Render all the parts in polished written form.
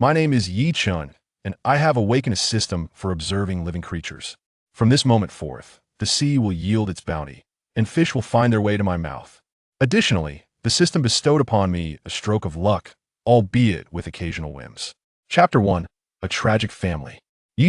My name is Chen, and I have awakened a system for observing living creatures. From this moment forth, the sea will yield its bounty, and fish will find their way to my mouth. Additionally, the system bestowed upon me a stroke of luck, albeit with occasional whims. Chapter 1. A Tragic Family.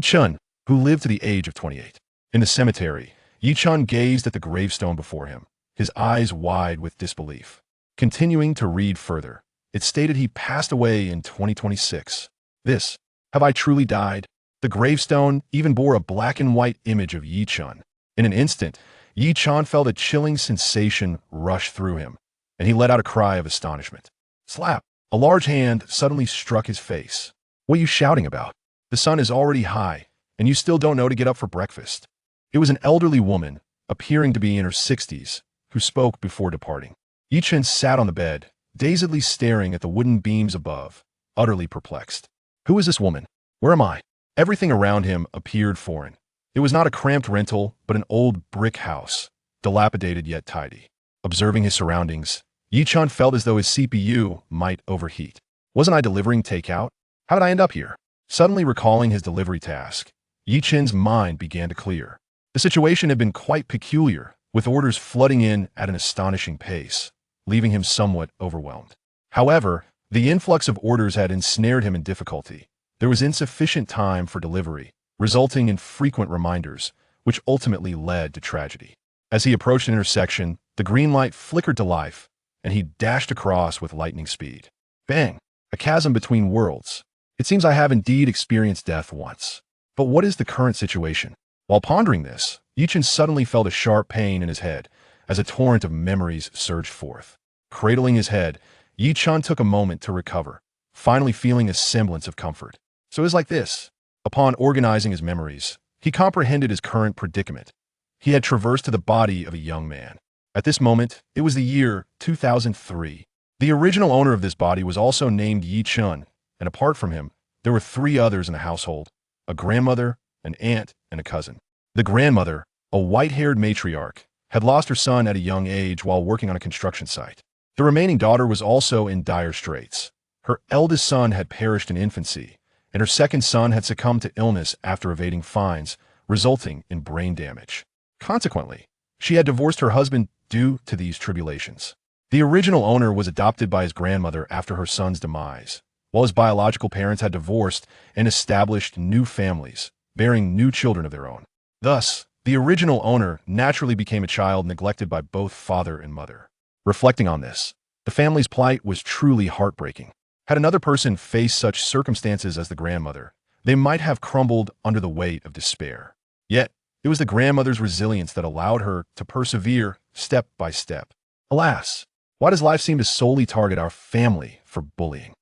Chen, who lived to the age of 28. In the cemetery, Chen gazed at the gravestone before him, his eyes wide with disbelief. Continuing to read further, it stated he passed away in 2026. This, have I truly died? The gravestone even bore a black and white image of Chen. In an instant, Chen felt a chilling sensation rush through him, and he let out a cry of astonishment. Slap! A large hand suddenly struck his face. What are you shouting about? The sun is already high, and you still don't know to get up for breakfast. It was an elderly woman, appearing to be in her 60s, who spoke before departing. Chen sat on the bed, dazedly staring at the wooden beams above, utterly perplexed. Who is this woman? Where am I? Everything around him appeared foreign. It was not a cramped rental, but an old brick house, dilapidated yet tidy. Observing his surroundings, Chen felt as though his CPU might overheat. Wasn't I delivering takeout? How did I end up here? Suddenly recalling his delivery task, Chen's mind began to clear. The situation had been quite peculiar, with orders flooding in at an astonishing pace, leaving him somewhat overwhelmed. However, the influx of orders had ensnared him in difficulty. There was insufficient time for delivery, resulting in frequent reminders, which ultimately led to tragedy. As he approached an intersection, the green light flickered to life, and he dashed across with lightning speed. Bang! A chasm between worlds. It seems I have indeed experienced death once. But what is the current situation? While pondering this, Chen suddenly felt a sharp pain in his head as a torrent of memories surged forth. Cradling his head, Chen took a moment to recover, finally feeling a semblance of comfort. So it was like this. Upon organizing his memories, he comprehended his current predicament. He had traversed to the body of a young man. At this moment, it was the year 2003. The original owner of this body was also named Chen, and apart from him, there were three others in the household: a grandmother, an aunt, and a cousin. The grandmother, a white-haired matriarch, had lost her son at a young age while working on a construction site. The remaining daughter was also in dire straits. Her eldest son had perished in infancy, and her second son had succumbed to illness after evading fines, resulting in brain damage. Consequently, she had divorced her husband due to these tribulations. The original owner was adopted by his grandmother after her son's demise, while his biological parents had divorced and established new families, bearing new children of their own. Thus, the original owner naturally became a child neglected by both father and mother. Reflecting on this, the family's plight was truly heartbreaking. Had another person faced such circumstances as the grandmother, they might have crumbled under the weight of despair. Yet, it was the grandmother's resilience that allowed her to persevere step by step. Alas, why does life seem to solely target our family for bullying?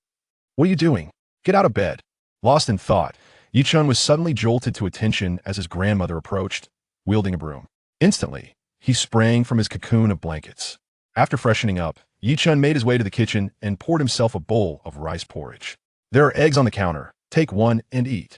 What are you doing? Get out of bed. Lost in thought, Chen was suddenly jolted to attention as his grandmother approached, wielding a broom. Instantly, he sprang from his cocoon of blankets. After freshening up, Chen made his way to the kitchen and poured himself a bowl of rice porridge. There are eggs on the counter. Take one and eat.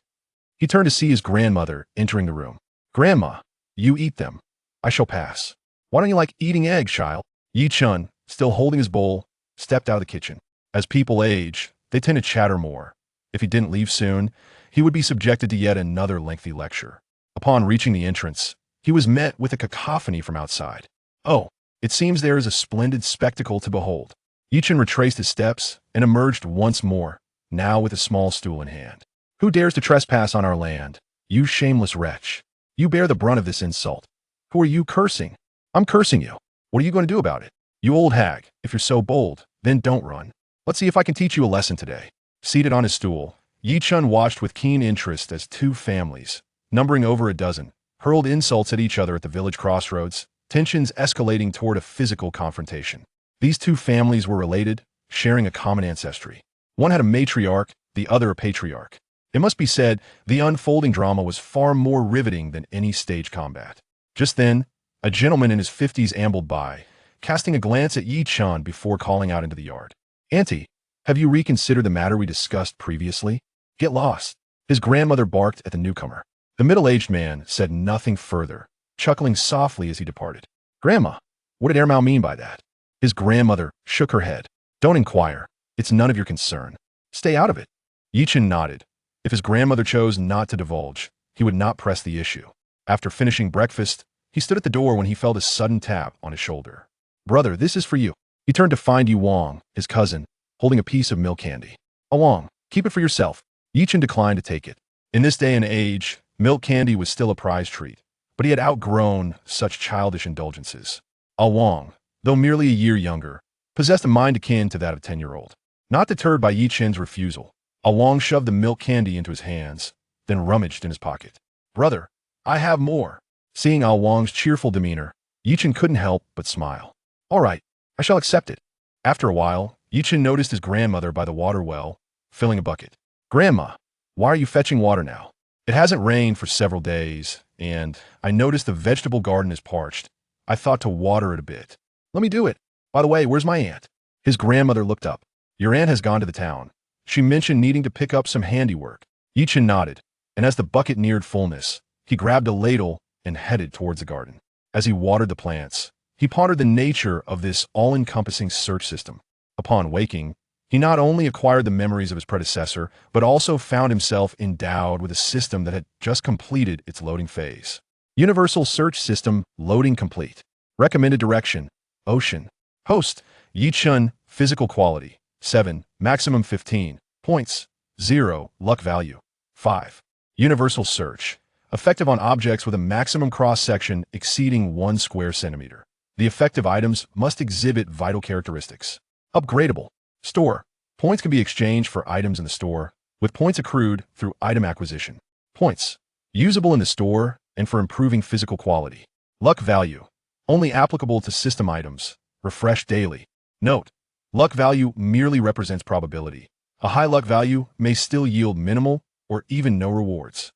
He turned to see his grandmother entering the room. Grandma, you eat them. I shall pass. Why don't you like eating eggs, child? Chen, still holding his bowl, stepped out of the kitchen. As people age, they tend to chatter more. If he didn't leave soon, he would be subjected to yet another lengthy lecture. Upon reaching the entrance, he was met with a cacophony from outside. Oh, it seems there is a splendid spectacle to behold. Chen retraced his steps and emerged once more, now with a small stool in hand. Who dares to trespass on our land? You shameless wretch. You bear the brunt of this insult. Who are you cursing? I'm cursing you. What are you going to do about it? You old hag, if you're so bold, then don't run. Let's see if I can teach you a lesson today. Seated on his stool, Chen watched with keen interest as two families, numbering over a dozen, hurled insults at each other at the village crossroads, tensions escalating toward a physical confrontation. These two families were related, sharing a common ancestry. One had a matriarch, the other a patriarch. It must be said, the unfolding drama was far more riveting than any stage combat. Just then, a gentleman in his 50s ambled by, casting a glance at Chen before calling out into the yard. Auntie, have you reconsidered the matter we discussed previously? Get lost. His grandmother barked at the newcomer. The middle-aged man said nothing further, chuckling softly as he departed. Grandma, what did Ermau mean by that? His grandmother shook her head. Don't inquire. It's none of your concern. Stay out of it. Chen nodded. If his grandmother chose not to divulge, he would not press the issue. After finishing breakfast, he stood at the door when he felt a sudden tap on his shoulder. "Brother, this is for you." He turned to find Yu Wang, his cousin, holding a piece of milk candy. "Wang, keep it for yourself." Chen declined to take it. In this day and age, milk candy was still a prize treat, but he had outgrown such childish indulgences. Wang, though merely a year younger, possessed a mind akin to that of a 10-year-old. Not deterred by Chen's refusal, Wang shoved the milk candy into his hands, then rummaged in his pocket. "Brother, I have more." Seeing Wang's cheerful demeanor, Chen couldn't help but smile. "All right, I shall accept it." After a while, Chen noticed his grandmother by the water well, filling a bucket. "Grandma, why are you fetching water now? It hasn't rained for several days, and I noticed the vegetable garden is parched. I thought to water it a bit." "Let me do it. By the way, where's my aunt?" His grandmother looked up. "Your aunt has gone to the town. She mentioned needing to pick up some handiwork." Chen nodded, and as the bucket neared fullness, he grabbed a ladle and headed towards the garden. As he watered the plants, he pondered the nature of this all-encompassing search system. Upon waking, he not only acquired the memories of his predecessor, but also found himself endowed with a system that had just completed its loading phase. Universal Search System loading complete. Recommended direction: ocean. Host: Chen. Physical quality: 7, maximum 15 points. 0, luck value: 5. Universal search: effective on objects with a maximum cross-section exceeding 1 square centimeter. The effective items must exhibit vital characteristics. Upgradable. Store: points can be exchanged for items in the store, with points accrued through item acquisition. Points: usable in the store and for improving physical quality. Luck value: only applicable to system items. Refresh daily. Note: luck value merely represents probability. A high luck value may still yield minimal or even no rewards.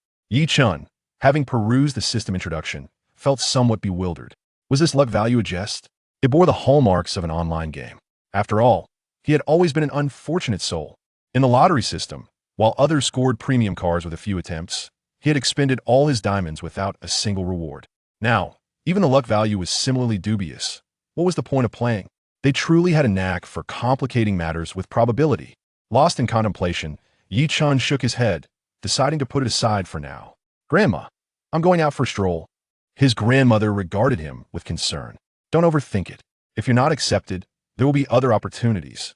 Chen, having perused the system introduction, felt somewhat bewildered. Was this luck value a jest? It bore the hallmarks of an online game. After all, he had always been an unfortunate soul. In the lottery system, while others scored premium cars with a few attempts, he had expended all his diamonds without a single reward. Now, even the luck value was similarly dubious. What was the point of playing? They truly had a knack for complicating matters with probability. Lost in contemplation, Chen shook his head, deciding to put it aside for now. "Grandma, I'm going out for a stroll." His grandmother regarded him with concern. "Don't overthink it. If you're not accepted, there will be other opportunities."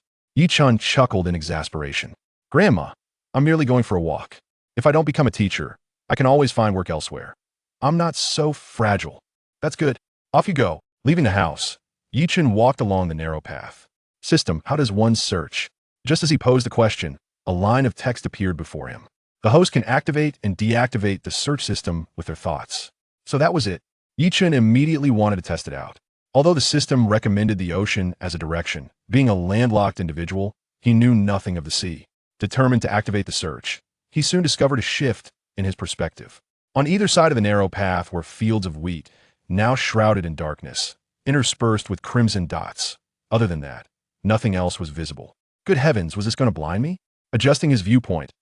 Chen chuckled in exasperation. "Grandma, I'm merely going for a walk. If I don't become a teacher, I can always find work elsewhere. I'm not so fragile." "That's good. Off you go." Leaving the house, Chen walked along the narrow path. System: how does one search? Just as he posed the question, a line of text appeared before him. The host can activate and deactivate the search system with their thoughts. So that was it. Chen immediately wanted to test it out. Although the system recommended the ocean as a direction, being a landlocked individual, he knew nothing of the sea. Determined to activate the search, he soon discovered a shift in his perspective. On either side of the narrow path were fields of wheat, now shrouded in darkness, interspersed with crimson dots. Other than that, nothing else was visible. Good heavens, was this going to blind me? Adjusting his viewpoint,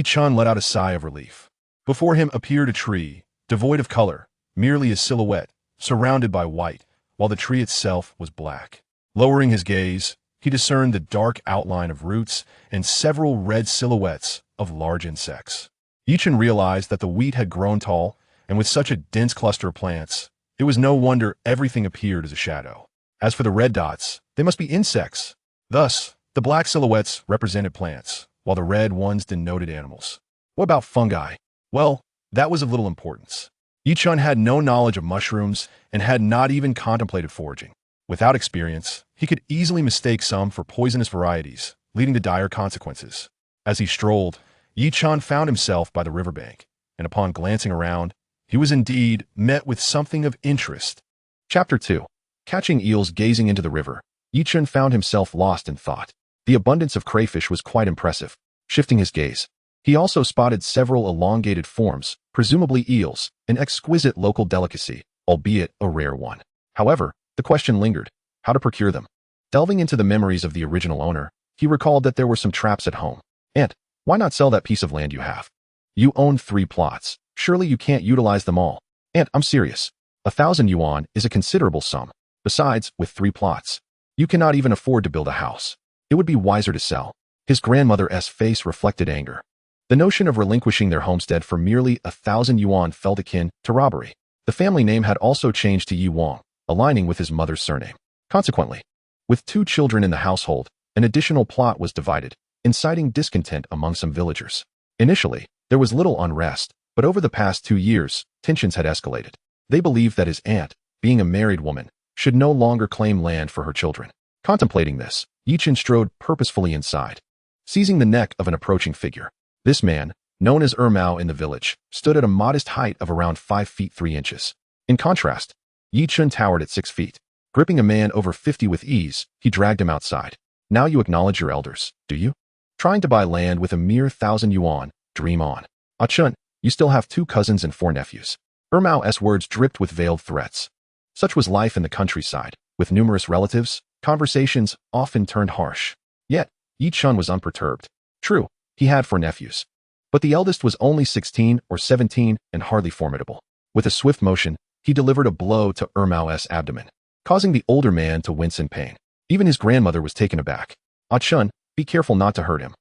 Chen let out a sigh of relief. Before him appeared a tree, devoid of color, merely a silhouette, surrounded by white, while the tree itself was black. Lowering his gaze, he discerned the dark outline of roots and several red silhouettes of large insects. Chen realized that the wheat had grown tall, and with such a dense cluster of plants, it was no wonder everything appeared as a shadow. As for the red dots, they must be insects. Thus, the black silhouettes represented plants, while the red ones denoted animals. What about fungi? Well, that was of little importance. Chen had no knowledge of mushrooms and had not even contemplated foraging. Without experience, he could easily mistake some for poisonous varieties, leading to dire consequences. As he strolled, Chen found himself by the riverbank, and upon glancing around, he was indeed met with something of interest. Chapter 2. Catching eels. Gazing into the river, Chen found himself lost in thought. The abundance of crayfish was quite impressive. Shifting his gaze, he also spotted several elongated forms, presumably eels, an exquisite local delicacy, albeit a rare one. However, the question lingered: how to procure them? Delving into the memories of the original owner, he recalled that there were some traps at home. "Aunt, why not sell that piece of land you have? You own 3 plots. Surely you can't utilize them all." "Aunt, I'm serious. 1,000 yuan is a considerable sum. Besides, with 3 plots, you cannot even afford to build a house. It would be wiser to sell." His grandmother's face reflected anger. The notion of relinquishing their homestead for merely 1,000 yuan felt akin to robbery. The family name had also changed to Yi Wang, aligning with his mother's surname. Consequently, with 2 children in the household, an additional plot was divided, inciting discontent among some villagers. Initially, there was little unrest, but over the past 2 years, tensions had escalated. They believed that his aunt, being a married woman, should no longer claim land for her children. Contemplating this, Chen strode purposefully inside, seizing the neck of an approaching figure. This man, known as Mao in the village, stood at a modest height of around 5 feet 3 inches. In contrast, Chen towered at 6 feet. Gripping a man over 50 with ease, he dragged him outside. Now you acknowledge your elders, do you? Trying to buy land with a mere 1,000 yuan, dream on. Chen, you still have 2 cousins and 4 nephews. Mao's words dripped with veiled threats. Such was life in the countryside. With numerous relatives, conversations often turned harsh. Yet, Chen was unperturbed. True, he had 4 nephews. But the eldest was only 16 or 17 and hardly formidable. With a swift motion, he delivered a blow to Mao's abdomen, causing the older man to wince in pain. Even his grandmother was taken aback. Chen, be careful not to hurt him.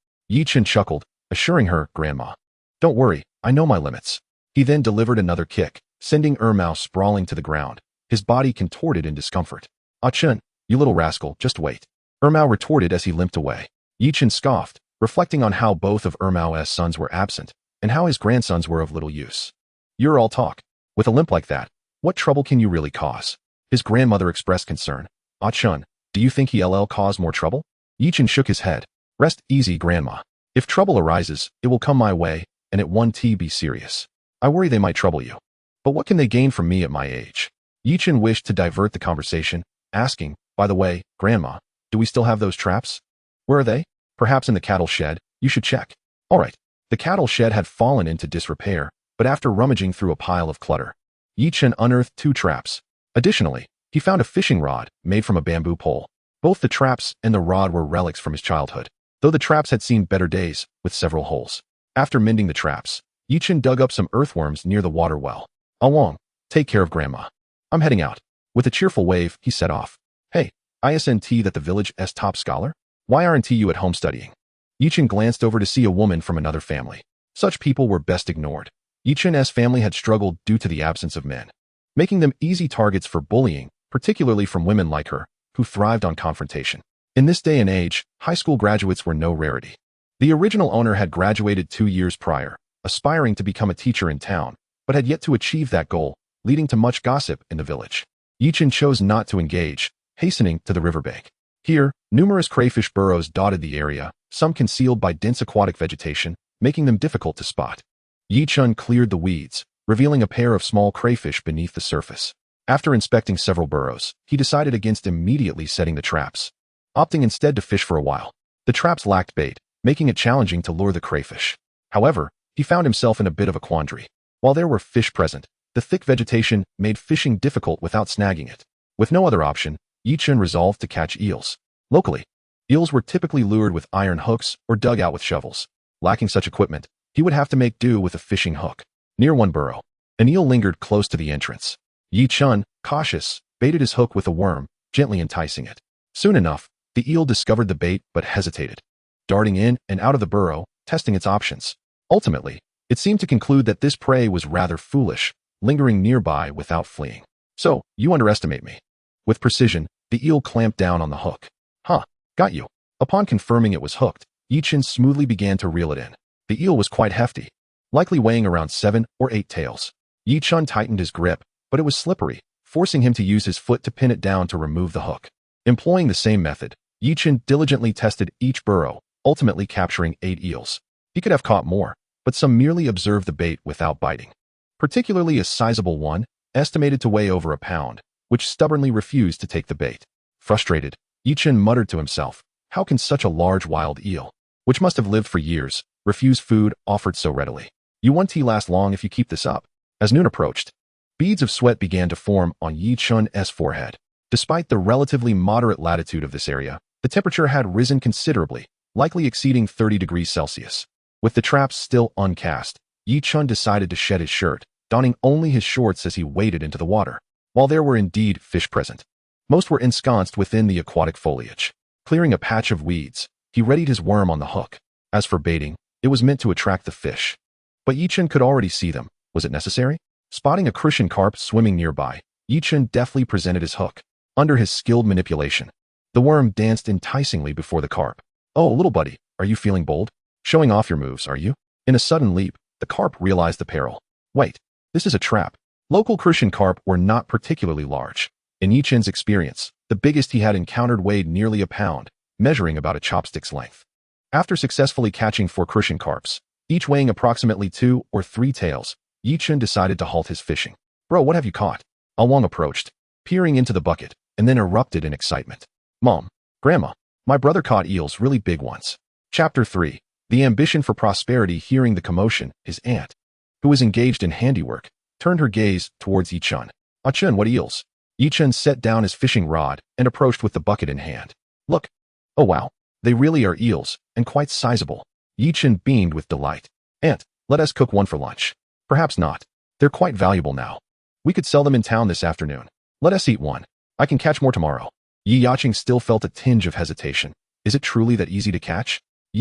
Chen chuckled, assuring her, Grandma. Don't worry, I know my limits. He then delivered another kick, sending Mao sprawling to the ground, his body contorted in discomfort. Chen, you little rascal, just wait. Mao retorted as he limped away. Chen scoffed, reflecting on how both of Mao's sons were absent, and how his grandsons were of little use. You're all talk. With a limp like that, what trouble can you really cause? His grandmother expressed concern. Chen, do you think he'll cause more trouble? Chen shook his head. Rest easy, Grandma. If trouble arises, it will come my way, and it won't be serious. I worry they might trouble you. But what can they gain from me at my age? Chen wished to divert the conversation, asking, by the way, Grandma, do we still have those traps? Where are they? Perhaps in the cattle shed. You should check. All right. The cattle shed had fallen into disrepair, but after rummaging through a pile of clutter, Chen unearthed 2 traps. Additionally, he found a fishing rod made from a bamboo pole. Both the traps and the rod were relics from his childhood, though the traps had seen better days, with several holes. After mending the traps, Chen dug up some earthworms near the water well. Along, take care of Grandma. I'm heading out. With a cheerful wave, he set off. Hey, isn't that the village's top scholar? Why aren't you at home studying? Chen glanced over to see a woman from another family. Such people were best ignored. Chen's family had struggled due to the absence of men, making them easy targets for bullying, particularly from women like her, who thrived on confrontation. In this day and age, high school graduates were no rarity. The original owner had graduated 2 years prior, aspiring to become a teacher in town, but had yet to achieve that goal, leading to much gossip in the village. Chen chose not to engage, hastening to the riverbank. Here, numerous crayfish burrows dotted the area, some concealed by dense aquatic vegetation, making them difficult to spot. Chen cleared the weeds, revealing a pair of small crayfish beneath the surface. After inspecting several burrows, he decided against immediately setting the traps, opting instead to fish for a while. The traps lacked bait, making it challenging to lure the crayfish. However, he found himself in a bit of a quandary. While there were fish present, the thick vegetation made fishing difficult without snagging it. With no other option, Chen resolved to catch eels. Locally, eels were typically lured with iron hooks or dug out with shovels. Lacking such equipment, he would have to make do with a fishing hook. Near one burrow, an eel lingered close to the entrance. Chen, cautious, baited his hook with a worm, gently enticing it. Soon enough, the eel discovered the bait but hesitated, darting in and out of the burrow, testing its options. Ultimately, it seemed to conclude that this prey was rather foolish, lingering nearby without fleeing. So, you underestimate me. With precision, the eel clamped down on the hook. Huh, got you. Upon confirming it was hooked, Chen smoothly began to reel it in. The eel was quite hefty, likely weighing around 7 or 8 tails. Chen tightened his grip, but it was slippery, forcing him to use his foot to pin it down to remove the hook. Employing the same method, Chen diligently tested each burrow, ultimately capturing 8 eels. He could have caught more, but some merely observed the bait without biting. Particularly a sizable one, estimated to weigh over a pound, which stubbornly refused to take the bait. Frustrated, Chen muttered to himself, how can such a large wild eel, which must have lived for years, refuse food offered so readily? You won't last long if you keep this up. As noon approached, beads of sweat began to form on Chen's forehead. Despite the relatively moderate latitude of this area, the temperature had risen considerably, likely exceeding 30 degrees Celsius. With the traps still uncast, Chen decided to shed his shirt, donning only his shorts as he waded into the water. While there were indeed fish present, most were ensconced within the aquatic foliage. Clearing a patch of weeds, he readied his worm on the hook. As for baiting, It was meant to attract the fish. But Chen could already see them. Was it necessary? Spotting a crucian carp swimming nearby, Chen deftly presented his hook. Under his skilled manipulation, the worm danced enticingly before the carp. Oh, little buddy, are you feeling bold? Showing off your moves, are you? In a sudden leap, the carp realized the peril. Wait, this is a trap. Local crucian carp were not particularly large. In Chen's experience, the biggest he had encountered weighed nearly a pound, measuring about a chopstick's length. After successfully catching 4 crucian carps, each weighing approximately 2 or 3 tails, Chen decided to halt his fishing. Bro, what have you caught? Awang approached, peering into the bucket, and then erupted in excitement. Mom, Grandma, my brother caught eels, really big ones. Chapter 3. The ambition for prosperity. Hearing the commotion, his aunt, who was engaged in handiwork, turned her gaze towards Chen. Ah Chen, what eels? Chen set down his fishing rod and approached with the bucket in hand. Look. Oh wow, they really are eels, and quite sizable. Chen beamed with delight. Aunt, let us cook one for lunch. Perhaps not. They're quite valuable now. We could sell them in town this afternoon. Let us eat one. I can catch more tomorrow. Yacheng still felt a tinge of hesitation. Is it truly that easy to catch?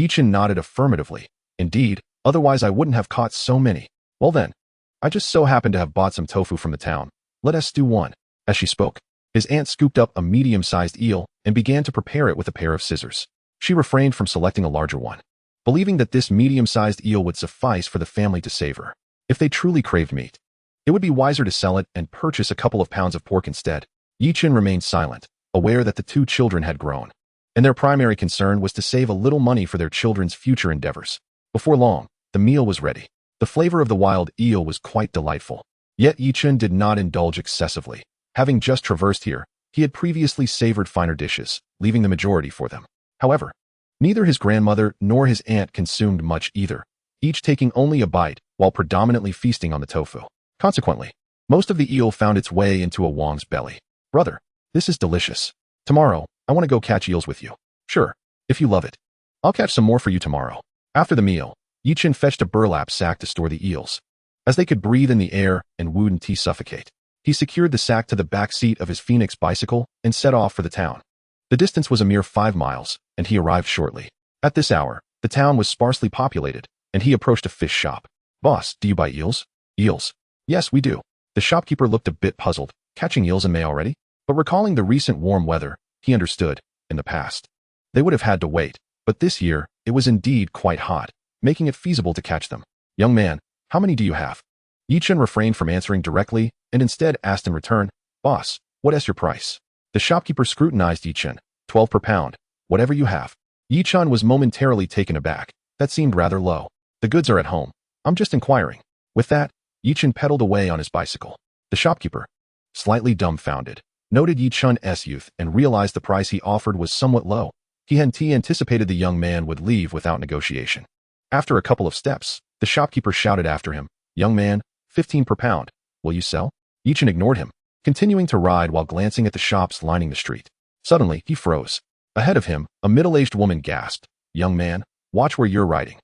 Chen nodded affirmatively. Indeed, otherwise I wouldn't have caught so many. Well then, I just so happened to have bought some tofu from the town. Let us do one. As she spoke, his aunt scooped up a medium-sized eel and began to prepare it with a pair of scissors. She refrained from selecting a larger one, believing that this medium-sized eel would suffice for the family to savor. If they truly craved meat, it would be wiser to sell it and purchase a couple of pounds of pork instead. Chen remained silent, aware that the 2 children had grown, and their primary concern was to save a little money for their children's future endeavors. Before long, the meal was ready. The flavor of the wild eel was quite delightful. Yet Chen did not indulge excessively. Having just traversed here, he had previously savored finer dishes, leaving the majority for them. However, neither his grandmother nor his aunt consumed much either, each taking only a bite while predominantly feasting on the tofu. Consequently, most of the eel found its way into Awang's belly. Brother, this is delicious. Tomorrow, I want to go catch eels with you. Sure, if you love it. I'll catch some more for you tomorrow. After the meal, Chen fetched a burlap sack to store the eels. As they could breathe in the air and wouldn't suffocate, he secured the sack to the back seat of his Phoenix bicycle and set off for the town. The distance was a mere 5 miles, and he arrived shortly. At this hour, the town was sparsely populated, and he approached a fish shop. Boss, do you buy eels? Eels. Yes, we do. The shopkeeper looked a bit puzzled. Catching eels in May already? But recalling the recent warm weather, he understood. In the past, they would have had to wait, but this year, it was indeed quite hot, making it feasible to catch them. Young man, how many do you have? Chen refrained from answering directly and instead asked in return, Boss, what is your price? The shopkeeper scrutinized Chen. 12 per pound. Whatever you have. Chen was momentarily taken aback. That seemed rather low. The goods are at home. I'm just inquiring. With that, Chen pedaled away on his bicycle. The shopkeeper, slightly dumbfounded, noted Chen's youth and realized the price he offered was somewhat low. He hadn't anticipated the young man would leave without negotiation. After a couple of steps, the shopkeeper shouted after him, Young man, 15 per pound. Will you sell? Chen ignored him, continuing to ride while glancing at the shops lining the street. Suddenly, he froze. Ahead of him, a middle-aged woman gasped, Young man, watch where you're riding.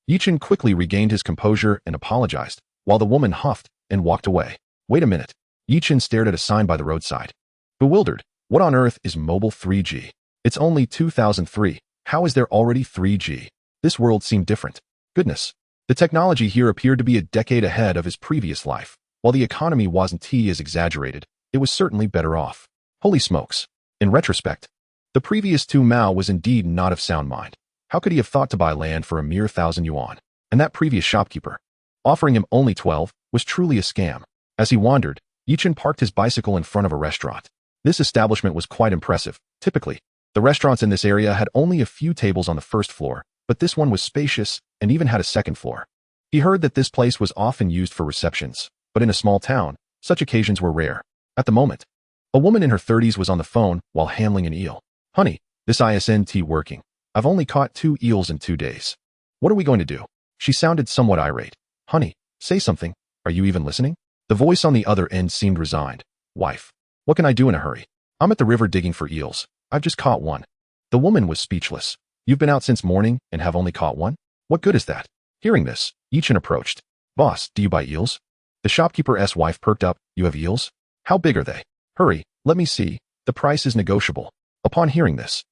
Chen quickly regained his composure and apologized, while the woman huffed and walked away. Wait a minute. Chen stared at a sign by the roadside. Bewildered, what on earth is mobile 3G? It's only 2003. How is there already 3G? This world seemed different. Goodness. The technology here appeared to be a decade ahead of his previous life. While the economy wasn't as exaggerated, it was certainly better off. Holy smokes. In retrospect, the previous Tu Mao was indeed not of sound mind. How could he have thought to buy land for a mere 1,000 yuan? And that previous shopkeeper, offering him only 12, was truly a scam. As he wandered, Chen parked his bicycle in front of a restaurant. This establishment was quite impressive. Typically, the restaurants in this area had only a few tables on the first floor, but this one was spacious and even had a second floor. He heard that this place was often used for receptions, but in a small town, such occasions were rare. At the moment, a woman in her 30s was on the phone while handling an eel. Honey, this isn't working. I've only caught 2 eels in 2 days. What are we going to do? She sounded somewhat irate. Honey, say something. Are you even listening? The voice on the other end seemed resigned. Wife, what can I do in a hurry? I'm at the river digging for eels. I've just caught one. The woman was speechless. You've been out since morning and have only caught one? What good is that? Hearing this, Chen approached. Boss, do you buy eels? The shopkeeper's wife perked up. You have eels? How big are they? Hurry, let me see. The price is negotiable. Upon hearing this,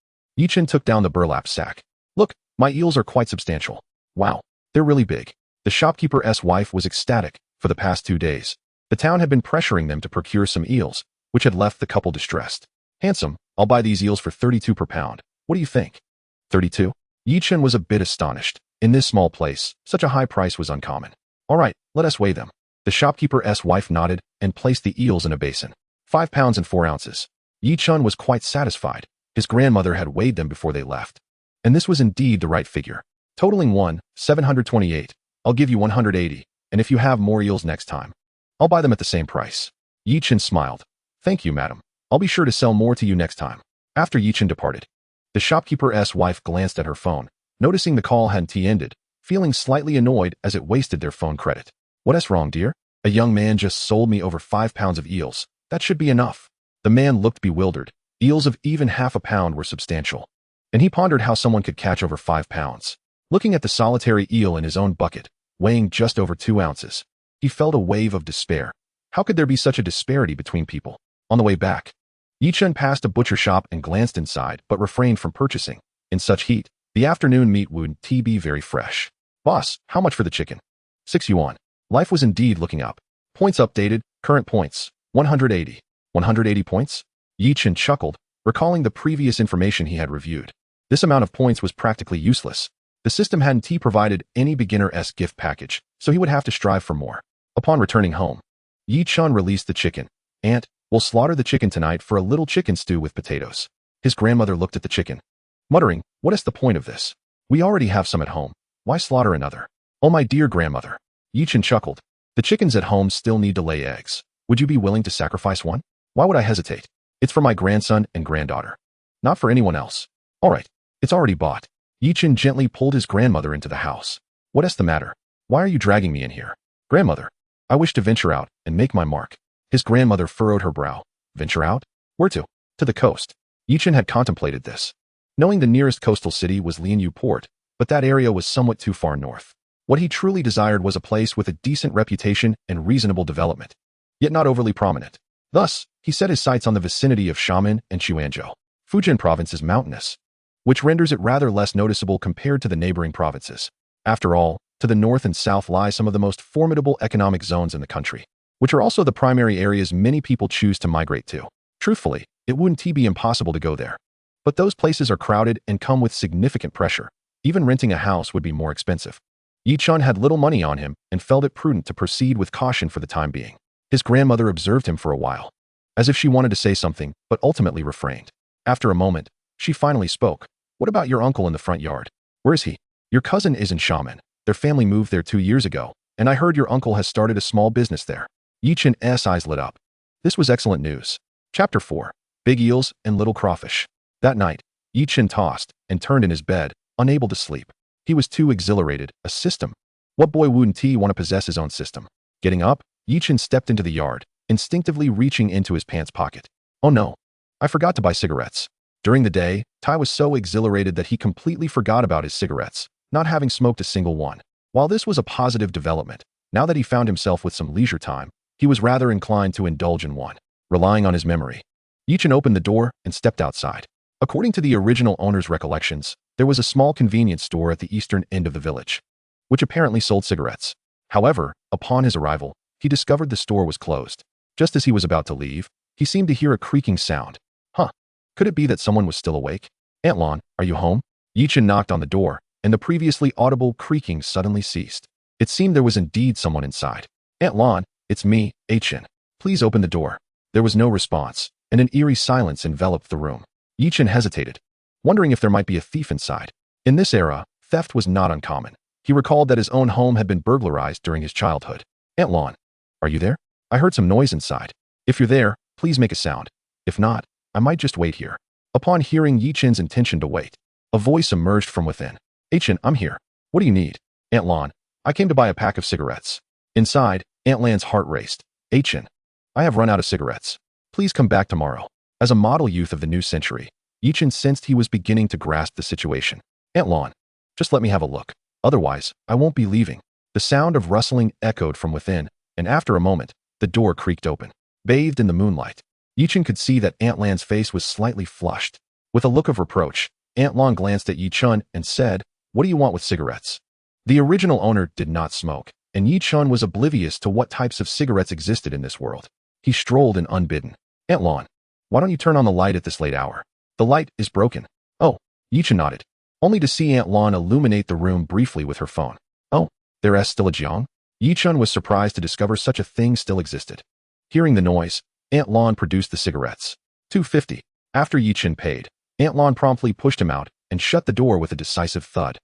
Chen took down the burlap sack. Look, my eels are quite substantial. Wow, They're really big. The shopkeeper's wife was ecstatic. For the past 2 days, the town had been pressuring them to procure some eels, which had left the couple distressed. Handsome, I'll buy these eels for 32 per pound. What do you think? 32? Chen was a bit astonished. In this small place, such a high price was uncommon. All right, let us weigh them. The shopkeeper's wife nodded and placed the eels in a basin. 5 pounds and 4 ounces. Chen was quite satisfied. His grandmother had weighed them before they left. And this was indeed the right figure. Totaling 728. I'll give you 180, and if you have more eels next time, I'll buy them at the same price. Chen smiled. Thank you, madam. I'll be sure to sell more to you next time. After Chen departed, the shopkeeper's wife glanced at her phone, noticing the call hadn't ended, feeling slightly annoyed as it wasted their phone credit. What's wrong, dear? A young man just sold me over 5 pounds of eels. That should be enough. The man looked bewildered. Eels of even half a pound were substantial, and he pondered how someone could catch over 5 pounds. Looking at the solitary eel in his own bucket, weighing just over 2 ounces, he felt a wave of despair. How could there be such a disparity between people? On the way back, Chen passed a butcher shop and glanced inside, but refrained from purchasing. In such heat, the afternoon meat would be very fresh. Boss, how much for the chicken? 6 yuan. Life was indeed looking up. Points updated, current points, 180. 180 points? Chen chuckled, recalling the previous information he had reviewed. This amount of points was practically useless. The system hadn't provided any beginner-esque gift package, so he would have to strive for more. Upon returning home, Chen released the chicken. Aunt, we'll slaughter the chicken tonight for a little chicken stew with potatoes. His grandmother looked at the chicken, muttering, what is the point of this? We already have some at home. Why slaughter another? Oh, my dear grandmother. Chen chuckled. The chickens at home still need to lay eggs. Would you be willing to sacrifice one? Why would I hesitate? It's for my grandson and granddaughter. Not for anyone else. All right, it's already bought. Chen gently pulled his grandmother into the house. What's the matter? Why are you dragging me in here? Grandmother, I wish to venture out and make my mark. His grandmother furrowed her brow. Venture out? Where to? To the coast. Chen had contemplated this, knowing the nearest coastal city was Lianyu Port, but that area was somewhat too far north. What he truly desired was a place with a decent reputation and reasonable development, yet not overly prominent. Thus, he set his sights on the vicinity of Xiamen and Quanzhou. Fujian province is mountainous, which renders it rather less noticeable compared to the neighboring provinces. After all, to the north and south lie some of the most formidable economic zones in the country, which are also the primary areas many people choose to migrate to. Truthfully, it wouldn't be impossible to go there. But those places are crowded and come with significant pressure. Even renting a house would be more expensive. Chen had little money on him and felt it prudent to proceed with caution for the time being. His grandmother observed him for a while, as if she wanted to say something, but ultimately refrained. After a moment, she finally spoke. What about your uncle in the front yard? Where is he? Your cousin is in Xiamen. Their family moved there 2 years ago, and I heard your uncle has started a small business there. Chen's eyes lit up. This was excellent news. Chapter 4. Big Eels and Little Crawfish. That night, Chen tossed and turned in his bed, unable to sleep. He was too exhilarated. A system. What boy wouldn't want to possess his own system? Getting up, Chen stepped into the yard, instinctively reaching into his pants pocket. Oh no, I forgot to buy cigarettes. During the day, Tai was so exhilarated that he completely forgot about his cigarettes, not having smoked a single one. While this was a positive development, now that he found himself with some leisure time, he was rather inclined to indulge in one. Relying on his memory, Chen opened the door and stepped outside. According to the original owner's recollections, there was a small convenience store at the eastern end of the village, which apparently sold cigarettes. However, upon his arrival, he discovered the store was closed. Just as he was about to leave, he seemed to hear a creaking sound. Huh? Could it be that someone was still awake? Aunt Lon, are you home? Chen knocked on the door, and the previously audible creaking suddenly ceased. It seemed there was indeed someone inside. Aunt Lon, it's me, Chen. Please open the door. There was no response, and an eerie silence enveloped the room. Chen hesitated, wondering if there might be a thief inside. In this era, theft was not uncommon. He recalled that his own home had been burglarized during his childhood. Aunt Lon, are you there? I heard some noise inside. If you're there, please make a sound. If not, I might just wait here. Upon hearing Chen's intention to wait, a voice emerged from within. Chen, I'm here. What do you need? Aunt Lon, I came to buy a pack of cigarettes. Inside, Aunt Lan's heart raced. Chen, I have run out of cigarettes. Please come back tomorrow. As a model youth of the new century, Chen sensed he was beginning to grasp the situation. Aunt Lon, just let me have a look. Otherwise, I won't be leaving. The sound of rustling echoed from within, and after a moment, the door creaked open. Bathed in the moonlight, Chen could see that Aunt Lan's face was slightly flushed. With a look of reproach, Aunt Lan glanced at Chen and said, What do you want with cigarettes? The original owner did not smoke, and Chen was oblivious to what types of cigarettes existed in this world. He strolled in unbidden. Aunt Lon, why don't you turn on the light at this late hour? The light is broken. Oh, Chen nodded, only to see Aunt Lon illuminate the room briefly with her phone. Oh, there's still a Jiang? Chen was surprised to discover such a thing still existed. Hearing the noise, Aunt Lon produced the cigarettes. $2.50. After Chen paid, Aunt Lon promptly pushed him out and shut the door with a decisive thud.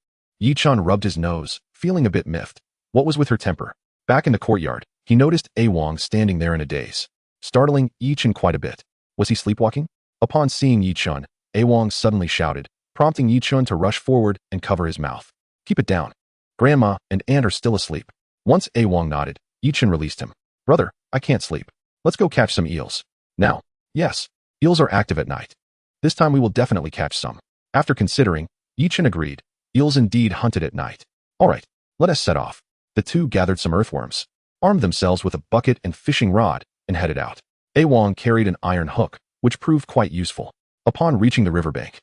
Chen rubbed his nose, feeling a bit miffed. What was with her temper? Back in the courtyard, he noticed Awang standing there in a daze, startling Chen quite a bit. Was he sleepwalking? Upon seeing Chen, Awang suddenly shouted, prompting Chen to rush forward and cover his mouth. Keep it down. Grandma and Aunt are still asleep. Once Awang nodded, Chen released him. Brother, I can't sleep. Let's go catch some eels. Now. Yes, eels are active at night. This time we will definitely catch some. After considering, Chen agreed. Eels indeed hunted at night. All right, let us set off. The two gathered some earthworms, armed themselves with a bucket and fishing rod, and headed out. Awang carried an iron hook, which proved quite useful. Upon reaching the riverbank,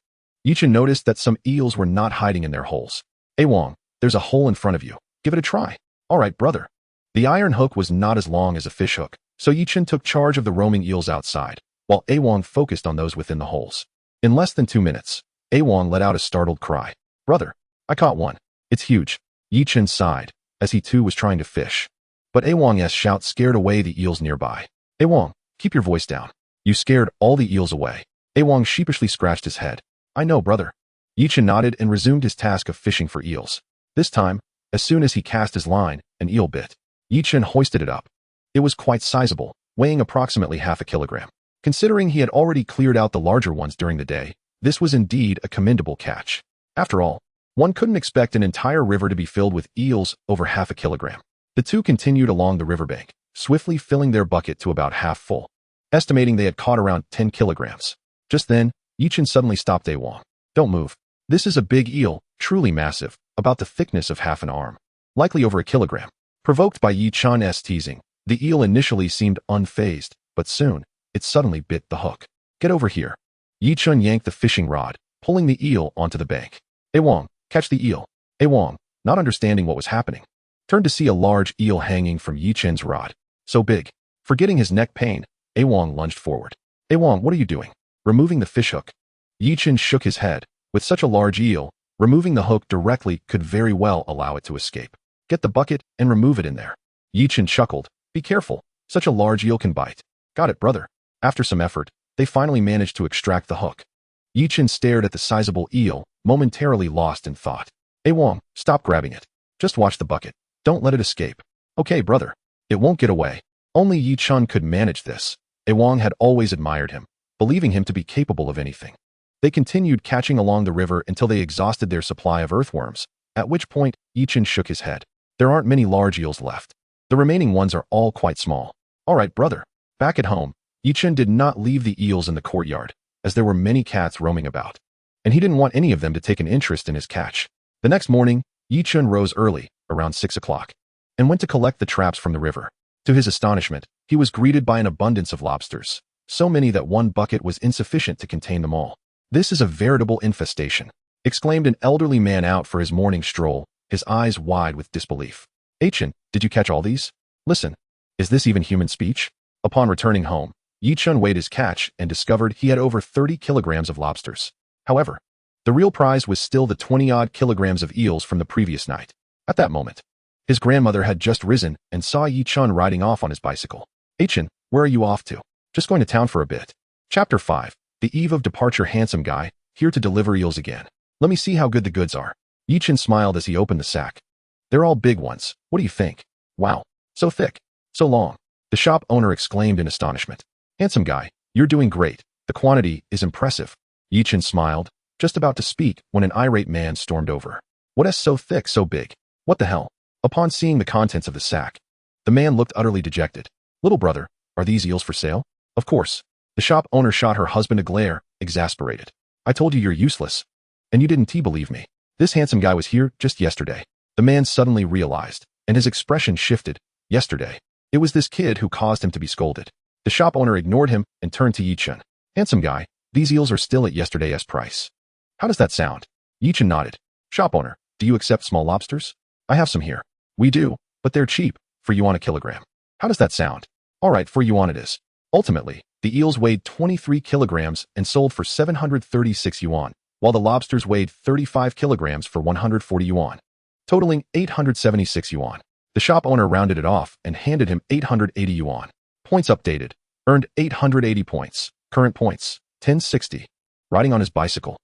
Chen noticed that some eels were not hiding in their holes. Awang, there's a hole in front of you. Give it a try. All right, brother. The iron hook was not as long as a fish hook, so Chen took charge of the roaming eels outside, while Awang focused on those within the holes. In less than 2 minutes, Awang let out a startled cry. Brother, I caught one. It's huge. Chen sighed, as he too was trying to fish. But Awang's shout scared away the eels nearby. Awang, keep your voice down. You scared all the eels away. Awang sheepishly scratched his head. I know, brother. Chen nodded and resumed his task of fishing for eels. This time, as soon as he cast his line, an eel bit. Chen hoisted it up. It was quite sizable, weighing approximately half a kilogram. Considering he had already cleared out the larger ones during the day, this was indeed a commendable catch. After all, one couldn't expect an entire river to be filled with eels over half a kilogram. The two continued along the riverbank, swiftly filling their bucket to about half full, estimating they had caught around 10 kilograms. Just then, Chen suddenly stopped Awang. Don't move. This is a big eel, truly massive, about the thickness of half an arm, likely over a kilogram. Provoked by Chen's teasing, the eel initially seemed unfazed, but soon, it suddenly bit the hook. Get over here. Chen yanked the fishing rod, pulling the eel onto the bank. Awang, catch the eel. Awang, not understanding what was happening, turned to see a large eel hanging from Chen's rod. So big. Forgetting his neck pain, Awang lunged forward. Awang, what are you doing? Removing the fishhook. Chen shook his head. With such a large eel, removing the hook directly could very well allow it to escape. Get the bucket and remove it in there. Chen chuckled. Be careful. Such a large eel can bite. Got it, brother. After some effort, they finally managed to extract the hook. Chen stared at the sizable eel, momentarily lost in thought. Awang, stop grabbing it. Just watch the bucket. Don't let it escape. Okay, brother. It won't get away. Only Chen could manage this. Awang had always admired him, believing him to be capable of anything. They continued catching along the river until they exhausted their supply of earthworms, at which point Chen shook his head. There aren't many large eels left. The remaining ones are all quite small. All right, brother. Back at home, Chen did not leave the eels in the courtyard, as there were many cats roaming about, and he didn't want any of them to take an interest in his catch. The next morning, Chen rose early, around 6 o'clock, and went to collect the traps from the river. To his astonishment, he was greeted by an abundance of lobsters, so many that one bucket was insufficient to contain them all. This is a veritable infestation, exclaimed an elderly man out for his morning stroll, his eyes wide with disbelief. Chen, did you catch all these? Listen, is this even human speech? Upon returning home, Chen weighed his catch and discovered he had over 30 kilograms of lobsters. However, the real prize was still the 20-odd kilograms of eels from the previous night. At that moment, his grandmother had just risen and saw Chen riding off on his bicycle. Chen, where are you off to? Just going to town for a bit. Chapter 5. The eve of departure. Handsome guy, here to deliver eels again. Let me see how good the goods are. Chen smiled as he opened the sack. They're all big ones. What do you think? Wow. So thick. So long. The shop owner exclaimed in astonishment. Handsome guy, you're doing great. The quantity is impressive. Chen smiled, just about to speak when an irate man stormed over. What is so thick, so big? What the hell? Upon seeing the contents of the sack, the man looked utterly dejected. Little brother, are these eels for sale? Of course. The shop owner shot her husband a glare, exasperated. I told you you're useless. And you didn't believe me. This handsome guy was here just yesterday. The man suddenly realized, and his expression shifted. Yesterday. It was this kid who caused him to be scolded. The shop owner ignored him and turned to Chen. Handsome guy, these eels are still at yesterday's price. How does that sound? Chen nodded. Shop owner, do you accept small lobsters? I have some here. We do, but they're cheap, for yuan a kilogram. How does that sound? All right, for yuan it is. Ultimately, the eels weighed 23 kilograms and sold for 736 yuan, while the lobsters weighed 35 kilograms for 140 yuan, totaling 876 yuan. The shop owner rounded it off and handed him 880 yuan. Points updated. Earned 880 points. Current points, 1060. Riding on his bicycle,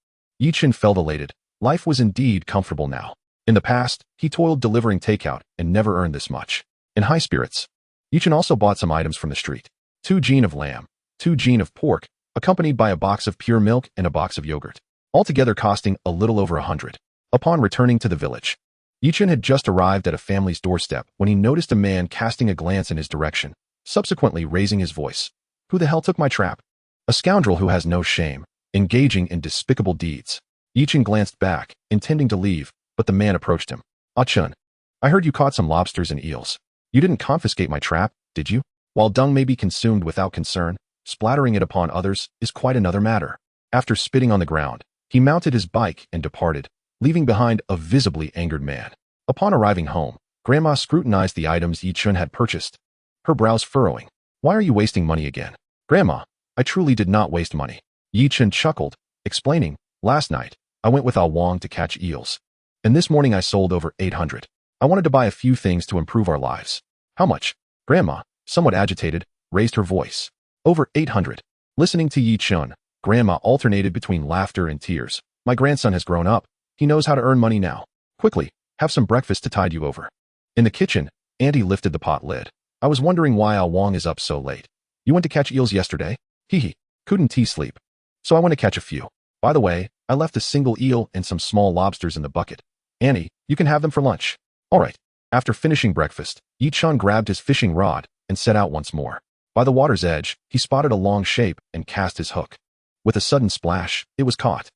Chen felt elated. Life was indeed comfortable now. In the past, he toiled delivering takeout and never earned this much. In high spirits, Chen also bought some items from the street. 2 gene of lamb, 2 gene of pork, accompanied by a box of pure milk and a box of yogurt, altogether costing a little over 100. Upon returning to the village, Chen had just arrived at a family's doorstep when he noticed a man casting a glance in his direction, subsequently raising his voice. Who the hell took my trap? A scoundrel who has no shame, engaging in despicable deeds. Chen glanced back, intending to leave, but the man approached him. Ah Chen, I heard you caught some lobsters and eels. You didn't confiscate my trap, did you? While dung may be consumed without concern, splattering it upon others is quite another matter. After spitting on the ground, he mounted his bike and departed, leaving behind a visibly angered man. Upon arriving home, Grandma scrutinized the items Chen had purchased, her brows furrowing. Why are you wasting money again? Grandma, I truly did not waste money. Chen chuckled, explaining, last night, I went with Ah Wang to catch eels. And this morning I sold over 800. I wanted to buy a few things to improve our lives. How much? Grandma, somewhat agitated, raised her voice. Over 800. Listening to Chen, Grandma alternated between laughter and tears. My grandson has grown up. He knows how to earn money now. Quickly, have some breakfast to tide you over. In the kitchen, Auntie lifted the pot lid. I was wondering why Ah Wang is up so late. You went to catch eels yesterday? Hee. Couldn't he sleep? So I went to catch a few. By the way, I left a single eel and some small lobsters in the bucket. Annie, you can have them for lunch. All right. After finishing breakfast, Chen grabbed his fishing rod and set out once more. By the water's edge, he spotted a long shape and cast his hook. With a sudden splash, it was caught.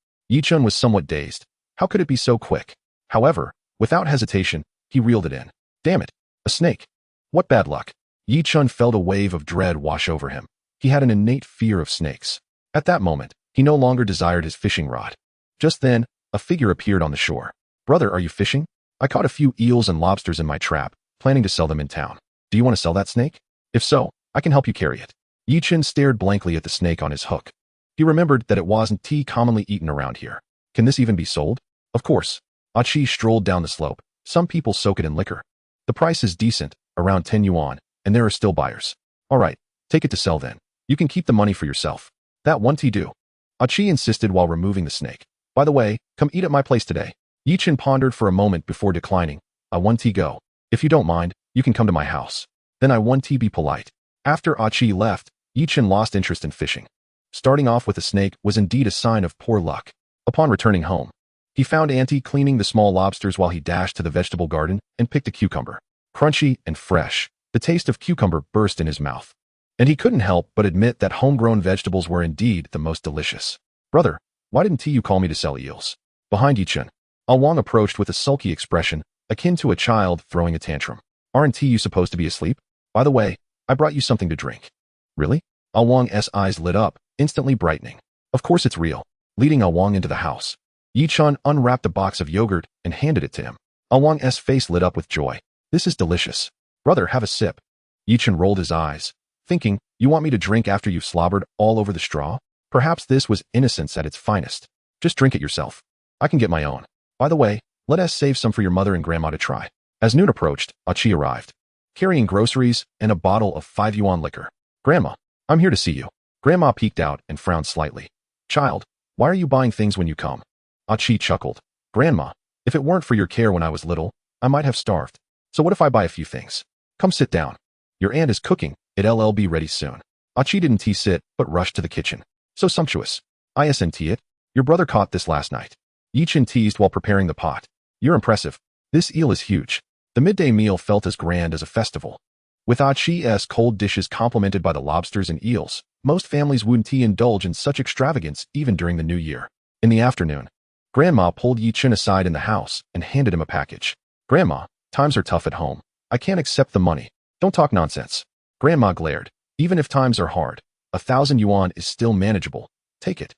Chen was somewhat dazed. How could it be so quick? However, without hesitation, he reeled it in. Damn it, a snake. What bad luck. Chen felt a wave of dread wash over him. He had an innate fear of snakes. At that moment, he no longer desired his fishing rod. Just then, a figure appeared on the shore. Brother, are you fishing? I caught a few eels and lobsters in my trap, planning to sell them in town. Do you want to sell that snake? If so, I can help you carry it. Chen stared blankly at the snake on his hook. He remembered that it wasn't commonly eaten around here. Can this even be sold? Of course. Achi strolled down the slope. Some people soak it in liquor. The price is decent, around 10 yuan, and there are still buyers. All right, take it to sell then. You can keep the money for yourself. That won't do. Achi insisted while removing the snake. By the way, come eat at my place today. Chen pondered for a moment before declining. I want go. If you don't mind, you can come to my house. Then I want be polite. After Achi left, Chen lost interest in fishing. Starting off with a snake was indeed a sign of poor luck. Upon returning home, he found Auntie cleaning the small lobsters while he dashed to the vegetable garden and picked a cucumber. Crunchy and fresh, the taste of cucumber burst in his mouth. And he couldn't help but admit that homegrown vegetables were indeed the most delicious. Brother, why didn't you call me to sell eels? Behind Chen, Ah Wang approached with a sulky expression, akin to a child throwing a tantrum. Aren't you supposed to be asleep? By the way, I brought you something to drink. Really? Ah Wang's eyes lit up, instantly brightening. Of course it's real. Leading Ah Wang into the house, Chen unwrapped a box of yogurt and handed it to him. Ah Wang's face lit up with joy. This is delicious. Brother, have a sip. Chen rolled his eyes, thinking, you want me to drink after you've slobbered all over the straw? Perhaps this was innocence at its finest. Just drink it yourself. I can get my own. By the way, let us save some for your mother and grandma to try. As noon approached, Achi arrived, carrying groceries and a bottle of 5 yuan liquor. Grandma, I'm here to see you. Grandma peeked out and frowned slightly. Child, why are you buying things when you come? Achi chuckled. Grandma, if it weren't for your care when I was little, I might have starved. So what if I buy a few things? Come sit down. Your aunt is cooking. It'll be ready soon. Achi didn't sit, but rushed to the kitchen. So sumptuous. Isn't it? Your brother caught this last night. Chen teased while preparing the pot. You're impressive. This eel is huge. The midday meal felt as grand as a festival. With Achi's cold dishes complemented by the lobsters and eels, most families wouldn't indulge in such extravagance even during the new year. In the afternoon, Grandma pulled Chen aside in the house and handed him a package. Grandma, times are tough at home. I can't accept the money. Don't talk nonsense. Grandma glared. Even if times are hard, 1,000 yuan is still manageable. Take it.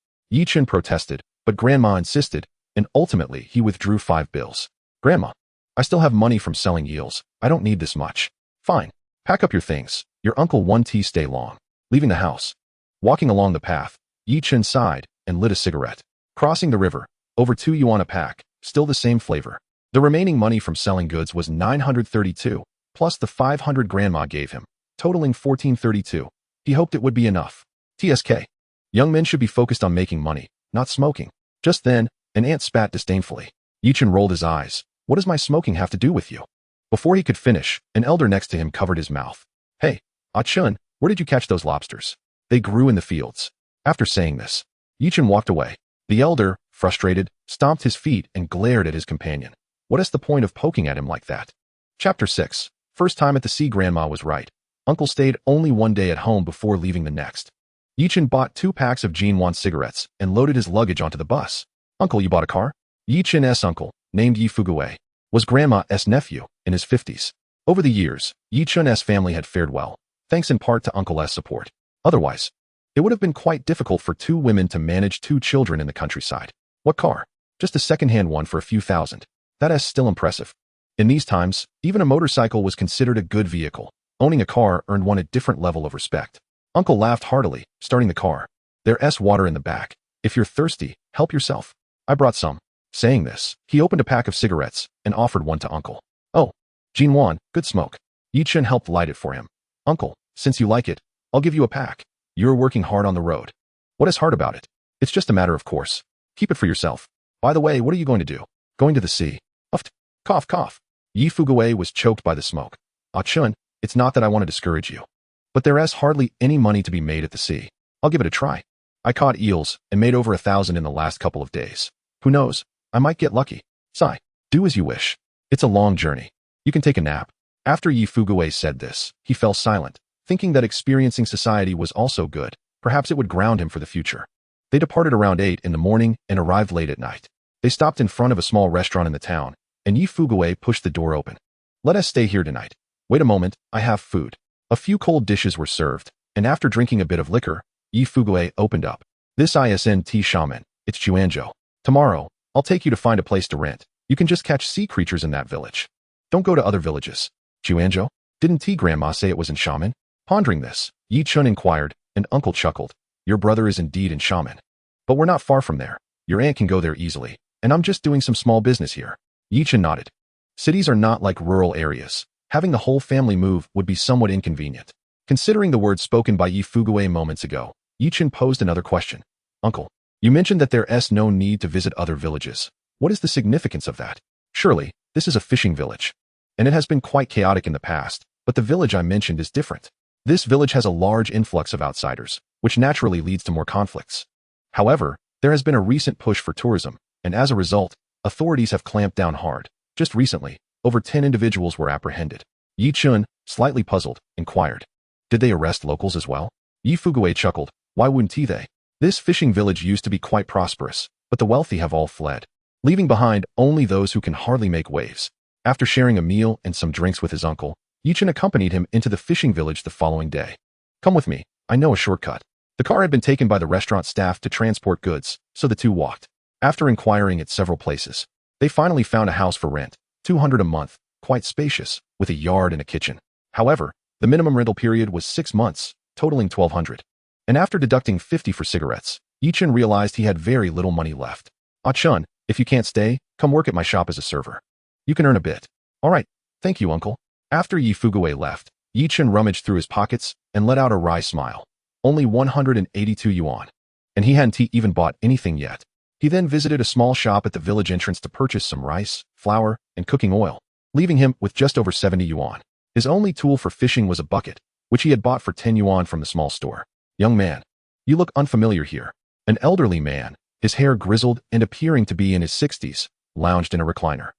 Chen protested, but Grandma insisted, and ultimately he withdrew 5 bills. Grandma, I still have money from selling eels. I don't need this much. Fine. Pack up your things. Your uncle 1T stay long. Leaving the house. Walking along the path, Chen sighed and lit a cigarette. Crossing the river. Over 2 yuan a pack. Still the same flavor. The remaining money from selling goods was 932, plus the 500 grandma gave him, totaling 1432. He hoped it would be enough. TSK. Young men should be focused on making money, not smoking. Just then, an ant spat disdainfully. Chen rolled his eyes. What does my smoking have to do with you? Before he could finish, an elder next to him covered his mouth. Hey, Chen, where did you catch those lobsters? They grew in the fields. After saying this, Chen walked away. The elder, frustrated, stomped his feet and glared at his companion. What is the point of poking at him like that? Chapter 6. First time at the sea. Grandma was right. Uncle stayed only 1 day at home before leaving the next. Chen bought 2 packs of Jinwan cigarettes and loaded his luggage onto the bus. Uncle, you bought a car? Chen's uncle, named Yi Fugui, was Grandma's nephew, in his 50s. Over the years, Chen's family had fared well, thanks in part to Uncle's support. Otherwise, it would have been quite difficult for 2 women to manage 2 children in the countryside. What car? Just a second-hand one for a few thousand. That is still impressive. In these times, even a motorcycle was considered a good vehicle. Owning a car earned one a different level of respect. Uncle laughed heartily, starting the car. There's water in the back. If you're thirsty, help yourself. I brought some. Saying this, he opened a pack of cigarettes and offered one to Uncle. Oh, Jinwan, good smoke. Chen helped light it for him. Uncle, since you like it, I'll give you a pack. You're working hard on the road. What is hard about it? It's just a matter of course. Keep it for yourself. By the way, what are you going to do? Going to the sea. Uft. Cough, cough. Yi Fugui was choked by the smoke. Chen, it's not that I want to discourage you. But there is hardly any money to be made at the sea. I'll give it a try. I caught eels and made over 1,000 in the last couple of days. Who knows? I might get lucky. Sigh. Do as you wish. It's a long journey. You can take a nap. After Yi Fugui said this, he fell silent, thinking that experiencing society was also good. Perhaps it would ground him for the future. They departed around 8 in the morning and arrived late at night. They stopped in front of a small restaurant in the town, and Yi Fugui pushed the door open. Let us stay here tonight. Wait a moment, I have food. A few cold dishes were served, and after drinking a bit of liquor, Yi Fugui opened up. This isn't shaman, it's Chuanzhou. Tomorrow, I'll take you to find a place to rent. You can just catch sea creatures in that village. Don't go to other villages. Chuanzhou? Didn't Grandma say it was in shaman? Pondering this, Chen inquired, and Uncle chuckled. Your brother is indeed in shaman. But we're not far from there. Your aunt can go there easily, and I'm just doing some small business here. Chen nodded. Cities are not like rural areas. Having the whole family move would be somewhat inconvenient. Considering the words spoken by Yi Fugui moments ago, Chen posed another question. Uncle, you mentioned that there's no need to visit other villages. What is the significance of that? Surely, this is a fishing village. And it has been quite chaotic in the past, but the village I mentioned is different. This village has a large influx of outsiders, which naturally leads to more conflicts. However, there has been a recent push for tourism, and as a result, authorities have clamped down hard. Just recently, over 10 individuals were apprehended. Chen, slightly puzzled, inquired. Did they arrest locals as well? Yi Fugui chuckled. Why wouldn't they? This fishing village used to be quite prosperous, but the wealthy have all fled, leaving behind only those who can hardly make waves. After sharing a meal and some drinks with his uncle, Chen accompanied him into the fishing village the following day. Come with me, I know a shortcut. The car had been taken by the restaurant staff to transport goods, so the two walked. After inquiring at several places, they finally found a house for rent, 200 a month, quite spacious, with a yard and a kitchen. However, the minimum rental period was 6 months, totaling 1,200. And after deducting 50 for cigarettes, Chen realized he had very little money left. Chen, if you can't stay, come work at my shop as a server. You can earn a bit. All right, thank you, uncle. After Yi Fugui left, Chen rummaged through his pockets and let out a wry smile. Only 182 yuan. And he hadn't even bought anything yet. He then visited a small shop at the village entrance to purchase some rice, flour, and cooking oil, leaving him with just over 70 yuan. His only tool for fishing was a bucket, which he had bought for 10 yuan from the small store. Young man, you look unfamiliar here. An elderly man, his hair grizzled and appearing to be in his 60s, lounged in a recliner.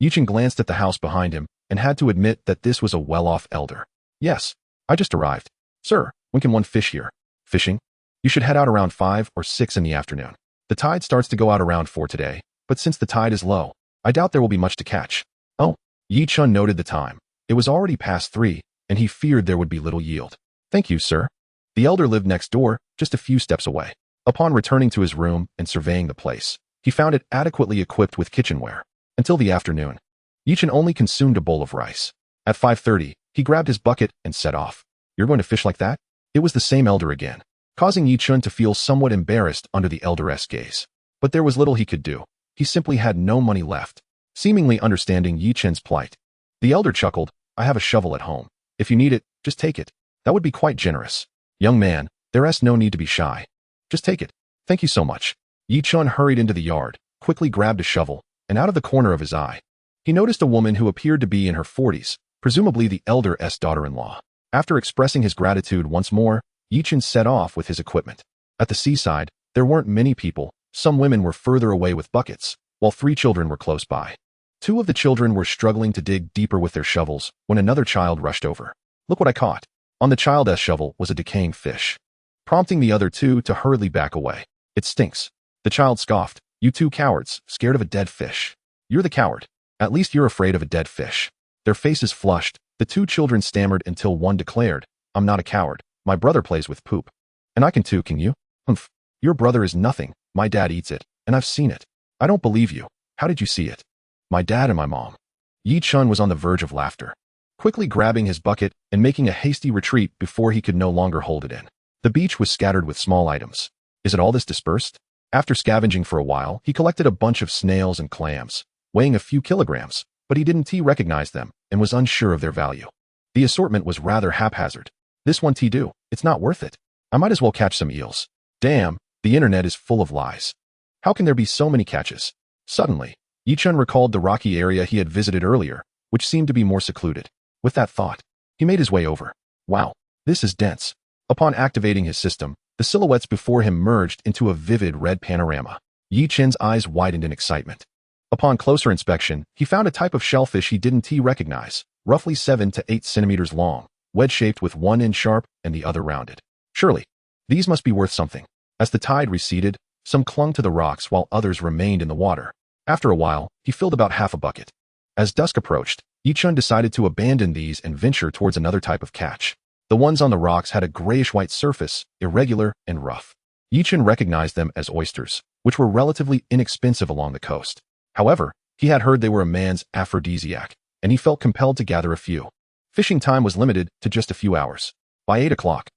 Chen glanced at the house behind him and had to admit that this was a well-off elder. Yes, I just arrived. Sir, when can one fish here? Fishing? You should head out around 5 or 6 in the afternoon. The tide starts to go out around 4 today, but since the tide is low, I doubt there will be much to catch. Oh, Chen noted the time. It was already past 3, and he feared there would be little yield. Thank you, sir. The elder lived next door, just a few steps away. Upon returning to his room and surveying the place, he found it adequately equipped with kitchenware. Until the afternoon, Yi Chen only consumed a bowl of rice. At 5:30, he grabbed his bucket and set off. You're going to fish like that? It was the same elder again, causing Yi Chen to feel somewhat embarrassed under the elder's gaze. But there was little he could do. He simply had no money left. Seemingly understanding Yi Chen's plight, the elder chuckled, I have a shovel at home. If you need it, just take it. That would be quite generous. Young man, there's no need to be shy. Just take it. Thank you so much. Yi Chen hurried into the yard, quickly grabbed a shovel, and out of the corner of his eye, he noticed a woman who appeared to be in her 40s, presumably the elder's daughter-in-law. After expressing his gratitude once more, Yi Chen set off with his equipment. At the seaside, there weren't many people. Some women were further away with buckets, while 3 children were close by. 2 of the children were struggling to dig deeper with their shovels when another child rushed over. Look what I caught. On the child's shovel was a decaying fish, prompting the other 2 to hurriedly back away. It stinks. The child scoffed. You 2 cowards, scared of a dead fish. You're the coward. At least you're afraid of a dead fish. Their faces flushed. The 2 children stammered until one declared, I'm not a coward. My brother plays with poop. And I can too, can you? Humph. Your brother is nothing. My dad eats it, and I've seen it. I don't believe you. How did you see it? My dad and my mom. Yi Chen was on the verge of laughter, quickly grabbing his bucket and making a hasty retreat before he could no longer hold it in. The beach was scattered with small items. Is it all this dispersed? After scavenging for a while, he collected a bunch of snails and clams, weighing a few kilograms, but he didn't recognize them and was unsure of their value. The assortment was rather haphazard. This one do. It's not worth it. I might as well catch some eels. Damn, the internet is full of lies. How can there be so many catches? Suddenly, Yi Chen recalled the rocky area he had visited earlier, which seemed to be more secluded. With that thought, he made his way over. Wow, this is dense. Upon activating his system, the silhouettes before him merged into a vivid red panorama. Yi Chen's eyes widened in excitement. Upon closer inspection, he found a type of shellfish he didn't recognize, roughly 7 to 8 centimeters long, wedge-shaped with one end sharp and the other rounded. Surely, these must be worth something. As the tide receded, some clung to the rocks while others remained in the water. After a while, he filled about half a bucket. As dusk approached, Yi Chen decided to abandon these and venture towards another type of catch. The ones on the rocks had a grayish-white surface, irregular and rough. Yi Chen recognized them as oysters, which were relatively inexpensive along the coast. However, he had heard they were a man's aphrodisiac, and he felt compelled to gather a few. Fishing time was limited to just a few hours. By 8 o'clock,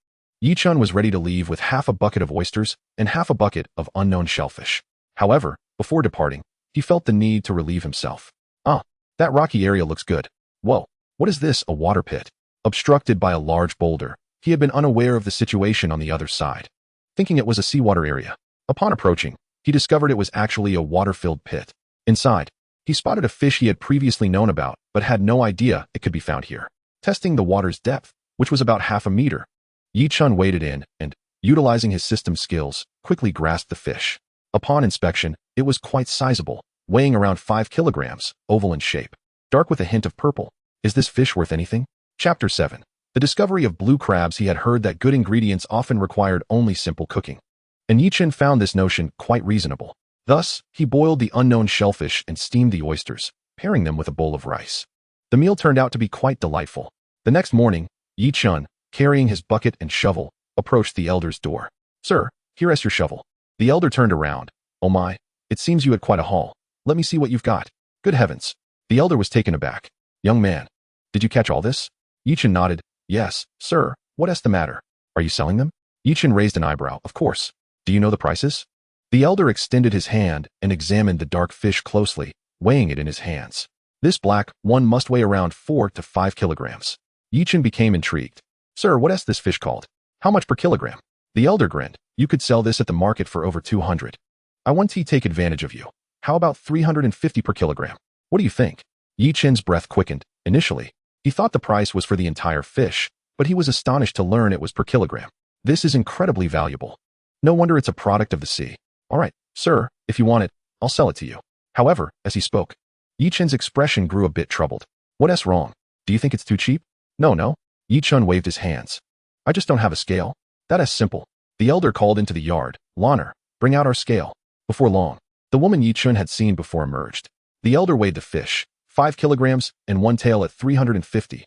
Yi Chen was ready to leave with half a bucket of oysters and half a bucket of unknown shellfish. However, before departing, he felt the need to relieve himself. That rocky area looks good. Whoa, what is this, a water pit? Obstructed by a large boulder, he had been unaware of the situation on the other side, thinking it was a seawater area. Upon approaching, he discovered it was actually a water-filled pit. Inside, he spotted a fish he had previously known about, but had no idea it could be found here. Testing the water's depth, which was about half a meter, Yi Chen waded in and, utilizing his system skills, quickly grasped the fish. Upon inspection, it was quite sizable, weighing around 5 kilograms, oval in shape, dark with a hint of purple. Is this fish worth anything? Chapter 7. The discovery of blue crabs. He had heard that good ingredients often required only simple cooking, and Yi Chen found this notion quite reasonable. Thus, he boiled the unknown shellfish and steamed the oysters, pairing them with a bowl of rice. The meal turned out to be quite delightful. The next morning, Yi Chen, carrying his bucket and shovel, approached the elder's door. Sir, here is your shovel. The elder turned around. Oh my, it seems you had quite a haul. Let me see what you've got. Good heavens. The elder was taken aback. Young man, did you catch all this? Yi Chen nodded. Yes, sir. What is the matter? Are you selling them? Yi Chen raised an eyebrow. Of course. Do you know the prices? The elder extended his hand and examined the dark fish closely, weighing it in his hands. This black one must weigh around 4 to 5 kilograms. Yi Chen became intrigued. Sir, what is this fish called? How much per kilogram? The elder grinned. You could sell this at the market for over 200. I want to take advantage of you. How about 350 per kilogram? What do you think? Yi Chen's breath quickened. Initially, he thought the price was for the entire fish, but he was astonished to learn it was per kilogram. This is incredibly valuable. No wonder it's a product of the sea. All right, sir, if you want it, I'll sell it to you. However, as he spoke, Yi Chen's expression grew a bit troubled. What's wrong? Do you think it's too cheap? No. Yi Chen waved his hands. I just don't have a scale. That is simple. The elder called into the yard. Lanner, bring out our scale. Before long, the woman Yi Chen had seen before emerged. The elder weighed the fish, 5 kilograms, and one tail at 350.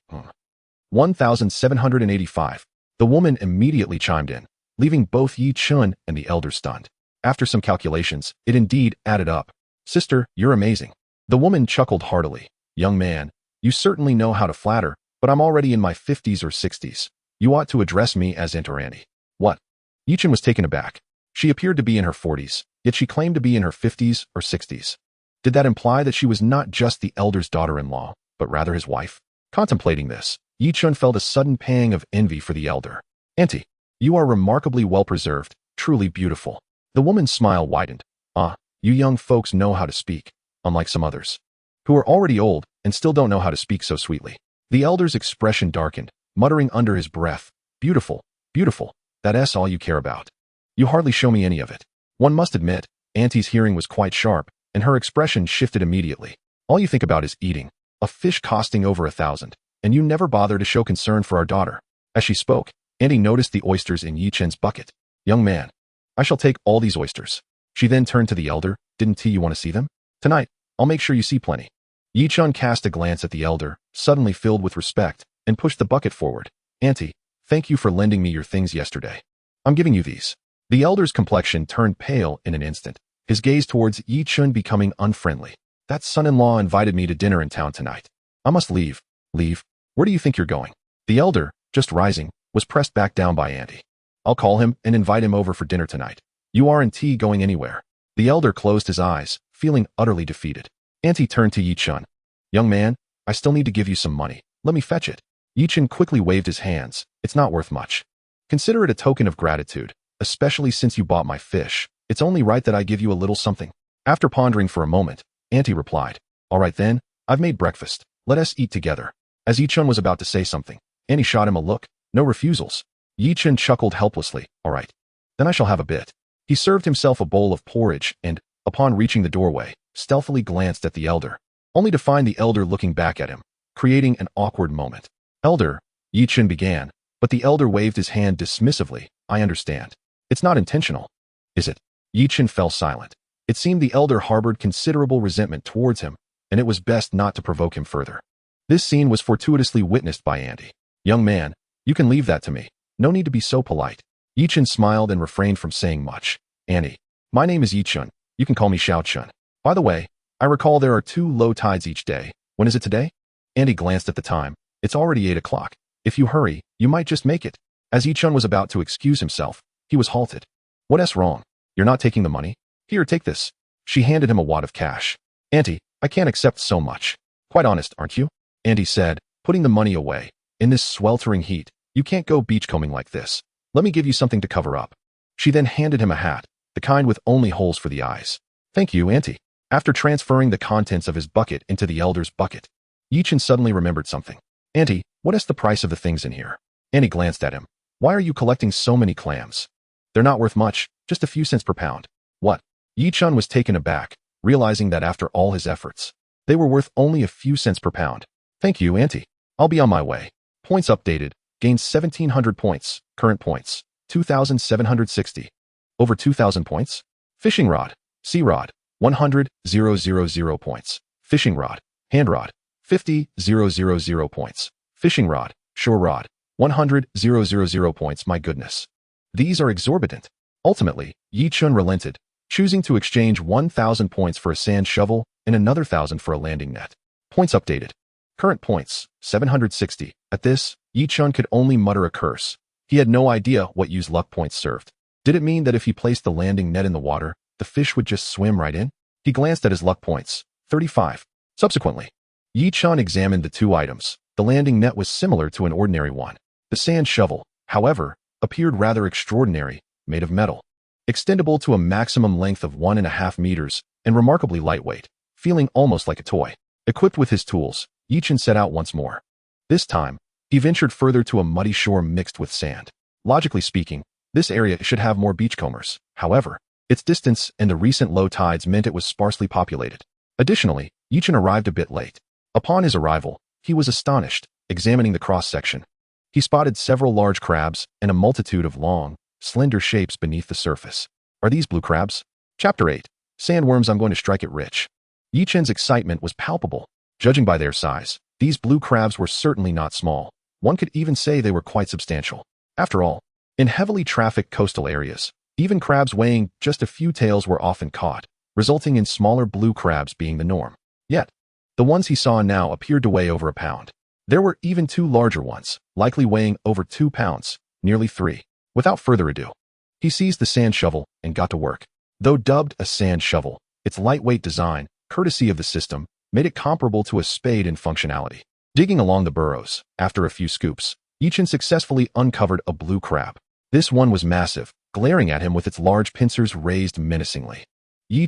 1,785. The woman immediately chimed in, leaving both Yi Chen and the elder stunned. After some calculations, it indeed added up. Sister, you're amazing. The woman chuckled heartily. Young man, you certainly know how to flatter, but I'm already in my 50s or 60s. You ought to address me as Aunt or Auntie. What? Chen was taken aback. She appeared to be in her 40s, yet she claimed to be in her 50s or 60s. Did that imply that she was not just the elder's daughter-in-law, but rather his wife? Contemplating this, Chen felt a sudden pang of envy for the elder. Auntie, you are remarkably well-preserved, truly beautiful. The woman's smile widened. Ah, you young folks know how to speak, unlike some others, who are already old and still don't know how to speak so sweetly. The elder's expression darkened, muttering under his breath, beautiful, beautiful, that's all you care about. You hardly show me any of it. One must admit, Auntie's hearing was quite sharp, and her expression shifted immediately. All you think about is eating, a fish costing over 1,000, and you never bother to show concern for our daughter. As she spoke, Auntie noticed the oysters in Chen's bucket. Young man, I shall take all these oysters. She then turned to the elder. Didn't you want to see them? Tonight, I'll make sure you see plenty. Chen cast a glance at the elder, suddenly filled with respect, and pushed the bucket forward. Auntie, thank you for lending me your things yesterday. I'm giving you these. The elder's complexion turned pale in an instant, his gaze towards Chen becoming unfriendly. That son-in-law invited me to dinner in town tonight. I must leave. Leave? Where do you think you're going? The elder, just rising, was pressed back down by Auntie. I'll call him and invite him over for dinner tonight. You aren't going anywhere. The elder closed his eyes, feeling utterly defeated. Auntie turned to Chen. Young man, I still need to give you some money. Let me fetch it. Chen quickly waved his hands. It's not worth much. Consider it a token of gratitude, especially since you bought my fish. It's only right that I give you a little something. After pondering for a moment, Auntie replied, all right then, I've made breakfast. Let us eat together. As Chen was about to say something, Auntie shot him a look. No refusals. Chen chuckled helplessly. All right. Then I shall have a bit. He served himself a bowl of porridge and, upon reaching the doorway, stealthily glanced at the elder, only to find the elder looking back at him, creating an awkward moment. Elder, Chen began, but the elder waved his hand dismissively. I understand. It's not intentional. Is it? Chen fell silent. It seemed the elder harbored considerable resentment towards him, and it was best not to provoke him further. This scene was fortuitously witnessed by Auntie. Young man, you can leave that to me. No need to be so polite. Chen smiled and refrained from saying much. Auntie, my name is Chen. You can call me Xiao Chen. By the way, I recall there are 2 low tides each day. When is it today? Auntie glanced at the time. It's already 8 o'clock. If you hurry, you might just make it. As Chen was about to excuse himself, he was halted. What's wrong? You're not taking the money? Here, take this. She handed him a wad of cash. Auntie, I can't accept so much. Quite honest, aren't you? Auntie said, putting the money away. In this sweltering heat, you can't go beachcombing like this. Let me give you something to cover up. She then handed him a hat, the kind with only holes for the eyes. Thank you, Auntie. After transferring the contents of his bucket into the elder's bucket, Chen suddenly remembered something. Auntie, what is the price of the things in here? Auntie glanced at him. Why are you collecting so many clams? They're not worth much, just a few cents per pound. What? Chen was taken aback, realizing that after all his efforts, they were worth only a few cents per pound. Thank you, Auntie. I'll be on my way. Points updated. Gained 1,700 points. Current points, 2,760. Over 2,000 points. Fishing rod. Sea rod, 100,000 points. Fishing rod. Hand rod, 50,000 points. Fishing rod. Shore rod, 100,000 points. My goodness. These are exorbitant. Ultimately, Chen relented, choosing to exchange 1,000 points for a sand shovel and another 1,000 for a landing net. Points updated. Current points, 760. At this, Chen could only mutter a curse. He had no idea what use luck points served. Did it mean that if he placed the landing net in the water, the fish would just swim right in? He glanced at his luck points, 35. Subsequently, Chen examined the 2 items. The landing net was similar to an ordinary one. The sand shovel, however, appeared rather extraordinary, made of metal, extendable to a maximum length of 1.5 meters, and remarkably lightweight, feeling almost like a toy. Equipped with his tools, Chen set out once more. This time, he ventured further to a muddy shore mixed with sand. Logically speaking, this area should have more beachcombers. However, its distance and the recent low tides meant it was sparsely populated. Additionally, Chen arrived a bit late. Upon his arrival, he was astonished, examining the cross-section. He spotted several large crabs and a multitude of long, slender shapes beneath the surface. Are these blue crabs? Chapter 8. Sandworms. I'm going to strike it rich. Chen's excitement was palpable. Judging by their size, these blue crabs were certainly not small. One could even say they were quite substantial. After all, in heavily trafficked coastal areas, even crabs weighing just a few taels were often caught, resulting in smaller blue crabs being the norm. Yet, The ones he saw now appeared to weigh over a pound. There were even two larger ones, likely weighing over 2 pounds, nearly 3. Without further ado, he seized the sand shovel and got to work. Though dubbed a sand shovel, its lightweight design, courtesy of the system, made it comparable to a spade in functionality. Digging along the burrows, after a few scoops, Chen successfully uncovered a blue crab. This one was massive, glaring at him with its large pincers raised menacingly.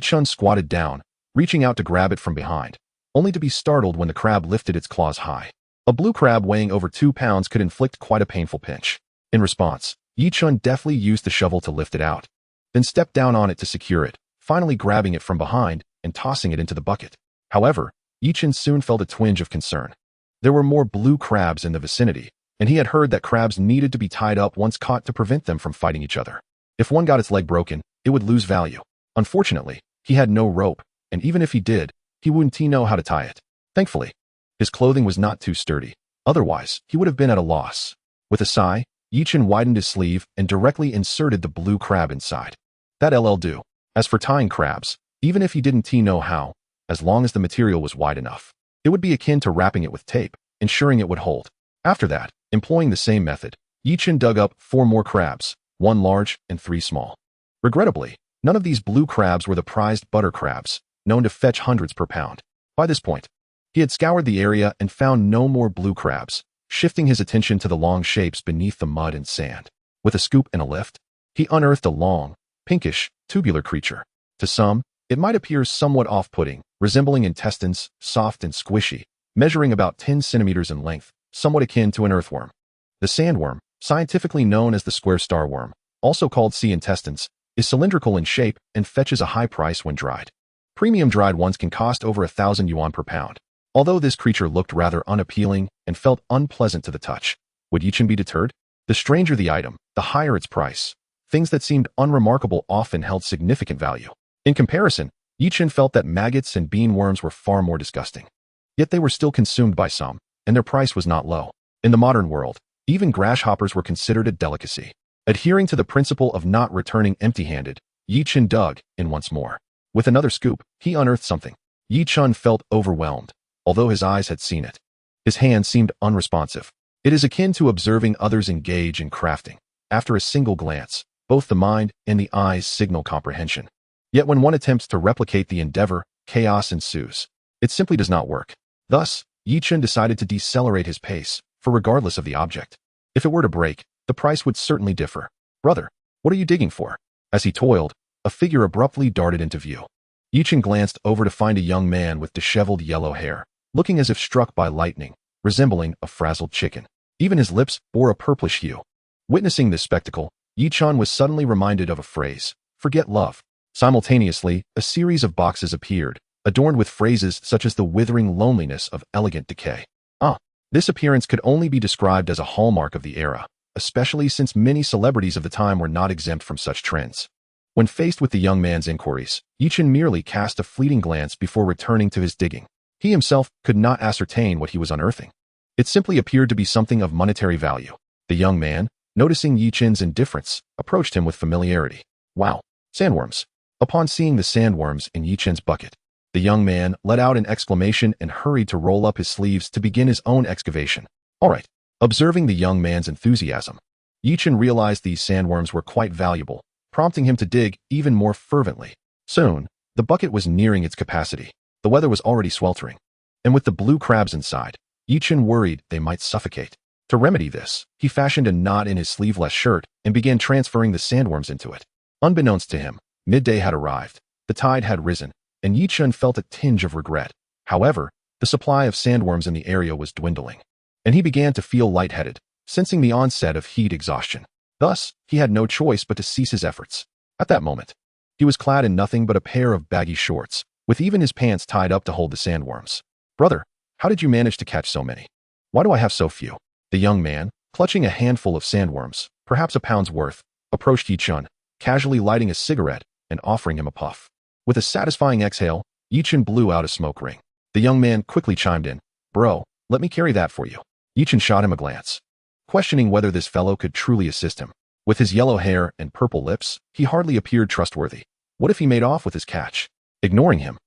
Chen squatted down, reaching out to grab it from behind, only to be startled when the crab lifted its claws high. A blue crab weighing over 2 pounds could inflict quite a painful pinch. In response, Chen deftly used the shovel to lift it out, then stepped down on it to secure it, finally grabbing it from behind and tossing it into the bucket. However, Chen soon felt a twinge of concern. There were more blue crabs in the vicinity, and he had heard that crabs needed to be tied up once caught to prevent them from fighting each other. If one got its leg broken, it would lose value. Unfortunately, he had no rope, and even if he did, he wouldn't know how to tie it. Thankfully, his clothing was not too sturdy. Otherwise, he would have been at a loss. With a sigh, Chen widened his sleeve and directly inserted the blue crab inside. That'll do. As for tying crabs, even if he didn't know how, as long as the material was wide enough, it would be akin to wrapping it with tape, ensuring it would hold. After that, employing the same method, Chen dug up 4 more crabs, 1 large and 3 small. Regrettably, none of these blue crabs were the prized butter crabs, known to fetch hundreds per pound. By this point, he had scoured the area and found no more blue crabs, shifting his attention to the long shapes beneath the mud and sand. With a scoop and a lift, he unearthed a long, pinkish, tubular creature. To some, it might appear somewhat off-putting, resembling intestines, soft and squishy, measuring about 10 centimeters in length, somewhat akin to an earthworm. The sandworm, scientifically known as the square starworm, also called sea intestines, is cylindrical in shape and fetches a high price when dried. Premium dried ones can cost over 1,000 yuan per pound. Although this creature looked rather unappealing and felt unpleasant to the touch, would Chen be deterred? The stranger the item, the higher its price. Things that seemed unremarkable often held significant value. In comparison, Chen felt that maggots and bean worms were far more disgusting. Yet they were still consumed by some, and their price was not low. In the modern world, even grasshoppers were considered a delicacy. Adhering to the principle of not returning empty-handed, Chen dug in once more. With another scoop, he unearthed something. Chen felt overwhelmed, although his eyes had seen it. His hands seemed unresponsive. It is akin to observing others engage in crafting. After a single glance, both the mind and the eyes signal comprehension. Yet when one attempts to replicate the endeavor, chaos ensues. It simply does not work. Thus, Chen decided to decelerate his pace, for regardless of the object, if it were to break, the price would certainly differ. Brother, what are you digging for? As he toiled, a figure abruptly darted into view. Chen glanced over to find a young man with disheveled yellow hair, looking as if struck by lightning, resembling a frazzled chicken. Even his lips bore a purplish hue. Witnessing this spectacle, Chen was suddenly reminded of a phrase, "Forget love." Simultaneously, a series of boxes appeared, adorned with phrases such as the withering loneliness of elegant decay. This appearance could only be described as a hallmark of the era, especially since many celebrities of the time were not exempt from such trends. When faced with the young man's inquiries, Chen merely cast a fleeting glance before returning to his digging. He himself could not ascertain what he was unearthing. It simply appeared to be something of monetary value. The young man, noticing Chen's indifference, approached him with familiarity. "Wow, sandworms." Upon seeing the sandworms in Chen's bucket, the young man let out an exclamation and hurried to roll up his sleeves to begin his own excavation. All right. Observing the young man's enthusiasm, Chen realized these sandworms were quite valuable, prompting him to dig even more fervently. Soon, the bucket was nearing its capacity. The weather was already sweltering, and with the blue crabs inside, Chen worried they might suffocate. To remedy this, he fashioned a knot in his sleeveless shirt and began transferring the sandworms into it. Unbeknownst to him, midday had arrived, the tide had risen, and Chen felt a tinge of regret. However, the supply of sandworms in the area was dwindling, and he began to feel lightheaded, sensing the onset of heat exhaustion. Thus, he had no choice but to cease his efforts. At that moment, he was clad in nothing but a pair of baggy shorts, with even his pants tied up to hold the sandworms. "Brother, how did you manage to catch so many? Why do I have so few?" The young man, clutching a handful of sandworms, perhaps a pound's worth, approached Chen, casually lighting a cigarette and offering him a puff. With a satisfying exhale, Chen blew out a smoke ring. The young man quickly chimed in, "Bro, let me carry that for you." Chen shot him a glance, questioning whether this fellow could truly assist him. With his yellow hair and purple lips, he hardly appeared trustworthy. What if he made off with his catch? Ignoring him,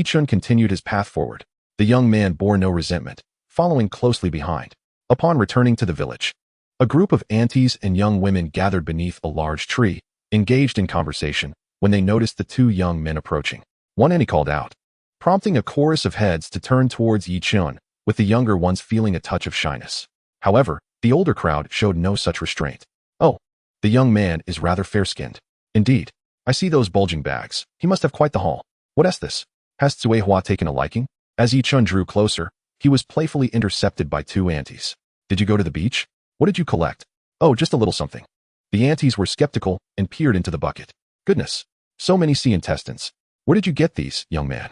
Chen continued his path forward. The young man bore no resentment, following closely behind. Upon returning to the village, a group of aunties and young women gathered beneath a large tree, engaged in conversation, when they noticed the two young men approaching. One auntie called out, prompting a chorus of heads to turn towards Chen, with the younger ones feeling a touch of shyness. However, the older crowd showed no such restraint. Oh, the young man is rather fair-skinned. Indeed, I see those bulging bags. He must have quite the haul. What is this? Has Tsuehua taken a liking? As Chen drew closer, he was playfully intercepted by two aunties. Did you go to the beach? What did you collect? Oh, just a little something. The aunties were skeptical and peered into the bucket. Goodness, so many sea intestines. Where did you get these, young man?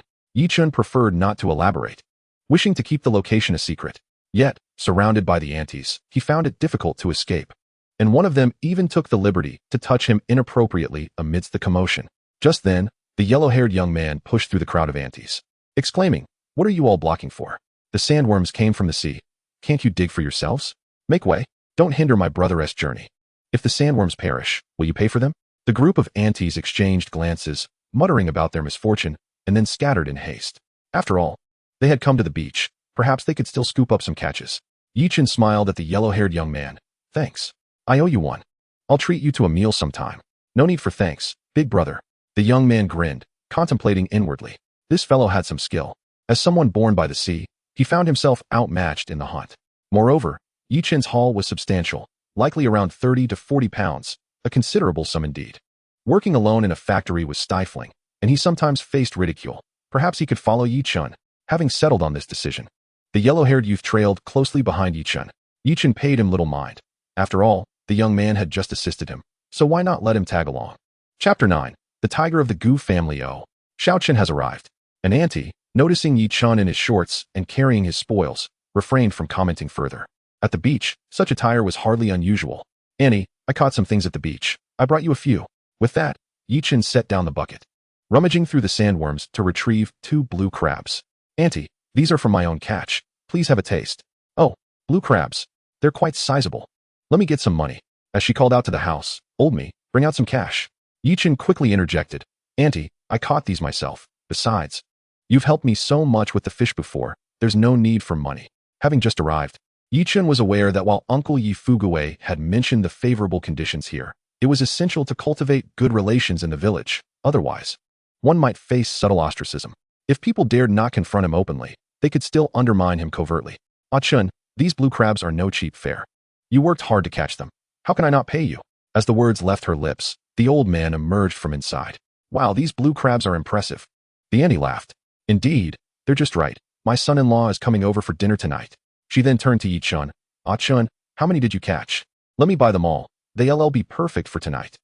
Chen preferred not to elaborate, wishing to keep the location a secret. Yet, surrounded by the aunties, he found it difficult to escape. And one of them even took the liberty to touch him inappropriately amidst the commotion. Just then, the yellow-haired young man pushed through the crowd of aunties, exclaiming, "What are you all blocking for? The sandworms came from the sea. Can't you dig for yourselves? Make way. Don't hinder my brother's journey. If the sandworms perish, will you pay for them?" The group of aunties exchanged glances, muttering about their misfortune, and then scattered in haste. After all, they had come to the beach. Perhaps they could still scoop up some catches. Chen smiled at the yellow-haired young man. "Thanks. I owe you one. I'll treat you to a meal sometime." "No need for thanks, big brother." The young man grinned, contemplating inwardly. This fellow had some skill. As someone born by the sea, he found himself outmatched in the hunt. Moreover, Chen's haul was substantial, likely around 30 to 40 pounds, a considerable sum indeed. Working alone in a factory was stifling, and he sometimes faced ridicule. Perhaps he could follow Chen. Having settled on this decision, the yellow-haired youth trailed closely behind Chen. Chen paid him little mind. After all, the young man had just assisted him, so why not let him tag along? Chapter 9. The Tiger of the Gu Family. Xiao Chen has arrived. An auntie, noticing Chen in his shorts and carrying his spoils, refrained from commenting further. At the beach, such attire was hardly unusual. "Annie, I caught some things at the beach. I brought you a few." With that, Chen set down the bucket, rummaging through the sandworms to retrieve 2 blue crabs. "Auntie, these are from my own catch. Please have a taste." "Oh, blue crabs. They're quite sizable. Let me get some money." As she called out to the house, "Old me, bring out some cash." Chen quickly interjected, "Auntie, I caught these myself. Besides, you've helped me so much with the fish before, there's no need for money." Having just arrived, Chen was aware that while Uncle Yi Fuguwei had mentioned the favorable conditions here, it was essential to cultivate good relations in the village. Otherwise, one might face subtle ostracism. If people dared not confront him openly, they could still undermine him covertly. "Ah Chen, these blue crabs are no cheap fare. You worked hard to catch them. How can I not pay you?" As the words left her lips, the old man emerged from inside. "Wow, these blue crabs are impressive." The auntie laughed. "Indeed, they're just right. My son-in-law is coming over for dinner tonight." She then turned to Chen. "Ah Chen, how many did you catch? Let me buy them all. They'll be perfect for tonight."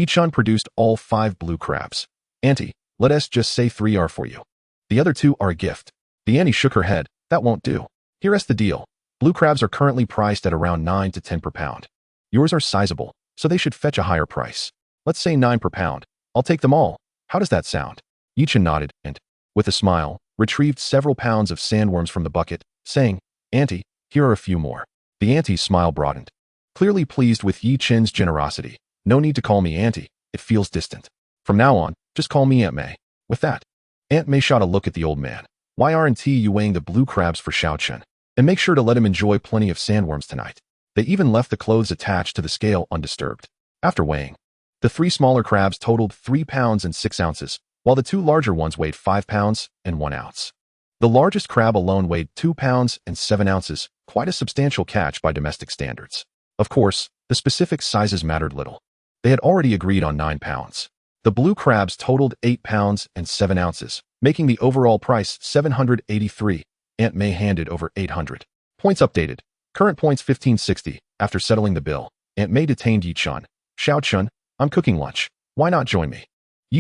Chen produced all 5 blue crabs. "Auntie, let us just say 3 are for you. The other 2 are a gift." The auntie shook her head. "That won't do. Here's the deal. Blue crabs are currently priced at around 9 to 10 per pound. Yours are sizable, so they should fetch a higher price. Let's say 9 per pound. I'll take them all. How does that sound?" Chen nodded and, with a smile, retrieved several pounds of sandworms from the bucket, saying, "Auntie, here are a few more." The auntie's smile broadened, clearly pleased with Chen's generosity. "No need to call me auntie. It feels distant. From now on, just call me Aunt May." With that, Aunt May shot a look at the old man. "Why aren't you weighing the blue crabs for Xiao Chen? And make sure to let him enjoy plenty of sandworms tonight." They even left the clothes attached to the scale undisturbed. After weighing, the 3 smaller crabs totaled 3 pounds and 6 ounces, while the 2 larger ones weighed 5 pounds and 1 ounce. The largest crab alone weighed 2 pounds and 7 ounces, quite a substantial catch by domestic standards. Of course, the specific sizes mattered little. They had already agreed on 9 pounds. The blue crabs totaled 8 pounds and 7 ounces, making the overall price 783. Aunt May handed over 800. Points updated. Current points 1560. After settling the bill, Aunt May detained Chen. "Xiao Chen, I'm cooking lunch. Why not join me?"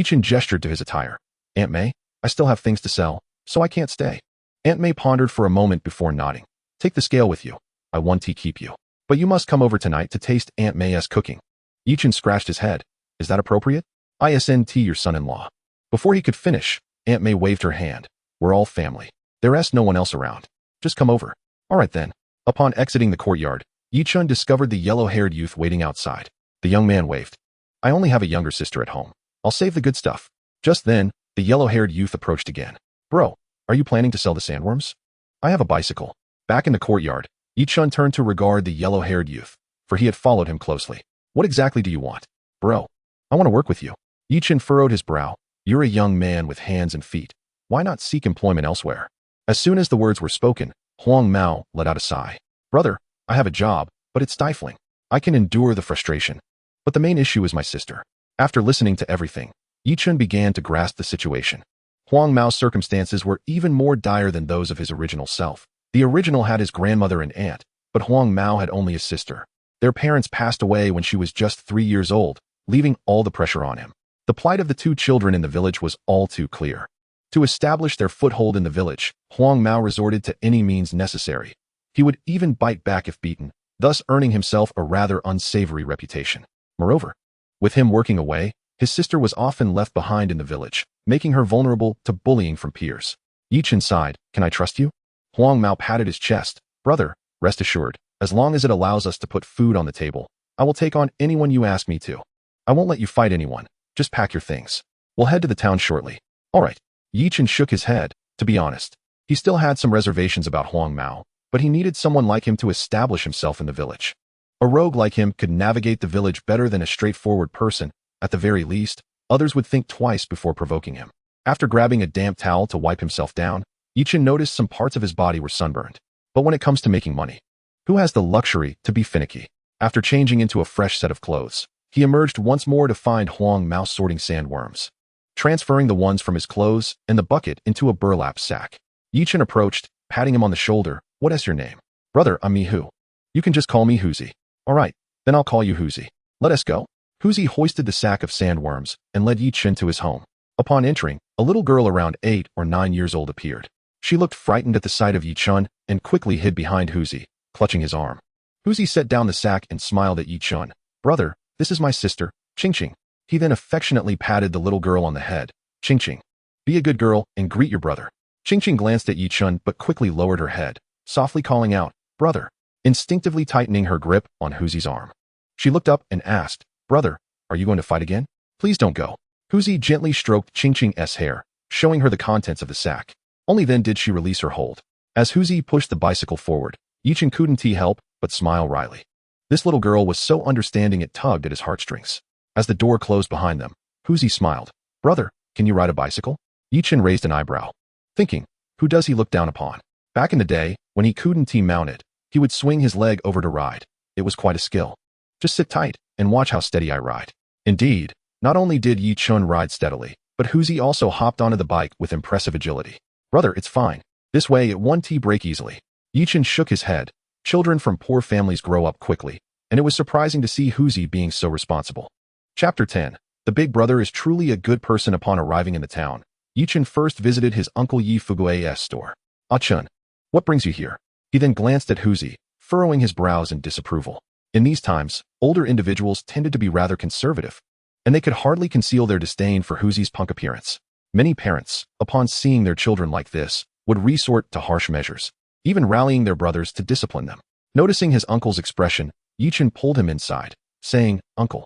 Chen gestured to his attire. "Aunt May, I still have things to sell, so I can't stay." Aunt May pondered for a moment before nodding. "Take the scale with you. I want to keep you. But you must come over tonight to taste Aunt May's cooking." Chen scratched his head. "Is that appropriate? Isn't your son-in-law?" Before he could finish, Aunt May waved her hand. "We're all family. There's no one else around. Just come over." "All right then." Upon exiting the courtyard, Chen discovered the yellow-haired youth waiting outside. The young man waved. "I only have a younger sister at home. I'll save the good stuff." Just then, the yellow-haired youth approached again. "Bro, Are you planning to sell the sandworms? I have a bicycle. Back in the courtyard, Chen turned to regard the yellow-haired youth, for he had followed him closely. What exactly do you want? Bro, I want to work with you. Chen furrowed his brow. You're a young man with hands and feet. Why not seek employment elsewhere? As soon as the words were spoken, Huang Mao let out a sigh. Brother, I have a job, but it's stifling. I can endure the frustration. But the main issue is my sister. After listening to everything, Chen began to grasp the situation. Huang Mao's circumstances were even more dire than those of his original self. The original had his grandmother and aunt, but Huang Mao had only a sister. Their parents passed away when she was just 3 years old, leaving all the pressure on him. The plight of the 2 children in the village was all too clear. To establish their foothold in the village, Huang Mao resorted to any means necessary. He would even bite back if beaten, thus earning himself a rather unsavory reputation. Moreover, with him working away, his sister was often left behind in the village, making her vulnerable to bullying from peers. Chen sighed, Can I trust you? Huang Mao patted his chest. Brother, rest assured, as long as it allows us to put food on the table, I will take on anyone you ask me to. I won't let you fight anyone. Just pack your things. We'll head to the town shortly. All right. Chen shook his head. To be honest, he still had some reservations about Huang Mao, but he needed someone like him to establish himself in the village. A rogue like him could navigate the village better than a straightforward person. At the very least, others would think twice before provoking him. After grabbing a damp towel to wipe himself down, Chen noticed some parts of his body were sunburned. But when it comes to making money, who has the luxury to be finicky? After changing into a fresh set of clothes, he emerged once more to find Huang Mao sorting sandworms, transferring the ones from his clothes and the bucket into a burlap sack. Chen approached, patting him on the shoulder. What is your name? Brother, I'm Mihu. You can just call me Huzi. All right, then I'll call you Huzi. Let us go. Huzi hoisted the sack of sandworms and led Chen to his home. Upon entering, a little girl around 8 or 9 years old appeared. She looked frightened at the sight of Chen and quickly hid behind Huzi, clutching his arm. Huzi set down the sack and smiled at Chen. Brother, this is my sister, Ching. He then affectionately patted the little girl on the head. Ching. Be a good girl and greet your brother. Ching glanced at Chen but quickly lowered her head, softly calling out, Brother, instinctively tightening her grip on Huzi's arm. She looked up and asked, Brother, are you going to fight again? Please don't go. Huzi gently stroked Ching's hair, showing her the contents of the sack. Only then did she release her hold. As Huzi pushed the bicycle forward, Chen couldn't help but smile wryly. This little girl was so understanding it tugged at his heartstrings. As the door closed behind them, Huzi smiled. Brother, can you ride a bicycle? Chen raised an eyebrow, thinking, who does he look down upon? Back in the day, when he couldn't mount it, he would swing his leg over to ride. It was quite a skill. Just sit tight and watch how steady I ride. Indeed, not only did Chen ride steadily, but Huzi also hopped onto the bike with impressive agility. Brother, it's fine. This way it won't break easily. Chen shook his head. Children from poor families grow up quickly, and it was surprising to see Huzi being so responsible. Chapter 10. The big brother is truly a good person. Upon arriving in the town, Chen first visited his uncle Yi Fugui's store. Chen, what brings you here? He then glanced at Huzi, furrowing his brows in disapproval. In these times, older individuals tended to be rather conservative, and they could hardly conceal their disdain for Huzi's punk appearance. Many parents, upon seeing their children like this, would resort to harsh measures, even rallying their brothers to discipline them. Noticing his uncle's expression, Chen pulled him inside, saying, Uncle,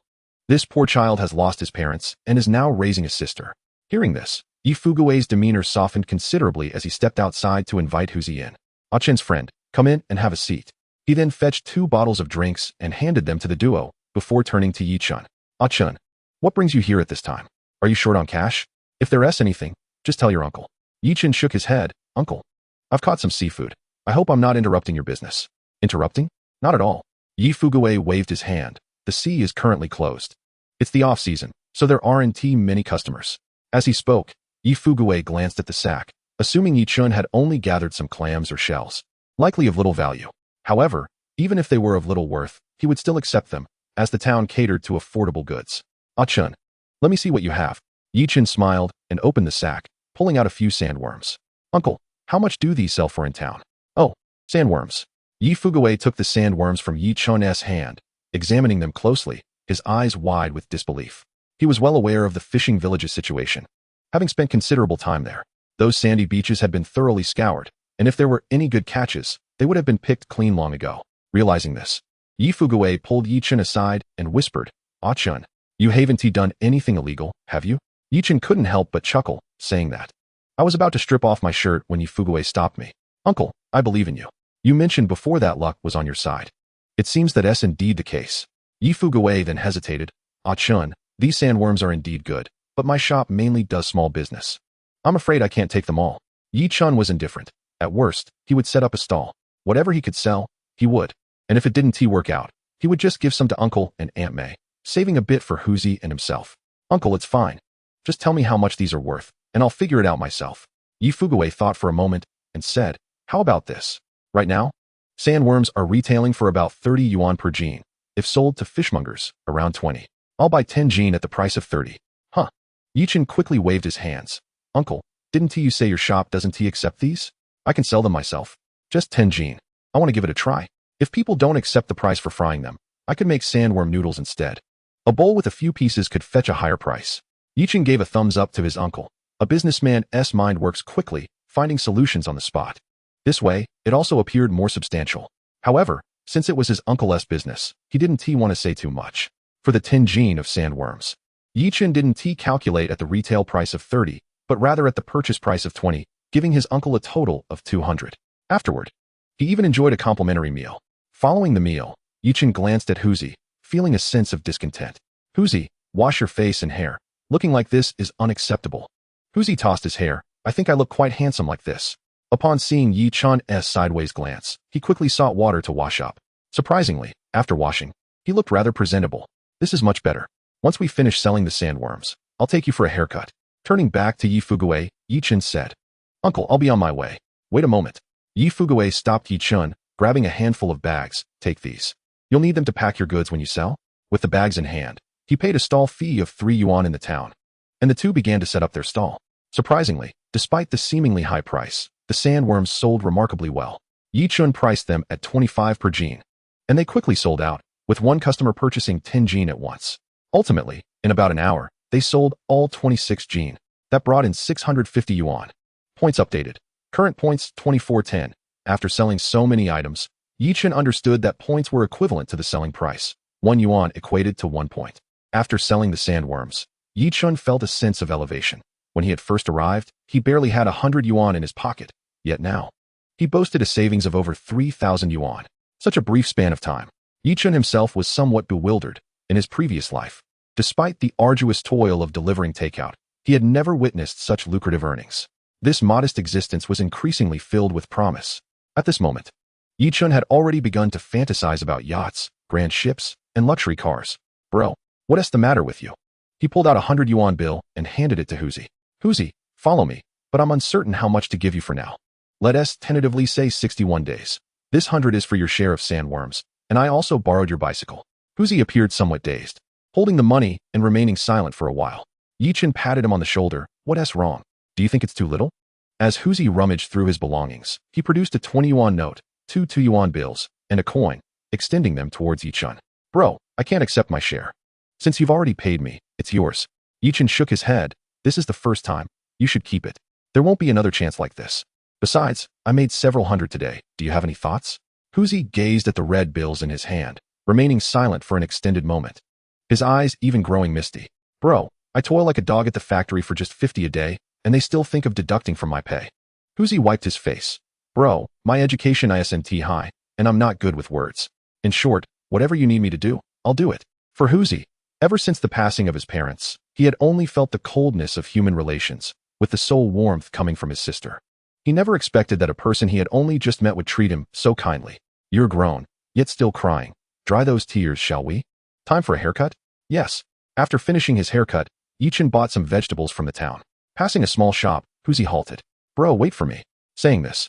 this poor child has lost his parents and is now raising a sister. Hearing this, Yi Fugui's demeanor softened considerably as he stepped outside to invite Huzi in. Chen's friend, come in and have a seat. He then fetched 2 bottles of drinks and handed them to the duo, before turning to Chen. Chen, what brings you here at this time? Are you short on cash? If there is anything, just tell your uncle. Chen shook his head. Uncle, I've caught some seafood. I hope I'm not interrupting your business. Interrupting? Not at all. Yi Fugui waved his hand. The sea is currently closed. It's the off-season, so there aren't many customers. As he spoke, Yi Fugui glanced at the sack, assuming Chen had only gathered some clams or shells, likely of little value. However, even if they were of little worth, he would still accept them, as the town catered to affordable goods. Chen, let me see what you have. Chen smiled and opened the sack, pulling out a few sandworms. Uncle, how much do these sell for in town? Oh, sandworms. Yi Fugui took the sandworms from Chen's hand, examining them closely, his eyes wide with disbelief. He was well aware of the fishing village's situation. Having spent considerable time there, those sandy beaches had been thoroughly scoured, and if there were any good catches, they would have been picked clean long ago. Realizing this, Yi Fugui pulled Chen aside and whispered, Chen, you haven't done anything illegal, have you? Chen couldn't help but chuckle, saying that. I was about to strip off my shirt when Yifugawei stopped me. Uncle, I believe in you. You mentioned before that luck was on your side. It seems that's indeed the case. Yifugawei then hesitated. Ah Chen, these sandworms are indeed good, but my shop mainly does small business. I'm afraid I can't take them all. Yi Chun was indifferent. At worst, he would set up a stall. Whatever he could sell, he would. And if it didn't work out, he would just give some to Uncle and Aunt May, saving a bit for Huzi and himself. Uncle, it's fine. Just tell me how much these are worth, and I'll figure it out myself. Yifugawei thought for a moment and said, how about this? Right now, sandworms are retailing for about 30 yuan per gene. If sold to fishmongers, around 20. I'll buy 10 gene at the price of 30. Huh. Yi-Chen quickly waved his hands. Uncle, didn't you say your shop doesn't accept these? I can sell them myself. Just 10 gene. I want to give it a try. If people don't accept the price for frying them, I could make sandworm noodles instead. A bowl with a few pieces could fetch a higher price. Yi-Chen gave a thumbs up to his uncle. A businessman's mind works quickly, finding solutions on the spot. This way, it also appeared more substantial. However, since it was his uncle's business, he didn't want to say too much. For the 10 gene of sandworms, Yi-Chen didn't calculate at the retail price of 30, but rather at the purchase price of 20, giving his uncle a total of 200. Afterward, he even enjoyed a complimentary meal. Following the meal, Yi-Chen glanced at Huzi, feeling a sense of discontent. Huzi, wash your face and hair. Looking like this is unacceptable. Huzi tossed his hair. I think I look quite handsome like this. Upon seeing Yi-Chan's sideways glance, he quickly sought water to wash up. Surprisingly, after washing, he looked rather presentable. This is much better. Once we finish selling the sandworms, I'll take you for a haircut. Turning back to Yifugawei, Yi-Chen said, Uncle, I'll be on my way. Wait a moment. Yifugawei stopped Yi-Chen, grabbing a handful of bags. Take these. You'll need them to pack your goods when you sell. With the bags in hand, he paid a stall fee of 3 yuan in the town, and the two began to set up their stall. Surprisingly, despite the seemingly high price, the sandworms sold remarkably well. Yi-Chen priced them at 25 per gene, and they quickly sold out, with one customer purchasing 10 gene at once. Ultimately, in about an hour, they sold all 26 gene. That brought in 650 yuan. Points updated. Current points 2410. After selling so many items, Yi-Chen understood that points were equivalent to the selling price. 1 yuan equated to 1 point. After selling the sandworms, Yi-Chen felt a sense of elevation. When he had first arrived, he barely had 100 yuan in his pocket, yet now, he boasted a savings of over 3,000 yuan. Such a brief span of time. Yi-Chen himself was somewhat bewildered. In his previous life, despite the arduous toil of delivering takeout, he had never witnessed such lucrative earnings. This modest existence was increasingly filled with promise. At this moment, Yi-Chen had already begun to fantasize about yachts, grand ships, and luxury cars. Bro, what's the matter with you? He pulled out a 100 yuan bill and handed it to Huzi. Huzi, follow me, but I'm uncertain how much to give you for now. Let us tentatively say 61 days. This 100 is for your share of sandworms, and I also borrowed your bicycle. Huzi appeared somewhat dazed, holding the money and remaining silent for a while. Yi-Chen patted him on the shoulder. What's wrong? Do you think it's too little? As Huzi rummaged through his belongings, he produced a 20 yuan note, 2 yuan bills, and a coin, extending them towards Yi-Chen. Bro, I can't accept my share. Since you've already paid me, it's yours. Yi-Chen shook his head. This is the first time. You should keep it. There won't be another chance like this. Besides, I made several hundred today. Do you have any thoughts? Huzi gazed at the red bills in his hand, remaining silent for an extended moment. His eyes even growing misty. Bro, I toil like a dog at the factory for just 50 a day, and they still think of deducting from my pay. Huzi wiped his face. Bro, my education isn't high, and I'm not good with words. In short, whatever you need me to do, I'll do it. For Huzi, ever since the passing of his parents, he had only felt the coldness of human relations, with the sole warmth coming from his sister. He never expected that a person he had only just met would treat him so kindly. You're grown, yet still crying. Dry those tears, shall we? Time for a haircut? Yes. After finishing his haircut, Yi-Chen bought some vegetables from the town. Passing a small shop, Huzi halted. Bro, wait for me. Saying this,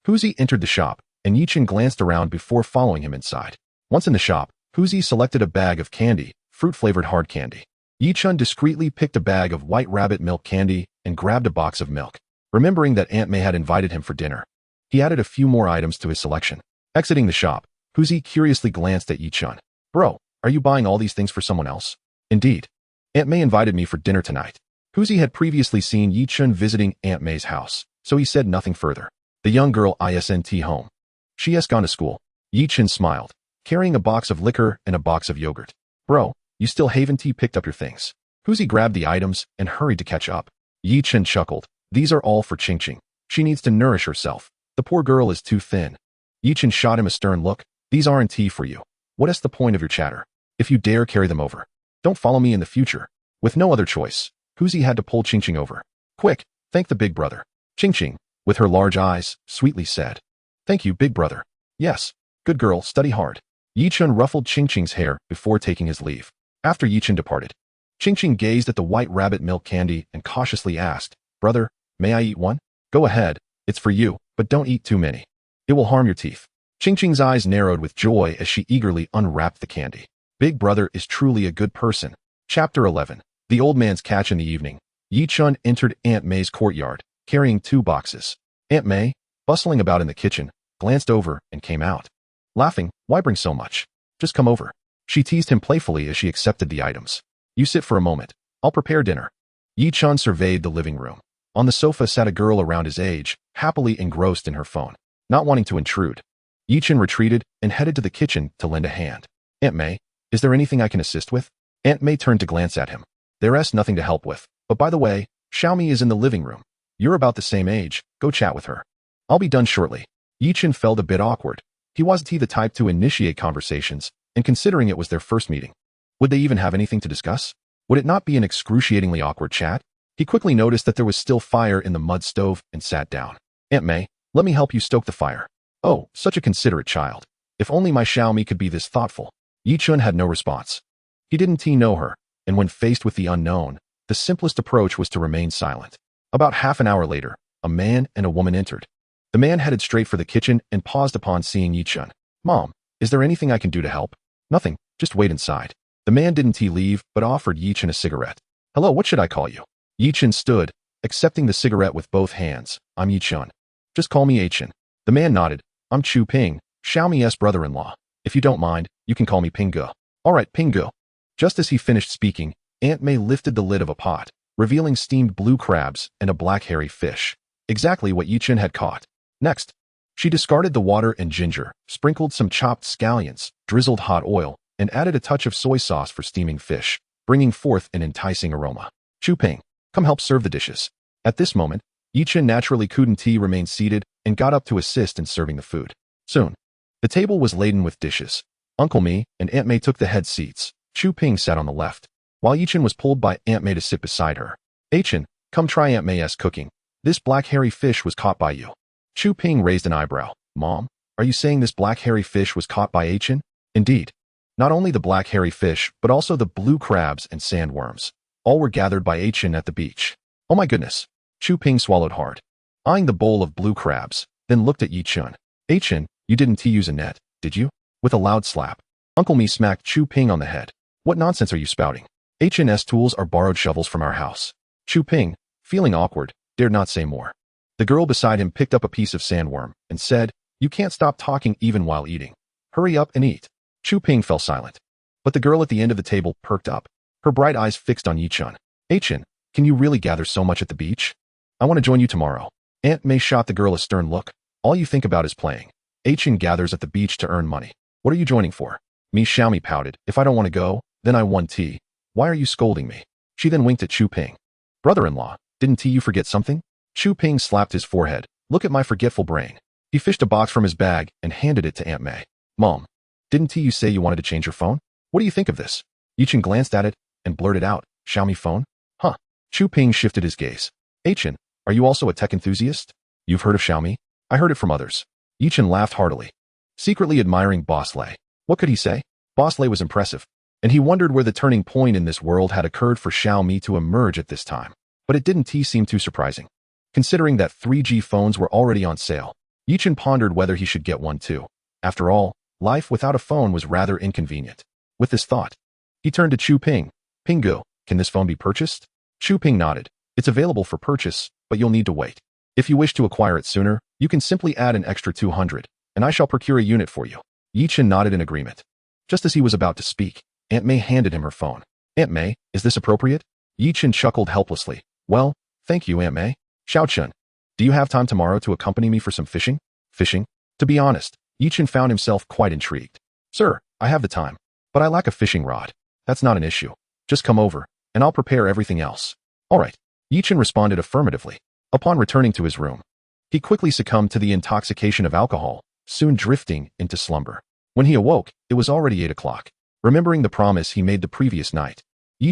Huzi entered the shop, and Yi-Chen glanced around before following him inside. Once in the shop, Huzi selected a bag of candy, fruit-flavored hard candy. Yi-Chen discreetly picked a bag of white rabbit milk candy and grabbed a box of milk. Remembering that Aunt May had invited him for dinner, he added a few more items to his selection. Exiting the shop, Huzi curiously glanced at Yi-Chen. Bro, are you buying all these things for someone else? Indeed. Aunt May invited me for dinner tonight. Huzi had previously seen Yi-Chen visiting Aunt May's house, so he said nothing further. The young girl isn't home. She has gone to school. Yi-Chen smiled, carrying a box of liquor and a box of yogurt. Bro, you still haven't picked up your things. Huzi grabbed the items and hurried to catch up. Yi-Chen chuckled. These are all for Qingqing. She needs to nourish herself. The poor girl is too thin. Yi Chen shot him a stern look. These aren't tea for you. What is the point of your chatter? If you dare carry them over, don't follow me in the future. With no other choice, Huzi had to pull Qingqing over. Quick, thank the big brother. Qingqing, with her large eyes, sweetly said. Thank you, big brother. Yes. Good girl, study hard. Yi Chen ruffled Qingqing's hair before taking his leave. After Yi Chen departed, Qingqing gazed at the white rabbit milk candy and cautiously asked, Brother, may I eat one? Go ahead, it's for you, but don't eat too many. It will harm your teeth. Qingqing's eyes narrowed with joy as she eagerly unwrapped the candy. Big brother is truly a good person. Chapter 11. The old man's catch. In the evening, Yi Chen entered Aunt May's courtyard, carrying 2 boxes. Aunt May, bustling about in the kitchen, glanced over and came out. Laughing, why bring so much? Just come over. She teased him playfully as she accepted the items. You sit for a moment. I'll prepare dinner. Yi Chen surveyed the living room. On the sofa sat a girl around his age, happily engrossed in her phone. Not wanting to intrude, Yi Chen retreated and headed to the kitchen to lend a hand. Aunt May, is there anything I can assist with? Aunt May turned to glance at him. There's nothing to help with, but by the way, Xiaomi is in the living room. You're about the same age, go chat with her. I'll be done shortly. Yi Chen felt a bit awkward. He wasn't the type to initiate conversations, and considering it was their first meeting, would they even have anything to discuss? Would it not be an excruciatingly awkward chat? He quickly noticed that there was still fire in the mud stove and sat down. Aunt May, let me help you stoke the fire. Oh, such a considerate child. If only my Xiaomi could be this thoughtful. Yi Chen had no response. He didn't know her, and when faced with the unknown, the simplest approach was to remain silent. About half an hour later, a man and a woman entered. The man headed straight for the kitchen and paused upon seeing Yi Chen. Mom, is there anything I can do to help? Nothing, just wait inside. The man didn't leave, but offered Yi Chen a cigarette. Hello, what should I call you? Yi Chen stood, accepting the cigarette with both hands. I'm Yi Chen. Just call me Chen. The man nodded. I'm Chu Ping, Xiaomi's brother-in-law. If you don't mind, you can call me Pingu. All right, Pingu. Just as he finished speaking, Aunt May lifted the lid of a pot, revealing steamed blue crabs and a black hairy fish. Exactly what Yi Chen had caught. Next, she discarded the water and ginger, sprinkled some chopped scallions, drizzled hot oil, and added a touch of soy sauce for steaming fish, bringing forth an enticing aroma. Chu Ping, come help serve the dishes. At this moment, Yi Chen naturally couldn't remain seated and got up to assist in serving the food. Soon, the table was laden with dishes. Uncle Mi and Aunt May took the head seats. Chu Ping sat on the left, while Yi Chen was pulled by Aunt May to sit beside her. Chen, come try Aunt May's cooking. This black hairy fish was caught by you. Chu Ping raised an eyebrow. Mom, are you saying this black hairy fish was caught by Chen? Indeed. Not only the black hairy fish, but also the blue crabs and sandworms. All were gathered by Chen at the beach. Oh my goodness. Chu Ping swallowed hard, eyeing the bowl of blue crabs, then looked at Yi Chen. Chen, you didn't use a net, did you? With a loud slap, Uncle Mi smacked Chu Ping on the head. What nonsense are you spouting? Hn's tools are borrowed shovels from our house. Chu Ping, feeling awkward, dared not say more. The girl beside him picked up a piece of sandworm and said, You can't stop talking even while eating. Hurry up and eat. Chu Ping fell silent. But the girl at the end of the table perked up, her bright eyes fixed on Yi Chen. Chen, can you really gather so much at the beach? I want to join you tomorrow. Aunt May shot the girl a stern look. All you think about is playing. Chen gathers at the beach to earn money. What are you joining for? Me Xiaomi pouted. If I don't want to go, then I want tea. Why are you scolding me? She then winked at Chu Ping. Brother-in-law, didn't you forget something? Chu Ping slapped his forehead. Look at my forgetful brain. He fished a box from his bag and handed it to Aunt May. Mom, didn't you say you wanted to change your phone? What do you think of this? Yi Chen glanced at it and blurted out, Xiaomi phone? Huh. Chu Ping shifted his gaze. Chen, are you also a tech enthusiast? You've heard of Xiaomi? I heard it from others. Yi Chen laughed heartily, secretly admiring Boss Lei. What could he say? Boss Lei was impressive, and he wondered where the turning point in this world had occurred for Xiaomi to emerge at this time. But it didn't seem too surprising. Considering that 3G phones were already on sale, Yi Chen pondered whether he should get one too. After all, life without a phone was rather inconvenient. With this thought, he turned to Chu Ping. Pingu, can this phone be purchased? Chu Ping nodded. It's available for purchase, but you'll need to wait. If you wish to acquire it sooner, you can simply add an extra 200, and I shall procure a unit for you. Yi Chen nodded in agreement. Just as he was about to speak, Aunt May handed him her phone. Aunt May, is this appropriate? Yi Chen chuckled helplessly. Well, thank you, Aunt May. Xiao Chen, do you have time tomorrow to accompany me for some fishing? Fishing? To be honest, Yi Chen found himself quite intrigued. Sir, I have the time, but I lack a fishing rod. That's not an issue. Just come over, and I'll prepare everything else. All right. Yi Chen responded affirmatively. Upon returning to his room, he quickly succumbed to the intoxication of alcohol, soon drifting into slumber. When he awoke, it was already 8 o'clock. Remembering the promise he made the previous night,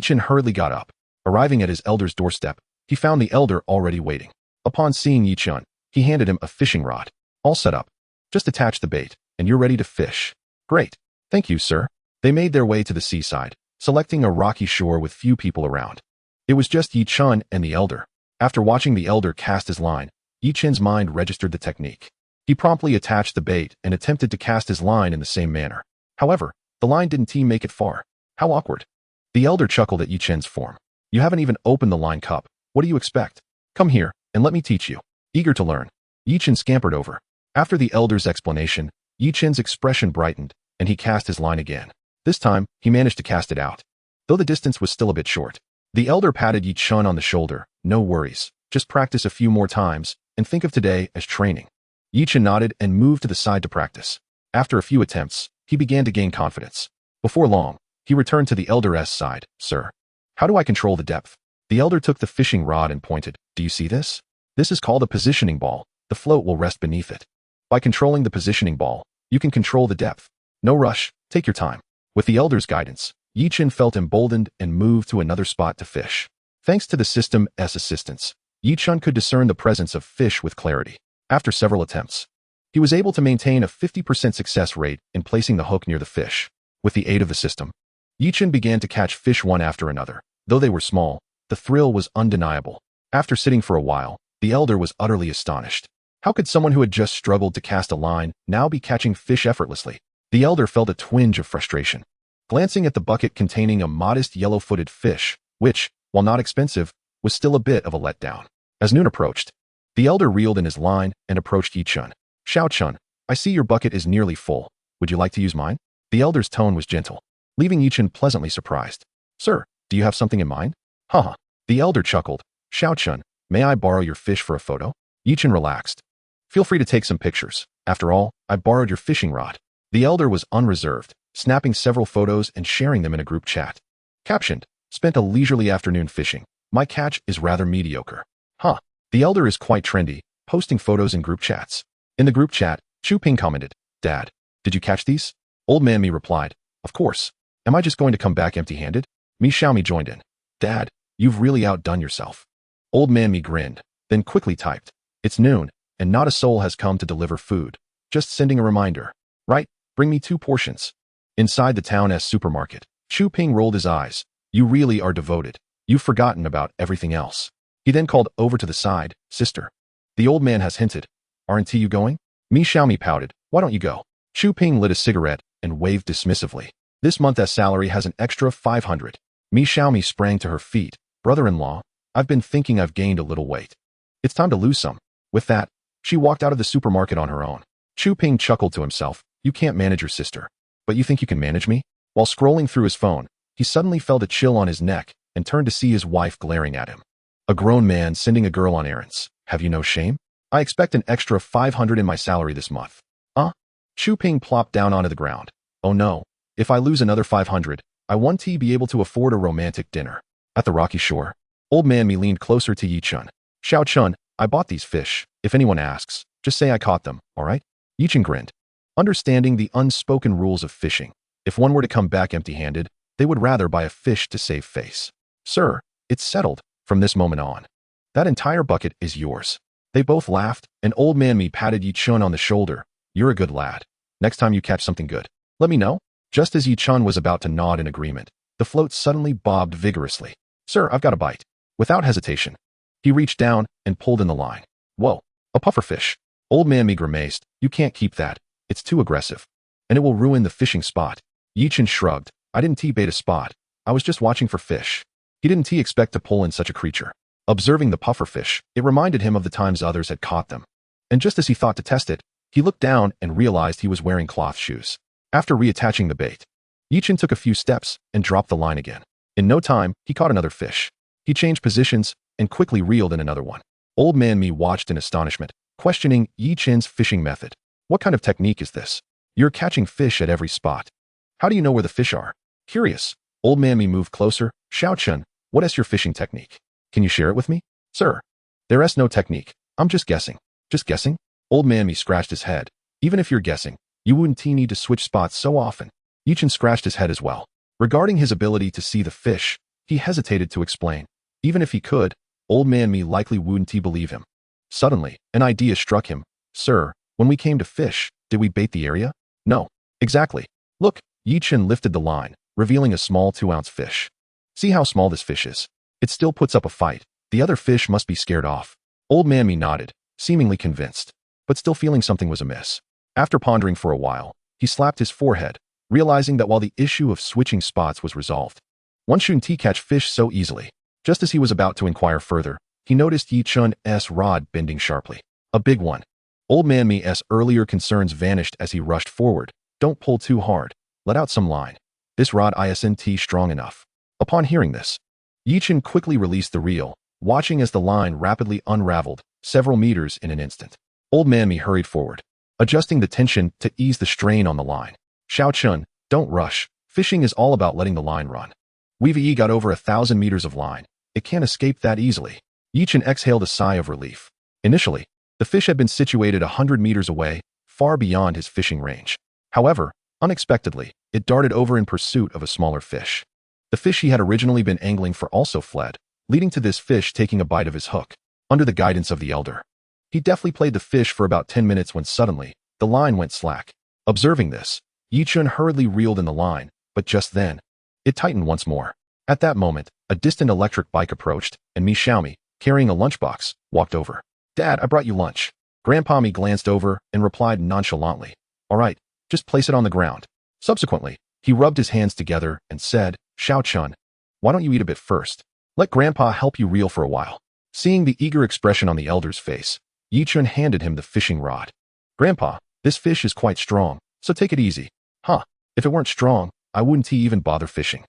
Chen hurriedly got up. Arriving at his elder's doorstep, he found the elder already waiting. Upon seeing Chen, he handed him a fishing rod. All set up. Just attach the bait, and you're ready to fish. Great. Thank you, sir. They made their way to the seaside, selecting a rocky shore with few people around. It was just Chen and the elder. After watching the elder cast his line, Chen's mind registered the technique. He promptly attached the bait and attempted to cast his line in the same manner. However, the line didn't make it far. How awkward. The elder chuckled at Chen's form. You haven't even opened the line cup. What do you expect? Come here, and let me teach you. Eager to learn, Chen scampered over. After the elder's explanation, Chen's expression brightened, and he cast his line again. This time, he managed to cast it out. Though the distance was still a bit short. The elder patted Chen on the shoulder. No worries. Just practice a few more times, and think of today as training. Chen nodded and moved to the side to practice. After a few attempts, he began to gain confidence. Before long, he returned to the elder's side. Sir, how do I control the depth? The elder took the fishing rod and pointed. Do you see this? This is called a positioning ball. The float will rest beneath it. By controlling the positioning ball, you can control the depth. No rush, take your time. With the elder's guidance, Chen felt emboldened and moved to another spot to fish. Thanks to the system's assistance, Chen could discern the presence of fish with clarity. After several attempts, he was able to maintain a 50% success rate in placing the hook near the fish. With the aid of the system, Chen began to catch fish one after another. Though they were small, the thrill was undeniable. After sitting for a while, the elder was utterly astonished. How could someone who had just struggled to cast a line now be catching fish effortlessly? The elder felt a twinge of frustration. Glancing at the bucket containing a modest yellow-footed fish, which, while not expensive, was still a bit of a letdown. As noon approached, the elder reeled in his line and approached Chen. Chen, I see your bucket is nearly full. Would you like to use mine? The elder's tone was gentle, leaving Chen pleasantly surprised. Sir, do you have something in mind? Haha. The elder chuckled. Chen, may I borrow your fish for a photo? Chen relaxed. Feel free to take some pictures. After all, I borrowed your fishing rod. The elder was unreserved, snapping several photos and sharing them in a group chat. Captioned, spent a leisurely afternoon fishing. My catch is rather mediocre. Huh. The elder is quite trendy, posting photos in group chats. In the group chat, Chu Ping commented, Dad, did you catch these? Old man me replied, of course. Am I just going to come back empty-handed? Mi Xiaomi joined in. Dad, you've really outdone yourself. Old man me grinned, then quickly typed, it's noon, and not a soul has come to deliver food. Just sending a reminder. Right, bring me 2 portions. Inside the town's supermarket, Chu Ping rolled his eyes. You really are devoted. You've forgotten about everything else. He then called over to the side, sister. The old man has hinted. Aren't you going? Mi Xiaomi pouted. Why don't you go? Chu Ping lit a cigarette and waved dismissively. This month's salary has an extra 500. Mi Xiaomi sprang to her feet. Brother-in-law, I've been thinking I've gained a little weight. It's time to lose some. With that, she walked out of the supermarket on her own. Chu Ping chuckled to himself. You can't manage your sister. But you think you can manage me? While scrolling through his phone, he suddenly felt a chill on his neck and turned to see his wife glaring at him. A grown man sending a girl on errands. Have you no shame? I expect an extra 500 in my salary this month. Chu Ping plopped down onto the ground. Oh no. If I lose another 500, I won't be able to afford a romantic dinner. At the rocky shore, old man me leaned closer to Chen. Chen, I bought these fish. If anyone asks, just say I caught them, alright? Chen grinned. Understanding the unspoken rules of fishing, if one were to come back empty-handed, they would rather buy a fish to save face. Sir, it's settled. From this moment on, that entire bucket is yours. They both laughed, and old man me patted Chen on the shoulder. You're a good lad. Next time you catch something good, let me know. Just as Chen was about to nod in agreement, the float suddenly bobbed vigorously. Sir, I've got a bite. Without hesitation, he reached down and pulled in the line. Whoa, a pufferfish. Old man me grimaced. You can't keep that. It's too aggressive. And it will ruin the fishing spot. Chen shrugged. I didn't bait a spot. I was just watching for fish. He didn't expect to pull in such a creature. Observing the pufferfish, it reminded him of the times others had caught them. And just as he thought to test it, he looked down and realized he was wearing cloth shoes. After reattaching the bait, Chen took a few steps and dropped the line again. In no time, he caught another fish. He changed positions and quickly reeled in another one. Old man me watched in astonishment, questioning Chen's fishing method. What kind of technique is this? You're catching fish at every spot. How do you know where the fish are? Curious. Old man me moved closer. Chen, what is your fishing technique? Can you share it with me? Sir. There's no technique. I'm just guessing. Just guessing? Old man me scratched his head. Even if you're guessing, you wouldn't need to switch spots so often. Chen scratched his head as well. Regarding his ability to see the fish, he hesitated to explain. Even if he could, old man me likely wouldn't believe him. Suddenly, an idea struck him. Sir, when we came to fish, did we bait the area? No. Exactly. Look, Chen lifted the line, revealing a small 2-ounce fish. See how small this fish is? It still puts up a fight. The other fish must be scared off. Old man me nodded, seemingly convinced, but still feeling something was amiss. After pondering for a while, he slapped his forehead, realizing that while the issue of switching spots was resolved, one shouldn't catch fish so easily. Just as he was about to inquire further, he noticed Chen's rod bending sharply. A big one. Old man me's earlier concerns vanished as he rushed forward. Don't pull too hard. Let out some line. This rod isn't strong enough. Upon hearing this, Chen quickly released the reel, watching as the line rapidly unraveled, several meters in an instant. Old man me hurried forward, adjusting the tension to ease the strain on the line. Chen, don't rush. Fishing is all about letting the line run. We've got over 1,000 meters of line. It can't escape that easily. Chen exhaled a sigh of relief. Initially, the fish had been situated 100 meters away, far beyond his fishing range. However, unexpectedly, it darted over in pursuit of a smaller fish. The fish he had originally been angling for also fled, leading to this fish taking a bite of his hook. Under the guidance of the elder, he deftly played the fish for about 10 minutes when suddenly, the line went slack. Observing this, Chen hurriedly reeled in the line, but just then, it tightened once more. At that moment, a distant electric bike approached, and Xiaomi, carrying a lunchbox, walked over. Dad, I brought you lunch. Grandpa me glanced over and replied nonchalantly. All right, just place it on the ground. Subsequently, he rubbed his hands together and said, Chen, why don't you eat a bit first? Let Grandpa help you reel for a while. Seeing the eager expression on the elder's face, Chen handed him the fishing rod. Grandpa, this fish is quite strong, so take it easy. Huh, if it weren't strong, I wouldn't even bother fishing.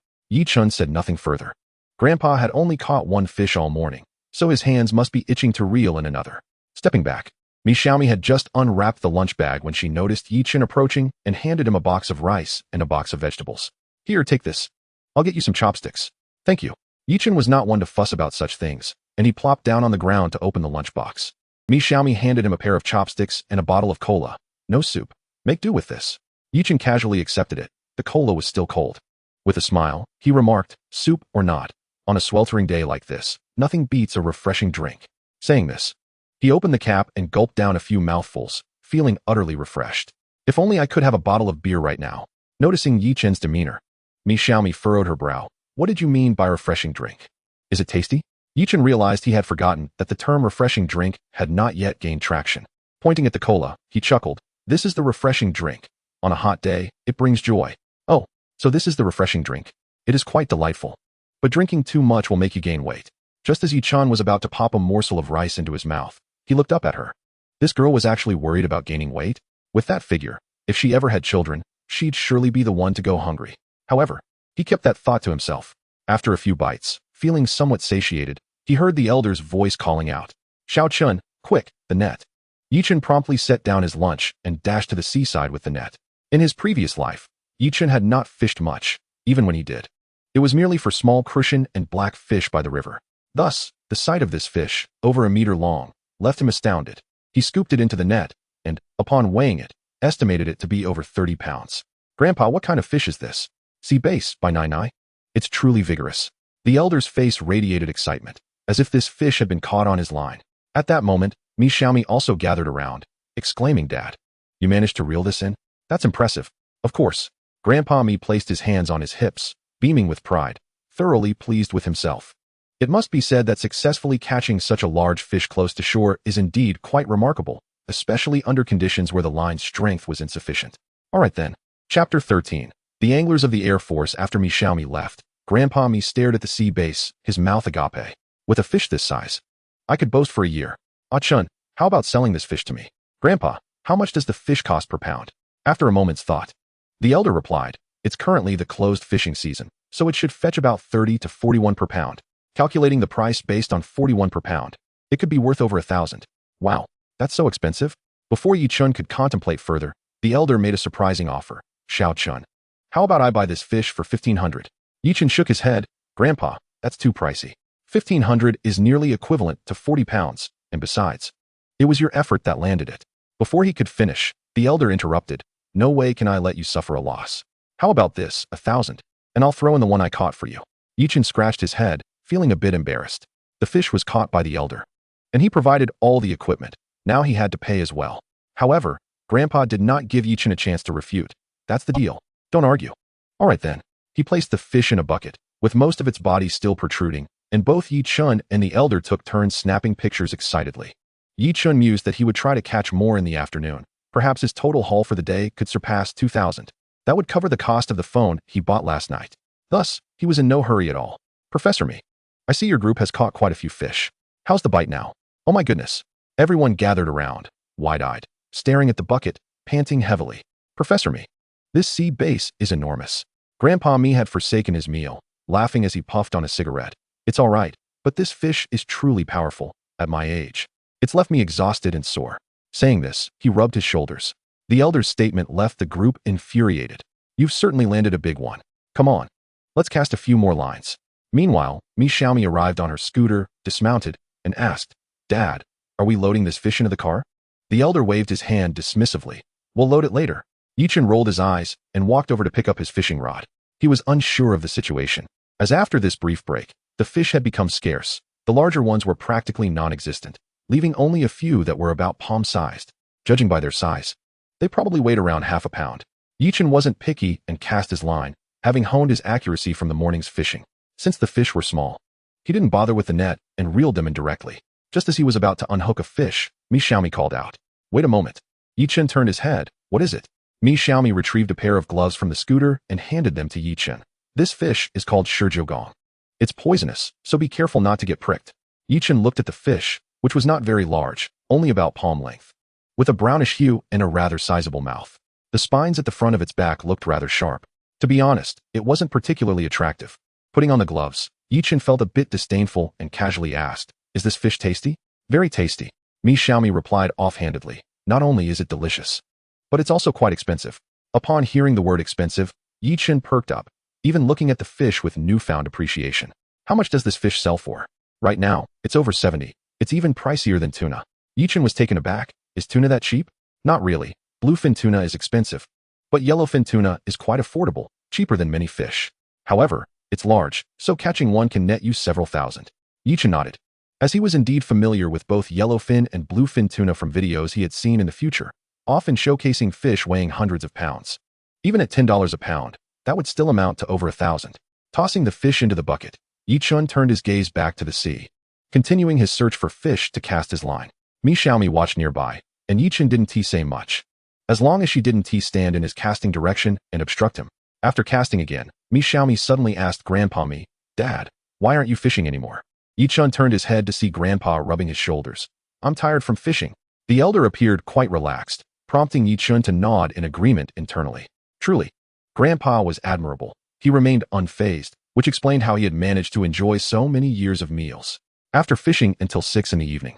Chen said nothing further. Grandpa had only caught one fish all morning, so his hands must be itching to reel in another. Stepping back, Xiaomi had just unwrapped the lunch bag when she noticed Chen approaching and handed him a box of rice and a box of vegetables. Here, take this. I'll get you some chopsticks. Thank you. Chen was not one to fuss about such things, and he plopped down on the ground to open the lunchbox. Xiaomi handed him a pair of chopsticks and a bottle of cola. No soup. Make do with this. Chen casually accepted it. The cola was still cold. With a smile, he remarked, soup or not, on a sweltering day like this, nothing beats a refreshing drink. Saying this, he opened the cap and gulped down a few mouthfuls, feeling utterly refreshed. If only I could have a bottle of beer right now. Noticing Chen's demeanor, Xiaomi furrowed her brow. What did you mean by refreshing drink? Is it tasty? Chen realized he had forgotten that the term refreshing drink had not yet gained traction. Pointing at the cola, he chuckled. This is the refreshing drink. On a hot day, it brings joy. Oh, so this is the refreshing drink. It is quite delightful. But drinking too much will make you gain weight. Just as Chen was about to pop a morsel of rice into his mouth, he looked up at her. This girl was actually worried about gaining weight. With that figure, if she ever had children, she'd surely be the one to go hungry. However, he kept that thought to himself. After a few bites, feeling somewhat satiated, he heard the elder's voice calling out. Chen, quick, the net. Chen promptly set down his lunch and dashed to the seaside with the net. In his previous life, Chen had not fished much, even when he did. It was merely for small crucian and black fish by the river. Thus, the sight of this fish, over a meter long, left him astounded. He scooped it into the net, and, upon weighing it, estimated it to be over 30 pounds. Grandpa, what kind of fish is this? Sea bass, by Nai. It's truly vigorous. The elder's face radiated excitement, as if this fish had been caught on his line. At that moment, Xiaomi also gathered around, exclaiming, Dad, you managed to reel this in? That's impressive. Of course. Grandpa me placed his hands on his hips, beaming with pride, thoroughly pleased with himself. It must be said that successfully catching such a large fish close to shore is indeed quite remarkable, especially under conditions where the line's strength was insufficient. Alright then. Chapter 13. The anglers of the Air Force. After Xiaomi left, Grandpa me stared at the sea base, his mouth agape. With a fish this size, I could boast for a year. Chen, how about selling this fish to me? Grandpa, how much does the fish cost per pound? After a moment's thought, the elder replied, it's currently the closed fishing season, so it should fetch about 30 to 41 per pound. Calculating the price based on 41 per pound, it could be worth over 1,000. Wow, that's so expensive? Before Chen could contemplate further, the elder made a surprising offer. Chen, how about I buy this fish for 1,500? Chen shook his head. Grandpa, that's too pricey. 1,500 is nearly equivalent to 40 pounds, and besides, it was your effort that landed it. Before he could finish, the elder interrupted. No way can I let you suffer a loss. How about this, 1,000, and I'll throw in the one I caught for you. Chen scratched his head, feeling a bit embarrassed. The fish was caught by the elder, and he provided all the equipment. Now he had to pay as well. However, Grandpa did not give Chen a chance to refute. That's the deal. Don't argue. All right then. He placed the fish in a bucket, with most of its body still protruding, and both Chen and the elder took turns snapping pictures excitedly. Chen mused that he would try to catch more in the afternoon. Perhaps his total haul for the day could surpass 2,000. That would cover the cost of the phone he bought last night. Thus, he was in no hurry at all. Professor Me, I see your group has caught quite a few fish. How's the bite now? Oh my goodness. Everyone gathered around, wide-eyed, staring at the bucket, panting heavily. Professor Me, this sea bass is enormous. Grandpa Me had forsaken his meal, laughing as he puffed on a cigarette. It's all right, but this fish is truly powerful. At my age, it's left me exhausted and sore. Saying this, he rubbed his shoulders. The elder's statement left the group infuriated. You've certainly landed a big one. Come on, let's cast a few more lines. Meanwhile, Mi Xiaomi arrived on her scooter, dismounted, and asked, Dad, are we loading this fish into the car? The elder waved his hand dismissively. We'll load it later. Chen rolled his eyes and walked over to pick up his fishing rod. He was unsure of the situation, as after this brief break, the fish had become scarce. The larger ones were practically non-existent, leaving only a few that were about palm-sized. Judging by their size, they probably weighed around half a pound. Chen wasn't picky and cast his line, having honed his accuracy from the morning's fishing. Since the fish were small, he didn't bother with the net and reeled them in directly. Just as he was about to unhook a fish, Mi Xiaomi called out. Wait a moment. Chen turned his head. What is it? Mi Xiaomi retrieved a pair of gloves from the scooter and handed them to Chen. This fish is called shijiugong. It's poisonous, so be careful not to get pricked. Chen looked at the fish, which was not very large, only about palm length, with a brownish hue and a rather sizable mouth. The spines at the front of its back looked rather sharp. To be honest, it wasn't particularly attractive. Putting on the gloves, Chen felt a bit disdainful and casually asked, Is this fish tasty? Very tasty. Mi Xiaomi replied offhandedly. Not only is it delicious, but it's also quite expensive. Upon hearing the word expensive, Chen perked up, even looking at the fish with newfound appreciation. How much does this fish sell for? Right now, it's over 70. It's even pricier than tuna. Chen was taken aback. Is tuna that cheap? Not really. Bluefin tuna is expensive, but yellowfin tuna is quite affordable, cheaper than many fish. However, it's large, so catching one can net you several thousand. Chen nodded, as he was indeed familiar with both yellowfin and bluefin tuna from videos he had seen in the future, often showcasing fish weighing hundreds of pounds. Even at $10 a pound, that would still amount to over 1,000. Tossing the fish into the bucket, Chen turned his gaze back to the sea, continuing his search for fish to cast his line. Mi Xiaomi watched nearby, and Chen didn't say much, as long as she didn't stand in his casting direction and obstruct him. After casting again, Mi Xiaomi suddenly asked Grandpa Me, Dad, why aren't you fishing anymore? Chen turned his head to see Grandpa rubbing his shoulders. I'm tired from fishing. The elder appeared quite relaxed, prompting Chen to nod in agreement internally. Truly, Grandpa was admirable. He remained unfazed, which explained how he had managed to enjoy so many years of meals. After fishing until 6 in the evening,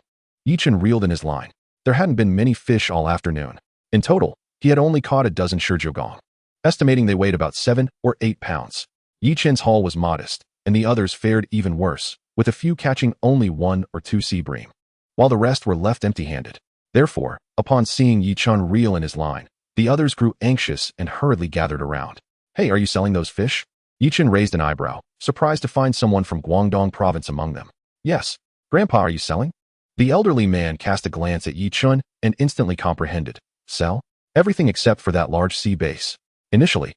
Chen reeled in his line. There hadn't been many fish all afternoon. In total, he had only caught a dozen shijiugong, estimating they weighed about 7 or 8 pounds. Chen's haul was modest, and the others fared even worse, with a few catching only 1 or 2 sea bream, while the rest were left empty-handed. Therefore, upon seeing Chen reel in his line, the others grew anxious and hurriedly gathered around. Hey, are you selling those fish? Chen raised an eyebrow, surprised to find someone from Guangdong province among them. Yes. Grandpa, are you selling? The elderly man cast a glance at Chen and instantly comprehended. Sell? Everything except for that large sea bass. Initially,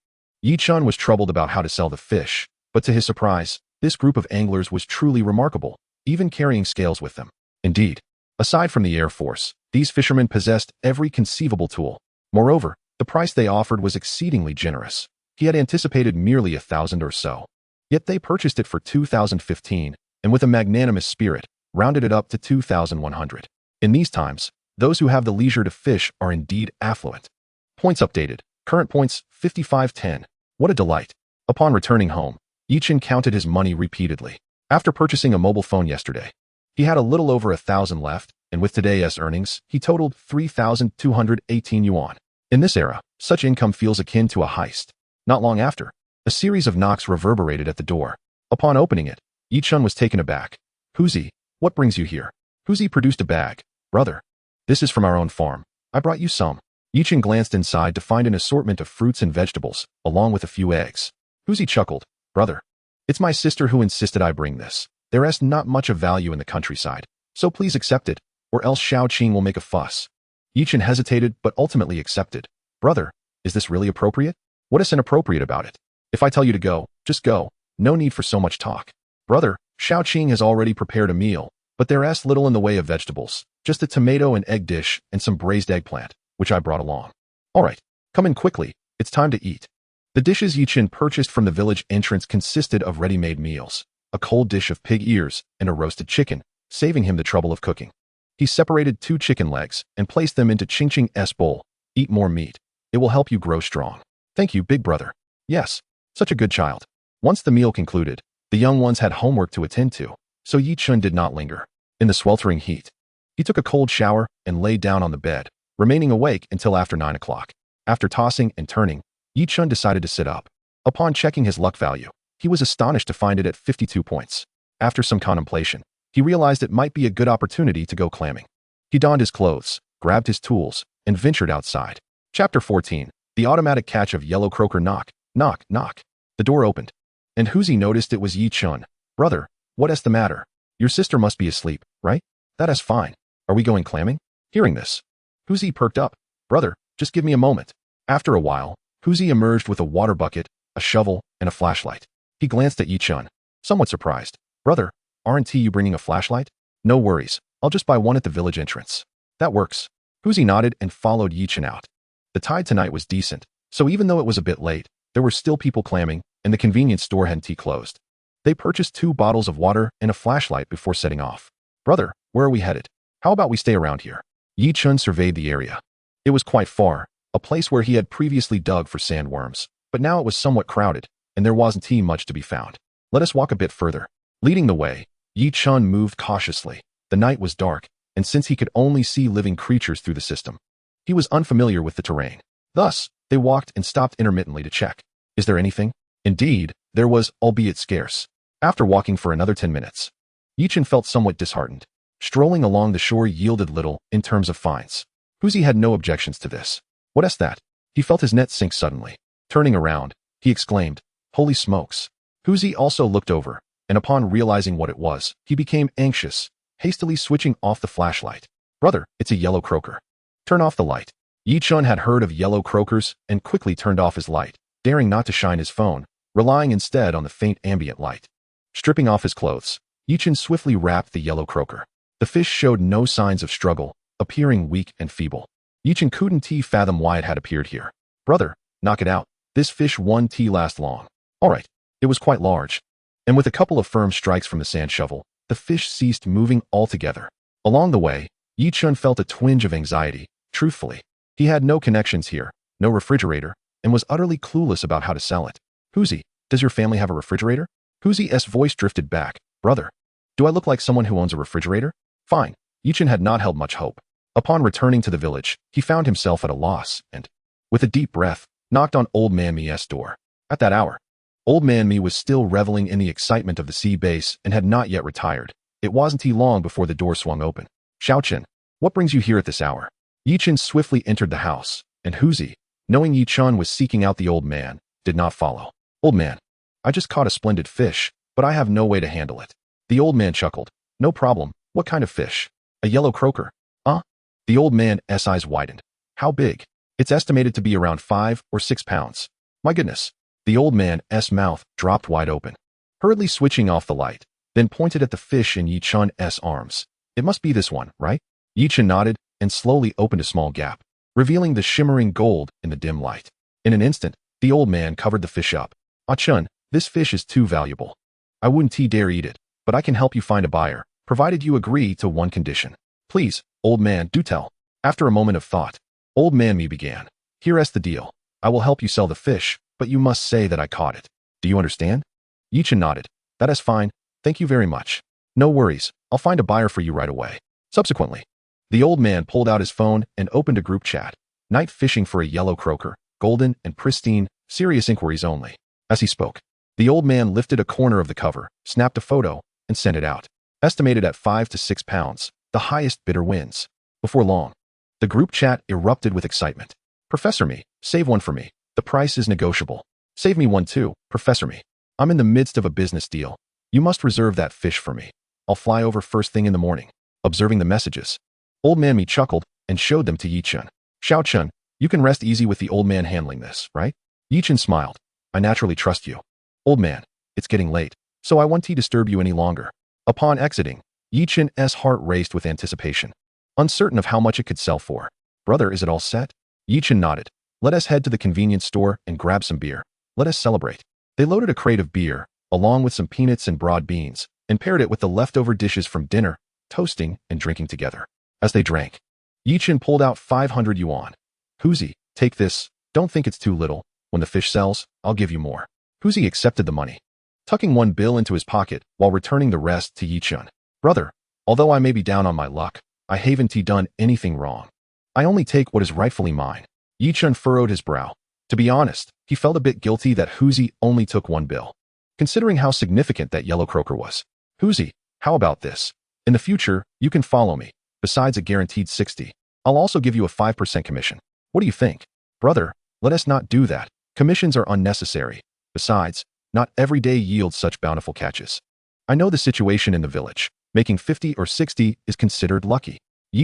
Chen was troubled about how to sell the fish, but to his surprise, this group of anglers was truly remarkable, even carrying scales with them. Indeed, aside from the Air Force, these fishermen possessed every conceivable tool. Moreover, the price they offered was exceedingly generous. He had anticipated merely 1,000 or so. Yet they purchased it for 2,015, and with a magnanimous spirit, rounded it up to 2,100. In these times, those who have the leisure to fish are indeed affluent. Points updated. Current points, 5510. What a delight. Upon returning home, Chen counted his money repeatedly. After purchasing a mobile phone yesterday, he had a little over 1,000 left, and with today's earnings, he totaled 3,218 yuan. In this era, such income feels akin to a heist. Not long after, a series of knocks reverberated at the door. Upon opening it, Chen was taken aback, Huzi, what brings you here? Huzi produced a bag. Brother, this is from our own farm. I brought you some. Chen glanced inside to find an assortment of fruits and vegetables, along with a few eggs. Huzi chuckled. Brother, it's my sister who insisted I bring this. There is not much of value in the countryside, so please accept it, or else Xiaoqing will make a fuss. Chen hesitated but ultimately accepted. Brother, is this really appropriate? What is inappropriate about it? If I tell you to go, just go. No need for so much talk. Brother, Xiaoqing has already prepared a meal, but there is little in the way of vegetables, just a tomato and egg dish and some braised eggplant, which I brought along. All right, come in quickly. It's time to eat. The dishes Chen purchased from the village entrance consisted of ready-made meals, a cold dish of pig ears and a roasted chicken, saving him the trouble of cooking. He separated 2 chicken legs and placed them into Qing's bowl. Eat more meat. It will help you grow strong. Thank you, big brother. Yes, such a good child. Once the meal concluded, the young ones had homework to attend to, so Chen did not linger. In the sweltering heat, he took a cold shower and lay down on the bed, remaining awake until after 9 o'clock. After tossing and turning, Chen decided to sit up. Upon checking his luck value, he was astonished to find it at 52 points. After some contemplation, he realized it might be a good opportunity to go clamming. He donned his clothes, grabbed his tools, and ventured outside. Chapter 14. The automatic catch of yellow croaker. Knock, knock, knock. The door opened, and Huzi noticed it was Chen. Brother, what is the matter? Your sister must be asleep, right? That is fine. Are we going clamming? Hearing this, Huzi perked up. Brother, just give me a moment. After a while, Huzi emerged with a water bucket, a shovel, and a flashlight. He glanced at Chen, somewhat surprised. Brother, aren't you bringing a flashlight? No worries, I'll just buy one at the village entrance. That works. Huzi nodded and followed Chen out. The tide tonight was decent, so even though it was a bit late, there were still people clamming, and the convenience store hadn't closed. They purchased 2 bottles of water and a flashlight before setting off. Brother, where are we headed? How about we stay around here? Chen surveyed the area. It was quite far, a place where he had previously dug for sandworms, but now it was somewhat crowded, and there wasn't much to be found. Let us walk a bit further. Leading the way, Chen moved cautiously. The night was dark, and since he could only see living creatures through the system, he was unfamiliar with the terrain. Thus, they walked and stopped intermittently to check. Is there anything? Indeed, there was, albeit scarce. After walking for another 10 minutes, Chen felt somewhat disheartened. Strolling along the shore yielded little in terms of finds. Huzi had no objections to this. What is that? He felt his net sink suddenly. Turning around, he exclaimed, Holy smokes. Huzi also looked over, and upon realizing what it was, he became anxious, hastily switching off the flashlight. Brother, it's a yellow croaker. Turn off the light. Chen had heard of yellow croakers and quickly turned off his light, daring not to shine his phone, relying instead on the faint ambient light. Stripping off his clothes, Chen swiftly wrapped the yellow croaker. The fish showed no signs of struggle, appearing weak and feeble. Chen couldn't fathom why it had appeared here. Brother, knock it out. This fish won't last long. All right. It was quite large. And with a couple of firm strikes from the sand shovel, the fish ceased moving altogether. Along the way, Chen felt a twinge of anxiety. Truthfully, he had no connections here, no refrigerator, and was utterly clueless about how to sell it. Huzi, does your family have a refrigerator? Huzi's voice drifted back. Brother, do I look like someone who owns a refrigerator? Fine. Chen had not held much hope. Upon returning to the village, he found himself at a loss and, with a deep breath, knocked on Old Man Mi's door. At that hour, Old Man Mi was still reveling in the excitement of the sea base and had not yet retired. It wasn't long before the door swung open. Xiaoqing, what brings you here at this hour? Chen swiftly entered the house, and Huzi, knowing Chen was seeking out the old man, did not follow. Old man, I just caught a splendid fish, but I have no way to handle it. The old man chuckled. No problem. What kind of fish? A yellow croaker. The old man's eyes widened. How big? It's estimated to be around 5 or 6 pounds. My goodness. The old man's mouth dropped wide open. Hurriedly switching off the light, then pointed at the fish in Chen's arms. It must be this one, right? Chen nodded and slowly opened a small gap, revealing the shimmering gold in the dim light. In an instant, the old man covered the fish up. Chen, this fish is too valuable. I wouldn't dare eat it, but I can help you find a buyer, provided you agree to one condition. Please, old man, do tell. After a moment of thought, Old Man Mi began. Here's the deal. I will help you sell the fish, but you must say that I caught it. Do you understand? Chen nodded. That is fine. Thank you very much. No worries. I'll find a buyer for you right away. Subsequently, the old man pulled out his phone and opened a group chat. Night fishing for a yellow croaker, golden and pristine, serious inquiries only. As he spoke, the old man lifted a corner of the cover, snapped a photo, and sent it out. estimated at 5 to 6 pounds. The highest bidder wins. Before long, the group chat erupted with excitement. Professor Me, save one for me. The price is negotiable. Save me one too, Professor Me. I'm in the midst of a business deal. You must reserve that fish for me. I'll fly over first thing in the morning. Observing the messages, Old Man Me chuckled and showed them to Chen. Xiao Chen, you can rest easy with the old man handling this, right? Chen smiled. I naturally trust you. Old man, it's getting late, so I won't disturb you any longer. Upon exiting, Chen's heart raced with anticipation, uncertain of how much it could sell for. Brother, is it all set? Chen nodded. Let us head to the convenience store and grab some beer. Let us celebrate. They loaded a crate of beer, along with some peanuts and broad beans, and paired it with the leftover dishes from dinner, toasting and drinking together. As they drank, Chen pulled out 500 yuan. Huzi, take this. Don't think it's too little. When the fish sells, I'll give you more. Huzi accepted the money, tucking one bill into his pocket while returning the rest to Chen. Brother, although I may be down on my luck, I haven't done anything wrong. I only take what is rightfully mine. Chen furrowed his brow. To be honest, he felt a bit guilty that Huzi only took one bill, considering how significant that yellow croaker was. Huzi, how about this? In the future, you can follow me. Besides a guaranteed 60, I'll also give you a 5% commission. What do you think? Brother, let us not do that. Commissions are unnecessary. Besides, not every day yields such bountiful catches. I know the situation in the village. Making 50 or 60 is considered lucky.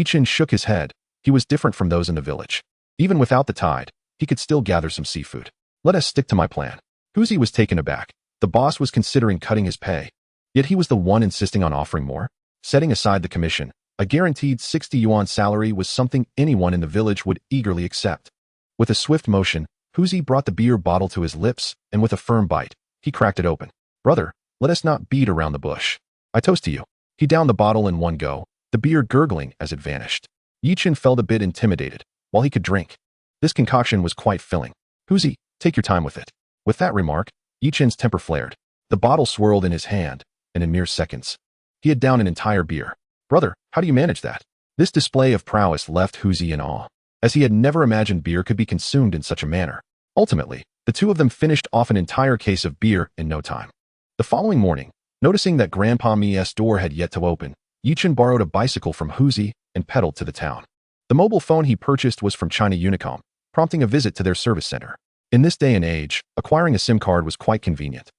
Chen shook his head. He was different from those in the village. Even without the tide, he could still gather some seafood. Let us stick to my plan. Huzi was taken aback. The boss was considering cutting his pay, yet he was the one insisting on offering more. Setting aside the commission, a guaranteed 60 yuan salary was something anyone in the village would eagerly accept. With a swift motion, Huzi brought the beer bottle to his lips, and with a firm bite, he cracked it open. Brother, let us not beat around the bush. I toast to you. He downed the bottle in one go, the beer gurgling as it vanished. Chen felt a bit intimidated. While he could drink, this concoction was quite filling. Huzi, take your time with it. With that remark, Chen's temper flared. The bottle swirled in his hand, and in mere seconds, he had downed an entire beer. Brother, how do you manage that? This display of prowess left Huzi in awe, as he had never imagined beer could be consumed in such a manner. Ultimately, the two of them finished off an entire case of beer in no time. The following morning, noticing that Grandpa Mi's door had yet to open, Chen borrowed a bicycle from Huzi and pedaled to the town. The mobile phone he purchased was from China Unicom, prompting a visit to their service center. In this day and age, acquiring a SIM card was quite convenient,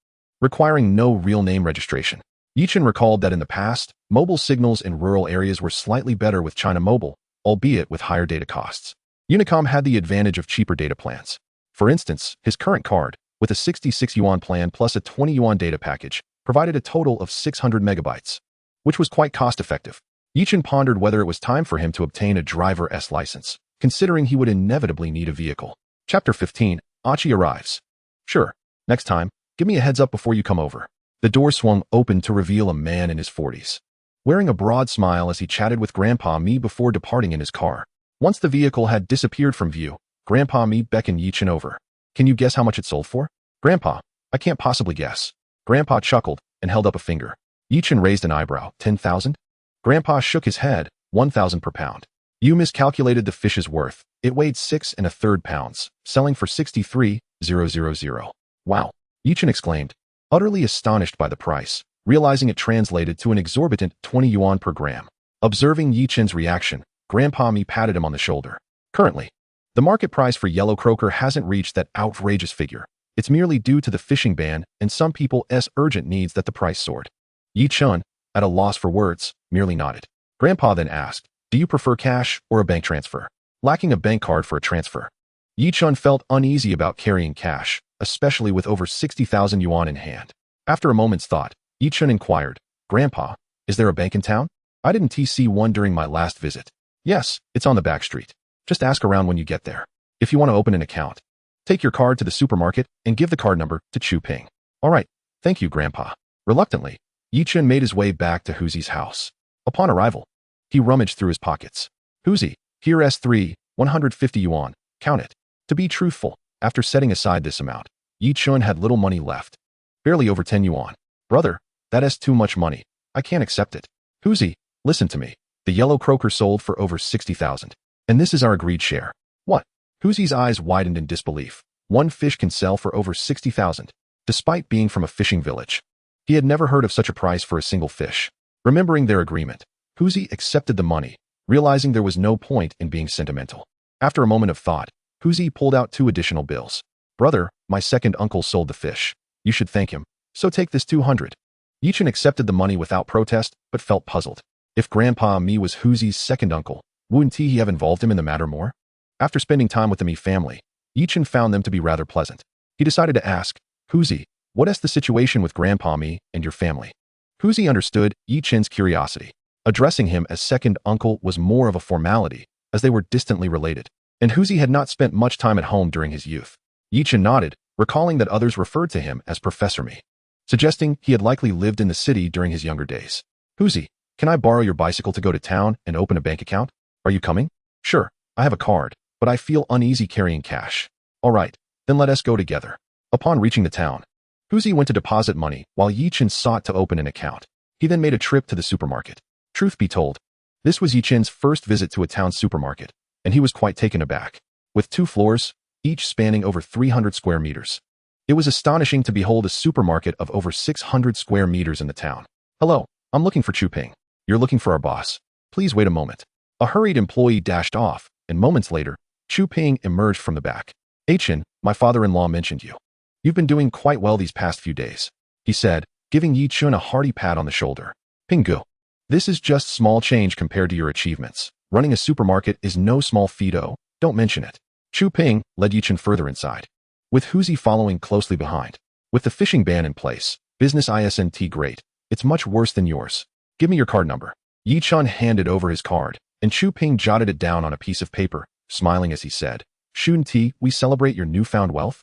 requiring no real name registration. Chen recalled that in the past, mobile signals in rural areas were slightly better with China Mobile, albeit with higher data costs. Unicom had the advantage of cheaper data plans. For instance, his current card, with a 66 yuan plan plus a 20 yuan data package, provided a total of 600 megabytes, which was quite cost-effective. Chen pondered whether it was time for him to obtain a driver's license, considering he would inevitably need a vehicle. Chapter 15, Achi arrives. Sure, next time, give me a heads up before you come over. The door swung open to reveal a man in his 40s, wearing a broad smile as he chatted with Grandpa Mi before departing in his car. Once the vehicle had disappeared from view, Grandpa Mi beckoned Chen over. Can you guess how much it sold for? Grandpa, I can't possibly guess. Grandpa chuckled and held up a finger. Chen raised an eyebrow. 10,000? Grandpa shook his head. 1,000 per pound. You miscalculated the fish's worth. It weighed 6 1/3 pounds, selling for 63,000. Wow, Chen exclaimed, utterly astonished by the price, realizing it translated to an exorbitant 20 yuan per gram. Observing Chen's reaction, Grandpa Mi patted him on the shoulder. Currently, the market price for yellow croaker hasn't reached that outrageous figure. It's merely due to the fishing ban and some people's urgent needs that the price soared. Chen, at a loss for words, merely nodded. Grandpa then asked, do you prefer cash or a bank transfer? Lacking a bank card for a transfer, Chen felt uneasy about carrying cash, especially with over 60,000 yuan in hand. After a moment's thought, Chen inquired, Grandpa, is there a bank in town? I didn't see one during my last visit. Yes, it's on the back street. Just ask around when you get there. If you want to open an account, take your card to the supermarket and give the card number to Chu Ping. All right, thank you, Grandpa. Reluctantly, Chen made his way back to Huzi's house. Upon arrival, he rummaged through his pockets. Huzi, here S3, 150 yuan, count it. To be truthful, after setting aside this amount, Chen had little money left. Barely over 10 yuan. Brother, that is too much money. I can't accept it. Huzi, listen to me. The yellow croaker sold for over 60,000. And this is our agreed share. What? Huzi's eyes widened in disbelief. One fish can sell for over 60,000. Despite being from a fishing village, he had never heard of such a price for a single fish. Remembering their agreement, Huzi accepted the money, realizing there was no point in being sentimental. After a moment of thought, Huzi pulled out 2 additional bills. Brother, my second uncle sold the fish. You should thank him. So take this 200. Chen accepted the money without protest, but felt puzzled. If Grandpa Mi was Huzi's second uncle, wouldn't he have involved him in the matter more? After spending time with the Mi family, Chen found them to be rather pleasant. He decided to ask, Huzi, what is the situation with Grandpa Mi and your family? Huzi understood Chen's curiosity. Addressing him as second uncle was more of a formality, as they were distantly related, and Huzi had not spent much time at home during his youth. Chen nodded, recalling that others referred to him as Professor Mi, suggesting he had likely lived in the city during his younger days. Huzi, can I borrow your bicycle to go to town and open a bank account? Are you coming? Sure, I have a card, but I feel uneasy carrying cash. All right, then let us go together. Upon reaching the town, Huzi went to deposit money while Chen sought to open an account. He then made a trip to the supermarket. Truth be told, this was Chen's first visit to a town supermarket, and he was quite taken aback. With 2 floors, each spanning over 300 square meters. It was astonishing to behold a supermarket of over 600 square meters in the town. Hello, I'm looking for Chu Ping. You're looking for our boss. Please wait a moment. A hurried employee dashed off, and moments later, Chu Ping emerged from the back. Chen, my father-in-law mentioned you. You've been doing quite well these past few days, he said, giving Chen a hearty pat on the shoulder. Pingu. This is just small change compared to your achievements. Running a supermarket is no small feat, don't mention it. Chu Ping led Chen further inside, with Huzi following closely behind. With the fishing ban in place, business isn't great. It's much worse than yours. Give me your card number. Chen handed over his card, and Chu Ping jotted it down on a piece of paper, smiling as he said, Shun Ti, we celebrate your newfound wealth?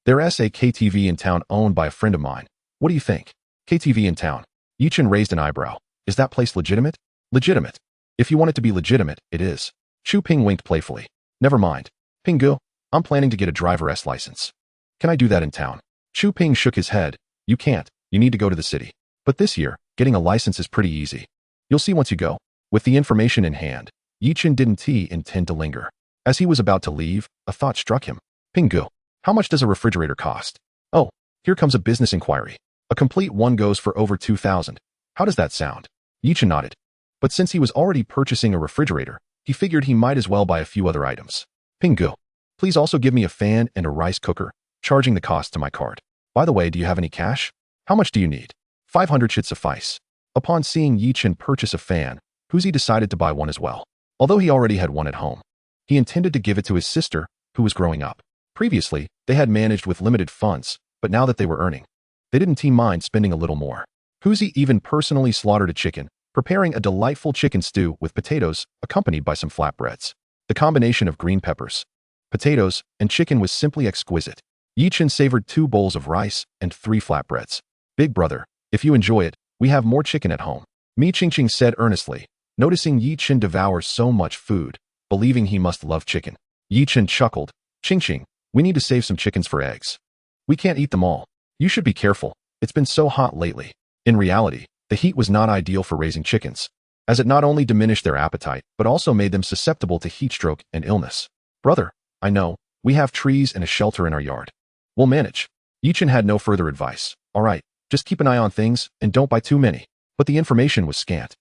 There's a KTV in town owned by a friend of mine. What do you think? KTV in town. Chen raised an eyebrow. Is that place legitimate? Legitimate. If you want it to be legitimate, it is. Chu Ping winked playfully. Never mind. Pingu, I'm planning to get a driver's license. Can I do that in town? Chu Ping shook his head. You can't. You need to go to the city. But this year, getting a license is pretty easy. You'll see once you go. With the information in hand, Chen didn't intend to linger. As he was about to leave, a thought struck him. Pingu, how much does a refrigerator cost? Oh, here comes a business inquiry. A complete one goes for over 2,000. How does that sound? Chen nodded. But since he was already purchasing a refrigerator, he figured he might as well buy a few other items. Pingu, please also give me a fan and a rice cooker, charging the cost to my card. By the way, do you have any cash? How much do you need? 500 should suffice. Upon seeing Chen purchase a fan, Huzi decided to buy one as well. Although he already had one at home, he intended to give it to his sister, who was growing up. Previously, they had managed with limited funds, but now that they were earning, they didn't mind spending a little more. Huzi even personally slaughtered a chicken, preparing a delightful chicken stew with potatoes, accompanied by some flatbreads. The combination of green peppers, potatoes, and chicken was simply exquisite. Chen savored 2 bowls of rice and 3 flatbreads. Big brother, if you enjoy it, we have more chicken at home. Mi Ching said earnestly, noticing Chen devour so much food, believing he must love chicken. Chen chuckled. Ching, we need to save some chickens for eggs. We can't eat them all. You should be careful. It's been so hot lately. In reality, the heat was not ideal for raising chickens, as it not only diminished their appetite, but also made them susceptible to heat stroke and illness. Brother, I know, we have trees and a shelter in our yard. We'll manage. Chen had no further advice. All right, just keep an eye on things and don't buy too many. But the information was scant.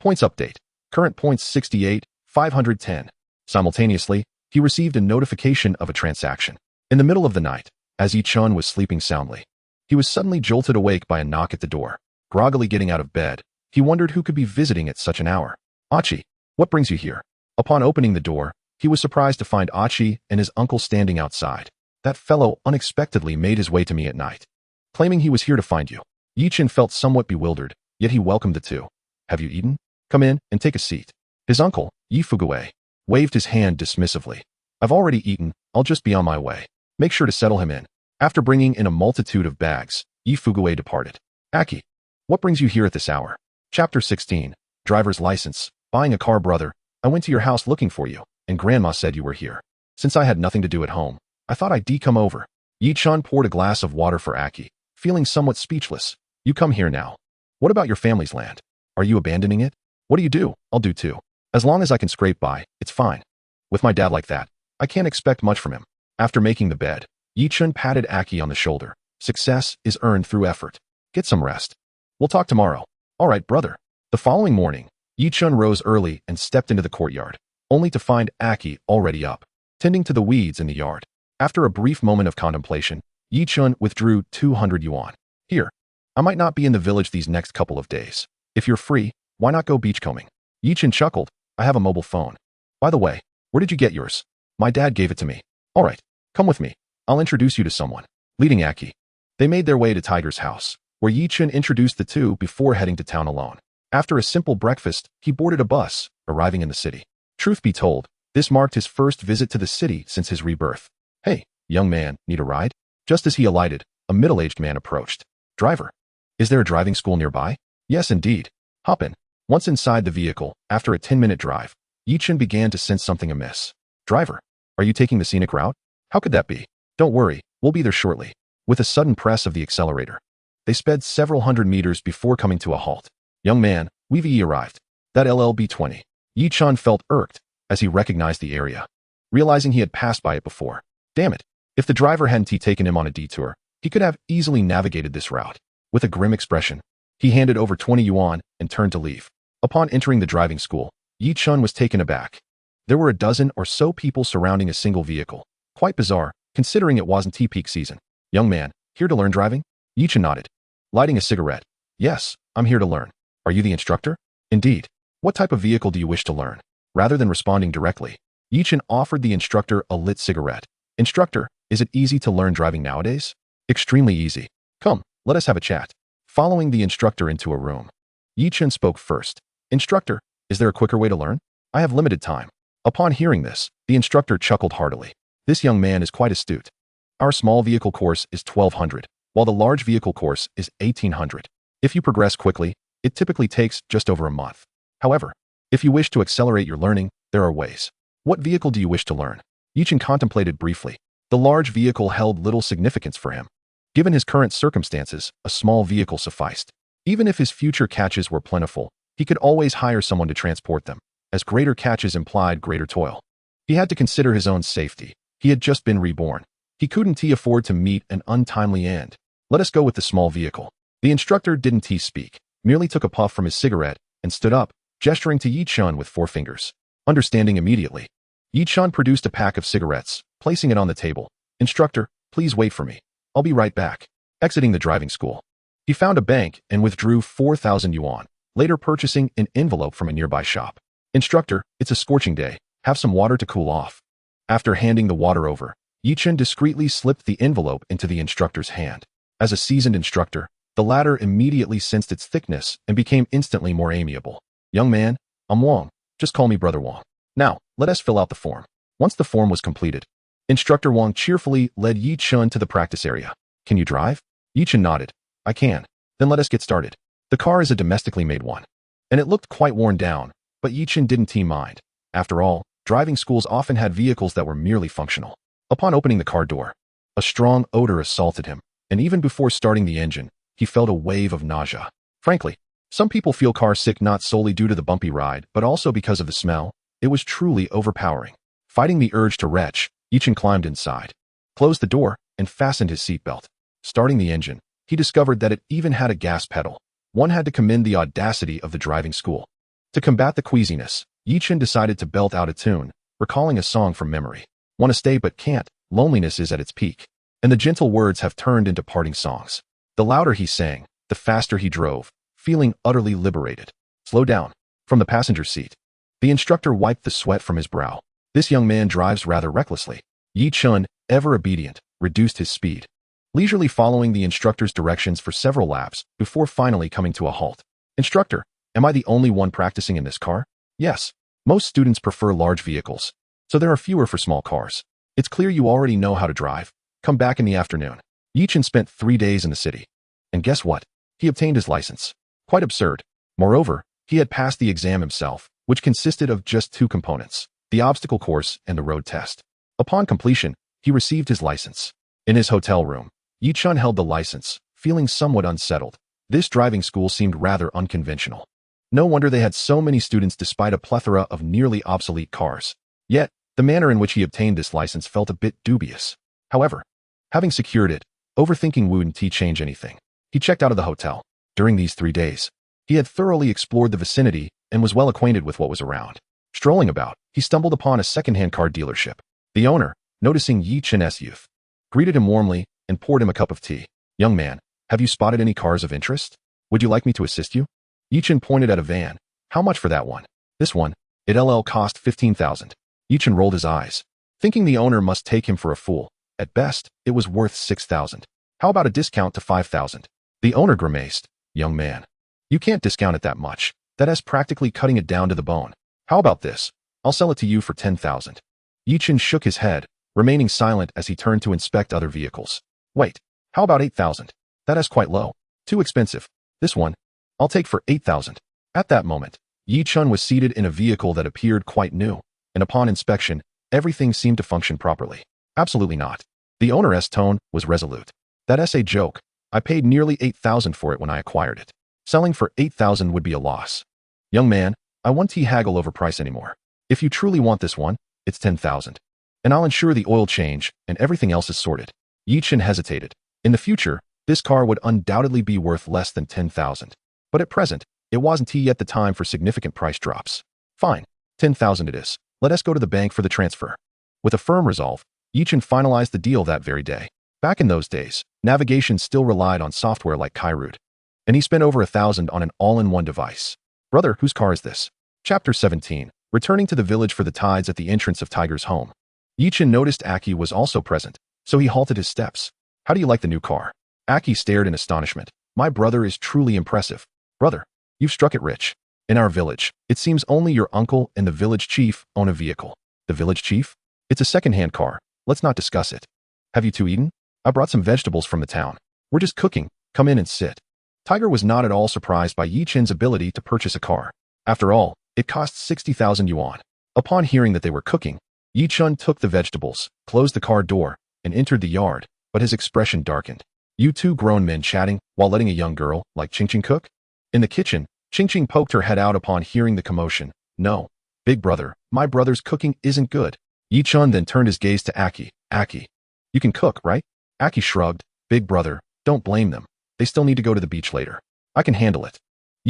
Points update. Current points 68, 510. Simultaneously, he received a notification of a transaction. In the middle of the night, as Chen was sleeping soundly, he was suddenly jolted awake by a knock at the door. Groggily getting out of bed, he wondered who could be visiting at such an hour. Achi, what brings you here? Upon opening the door, he was surprised to find Achi and his uncle standing outside. That fellow unexpectedly made his way to me at night, claiming he was here to find you. Chen felt somewhat bewildered, yet he welcomed the two. Have you eaten? Come in and take a seat. His uncle, Fugue, waved his hand dismissively. I've already eaten, I'll just be on my way. Make sure to settle him in. After bringing in a multitude of bags, Fugue departed. Aki, what brings you here at this hour? Chapter 16, Driver's License. Buying a car, brother. I went to your house looking for you, and Grandma said you were here. Since I had nothing to do at home, I thought I'd come over. Chen poured a glass of water for Aki, feeling somewhat speechless. You come here now. What about your family's land? Are you abandoning it? What do you do? I'll do too. As long as I can scrape by, it's fine. With my dad like that, I can't expect much from him. After making the bed, Chen patted Aki on the shoulder. Success is earned through effort. Get some rest. We'll talk tomorrow. All right, brother. The following morning, Chen rose early and stepped into the courtyard, only to find Aki already up, tending to the weeds in the yard. After a brief moment of contemplation, Chen withdrew 200 yuan. Here, I might not be in the village these next couple of days. If you're free, why not go beachcombing? Chen chuckled. I have a mobile phone. By the way, where did you get yours? My dad gave it to me. All right, come with me. I'll introduce you to someone. Leading Aki, they made their way to Tiger's house, where Chen introduced the two before heading to town alone. After a simple breakfast, he boarded a bus, arriving in the city. Truth be told, this marked his first visit to the city since his rebirth. Hey, young man, need a ride? Just as he alighted, a middle-aged man approached. Driver, is there a driving school nearby? Yes, indeed. Hop in. Once inside the vehicle, after a 10-minute drive, Chen began to sense something amiss. Driver, are you taking the scenic route? How could that be? Don't worry, we'll be there shortly. With a sudden press of the accelerator, they sped several hundred meters before coming to a halt. Young man, we've arrived. That LLB-20. Chen felt irked as he recognized the area, realizing he had passed by it before. Damn it. If the driver hadn't taken him on a detour, he could have easily navigated this route. With a grim expression, he handed over 20 yuan and turned to leave. Upon entering the driving school, Chen was taken aback. There were a dozen or so people surrounding a single vehicle. Quite bizarre, considering it wasn't peak season. Young man, here to learn driving? Chen nodded, lighting a cigarette. Yes, I'm here to learn. Are you the instructor? Indeed. What type of vehicle do you wish to learn? Rather than responding directly, Chen offered the instructor a lit cigarette. Instructor, is it easy to learn driving nowadays? Extremely easy. Come, let us have a chat. Following the instructor into a room, Chen spoke first. Instructor, is there a quicker way to learn? I have limited time. Upon hearing this, the instructor chuckled heartily. This young man is quite astute. Our small vehicle course is 1200, while the large vehicle course is 1800. If you progress quickly, it typically takes just over a month. However, if you wish to accelerate your learning, there are ways. What vehicle do you wish to learn? Chen contemplated briefly. The large vehicle held little significance for him. Given his current circumstances, a small vehicle sufficed. Even if his future catches were plentiful, he could always hire someone to transport them, as greater catches implied greater toil. He had to consider his own safety. He had just been reborn. He couldn't afford to meet an untimely end. Let us go with the small vehicle. The instructor didn't speak, merely took a puff from his cigarette and stood up, gesturing to Chen with 4 fingers. Understanding immediately, Chen produced a pack of cigarettes, placing it on the table. Instructor, please wait for me. I'll be right back. Exiting the driving school, he found a bank and withdrew 4,000 yuan, later purchasing an envelope from a nearby shop. Instructor, it's a scorching day. Have some water to cool off. After handing the water over, Chen discreetly slipped the envelope into the instructor's hand. As a seasoned instructor, the latter immediately sensed its thickness and became instantly more amiable. Young man, I'm Wang. Just call me Brother Wang. Now, let us fill out the form. Once the form was completed, Instructor Wang cheerfully led Chen to the practice area. Can you drive? Chen nodded. I can. Then let us get started. The car is a domestically made one, and it looked quite worn down, but Chen didn't mind. After all, driving schools often had vehicles that were merely functional. Upon opening the car door, a strong odor assaulted him, and even before starting the engine, he felt a wave of nausea. Frankly, some people feel car sick not solely due to the bumpy ride, but also because of the smell. It was truly overpowering. Fighting the urge to retch, Chen climbed inside, closed the door, and fastened his seatbelt. Starting the engine, he discovered that it even had a gas pedal. One had to commend the audacity of the driving school. To combat the queasiness, Chen decided to belt out a tune, recalling a song from memory. Want to stay but can't, loneliness is at its peak. And the gentle words have turned into parting songs. The louder he sang, the faster he drove, feeling utterly liberated. Slow down. From the passenger seat, the instructor wiped the sweat from his brow. This young man drives rather recklessly. Chen, ever obedient, reduced his speed, leisurely following the instructor's directions for several laps before finally coming to a halt. Instructor, am I the only one practicing in this car? Yes. Most students prefer large vehicles, so there are fewer for small cars. It's clear you already know how to drive. Come back in the afternoon. Chen spent 3 days in the city. And guess what? He obtained his license. Quite absurd. Moreover, he had passed the exam himself, which consisted of just 2 components, the obstacle course and the road test. Upon completion, he received his license. In his hotel room, Chen held the license, feeling somewhat unsettled. This driving school seemed rather unconventional. No wonder they had so many students despite a plethora of nearly obsolete cars. Yet, the manner in which he obtained this license felt a bit dubious. However, having secured it, overthinking wouldn't change anything. He checked out of the hotel. During these 3 days, He had thoroughly explored the vicinity and was well acquainted with what was around. Strolling about, he stumbled upon a second-hand car dealership. The owner, noticing Chen's youth, greeted him warmly and poured him a cup of tea. "Young man, have you spotted any cars of interest? Would you like me to assist you?" Chen pointed at a van. "How much for that one?" "This one. It'll cost 15,000. Chen rolled his eyes, thinking the owner must take him for a fool. At best, it was worth 6,000. "How about a discount to 5,000? The owner grimaced. "Young man, you can't discount it that much. That is practically cutting it down to the bone. How about this? I'll sell it to you for 10,000. Chen shook his head, remaining silent as he turned to inspect other vehicles. "Wait, how about 8,000? That is quite low. Too expensive. This one, I'll take for 8,000. At that moment, Chen was seated in a vehicle that appeared quite new, and upon inspection, everything seemed to function properly. "Absolutely not." The owner's tone was resolute. "That's a joke. I paid nearly 8,000 for it when I acquired it. Selling for 8,000 would be a loss. Young man, I won't haggle over price anymore. If you truly want this one, it's 10,000. And I'll ensure the oil change and everything else is sorted." Chen hesitated. In the future, this car would undoubtedly be worth less than 10,000. But at present, it wasn't yet the time for significant price drops. "Fine, 10,000 it is. Let us go to the bank for the transfer." With a firm resolve, Chen finalized the deal that very day. Back in those days, navigation still relied on software like Kairoot, and he spent over 1,000 on an all-in-one device. "Brother, whose car is this?" Chapter 17. Returning to the village for the tides at the entrance of Tiger's home. Chen noticed Aki was also present, so he halted his steps. "How do you like the new car?" Aki stared in astonishment. "My brother is truly impressive. Brother, you've struck it rich. In our village, it seems only your uncle and the village chief own a vehicle." "The village chief? It's a second-hand car. Let's not discuss it. Have you two eaten? I brought some vegetables from the town. We're just cooking. Come in and sit." Tiger was not at all surprised by Chen's ability to purchase a car. After all, it cost 60,000 yuan. Upon hearing that they were cooking, Chen took the vegetables, closed the car door, and entered the yard, but his expression darkened. "You two grown men chatting while letting a young girl like Ching cook?" In the kitchen, Ching poked her head out upon hearing the commotion. "No, big brother, my brother's cooking isn't good." Chen then turned his gaze to Aki. "Aki, you can cook, right?" Aki shrugged. "Big brother, don't blame them. They still need to go to the beach later. I can handle it."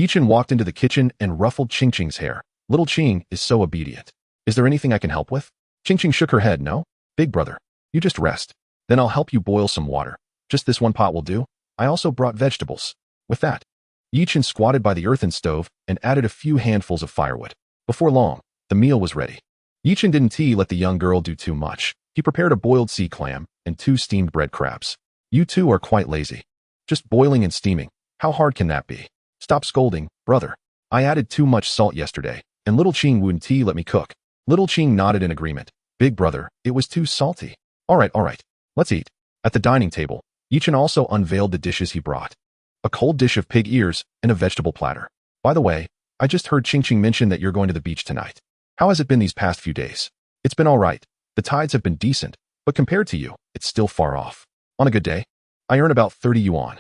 Chen walked into the kitchen and ruffled Ching's hair. "Little Ching is so obedient. Is there anything I can help with?" Ching shook her head. "No, big brother, you just rest. Then I'll help you boil some water. Just this one pot will do. I also brought vegetables." With that, Chen squatted by the earthen stove and added a few handfuls of firewood. Before long, the meal was ready. Chen didn't let the young girl do too much. He prepared a boiled sea clam and 2 steamed bread crabs. "You two are quite lazy. Just boiling and steaming. How hard can that be? Stop scolding, brother. I added too much salt yesterday, and little Ching wouldn't let me cook." Little Ching nodded in agreement. "Big brother, it was too salty." All right. Let's eat." At the dining table, Chen also unveiled the dishes he brought. A cold dish of pig ears and a vegetable platter. "By the way, I just heard Ching mention that you're going to the beach tonight. How has it been these past few days?" "It's been all right. The tides have been decent, but compared to you, it's still far off. On a good day, I earn about 30 yuan.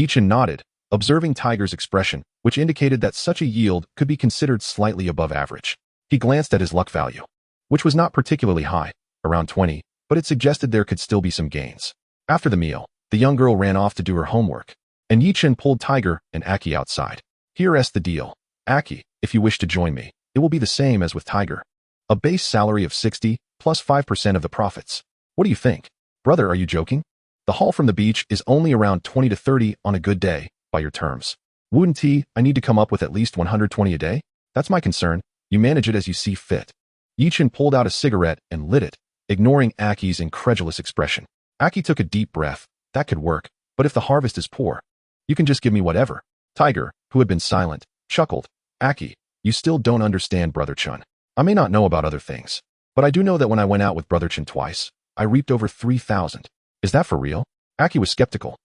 Chen nodded, observing Tiger's expression, which indicated that such a yield could be considered slightly above average. He glanced at his luck value, which was not particularly high, around 20, but it suggested there could still be some gains. After the meal, the young girl ran off to do her homework, and Chen pulled Tiger and Aki outside. "Here's the deal. Aki, if you wish to join me, it will be the same as with Tiger. A base salary of 60 plus 5% of the profits. What do you think?" "Brother, are you joking? The haul from the beach is only around 20 to 30 on a good day, by your terms. Wouldn't I need to come up with at least 120 a day? That's my concern. You manage it as you see fit." Chen pulled out a cigarette and lit it, ignoring Aki's incredulous expression. Aki took a deep breath. "That could work, but if the harvest is poor, you can just give me whatever." Tiger, who had been silent, chuckled. "Aki, you still don't understand, Brother Chen. I may not know about other things, but I do know that when I went out with Brother Chen twice, I reaped over 3,000. Is that for real?" Aki was skeptical.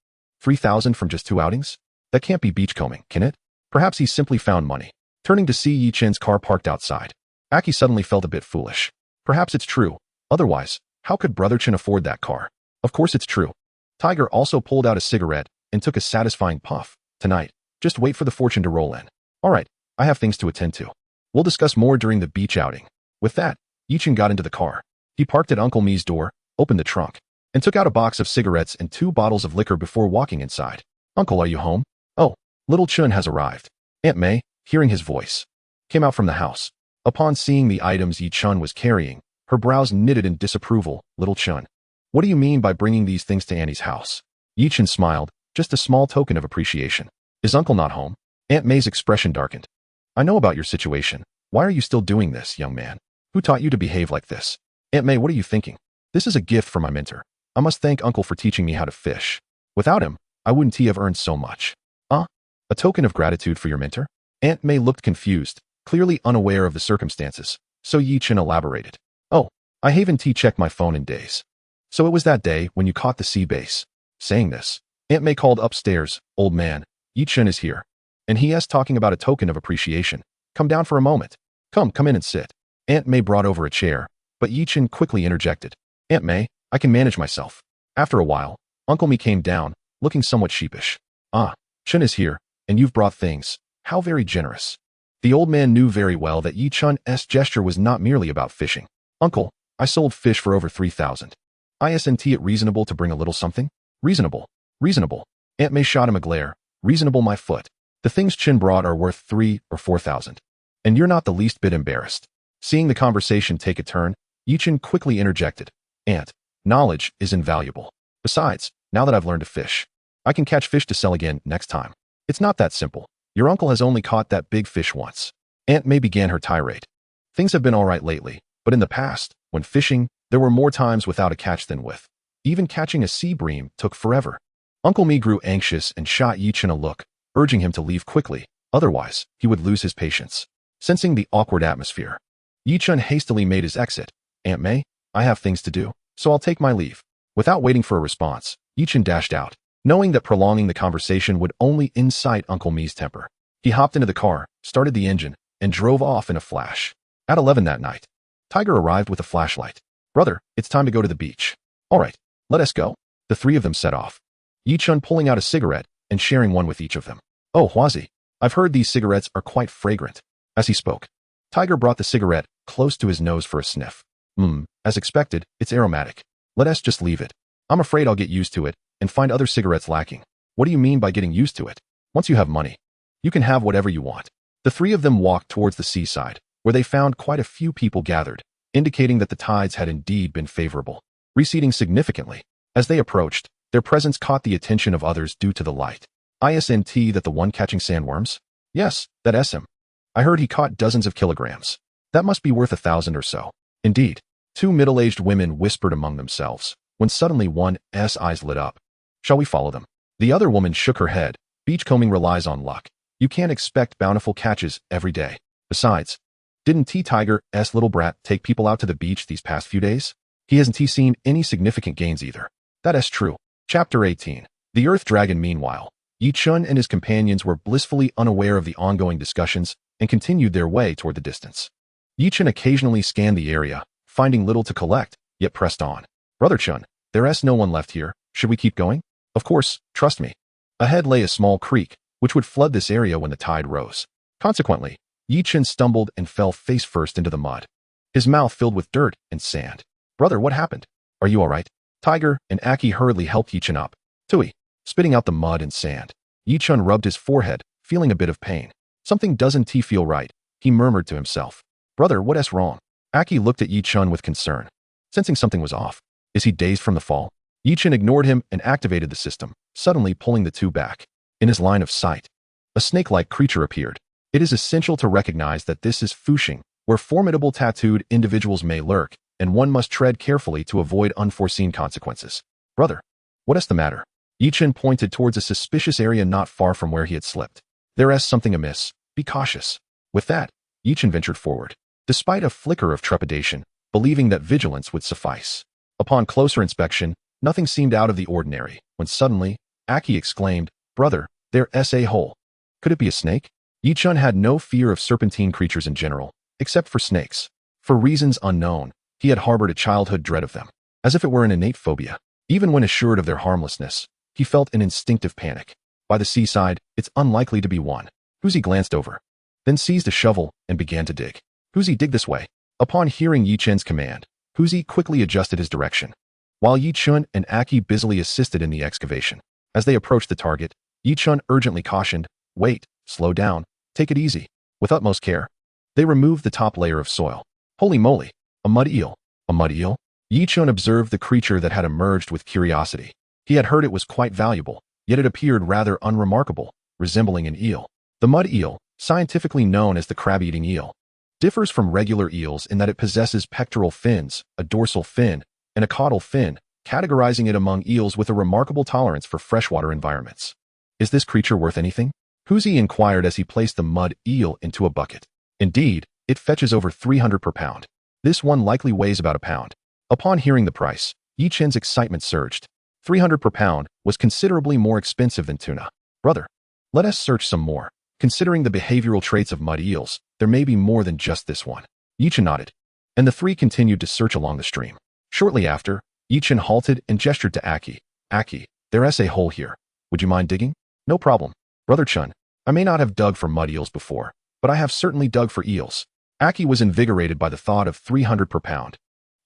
3,000 from just 2 outings? That can't be beachcombing, can it? Perhaps he simply found money. Turning to see Chen's car parked outside, Aki suddenly felt a bit foolish. Perhaps it's true. Otherwise, how could Brother Chen afford that car? Of course it's true. Tiger also pulled out a cigarette and took a satisfying puff. "Tonight, just wait for the fortune to roll in. All right, I have things to attend to. We'll discuss more during the beach outing." With that, Chen got into the car. He parked at Uncle Mi's door, opened the trunk, and took out a box of cigarettes and 2 bottles of liquor before walking inside. "Uncle, are you home?" "Oh, little Chen has arrived. Aunt May, hearing his voice, came out from the house. Upon seeing the items Yi Chun was carrying, her brows knitted in disapproval. Little Chun, what do you mean by bringing these things to Annie's house? Yi Chun smiled, just a small token of appreciation. Is Uncle not home? Aunt May's expression darkened. I know about your situation. Why are you still doing this, young man? Who taught you to behave like this? Aunt May, what are you thinking? This is a gift from my mentor. I must thank Uncle for teaching me how to fish. Without him, I wouldn't have earned so much. A token of gratitude for your mentor? Aunt May looked confused, clearly unaware of the circumstances, so Yi Chun elaborated. Oh, I haven't checked my phone in days. So it was that day when you caught the sea bass. Saying this, Aunt May called upstairs. Old man, Yi Chun is here. And he is talking about a token of appreciation. Come down for a moment. Come in and sit. Aunt May brought over a chair, but Yi Chun quickly interjected. Aunt May, I can manage myself. After a while, Uncle Me came down, looking somewhat sheepish. Chun is here, and you've brought things. How very generous. The old man knew very well that Yi Chun's gesture was not merely about fishing. Uncle, I sold fish for over 3,000. Isn't it reasonable to bring a little something? Reasonable. Reasonable. Aunt May shot him a glare. Reasonable, my foot. The things Chen brought are worth 3,000 or 4,000. And you're not the least bit embarrassed. Seeing the conversation take a turn, Yi Chun quickly interjected. Aunt, knowledge is invaluable. Besides, now that I've learned to fish, I can catch fish to sell again next time. It's not that simple. Your uncle has only caught that big fish once. Aunt May began her tirade. Things have been all right lately, but in the past, when fishing, there were more times without a catch than with. Even catching a sea bream took forever. Uncle Me grew anxious and shot Yi Chun a look, urging him to leave quickly, otherwise he would lose his patience. Sensing the awkward atmosphere, Yi Chun hastily made his exit. Aunt May, I have things to do, so I'll take my leave. Without waiting for a response, Yi Chun dashed out, knowing that prolonging the conversation would only incite Uncle Me's temper. He hopped into the car, started the engine, and drove off in a flash. At 11 that night, Tiger arrived with a flashlight. Brother, it's time to go to the beach. All right, let us go. The three of them set off. Yi Chun pulling out a cigarette and sharing one with each of them. Oh, Huazi, I've heard these cigarettes are quite fragrant. As he spoke, Tiger brought the cigarette close to his nose for a sniff. As expected, it's aromatic. Let us just leave it. I'm afraid I'll get used to it and find other cigarettes lacking. What do you mean by getting used to it? Once you have money, you can have whatever you want. The three of them walked towards the seaside, where they found quite a few people gathered, indicating that the tides had indeed been favorable, receding significantly. As they approached, their presence caught the attention of others due to the light. Isn't that the one catching sandworms? Yes, that is him. I heard he caught dozens of kilograms. That must be worth 1,000 or so. Indeed. Two middle-aged women whispered among themselves, when suddenly one's eyes lit up. Shall we follow them? The other woman shook her head. Beachcombing relies on luck. You can't expect bountiful catches every day. Besides, didn't Tiger's little brat take people out to the beach these past few days? He hasn't seen any significant gains either. That is true. Chapter 18. The Earth Dragon. Meanwhile, Yi Chun and his companions were blissfully unaware of the ongoing discussions and continued their way toward the distance. Yi Chun occasionally scanned the area, finding little to collect, yet pressed on. Brother Chun, there's no one left here. Should we keep going? Of course, trust me. Ahead lay a small creek, which would flood this area when the tide rose. Consequently, Yi Chun stumbled and fell face first into the mud. His mouth filled with dirt and sand. Brother, what happened? Are you all right? Tiger and Aki hurriedly helped Yi Chun up. Tui, spitting out the mud and sand. Yi Chun rubbed his forehead, feeling a bit of pain. Something doesn't feel right, he murmured to himself. Brother, what's wrong? Aki looked at Yi Chun with concern, sensing something was off. Is he dazed from the fall? Yi Chun ignored him and activated the system, suddenly pulling the two back. In his line of sight, a snake-like creature appeared. It is essential to recognize that this is Fuxing, where formidable tattooed individuals may lurk, and one must tread carefully to avoid unforeseen consequences. Brother, what is the matter? Yi Chun pointed towards a suspicious area not far from where he had slipped. There is something amiss. Be cautious. With that, Yi Chun ventured forward, despite a flicker of trepidation, believing that vigilance would suffice. Upon closer inspection, nothing seemed out of the ordinary, when suddenly, Aki exclaimed, Brother, there's a hole. Could it be a snake? Yi Chun had no fear of serpentine creatures in general, except for snakes. For reasons unknown, he had harbored a childhood dread of them, as if it were an innate phobia. Even when assured of their harmlessness, he felt an instinctive panic. By the seaside, it's unlikely to be one. Huzi glanced over, then seized a shovel and began to dig. Huzi, dig this way. Upon hearing Yi Chun's command, Huzi quickly adjusted his direction, while Yi Chun and Aki busily assisted in the excavation. As they approached the target, Yi Chun urgently cautioned, Wait, slow down, Take it easy. With utmost care. They removed the top layer of soil. Holy moly! A mud eel. A mud eel? Yi Chen observed the creature that had emerged with curiosity. He had heard it was quite valuable, yet it appeared rather unremarkable, resembling an eel. The mud eel, scientifically known as the crab-eating eel, differs from regular eels in that it possesses pectoral fins, a dorsal fin, and a caudal fin, categorizing it among eels with a remarkable tolerance for freshwater environments. Is this creature worth anything? Huzi inquired as he placed the mud eel into a bucket. Indeed, it fetches over 300 per pound. This one likely weighs about a pound. Upon hearing the price, Yi Chen's excitement surged. 300 per pound was considerably more expensive than tuna. Brother, let us search some more. Considering the behavioral traits of mud eels, there may be more than just this one. Yi Chen nodded, and the three continued to search along the stream. Shortly after, Yi Chen halted and gestured to Aki. Aki, there's a hole here. Would you mind digging? No problem. Brother Chen, I may not have dug for mud eels before, but I have certainly dug for eels. Aki was invigorated by the thought of 300 per pound.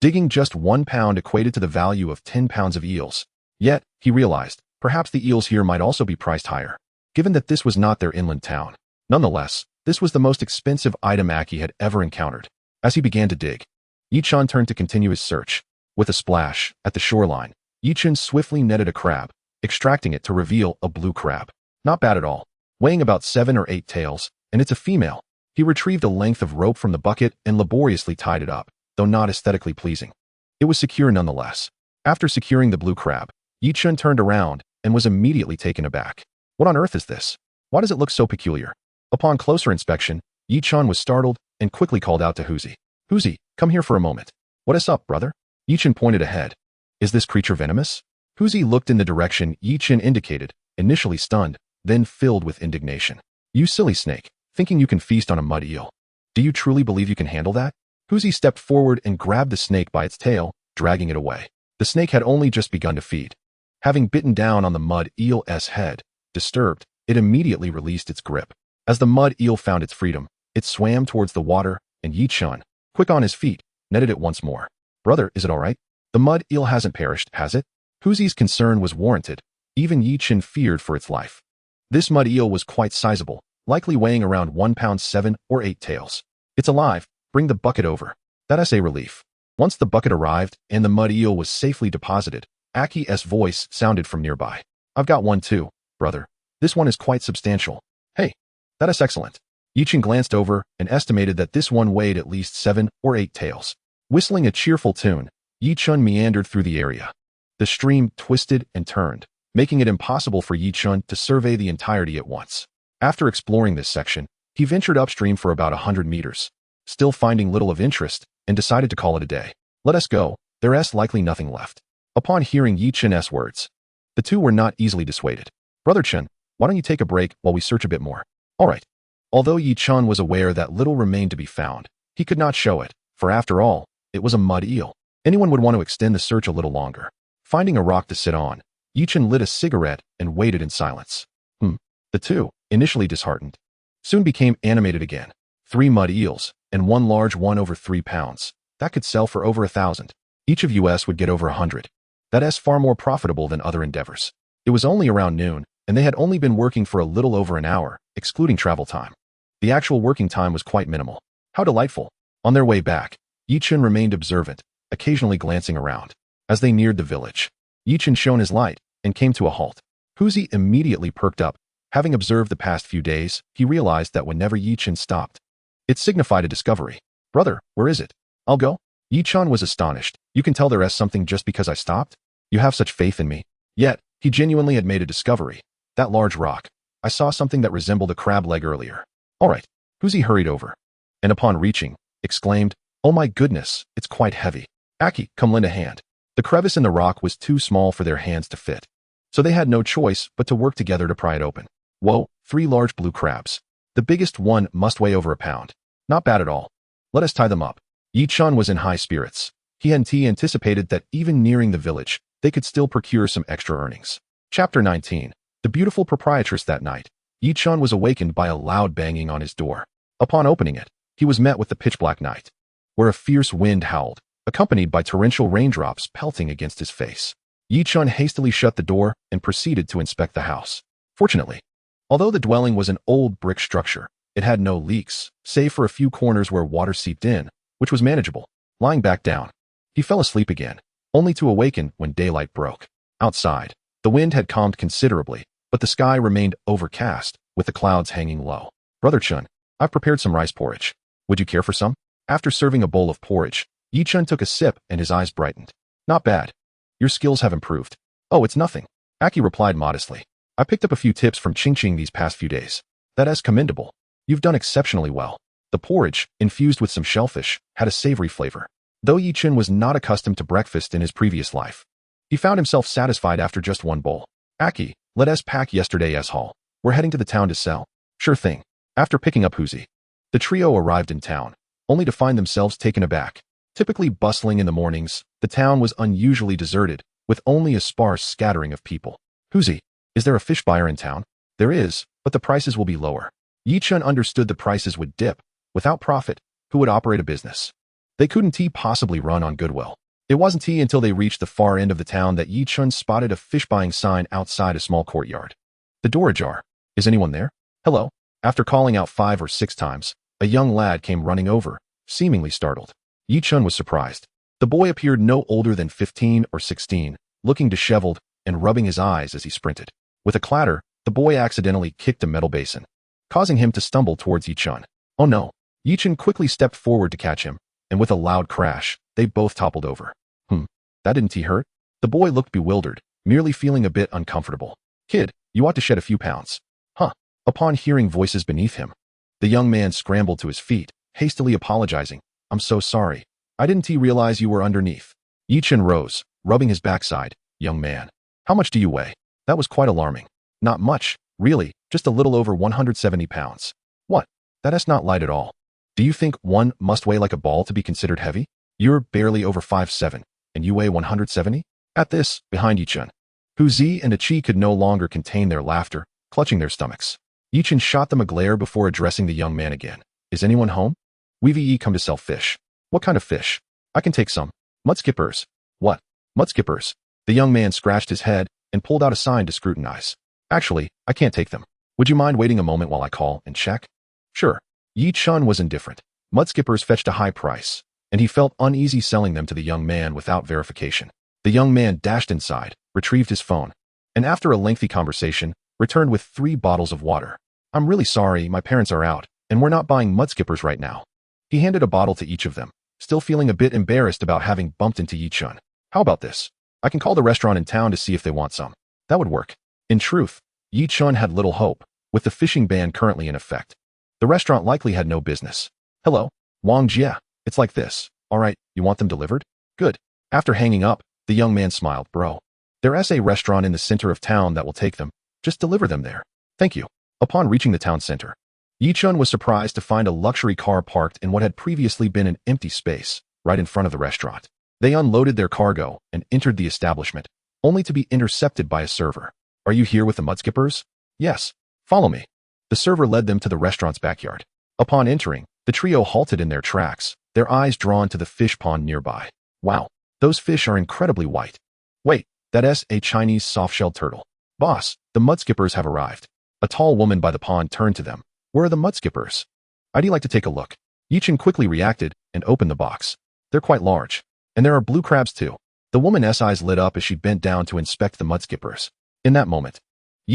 Digging just 1 pound equated to the value of 10 pounds of eels. Yet, he realized, perhaps the eels here might also be priced higher, given that this was not their inland town. Nonetheless, this was the most expensive item Aki had ever encountered. As he began to dig, Yi Chen turned to continue his search. With a splash, at the shoreline, Yi Chen swiftly netted a crab, extracting it to reveal a blue crab. Not bad at all. Weighing about 7 or 8 tails, and it's a female. He retrieved a length of rope from the bucket and laboriously tied it up, though not aesthetically pleasing. It was secure nonetheless. After securing the blue crab, Yi Chen turned around and was immediately taken aback. What on earth is this? Why does it look so peculiar? Upon closer inspection, Yi Chen was startled and quickly called out to Huzi. Huzi, come here for a moment. What is up, brother? Yi Chen pointed ahead. Is this creature venomous? Huzi looked in the direction Yi Chen indicated, initially stunned, then filled with indignation. You silly snake, thinking you can feast on a mud eel. Do you truly believe you can handle that? Huzi stepped forward and grabbed the snake by its tail, dragging it away. The snake had only just begun to feed. Having bitten down on the mud eel's head, disturbed, it immediately released its grip. As the mud eel found its freedom, it swam towards the water, and Yi Chen, quick on his feet, netted it once more. Brother, is it all right? The mud eel hasn't perished, has it? Huzi's concern was warranted. Even Yi Chen feared for its life. This mud eel was quite sizable, likely weighing around 1 pound 7 or 8 tails. It's alive. Bring the bucket over. That's a relief. Once the bucket arrived and the mud eel was safely deposited, Aki's voice sounded from nearby. I've got one too, brother. This one is quite substantial. Hey, that is excellent. Yi Chen glanced over and estimated that this one weighed at least 7 or 8 tails. Whistling a cheerful tune, Yi Chen meandered through the area. The stream twisted and turned, making it impossible for Yi Chen to survey the entirety at once. After exploring this section, he ventured upstream for about 100 meters, still finding little of interest, and decided to call it a day. Let us go, there's likely nothing left. Upon hearing Yi Chen's words, the two were not easily dissuaded. Brother Chen, why don't you take a break while we search a bit more? All right. Although Yi Chen was aware that little remained to be found, he could not show it, for after all, it was a mud eel. Anyone would want to extend the search a little longer. Finding a rock to sit on, Yi Chen lit a cigarette and waited in silence. The two, initially disheartened, soon became animated again. 3 mud eels, and 1 large one over 3 pounds. That could sell for over 1,000. Each of us would get over 100. That's far more profitable than other endeavors. It was only around noon, and they had only been working for a little over an hour, excluding travel time. The actual working time was quite minimal. How delightful. On their way back, Yi Chen remained observant, occasionally glancing around. As they neared the village, Yi Chen shone his light and came to a halt. Huzi immediately perked up. Having observed the past few days, he realized that whenever Yi Chen stopped, it signified a discovery. Brother, where is it? I'll go. Yi Chen was astonished. You can tell there is something just because I stopped? You have such faith in me. Yet, he genuinely had made a discovery. That large rock. I saw something that resembled a crab leg earlier. All right. Huzi hurried over, and upon reaching, exclaimed, Oh my goodness, it's quite heavy. Aki, come lend a hand. The crevice in the rock was too small for their hands to fit, so they had no choice but to work together to pry it open. Whoa, 3 large blue crabs. The biggest one must weigh over a pound. Not bad at all. Let us tie them up. Yi Chen was in high spirits. He anticipated that even nearing the village, they could still procure some extra earnings. Chapter 19. The beautiful proprietress. That night, Yi Chen was awakened by a loud banging on his door. Upon opening it, he was met with the pitch-black night, where a fierce wind howled, accompanied by torrential raindrops pelting against his face. Yi Chen hastily shut the door and proceeded to inspect the house. Fortunately, although the dwelling was an old brick structure, It had no leaks, save for a few corners where water seeped in, which was manageable. Lying back down, he fell asleep again, only to awaken when daylight broke. Outside, the wind had calmed considerably, but the sky remained overcast, with the clouds hanging low. Brother Chen, I've prepared some rice porridge. Would you care for some? After serving a bowl of porridge, Chen took a sip and his eyes brightened. Not bad. Your skills have improved. Oh, it's nothing. Aki replied modestly. I picked up a few tips from Ching these past few days. That is commendable. You've done exceptionally well. The porridge, infused with some shellfish, had a savory flavor. Though Chen was not accustomed to breakfast in his previous life, he found himself satisfied after just one bowl. Aki, let us pack yesterday's haul. We're heading to the town to sell. Sure thing. After picking up Huzi, the trio arrived in town, only to find themselves taken aback. Typically bustling in the mornings, the town was unusually deserted, with only a sparse scattering of people. Huzi, is there a fish buyer in town? There is, but the prices will be lower. Chen understood the prices would dip. Without profit, who would operate a business? They couldn't possibly run on goodwill. It wasn't until they reached the far end of the town that Chen spotted a fish-buying sign outside a small courtyard. The door ajar. Is anyone there? Hello? After calling out 5 or 6 times, a young lad came running over, seemingly startled. Chen was surprised. The boy appeared no older than 15 or 16, looking disheveled and rubbing his eyes as he sprinted. With a clatter, the boy accidentally kicked a metal basin, causing him to stumble towards Chen. Oh no! Chen quickly stepped forward to catch him, and with a loud crash, they both toppled over. That didn't hurt? The boy looked bewildered, merely feeling a bit uncomfortable. Kid, you ought to shed a few pounds. Huh? Upon hearing voices beneath him, the young man scrambled to his feet, hastily apologizing. I'm so sorry. I didn't realize you were underneath. Chen rose, rubbing his backside. Young man. How much do you weigh? That was quite alarming. Not much, really, just a little over 170 pounds. What? That is not light at all. Do you think one must weigh like a ball to be considered heavy? You're barely over 5'7", and you weigh 170? At this, behind Chen, Huzi and Achi could no longer contain their laughter, clutching their stomachs. Chen shot them a glare before addressing the young man again. Is anyone home? We've come to sell fish. What kind of fish? I can take some. Mudskippers. What? Mudskippers? The young man scratched his head and pulled out a sign to scrutinize. Actually, I can't take them. Would you mind waiting a moment while I call and check? Sure. Chen was indifferent. Mudskippers fetched a high price, and he felt uneasy selling them to the young man without verification. The young man dashed inside, retrieved his phone, and after a lengthy conversation, returned with 3 bottles of water. I'm really sorry, my parents are out, and we're not buying mudskippers right now. He handed a bottle to each of them, still feeling a bit embarrassed about having bumped into Chen. How about this? I can call the restaurant in town to see if they want some. That would work. In truth, Chen had little hope, with the fishing ban currently in effect. The restaurant likely had no business. Hello, Wang Jia. It's like this. All right, you want them delivered? Good. After hanging up, the young man smiled. Bro, there's a restaurant in the center of town that will take them. Just deliver them there. Thank you. Upon reaching the town center, Chen was surprised to find a luxury car parked in what had previously been an empty space, right in front of the restaurant. They unloaded their cargo and entered the establishment, only to be intercepted by a server. Are you here with the mudskippers? Yes. Follow me. The server led them to the restaurant's backyard. Upon entering, the trio halted in their tracks, their eyes drawn to the fish pond nearby. Wow, those fish are incredibly white. Wait, that's a Chinese soft-shelled turtle. Boss, the mudskippers have arrived. A tall woman by the pond turned to them. Where are the mudskippers? I'd like to take a look. Chen quickly reacted and opened the box. They're quite large. And there are blue crabs too. The woman's eyes lit up as she bent down to inspect the mudskippers. In that moment,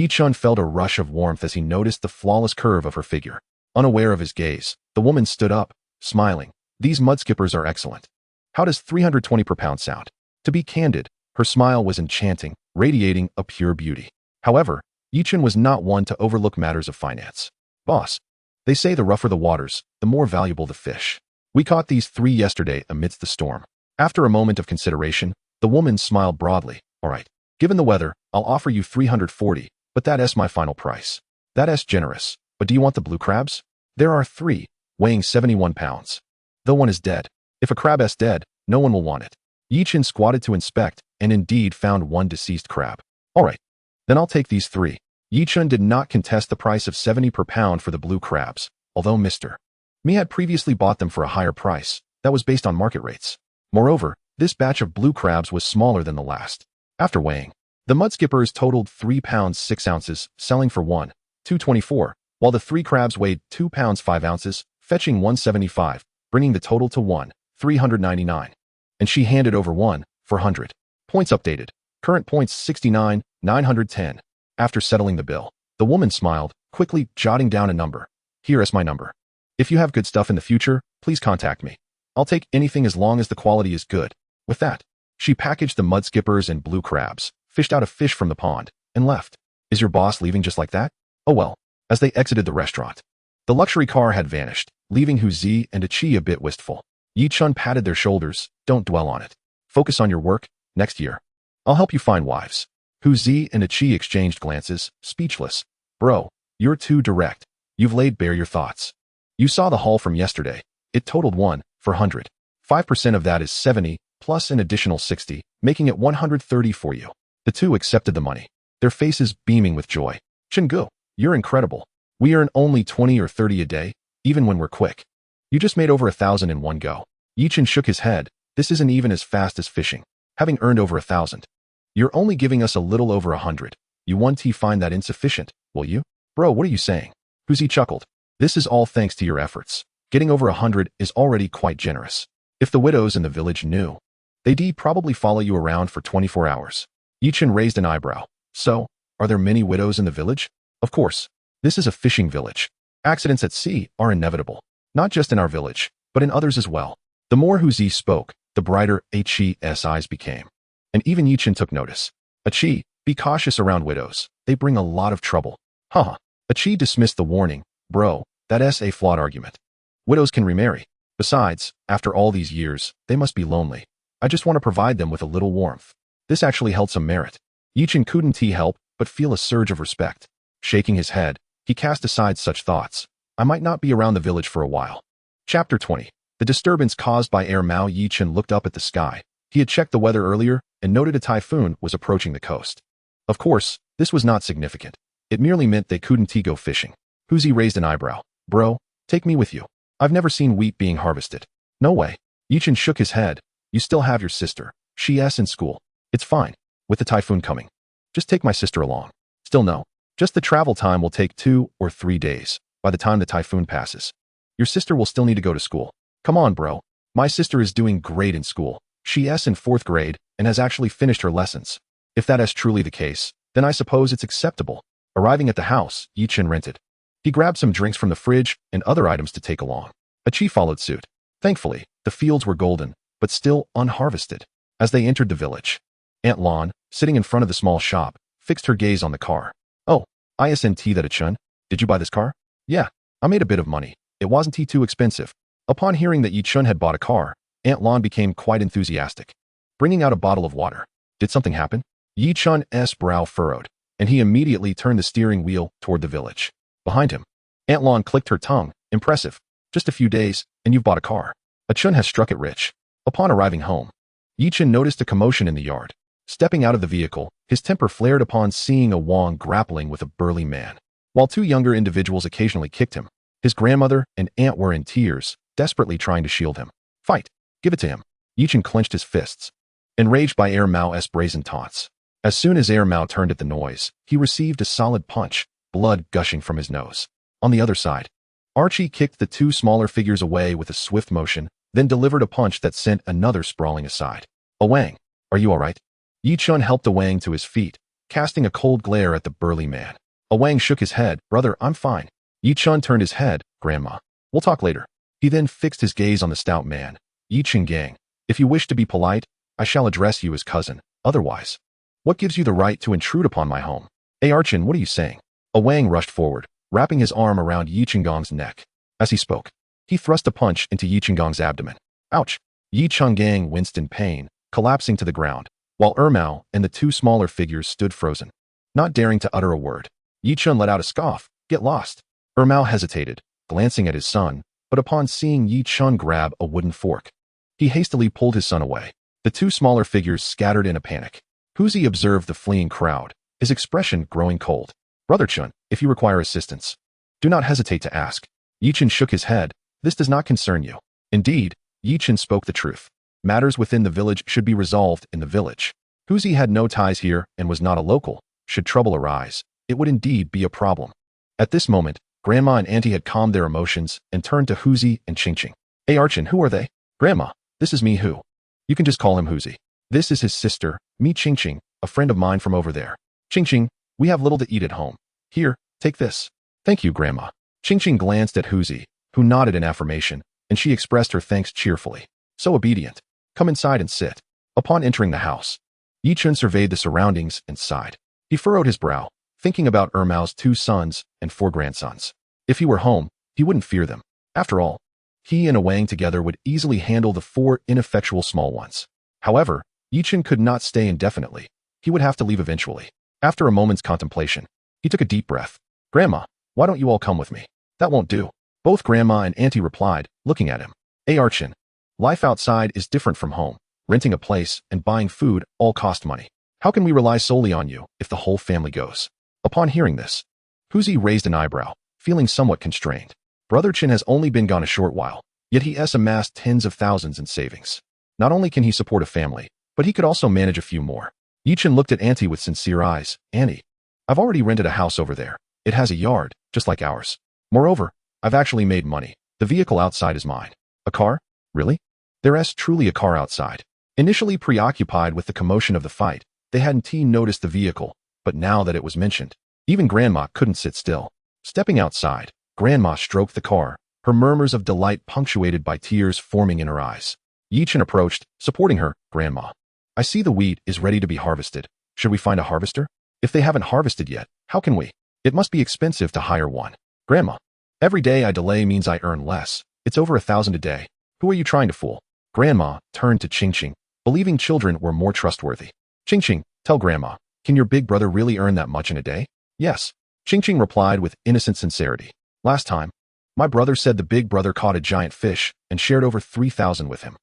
Chen felt a rush of warmth as he noticed the flawless curve of her figure. Unaware of his gaze, the woman stood up, smiling. These mudskippers are excellent. How does 320 per pound sound? To be candid, her smile was enchanting, radiating a pure beauty. However, Chen was not one to overlook matters of finance. Boss, they say the rougher the waters, the more valuable the fish. We caught these 3 yesterday amidst the storm. After a moment of consideration, the woman smiled broadly. All right, given the weather, I'll offer you 340, but that's my final price. That's generous. But do you want the blue crabs? There are 3, weighing 71 pounds. Though one is dead. If a crab is dead, no one will want it. Chen squatted to inspect, and indeed found one deceased crab. All right, then I'll take these 3. Chen did not contest the price of 70 per pound for the blue crabs, although Mr. Mi had previously bought them for a higher price that was based on market rates. Moreover, this batch of blue crabs was smaller than the last. After weighing, the mudskippers totaled 3 pounds 6 ounces, selling for 1, 224, while the 3 crabs weighed 2 pounds 5 ounces, fetching 175, bringing the total to 1,399. And she handed over 1,400. Points updated. Current points 69,910. After settling the bill, the woman smiled, quickly jotting down a number. Here is my number. If you have good stuff in the future, please contact me. I'll take anything as long as the quality is good. With that, she packaged the mud skippers and blue crabs, fished out a fish from the pond, and left. Is your boss leaving just like that? Oh well. As they exited the restaurant, the luxury car had vanished, leaving Huzi and Achi a bit wistful. Yi-chun patted their shoulders. Don't dwell on it. Focus on your work. Next year, I'll help you find wives. Huzi and Achi exchanged glances, speechless. Bro, you're too direct. You've laid bare your thoughts. You saw the haul from yesterday. It totaled 1,400. 5% of that is 70, plus an additional 60, making it 130 for you. The two accepted the money, their faces beaming with joy. Chen-gu, you're incredible. We earn only 20 or 30 a day, even when we're quick. You just made over 1,000 in one go. Yi-chen shook his head. This isn't even as fast as fishing, having earned over 1,000. You're only giving us a little over 100. You won't find that insufficient, will you? Bro, what are you saying? Huzi chuckled. This is all thanks to your efforts. Getting over 100 is already quite generous. If the widows in the village knew, they'd probably follow you around for 24 hours. Yi-chen raised an eyebrow. So, are there many widows in the village? Of course. This is a fishing village. Accidents at sea are inevitable. Not just in our village, but in others as well. The more Huzi spoke, the brighter Achi's eyes became. And even Yi-chen took notice. Achi, be cautious around widows. They bring a lot of trouble. Haha. Achi dismissed the warning. Bro, that's a flawed argument. Widows can remarry. Besides, after all these years, they must be lonely. I just want to provide them with a little warmth. This actually held some merit. Yi-chen couldn't help but feel a surge of respect. Shaking his head, he cast aside such thoughts. I might not be around the village for a while. Chapter 20. The disturbance caused by Air Mao. Yi-chen looked up at the sky. He had checked the weather earlier and noted a typhoon was approaching the coast. Of course, this was not significant. It merely meant they couldn't go fishing. Huzi raised an eyebrow. Bro, take me with you. I've never seen wheat being harvested. No way. Yi-chen shook his head. You still have your sister. She's in school. It's fine. With the typhoon coming. Just take my sister along. Still no. Just the travel time will take 2 or 3 days. By the time the typhoon passes, your sister will still need to go to school. Come on, bro. My sister is doing great in school. She's in 4th grade and has actually finished her lessons. If that is truly the case, then I suppose it's acceptable. Arriving at the house, Yi-chen rented. He grabbed some drinks from the fridge and other items to take along. Achi followed suit. Thankfully, the fields were golden, but still unharvested. As they entered the village, Aunt Lon, sitting in front of the small shop, fixed her gaze on the car. Oh, isn't that a Chen? Did you buy this car? Yeah, I made a bit of money. It wasn't too expensive. Upon hearing that Yi-chen had bought a car, Aunt Lon became quite enthusiastic. Bringing out a bottle of water. Did something happen? Yi-chun's brow furrowed, and he immediately turned the steering wheel toward the village. Behind him, Aunt Lon clicked her tongue. Impressive. Just a few days, and you've bought a car. A Chen has struck it rich. Upon arriving home, Yi-chen noticed a commotion in the yard. Stepping out of the vehicle, his temper flared upon seeing a Wang grappling with a burly man. While 2 younger individuals occasionally kicked him, his grandmother and aunt were in tears, desperately trying to shield him. Fight! Give it to him. Yi-chen clenched his fists, enraged by Air Mao's brazen taunts. As soon as Air Mao turned at the noise, he received a solid punch, blood gushing from his nose. On the other side, Archie kicked the 2 smaller figures away with a swift motion, then delivered a punch that sent another sprawling aside. Wang, are you all right? Yi-chen helped Wang to his feet, casting a cold glare at the burly man. Wang shook his head. Brother, I'm fine. Yi-chen turned his head. Grandma. We'll talk later. He then fixed his gaze on the stout man. Yi-chen gang, if you wish to be polite, I shall address you as cousin. Otherwise, what gives you the right to intrude upon my home? Hey Archin, what are you saying? Wang rushed forward, wrapping his arm around Yi-chen gang's neck. As he spoke, he thrust a punch into Yi-chen gang's abdomen. Ouch! Yi-chen gang winced in pain, collapsing to the ground, while Ermao and the 2 smaller figures stood frozen. Not daring to utter a word, Yi-chen let out a scoff. Get lost. Ermao hesitated, glancing at his son, but upon seeing Yi-chen grab a wooden fork, he hastily pulled his son away. The 2 smaller figures scattered in a panic. Huzi observed the fleeing crowd, his expression growing cold. Brother Chen, if you require assistance, do not hesitate to ask. Yi-chen shook his head. This does not concern you. Indeed, Yi-chen spoke the truth. Matters within the village should be resolved in the village. Huzi had no ties here and was not a local. Should trouble arise, it would indeed be a problem. At this moment, Grandma and Auntie had calmed their emotions and turned to Huzi and Ching. Hey Archon, who are they? Grandma, this is me Hu. You can just call him Huzi. This is his sister, me Ching, a friend of mine from over there. Ching, we have little to eat at home. Here, take this. Thank you, Grandma. Ching glanced at Huzi, who nodded in affirmation, and she expressed her thanks cheerfully. So obedient. Come inside and sit. Upon entering the house, Chen surveyed the surroundings and sighed. He furrowed his brow, thinking about Ermao's 2 sons and 4 grandsons. If he were home, he wouldn't fear them. After all, he and Awang together would easily handle the 4 ineffectual small ones. However, Chen could not stay indefinitely. He would have to leave eventually. After a moment's contemplation, he took a deep breath. Grandma, why don't you all come with me? That won't do. Both Grandma and Auntie replied, looking at him. Hey Archon, life outside is different from home. Renting a place and buying food all cost money. How can we rely solely on you if the whole family goes? Upon hearing this, Huzi raised an eyebrow, feeling somewhat constrained. Brother Chen has only been gone a short while, yet he has amassed tens of thousands in savings. Not only can he support a family, but he could also manage a few more. Chen looked at Auntie with sincere eyes. Auntie, I've already rented a house over there. It has a yard, just like ours. Moreover, I've actually made money. The vehicle outside is mine. A car? Really? There is truly a car outside. Initially preoccupied with the commotion of the fight, they hadn't noticed the vehicle, but now that it was mentioned, even Grandma couldn't sit still. Stepping outside, Grandma stroked the car, her murmurs of delight punctuated by tears forming in her eyes. Chen approached, supporting her. Grandma, I see the wheat is ready to be harvested. Should we find a harvester? If they haven't harvested yet, how can we? It must be expensive to hire one. Grandma, every day I delay means I earn less. It's over 1,000 a day. Who are you trying to fool? Grandma turned to Ching, believing children were more trustworthy. Ching, tell Grandma, can your big brother really earn that much in a day? Yes. Ching replied with innocent sincerity. Last time, my brother said the big brother caught a giant fish and shared over 3,000 with him.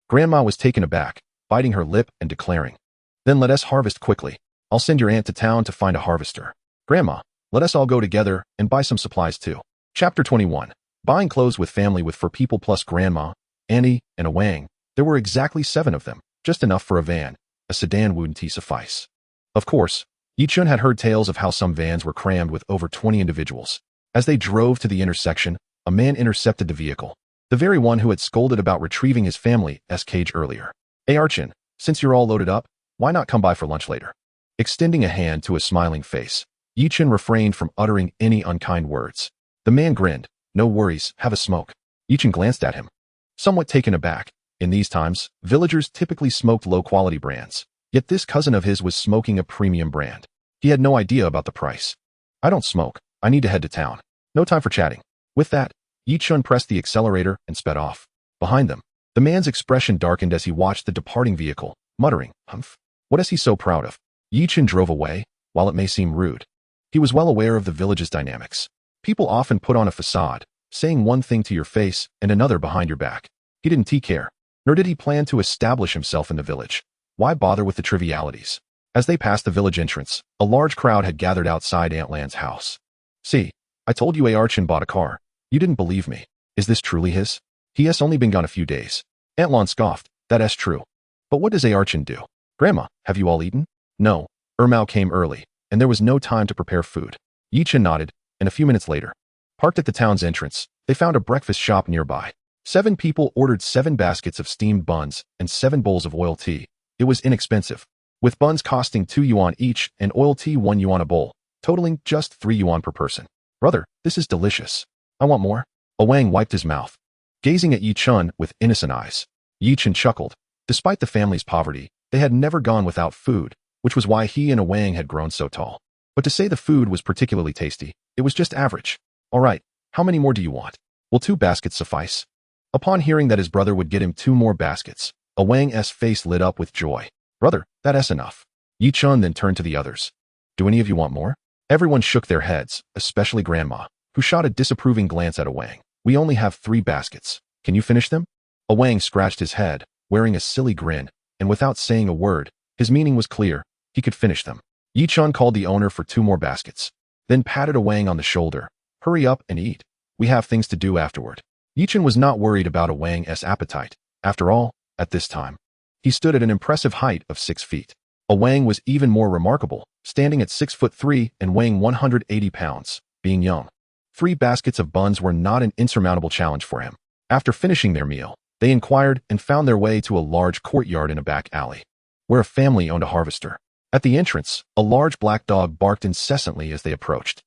Grandma was taken aback, biting her lip and declaring. Then let us harvest quickly. I'll send your aunt to town to find a harvester. Grandma, let us all go together and buy some supplies too. Chapter 21. Buying clothes with family with 4 people plus Grandma, Annie, and Awang. There were exactly 7 of them, just enough for a van. A sedan wouldn't suffice. Of course, Chen had heard tales of how some vans were crammed with over 20 individuals. As they drove to the intersection, a man intercepted the vehicle. The very one who had scolded about retrieving his family's cage earlier. Hey Archon, since you're all loaded up, why not come by for lunch later? Extending a hand to a smiling face, Chen refrained from uttering any unkind words. The man grinned. No worries, have a smoke. Chen glanced at him, somewhat taken aback. In these times, villagers typically smoked low-quality brands, yet this cousin of his was smoking a premium brand. He had no idea about the price. I don't smoke. I need to head to town. No time for chatting. With that, Chen pressed the accelerator and sped off. Behind them, the man's expression darkened as he watched the departing vehicle, muttering, "Humph. What is he so proud of?" Chen drove away, while it may seem rude. He was well aware of the village's dynamics. People often put on a facade, saying one thing to your face and another behind your back. He didn't care. Nor did he plan to establish himself in the village. Why bother with the trivialities? As they passed the village entrance, a large crowd had gathered outside Aunt Lan's house. See, I told you Archon bought a car. You didn't believe me. Is this truly his? He has only been gone a few days. Aunt Lan scoffed. That is true. But what does Archon do? Grandma, have you all eaten? No. Ermao came early, and there was no time to prepare food. Chen nodded, and a few minutes later, parked at the town's entrance, they found a breakfast shop nearby. 7 people ordered 7 baskets of steamed buns and 7 bowls of oil tea. It was inexpensive, with buns costing 2 yuan each and oil tea 1 yuan a bowl, totaling just 3 yuan per person. Brother, this is delicious. I want more. Awang wiped his mouth, gazing at Chen with innocent eyes. Chen chuckled. Despite the family's poverty, they had never gone without food, which was why he and Awang had grown so tall. But to say the food was particularly tasty, it was just average. All right, how many more do you want? Will 2 baskets suffice? Upon hearing that his brother would get him 2 more baskets, Awang's face lit up with joy. Brother, that's enough. Chen then turned to the others. Do any of you want more? Everyone shook their heads, especially Grandma, who shot a disapproving glance at Awang. We only have 3 baskets. Can you finish them? Awang scratched his head, wearing a silly grin, and without saying a word, his meaning was clear. He could finish them. Chen called the owner for 2 more baskets, then patted Awang on the shoulder. Hurry up and eat. We have things to do afterward. Chen was not worried about Awang's appetite. After all, at this time, he stood at an impressive height of 6 feet. Awang was even more remarkable, standing at 6'3" and weighing 180 pounds, being young. 3 baskets of buns were not an insurmountable challenge for him. After finishing their meal, they inquired and found their way to a large courtyard in a back alley, where a family owned a harvester. At the entrance, a large black dog barked incessantly as they approached.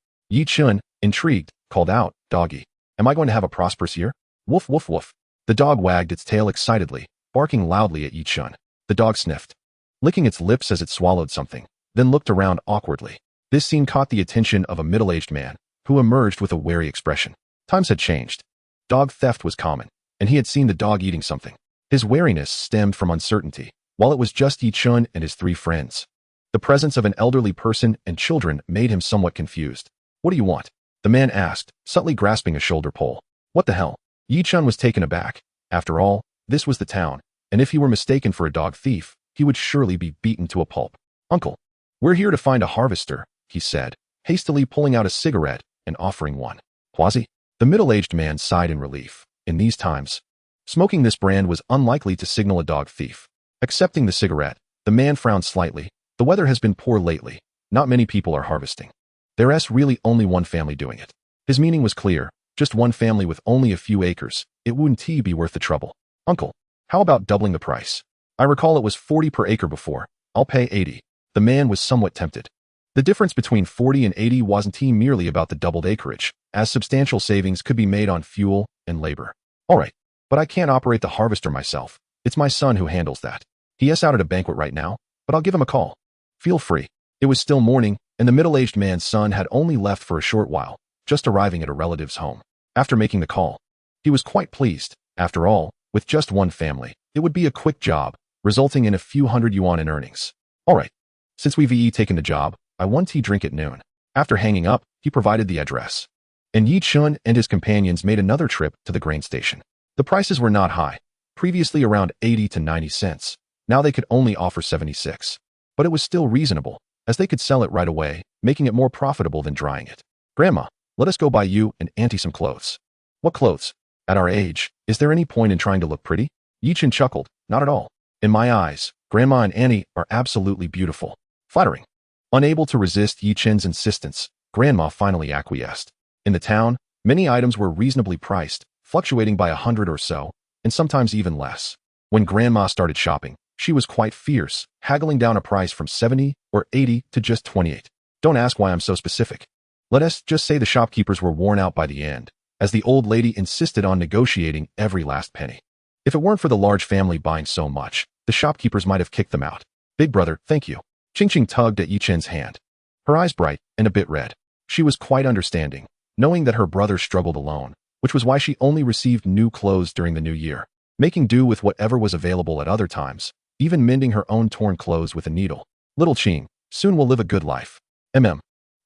Chen, intrigued, called out, "Doggy, am I going to have a prosperous year?" "Woof, woof, woof." The dog wagged its tail excitedly, barking loudly at Chen. The dog sniffed, licking its lips as it swallowed something, then looked around awkwardly. This scene caught the attention of a middle-aged man, who emerged with a wary expression. Times had changed. Dog theft was common, and he had seen the dog eating something. His wariness stemmed from uncertainty, while it was just Chen and his 3 friends. The presence of an elderly person and children made him somewhat confused. "What do you want?" the man asked, subtly grasping a shoulder pole. "What the hell?" Chen was taken aback. After all, this was the town, and if he were mistaken for a dog thief, he would surely be beaten to a pulp. "Uncle, we're here to find a harvester," he said, hastily pulling out a cigarette and offering one. "Quasi?" The middle-aged man sighed in relief. In these times, smoking this brand was unlikely to signal a dog thief. Accepting the cigarette, the man frowned slightly. "The weather has been poor lately. Not many people are harvesting. There's really only one family doing it." His meaning was clear. Just one family with only a few acres. It wouldn't be worth the trouble. "Uncle, how about doubling the price? I recall it was 40 per acre before. I'll pay 80. The man was somewhat tempted. The difference between 40 and 80 wasn't merely about the doubled acreage, as substantial savings could be made on fuel and labor. "All right, but I can't operate the harvester myself. It's my son who handles that. He's out at a banquet right now, but I'll give him a call." "Feel free." It was still morning, and the middle-aged man's son had only left for a short while, just arriving at a relative's home. After making the call, he was quite pleased. After all, with just one family, it would be a quick job, resulting in a few hundred yuan in earnings. "All right, since we've taken the job, I want tea drink at noon." After hanging up, he provided the address. And Chen and his companions made another trip to the grain station. The prices were not high, previously around 80 to 90 cents. Now they could only offer 76. But it was still reasonable, as they could sell it right away, making it more profitable than drying it. "Grandma, let us go buy you and Auntie some clothes." "What clothes? At our age, is there any point in trying to look pretty?" Chen chuckled. "Not at all. In my eyes, Grandma and Auntie are absolutely beautiful." Flattering. Unable to resist Chen's insistence, Grandma finally acquiesced. In the town, many items were reasonably priced, fluctuating by 100 or so, and sometimes even less. When Grandma started shopping, she was quite fierce, haggling down a price from 70 or 80 to just 28. Don't ask why I'm so specific. Let us just say the shopkeepers were worn out by the end, as the old lady insisted on negotiating every last penny. If it weren't for the large family buying so much, the shopkeepers might have kicked them out. "Big brother, thank you." Ching tugged at Chen's hand, her eyes bright and a bit red. She was quite understanding, knowing that her brother struggled alone, which was why she only received new clothes during the new year, making do with whatever was available at other times, even mending her own torn clothes with a needle. "Little Ching, soon will live a good life."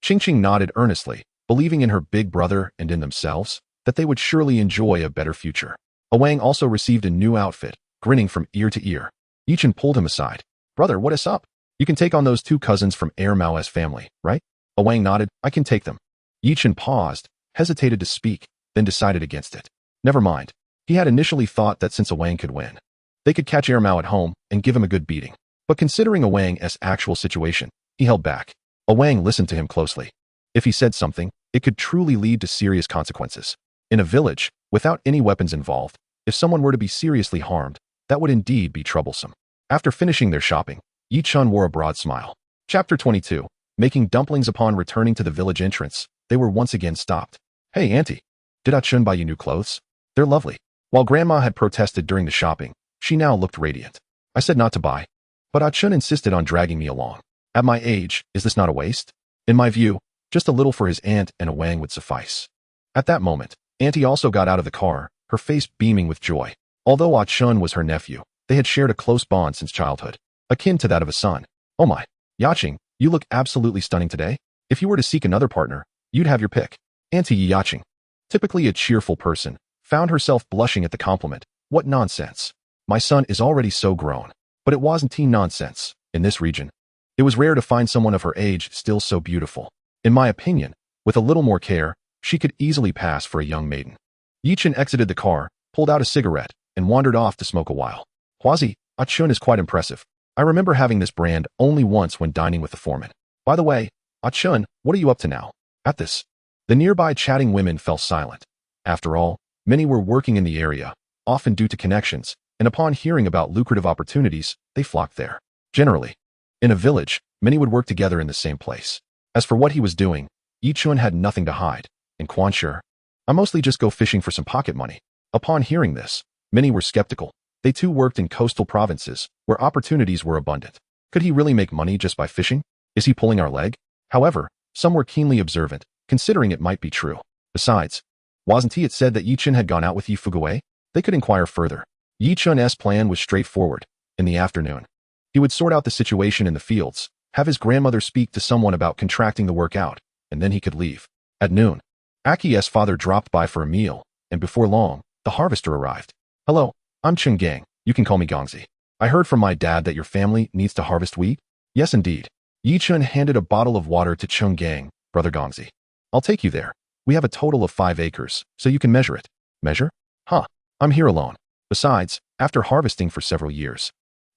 Ching nodded earnestly, believing in her big brother and in themselves, that they would surely enjoy a better future. Awang also received a new outfit, grinning from ear to ear. Chen pulled him aside. "Brother, what is up? You can take on those 2 cousins from Air Mao's family, right?" Awang nodded. "I can take them." Chen paused, hesitated to speak, then decided against it. Never mind. He had initially thought that since Awang could win, they could catch Air Mao at home and give him a good beating. But considering Awang's actual situation, he held back. Awang listened to him closely. If he said something, it could truly lead to serious consequences. In a village, without any weapons involved, if someone were to be seriously harmed, that would indeed be troublesome. After finishing their shopping, Chen wore a broad smile. Chapter 22. Making dumplings. Upon returning to the village entrance, they were once again stopped. "Hey, Auntie, did Chen buy you new clothes? They're lovely." While Grandma had protested during the shopping, she now looked radiant. "I said not to buy, but Chen insisted on dragging me along. At my age, is this not a waste? In my view, just a little for his aunt and Awang would suffice." At that moment, Auntie also got out of the car, her face beaming with joy. Although Chen was her nephew, they had shared a close bond since childhood, akin to that of a son. "Oh my, Yaching, you look absolutely stunning today. If you were to seek another partner, you'd have your pick." Auntie Yaching, typically a cheerful person, found herself blushing at the compliment. "What nonsense. My son is already so grown." But it wasn't teen nonsense. In this region, it was rare to find someone of her age still so beautiful. In my opinion, with a little more care, she could easily pass for a young maiden. Chen exited the car, pulled out a cigarette, and wandered off to smoke a while. "Quasi, Chen is quite impressive. I remember having this brand only once when dining with the foreman. By the way, Chen, what are you up to now?" At this, The nearby chatting women fell silent. After all, many were working in the area, often due to connections, and upon hearing about lucrative opportunities, they flocked there. Generally, in a village, many would work together in the same place. As for what he was doing, Yi Chun had nothing to hide. In Quanshi, I mostly just go fishing for some pocket money. Upon hearing this, many were skeptical. They too worked in coastal provinces, where opportunities were abundant. Could he really make money just by fishing? Is he pulling our leg? However, some were keenly observant, considering it might be true. Besides, wasn't it said that Yi Chun had gone out with Yi Fuguei? They could inquire further. Yi Chun's plan was straightforward. In the afternoon, he would sort out the situation in the fields, have his grandmother speak to someone about contracting the work out, and then he could leave. At noon, Aki's father dropped by for a meal, and before long, the harvester arrived. Hello, I'm Chen Gang. You can call me Gongzi. I heard from my dad that your family needs to harvest wheat? Yes, indeed. Yi Chun handed a bottle of water to Chen Gang, brother Gongzi. I'll take you there. We have a total of 5 acres, so you can measure it. Measure? Huh. I'm here alone. Besides, after harvesting for several years,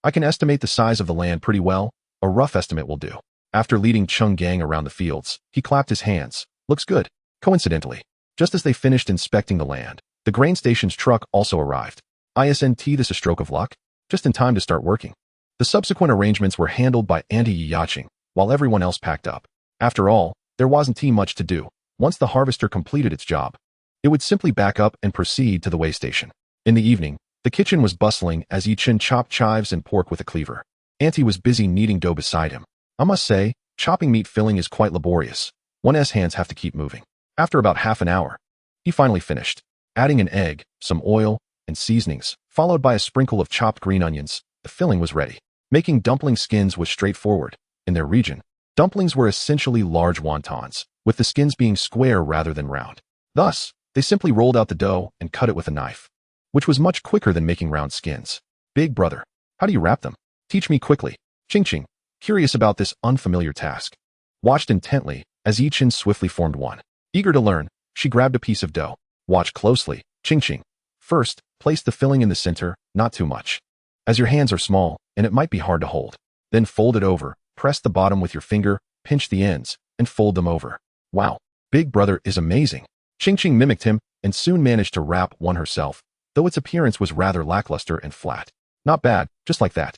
I can estimate the size of the land pretty well. A rough estimate will do. After leading Chen Gang around the fields, he clapped his hands. Looks good. Coincidentally, just as they finished inspecting the land, the grain station's truck also arrived. Isn't this a stroke of luck? Just in time to start working. The subsequent arrangements were handled by Auntie Yaching, while everyone else packed up. After all, there wasn't much to do. Once the harvester completed its job, it would simply back up and proceed to the way station. In the evening, the kitchen was bustling as Yi Chun chopped chives and pork with a cleaver. Auntie was busy kneading dough beside him. I must say, chopping meat filling is quite laborious. One's hands have to keep moving. After about half an hour, he finally finished, adding an egg, some oil, and seasonings, followed by a sprinkle of chopped green onions. The filling was ready. Making dumpling skins was straightforward. In their region, dumplings were essentially large wontons, with the skins being square rather than round. Thus, they simply rolled out the dough and cut it with a knife, which was much quicker than making round skins. Big brother, how do you wrap them? Teach me quickly. Ching Ching, curious about this unfamiliar task, watched intently as Yi Chun swiftly formed one. Eager to learn, she grabbed a piece of dough. Watch closely, Ching Ching. First, place the filling in the center, not too much, as your hands are small and it might be hard to hold. Then fold it over, press the bottom with your finger, pinch the ends, and fold them over. Wow, big brother is amazing. Ching Ching mimicked him and soon managed to wrap one herself, though its appearance was rather lackluster and flat. Not bad, just like that.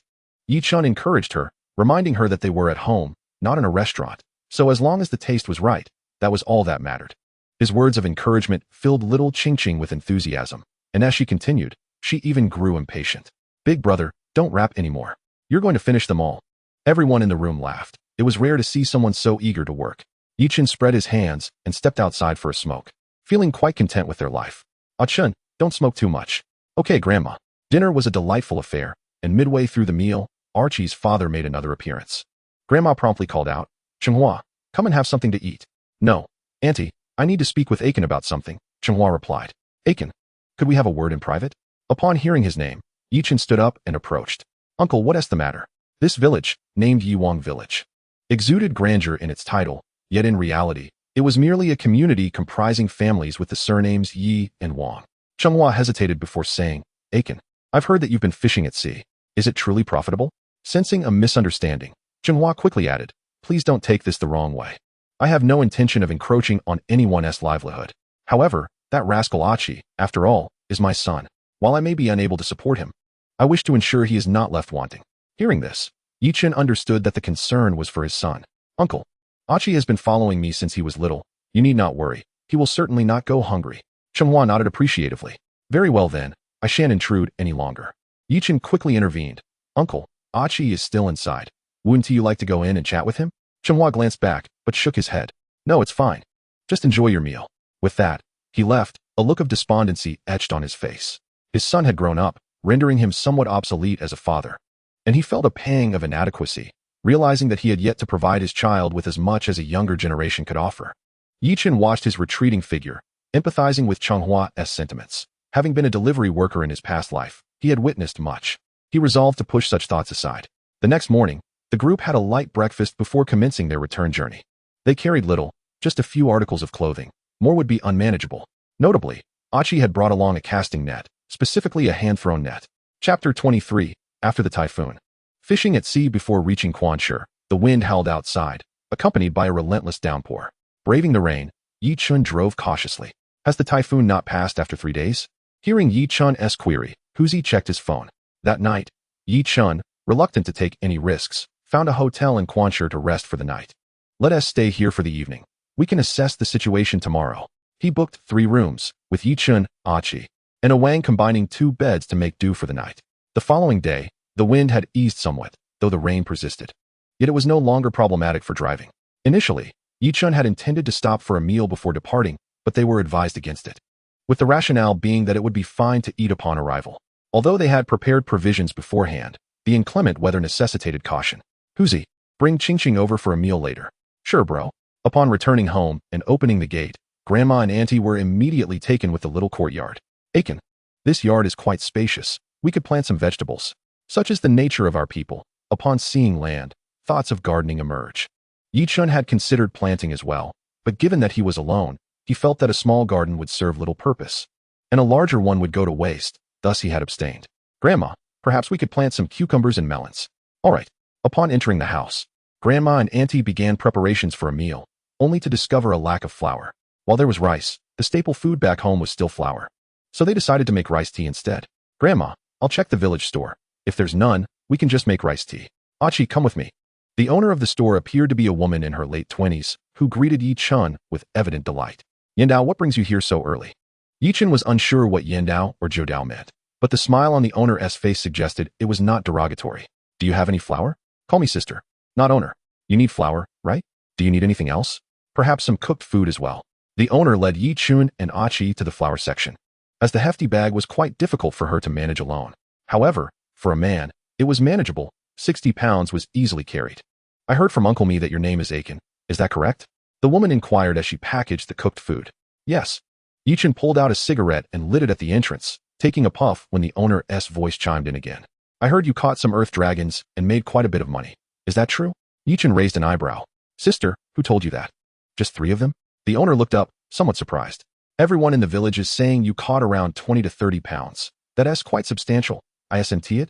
Yi Chun encouraged her, reminding her that they were at home, not in a restaurant, so as long as the taste was right, that was all that mattered. His words of encouragement filled little Ching Ching with enthusiasm, and as she continued, she even grew impatient. Big brother, don't rap anymore. You're going to finish them all. Everyone in the room laughed. It was rare to see someone so eager to work. Yi Chun spread his hands and stepped outside for a smoke, feeling quite content with their life. Ah Chun, don't smoke too much. Okay, Grandma. Dinner was a delightful affair, and midway through the meal, Archie's father made another appearance. Grandma promptly called out, Chenghua, come and have something to eat. No, Auntie, I need to speak with Aiken about something, Chenghua replied. Aiken, could we have a word in private? Upon hearing his name, Yi Chun stood up and approached. Uncle, what is the matter? This village, named Yiwang Village, exuded grandeur in its title, yet in reality, it was merely a community comprising families with the surnames Yi and Wang. Chenghua hesitated before saying, Aiken, I've heard that you've been fishing at sea. Is it truly profitable? Sensing a misunderstanding, Chenghua quickly added, please don't take this the wrong way. I have no intention of encroaching on anyone's livelihood. However, that rascal Achi, after all, is my son. While I may be unable to support him, I wish to ensure he is not left wanting. Hearing this, Yi Chun understood that the concern was for his son. Uncle, Achi has been following me since he was little. You need not worry. He will certainly not go hungry. Chenghua nodded appreciatively. Very well then, I shan't intrude any longer. Yi Chun quickly intervened. Uncle, Achi is still inside. Wouldn't you like to go in and chat with him? Chenghua glanced back, but shook his head. No, it's fine. Just enjoy your meal. With that, he left, a look of despondency etched on his face. His son had grown up, rendering him somewhat obsolete as a father, and he felt a pang of inadequacy, realizing that he had yet to provide his child with as much as a younger generation could offer. Yi Chun watched his retreating figure, empathizing with Chenghua's sentiments. Having been a delivery worker in his past life, he had witnessed much. He resolved to push such thoughts aside. The next morning, the group had a light breakfast before commencing their return journey. They carried little, just a few articles of clothing. More would be unmanageable. Notably, Achi had brought along a casting net, specifically a hand-thrown net. Chapter 23, After the Typhoon. Fishing at sea before reaching Quanshi, the wind howled outside, accompanied by a relentless downpour. Braving the rain, Yi Chun drove cautiously. Has the typhoon not passed after 3 days? Hearing Yi Chun's query, Huzi checked his phone. That night, Yi Chun, reluctant to take any risks, found a hotel in Quanshur to rest for the night. Let us stay here for the evening. We can assess the situation tomorrow. He booked 3 rooms, with Yi Chun, Achi, and Wang combining 2 beds to make do for the night. The following day, the wind had eased somewhat, though the rain persisted. Yet it was no longer problematic for driving. Initially, Yi Chun had intended to stop for a meal before departing, but they were advised against it, with the rationale being that it would be fine to eat upon arrival. Although they had prepared provisions beforehand, the inclement weather necessitated caution. Huzi, bring Ching over for a meal later. Sure, bro. Upon returning home and opening the gate, Grandma and Auntie were immediately taken with the little courtyard. Aiken, this yard is quite spacious. We could plant some vegetables. Such is the nature of our people. Upon seeing land, thoughts of gardening emerge. Yi Chun had considered planting as well, but given that he was alone, he felt that a small garden would serve little purpose, and a larger one would go to waste, thus he had abstained. Grandma, perhaps we could plant some cucumbers and melons. All right. Upon entering the house, Grandma and Auntie began preparations for a meal, only to discover a lack of flour. While there was rice, the staple food back home was still flour. So they decided to make rice tea instead. Grandma, I'll check the village store. If there's none, we can just make rice tea. Achi, come with me. The owner of the store appeared to be a woman in her late 20s, who greeted Yi Chun with evident delight. Yendao, what brings you here so early? Yi Chun was unsure what Yendao or Jodao meant, but the smile on the owner's face suggested it was not derogatory. Do you have any flour? Call me sister, not owner. You need flour, right? Do you need anything else? Perhaps some cooked food as well. The owner led Yi Chun and Achi to the flour section, as the hefty bag was quite difficult for her to manage alone. However, for a man, it was manageable. 60 pounds was easily carried. I heard from Uncle Me that your name is Aiken. Is that correct? The woman inquired as she packaged the cooked food. Yes. Yi Chun pulled out a cigarette and lit it at the entrance, taking a puff when the owner's voice chimed in again. I heard you caught some earth dragons and made quite a bit of money. Is that true? Yi Chun raised an eyebrow. Sister, who told you that? Just 3 of them? The owner looked up, somewhat surprised. Everyone in the village is saying you caught around 20 to 30 pounds. That's quite substantial. Isn't it?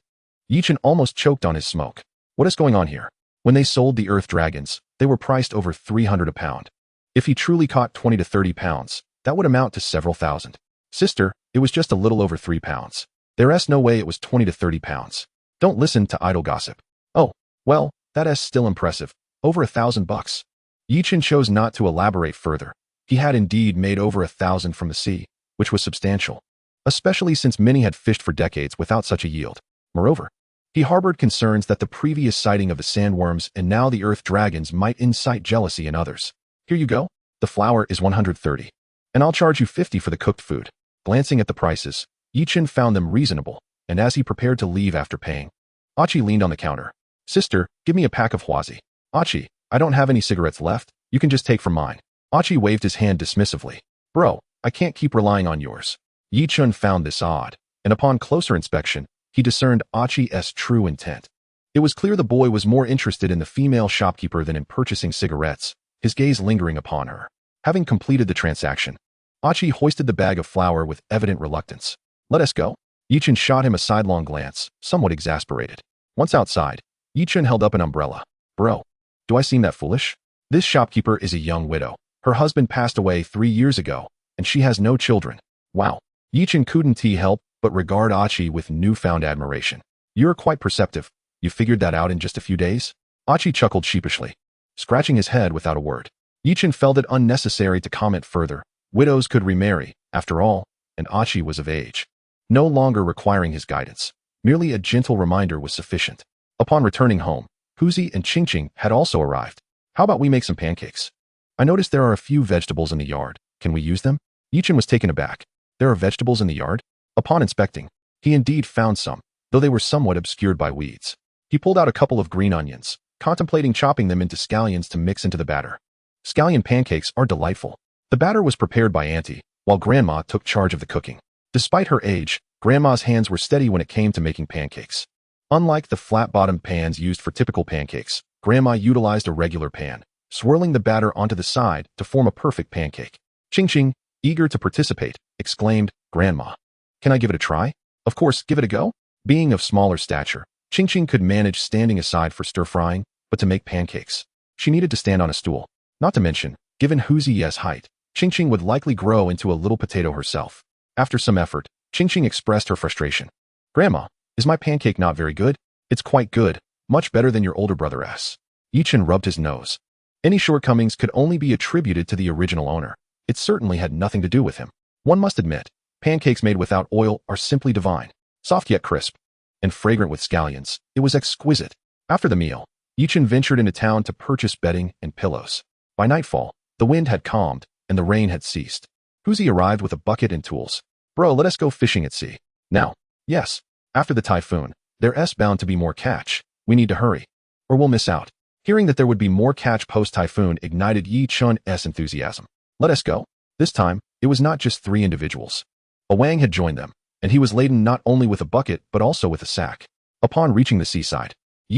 Yi Chun almost choked on his smoke. What is going on here? When they sold the earth dragons, they were priced over 300 a pound. If he truly caught 20 to 30 pounds, that would amount to several thousand. Sister, it was just a little over 3 pounds. There's no way it was 20 to 30 pounds. Don't listen to idle gossip. Oh, well, that's still impressive. Over $1,000. Yi Chun chose not to elaborate further. He had indeed made over 1,000 from the sea, which was substantial, especially since many had fished for decades without such a yield. Moreover, he harbored concerns that the previous sighting of the sandworms and now the earth dragons might incite jealousy in others. Here you go. The flour is 130. And I'll charge you 50 for the cooked food. Glancing at the prices, Yi Chun found them reasonable, and as he prepared to leave after paying, Achi leaned on the counter. Sister, give me a pack of Huazi. Achi, I don't have any cigarettes left. You can just take from mine. Achi waved his hand dismissively. Bro, I can't keep relying on yours. Yi Chun found this odd, and upon closer inspection, he discerned Achi's true intent. It was clear the boy was more interested in the female shopkeeper than in purchasing cigarettes, his gaze lingering upon her. Having completed the transaction, Achi hoisted the bag of flour with evident reluctance. Let us go. Yi Chun shot him a sidelong glance, somewhat exasperated. Once outside, Yi Chun held up an umbrella. Bro, do I seem that foolish? This shopkeeper is a young widow. Her husband passed away 3 years ago, and she has no children. Wow. Yi Chun couldn't help but regard Achi with newfound admiration. You're quite perceptive. You figured that out in just a few days? Achi chuckled sheepishly, scratching his head without a word. Yi Chun felt it unnecessary to comment further. Widows could remarry, after all, and Achi was of age, no longer requiring his guidance. Merely a gentle reminder was sufficient. Upon returning home, Huzi and Ching had also arrived. How about we make some pancakes? I noticed there are a few vegetables in the yard. Can we use them? Yi Chun was taken aback. There are vegetables in the yard? Upon inspecting, he indeed found some, though they were somewhat obscured by weeds. He pulled out a couple of green onions, contemplating chopping them into scallions to mix into the batter. Scallion pancakes are delightful. The batter was prepared by Auntie, while Grandma took charge of the cooking. Despite her age, Grandma's hands were steady when it came to making pancakes. Unlike the flat-bottomed pans used for typical pancakes, Grandma utilized a regular pan, swirling the batter onto the side to form a perfect pancake. Ching, eager to participate, exclaimed, Grandma, can I give it a try? Of course, give it a go. Being of smaller stature, Ching could manage standing aside for stir-frying, but to make pancakes, she needed to stand on a stool. Not to mention, given Huzi's height, Ching would likely grow into a little potato herself. After some effort, Ching expressed her frustration. Grandma, is my pancake not very good? It's quite good, much better than your older brother's. Chen rubbed his nose. Any shortcomings could only be attributed to the original owner. It certainly had nothing to do with him. One must admit, pancakes made without oil are simply divine. Soft yet crisp, and fragrant with scallions, it was exquisite. After the meal, Chen ventured into town to purchase bedding and pillows. By nightfall, the wind had calmed, and the rain had ceased. Huzi arrived with a bucket and tools. Bro, let us go fishing at sea. Now. Yes. After the typhoon, there's bound to be more catch. We need to hurry, or we'll miss out. Hearing that there would be more catch post-typhoon ignited Chen's enthusiasm. Let us go. This time, it was not just 3 individuals. A Wang had joined them, and he was laden not only with a bucket but also with a sack. Upon reaching the seaside,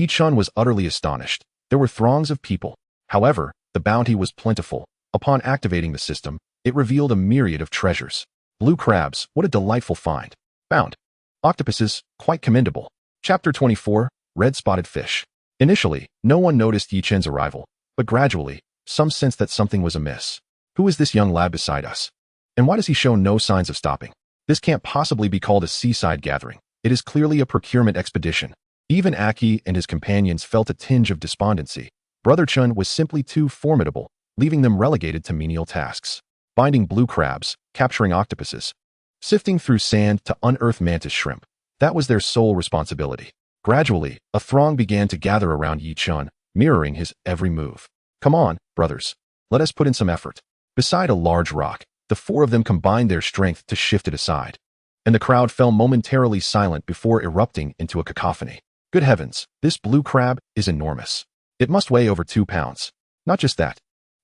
Chen was utterly astonished. There were throngs of people. However, the bounty was plentiful. Upon activating the system, it revealed a myriad of treasures. Blue crabs, what a delightful find. Found. Octopuses, quite commendable. Chapter 24, Red-Spotted Fish. Initially, no one noticed Chen's arrival, but gradually, some sensed that something was amiss. Who is this young lad beside us? And why does he show no signs of stopping? This can't possibly be called a seaside gathering. It is clearly a procurement expedition. Even Aki and his companions felt a tinge of despondency. Brother Chen was simply too formidable, leaving them relegated to menial tasks. Binding blue crabs, capturing octopuses, sifting through sand to unearth mantis shrimp. That was their sole responsibility. Gradually, a throng began to gather around Chen, mirroring his every move. Come on, brothers. Let us put in some effort. Beside a large rock, the 4 of them combined their strength to shift it aside. And the crowd fell momentarily silent before erupting into a cacophony. Good heavens, this blue crab is enormous. It must weigh over 2 pounds. Not just that.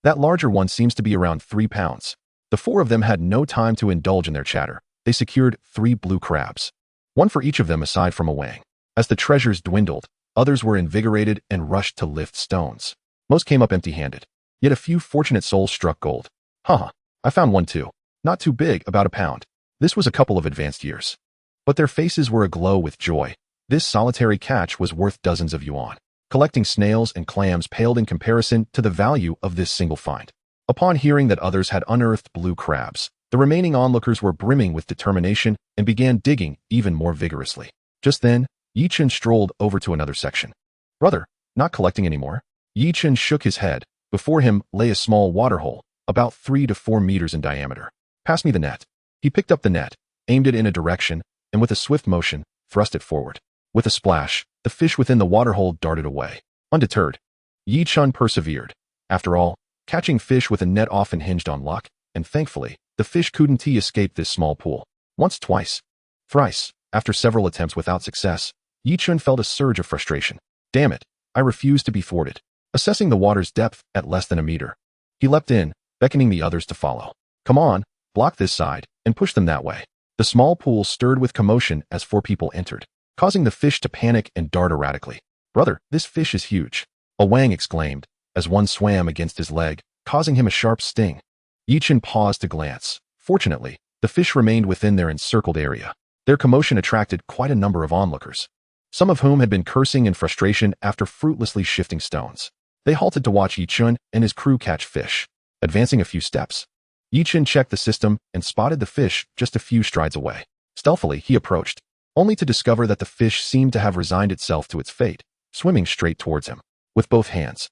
That larger one seems to be around 3 pounds. The 4 of them had no time to indulge in their chatter. They secured 3 blue crabs. One for each of them aside from a Wang. As the treasures dwindled, others were invigorated and rushed to lift stones. Most came up empty-handed. Yet a few fortunate souls struck gold. Haha, I found one too. Not too big, about a pound. This was a couple of advanced years. But their faces were aglow with joy. This solitary catch was worth dozens of yuan. Collecting snails and clams paled in comparison to the value of this single find. Upon hearing that others had unearthed blue crabs, the remaining onlookers were brimming with determination and began digging even more vigorously. Just then, Chen strolled over to another section. Brother, not collecting anymore? Chen shook his head. Before him lay a small waterhole, about 3 to 4 meters in diameter. Pass me the net. He picked up the net, aimed it in a direction, and with a swift motion, thrust it forward. With a splash, the fish within the waterhole darted away. Undeterred, Chen persevered. After all, catching fish with a net often hinged on luck, and thankfully, the fish couldn't escape this small pool. Once, twice, thrice, after several attempts without success, Chen felt a surge of frustration. Damn it, I refused to be thwarted. Assessing the water's depth at less than a meter, he leapt in, beckoning the others to follow. Come on, block this side, and push them that way. The small pool stirred with commotion as 4 people entered, causing the fish to panic and dart erratically. Brother, this fish is huge, a Wang exclaimed, as one swam against his leg, causing him a sharp sting. Chen paused to glance. Fortunately, the fish remained within their encircled area. Their commotion attracted quite a number of onlookers, some of whom had been cursing in frustration after fruitlessly shifting stones. They halted to watch Chen and his crew catch fish. Advancing a few steps, Chen checked the system and spotted the fish just a few strides away. Stealthily, he approached, only to discover that the fish seemed to have resigned itself to its fate, swimming straight towards him. With both hands,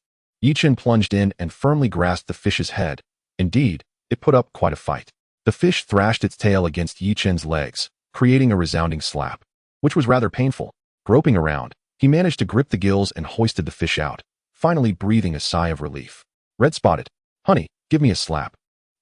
Chen plunged in and firmly grasped the fish's head. Indeed, it put up quite a fight. The fish thrashed its tail against Chen's legs, creating a resounding slap, which was rather painful. Groping around, he managed to grip the gills and hoisted the fish out, finally breathing a sigh of relief. Red-Spotted, honey, give me a slap.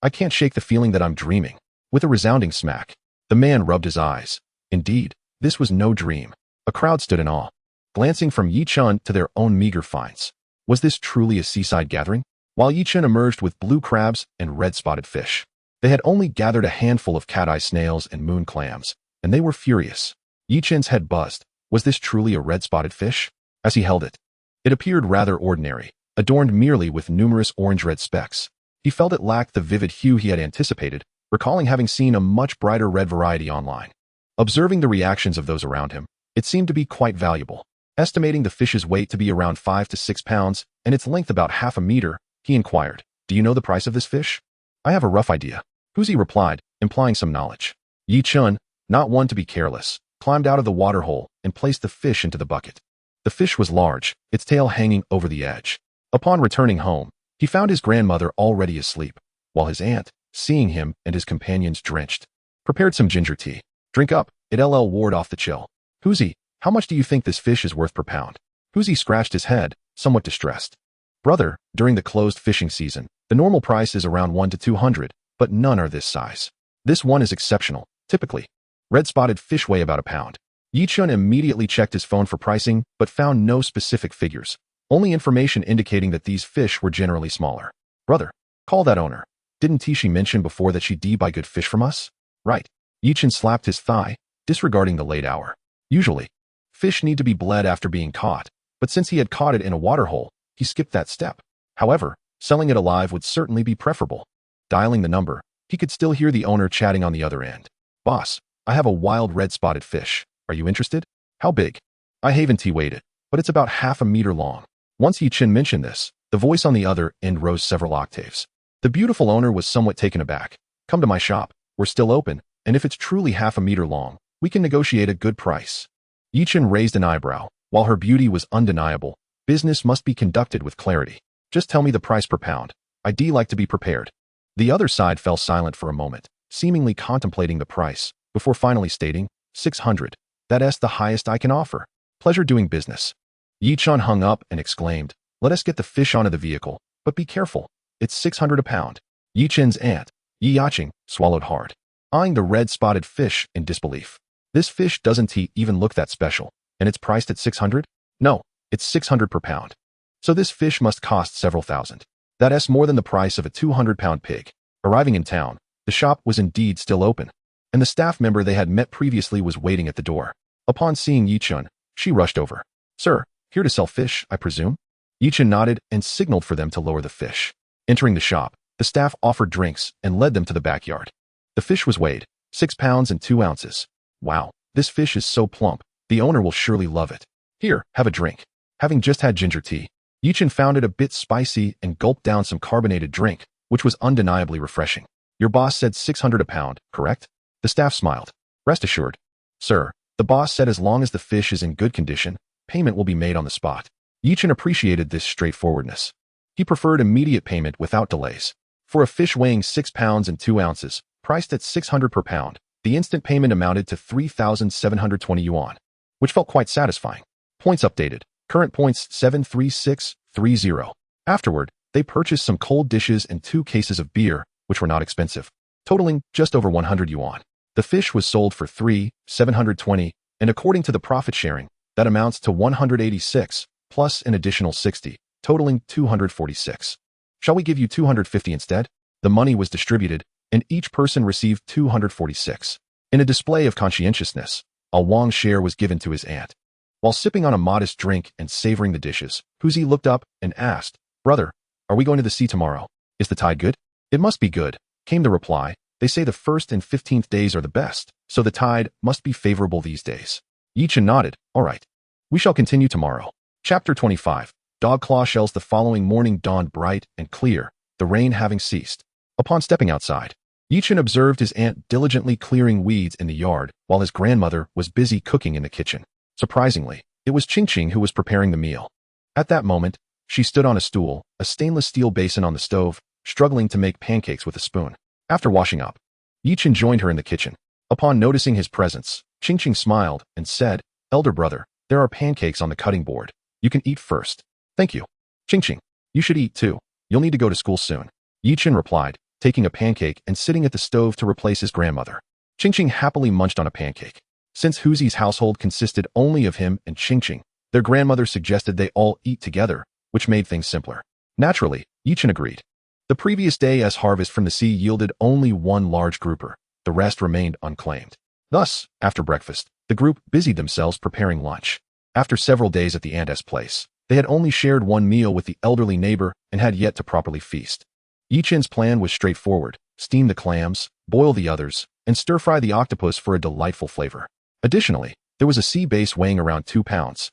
I can't shake the feeling that I'm dreaming. With a resounding smack, the man rubbed his eyes. Indeed, this was no dream. A crowd stood in awe, glancing from Chen to their own meager finds. Was this truly a seaside gathering? While Chen emerged with blue crabs and red-spotted fish, they had only gathered a handful of cat-eye snails and moon clams, and they were furious. Chen's head buzzed. Was this truly a red-spotted fish? As he held it, it appeared rather ordinary, adorned merely with numerous orange-red specks. He felt it lacked the vivid hue he had anticipated, recalling having seen a much brighter red variety online. Observing the reactions of those around him, it seemed to be quite valuable. Estimating the fish's weight to be around 5 to 6 pounds and its length about half a meter, he inquired, "Do you know the price of this fish?" I have a rough idea. Huzi replied, implying some knowledge. Yi Chun, not one to be careless, climbed out of the water hole and placed the fish into the bucket. The fish was large, its tail hanging over the edge. Upon returning home, he found his grandmother already asleep, while his aunt, seeing him and his companions drenched, prepared some ginger tea. Drink up, it'll ward off the chill. Huzi, how much do you think this fish is worth per pound? Huzi scratched his head, somewhat distressed. Brother, during the closed fishing season, the normal price is around 1 to 200, but none are this size. This one is exceptional, typically. Red-spotted fish weigh about a pound. Yi Chun immediately checked his phone for pricing, but found no specific figures, only information indicating that these fish were generally smaller. Brother, call that owner. Didn't Tishi mention before that she'd buy good fish from us? Right. Yi Chun slapped his thigh, disregarding the late hour. Usually, fish need to be bled after being caught, but since he had caught it in a water hole, he skipped that step. However, selling it alive would certainly be preferable. Dialing the number, he could still hear the owner chatting on the other end. Boss, I have a wild red-spotted fish. Are you interested? How big? I haven't weighed it, but it's about half a meter long. Once Yi Chun mentioned this, the voice on the other end rose several octaves. The beautiful owner was somewhat taken aback. Come to my shop. We're still open, and if it's truly half a meter long, we can negotiate a good price. Yi Chun raised an eyebrow. While her beauty was undeniable, business must be conducted with clarity. Just tell me the price per pound. I'd like to be prepared. The other side fell silent for a moment, seemingly contemplating the price, before finally stating, 600. That's the highest I can offer. Pleasure doing business. Yi Chun hung up and exclaimed, let us get the fish onto the vehicle, but be careful. It's 600 a pound. Yi Chun's aunt, Yi Yaching, swallowed hard, eyeing the red-spotted fish in disbelief. This fish doesn't even look that special, and it's priced at 600? No, it's 600 per pound. So this fish must cost several thousand. That's more than the price of a 200-pound pig. Arriving in town, the shop was indeed still open, and the staff member they had met previously was waiting at the door. Upon seeing Yi Chun, she rushed over. Sir, here to sell fish, I presume? Yi Chun nodded and signaled for them to lower the fish. Entering the shop, the staff offered drinks and led them to the backyard. The fish was weighed, 6 pounds and 2 ounces. Wow, this fish is so plump, the owner will surely love it. Here, have a drink. Having just had ginger tea, Yi Chun found it a bit spicy and gulped down some carbonated drink, which was undeniably refreshing. Your boss said 600 a pound, correct? The staff smiled. Rest assured. Sir, the boss said as long as the fish is in good condition, payment will be made on the spot. Yi Chun appreciated this straightforwardness. He preferred immediate payment without delays. For a fish weighing 6 pounds and 2 ounces, priced at 600 per pound, the instant payment amounted to 3,720 yuan, which felt quite satisfying. Points updated. Current points 73630. Afterward, they purchased some cold dishes and 2 cases of beer, which were not expensive, totaling just over 100 yuan. The fish was sold for 3,720, and according to the profit sharing, that amounts to 186, plus an additional 60, totaling 246. Shall we give you 250 instead? The money was distributed, and each person received 246. In a display of conscientiousness, a Wang share was given to his aunt. While sipping on a modest drink and savoring the dishes, Huzi looked up and asked, Brother, are we going to the sea tomorrow? Is the tide good? It must be good, came the reply. They say the 1st and 15th days are the best, so the tide must be favorable these days. Yi Chun nodded. All right. We shall continue tomorrow. Chapter 25. Dog claw shells. The following morning dawned bright and clear, the rain having ceased. Upon stepping outside, Yi Chun observed his aunt diligently clearing weeds in the yard while his grandmother was busy cooking in the kitchen. Surprisingly, it was Ching who was preparing the meal. At that moment, she stood on a stool, a stainless steel basin on the stove, struggling to make pancakes with a spoon. After washing up, Yi Chun joined her in the kitchen. Upon noticing his presence, Ching smiled and said, Elder brother, there are pancakes on the cutting board. You can eat first. Thank you. Ching, you should eat too. You'll need to go to school soon. Yi Chun replied, taking a pancake and sitting at the stove to replace his grandmother. Ching happily munched on a pancake. Since Huzi's household consisted only of him and Ching, their grandmother suggested they all eat together, which made things simpler. Naturally, Yi Chun agreed. The previous day's harvest from the sea yielded only one large grouper. The rest remained unclaimed. Thus, after breakfast, the group busied themselves preparing lunch. After several days at the aunt's place, they had only shared one meal with the elderly neighbor and had yet to properly feast. Yi Chun's plan was straightforward: steam the clams, boil the others, and stir-fry the octopus for a delightful flavor. Additionally, there was a sea bass weighing around 2 pounds.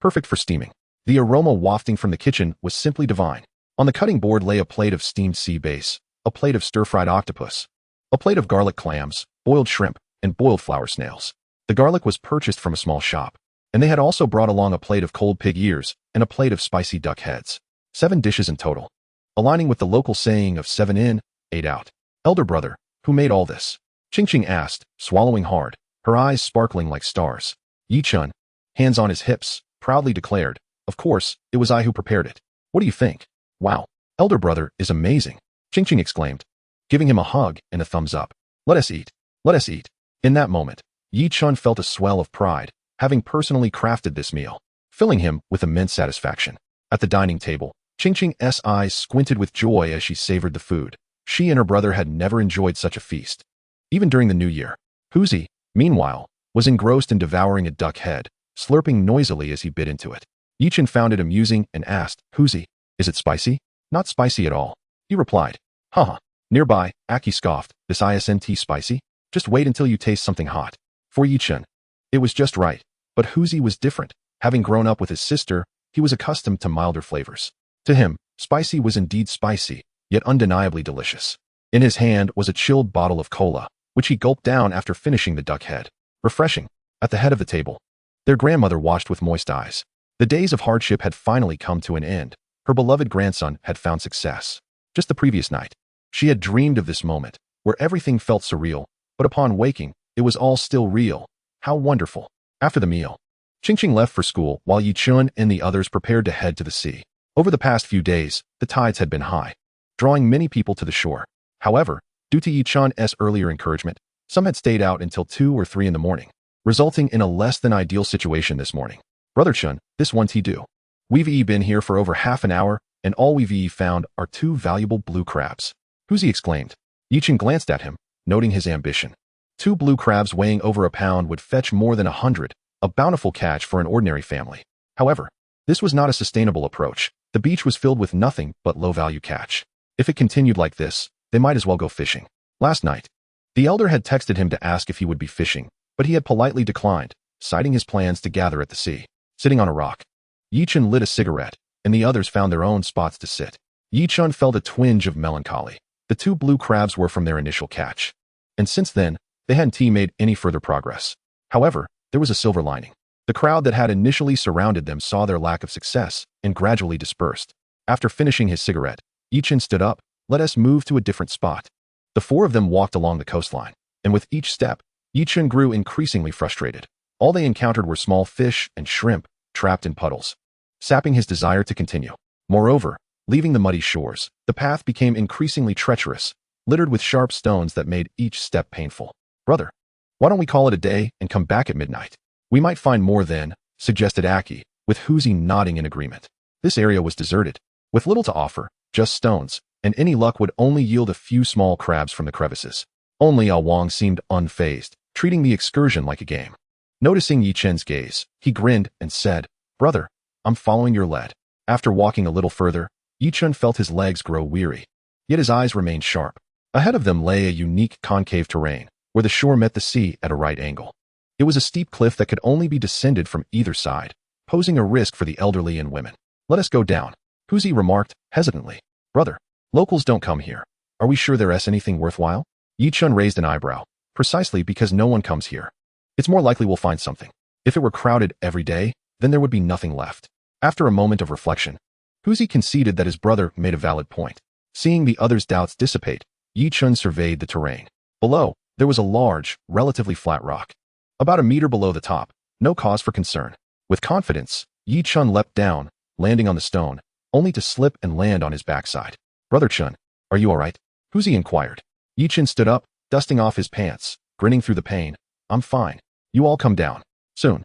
Perfect for steaming. The aroma wafting from the kitchen was simply divine. On the cutting board lay a plate of steamed sea bass, a plate of stir-fried octopus, a plate of garlic clams, boiled shrimp, and boiled flower snails. The garlic was purchased from a small shop, and they had also brought along a plate of cold pig ears and a plate of spicy duck heads. 7 dishes in total, aligning with the local saying of 7 in, 8 out. Elder brother, who made all this? Ching asked, swallowing hard, her eyes sparkling like stars. Yi-chun, hands on his hips, proudly declared, of course, it was I who prepared it. What do you think? Wow, elder brother is amazing, Ching exclaimed, giving him a hug and a thumbs up. Let us eat. Let us eat. In that moment, Yi-chun felt a swell of pride, having personally crafted this meal, filling him with immense satisfaction. At the dining table, Ching's eyes squinted with joy as she savored the food. She and her brother had never enjoyed such a feast. Even during the new year, Huzi, meanwhile, was engrossed in devouring a duck head, slurping noisily as he bit into it. Yi-chun found it amusing and asked, Huzi, is it spicy? Not spicy at all. He replied. Haha. Nearby, Aki scoffed, this isn't spicy? Just wait until you taste something hot. For Yi-chun, it was just right, but Huzi was different. Having grown up with his sister, he was accustomed to milder flavors. To him, spicy was indeed spicy, yet undeniably delicious. In his hand was a chilled bottle of cola, which he gulped down after finishing the duck head. Refreshing. At the head of the table, their grandmother watched with moist eyes. The days of hardship had finally come to an end. Her beloved grandson had found success. Just the previous night, she had dreamed of this moment, where everything felt surreal, but upon waking, it was all still real. How wonderful. After the meal, Ching left for school while Yi-chun and the others prepared to head to the sea. Over the past few days, the tides had been high, drawing many people to the shore. However, due to Yi-chun's earlier encouragement, some had stayed out until 2 or 3 in the morning, resulting in a less than ideal situation this morning. Brother Chen, this one's he do. We've been here for over half an hour, and all we've found are 2 valuable blue crabs. Huzi exclaimed. Yi-chun glanced at him, noting his ambition. 2 blue crabs weighing over a pound would fetch more than 100, a bountiful catch for an ordinary family. However, this was not a sustainable approach. The beach was filled with nothing but low-value catch. If it continued like this, they might as well go fishing. Last night, the elder had texted him to ask if he would be fishing, but he had politely declined, citing his plans to gather at the sea. Sitting on a rock, Yi-chun lit a cigarette, and the others found their own spots to sit. Yi-chun felt a twinge of melancholy. The 2 blue crabs were from their initial catch, and since then, they hadn't made any further progress. However, there was a silver lining. The crowd that had initially surrounded them saw their lack of success and gradually dispersed. After finishing his cigarette, Yi-chun stood up. Let us move to a different spot. The 4 of them walked along the coastline, and with each step, Yi-chun grew increasingly frustrated. All they encountered were small fish and shrimp trapped in puddles, sapping his desire to continue. Moreover, leaving the muddy shores, the path became increasingly treacherous, littered with sharp stones that made each step painful. Brother, why don't we call it a day and come back at midnight? We might find more then, suggested Aki, with Huzi nodding in agreement. This area was deserted, with little to offer, just stones, and any luck would only yield a few small crabs from the crevices. Only Ah Wang seemed unfazed, treating the excursion like a game. Noticing Yi-chun's gaze, he grinned and said, Brother, I'm following your lead. After walking a little further, Yi-chun felt his legs grow weary, yet his eyes remained sharp. Ahead of them lay a unique concave terrain, where the shore met the sea at a right angle. It was a steep cliff that could only be descended from either side, posing a risk for the elderly and women. Let us go down, Huzi remarked, hesitantly. Brother, locals don't come here. Are we sure there's anything worthwhile? Yi-chun raised an eyebrow. Precisely because no one comes here. It's more likely we'll find something. If it were crowded every day, then there would be nothing left. After a moment of reflection, Huzi conceded that his brother made a valid point. Seeing the others' doubts dissipate, Yi-chun surveyed the terrain. Below, there was a large, relatively flat rock. About a meter below the top, no cause for concern. With confidence, Yi-chun leapt down, landing on the stone, only to slip and land on his backside. Brother Chun, are you alright? Huzi inquired. Yi-chun stood up, dusting off his pants, grinning through the pain. I'm fine. You all come down. Soon.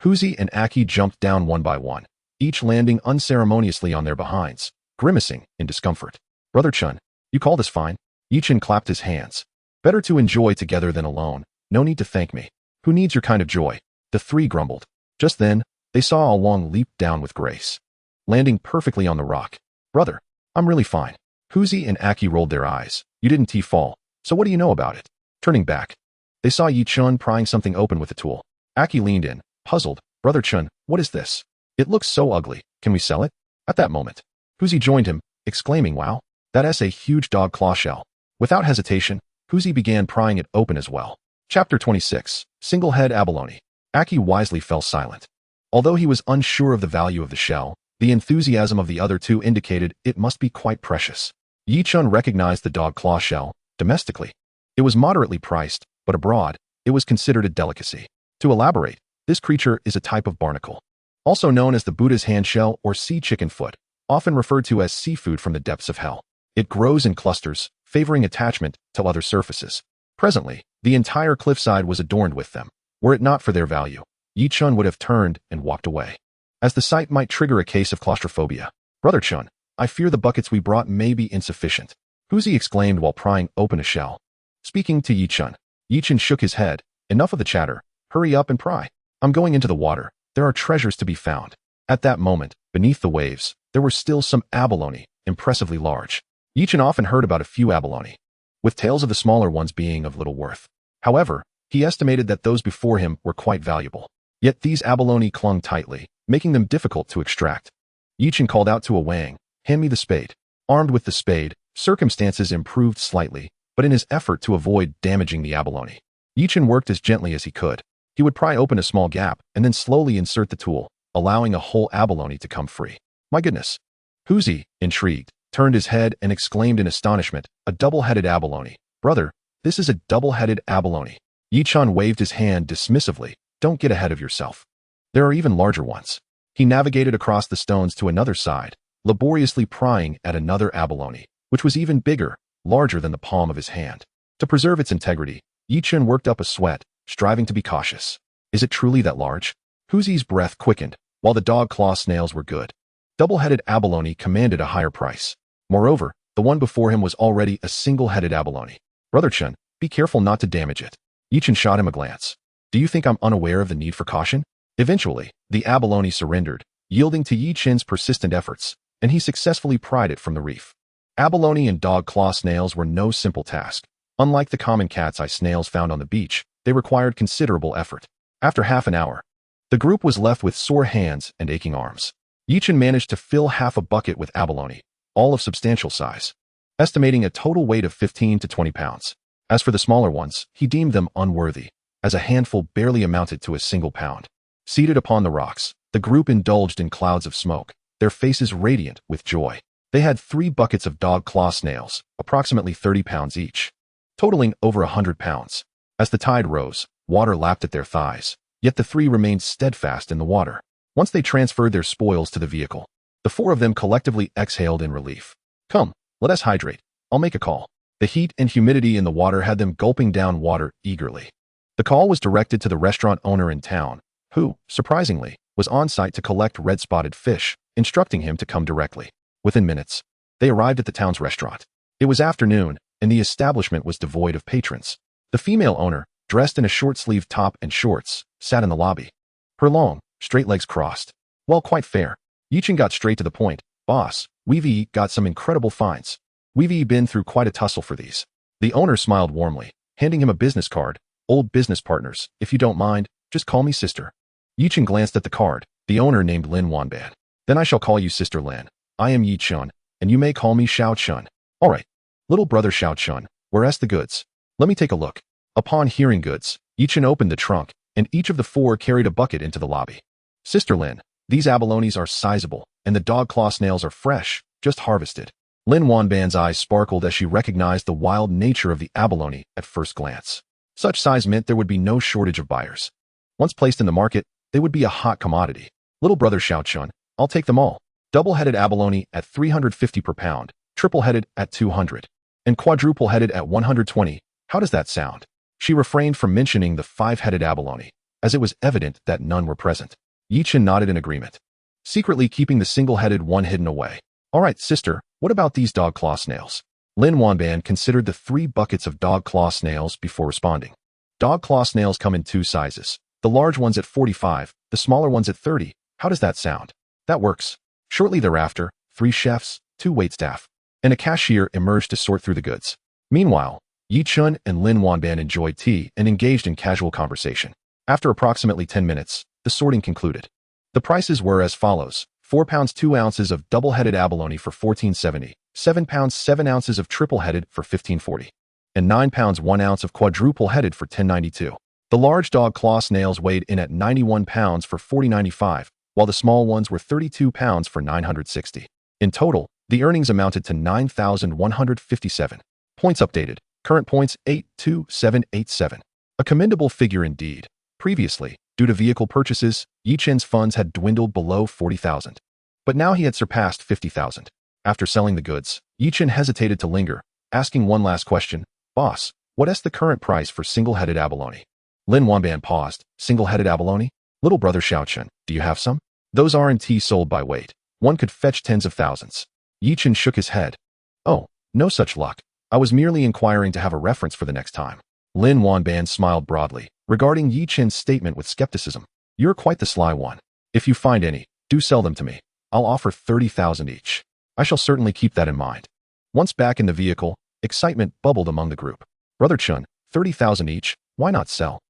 Huzi and Aki jumped down one by one, each landing unceremoniously on their behinds, grimacing in discomfort. Brother Chun, you call this fine? Yi-chun clapped his hands. Better to enjoy together than alone. No need to thank me. Who needs your kind of joy? The 3 grumbled. Just then, they saw Ah Wang leap down with grace, landing perfectly on the rock. Brother, I'm really fine. Huzi and Aki rolled their eyes. You didn't fall, so what do you know about it? Turning back, they saw Yi-chun prying something open with a tool. Aki leaned in, puzzled. Brother Chun, what is this? It looks so ugly. Can we sell it? At that moment, Huzi joined him, exclaiming, wow, That's a huge dog claw shell. Without hesitation, Huzi began prying it open as well. Chapter 26. Single Head Abalone. Aki wisely fell silent. Although he was unsure of the value of the shell, the enthusiasm of the other two indicated it must be quite precious. Yi-chun recognized the dog claw shell, domestically. It was moderately priced, but abroad, it was considered a delicacy. To elaborate, this creature is a type of barnacle, also known as the Buddha's hand shell or sea chicken foot, often referred to as seafood from the depths of hell. It grows in clusters, favoring attachment to other surfaces. Presently, the entire cliffside was adorned with them. Were it not for their value, Yi-chun would have turned and walked away, as the sight might trigger a case of claustrophobia. Brother Chun, I fear the buckets we brought may be insufficient, Huzi exclaimed while prying open a shell. Speaking to Yi-chun, Yi-chun shook his head. Enough of the chatter. Hurry up and pry. I'm going into the water. There are treasures to be found. At that moment, beneath the waves, there were still some abalone, impressively large. Yi-chun often heard about a few abalone, with tales of the smaller ones being of little worth. However, he estimated that those before him were quite valuable. Yet these abalone clung tightly, making them difficult to extract. Yi-chun called out to a Wang, "Hand me the spade." Armed with the spade, circumstances improved slightly, but in his effort to avoid damaging the abalone, Yi-chun worked as gently as he could. He would pry open a small gap and then slowly insert the tool, allowing a whole abalone to come free. My goodness! Huzi, intrigued, turned his head and exclaimed in astonishment, "A double-headed abalone. Brother, this is a double-headed abalone." Yi-chun waved his hand dismissively. Don't get ahead of yourself. There are even larger ones. He navigated across the stones to another side, laboriously prying at another abalone, which was even bigger, larger than the palm of his hand. To preserve its integrity, Yi-chun worked up a sweat, striving to be cautious. Is it truly that large? Huzi's breath quickened, while the dog claw snails were good. Double-headed abalone commanded a higher price. Moreover, the one before him was already a single-headed abalone. Brother Chen, be careful not to damage it. Yi-chun shot him a glance. Do you think I'm unaware of the need for caution? Eventually, the abalone surrendered, yielding to Yi-chun's persistent efforts, and he successfully pried it from the reef. Abalone and dog claw snails were no simple task. Unlike the common cat's eye snails found on the beach, they required considerable effort. After half an hour, the group was left with sore hands and aching arms. Yi-chun managed to fill half a bucket with abalone, all of substantial size, estimating a total weight of 15 to 20 pounds. As for the smaller ones, he deemed them unworthy, as a handful barely amounted to a single pound. Seated upon the rocks, the group indulged in clouds of smoke, their faces radiant with joy. They had 3 buckets of dog claw snails, approximately 30 pounds each, totaling over 100 pounds. As the tide rose, water lapped at their thighs, yet the 3 remained steadfast in the water. Once they transferred their spoils to the vehicle, the 4 of them collectively exhaled in relief. Come, let us hydrate. I'll make a call. The heat and humidity in the water had them gulping down water eagerly. The call was directed to the restaurant owner in town, who, surprisingly, was on site to collect red-spotted fish, instructing him to come directly. Within minutes, they arrived at the town's restaurant. It was afternoon, and the establishment was devoid of patrons. The female owner, dressed in a short-sleeved top and shorts, sat in the lobby. Her long, straight legs crossed. Well, quite fair. Yi-chun got straight to the point. Boss, we've got some incredible finds. We've been through quite a tussle for these. The owner smiled warmly, handing him a business card. Old business partners, if you don't mind, just call me sister. Yi-chun glanced at the card. The owner named Lin Wanban. Then I shall call you Sister Lin. I am Yi-chun, and you may call me Xiao Chun. All right. Little brother Xiao Chun, where's the goods? Let me take a look. Upon hearing goods, Yi-chun opened the trunk, and each of the 4 carried a bucket into the lobby. Sister Lin, these abalones are sizable, and the dog claw snails are fresh, just harvested. Lin Wanban's eyes sparkled as she recognized the wild nature of the abalone at first glance. Such size meant there would be no shortage of buyers. Once placed in the market, they would be a hot commodity. Little brother Xiao Chun, I'll take them all. Double-headed abalone at 350 per pound, triple-headed at 200, and quadruple-headed at 120. How does that sound? She refrained from mentioning the 5-headed abalone, as it was evident that none were present. Yi-chun nodded in agreement, secretly keeping the single-headed one hidden away. All right, sister, what about these dog claw snails? Lin Wanban considered the 3 buckets of dog claw snails before responding. Dog claw snails come in 2 sizes. The large ones at 45, the smaller ones at 30. How does that sound? That works. Shortly thereafter, 3 chefs, 2 waitstaff, and a cashier emerged to sort through the goods. Meanwhile, Yi-chun and Lin Wanban enjoyed tea and engaged in casual conversation. After approximately 10 minutes, the sorting concluded. The prices were as follows: 4 pounds 2 ounces of double-headed abalone for $14.70, 7 pounds 7 ounces of triple-headed for 1540, and 9 pounds 1 ounce of quadruple-headed for 1092. The large dog claw snails weighed in at 91 pounds for 40.95, while the small ones were 32 pounds for 960. In total, the earnings amounted to 9,157. Points updated. Current points 82787. A commendable figure indeed. Previously, due to vehicle purchases, Chen's funds had dwindled below 40,000. But now he had surpassed 50,000. After selling the goods, Chen hesitated to linger, asking one last question. Boss, what is the current price for single-headed abalone? Lin Wanban paused. Single-headed abalone? Little brother Chen, do you have some? Those aren't sold by weight. One could fetch tens of thousands. Chen shook his head. Oh, no such luck. I was merely inquiring to have a reference for the next time. Lin Wanban smiled broadly, regarding Chen's statement with skepticism. You're quite the sly one. If you find any, do sell them to me. I'll offer 30,000 each. I shall certainly keep that in mind. Once back in the vehicle, excitement bubbled among the group. Brother Chen, 30,000 each, why not sell?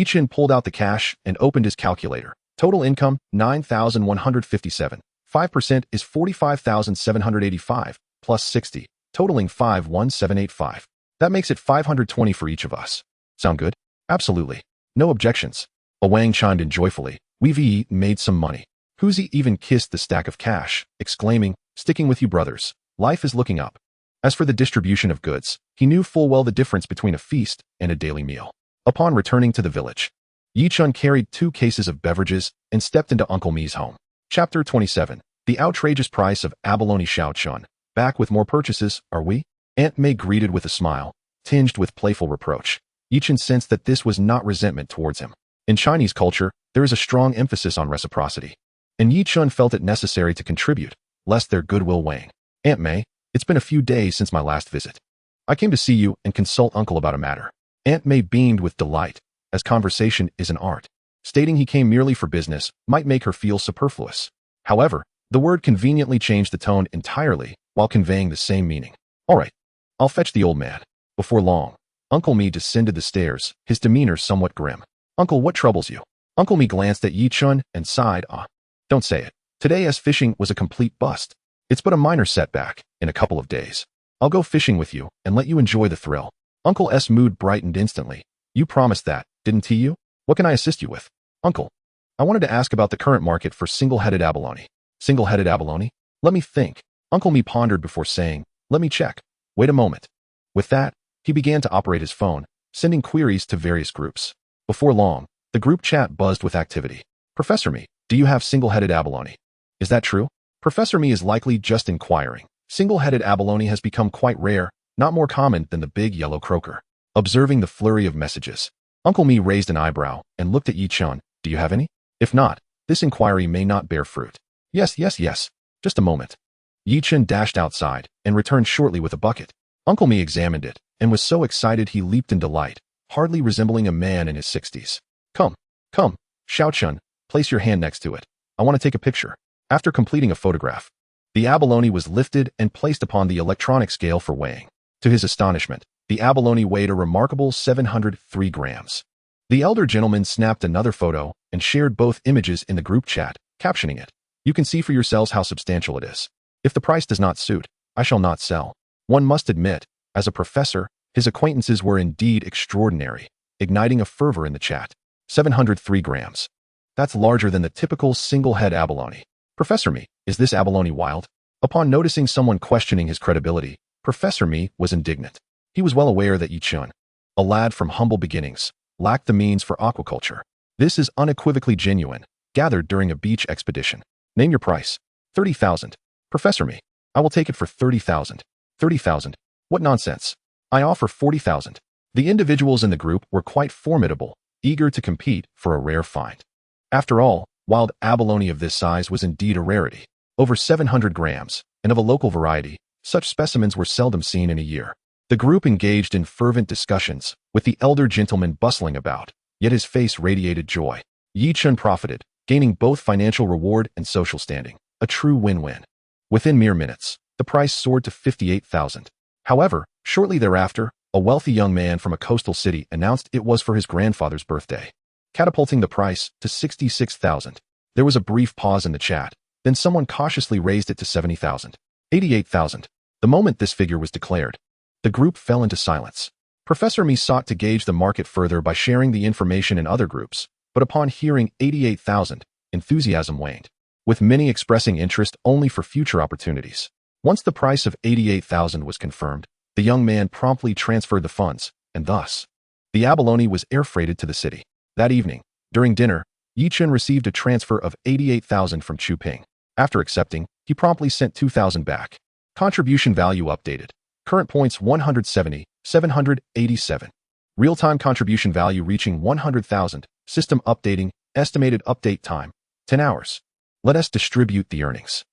Chen pulled out the cash and opened his calculator. Total income, 9,157. 5% is 45,785, plus 60, totaling 51785. That makes it 520 for each of us. Sound good? Absolutely. No objections. Wang chimed in joyfully. We've made some money. Huzi even kissed the stack of cash, exclaiming, sticking with you brothers. Life is looking up. As for the distribution of goods, he knew full well the difference between a feast and a daily meal. Upon returning to the village, Chen carried 2 cases of beverages and stepped into Uncle Mi's home. Chapter 27. The outrageous price of abalone. Chen. Back with more purchases, are we? Aunt May greeted with a smile, tinged with playful reproach. Chen sensed that this was not resentment towards him. In Chinese culture, there is a strong emphasis on reciprocity, and Chen felt it necessary to contribute, lest their goodwill wane. Aunt May, it's been a few days since my last visit. I came to see you and consult Uncle about a matter. Aunt May beamed with delight, as conversation is an art. Stating he came merely for business might make her feel superfluous. However, the word conveniently changed the tone entirely while conveying the same meaning. All right, I'll fetch the old man. Before long, Uncle Mi descended the stairs, his demeanor somewhat grim. Uncle, what troubles you? Uncle Mi glanced at Chen and sighed. Don't say it. Today's fishing was a complete bust. It's but a minor setback. In a couple of days, I'll go fishing with you and let you enjoy the thrill. Uncle's mood brightened instantly. You promised that, didn't you? What can I assist you with? Uncle, I wanted to ask about the current market for single-headed abalone. Single-headed abalone? Let me think. Uncle Mi pondered before saying, let me check. Wait a moment. With that, he began to operate his phone, sending queries to various groups. Before long, the group chat buzzed with activity. Professor Mi, do you have single-headed abalone? Is that true? Professor Mi is likely just inquiring. Single-headed abalone has become quite rare, not more common than the big yellow croaker. Observing the flurry of messages, Uncle Mi raised an eyebrow and looked at Chen. Do you have any? If not, this inquiry may not bear fruit. Yes. Just a moment. Chen dashed outside and returned shortly with a bucket. Uncle Mi examined it and was so excited he leaped in delight, hardly resembling a man in his 60s. Come, Chen, place your hand next to it. I want to take a picture. After completing a photograph, the abalone was lifted and placed upon the electronic scale for weighing. To his astonishment, the abalone weighed a remarkable 703 grams. The elder gentleman snapped another photo and shared both images in the group chat, captioning it. You can see for yourselves how substantial it is. If the price does not suit, I shall not sell. One must admit, as a professor, his acquaintances were indeed extraordinary, igniting a fervor in the chat. 703 grams. That's larger than the typical single-head abalone. Professor Mi, is this abalone wild? Upon noticing someone questioning his credibility, Professor Mi was indignant. He was well aware that Chen, a lad from humble beginnings, lacked the means for aquaculture. This is unequivocally genuine, gathered during a beach expedition. Name your price. 30,000. Professor Mi, I will take it for 30,000. 30,000? What nonsense. I offer 40,000. The individuals in the group were quite formidable, eager to compete for a rare find. After all, wild abalone of this size was indeed a rarity. Over 700 grams, and of a local variety, such specimens were seldom seen in a year. The group engaged in fervent discussions, with the elder gentleman bustling about, yet his face radiated joy. Chen profited, gaining both financial reward and social standing. A true win-win. Within mere minutes, the price soared to 58,000. However, shortly thereafter, a wealthy young man from a coastal city announced it was for his grandfather's birthday, catapulting the price to 66,000. There was a brief pause in the chat, then someone cautiously raised it to 70,000. 88,000. The moment this figure was declared, the group fell into silence. Professor Mi sought to gauge the market further by sharing the information in other groups, but upon hearing 88,000, enthusiasm waned, with many expressing interest only for future opportunities. Once the price of 88,000 was confirmed, the young man promptly transferred the funds, and thus, the abalone was air freighted to the city. That evening, during dinner, Chen received a transfer of 88,000 from Chu Ping. After accepting, he promptly sent 2,000 back. Contribution value updated. Current points 170, 787. Real-time contribution value reaching 100,000. System updating. Estimated update time, 10 hours. Let us distribute the earnings.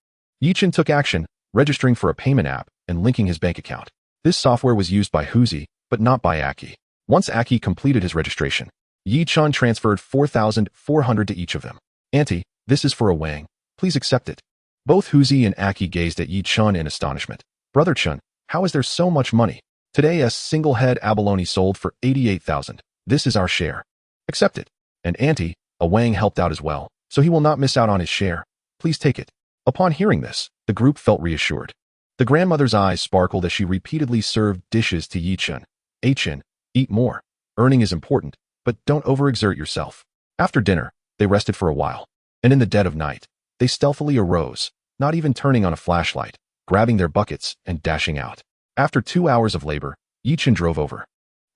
Chen took action, registering for a payment app and linking his bank account. This software was used by Huzi, but not by Aki. Once Aki completed his registration, Chen transferred 4,400 to each of them. Auntie, this is for a Wang. Please accept it. Both Huzi and Aki gazed at Chen in astonishment. Brother Chen, how is there so much money? Today a single head abalone sold for 88,000. This is our share. Accept it. And Auntie, a Wang helped out as well, so he will not miss out on his share. Please take it. Upon hearing this, the group felt reassured. The grandmother's eyes sparkled as she repeatedly served dishes to Chen. Chen, eat more. Earning is important, but don't overexert yourself. After dinner, they rested for a while, and in the dead of night, they stealthily arose, not even turning on a flashlight, grabbing their buckets and dashing out. After 2 hours of labor, Chen drove over,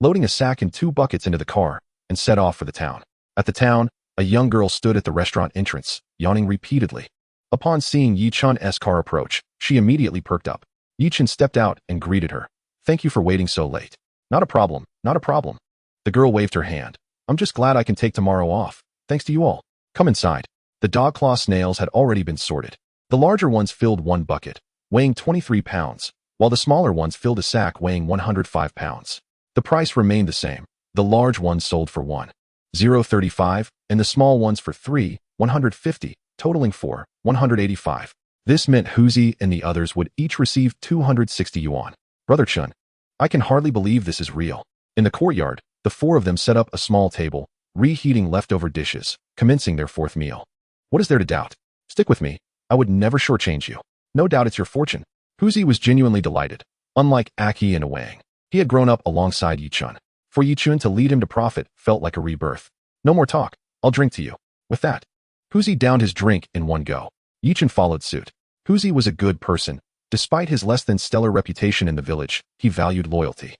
loading a sack and 2 buckets into the car, and set off for the town. At the town, a young girl stood at the restaurant entrance, yawning repeatedly. Upon seeing Chen's car approach, she immediately perked up. Chen stepped out and greeted her. Thank you for waiting so late. Not a problem, not a problem. The girl waved her hand. I'm just glad I can take tomorrow off, thanks to you all. Come inside. The dog claw snails had already been sorted. The larger ones filled 1 bucket, weighing 23 pounds, while the smaller ones filled a sack weighing 105 pounds. The price remained the same. The large ones sold for 1,035, and the small ones for 3,150, totaling 4,185. This meant Huzi and the others would each receive 260 yuan. Brother Chen, I can hardly believe this is real. In the courtyard, the 4 of them set up a small table, reheating leftover dishes, commencing their 4th meal. What is there to doubt? Stick with me. I would never shortchange you. No doubt it's your fortune. Huzi was genuinely delighted. Unlike Aki and Wang, he had grown up alongside Chen. For Chen to lead him to profit felt like a rebirth. No more talk. I'll drink to you. With that, Huzi downed his drink in one go. Chen followed suit. Huzi was a good person. Despite his less than stellar reputation in the village, he valued loyalty.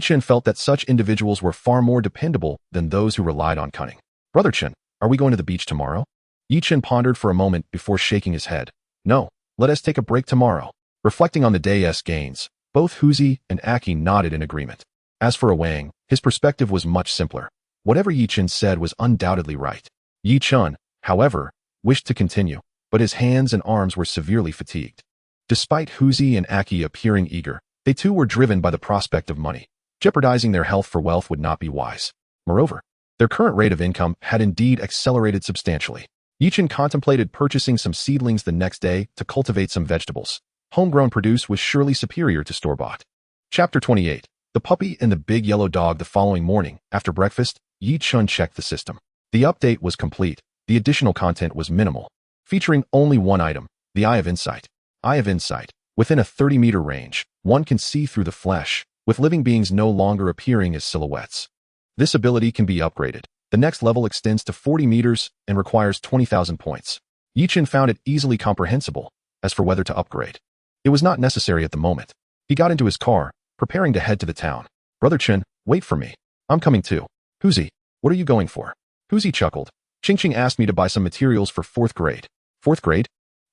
Chen felt that such individuals were far more dependable than those who relied on cunning. Brother Chen, are we going to the beach tomorrow? Chen pondered for a moment before shaking his head. No, let us take a break tomorrow. Reflecting on the day's gains, both Huzi and Aki nodded in agreement. As for Wang, his perspective was much simpler. Whatever Chen said was undoubtedly right. Chen, however, wished to continue, but his hands and arms were severely fatigued. Despite Huzi and Aki appearing eager, they too were driven by the prospect of money. Jeopardizing their health for wealth would not be wise. Moreover, their current rate of income had indeed accelerated substantially. Chen contemplated purchasing some seedlings the next day to cultivate some vegetables. Homegrown produce was surely superior to store-bought. Chapter 28. The puppy and the big yellow dog. The following morning, after breakfast, Chen checked the system. The update was complete. The additional content was minimal, featuring only one item, the Eye of Insight. Eye of Insight. Within a 30-meter range, one can see through the flesh, with living beings no longer appearing as silhouettes. This ability can be upgraded. The next level extends to 40 meters and requires 20,000 points. Chen found it easily comprehensible. As for whether to upgrade, it was not necessary at the moment. He got into his car, preparing to head to the town. Brother Chen, wait for me. I'm coming too. Huzi, what are you going for? Huzi chuckled. Ching asked me to buy some materials for 4th grade. 4th grade?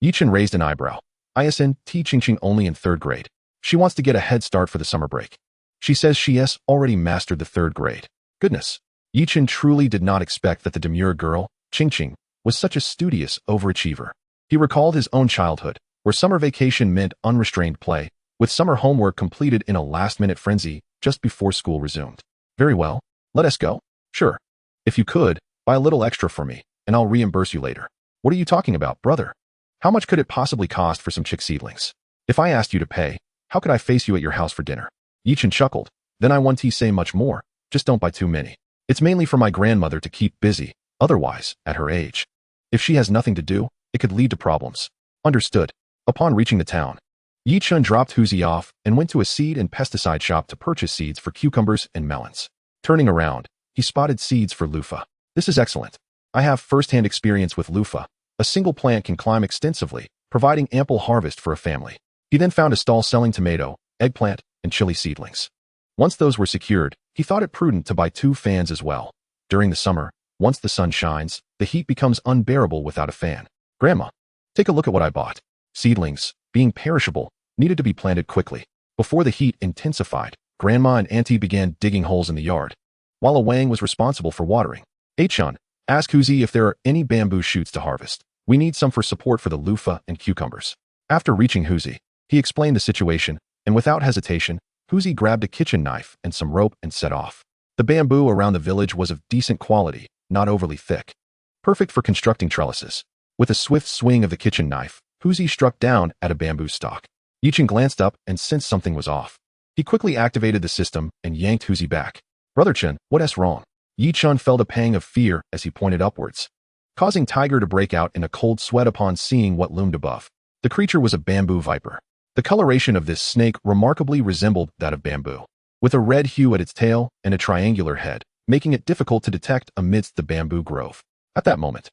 Chen raised an eyebrow. ISN T Ching only in 3rd grade. She wants to get a head start for the summer break. She says she has already mastered the 3rd grade. Goodness. Chen truly did not expect that the demure girl, Ching, was such a studious overachiever. He recalled his own childhood, where summer vacation meant unrestrained play, with summer homework completed in a last-minute frenzy just before school resumed. Very well, let us go. Sure. If you could, buy a little extra for me, and I'll reimburse you later. What are you talking about, brother? How much could it possibly cost for some chick seedlings? If I asked you to pay, how could I face you at your house for dinner? Chen chuckled. Then I won't say much more, just don't buy too many. It's mainly for my grandmother to keep busy, otherwise, at her age, if she has nothing to do, it could lead to problems. Understood. Upon reaching the town, Yi Chun dropped Huzi off and went to a seed and pesticide shop to purchase seeds for cucumbers and melons. Turning around, he spotted seeds for loofah. This is excellent. I have first-hand experience with loofah. A single plant can climb extensively, providing ample harvest for a family. He then found a stall selling tomato, eggplant, and chili seedlings. Once those were secured, he thought it prudent to buy 2 fans as well. During the summer, once the sun shines, the heat becomes unbearable without a fan. Grandma, take a look at what I bought. Seedlings, being perishable, needed to be planted quickly. Before the heat intensified, Grandma and Auntie began digging holes in the yard, while Awang was responsible for watering. Chun, ask Huzi if there are any bamboo shoots to harvest. We need some for support for the loofah and cucumbers. After reaching Huzi, he explained the situation, and without hesitation, Huzi grabbed a kitchen knife and some rope and set off. The bamboo around the village was of decent quality, not overly thick. Perfect for constructing trellises. With a swift swing of the kitchen knife, Huzi struck down at a bamboo stalk. Chen glanced up and sensed something was off. He quickly activated the system and yanked Huzi back. Brother Chen, what's wrong? Chun felt a pang of fear as he pointed upwards, causing Tiger to break out in a cold sweat upon seeing what loomed above. The creature was a bamboo viper. The coloration of this snake remarkably resembled that of bamboo, with a red hue at its tail and a triangular head, making it difficult to detect amidst the bamboo grove. At that moment,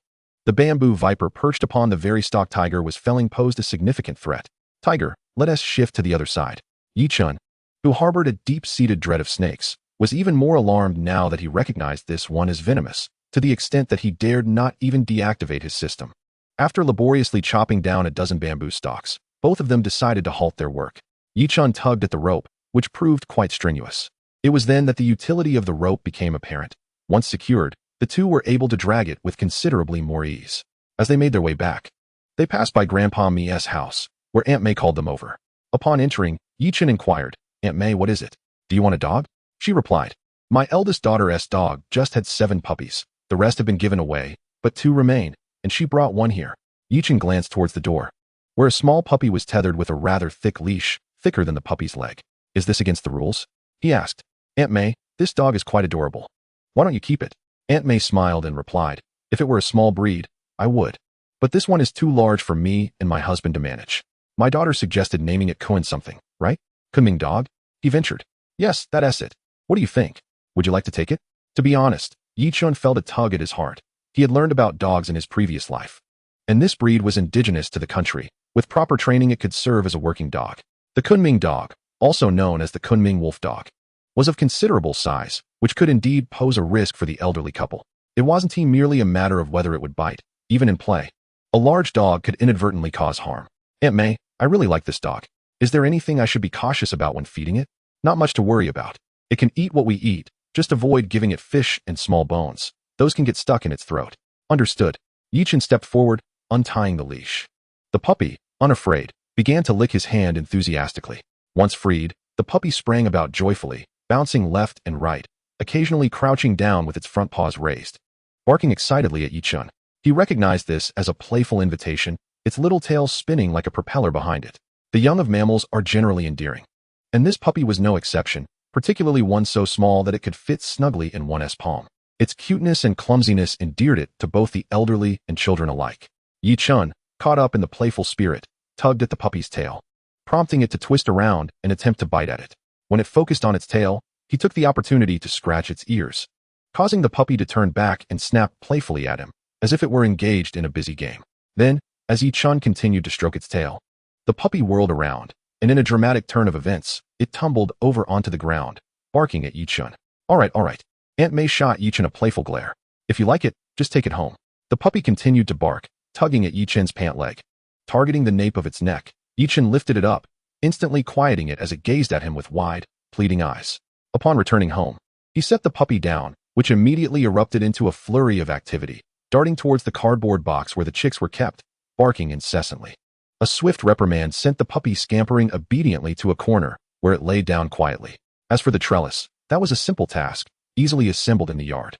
the bamboo viper perched upon the very stalk Tiger was felling posed a significant threat. Tiger, let us shift to the other side. Chun, who harbored a deep-seated dread of snakes, was even more alarmed now that he recognized this one as venomous, to the extent that he dared not even deactivate his system. After laboriously chopping down a dozen bamboo stalks, both of them decided to halt their work. Chun tugged at the rope, which proved quite strenuous. It was then that the utility of the rope became apparent. Once secured, the two were able to drag it with considerably more ease. As they made their way back, they passed by Grandpa Mi's house, where Aunt May called them over. Upon entering, Chun inquired, Aunt May, what is it? Do you want a dog? She replied, my eldest daughter's dog just had 7 puppies. The rest have been given away, but 2 remain, and she brought one here. Chun glanced towards the door, where a small puppy was tethered with a rather thick leash, thicker than the puppy's leg. Is this against the rules? He asked. Aunt May, this dog is quite adorable. Why don't you keep it? Aunt May smiled and replied, if it were a small breed, I would. But this one is too large for me and my husband to manage. My daughter suggested naming it Kun something, right? Kunming dog? He ventured. Yes, that's it. What do you think? Would you like to take it? To be honest, Chun felt a tug at his heart. He had learned about dogs in his previous life, and this breed was indigenous to the country. With proper training, it could serve as a working dog. The Kunming dog, also known as the Kunming wolf dog, was of considerable size, which could indeed pose a risk for the elderly couple. It wasn't merely a matter of whether it would bite, even in play. A large dog could inadvertently cause harm. Aunt May, I really like this dog. Is there anything I should be cautious about when feeding it? Not much to worry about. It can eat what we eat, just avoid giving it fish and small bones. Those can get stuck in its throat. Understood. Chun stepped forward, untying the leash. The puppy, unafraid, began to lick his hand enthusiastically. Once freed, the puppy sprang about joyfully, bouncing left and right, occasionally crouching down with its front paws raised, barking excitedly at Chun. He recognized this as a playful invitation, its little tail spinning like a propeller behind it. The young of mammals are generally endearing, and this puppy was no exception, particularly one so small that it could fit snugly in one's palm. Its cuteness and clumsiness endeared it to both the elderly and children alike. Chun, caught up in the playful spirit, tugged at the puppy's tail, prompting it to twist around and attempt to bite at it. When it focused on its tail, he took the opportunity to scratch its ears, causing the puppy to turn back and snap playfully at him, as if it were engaged in a busy game. Then, as Chun continued to stroke its tail, the puppy whirled around, and in a dramatic turn of events, it tumbled over onto the ground, barking at Chun. All right. Aunt May shot Chun a playful glare. If you like it, just take it home. The puppy continued to bark, tugging at Chun's pant leg. Targeting the nape of its neck, Chun lifted it up, instantly quieting it as it gazed at him with wide, pleading eyes. Upon returning home, he set the puppy down, which immediately erupted into a flurry of activity, darting towards the cardboard box where the chicks were kept, barking incessantly. A swift reprimand sent the puppy scampering obediently to a corner, where it lay down quietly. As for the trellis, that was a simple task, easily assembled in the yard.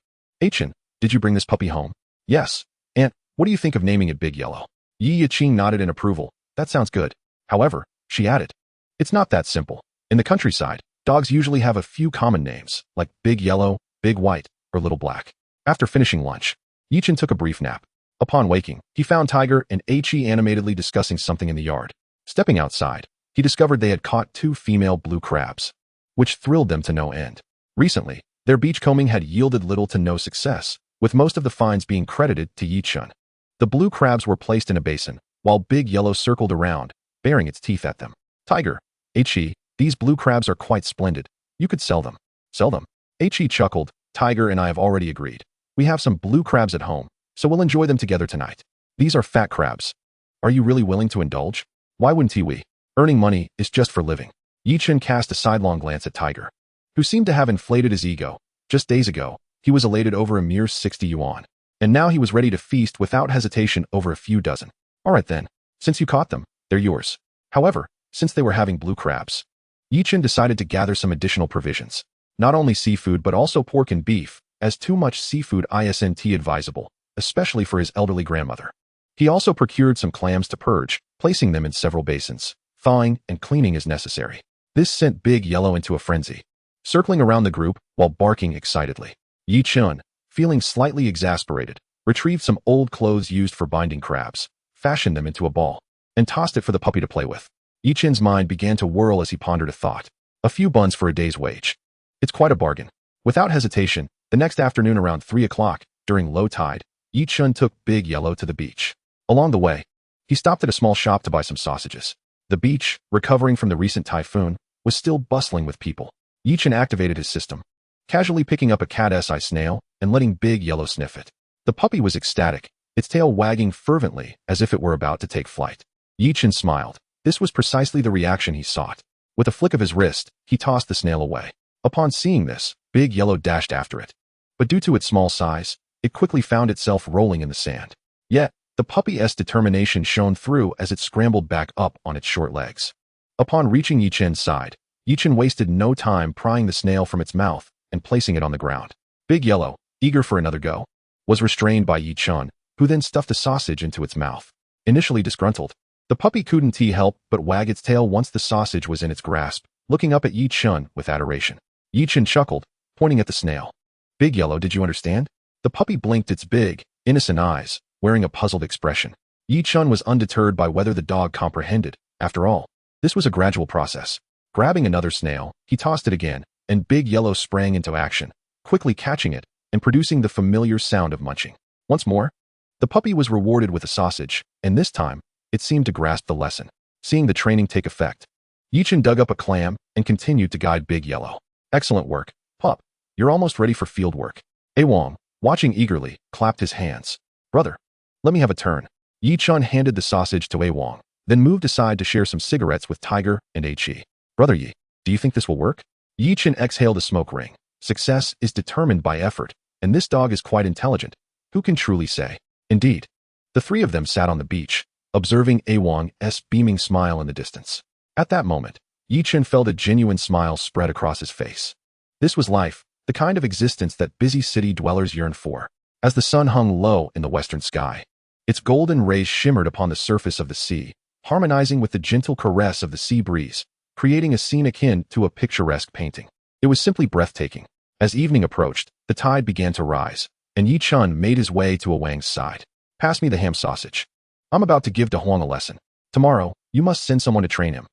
Chen, did you bring this puppy home? Yes. Aunt, what do you think of naming it Big Yellow? Ching nodded in approval. That sounds good. However, she added, it's not that simple. In the countryside, dogs usually have a few common names, like Big Yellow, Big White, or Little Black. After finishing lunch, Chen took a brief nap. Upon waking, he found Tiger and He animatedly discussing something in the yard. Stepping outside, he discovered they had caught 2 female blue crabs, which thrilled them to no end. Recently, their beachcombing had yielded little to no success, with most of the finds being credited to Chen. The blue crabs were placed in a basin, while Big Yellow circled around, baring its teeth at them. Tiger, He, these blue crabs are quite splendid. You could sell them. Sell them? He chuckled. Tiger and I have already agreed. We have some blue crabs at home, so we'll enjoy them together tonight. These are fat crabs. Are you really willing to indulge? Why wouldn't we? Earning money is just for living. Chen cast a sidelong glance at Tiger, who seemed to have inflated his ego. Just days ago, he was elated over a mere 60 yuan, and now he was ready to feast without hesitation over a few dozen. All right then, since you caught them, they're yours. However, since they were having blue crabs, Chen decided to gather some additional provisions. Not only seafood but also pork and beef, as too much seafood isn't advisable, especially for his elderly grandmother. He also procured some clams to purge, placing them in several basins, thawing and cleaning as necessary. This sent Big Yellow into a frenzy, circling around the group while barking excitedly. Chen, feeling slightly exasperated, retrieved some old clothes used for binding crabs, fashioned them into a ball, and tossed it for the puppy to play with. Chen's mind began to whirl as he pondered a thought. A few buns for a day's wage. It's quite a bargain. Without hesitation, the next afternoon around 3 o'clock, during low tide, Chen took Big Yellow to the beach. Along the way, he stopped at a small shop to buy some sausages. The beach, recovering from the recent typhoon, was still bustling with people. Chen activated his system, casually picking up a cat-eye snail and letting Big Yellow sniff it. The puppy was ecstatic, its tail wagging fervently as if it were about to take flight. Chen smiled. This was precisely the reaction he sought. With a flick of his wrist, he tossed the snail away. Upon seeing this, Big Yellow dashed after it. But due to its small size, it quickly found itself rolling in the sand. Yet, the puppy's determination shone through as it scrambled back up on its short legs. Upon reaching Chen's side, Chen wasted no time prying the snail from its mouth and placing it on the ground. Big Yellow, eager for another go, was restrained by Chen, who then stuffed a sausage into its mouth. Initially disgruntled, the puppy couldn't help but wag its tail once the sausage was in its grasp, looking up at Chen with adoration. Chen chuckled, pointing at the snail. Big Yellow, did you understand? The puppy blinked its big, innocent eyes, wearing a puzzled expression. Chen was undeterred by whether the dog comprehended. After all, this was a gradual process. Grabbing another snail, he tossed it again, and Big Yellow sprang into action, quickly catching it and producing the familiar sound of munching. Once more, the puppy was rewarded with a sausage, and this time, it seemed to grasp the lesson. Seeing the training take effect, Chen dug up a clam and continued to guide Big Yellow. Excellent work, pup. You're almost ready for field work. Wang, watching eagerly, clapped his hands. Brother, let me have a turn. Chen handed the sausage to Wang, then moved aside to share some cigarettes with Tiger and He. Brother Yi, do you think this will work? Chen exhaled a smoke ring. Success is determined by effort, and this dog is quite intelligent. Who can truly say? Indeed. The three of them sat on the beach, observing Wang's beaming smile in the distance. At that moment, Chen felt a genuine smile spread across his face. This was life, the kind of existence that busy city dwellers yearn for. As the sun hung low in the western sky, its golden rays shimmered upon the surface of the sea, harmonizing with the gentle caress of the sea breeze, creating a scene akin to a picturesque painting. It was simply breathtaking. As evening approached, the tide began to rise, and Chen made his way to Wang's side. Pass me the ham sausage. I'm about to give Huang a lesson. Tomorrow, you must send someone to train him.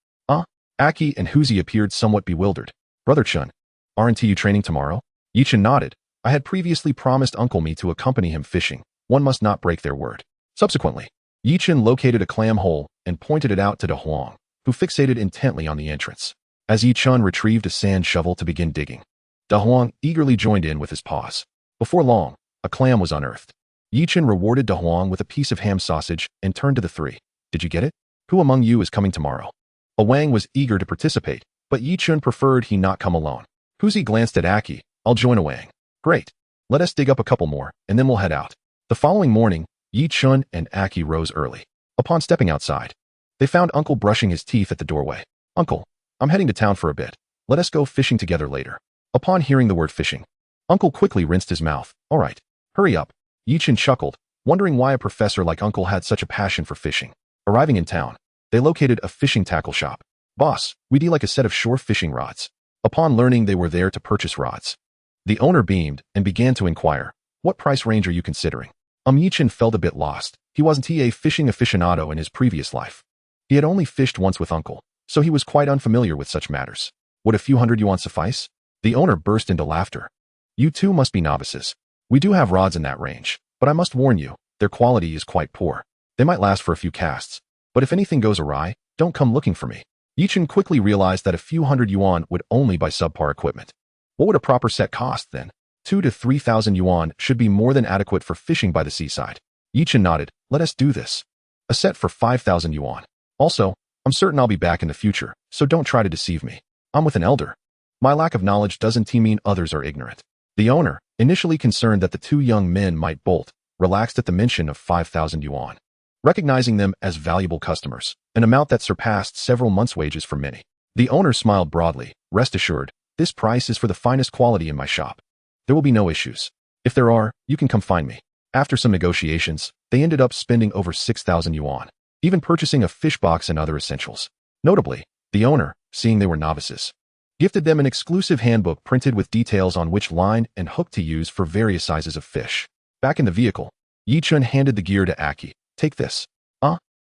Aki and Huzi appeared somewhat bewildered. Brother Chen, aren't you training tomorrow? Chen nodded. I had previously promised Uncle Me to accompany him fishing. One must not break their word. Subsequently, Chen located a clam hole and pointed it out to Huang, who fixated intently on the entrance. As Chen retrieved a sand shovel to begin digging, Huang eagerly joined in with his paws. Before long, a clam was unearthed. Chen rewarded Huang with a piece of ham sausage and turned to the three. Did you get it? Who among you is coming tomorrow? Wang was eager to participate, but Chen preferred he not come alone. Huzi glanced at Aki. I'll join Wang. Great. Let us dig up a couple more, and then we'll head out. The following morning, Chen and Aki rose early. Upon stepping outside, they found Uncle brushing his teeth at the doorway. Uncle, I'm heading to town for a bit. Let us go fishing together later. Upon hearing the word fishing, Uncle quickly rinsed his mouth. All right, hurry up. Chen chuckled, wondering why a professor like Uncle had such a passion for fishing. Arriving in town, they located a fishing tackle shop. Boss, we'd like a set of shore fishing rods. Upon learning they were there to purchase rods, the owner beamed and began to inquire, what price range are you considering? Chen felt a bit lost. He wasn't a fishing aficionado in his previous life. He had only fished once with Uncle, so he was quite unfamiliar with such matters. Would a few hundred yuan suffice? The owner burst into laughter. You too must be novices. We do have rods in that range, but I must warn you, their quality is quite poor. They might last for a few casts, but if anything goes awry, don't come looking for me. Chen quickly realized that a few hundred yuan would only buy subpar equipment. What would a proper set cost then? 2,000 to 3,000 yuan should be more than adequate for fishing by the seaside. Chen nodded. Let us do this. A set for 5,000 yuan. Also, I'm certain I'll be back in the future, so don't try to deceive me. I'm with an elder. My lack of knowledge doesn't mean others are ignorant. The owner, initially concerned that the two young men might bolt, relaxed at the mention of 5,000 yuan, recognizing them as valuable customers, an amount that surpassed several months' wages for many. The owner smiled broadly. Rest assured, this price is for the finest quality in my shop. There will be no issues. If there are, you can come find me. After some negotiations, they ended up spending over 6,000 yuan, even purchasing a fish box and other essentials. Notably, the owner, seeing they were novices, gifted them an exclusive handbook printed with details on which line and hook to use for various sizes of fish. Back in the vehicle, Chen handed the gear to Aki. Take this.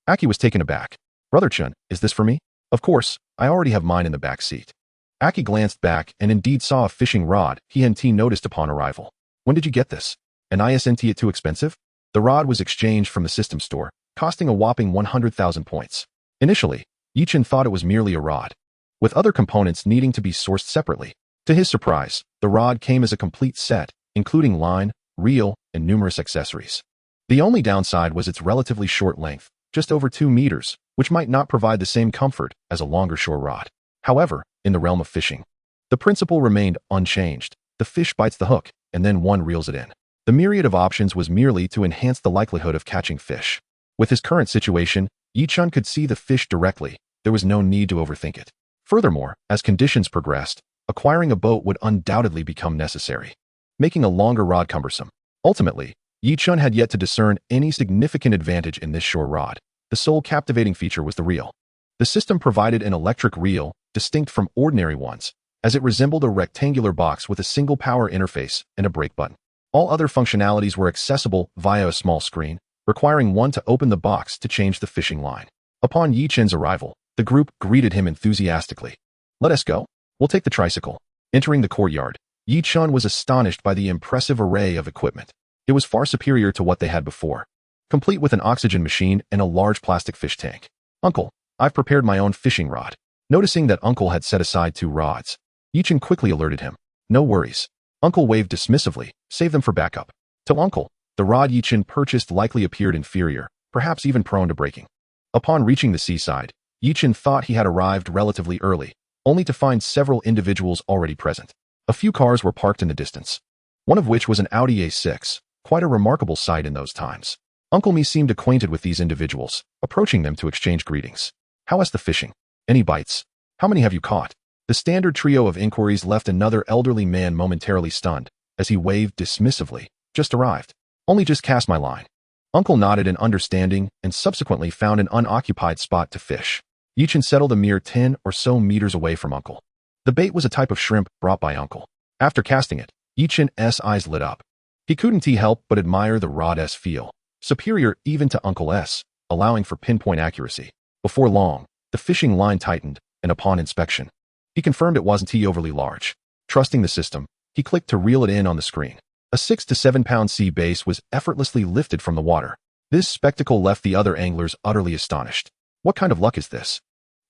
Aki was taken aback. Brother Chen, is this for me? Of course, I already have mine in the back seat. Aki glanced back and indeed saw a fishing rod he noticed upon arrival. When did you get this? And isn't it too expensive? The rod was exchanged from the system store, costing a whopping 100,000 points. Initially, Chen thought it was merely a rod, with other components needing to be sourced separately. To his surprise, the rod came as a complete set, including line, reel, and numerous accessories. The only downside was its relatively short length, just over 2 meters, which might not provide the same comfort as a longer shore rod. However, in the realm of fishing, the principle remained unchanged. The fish bites the hook, and then one reels it in. The myriad of options was merely to enhance the likelihood of catching fish. With his current situation, Chen could see the fish directly. There was no need to overthink it. Furthermore, as conditions progressed, acquiring a boat would undoubtedly become necessary, making a longer rod cumbersome. Ultimately, Chen had yet to discern any significant advantage in this shore rod. The sole captivating feature was the reel. The system provided an electric reel, distinct from ordinary ones, as it resembled a rectangular box with a single power interface and a brake button. All other functionalities were accessible via a small screen, requiring one to open the box to change the fishing line. Upon Chen's arrival, the group greeted him enthusiastically. Let us go. We'll take the tricycle. Entering the courtyard, Chen was astonished by the impressive array of equipment. It was far superior to what they had before, complete with an oxygen machine and a large plastic fish tank. Uncle, I've prepared my own fishing rod. Noticing that Uncle had set aside 2 rods, Chen quickly alerted him. No worries. Uncle waved dismissively. Save them for backup. To Uncle, the rod Chen purchased likely appeared inferior, perhaps even prone to breaking. Upon reaching the seaside, Chen thought he had arrived relatively early, only to find several individuals already present. A few cars were parked in the distance, one of which was an Audi A6, quite a remarkable sight in those times. Uncle Me seemed acquainted with these individuals, approaching them to exchange greetings. How is the fishing? Any bites? How many have you caught? The standard trio of inquiries left another elderly man momentarily stunned, as he waved dismissively. Just arrived. Only just cast my line. Uncle nodded in understanding and subsequently found an unoccupied spot to fish. Chen settled a mere 10 or so meters away from Uncle. The bait was a type of shrimp brought by Uncle. After casting it, Chen's eyes lit up. He couldn't help but admire the rod's feel, superior even to Uncle S, allowing for pinpoint accuracy. Before long, the fishing line tightened, and upon inspection, he confirmed it wasn't overly large. Trusting the system, he clicked to reel it in on the screen. A 6 to 7 pound sea bass was effortlessly lifted from the water. This spectacle left the other anglers utterly astonished. What kind of luck is this?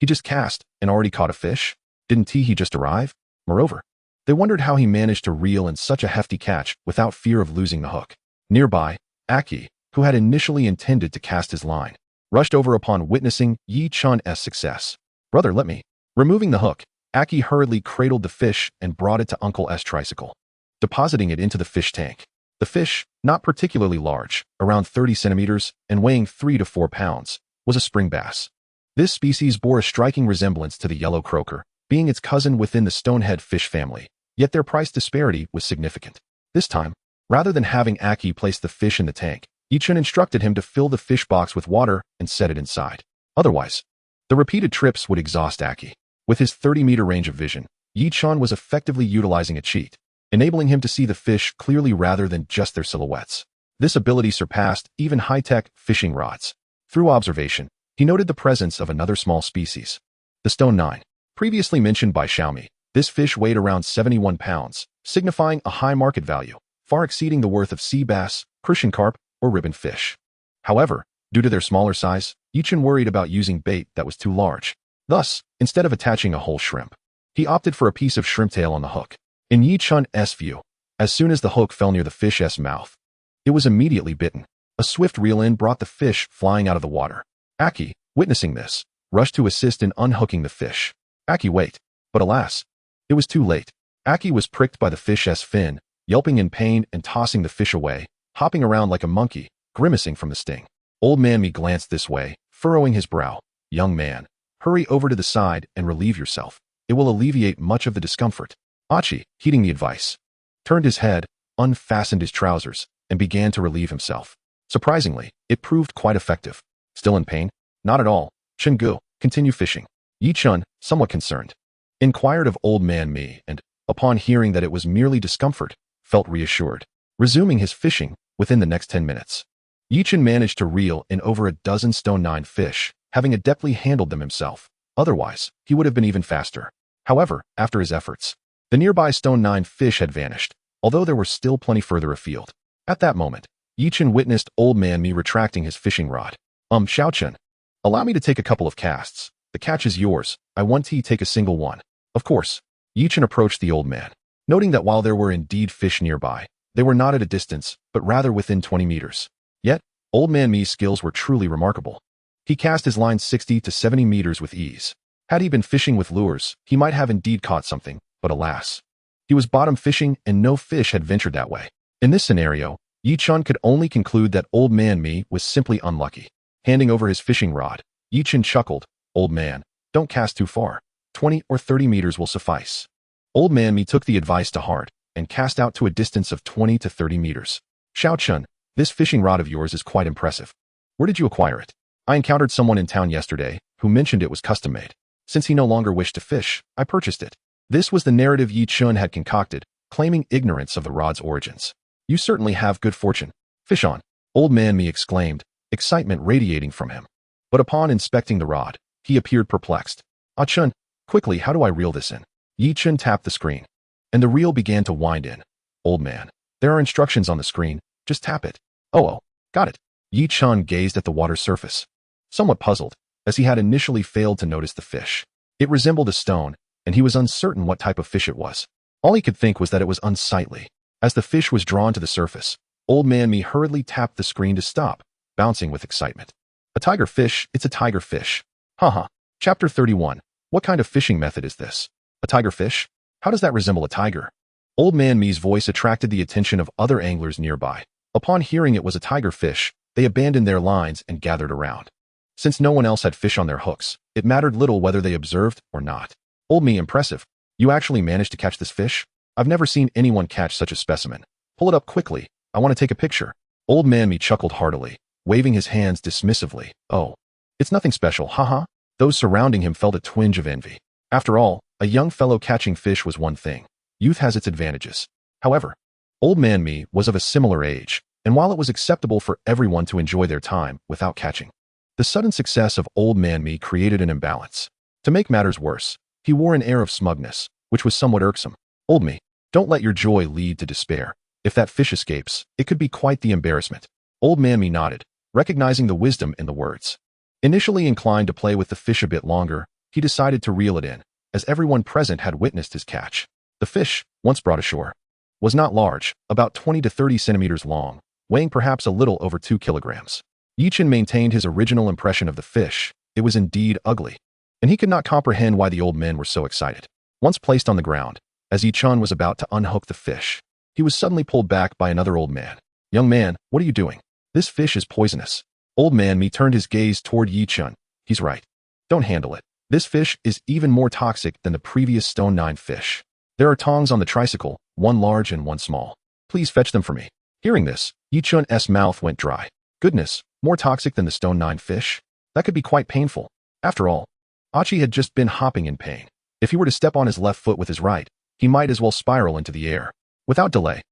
He just cast and already caught a fish? Didn't he just arrive? Moreover, they wondered how he managed to reel in such a hefty catch without fear of losing the hook. Nearby, Aki, who had initially intended to cast his line, rushed over upon witnessing Chen's success. Brother, let me. Removing the hook, Aki hurriedly cradled the fish and brought it to Uncle S' tricycle, depositing it into the fish tank. The fish, not particularly large, around 30 centimeters and weighing 3 to 4 pounds, was a spring bass. This species bore a striking resemblance to the yellow croaker, being its cousin within the stonehead fish family, yet their price disparity was significant. This time, rather than having Aki place the fish in the tank, Chen instructed him to fill the fish box with water and set it inside. Otherwise, the repeated trips would exhaust Aki. With his 30-meter range of vision, Chen was effectively utilizing a cheat, enabling him to see the fish clearly rather than just their silhouettes. This ability surpassed even high-tech fishing rods. Through observation, he noted the presence of another small species, The stone 9. Previously mentioned by Xiaomi, this fish weighed around 71 pounds, signifying a high market value, far exceeding the worth of sea bass, Persian carp, or ribbon fish. However, due to their smaller size, Chen worried about using bait that was too large. Thus, instead of attaching a whole shrimp, he opted for a piece of shrimp tail on the hook. In Chen's view, as soon as the hook fell near the fish's mouth, it was immediately bitten. A swift reel-in brought the fish flying out of the water. Aki, witnessing this, rushed to assist in unhooking the fish. Aki wait, but alas, it was too late. Aki was pricked by the fish's fin, yelping in pain and tossing the fish away, hopping around like a monkey, grimacing from the sting. Old man me glanced this way, furrowing his brow. Young man, hurry over to the side and relieve yourself. It will alleviate much of the discomfort. Achi, heeding the advice, turned his head, unfastened his trousers, and began to relieve himself. Surprisingly, it proved quite effective. Still in pain? Not at all. Chen Gu, continue fishing. Chen, somewhat concerned, inquired of old man me and, upon hearing that it was merely discomfort, felt reassured. Resuming his fishing, within the next 10 minutes, Chen managed to reel in over a dozen stone 9 fish, having adeptly handled them himself. Otherwise, he would have been even faster. However, after his efforts, the nearby stone 9 fish had vanished, although there were still plenty further afield. At that moment, Chen witnessed old man me retracting his fishing rod. Xiao Chen, allow me to take a couple of casts. The catch is yours. I want to take a single one. Of course. Chen approached the old man, noting that while there were indeed fish nearby, they were not at a distance, but rather within 20 meters. Yet, old man me's skills were truly remarkable. He cast his line 60 to 70 meters with ease. Had he been fishing with lures, he might have indeed caught something, but alas, he was bottom fishing and no fish had ventured that way. In this scenario, Chen could only conclude that old man me was simply unlucky. Handing over his fishing rod, Chen chuckled. Old man, don't cast too far. 20 or 30 meters will suffice. Old man me took the advice to heart and cast out to a distance of 20 to 30 meters. Xiao Chen, this fishing rod of yours is quite impressive. Where did you acquire it? I encountered someone in town yesterday who mentioned it was custom-made. Since he no longer wished to fish, I purchased it. This was the narrative Chen had concocted, claiming ignorance of the rod's origins. You certainly have good fortune. Fish on, old man me exclaimed, excitement radiating from him. But upon inspecting the rod, he appeared perplexed. Chen, quickly, how do I reel this in? Chen tapped the screen, and the reel began to wind in. Old man, there are instructions on the screen, just tap it. Oh, got it. Chen gazed at the water surface, somewhat puzzled, as he had initially failed to notice the fish. It resembled a stone, and he was uncertain what type of fish it was. All he could think was that it was unsightly. As the fish was drawn to the surface, old man me hurriedly tapped the screen to stop, bouncing with excitement. A tiger fish, it's a tiger fish. Haha. Chapter 31. What kind of fishing method is this? A tiger fish? How does that resemble a tiger? Old man me's voice attracted the attention of other anglers nearby. Upon hearing it was a tiger fish, they abandoned their lines and gathered around. Since no one else had fish on their hooks, it mattered little whether they observed or not. Old me, impressive. You actually managed to catch this fish? I've never seen anyone catch such a specimen. Pull it up quickly. I want to take a picture. Old man me chuckled heartily, waving his hands dismissively. Oh, it's nothing special, haha. Those surrounding him felt a twinge of envy. After all, a young fellow catching fish was one thing. Youth has its advantages. However, old man me was of a similar age, and while it was acceptable for everyone to enjoy their time without catching, the sudden success of old man me created an imbalance. To make matters worse, he wore an air of smugness, which was somewhat irksome. Old me, don't let your joy lead to despair. If that fish escapes, it could be quite the embarrassment. Old man me nodded, recognizing the wisdom in the words. Initially inclined to play with the fish a bit longer, he decided to reel it in, as everyone present had witnessed his catch. The fish, once brought ashore, was not large, about 20 to 30 centimeters long, weighing perhaps a little over 2 kilograms. Chen maintained his original impression of the fish. It was indeed ugly, and he could not comprehend why the old men were so excited. Once placed on the ground, as Chen was about to unhook the fish, he was suddenly pulled back by another old man. Young man, what are you doing? This fish is poisonous. Old man me turned his gaze toward Chen. He's right. Don't handle it. This fish is even more toxic than the previous stone 9 fish. There are tongs on the tricycle, one large and one small. Please fetch them for me. Hearing this, Chen's mouth went dry. Goodness, more toxic than the stone 9 fish? That could be quite painful. After all, Achi had just been hopping in pain. If he were to step on his left foot with his right, he might as well spiral into the air. Without delay,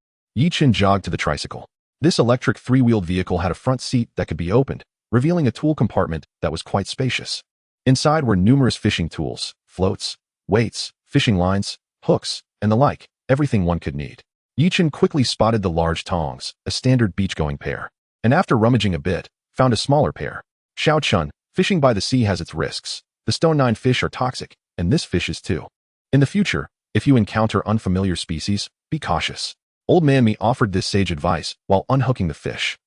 Chen jogged to the tricycle. This electric 3-wheeled vehicle had a front seat that could be opened, revealing a tool compartment that was quite spacious. Inside were numerous fishing tools, floats, weights, fishing lines, hooks, and the like, everything one could need. Chen quickly spotted the large tongs, a standard beach-going pair, and after rummaging a bit, found a smaller pair. Chen, fishing by the sea has its risks. The stone 9 fish are toxic, and this fish is too. In the future, if you encounter unfamiliar species, be cautious. Old Man Me offered this sage advice while unhooking the fish.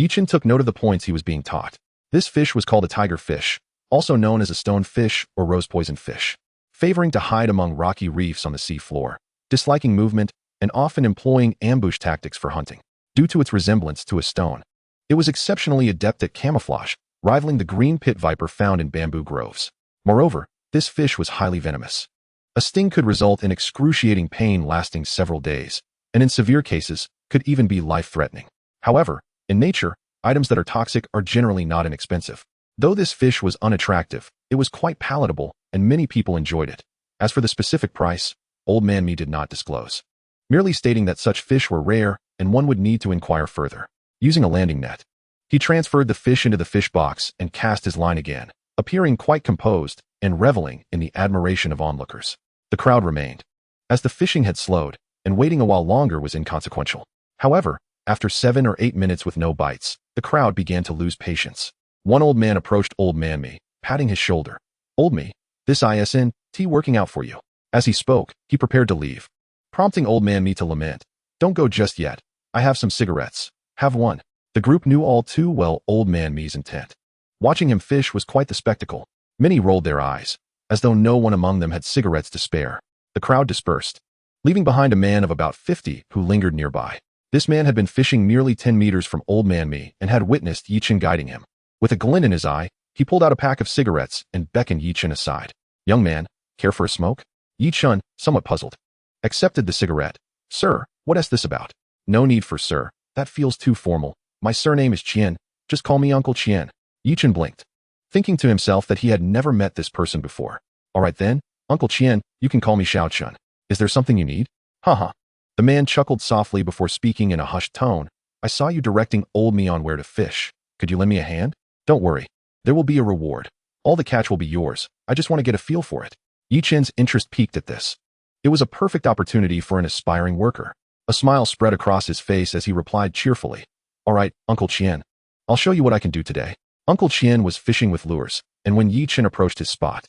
Chen took note of the points he was being taught. This fish was called a tiger fish, also known as a stone fish or rose poison fish, favoring to hide among rocky reefs on the sea floor, disliking movement, and often employing ambush tactics for hunting. Due to its resemblance to a stone, it was exceptionally adept at camouflage, rivaling the green pit viper found in bamboo groves. Moreover, this fish was highly venomous. A sting could result in excruciating pain lasting several days, and in severe cases, could even be life-threatening. However, in nature, items that are toxic are generally not inexpensive. Though this fish was unattractive, it was quite palatable, and many people enjoyed it. As for the specific price, Old Man Me did not disclose, merely stating that such fish were rare and one would need to inquire further. Using a landing net, he transferred the fish into the fish box and cast his line again, appearing quite composed and reveling in the admiration of onlookers. The crowd remained, as the fishing had slowed, and waiting a while longer was inconsequential. However, after 7 or 8 minutes with no bites, the crowd began to lose patience. One old man approached Old Man Me, patting his shoulder. "Old Me, this isn't working out for you." As he spoke, he prepared to leave, prompting Old Man Me to lament. "Don't go just yet. I have some cigarettes. Have one." The group knew all too well Old Man Me's intent. Watching him fish was quite the spectacle. Many rolled their eyes, as though no one among them had cigarettes to spare. The crowd dispersed, leaving behind a man of about 50 who lingered nearby. This man had been fishing nearly 10 meters from Old Man Me and had witnessed Chen guiding him. With a glint in his eye, he pulled out a pack of cigarettes and beckoned Chen aside. "Young man, care for a smoke?" Chen, somewhat puzzled, accepted the cigarette. "Sir, what is this about?" "No need for sir. That feels too formal. My surname is Chen. Just call me Uncle Chen." Chen blinked, thinking to himself that he had never met this person before. "All right then, Uncle Chen, you can call me Chen. Is there something you need?" "Haha." The man chuckled softly before speaking in a hushed tone. "I saw you directing Old Me on where to fish. Could you lend me a hand?" "Don't worry. There will be a reward. All the catch will be yours. I just want to get a feel for it." Chen's interest piqued at this. It was a perfect opportunity for an aspiring worker. A smile spread across his face as he replied cheerfully. "All right, Uncle Chen. I'll show you what I can do today." Uncle Chen was fishing with lures, and when Chen approached his spot,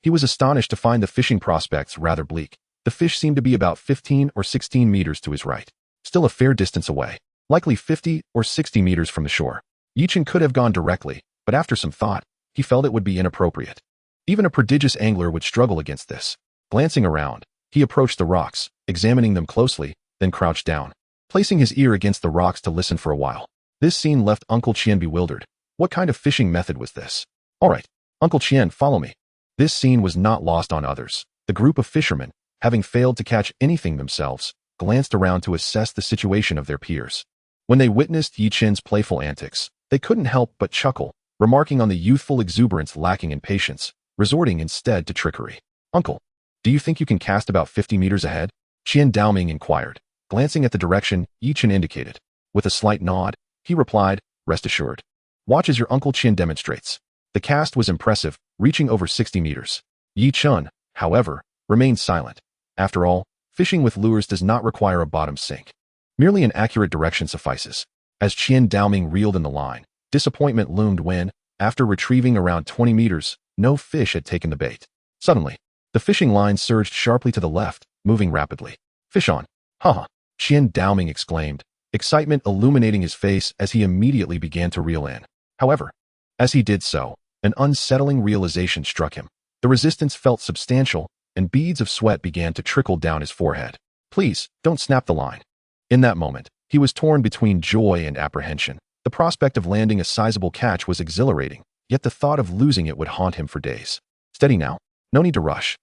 he was astonished to find the fishing prospects rather bleak. The fish seemed to be about 15 or 16 meters to his right, still a fair distance away, likely 50 or 60 meters from the shore. Chen could have gone directly, but after some thought, he felt it would be inappropriate. Even a prodigious angler would struggle against this. Glancing around, he approached the rocks, examining them closely, then crouched down, placing his ear against the rocks to listen for a while. This scene left Uncle Chen bewildered. What kind of fishing method was this? "All right, Uncle Chen, follow me." This scene was not lost on others. The group of fishermen, having failed to catch anything themselves, glanced around to assess the situation of their peers. When they witnessed Chen's playful antics, they couldn't help but chuckle, remarking on the youthful exuberance lacking in patience, resorting instead to trickery. "Uncle, do you think you can cast about 50 meters ahead?" Chen Daoming inquired, glancing at the direction Chen indicated. With a slight nod, he replied, "Rest assured. Watch as your Uncle Chen demonstrates." The cast was impressive, reaching over 60 meters. Chen, however, remained silent. After all, fishing with lures does not require a bottom sink. Merely an accurate direction suffices. As Chen Daoming reeled in the line, disappointment loomed when, after retrieving around 20 meters, no fish had taken the bait. Suddenly, the fishing line surged sharply to the left, moving rapidly. "Fish on." "Haha," Chen Daoming exclaimed, excitement illuminating his face as he immediately began to reel in. However, as he did so, an unsettling realization struck him. The resistance felt substantial, and beads of sweat began to trickle down his forehead. "Please, don't snap the line." In that moment, he was torn between joy and apprehension. The prospect of landing a sizable catch was exhilarating, yet the thought of losing it would haunt him for days. "Steady now. No need to rush."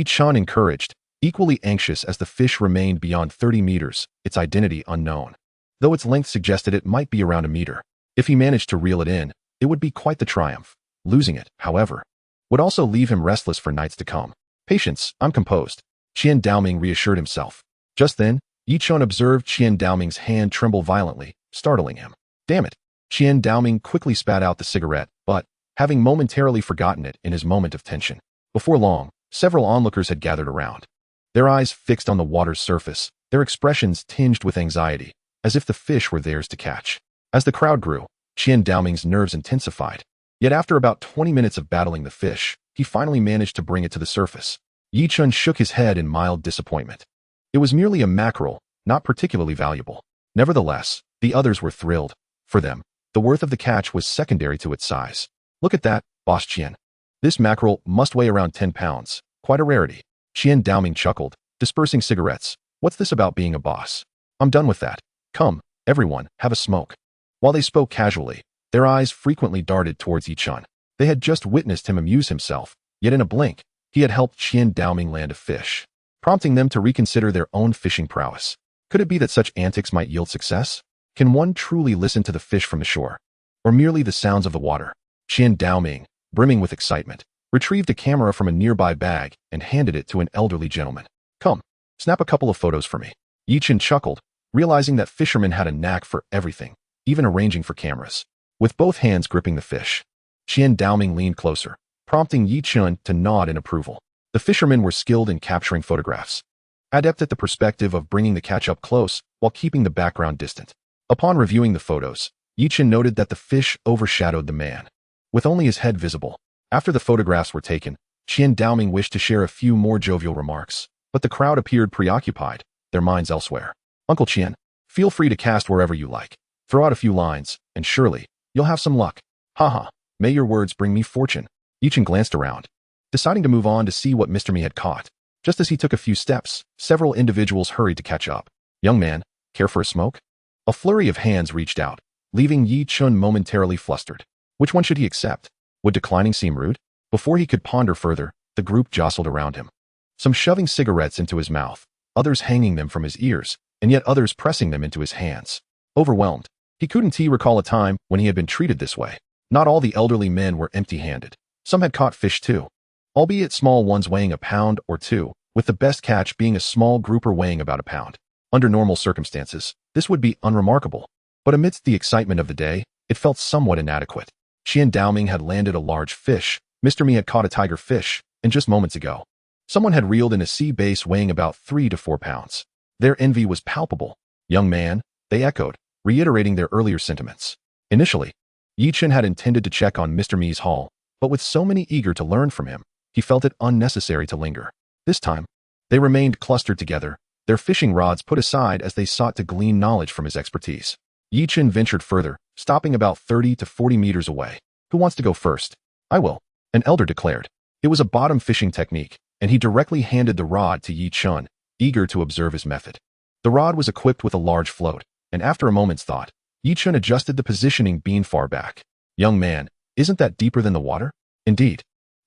Chen encouraged, equally anxious as the fish remained beyond 30 meters, its identity unknown, though its length suggested it might be around a meter. If he managed to reel it in, it would be quite the triumph. Losing it, however, would also leave him restless for nights to come. "Patience, I'm composed," Chen Daoming reassured himself. Just then, Chen observed Chen Daoming's hand tremble violently, startling him. "Damn it!" Chen Daoming quickly spat out the cigarette, but, having momentarily forgotten it in his moment of tension. Before long, several onlookers had gathered around, their eyes fixed on the water's surface, their expressions tinged with anxiety, as if the fish were theirs to catch. As the crowd grew, Chen Daoming's nerves intensified. Yet after about 20 minutes of battling the fish, he finally managed to bring it to the surface. Yi Chun shook his head in mild disappointment. It was merely a mackerel, not particularly valuable. Nevertheless, the others were thrilled. For them, the worth of the catch was secondary to its size. Look at that, Boss Chen. This mackerel must weigh around 10 pounds. Quite a rarity. Chen Daoming chuckled, dispersing cigarettes. What's this about being a boss? I'm done with that. Come, everyone, have a smoke. While they spoke casually, their eyes frequently darted towards Yi Chun. They had just witnessed him amuse himself, yet in a blink, he had helped Chen Daoming land a fish, prompting them to reconsider their own fishing prowess. Could it be that such antics might yield success? Can one truly listen to the fish from the shore? Or merely the sounds of the water? Chen Daoming, brimming with excitement, retrieved a camera from a nearby bag and handed it to an elderly gentleman. Come, snap a couple of photos for me. Yi Chun chuckled, realizing that fishermen had a knack for everything, even arranging for cameras. With both hands gripping the fish, Chen Daoming leaned closer, prompting Yi Chun to nod in approval. The fishermen were skilled in capturing photographs, adept at the perspective of bringing the catch up close while keeping the background distant. Upon reviewing the photos, Yi Chun noted that the fish overshadowed the man, with only his head visible. After the photographs were taken, Chen Daoming wished to share a few more jovial remarks, but the crowd appeared preoccupied, their minds elsewhere. Uncle Chen, feel free to cast wherever you like. Throw out a few lines, and surely, you'll have some luck. Haha, may your words bring me fortune. Yi Chun glanced around, deciding to move on to see what Mr. Mi had caught. Just as he took a few steps, several individuals hurried to catch up. Young man, care for a smoke? A flurry of hands reached out, leaving Yi Chun momentarily flustered. Which one should he accept? Would declining seem rude? Before he could ponder further, the group jostled around him. Some shoving cigarettes into his mouth, others hanging them from his ears, and yet others pressing them into his hands. Overwhelmed, he couldn't recall a time when he had been treated this way. Not all the elderly men were empty-handed. Some had caught fish too, albeit small ones weighing a pound or two, with the best catch being a small grouper weighing about a pound. Under normal circumstances, this would be unremarkable, but amidst the excitement of the day, it felt somewhat inadequate. Chen Daoming had landed a large fish. Mr. Mi had caught a tiger fish, and just moments ago, someone had reeled in a sea bass weighing about 3 to 4 pounds. Their envy was palpable. Young man, they echoed, reiterating their earlier sentiments. Initially, Yi Chun had intended to check on Mr. Mi's haul, but with so many eager to learn from him, he felt it unnecessary to linger. This time, they remained clustered together, their fishing rods put aside as they sought to glean knowledge from his expertise. Yi Chun ventured further, stopping about 30 to 40 meters away. Who wants to go first? I will, an elder declared. It was a bottom fishing technique, and he directly handed the rod to Yi Chun, eager to observe his method. The rod was equipped with a large float, and after a moment's thought, Yi Chun adjusted the positioning beam far back. Young man, isn't that deeper than the water? Indeed.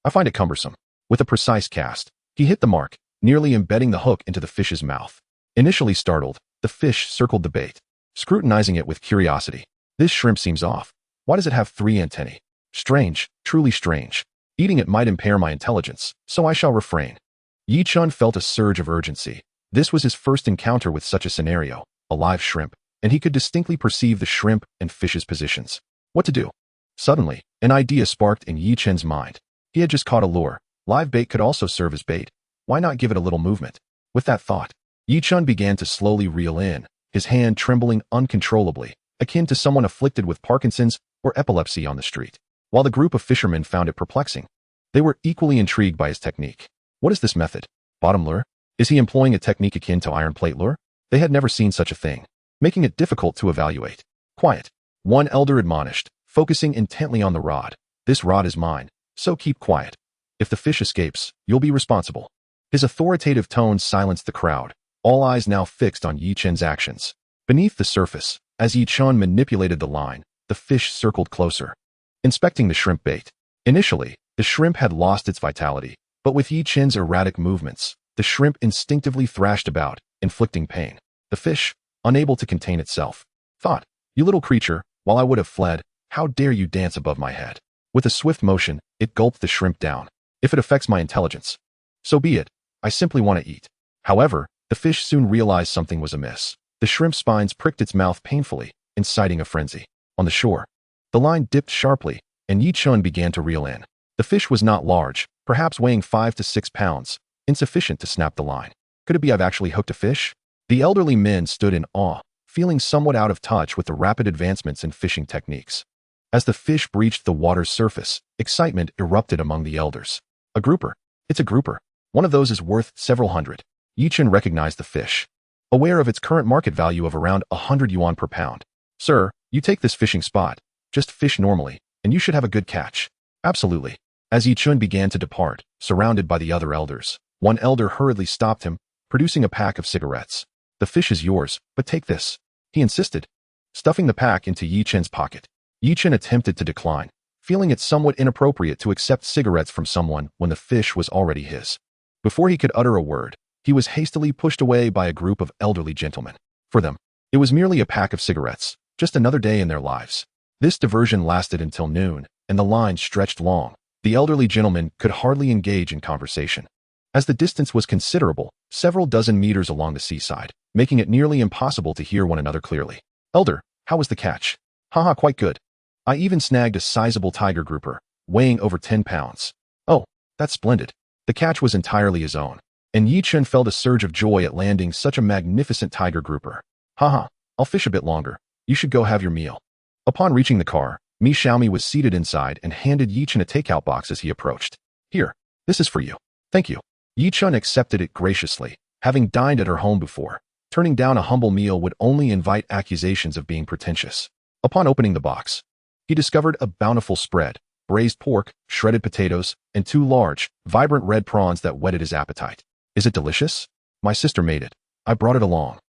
I find it cumbersome. With a precise cast, he hit the mark, nearly embedding the hook into the fish's mouth. Initially startled, the fish circled the bait, scrutinizing it with curiosity. This shrimp seems off. Why does it have 3 antennae? Strange, truly strange. Eating it might impair my intelligence, so I shall refrain. Yi Chun felt a surge of urgency. This was his first encounter with such a scenario, a live shrimp, and he could distinctly perceive the shrimp and fish's positions. What to do? Suddenly, an idea sparked in Yi Chun's mind. He had just caught a lure. Live bait could also serve as bait. Why not give it a little movement? With that thought, Yi Chun began to slowly reel in, his hand trembling uncontrollably, akin to someone afflicted with Parkinson's or epilepsy on the street. While the group of fishermen found it perplexing, they were equally intrigued by his technique. What is this method? Bottom lure? Is he employing a technique akin to iron plate lure? They had never seen such a thing, making it difficult to evaluate. Quiet, one elder admonished, focusing intently on the rod. This rod is mine, so keep quiet. If the fish escapes, you'll be responsible. His authoritative tone silenced the crowd, all eyes now fixed on Yi Chun's actions. Beneath the surface, as Yi Chun manipulated the line, the fish circled closer, inspecting the shrimp bait. Initially, the shrimp had lost its vitality, but with Yi Chun's erratic movements, the shrimp instinctively thrashed about, inflicting pain. The fish, unable to contain itself, thought, "You little creature, while I would have fled, how dare you dance above my head?" With a swift motion, it gulped the shrimp down. If it affects my intelligence, so be it. I simply want to eat. However, the fish soon realized something was amiss. The shrimp's spines pricked its mouth painfully, inciting a frenzy. On the shore, the line dipped sharply, and Yi Chun began to reel in. The fish was not large, perhaps weighing 5 to 6 pounds, insufficient to snap the line. Could it be I've actually hooked a fish? The elderly men stood in awe, feeling somewhat out of touch with the rapid advancements in fishing techniques. As the fish breached the water's surface, excitement erupted among the elders. A grouper. It's a grouper. One of those is worth several hundred. Yi Chun recognized the fish, aware of its current market value of around 100 yuan per pound. Sir, you take this fishing spot. Just fish normally, and you should have a good catch. Absolutely. As Yi Chun began to depart, surrounded by the other elders, one elder hurriedly stopped him, producing a pack of cigarettes. The fish is yours, but take this, he insisted, stuffing the pack into Yi Chun's pocket. Yi Chun attempted to decline, feeling it somewhat inappropriate to accept cigarettes from someone when the fish was already his. Before he could utter a word, he was hastily pushed away by a group of elderly gentlemen. For them, it was merely a pack of cigarettes, just another day in their lives. This diversion lasted until noon, and the line stretched long. The elderly gentlemen could hardly engage in conversation, as the distance was considerable, several dozen meters along the seaside, making it nearly impossible to hear one another clearly. Elder, how was the catch? Haha, quite good. I even snagged a sizable tiger grouper, weighing over 10 pounds. Oh, that's splendid. The catch was entirely his own, and Yi Chun felt a surge of joy at landing such a magnificent tiger grouper. Haha, I'll fish a bit longer. You should go have your meal. Upon reaching the car, Mi Xiaomi was seated inside and handed Yi Chun a takeout box as he approached. Here, this is for you. Thank you. Yi Chun accepted it graciously, having dined at her home before. Turning down a humble meal would only invite accusations of being pretentious. Upon opening the box, he discovered a bountiful spread, braised pork, shredded potatoes, and 2 large, vibrant red prawns that whetted his appetite. Is it delicious? My sister made it. I brought it along.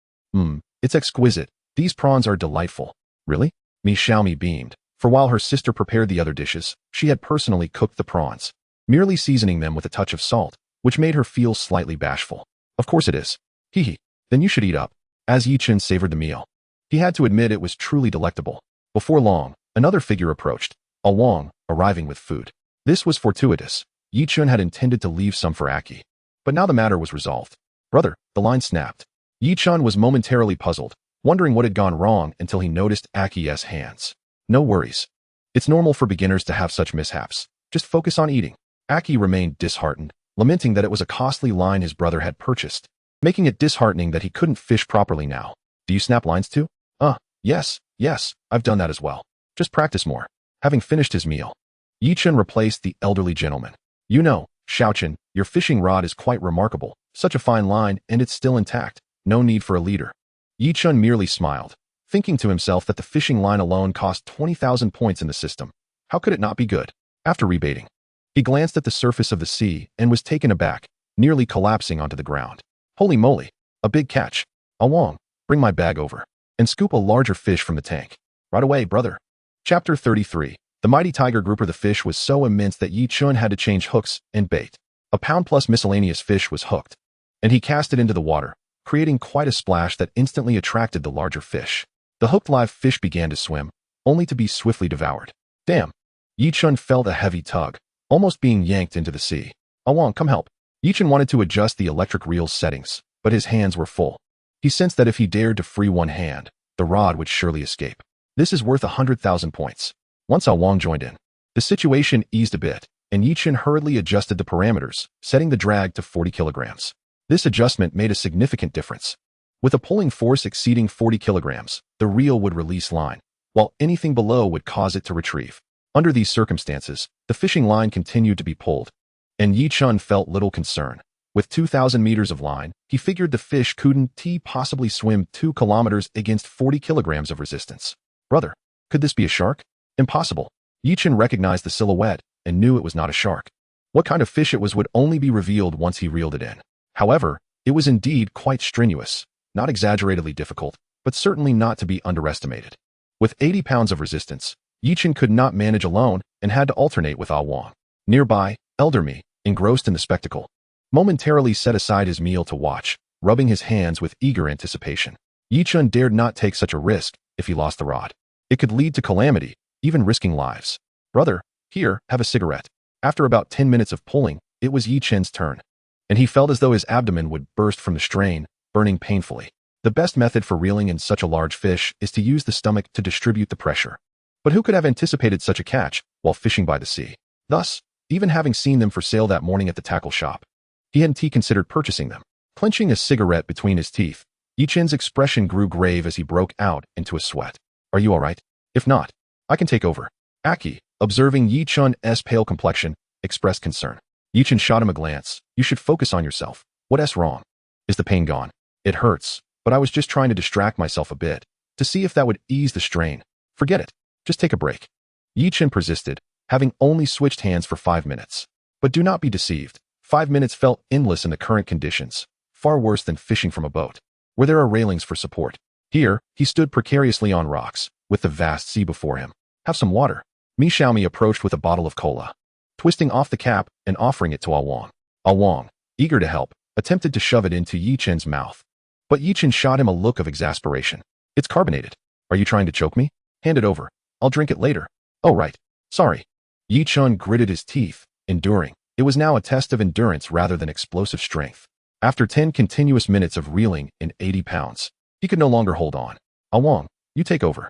It's exquisite. These prawns are delightful. Really? Mi Xiaomi beamed, for while her sister prepared the other dishes, she had personally cooked the prawns, merely seasoning them with a touch of salt, which made her feel slightly bashful. Of course it is. Hee. Then you should eat up. As Yi Chun savored the meal, he had to admit it was truly delectable. Before long, another figure approached, a Wang, arriving with food. This was fortuitous. Yi Chun had intended to leave some for Aki, but now the matter was resolved. Brother, the line snapped. Yi Chun was momentarily puzzled, wondering what had gone wrong until he noticed Aki's hands. No worries. It's normal for beginners to have such mishaps. Just focus on eating. Aki remained disheartened, lamenting that it was a costly line his brother had purchased, making it disheartening that he couldn't fish properly now. Do you snap lines too? Yes, I've done that as well. Just practice more. Having finished his meal, Yi Chun replaced the elderly gentleman. You know, Xiaochen, your fishing rod is quite remarkable. Such a fine line, and it's still intact. No need for a leader. Yi Chun merely smiled, thinking to himself that the fishing line alone cost 20,000 points in the system. How could it not be good? After rebaiting, he glanced at the surface of the sea and was taken aback, nearly collapsing onto the ground. Holy moly, a big catch. Awang, bring my bag over, and scoop a larger fish from the tank. Right away, brother. Chapter 33. The mighty tiger grouper. The fish was so immense that Yi Chun had to change hooks and bait. A pound plus miscellaneous fish was hooked, and he cast it into the water, creating quite a splash that instantly attracted the larger fish. The hooked live fish began to swim, only to be swiftly devoured. Damn. Yi Chun felt a heavy tug, almost being yanked into the sea. Awang, come help. Yi Chun wanted to adjust the electric reel's settings, but his hands were full. He sensed that if he dared to free one hand, the rod would surely escape. This is worth 100,000 points. Once Awang joined in, the situation eased a bit, and Yi Chun hurriedly adjusted the parameters, setting the drag to 40 kilograms. This adjustment made a significant difference. With a pulling force exceeding 40 kilograms, the reel would release line, while anything below would cause it to retrieve. Under these circumstances, the fishing line continued to be pulled, and Yi Chun felt little concern. With 2,000 meters of line, he figured the fish couldn't possibly swim 2 kilometers against 40 kilograms of resistance. Brother, could this be a shark? Impossible. Yi Chun recognized the silhouette and knew it was not a shark. What kind of fish it was would only be revealed once he reeled it in. However, it was indeed quite strenuous, not exaggeratedly difficult, but certainly not to be underestimated. With 80 pounds of resistance, Yi Chun could not manage alone and had to alternate with Ah Wang. Nearby, Elder Mi, engrossed in the spectacle, momentarily set aside his meal to watch, rubbing his hands with eager anticipation. Yi Chun dared not take such a risk if he lost the rod. It could lead to calamity, even risking lives. Brother, here, have a cigarette. After about 10 minutes of pulling, it was Yi Chun's turn, and he felt as though his abdomen would burst from the strain, burning painfully. The best method for reeling in such a large fish is to use the stomach to distribute the pressure. But who could have anticipated such a catch while fishing by the sea? Thus, even having seen them for sale that morning at the tackle shop, he hadn't considered purchasing them. Clenching a cigarette between his teeth, Chen's expression grew grave as he broke out into a sweat. Are you all right? If not, I can take over. Aki, observing Chen's pale complexion, expressed concern. Chen shot him a glance. You should focus on yourself. What's wrong? Is the pain gone? It hurts, but I was just trying to distract myself a bit, to see if that would ease the strain. Forget it. Just take a break. Chen persisted, having only switched hands for 5 minutes. But do not be deceived. 5 minutes felt endless in the current conditions, far worse than fishing from a boat, where there are railings for support. Here, he stood precariously on rocks, with the vast sea before him. Have some water. Mi Xiaomi approached with a bottle of cola, twisting off the cap and offering it to Awang. Awang, eager to help, attempted to shove it into Chen's mouth. But Chen shot him a look of exasperation. It's carbonated. Are you trying to choke me? Hand it over. I'll drink it later. Oh right. Sorry. Chen gritted his teeth, enduring. It was now a test of endurance rather than explosive strength. After 10 continuous minutes of reeling in 80 pounds, he could no longer hold on. Awang, you take over.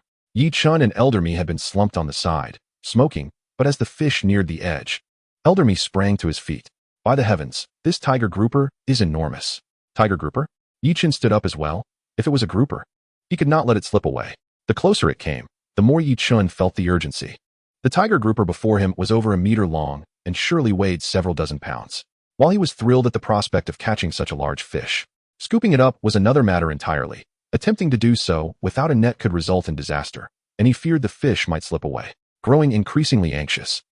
Chen and Elder Mi had been slumped on the side, smoking, but as the fish neared the edge, Elder Mi sprang to his feet. By the heavens, this tiger grouper is enormous. Tiger grouper? Chen stood up as well. If it was a grouper, he could not let it slip away. The closer it came, the more Chen felt the urgency. The tiger grouper before him was over a meter long and surely weighed several dozen pounds. While he was thrilled at the prospect of catching such a large fish, scooping it up was another matter entirely. Attempting to do so without a net could result in disaster, and he feared the fish might slip away. Growing increasingly anxious,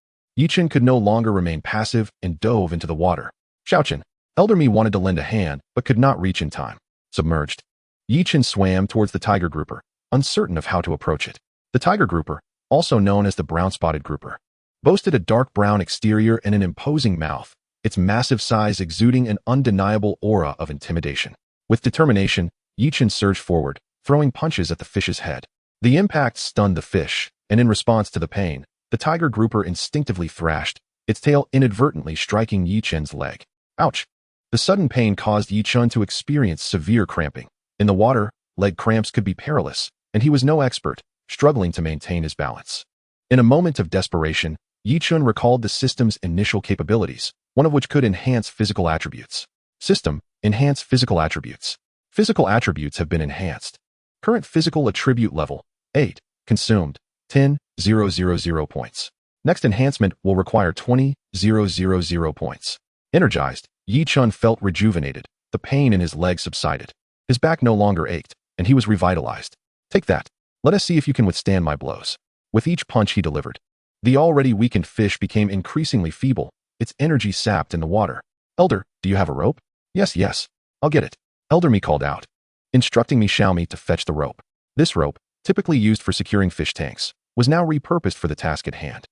Chen could no longer remain passive and dove into the water. Xiaochen, Elder Mi wanted to lend a hand but could not reach in time. Submerged, Chen swam towards the tiger grouper, uncertain of how to approach it. The tiger grouper, also known as the brown-spotted grouper, boasted a dark brown exterior and an imposing mouth, its massive size exuding an undeniable aura of intimidation. With determination, Chen surged forward, throwing punches at the fish's head. The impact stunned the fish, and in response to the pain, the tiger grouper instinctively thrashed, its tail inadvertently striking Chen's leg. Ouch! The sudden pain caused Chen to experience severe cramping. In the water, leg cramps could be perilous, and he was no expert, struggling to maintain his balance. In a moment of desperation, Chen recalled the system's initial capabilities, one of which could enhance physical attributes. System, enhance physical attributes. Physical attributes have been enhanced. Current physical attribute level, 8, consumed, 10,000 points. Next enhancement will require 20,000 points. Energized, Chen felt rejuvenated. The pain in his leg subsided. His back no longer ached, and he was revitalized. Take that. Let us see if you can withstand my blows. With each punch he delivered, the already weakened fish became increasingly feeble, its energy sapped in the water. Elder, do you have a rope? Yes, I'll get it. Elder Mi called out, instructing Mi Xiaomi to fetch the rope. This rope, typically used for securing fish tanks, was now repurposed for the task at hand.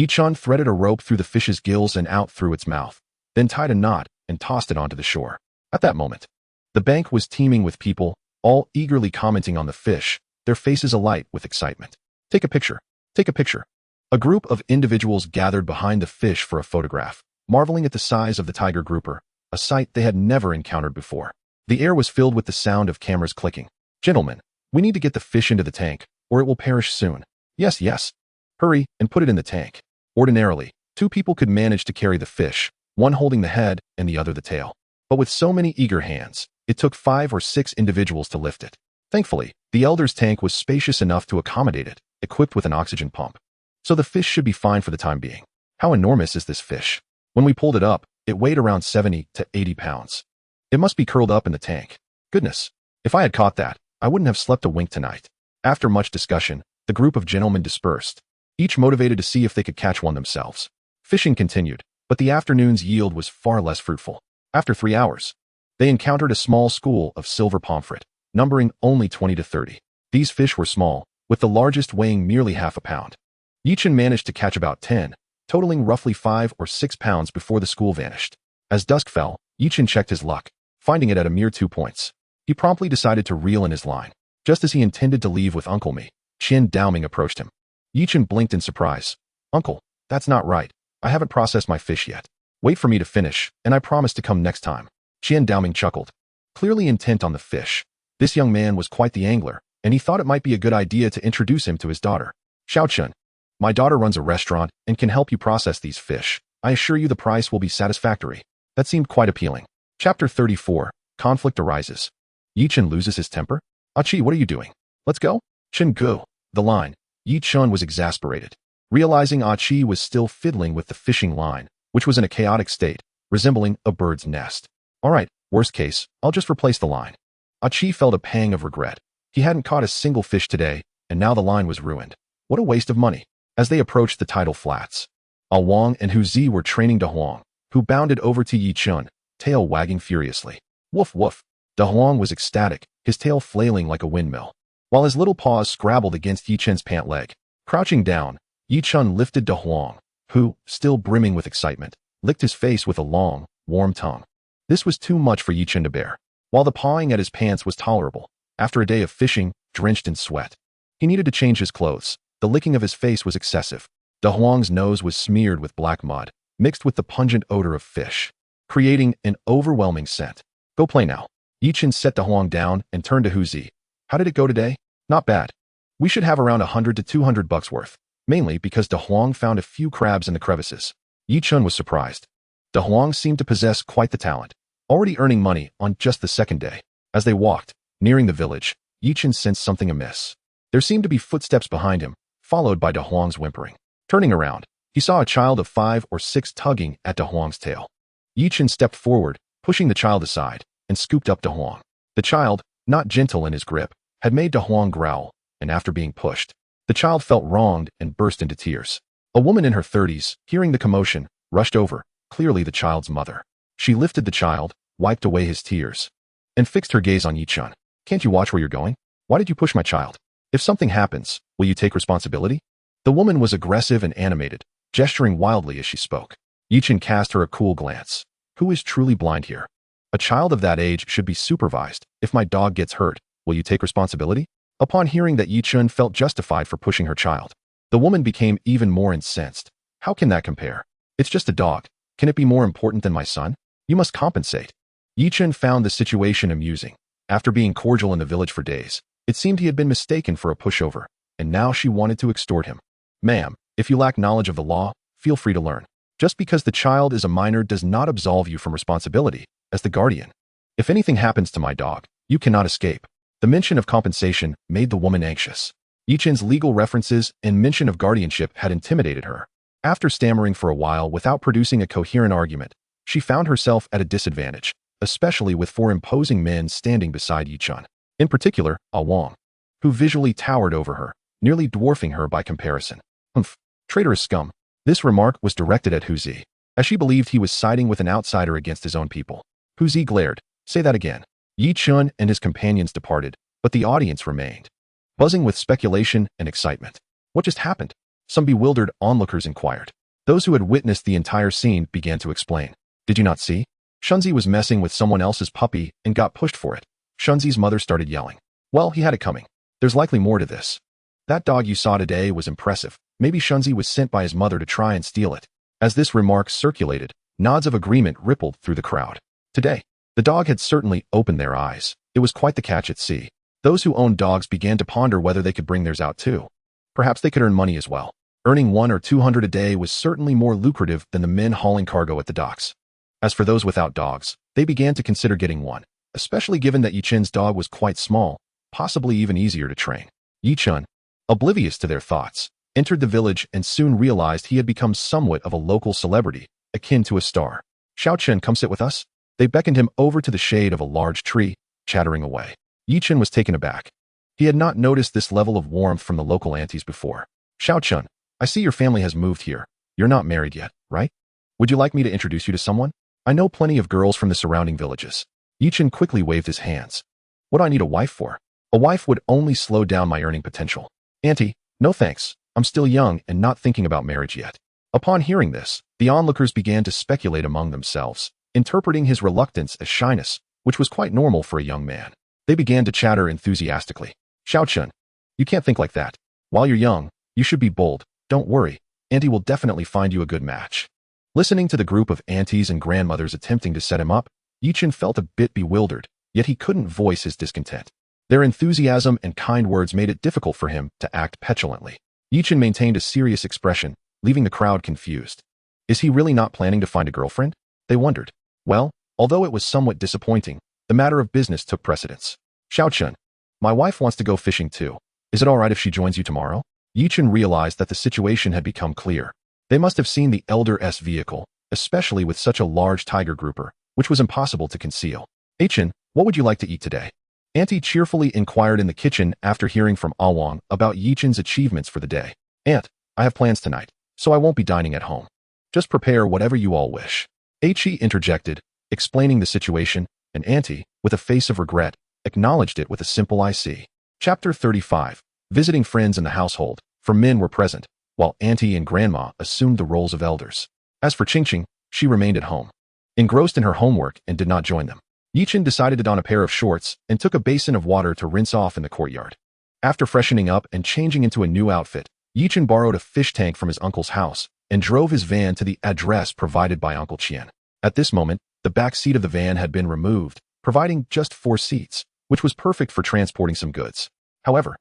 Chen threaded a rope through the fish's gills and out through its mouth, then tied a knot and tossed it onto the shore. At that moment, the bank was teeming with people, all eagerly commenting on the fish, their faces alight with excitement. Take a picture. Take a picture. A group of individuals gathered behind the fish for a photograph, marveling at the size of the tiger grouper, a sight they had never encountered before. The air was filled with the sound of cameras clicking. Gentlemen, we need to get the fish into the tank, or it will perish soon. Yes. Hurry and put it in the tank. Ordinarily, 2 people could manage to carry the fish, one holding the head and the other the tail. But with so many eager hands, it took 5 or 6 individuals to lift it. Thankfully, the elder's tank was spacious enough to accommodate it, equipped with an oxygen pump. So the fish should be fine for the time being. How enormous is this fish? When we pulled it up, it weighed around 70 to 80 pounds. It must be curled up in the tank. Goodness, if I had caught that, I wouldn't have slept a wink tonight. After much discussion, the group of gentlemen dispersed, each motivated to see if they could catch one themselves. Fishing continued, but the afternoon's yield was far less fruitful. After 3 hours, they encountered a small school of silver pomfret, numbering only 20 to 30. These fish were small, with the largest weighing merely half a pound. Chen managed to catch about 10, totaling roughly 5 or 6 pounds before the school vanished. As dusk fell, Chen checked his luck, finding it at a mere 2 points. He promptly decided to reel in his line. Just as he intended to leave with Uncle Mi, Chen Daoming approached him. Chen blinked in surprise. Uncle, that's not right. I haven't processed my fish yet. Wait for me to finish, and I promise to come next time. Chen Daoming chuckled, clearly intent on the fish. This young man was quite the angler, and he thought it might be a good idea to introduce him to his daughter. Xiaochen, My daughter runs a restaurant and can help you process these fish. I assure you the price will be satisfactory. That seemed quite appealing. Chapter 34. Conflict arises. Yi Chen loses his temper? Achi, what are you doing? Let's go? Chen go. The line. Yi Chen was exasperated. Realizing Achi was still fiddling with the fishing line, which was in a chaotic state, resembling a bird's nest. All right, worst case, I'll just replace the line. Achi felt a pang of regret. He hadn't caught a single fish today, and now the line was ruined. What a waste of money. As they approached the tidal flats, A Wang and Hu Zi were training De Huang, who bounded over to Yi Chen, tail wagging furiously. Woof woof. De Huang was ecstatic, his tail flailing like a windmill, while his little paws scrabbled against Yi Chen's pant leg. Crouching down, Yi Chen lifted De Huang, who, still brimming with excitement, licked his face with a long, warm tongue. This was too much for Yi Chen to bear. While the pawing at his pants was tolerable, after a day of fishing, drenched in sweat, he needed to change his clothes. The licking of his face was excessive. De Huang's nose was smeared with black mud, mixed with the pungent odor of fish, creating an overwhelming scent. Go play now. Yi Chen set De Huang down and turned to Hu Zi. How did it go today? Not bad. We should have around $100 to $200 worth, mainly because De Huang found a few crabs in the crevices. Yi Chen was surprised. De Huang seemed to possess quite the talent, already earning money on just the second day. As they walked, nearing the village, Yi Chen sensed something amiss. There seemed to be footsteps behind him, followed by De Huang's whimpering. Turning around, he saw a child of 5 or 6 tugging at De Huang's tail. Yi Chen stepped forward, pushing the child aside, and scooped up De Huang. The child, not gentle in his grip, had made De Huang growl, and after being pushed, the child felt wronged and burst into tears. A woman in her 30s, hearing the commotion, rushed over, clearly the child's mother. She lifted the child, wiped away his tears, and fixed her gaze on Yi Chen. Can't you watch where you're going? Why did you push my child? If something happens, will you take responsibility? The woman was aggressive and animated, gesturing wildly as she spoke. Yi Chen cast her a cool glance. Who is truly blind here? A child of that age should be supervised. If my dog gets hurt, will you take responsibility? Upon hearing that Yi Chen felt justified for pushing her child, the woman became even more incensed. How can that compare? It's just a dog. Can it be more important than my son? You must compensate. Yi Chen found the situation amusing. After being cordial in the village for days, it seemed he had been mistaken for a pushover, and now she wanted to extort him. Ma'am, if you lack knowledge of the law, feel free to learn. Just because the child is a minor does not absolve you from responsibility, as the guardian. If anything happens to my dog, you cannot escape. The mention of compensation made the woman anxious. Yi Chen's legal references and mention of guardianship had intimidated her. After stammering for a while without producing a coherent argument, she found herself at a disadvantage, especially with 4 imposing men standing beside Yi Chen. In particular, A Wang, who visually towered over her, nearly dwarfing her by comparison. Humph, traitorous scum. This remark was directed at Hu Zi, as she believed he was siding with an outsider against his own people. Hu Zi glared. Say that again. Yi Chen and his companions departed, but the audience remained, buzzing with speculation and excitement. What just happened? Some bewildered onlookers inquired. Those who had witnessed the entire scene began to explain. Did you not see? Shunzi was messing with someone else's puppy and got pushed for it. Shunzi's mother started yelling. Well, he had it coming. There's likely more to this. That dog you saw today was impressive. Maybe Shunzi was sent by his mother to try and steal it. As this remark circulated, nods of agreement rippled through the crowd. Today, the dog had certainly opened their eyes. It was quite the catch at sea. Those who owned dogs began to ponder whether they could bring theirs out too. Perhaps they could earn money as well. Earning 100 or 200 a day was certainly more lucrative than the men hauling cargo at the docks. As for those without dogs, they began to consider getting one, especially given that Yi Chen's dog was quite small, possibly even easier to train. Yi Chen, oblivious to their thoughts, entered the village and soon realized he had become somewhat of a local celebrity, akin to a star. Xiao Chen, come sit with us. They beckoned him over to the shade of a large tree, chattering away. Yi Chen was taken aback. He had not noticed this level of warmth from the local aunties before. Xiao Chen, I see your family has moved here. You're not married yet, right? Would you like me to introduce you to someone? I know plenty of girls from the surrounding villages. Yi Chen quickly waved his hands. What do I need a wife for? A wife would only slow down my earning potential. Auntie, no thanks. I'm still young and not thinking about marriage yet. Upon hearing this, the onlookers began to speculate among themselves, interpreting his reluctance as shyness, which was quite normal for a young man. They began to chatter enthusiastically. Xiao Chen, you can't think like that. While you're young, you should be bold. Don't worry. Auntie will definitely find you a good match. Listening to the group of aunties and grandmothers attempting to set him up, Yi Chen felt a bit bewildered, yet he couldn't voice his discontent. Their enthusiasm and kind words made it difficult for him to act petulantly. Chen maintained a serious expression, leaving the crowd confused. Is he really not planning to find a girlfriend? They wondered. Well, although it was somewhat disappointing, the matter of business took precedence. Chen, my wife wants to go fishing too. Is it alright if she joins you tomorrow? Chen realized that the situation had become clear. They must have seen the elder's vehicle, especially with such a large tiger grouper, which was impossible to conceal. Chen, what would you like to eat today? Auntie cheerfully inquired in the kitchen after hearing from Awang about Chen's achievements for the day. Aunt, I have plans tonight, so I won't be dining at home. Just prepare whatever you all wish. He interjected, explaining the situation, and Auntie, with a face of regret, acknowledged it with a simple I see. Chapter 35. Visiting friends in the household, for men were present, while Auntie and Grandma assumed the roles of elders. As for Ching, she remained at home, engrossed in her homework, and did not join them. Chen decided to don a pair of shorts and took a basin of water to rinse off in the courtyard. After freshening up and changing into a new outfit, Chen borrowed a fish tank from his uncle's house and drove his van to the address provided by Uncle Chen. At this moment, the back seat of the van had been removed, providing just 4 seats, which was perfect for transporting some goods. However,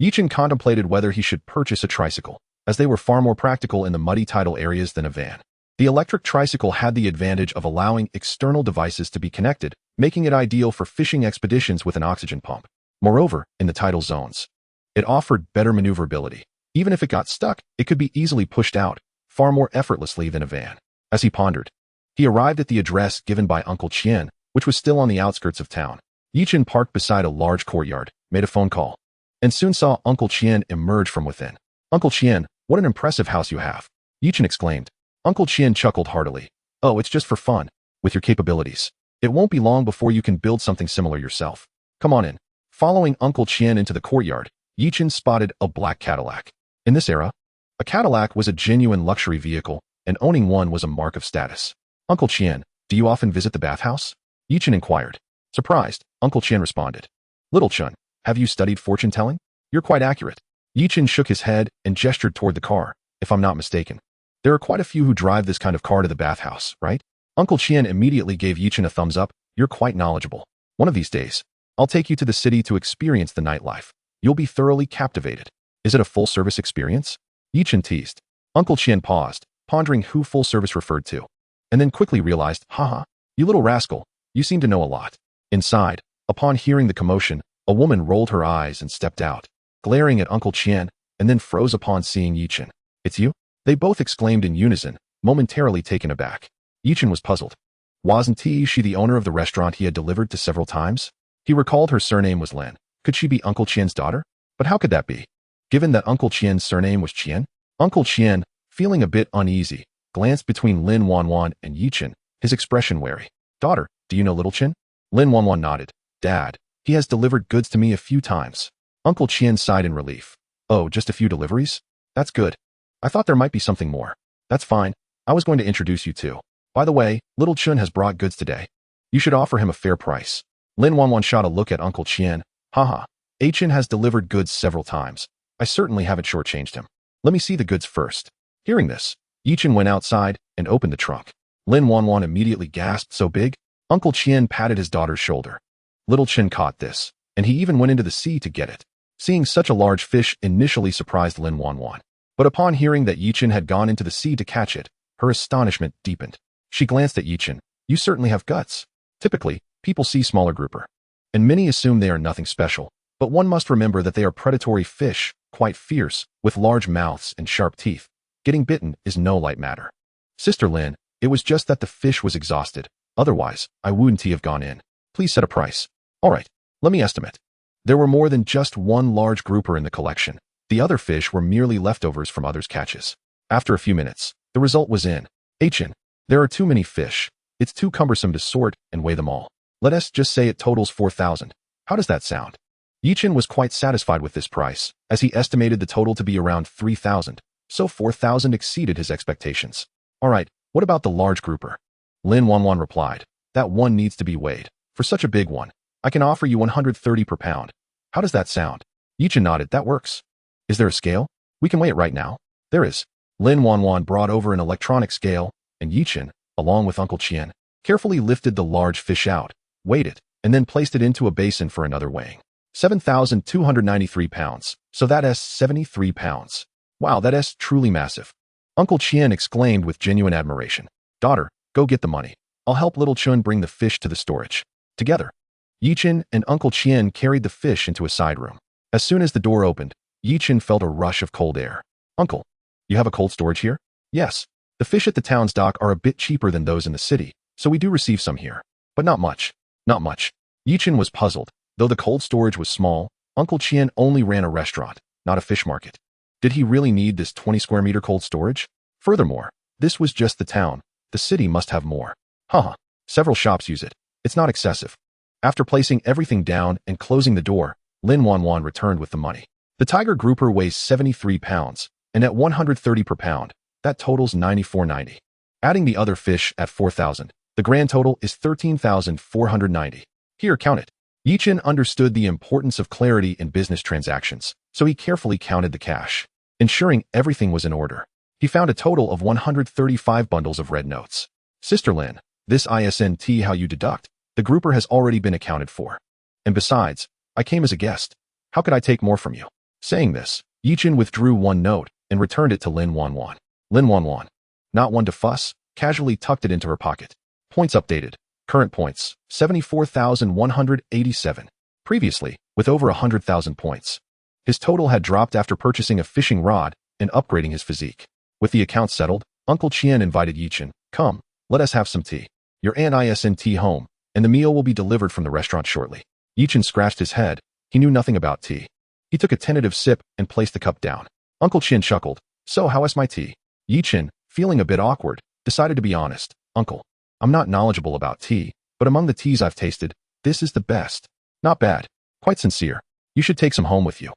Chen contemplated whether he should purchase a tricycle, as they were far more practical in the muddy tidal areas than a van. The electric tricycle had the advantage of allowing external devices to be connected, making it ideal for fishing expeditions with an oxygen pump. Moreover, in the tidal zones, it offered better maneuverability. Even if it got stuck, it could be easily pushed out, far more effortlessly than a van. As he pondered, he arrived at the address given by Uncle Chen, which was still on the outskirts of town. Chen parked beside a large courtyard, made a phone call, and soon saw Uncle Chen emerge from within. Uncle Chen, what an impressive house you have! Chen exclaimed. Uncle Chen chuckled heartily. Oh, it's just for fun. With your capabilities, it won't be long before you can build something similar yourself. Come on in. Following Uncle Chen into the courtyard, Chen spotted a black Cadillac. In this era, a Cadillac was a genuine luxury vehicle, and owning one was a mark of status. Uncle Chen, do you often visit the bathhouse? Chen inquired. Surprised, Uncle Chen responded. Little Chen, have you studied fortune-telling? You're quite accurate. Chen shook his head and gestured toward the car, if I'm not mistaken. There are quite a few who drive this kind of car to the bathhouse, right? Uncle Chen immediately gave Chen a thumbs up. You're quite knowledgeable. One of these days, I'll take you to the city to experience the nightlife. You'll be thoroughly captivated. Is it a full-service experience? Chen teased. Uncle Chen paused, pondering who full service referred to, and then quickly realized, haha, you little rascal, you seem to know a lot. Inside, upon hearing the commotion, a woman rolled her eyes and stepped out, glaring at Uncle Chen, and then froze upon seeing Chen. It's you? They both exclaimed in unison, momentarily taken aback. Chen was puzzled. Wasn't she the owner of the restaurant he had delivered to several times? He recalled her surname was Lin. Could she be Uncle Chen's daughter? But how could that be, given that Uncle Chen's surname was Chen? Uncle Chen, feeling a bit uneasy, glanced between Lin Wanwan and Chen, his expression wary. Daughter, do you know little Chen? Lin Wanwan nodded. Dad, he has delivered goods to me a few times. Uncle Chen sighed in relief. Oh, just a few deliveries? That's good. I thought there might be something more. That's fine. I was going to introduce you to. By the way, little Chen has brought goods today. You should offer him a fair price. Lin Wanwan shot a look at Uncle Chen. Haha. Chen has delivered goods several times. I certainly haven't shortchanged him. Let me see the goods first. Hearing this, Chen went outside and opened the trunk. Lin Wanwan immediately gasped so big. Uncle Chen patted his daughter's shoulder. Little Chen caught this, and he even went into the sea to get it. Seeing such a large fish initially surprised Lin Wanwan. But upon hearing that Chen had gone into the sea to catch it, her astonishment deepened. She glanced at Chen. You certainly have guts. Typically, people see smaller grouper, and many assume they are nothing special, but one must remember that they are predatory fish, quite fierce, with large mouths and sharp teeth. Getting bitten is no light matter. Sister Lin, it was just that the fish was exhausted. Otherwise, I wouldn't have gone in. Please set a price. All right, let me estimate. There were more than just one large grouper in the collection. The other fish were merely leftovers from others' catches. After a few minutes, the result was in. Chen, there are too many fish. It's too cumbersome to sort and weigh them all. Let us just say it totals 4,000. How does that sound? Chen was quite satisfied with this price, as he estimated the total to be around 3,000, so 4,000 exceeded his expectations. All right, what about the large grouper? Lin Wanwan replied. That one needs to be weighed. For such a big one, I can offer you 130 per pound. How does that sound? Chen nodded. That works. Is there a scale? We can weigh it right now. There is. Lin Wanwan brought over an electronic scale, and Chen, along with Uncle Chen, carefully lifted the large fish out, weighed it, and then placed it into a basin for another weighing. 7,293 pounds, so that is 73 pounds. Wow, that is truly massive. Uncle Chen exclaimed with genuine admiration. Daughter, go get the money. I'll help little Chun bring the fish to the storage. Together, Yi-Chen and Uncle Chen carried the fish into a side room. As soon as the door opened, Yi-Chen felt a rush of cold air. Uncle, you have a cold storage here? Yes. The fish at the town's dock are a bit cheaper than those in the city, so we do receive some here. But not much. Not much. Yi-Chen was puzzled. Though the cold storage was small, Uncle Chen only ran a restaurant, not a fish market. Did he really need this 20 square meter cold storage? Furthermore, this was just the town. The city must have more. Haha. Several shops use it. It's not excessive. After placing everything down and closing the door, Lin Wanwan returned with the money. The tiger grouper weighs 73 pounds, and at 130 per pound, that totals 94.90. Adding the other fish at 4,000, the grand total is 13,490. Here, count it. Yi-Chen understood the importance of clarity in business transactions, so he carefully counted the cash, ensuring everything was in order. He found a total of 135 bundles of red notes. Sister Lin, this isn't how you deduct. The grouper has already been accounted for. And besides, I came as a guest. How could I take more from you? Saying this, Yi-Chen withdrew one note and returned it to Lin Wanwan. Lin Wanwan, not one to fuss, casually tucked it into her pocket. Points updated. Current points, 74,187. Previously, with over 100,000 points. His total had dropped after purchasing a fishing rod and upgrading his physique. With the account settled, Uncle Chen invited Yi-Chen. Come, let us have some tea. Your aunt isn't home, and the meal will be delivered from the restaurant shortly. Yi-Chen scratched his head. He knew nothing about tea. He took a tentative sip and placed the cup down. Uncle Chen chuckled. So how is my tea? Yi-Chen, feeling a bit awkward, decided to be honest. Uncle, I'm not knowledgeable about tea, but among the teas I've tasted, this is the best. Not bad. Quite sincere. You should take some home with you.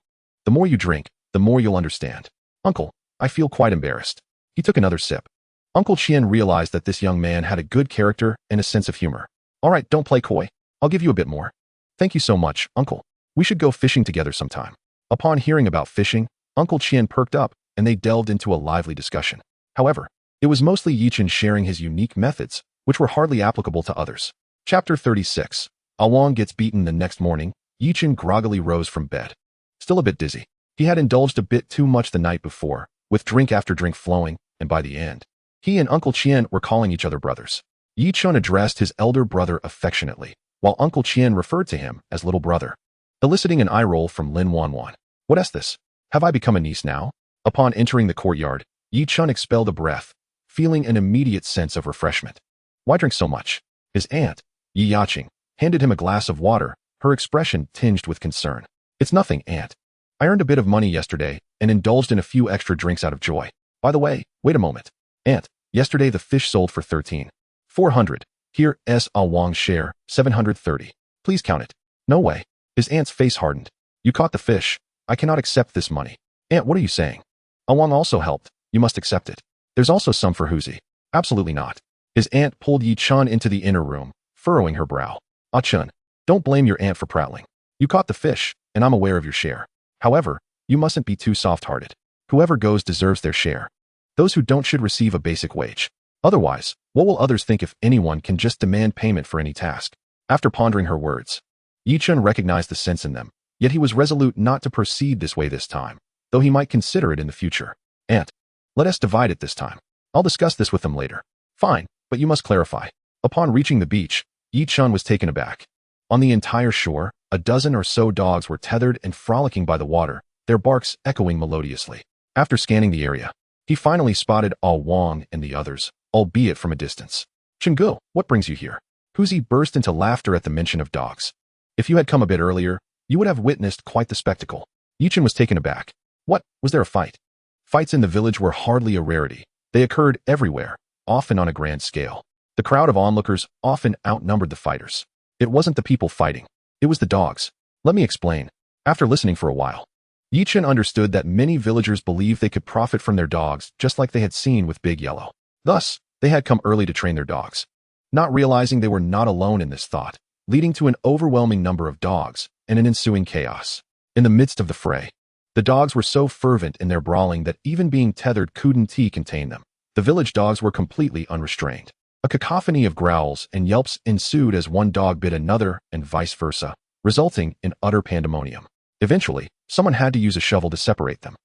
The more you drink, the more you'll understand. Uncle, I feel quite embarrassed. He took another sip. Uncle Chen realized that this young man had a good character and a sense of humor. All right, don't play coy. I'll give you a bit more. Thank you so much, Uncle. We should go fishing together sometime. Upon hearing about fishing, Uncle Chen perked up and they delved into a lively discussion. However, it was mostly Yi-Chen sharing his unique methods, which were hardly applicable to others. Chapter 36. Awang gets beaten the next morning. Yi-Chen groggily rose from bed. Still a bit dizzy. He had indulged a bit too much the night before, with drink after drink flowing, and by the end, he and Uncle Chen were calling each other brothers. Yi-Chen addressed his elder brother affectionately, while Uncle Chen referred to him as little brother, eliciting an eye roll from Lin Wanwan. What is this? Have I become a niece now? Upon entering the courtyard, Yi-Chen expelled a breath, feeling an immediate sense of refreshment. Why drink so much? His aunt, Yi Yaching, handed him a glass of water, her expression tinged with concern. It's nothing, aunt. I earned a bit of money yesterday and indulged in a few extra drinks out of joy. By the way, wait a moment. Aunt, yesterday the fish sold for 13,400. Here is Awang's share, 730. Please count it. No way. His aunt's face hardened. You caught the fish. I cannot accept this money. Aunt, what are you saying? Awang also helped. You must accept it. There's also some for Huzi. Absolutely not. His aunt pulled Yi-Chen into the inner room, furrowing her brow. Ah-Chun, don't blame your aunt for prattling. You caught the fish, and I'm aware of your share. However, you mustn't be too soft-hearted. Whoever goes deserves their share. Those who don't should receive a basic wage. Otherwise, what will others think if anyone can just demand payment for any task? After pondering her words, Yi-Chen recognized the sense in them, yet he was resolute not to proceed this way this time, though he might consider it in the future. Aunt, let us divide it this time. I'll discuss this with them later. Fine, but you must clarify. Upon reaching the beach, Yi-Chen was taken aback. On the entire shore, a dozen or so dogs were tethered and frolicking by the water, their barks echoing melodiously. After scanning the area, he finally spotted Awang and the others, albeit from a distance. Chenggu, what brings you here? Huzi burst into laughter at the mention of dogs. If you had come a bit earlier, you would have witnessed quite the spectacle. Yi-Chen was taken aback. What, was there a fight? Fights in the village were hardly a rarity. They occurred everywhere, often on a grand scale. The crowd of onlookers often outnumbered the fighters. It wasn't the people fighting. It was the dogs. Let me explain. After listening for a while, Yi-Chen understood that many villagers believed they could profit from their dogs just like they had seen with Big Yellow. Thus, they had come early to train their dogs, not realizing they were not alone in this thought, leading to an overwhelming number of dogs and an ensuing chaos. In the midst of the fray, the dogs were so fervent in their brawling that even being tethered couldn't contain them. The village dogs were completely unrestrained. A cacophony of growls and yelps ensued as one dog bit another and vice versa, resulting in utter pandemonium. Eventually, someone had to use a shovel to separate them.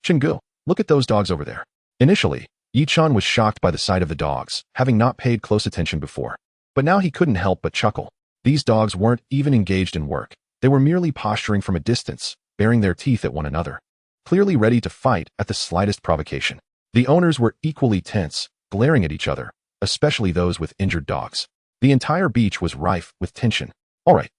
Chenggu, Look at those dogs over there. Initially, Yi-chan was shocked by the sight of the dogs, having not paid close attention before. But now he couldn't help but chuckle. These dogs weren't even engaged in work. They were merely posturing from a distance, baring their teeth at one another, clearly ready to fight at the slightest provocation. The owners were equally tense, glaring at each other, especially those with injured dogs. The entire beach was rife with tension. All right.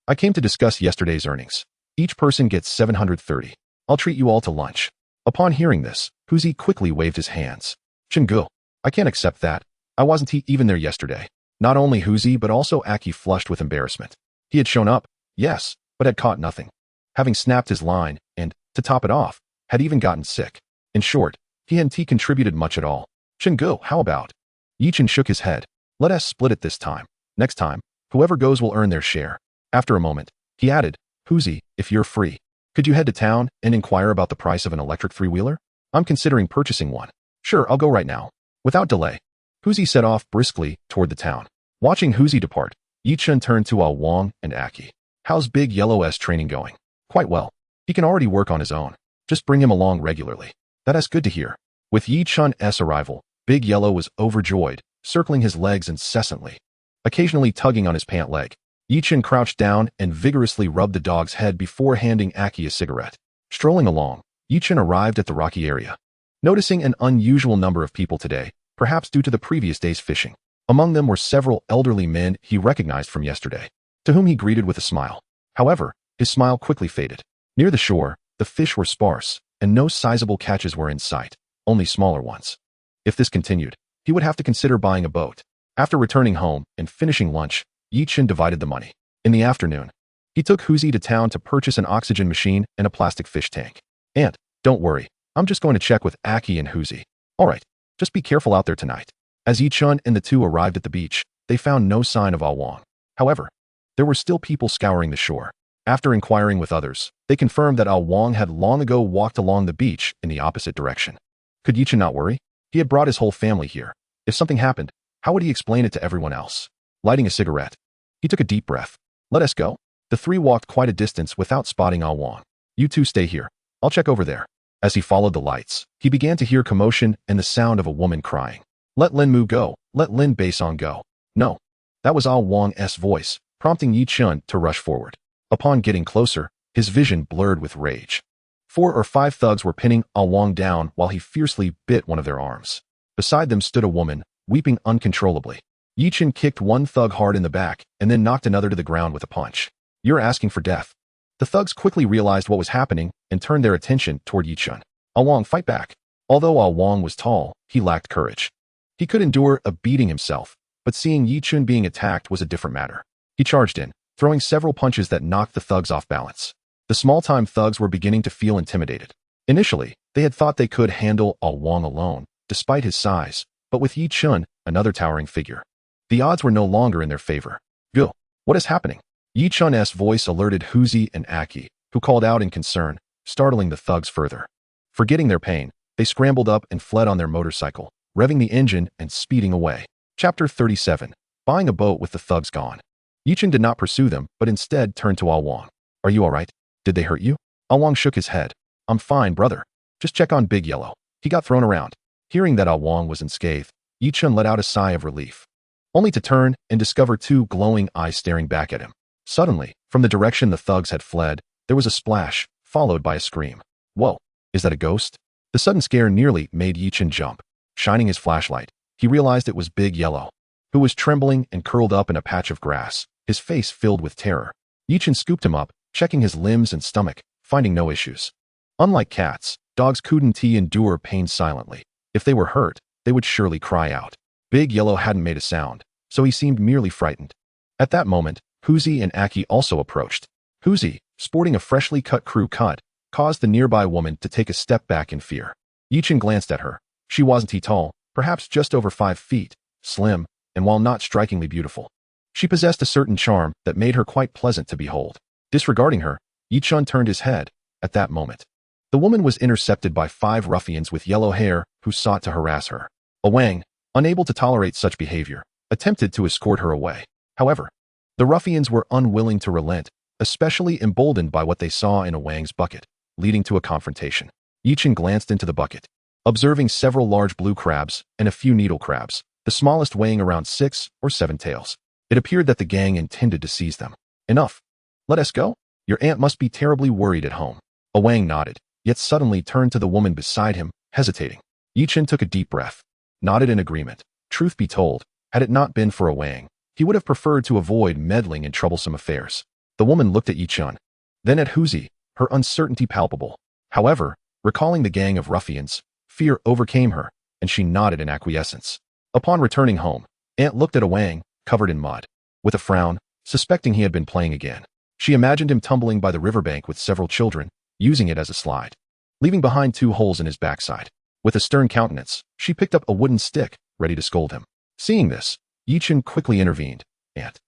I came to discuss yesterday's earnings. Each person gets 730. I'll treat you all to lunch. Upon hearing this, Huzi quickly waved his hands. Chen-gu, I can't accept that. I wasn't even there yesterday. Not only Huzi but also Aki flushed with embarrassment. He had shown up, yes, but had caught nothing. Having snapped his line, and, to top it off, had even gotten sick. In short, he hadn't contributed much at all. Chen-gu, how about? Yi-chan shook his head. Let us split it this time. Next time, whoever goes will earn their share. After a moment, he added, Huzi, if you're free, could you head to town and inquire about the price of an electric three-wheeler? I'm considering purchasing one. Sure, I'll go right now. Without delay, Huzi set off briskly toward the town. Watching Huzi depart, Yi-chan turned to Wang and Aki. How's Big Yellow's training going? Quite well. He can already work on his own. Just bring him along regularly. That's good to hear. With Yi-chan's arrival, Big Yellow was overjoyed, circling his legs incessantly, occasionally tugging on his pant leg. Yi-chan crouched down and vigorously rubbed the dog's head before handing Aki a cigarette. Strolling along, Yi-chan arrived at the rocky area. Noticing an unusual number of people today, perhaps due to the previous day's fishing. Among them were several elderly men he recognized from yesterday, to whom he greeted with a smile. However, his smile quickly faded. Near the shore, the fish were sparse, and no sizable catches were in sight, only smaller ones. If this continued, he would have to consider buying a boat. After returning home and finishing lunch, Yi-chan divided the money. In the afternoon, he took Huzi to town to purchase an oxygen machine and a plastic fish tank. And, don't worry, I'm just going to check with Aki and Huzi. Alright, just be careful out there tonight. As Yi-chan and the two arrived at the beach, they found no sign of Wang. However, there were still people scouring the shore. After inquiring with others, they confirmed that Wang had long ago walked along the beach in the opposite direction. Could Yi-chan not worry? He had brought his whole family here. If something happened, how would he explain it to everyone else? Lighting a cigarette, he took a deep breath. Let us go. The three walked quite a distance without spotting Wang. You two stay here. I'll check over there. As he followed the lights, he began to hear commotion and the sound of a woman crying. Let Lin Mu go. Let Lin Baisong go. No. That was Wang's voice, prompting Yi-chan to rush forward. Upon getting closer, his vision blurred with rage. 4 or 5 thugs were pinning Wang down while he fiercely bit one of their arms. Beside them stood a woman, weeping uncontrollably. Yi-chan kicked one thug hard in the back and then knocked another to the ground with a punch. You're asking for death. The thugs quickly realized what was happening and turned their attention toward Yi-chan. Wang, fight back. Although Wang was tall, he lacked courage. He could endure a beating himself, but seeing Yi-chan being attacked was a different matter. He charged in, throwing several punches that knocked the thugs off balance. The small-time thugs were beginning to feel intimidated. Initially, they had thought they could handle Wang alone, despite his size, but with Yi-chan, another towering figure, the odds were no longer in their favor. Go. What is happening? Yi-chan's voice alerted Huzi and Aki, who called out in concern, startling the thugs further. Forgetting their pain, they scrambled up and fled on their motorcycle, revving the engine and speeding away. Chapter 37. Buying a boat with the thugs gone. Yi-chan did not pursue them, but instead turned to Wang. Are you alright? Did they hurt you? Wang shook his head. I'm fine, brother. Just check on Big Yellow. He got thrown around. Hearing that Wang was unscathed, Yi-chan let out a sigh of relief, only to turn and discover 2 glowing eyes staring back at him. Suddenly, from the direction the thugs had fled, there was a splash, followed by a scream. Whoa, is that a ghost? The sudden scare nearly made Yi-chan jump. Shining his flashlight, he realized it was Big Yellow, who was trembling and curled up in a patch of grass, his face filled with terror. Yi-chan scooped him up, checking his limbs and stomach, finding no issues. Unlike cats, dogs couldn't endure pain silently. If they were hurt, they would surely cry out. Big Yellow hadn't made a sound, so he seemed merely frightened. At that moment, Huzi and Aki also approached. Huzi, sporting a freshly cut crew cut, caused the nearby woman to take a step back in fear. Yi-chan glanced at her. She wasn't tall, perhaps just over 5 feet, slim, and while not strikingly beautiful, she possessed a certain charm that made her quite pleasant to behold. Disregarding her, Yi-chan turned his head. At that moment, the woman was intercepted by 5 ruffians with yellow hair who sought to harass her. Wang, unable to tolerate such behavior, attempted to escort her away. However, the ruffians were unwilling to relent, especially emboldened by what they saw in Wang's bucket, leading to a confrontation. Yi Chen glanced into the bucket, observing several large blue crabs and a few needle crabs, the smallest weighing around 6 or 7 tails. It appeared that the gang intended to seize them. Enough. Let us go. Your aunt must be terribly worried at home. Awang nodded, yet suddenly turned to the woman beside him, hesitating. Yi Chen took a deep breath, nodded in agreement. Truth be told, had it not been for Awang, he would have preferred to avoid meddling in troublesome affairs. The woman looked at Yi Chen, then at Huzi, her uncertainty palpable. However, recalling the gang of ruffians, fear overcame her, and she nodded in acquiescence. Upon returning home, Aunt looked at Awang, covered in mud. With a frown, suspecting he had been playing again. She imagined him tumbling by the riverbank with several children, using it as a slide, leaving behind 2 holes in his backside. With a stern countenance, she picked up a wooden stick, ready to scold him. Seeing this, Yi Chen quickly intervened. Aunt.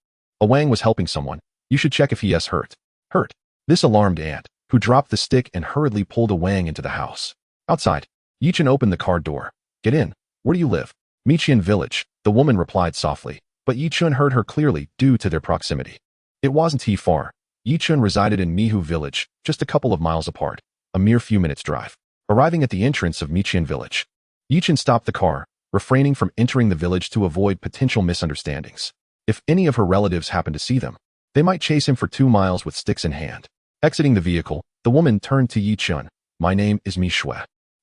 Awang was helping someone. You should check if he is hurt. Hurt? This alarmed Aunt, who dropped the stick and hurriedly pulled Awang into the house. Outside, Yi Chen opened the car door. Get in. Where do you live? Miqian village, the woman replied softly, but Yi Chen heard her clearly due to their proximity. It wasn't he far. Yi Chen resided in Mihu village, just a couple of miles apart, a mere few minutes' drive. Arriving at the entrance of Miqian village, Yi Chen stopped the car, refraining from entering the village to avoid potential misunderstandings. If any of her relatives happened to see them, they might chase him for 2 miles with sticks in hand. Exiting the vehicle, the woman turned to Yi Chen. My name is Mi Shui.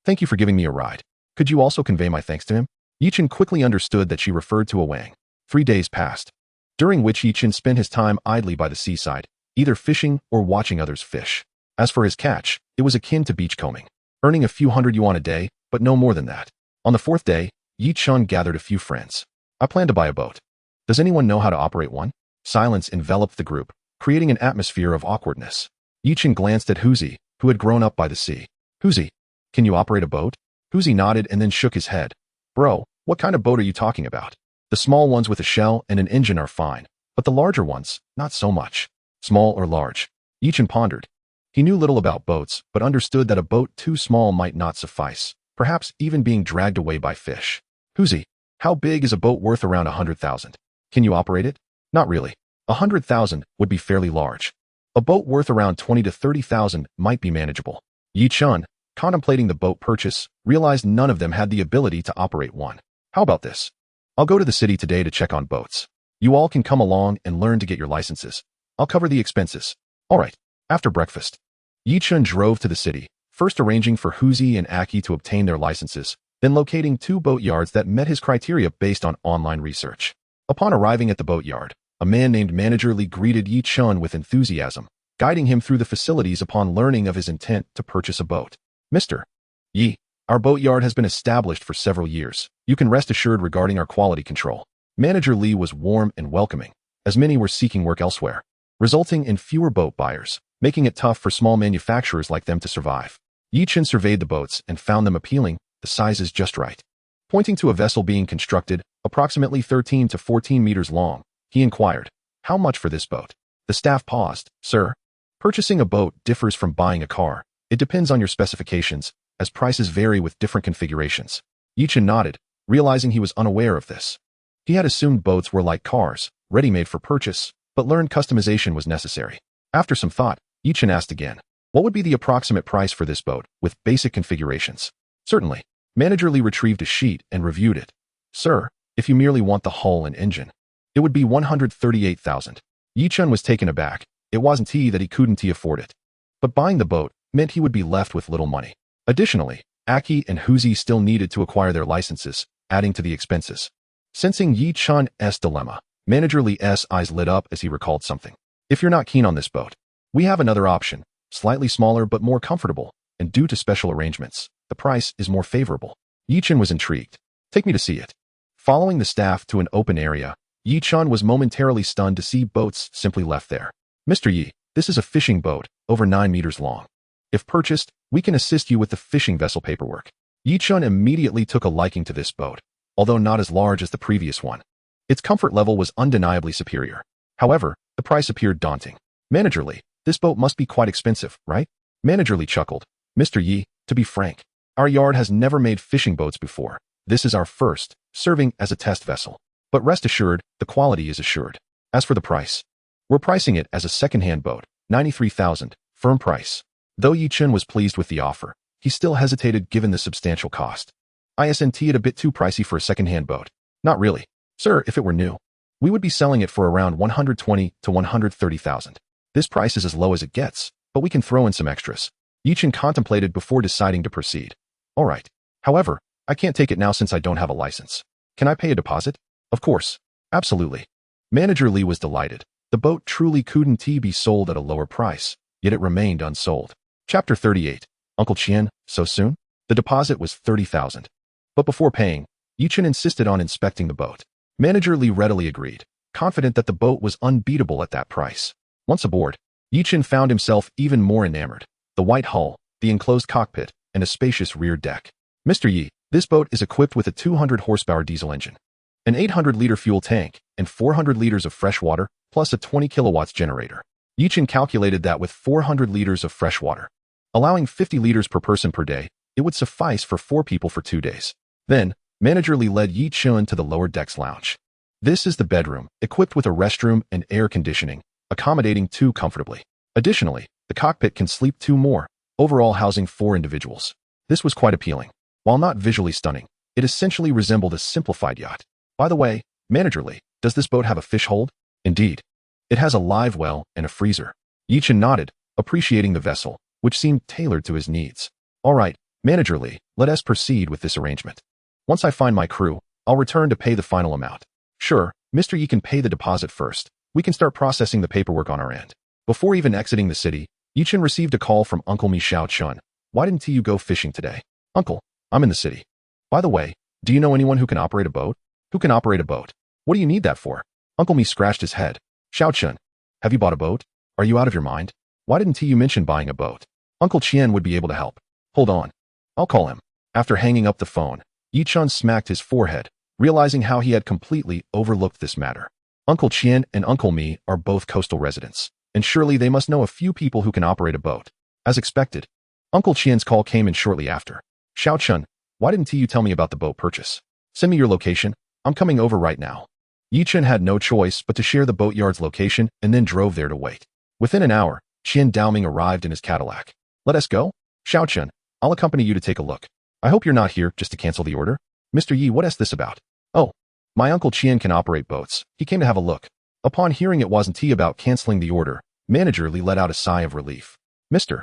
Thank you for giving me a ride. Could you also convey my thanks to him? Yi Chen quickly understood that she referred to Awang. 3 days passed, during which Yi Chen spent his time idly by the seaside, either fishing or watching others fish. As for his catch, it was akin to beachcombing, earning a few hundred yuan a day, but no more than that. On the 4th day, Yi Chen gathered a few friends. I plan to buy a boat. Does anyone know how to operate one? Silence enveloped the group, creating an atmosphere of awkwardness. Yi Chen glanced at Huzi, who had grown up by the sea. Huzi, can you operate a boat? Huzi nodded and then shook his head. Bro, what kind of boat are you talking about? The small ones with a shell and an engine are fine, but the larger ones, not so much. Small or large? Yi Chen pondered. He knew little about boats, but understood that a boat too small might not suffice, perhaps even being dragged away by fish. Huzi, how big is a boat worth around 100,000? Can you operate it? Not really. 100,000 would be fairly large. A boat worth around 20 to 30,000 might be manageable. Yi Chen, contemplating the boat purchase, realized none of them had the ability to operate one. How about this? I'll go to the city today to check on boats. You all can come along and learn to get your licenses. I'll cover the expenses. All right. After breakfast, Yi Chen drove to the city, first arranging for Huzi and Aki to obtain their licenses, then locating 2 boatyards that met his criteria based on online research. Upon arriving at the boatyard, a man named Manager Li greeted Yi Chen with enthusiasm, guiding him through the facilities upon learning of his intent to purchase a boat. Mr. Yi, our boatyard has been established for several years. You can rest assured regarding our quality control. Manager Li was warm and welcoming, as many were seeking work elsewhere, resulting in fewer boat buyers, making it tough for small manufacturers like them to survive. Yi Chen surveyed the boats and found them appealing, the sizes just right. Pointing to a vessel being constructed, approximately 13 to 14 meters long, he inquired, how much for this boat? The staff paused. Sir, purchasing a boat differs from buying a car. It depends on your specifications, as prices vary with different configurations. Yi Chen nodded, realizing he was unaware of this. He had assumed boats were like cars, ready-made for purchase, but learned customization was necessary. After some thought, Yi Chen asked again, what would be the approximate price for this boat, with basic configurations? Certainly. Manager Li retrieved a sheet and reviewed it. Sir, if you merely want the hull and engine, it would be 138,000. Yi Chen was taken aback. It wasn't he that he couldn't afford it. But buying the boat meant he would be left with little money. Additionally, Aki and Huzi still needed to acquire their licenses, adding to the expenses. Sensing Yi Chen's dilemma, Manager Li's eyes lit up as he recalled something. If you're not keen on this boat, we have another option, slightly smaller but more comfortable, and due to special arrangements, the price is more favorable. Yi Chen was intrigued. Take me to see it. Following the staff to an open area, Yi Chen was momentarily stunned to see boats simply left there. Mr. Yi, this is a fishing boat, over 9 meters long. If purchased, we can assist you with the fishing vessel paperwork. Yi Chen immediately took a liking to this boat, although not as large as the previous one. Its comfort level was undeniably superior. However, the price appeared daunting. Manager Li, this boat must be quite expensive, right? Manager Li chuckled. Mr. Yi, to be frank, our yard has never made fishing boats before. This is our first, serving as a test vessel. But rest assured, the quality is assured. As for the price, we're pricing it as a second-hand boat, 93,000, firm price. Though Yi Chen was pleased with the offer, he still hesitated given the substantial cost. Isn't it a bit too pricey for a second-hand boat? Not really. Sir, if it were new, we would be selling it for around 120 to 130,000. This price is as low as it gets, but we can throw in some extras. Chen contemplated before deciding to proceed. All right. However, I can't take it now since I don't have a license. Can I pay a deposit? Of course. Absolutely. Manager Lee was delighted. The boat truly couldn't be sold at a lower price, yet it remained unsold. Chapter 38. Uncle Chen, so soon? The deposit was 30,000. But before paying, Chen insisted on inspecting the boat. Manager Lee readily agreed, confident that the boat was unbeatable at that price. Once aboard, Chen found himself even more enamored. The white hull, the enclosed cockpit, and a spacious rear deck. Mr. Yi, this boat is equipped with a 200-horsepower diesel engine, an 800-liter fuel tank, and 400 liters of fresh water, plus a 20 kilowatts generator. Chen calculated that with 400 liters of fresh water, allowing 50 liters per person per day, it would suffice for 4 people for 2 days. Then, Manager Lee led Chen to the lower deck's lounge. This is the bedroom, equipped with a restroom and air conditioning, accommodating 2 comfortably. Additionally, the cockpit can sleep 2 more, overall housing 4 individuals. This was quite appealing. While not visually stunning, it essentially resembled a simplified yacht. By the way, Manager Lee, does this boat have a fish hold? Indeed. It has a live well and a freezer. Chen nodded, appreciating the vessel, which seemed tailored to his needs. All right, Manager Lee, let us proceed with this arrangement. Once I find my crew, I'll return to pay the final amount. Sure, Mr. Yi can pay the deposit first. We can start processing the paperwork on our end. Before even exiting the city, Chen received a call from Uncle Mi Xiao Chun. Why didn't you go fishing today? Uncle, I'm in the city. By the way, do you know anyone who can operate a boat? Who can operate a boat? What do you need that for? Uncle Mi scratched his head. Xiao Chun, have you bought a boat? Are you out of your mind? Why didn't you mention buying a boat? Uncle Chen would be able to help. Hold on. I'll call him. After hanging up the phone, Chen smacked his forehead, realizing how he had completely overlooked this matter. Uncle Chen and Uncle Mi are both coastal residents, and surely they must know a few people who can operate a boat. As expected, Uncle Chen's call came in shortly after. Xiao Chun, why didn't you tell me about the boat purchase? Send me your location. I'm coming over right now. Chen had no choice but to share the boatyard's location and then drove there to wait. Within an hour, Chen Daoming arrived in his Cadillac. Let us go? Xiao Chun, I'll accompany you to take a look. I hope you're not here just to cancel the order. Mr. Yi, what is this about? Oh, my Uncle Chen can operate boats. He came to have a look. Upon hearing it wasn't about canceling the order, Manager Lee let out a sigh of relief. Mr.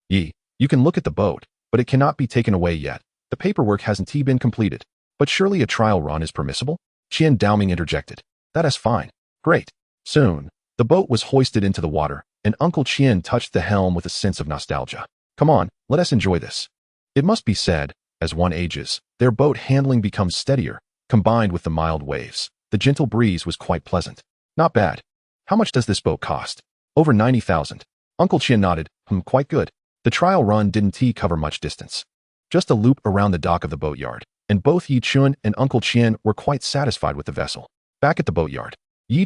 Yi, you can look at the boat, but it cannot be taken away yet. The paperwork hasn't been completed. But surely a trial run is permissible? Chen Daoming interjected. That is fine. Great. Soon, the boat was hoisted into the water, and Uncle Chen touched the helm with a sense of nostalgia. Come on, let us enjoy this. It must be said, as one ages, their boat handling becomes steadier, combined with the mild waves. The gentle breeze was quite pleasant. Not bad. How much does this boat cost? Over 90,000. Uncle Chen nodded. Quite good. The trial run didn't cover much distance. Just a loop around the dock of the boatyard, and both Chen and Uncle Chen were quite satisfied with the vessel. Back at the boatyard,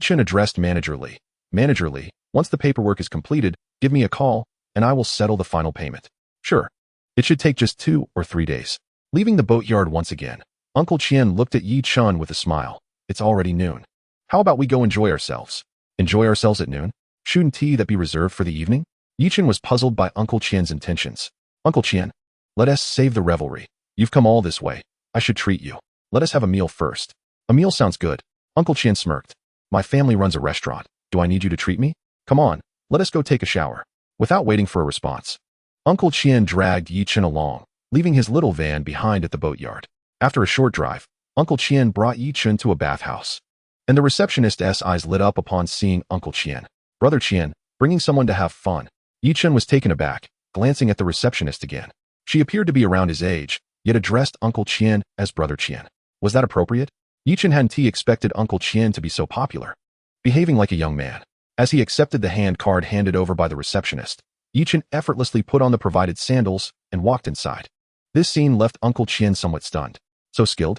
Chen addressed Manager Lee. Manager Lee, once the paperwork is completed, give me a call, and I will settle the final payment. Sure. It should take just 2 or 3 days. Leaving the boatyard once again, Uncle Chen looked at Chen with a smile. It's already noon. How about we go enjoy ourselves? Enjoy ourselves at noon? Shouldn't that be reserved for the evening? Chen was puzzled by Uncle Chen's intentions. Uncle Chen, let us save the revelry. You've come all this way. I should treat you. Let us have a meal first. A meal sounds good. Uncle Chen smirked. My family runs a restaurant. Do I need you to treat me? Come on, let us go take a shower. Without waiting for a response, Uncle Chen dragged Chen along, leaving his little van behind at the boatyard. After a short drive, Uncle Chen brought Chen to a bathhouse, and the receptionist's eyes lit up upon seeing Uncle Chen. Brother Chen, bringing someone to have fun. Chen was taken aback, glancing at the receptionist again. She appeared to be around his age, yet addressed Uncle Chen as Brother Chen. Was that appropriate? Chen hadn't expected Uncle Chen to be so popular, behaving like a young man. As he accepted the hand card handed over by the receptionist, Chen effortlessly put on the provided sandals and walked inside. This scene left Uncle Chen somewhat stunned. So skilled?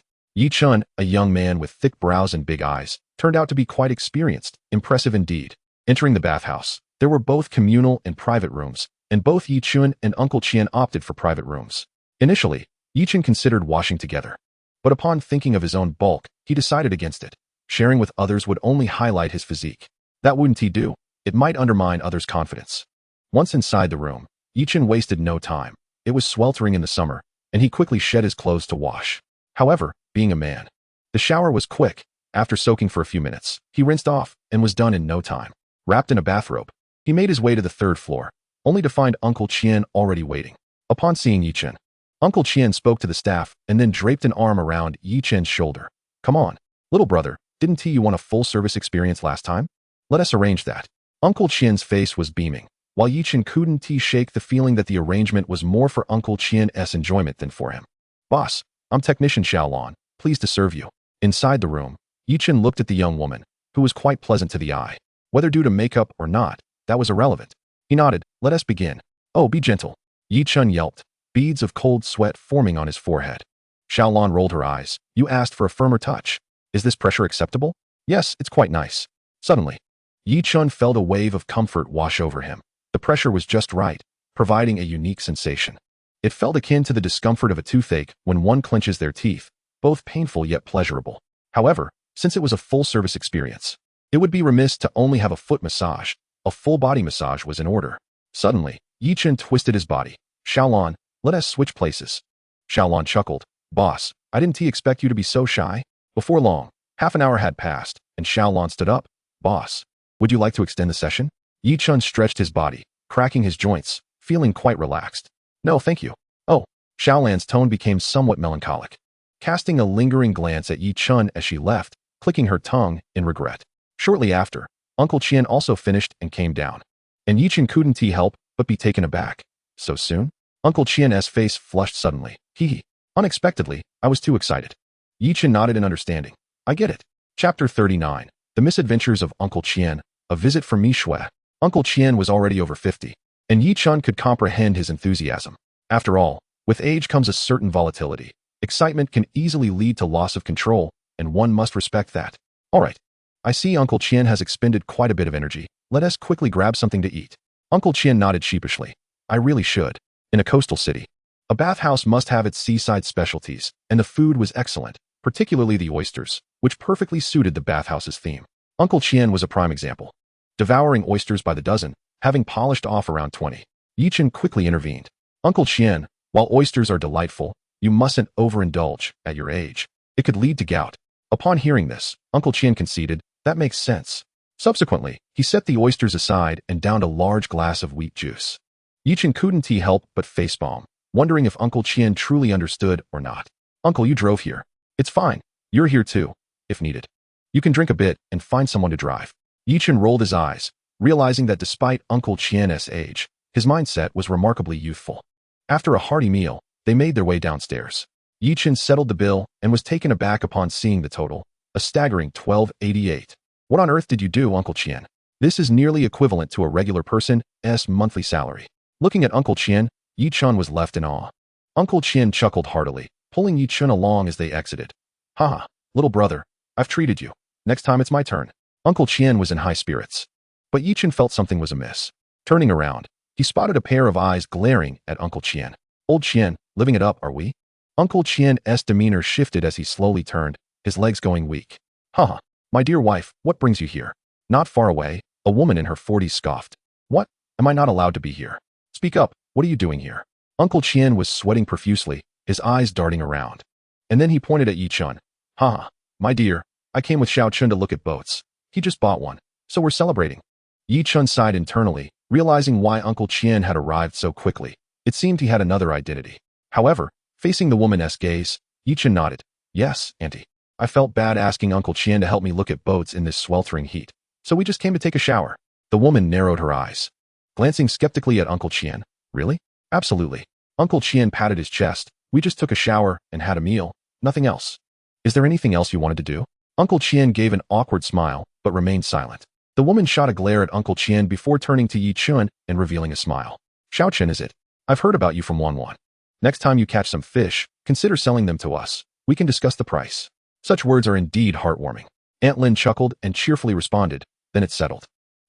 Chen, a young man with thick brows and big eyes, turned out to be quite experienced, impressive indeed. Entering the bathhouse, there were both communal and private rooms, and both Chen and Uncle Chen opted for private rooms. Initially, Chen considered washing together, but upon thinking of his own bulk, he decided against it. Sharing with others would only highlight his physique. That wouldn't do. It might undermine others' confidence. Once inside the room, Chen wasted no time. It was sweltering in the summer, and he quickly shed his clothes to wash. However, being a man, the shower was quick. After soaking for a few minutes, he rinsed off and was done in no time. Wrapped in a bathrobe, he made his way to the third floor, only to find Uncle Chen already waiting. Upon seeing Yi Chen, Uncle Chen spoke to the staff and then draped an arm around Yi Chen's shoulder. Come on, little brother, didn't you want a full-service experience last time? Let us arrange that. Uncle Chen's face was beaming, while Yi Chen couldn't shake the feeling that the arrangement was more for Uncle Chen's enjoyment than for him. Boss, I'm Technician Xiaolon, pleased to serve you. Inside the room, Yi Chen looked at the young woman, who was quite pleasant to the eye. Whether due to makeup or not, that was irrelevant. He nodded. Let us begin. Oh, be gentle. Yi Chen yelped, beads of cold sweat forming on his forehead. Xiaolon rolled her eyes. You asked for a firmer touch. Is this pressure acceptable? Yes, it's quite nice. Suddenly, Yi Chen felt a wave of comfort wash over him. The pressure was just right, providing a unique sensation. It felt akin to the discomfort of a toothache when one clenches their teeth, both painful yet pleasurable. However, since it was a full-service experience, it would be remiss to only have a foot massage. A full-body massage was in order. Suddenly, Yi Chen twisted his body. Xiaolon, let us switch places. Xiaolon chuckled. Boss, I didn't expect you to be so shy. Before long, half an hour had passed, and Xiaolon stood up. Boss, would you like to extend the session? Yi Chen stretched his body, cracking his joints, feeling quite relaxed. No, thank you. Oh, Xiaolon's tone became somewhat melancholic, casting a lingering glance at Yi Chen as she left, clicking her tongue in regret. Shortly after, Uncle Chen also finished and came down, and Yi Chen couldn't help but be taken aback. So soon? Uncle Chen's face flushed suddenly. Hee. Unexpectedly, I was too excited. Yi Chen nodded in understanding. I get it. Chapter 39. The Misadventures of Uncle Chen. A visit from Mi Shui. Uncle Chen was already over 50, and Yi Chen could comprehend his enthusiasm. After all, with age comes a certain volatility. Excitement can easily lead to loss of control, and one must respect that. All right. I see Uncle Chen has expended quite a bit of energy. Let us quickly grab something to eat. Uncle Chen nodded sheepishly. I really should. In a coastal city, a bathhouse must have its seaside specialties, and the food was excellent, particularly the oysters, which perfectly suited the bathhouse's theme. Uncle Chen was a prime example. Devouring oysters by the dozen, having polished off around 20. Yi Chen quickly intervened. Uncle Chen, while oysters are delightful, you mustn't overindulge at your age. It could lead to gout. Upon hearing this, Uncle Chen conceded, that makes sense. Subsequently, he set the oysters aside and downed a large glass of wheat juice. Yi Chen couldn't help but facepalm, wondering if Uncle Chen truly understood or not. Uncle, you drove here. It's fine. You're here too, if needed. You can drink a bit and find someone to drive. Yi Chen rolled his eyes, realizing that despite Uncle Chen's age, his mindset was remarkably youthful. After a hearty meal, they made their way downstairs. Yi Chen settled the bill and was taken aback upon seeing the total, a staggering $12.88. What on earth did you do, Uncle Chen? This is nearly equivalent to a regular person's monthly salary. Looking at Uncle Chen, Yi Chen was left in awe. Uncle Chen chuckled heartily, pulling Yi Chen along as they exited. Haha, little brother, I've treated you. Next time it's my turn. Uncle Chen was in high spirits. But Yi Chen felt something was amiss. Turning around, he spotted a pair of eyes glaring at Uncle Chen. Old Chen, living it up, are we? Uncle Chen's demeanor shifted as he slowly turned, his legs going weak. Haha, my dear wife, what brings you here? Not far away, a woman in her 40s scoffed. What? Am I not allowed to be here? Speak up, what are you doing here? Uncle Chen was sweating profusely, his eyes darting around. And then he pointed at Yi Chen. Haha, my dear, I came with Xiao Chen to look at boats. He just bought one, so we're celebrating. Yi Chen sighed internally, realizing why Uncle Chen had arrived so quickly. It seemed he had another identity. However, facing the woman's gaze, Yi Chen nodded. Yes, Auntie. I felt bad asking Uncle Chen to help me look at boats in this sweltering heat, so we just came to take a shower. The woman narrowed her eyes, glancing skeptically at Uncle Chen. Really? Absolutely. Uncle Chen patted his chest. We just took a shower and had a meal, nothing else. Is there anything else you wanted to do? Uncle Chen gave an awkward smile, but remained silent. The woman shot a glare at Uncle Chen before turning to Yi Chen and revealing a smile. Xiao Chen, is it? I've heard about you from Wanwan. Next time you catch some fish, consider selling them to us. We can discuss the price. Such words are indeed heartwarming. Aunt Lin chuckled and cheerfully responded. Then it's settled.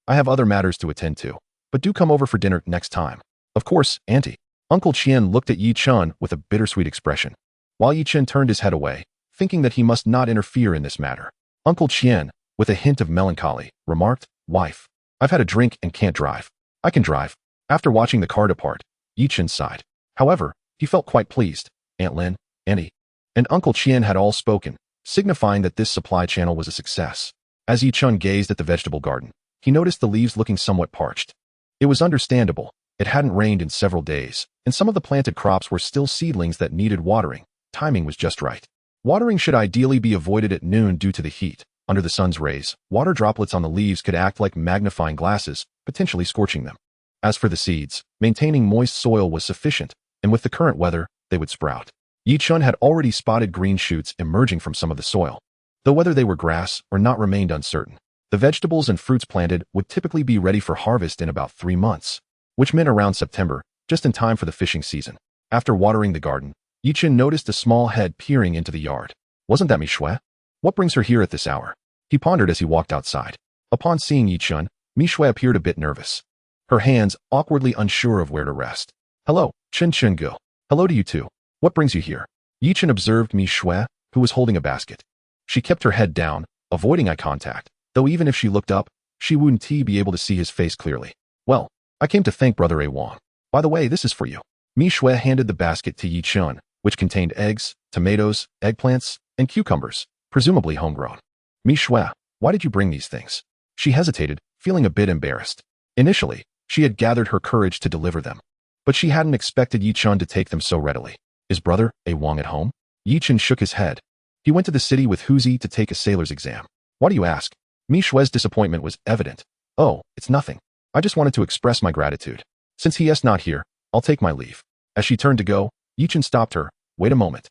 I have other matters to attend to, but do come over for dinner next time. Of course, Auntie. Uncle Chen looked at Yi Chen with a bittersweet expression, while Yi Chen turned his head away, thinking that he must not interfere in this matter. Uncle Chen, with a hint of melancholy, remarked, Wife, I've had a drink and can't drive. I can drive. After watching the car depart, Yi Chen sighed. However, he felt quite pleased. Aunt Lin, Auntie, and Uncle Chen had all spoken, signifying that this supply channel was a success. As Yi Chun gazed at the vegetable garden, he noticed the leaves looking somewhat parched. It was understandable. It hadn't rained in several days, and some of the planted crops were still seedlings that needed watering. Timing was just right. Watering should ideally be avoided at noon due to the heat. Under the sun's rays, water droplets on the leaves could act like magnifying glasses, potentially scorching them. As for the seeds, maintaining moist soil was sufficient, and with the current weather, they would sprout. Yi Chun had already spotted green shoots emerging from some of the soil. Though whether they were grass or not remained uncertain, the vegetables and fruits planted would typically be ready for harvest in about 3 months, which meant around September, just in time for the fishing season. After watering the garden, Yi Chun noticed a small head peering into the yard. Wasn't that Mixue? What brings her here at this hour? He pondered as he walked outside. Upon seeing Yi Chun, Mixue appeared a bit nervous, her hands awkwardly unsure of where to rest. Hello, Chen Gu. Hello to you too. What brings you here? Yi Chun observed Mixue, who was holding a basket. She kept her head down, avoiding eye contact, though even if she looked up, she wouldn't be able to see his face clearly. Well, I came to thank Brother A Wang. By the way, this is for you. Mixue handed the basket to Yi Chun, which contained eggs, tomatoes, eggplants, and cucumbers, presumably homegrown. Mixue, why did you bring these things? She hesitated, feeling a bit embarrassed. Initially, she had gathered her courage to deliver them, but she hadn't expected Yi Chun to take them so readily. Is Brother A Wang at home? Yi Chun shook his head. He went to the city with Huzi to take a sailor's exam. Why do you ask? Mixue's disappointment was evident. Oh, it's nothing. I just wanted to express my gratitude. Since he is not here, I'll take my leave. As she turned to go, Yi Chun stopped her. Wait a moment.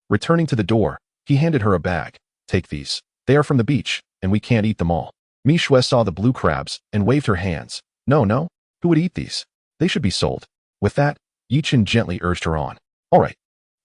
Returning to the door, he handed her a bag. Take these. They are from the beach, and we can't eat them all. Mixue saw the blue crabs and waved her hands. No. Who would eat these? They should be sold. With that, Yi Chun gently urged her on. All right.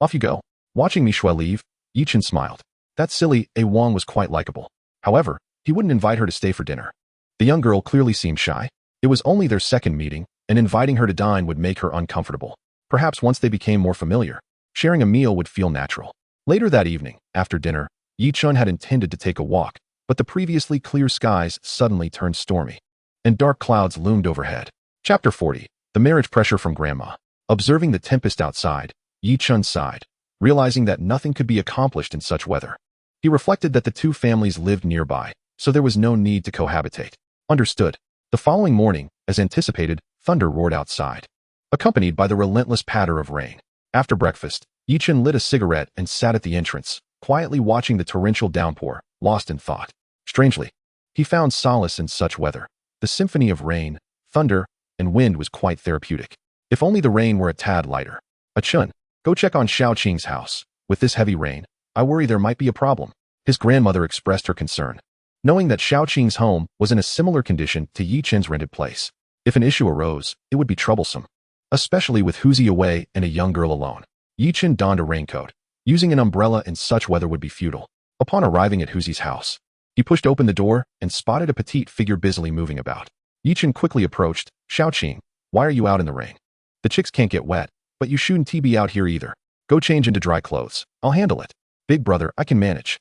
Off you go. Watching Mixue leave, Yi Chun smiled. That silly A Wang was quite likable. However, he wouldn't invite her to stay for dinner. The young girl clearly seemed shy. It was only their second meeting, and inviting her to dine would make her uncomfortable. Perhaps once they became more familiar, sharing a meal would feel natural. Later that evening, after dinner, Yi Chun had intended to take a walk, but the previously clear skies suddenly turned stormy, and dark clouds loomed overhead. Chapter 40. The marriage pressure from Grandma. Observing the tempest outside, Yi Chun sighed, realizing that nothing could be accomplished in such weather. He reflected that the two families lived nearby, so there was no need to cohabitate. Understood. The following morning, as anticipated, thunder roared outside, accompanied by the relentless patter of rain. After breakfast, Yi Chun lit a cigarette and sat at the entrance, quietly watching the torrential downpour, lost in thought. Strangely, he found solace in such weather. The symphony of rain, thunder, and wind was quite therapeutic. If only the rain were a tad lighter. Chun, go check on Xiao Qing's house. With this heavy rain, I worry there might be a problem. His grandmother expressed her concern, knowing that Xiao Qing's home was in a similar condition to Yi Chun's rented place. If an issue arose, it would be troublesome, especially with Huzi away and a young girl alone. Yi Chun donned a raincoat. Using an umbrella in such weather would be futile. Upon arriving at Huzi's house, he pushed open the door and spotted a petite figure busily moving about. Yi Chun quickly approached. Xiao Qing, why are you out in the rain? The chicks can't get wet, but you shouldn't be out here either. Go change into dry clothes. I'll handle it. Big brother, I can manage.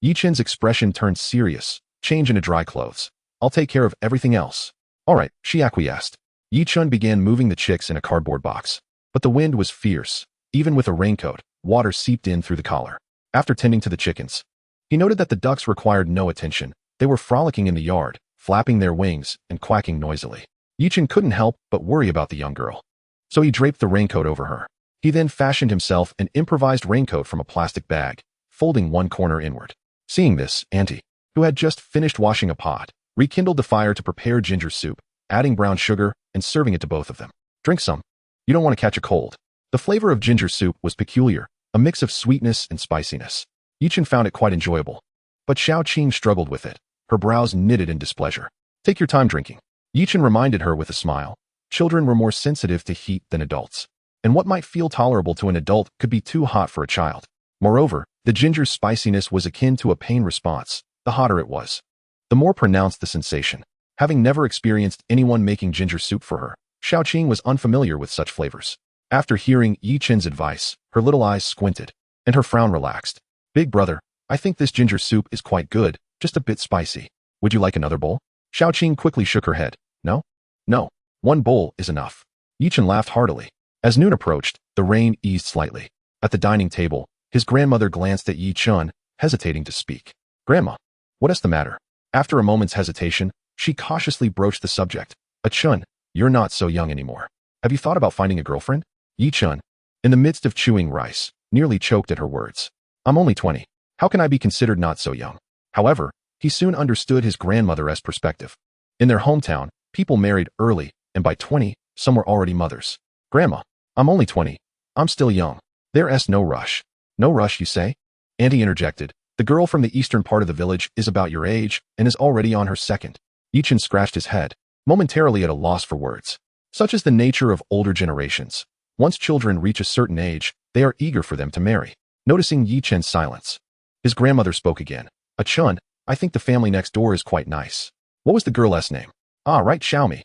Yi Chun's expression turned serious. Change into dry clothes. I'll take care of everything else. All right, she acquiesced. Yi Chun began moving the chicks in a cardboard box. But the wind was fierce. Even with a raincoat, water seeped in through the collar. After tending to the chickens, he noted that the ducks required no attention. They were frolicking in the yard, flapping their wings and quacking noisily. Yi Chun couldn't help but worry about the young girl, so he draped the raincoat over her. He then fashioned himself an improvised raincoat from a plastic bag, folding one corner inward. Seeing this, Auntie, who had just finished washing a pot, rekindled the fire to prepare ginger soup, adding brown sugar and serving it to both of them. Drink some. You don't want to catch a cold. The flavor of ginger soup was peculiar, a mix of sweetness and spiciness. Yi Chun found it quite enjoyable, but Xiao Qing struggled with it, her brows knitted in displeasure. Take your time drinking. Yi Chun reminded her with a smile. Children were more sensitive to heat than adults, and what might feel tolerable to an adult could be too hot for a child. Moreover, the ginger's spiciness was akin to a pain response. The hotter it was, the more pronounced the sensation. Having never experienced anyone making ginger soup for her, Xiao Qing was unfamiliar with such flavors. After hearing Yi Chun's advice, her little eyes squinted, and her frown relaxed. Big brother, I think this ginger soup is quite good, just a bit spicy. Would you like another bowl? Xiao Qing quickly shook her head. No? No. One bowl is enough. Yi Chun laughed heartily. As noon approached, The rain eased slightly. At the dining table, his grandmother glanced at Chen, hesitating to speak. "Grandma, what is the matter?" After a moment's hesitation, she cautiously broached the subject. "Chen, you're not so young anymore. Have you thought about finding a girlfriend?" Chen, in the midst of chewing rice, nearly choked at her words. "I'm only 20. How can I be considered not so young?" However, he soon understood his grandmother's perspective. In their hometown, people married early, and by 20, some were already mothers. "Grandma, I'm only 20. I'm still young. There's no rush." "No rush, you say?" Auntie interjected. "The girl from the eastern part of the village is about your age and is already on her second." Chen scratched his head, momentarily at a loss for words. Such is the nature of older generations. Once children reach a certain age, they are eager for them to marry. Noticing Chen's silence, his grandmother spoke again. "Chen, I think the family next door is quite nice." "What was the girl's name?" "Ah, right, Xiaomi."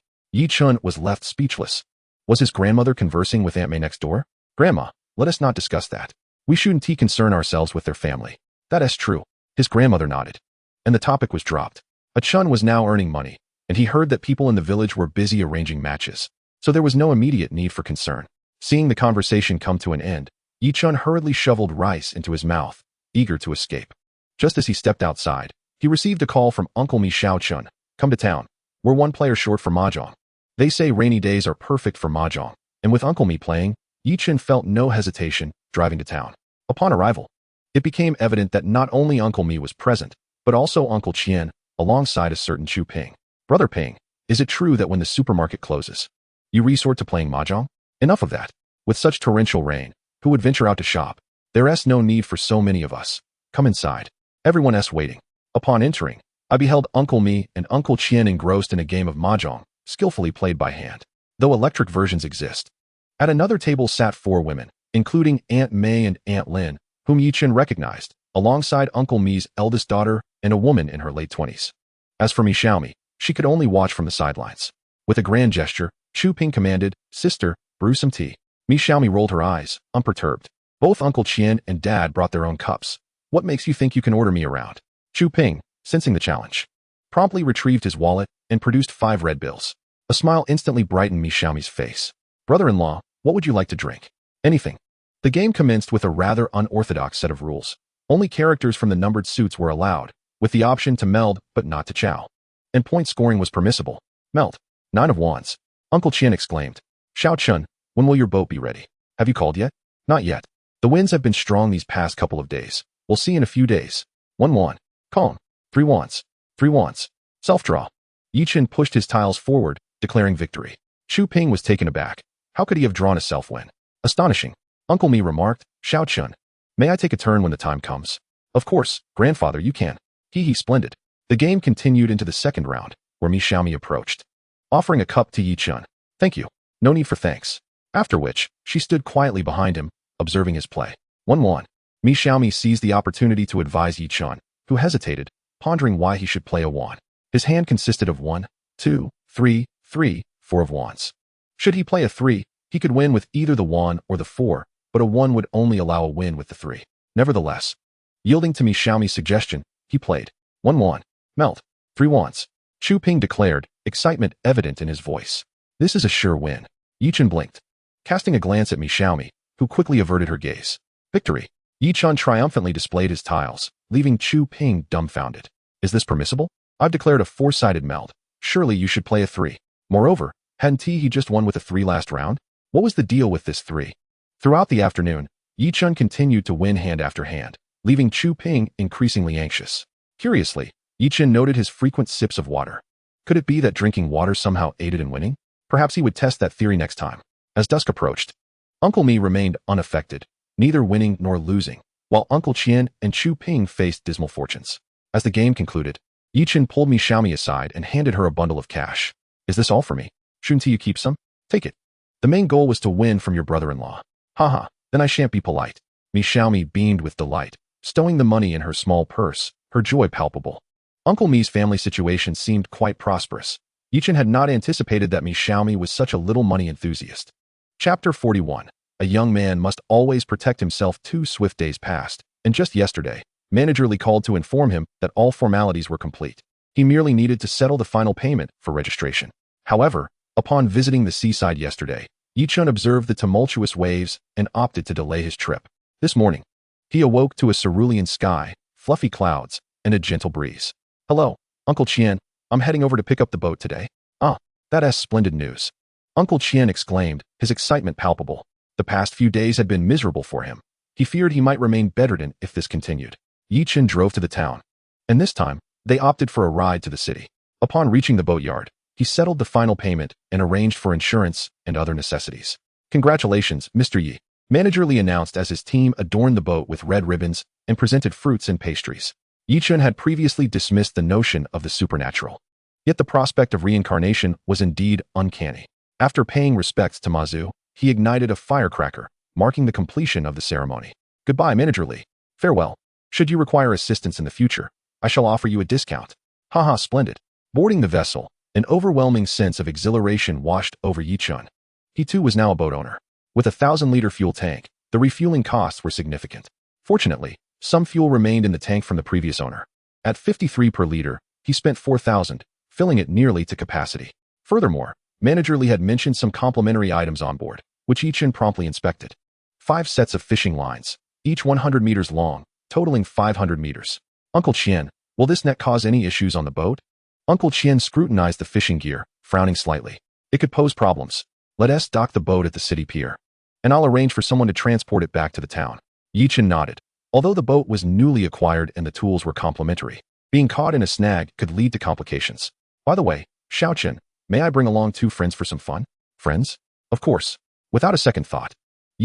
Chen was left speechless. Was his grandmother conversing with Aunt May next door? "Grandma, let us not discuss that. We shouldn't concern ourselves with their family." "That is true." His grandmother nodded. And the topic was dropped. Chen was now earning money, and he heard that people in the village were busy arranging matches, so there was no immediate need for concern. Seeing the conversation come to an end, Chen hurriedly shoveled rice into his mouth, eager to escape. Just as he stepped outside, he received a call from Uncle Mi Chen. "Come to town. We're one player short for mahjong. They say rainy days are perfect for mahjong." And with Uncle Mi playing, Chen felt no hesitation, driving to town. Upon arrival, it became evident that not only Uncle Mi was present, but also Uncle Qian, alongside a certain Chu Ping. "Brother Ping, is it true that when the supermarket closes, you resort to playing mahjong?" "Enough of that. With such torrential rain, who would venture out to shop? There's no need for so many of us. Come inside." Everyone's waiting. Upon entering, I beheld Uncle Mi and Uncle Qian engrossed in a game of mahjong, skillfully played by hand, though electric versions exist. At another table sat 4 women, including Aunt May and Aunt Lin, whom Chen recognized, alongside Uncle Mi's eldest daughter and a woman in her late 20s. As for Mi Xiaomi, she could only watch from the sidelines. With a grand gesture, Chu Ping commanded, "Sister, brew some tea." Mi Xiaomi rolled her eyes, unperturbed. Both Uncle Qian and Dad brought their own cups. "What makes you think you can order me around?" Chu Ping, sensing the challenge, promptly retrieved his wallet and produced 5 red bills. A smile instantly brightened Mi Xiaomi's face. "Brother-in-law, what would you like to drink?" "Anything." The game commenced with a rather unorthodox set of rules. Only characters from the numbered suits were allowed, with the option to meld but not to chow. And point scoring was permissible. "Meld." 9 of wands. Uncle Qian exclaimed. "Xiao Chun, when will your boat be ready? Have you called yet?" "Not yet. The winds have been strong these past couple of days. We'll see in a few days." 1 wand. Calm. 3 wands. 3 wands. Self-draw. Chen pushed his tiles forward, declaring victory. Chu Ping was taken aback. How could he have drawn a self-win? Astonishing. Uncle Mi remarked, "Xiao Chun, may I take a turn when the time comes?" "Of course, grandfather, you can." He splendid. The game continued into the second round, where Mi Xiaomi approached, offering a cup to Chen. "Thank you. No need for thanks." After which, she stood quietly behind him, observing his play. 1 won. Mi Xiaomi seized the opportunity to advise Chen, who hesitated, pondering why he should play a wand. His hand consisted of 1, 2, 3, 4 of wands. Should he play a 3, he could win with either the 1 or the 4, but a 1 would only allow a win with the 3. Nevertheless, yielding to Mi Xiaomi's suggestion, he played 1 wand. Melt. 3 wands. Chu Ping declared, excitement evident in his voice. "This is a sure win." Chen blinked, casting a glance at Mi Xiaomi, who quickly averted her gaze. Victory. Chen triumphantly displayed his tiles, leaving Chu Ping dumbfounded. "Is this permissible? I've declared a 4-sided meld. Surely you should play a 3. Moreover, hadn't he just won with a 3 last round? What was the deal with this 3? Throughout the afternoon, Chen continued to win hand after hand, leaving Chu Ping increasingly anxious. Curiously, Chen noted his frequent sips of water. Could it be that drinking water somehow aided in winning? Perhaps he would test that theory next time. As dusk approached, Uncle Mi remained unaffected, neither winning nor losing, while Uncle Qian and Chu Ping faced dismal fortunes. As the game concluded, Chen pulled Mi Xiaomi aside and handed her a bundle of cash. "Is this all for me? Shouldn't you keep some? Take it. The main goal was to win from your brother-in-law." "Haha, then I shan't be polite." Mi Xiaomi beamed with delight, stowing the money in her small purse, her joy palpable. Uncle Mi's family situation seemed quite prosperous. Chen had not anticipated that Mi Xiaomi was such a little money enthusiast. Chapter 41. A young man must always protect himself. 2 swift days passed, and just yesterday, Manager Lee called to inform him that all formalities were complete. He merely needed to settle the final payment for registration. However, upon visiting the seaside yesterday, Chen observed the tumultuous waves and opted to delay his trip. This morning, he awoke to a cerulean sky, fluffy clouds, and a gentle breeze. "Hello, Uncle Chen. I'm heading over to pick up the boat today." "Ah, that's splendid news," Uncle Chen exclaimed, his excitement palpable. The past few days had been miserable for him. He feared he might remain bedridden if this continued. Chen drove to the town, and this time, they opted for a ride to the city. Upon reaching the boatyard, he settled the final payment and arranged for insurance and other necessities. "Congratulations, Mr. Yi," Manager Li announced as his team adorned the boat with red ribbons and presented fruits and pastries. Chen had previously dismissed the notion of the supernatural. Yet the prospect of reincarnation was indeed uncanny. After paying respects to Mazu, he ignited a firecracker, marking the completion of the ceremony. "Goodbye, Manager Li. Farewell. Should you require assistance in the future, I shall offer you a discount." "Haha, splendid." Boarding the vessel, an overwhelming sense of exhilaration washed over Chen. He too was now a boat owner. With a 1,000-liter fuel tank, the refueling costs were significant. Fortunately, some fuel remained in the tank from the previous owner. At 53 per liter, he spent 4,000, filling it nearly to capacity. Furthermore, Manager Li had mentioned some complimentary items on board, which Chen promptly inspected. 5 sets of fishing lines, each 100 meters long, totaling 500 meters. "Uncle Chen, will this net cause any issues on the boat?" Uncle Chen scrutinized the fishing gear, frowning slightly. "It could pose problems. Let us dock the boat at the city pier, and I'll arrange for someone to transport it back to the town." Chen nodded. Although the boat was newly acquired and the tools were complimentary, being caught in a snag could lead to complications. "By the way, Xiaochen, may I bring along 2 friends for some fun?" "Friends?" "Of course." Without a second thought,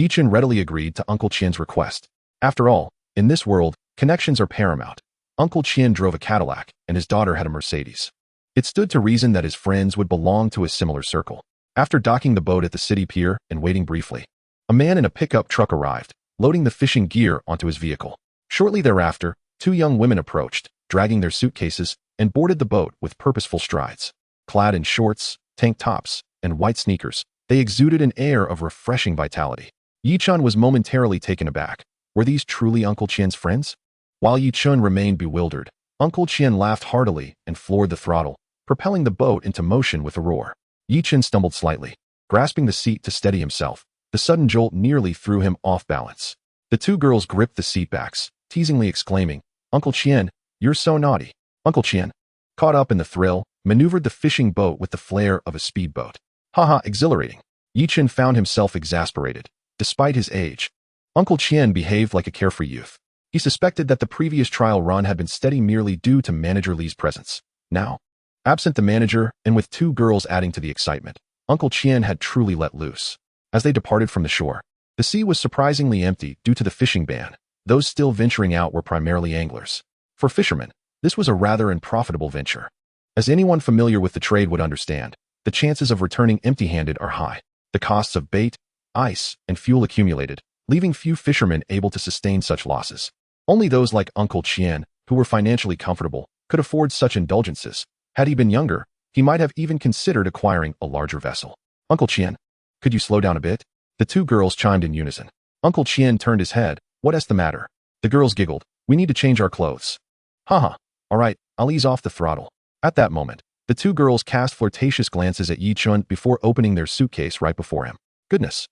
Chen readily agreed to Uncle Chen's request. After all, in this world, connections are paramount. Uncle Chen drove a Cadillac, and his daughter had a Mercedes. It stood to reason that his friends would belong to a similar circle. After docking the boat at the city pier and waiting briefly, a man in a pickup truck arrived, loading the fishing gear onto his vehicle. Shortly thereafter, 2 young women approached, dragging their suitcases, and boarded the boat with purposeful strides. Clad in shorts, tank tops, and white sneakers, they exuded an air of refreshing vitality. Chen was momentarily taken aback. Were these truly Uncle Chen's friends? While Chen remained bewildered, Uncle Chen laughed heartily and floored the throttle, propelling the boat into motion with a roar. Chen stumbled slightly. Grasping the seat to steady himself, the sudden jolt nearly threw him off balance. The 2 girls gripped the seat backs, teasingly exclaiming, "Uncle Chen, you're so naughty." Uncle Chen, caught up in the thrill, maneuvered the fishing boat with the flair of a speedboat. "Haha, exhilarating." Chen found himself exasperated. Despite his age, Uncle Chen behaved like a carefree youth. He suspected that the previous trial run had been steady merely due to Manager Li's presence. Now, absent the manager and with 2 girls adding to the excitement, Uncle Chen had truly let loose. As they departed from the shore, the sea was surprisingly empty due to the fishing ban. Those still venturing out were primarily anglers. For fishermen, this was a rather unprofitable venture. As anyone familiar with the trade would understand, the chances of returning empty-handed are high. The costs of bait, ice, and fuel accumulated, leaving few fishermen able to sustain such losses. Only those like Uncle Chen, who were financially comfortable, could afford such indulgences. Had he been younger, he might have even considered acquiring a larger vessel. "Uncle Chen, could you slow down a bit?" The 2 girls chimed in unison. Uncle Chen turned his head. "What's the matter?" The girls giggled. "We need to change our clothes." "Haha, all right, I'll ease off the throttle." At that moment, the 2 girls cast flirtatious glances at Chen before opening their suitcase right before him. Goodness.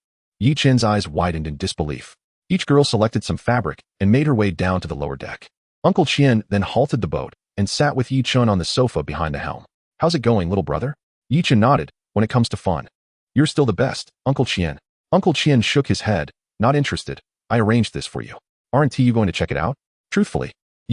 Chen's eyes widened in disbelief. Each girl selected some fabric and made her way down to the lower deck. Uncle Chen then halted the boat and sat with Chen on the sofa behind the helm. "How's it going, little brother?" Chen nodded. "When it comes to fun, you're still the best, Uncle Chen." Uncle Chen shook his head. "Not interested. I arranged this for you. Aren't you going to check it out?" Truthfully,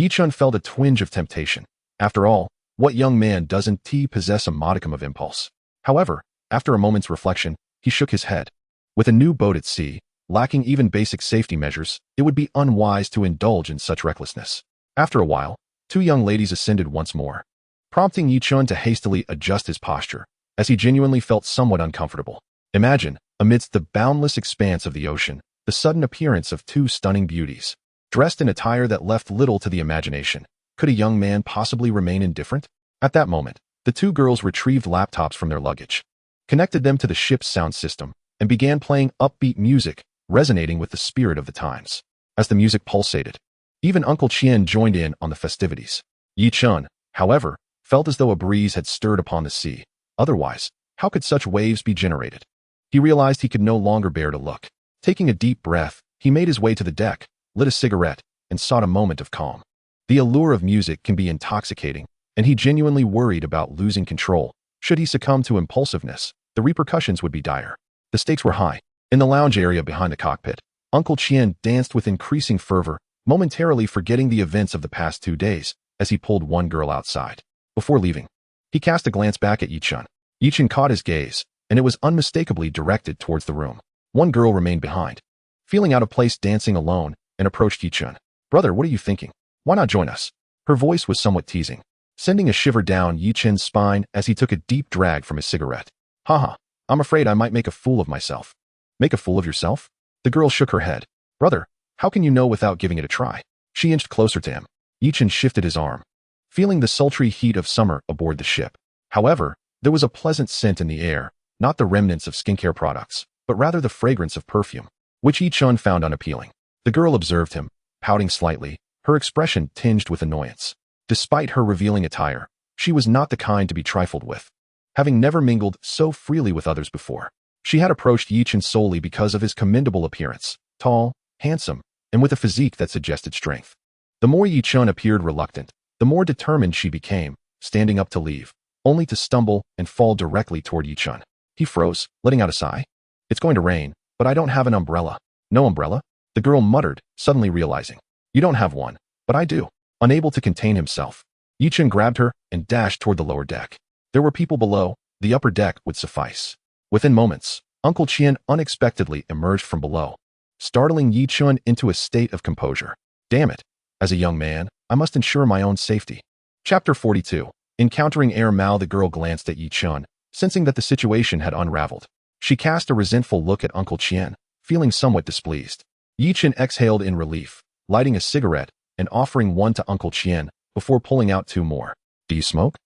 Chen felt a twinge of temptation. After all, what young man doesn't possess a modicum of impulse? However, after a moment's reflection, he shook his head. With a new boat at sea, lacking even basic safety measures, it would be unwise to indulge in such recklessness. After a while, 2 young ladies ascended once more, prompting Chen to hastily adjust his posture, as he genuinely felt somewhat uncomfortable. Imagine, amidst the boundless expanse of the ocean, the sudden appearance of 2 stunning beauties, dressed in attire that left little to the imagination. Could a young man possibly remain indifferent? At that moment, the 2 girls retrieved laptops from their luggage, connected them to the ship's sound system, and began playing upbeat music, resonating with the spirit of the times. As the music pulsated, even Uncle Chen joined in on the festivities. Chen, however, felt as though a breeze had stirred upon the sea. Otherwise, how could such waves be generated? He realized he could no longer bear to look. Taking a deep breath, he made his way to the deck, lit a cigarette, and sought a moment of calm. The allure of music can be intoxicating, and he genuinely worried about losing control. Should he succumb to impulsiveness, the repercussions would be dire. The stakes were high. In the lounge area behind the cockpit, Uncle Chen danced with increasing fervor, momentarily forgetting the events of the past 2 days, as he pulled one girl outside. Before leaving, he cast a glance back at Yi-Chen. Yi-Chen caught his gaze, and it was unmistakably directed towards the room. One girl remained behind, feeling out of place dancing alone, and approached Yi-Chen. "Brother, what are you thinking? Why not join us?" Her voice was somewhat teasing, sending a shiver down Yi-Chen's spine as he took a deep drag from his cigarette. "Haha, I'm afraid I might make a fool of myself." "Make a fool of yourself?" The girl shook her head. "Brother, how can you know without giving it a try?" She inched closer to him. Yi-Chen shifted his arm, feeling the sultry heat of summer aboard the ship. However, there was a pleasant scent in the air, not the remnants of skincare products, but rather the fragrance of perfume, which Yi-Chen found unappealing. The girl observed him, pouting slightly, her expression tinged with annoyance. Despite her revealing attire, she was not the kind to be trifled with. Having never mingled so freely with others before, she had approached Yi-Chen solely because of his commendable appearance, tall, handsome, and with a physique that suggested strength. The more Yi-Chen appeared reluctant, the more determined she became, standing up to leave, only to stumble and fall directly toward Yi-Chen. He froze, letting out a sigh. "It's going to rain, but I don't have an umbrella." "No umbrella?" The girl muttered, suddenly realizing. "You don't have one, but I do." Unable to contain himself, Yi-Chen grabbed her and dashed toward the lower deck. There were people below, the upper deck would suffice. Within moments, Uncle Chen unexpectedly emerged from below, startling Yi-Chen into a state of composure. "Damn it. As a young man, I must ensure my own safety." Chapter 42. Encountering Air Mao, the girl glanced at Yi-Chen, sensing that the situation had unraveled. She cast a resentful look at Uncle Chen, feeling somewhat displeased. Yi-Chen exhaled in relief, lighting a cigarette and offering one to Uncle Chen before pulling out 2 more. "Do you smoke?"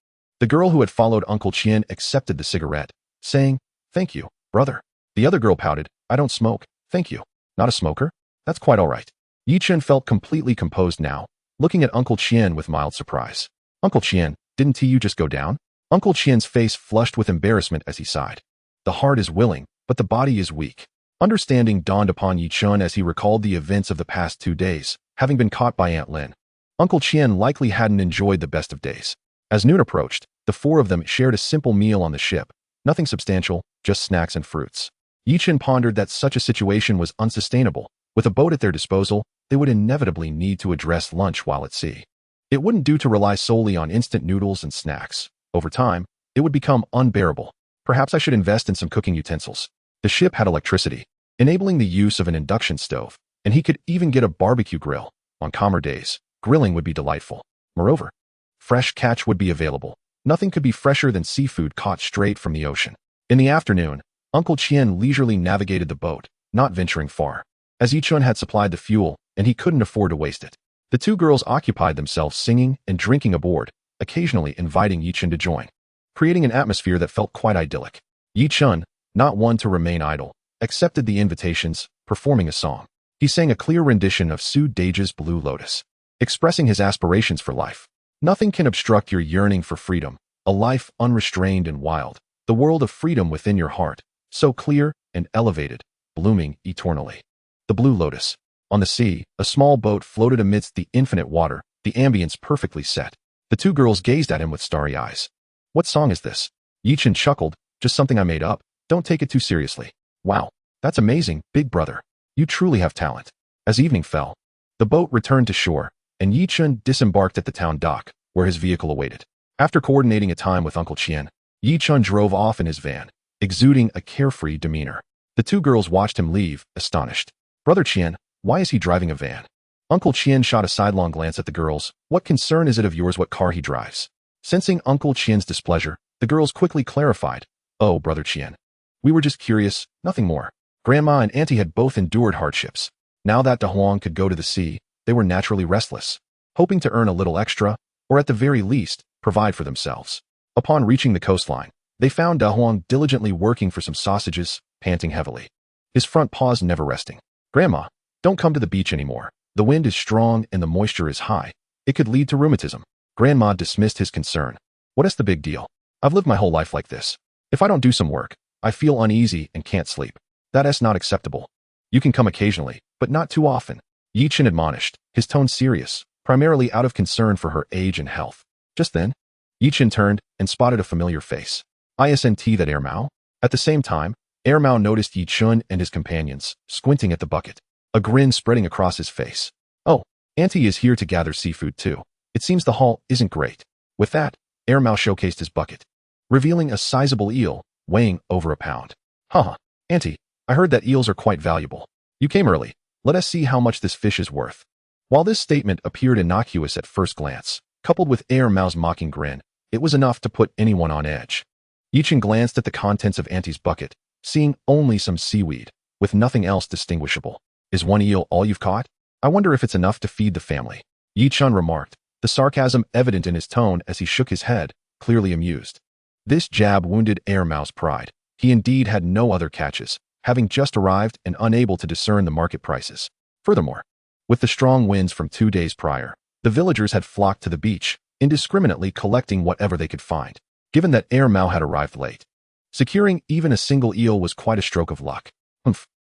The girl who had followed Uncle Chen accepted the cigarette, saying, "Thank you, brother." The other girl pouted, "I don't smoke, thank you." "Not a smoker? That's quite all right." Yi-Chen felt completely composed now, looking at Uncle Chen with mild surprise. "Uncle Chen, didn't you just go down?" Uncle Chen's face flushed with embarrassment as he sighed. "The heart is willing, but the body is weak." Understanding dawned upon Yi-Chen as he recalled the events of the past 2 days, having been caught by Aunt Lin. Uncle Chen likely hadn't enjoyed the best of days. As noon approached, the 4 of them shared a simple meal on the ship. Nothing substantial, just snacks and fruits. Yi-Chen pondered that such a situation was unsustainable. With a boat at their disposal, they would inevitably need to address lunch while at sea. It wouldn't do to rely solely on instant noodles and snacks. Over time, it would become unbearable. Perhaps I should invest in some cooking utensils. The ship had electricity, enabling the use of an induction stove, and he could even get a barbecue grill. On calmer days, grilling would be delightful. Moreover, fresh catch would be available. Nothing could be fresher than seafood caught straight from the ocean. In the afternoon, Uncle Chen leisurely navigated the boat, not venturing far, as Yi-Chen had supplied the fuel, and he couldn't afford to waste it. The 2 girls occupied themselves singing and drinking aboard, occasionally inviting Yi-Chen to join, creating an atmosphere that felt quite idyllic. Yi-Chen, not one to remain idle, accepted the invitations, performing a song. He sang a clear rendition of Su Deji's Blue Lotus, expressing his aspirations for life. Nothing can obstruct your yearning for freedom, a life unrestrained and wild, the world of freedom within your heart, so clear and elevated, blooming eternally. The Blue Lotus. On the sea, a small boat floated amidst the infinite water, the ambience perfectly set. The 2 girls gazed at him with starry eyes. "What song is this?" Yi-Chen chuckled, "Just something I made up. Don't take it too seriously." "Wow, that's amazing, big brother. You truly have talent." As evening fell, the boat returned to shore, and Yi-Chen disembarked at the town dock, where his vehicle awaited. After coordinating a time with Uncle Chen, Yi-Chen drove off in his van, exuding a carefree demeanor. The 2 girls watched him leave, astonished. "Brother Chen, why is he driving a van?" Uncle Chen shot a sidelong glance at the girls. "What concern is it of yours what car he drives?" Sensing Uncle Chen's displeasure, the girls quickly clarified. "Oh, Brother Chen, we were just curious, nothing more." Grandma and Auntie had both endured hardships. Now that Da Huang could go to the sea, they were naturally restless, hoping to earn a little extra, or at the very least, provide for themselves. Upon reaching the coastline, they found Da Huang diligently working for some sausages, panting heavily, his front paws never resting. "Grandma, don't come to the beach anymore. The wind is strong and the moisture is high. It could lead to rheumatism." Grandma dismissed his concern. "What is the big deal? I've lived my whole life like this. If I don't do some work, I feel uneasy and can't sleep. That's not acceptable. You can come occasionally, but not too often. Yi Chen admonished, his tone serious, primarily out of concern for her age and health. Just then, Yi Chen turned and spotted a familiar face. Isn't that Air Mao? At the same time, Air Mao noticed Yi Chen and his companions, squinting at the bucket, a grin spreading across his face. Oh, Auntie is here to gather seafood too. It seems the haul isn't great. With that, Air Mao showcased his bucket, revealing a sizable eel, weighing over a pound. Haha, Auntie, I heard that eels are quite valuable. You came early. Let us see how much this fish is worth. While this statement appeared innocuous at first glance, coupled with Air Mao's mocking grin, it was enough to put anyone on edge. Yi Chen glanced at the contents of Auntie's bucket, seeing only some seaweed, with nothing else distinguishable. Is one eel all you've caught? I wonder if it's enough to feed the family. Yi Chen remarked, the sarcasm evident in his tone as he shook his head, clearly amused. This jab wounded Air Mao's pride. He indeed had no other catches, having just arrived and unable to discern the market prices. Furthermore, with the strong winds from 2 days prior, the villagers had flocked to the beach, indiscriminately collecting whatever they could find. Given that Air Mao had arrived late, securing even a single eel was quite a stroke of luck.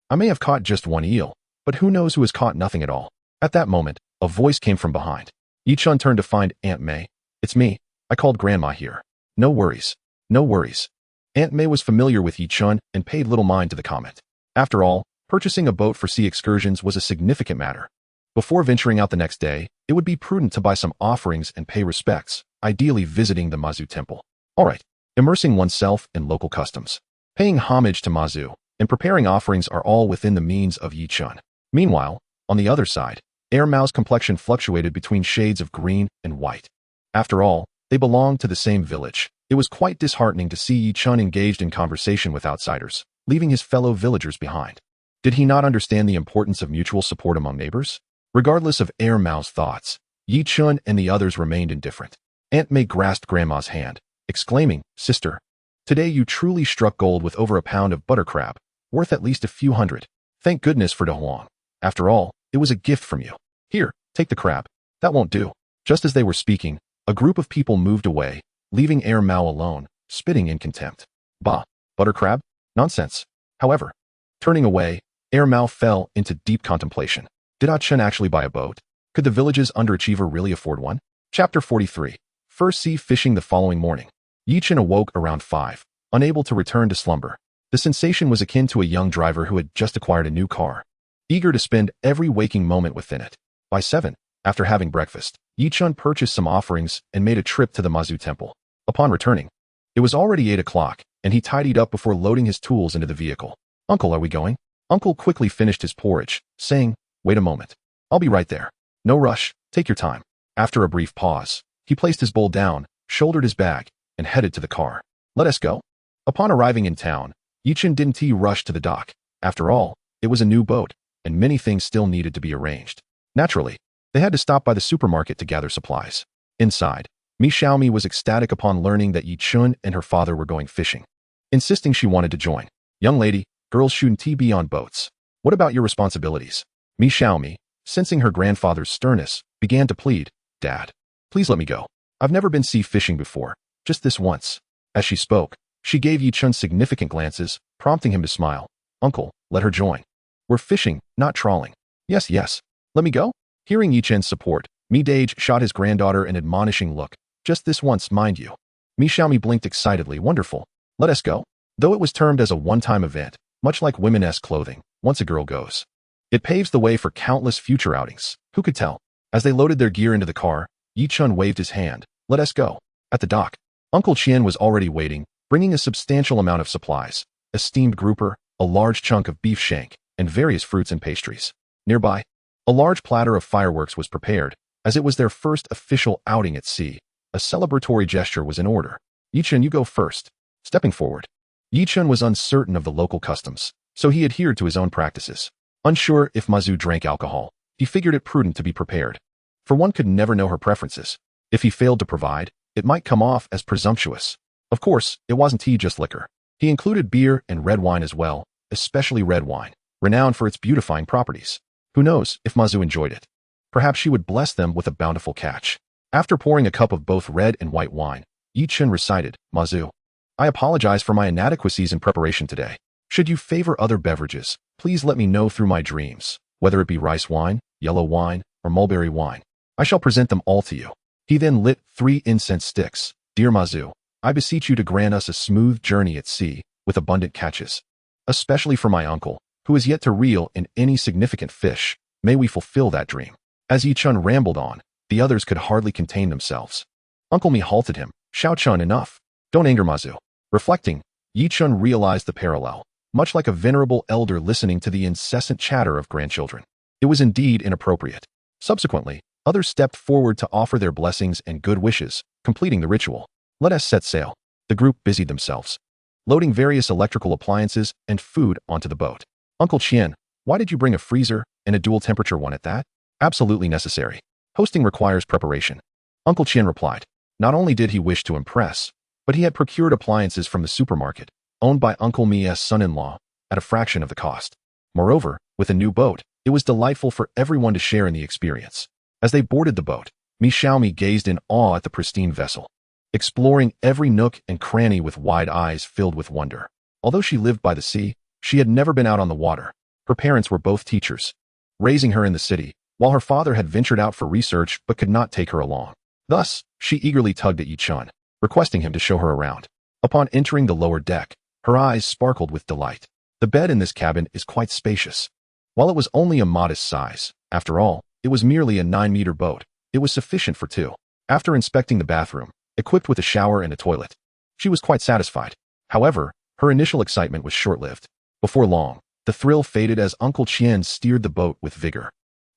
I may have caught just one eel, but who knows who has caught nothing at all. At that moment, a voice came from behind. Yi Chen turned to find Aunt May. It's me. I called Grandma here. No worries. No worries. Aunt May was familiar with Yi Chen and paid little mind to the comment. After all, purchasing a boat for sea excursions was a significant matter. Before venturing out the next day, it would be prudent to buy some offerings and pay respects, ideally visiting the Mazu temple. Alright, immersing oneself in local customs, paying homage to Mazu, and preparing offerings are all within the means of Yi Chen. Meanwhile, on the other side, Air Mao's complexion fluctuated between shades of green and white. After all, they belonged to the same village. It was quite disheartening to see Yi Chen engaged in conversation with outsiders, leaving his fellow villagers behind. Did he not understand the importance of mutual support among neighbors? Regardless of Air Mao's thoughts, Yi Chen and the others remained indifferent. Aunt May grasped Grandma's hand, exclaiming, Sister, today you truly struck gold with over a pound of butter crab, worth at least a few hundred. Thank goodness for De Huang. After all, it was a gift from you. Here, take the crab. That won't do. Just as they were speaking, a group of people moved away, leaving Air Mao alone, spitting in contempt. Bah, butter crab? Nonsense. However, turning away, Air Mao fell into deep contemplation. Did Chen actually buy a boat? Could the village's underachiever really afford one? Chapter 43. First sea fishing the following morning. Yi Chen awoke around 5, unable to return to slumber. The sensation was akin to a young driver who had just acquired a new car, eager to spend every waking moment within it. By 7, after having breakfast, Yi Chen purchased some offerings and made a trip to the Mazu temple. Upon returning, it was already 8 o'clock, and he tidied up before loading his tools into the vehicle. Uncle, are we going? Uncle quickly finished his porridge, saying, Wait a moment. I'll be right there. No rush, take your time. After a brief pause, he placed his bowl down, shouldered his bag, and headed to the car. Let us go. Upon arriving in town, Yi Chen didn't rush to the dock. After all, it was a new boat, and many things still needed to be arranged. Naturally, they had to stop by the supermarket to gather supplies. Inside, Mi Xiaomi was ecstatic upon learning that Yi Chen and her father were going fishing, insisting she wanted to join. Young lady, girls shouldn't be on boats. What about your responsibilities? Mi Xiaomi, sensing her grandfather's sternness, began to plead, Dad, please let me go. I've never been sea fishing before, just this once. As she spoke, she gave Yi Chen significant glances, prompting him to smile. Uncle, let her join. We're fishing, not trawling. Yes, yes. Let me go? Hearing Yi Chen's support, Mi Dage shot his granddaughter an admonishing look. Just this once, mind you. Mi Xiaomi blinked excitedly. Wonderful. Let us go. Though it was termed as a one-time event, much like women-esque clothing, once a girl goes, it paves the way for countless future outings. Who could tell? As they loaded their gear into the car, Yi Chen waved his hand. Let us go. At the dock, Uncle Chen was already waiting, bringing a substantial amount of supplies, a steamed grouper, a large chunk of beef shank, and various fruits and pastries. Nearby, a large platter of fireworks was prepared, as it was their first official outing at sea. A celebratory gesture was in order. Yi Chen, you go first. Stepping forward, Yi Chen was uncertain of the local customs, so he adhered to his own practices. Unsure if Mazu drank alcohol, he figured it prudent to be prepared. For one could never know her preferences. If he failed to provide, it might come off as presumptuous. Of course, it wasn't just liquor. He included beer and red wine as well, especially red wine, renowned for its beautifying properties. Who knows if Mazu enjoyed it? Perhaps she would bless them with a bountiful catch. After pouring a cup of both red and white wine, Yi Chen recited, Mazu, I apologize for my inadequacies in preparation today. Should you favor other beverages, please let me know through my dreams, whether it be rice wine, yellow wine, or mulberry wine. I shall present them all to you. He then lit 3 incense sticks. Dear Mazu, I beseech you to grant us a smooth journey at sea, with abundant catches. Especially for my uncle, who is yet to reel in any significant fish, may we fulfill that dream. As Yi Chun rambled on, the others could hardly contain themselves. Uncle Mi halted him. Xiao Chun, enough. Don't anger Mazu. Reflecting, Yi Chun realized the parallel, much like a venerable elder listening to the incessant chatter of grandchildren. It was indeed inappropriate. Subsequently, others stepped forward to offer their blessings and good wishes, completing the ritual. Let us set sail. The group busied themselves, loading various electrical appliances and food onto the boat. Uncle Chen, why did you bring a freezer, and a dual temperature one at that? Absolutely necessary. Hosting requires preparation. Uncle Chen replied. Not only did he wish to impress, but he had procured appliances from the supermarket, owned by Uncle Mi's son-in-law, at a fraction of the cost. Moreover, with a new boat, it was delightful for everyone to share in the experience. As they boarded the boat, Mi Xiaomi gazed in awe at the pristine vessel, exploring every nook and cranny with wide eyes filled with wonder. Although she lived by the sea, she had never been out on the water. Her parents were both teachers, raising her in the city, while her father had ventured out for research but could not take her along. Thus, she eagerly tugged at Yi Chun, requesting him to show her around. Upon entering the lower deck, her eyes sparkled with delight. The bed in this cabin is quite spacious. While it was only a modest size, after all, it was merely a 9-meter boat, it was sufficient for 2. After inspecting the bathroom, equipped with a shower and a toilet, she was quite satisfied. However, her initial excitement was short-lived. Before long, the thrill faded as Uncle Chen steered the boat with vigor.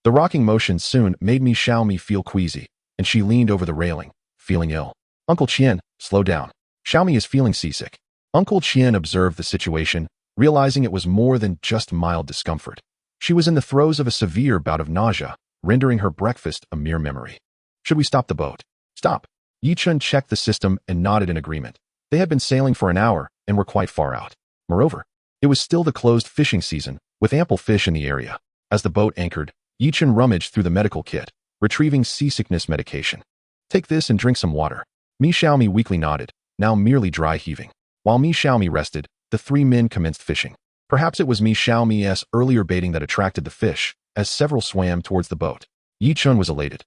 The rocking motion soon made Mi Xiaomi feel queasy, and she leaned over the railing, feeling ill. Uncle Chen, slow down. Xiaomi is feeling seasick. Uncle Chen observed the situation, realizing it was more than just mild discomfort. She was in the throes of a severe bout of nausea, rendering her breakfast a mere memory. Should we stop the boat? Stop. Yi Chun checked the system and nodded in agreement. They had been sailing for an hour and were quite far out. Moreover, it was still the closed fishing season, with ample fish in the area. As the boat anchored, Yi Chun rummaged through the medical kit, retrieving seasickness medication. Take this and drink some water. Mi Xiaomi weakly nodded, now merely dry heaving. While Mi Xiaomi rested, the 3 men commenced fishing. Perhaps it was Mi Xiaomi's earlier baiting that attracted the fish, as several swam towards the boat. Yi Chun was elated,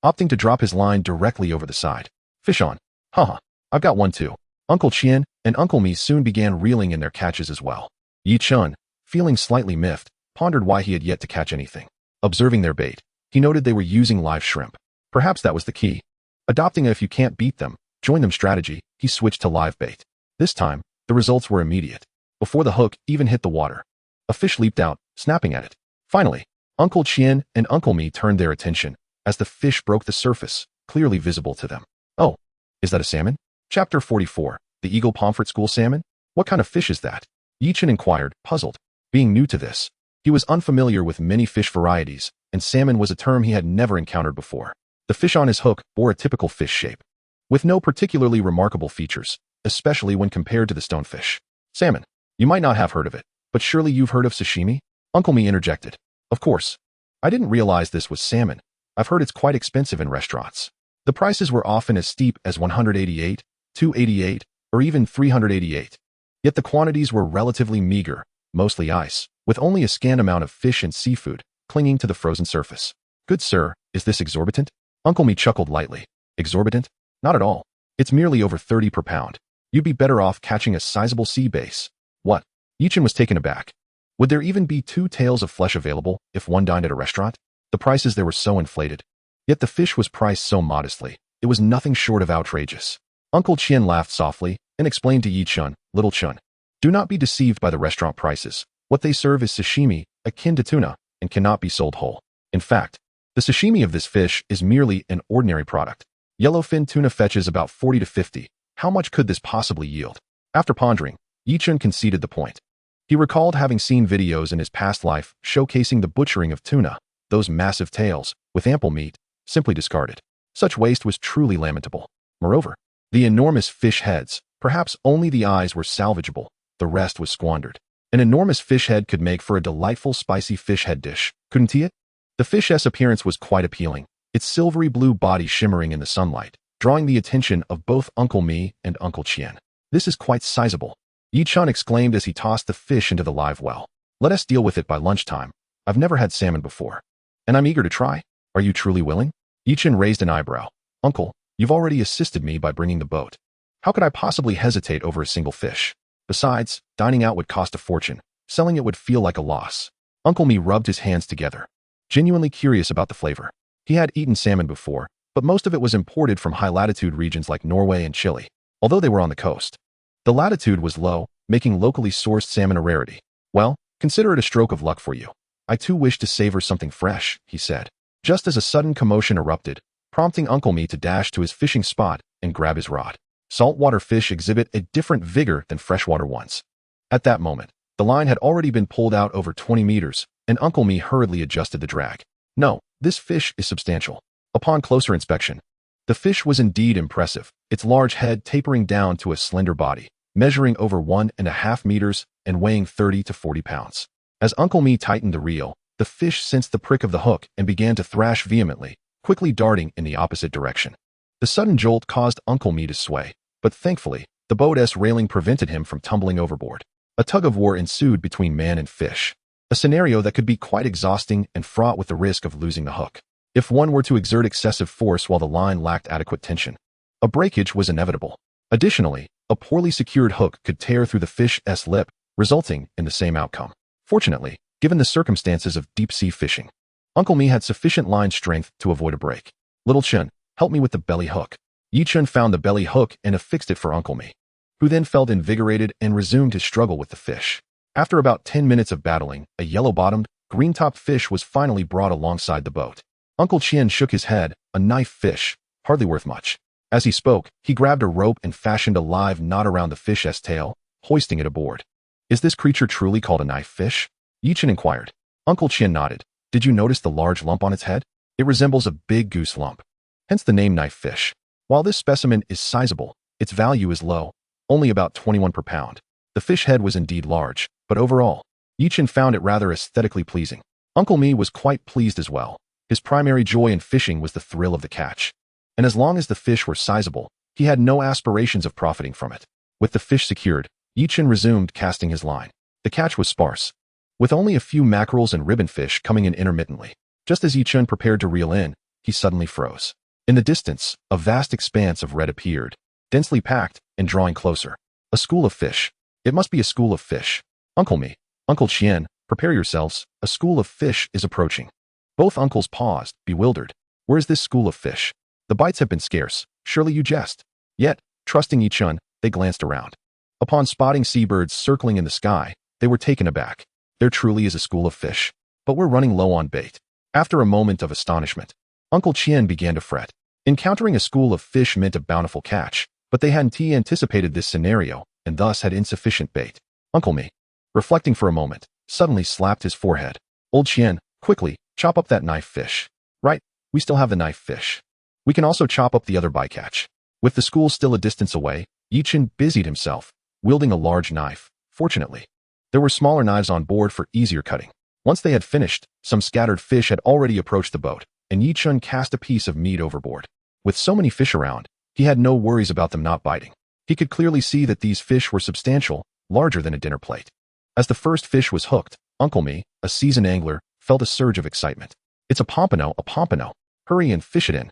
opting to drop his line directly over the side. Fish on. Haha, I've got one too. Uncle Chen and Uncle Mi soon began reeling in their catches as well. Yi Chun, feeling slightly miffed, pondered why he had yet to catch anything. Observing their bait, he noted they were using live shrimp. Perhaps that was the key. Adopting a if you can't beat them, join them strategy, he switched to live bait. This time, the results were immediate. Before the hook even hit the water, a fish leaped out, snapping at it. Finally, Uncle Chen and Uncle Mi turned their attention, as the fish broke the surface, clearly visible to them. Oh, is that a salmon? Chapter 44, the Eagle Pomfret School Salmon? What kind of fish is that? Yi Chun inquired, puzzled. Being new to this, he was unfamiliar with many fish varieties, and salmon was a term he had never encountered before. The fish on his hook bore a typical fish shape, with no particularly remarkable features, especially when compared to the stonefish. Salmon. You might not have heard of it, but surely you've heard of sashimi? Uncle Mi interjected. Of course. I didn't realize this was salmon. I've heard it's quite expensive in restaurants. The prices were often as steep as 188, 288, or even 388. Yet the quantities were relatively meager, mostly ice, with only a scant amount of fish and seafood clinging to the frozen surface. Good sir, is this exorbitant? Uncle Mi chuckled lightly. Exorbitant? Not at all. It's merely over 30 per pound. You'd be better off catching a sizable sea bass. What? Yi Chun was taken aback. Would there even be 2 tails of flesh available if one dined at a restaurant? The prices there were so inflated. Yet the fish was priced so modestly, it was nothing short of outrageous. Uncle Chen laughed softly and explained to Yi Chun, Little Chun, do not be deceived by the restaurant prices. What they serve is sashimi, akin to tuna, and cannot be sold whole. In fact, the sashimi of this fish is merely an ordinary product. Yellowfin tuna fetches about 40 to 50. How much could this possibly yield? After pondering, Yi Chun conceded the point. He recalled having seen videos in his past life showcasing the butchering of tuna, those massive tails, with ample meat, simply discarded. Such waste was truly lamentable. Moreover, the enormous fish heads, perhaps only the eyes were salvageable, the rest was squandered. An enormous fish head could make for a delightful spicy fish head dish, couldn't it? The fish's appearance was quite appealing, its silvery blue body shimmering in the sunlight, drawing the attention of both Uncle Mi and Uncle Chen. This is quite sizable. Yi-chan exclaimed as he tossed the fish into the live well. Let us deal with it by lunchtime. I've never had salmon before. And I'm eager to try. Are you truly willing? Yi-chan raised an eyebrow. Uncle, you've already assisted me by bringing the boat. How could I possibly hesitate over a single fish? Besides, dining out would cost a fortune. Selling it would feel like a loss. Uncle Me rubbed his hands together, genuinely curious about the flavor. He had eaten salmon before, but most of it was imported from high-latitude regions like Norway and Chile, although they were on the coast. The latitude was low, making locally sourced salmon a rarity. Well, consider it a stroke of luck for you. I too wish to savor something fresh, he said, just as a sudden commotion erupted, prompting Uncle Me to dash to his fishing spot and grab his rod. Saltwater fish exhibit a different vigor than freshwater ones. At that moment, the line had already been pulled out over 20 meters, and Uncle Me hurriedly adjusted the drag. No, this fish is substantial. Upon closer inspection, the fish was indeed impressive, its large head tapering down to a slender body, measuring over 1.5 meters and weighing 30 to 40 pounds. As Uncle Me tightened the reel, the fish sensed the prick of the hook and began to thrash vehemently, quickly darting in the opposite direction. The sudden jolt caused Uncle Me to sway, but thankfully, the boat's railing prevented him from tumbling overboard. A tug-of-war ensued between man and fish, a scenario that could be quite exhausting and fraught with the risk of losing the hook if one were to exert excessive force while the line lacked adequate tension. A breakage was inevitable. Additionally, a poorly secured hook could tear through the fish's lip, resulting in the same outcome. Fortunately, given the circumstances of deep-sea fishing, Uncle Me had sufficient line strength to avoid a break. Little Chen, help me with the belly hook. Yi-chan found the belly hook and affixed it for Uncle Me, who then felt invigorated and resumed his struggle with the fish. After about 10 minutes of battling, a yellow-bottomed, green-topped fish was finally brought alongside the boat. Uncle Chen shook his head. A knife fish, hardly worth much. As he spoke, he grabbed a rope and fashioned a live knot around the fish's tail, hoisting it aboard. Is this creature truly called a knife fish? Yi-chan inquired. Uncle Chen nodded. Did you notice the large lump on its head? It resembles a big goose lump, hence the name knife fish. While this specimen is sizable, its value is low, only about 21 per pound. The fish head was indeed large, but overall, Yi-chan found it rather aesthetically pleasing. Uncle Me was quite pleased as well. His primary joy in fishing was the thrill of the catch. And as long as the fish were sizable, he had no aspirations of profiting from it. With the fish secured, Yi-chan resumed casting his line. The catch was sparse, with only a few mackerels and ribbonfish coming in intermittently. Just as Yi-chan prepared to reel in, he suddenly froze. In the distance, a vast expanse of red appeared, densely packed and drawing closer. A school of fish. It must be a school of fish. Uncle Me, Uncle Chen, prepare yourselves. A school of fish is approaching. Both uncles paused, bewildered. Where is this school of fish? The bites have been scarce. Surely you jest. Yet, trusting Yi-chan, they glanced around. Upon spotting seabirds circling in the sky, they were taken aback. There truly is a school of fish. But we're running low on bait. After a moment of astonishment, Uncle Chen began to fret. Encountering a school of fish meant a bountiful catch, but they hadn't anticipated this scenario, and thus had insufficient bait. Uncle Me, reflecting for a moment, suddenly slapped his forehead. Old Chen, quickly, chop up that knife fish. Right, we still have the knife fish. We can also chop up the other bycatch. With the school still a distance away, Yi-chan busied himself, wielding a large knife. Fortunately, there were smaller knives on board for easier cutting. Once they had finished, some scattered fish had already approached the boat, and Yi-chan cast a piece of meat overboard. With so many fish around, he had no worries about them not biting. He could clearly see that these fish were substantial, larger than a dinner plate. As the first fish was hooked, Uncle Me, a seasoned angler, felt a surge of excitement. It's a pompano, a pompano. Hurry and fish it in.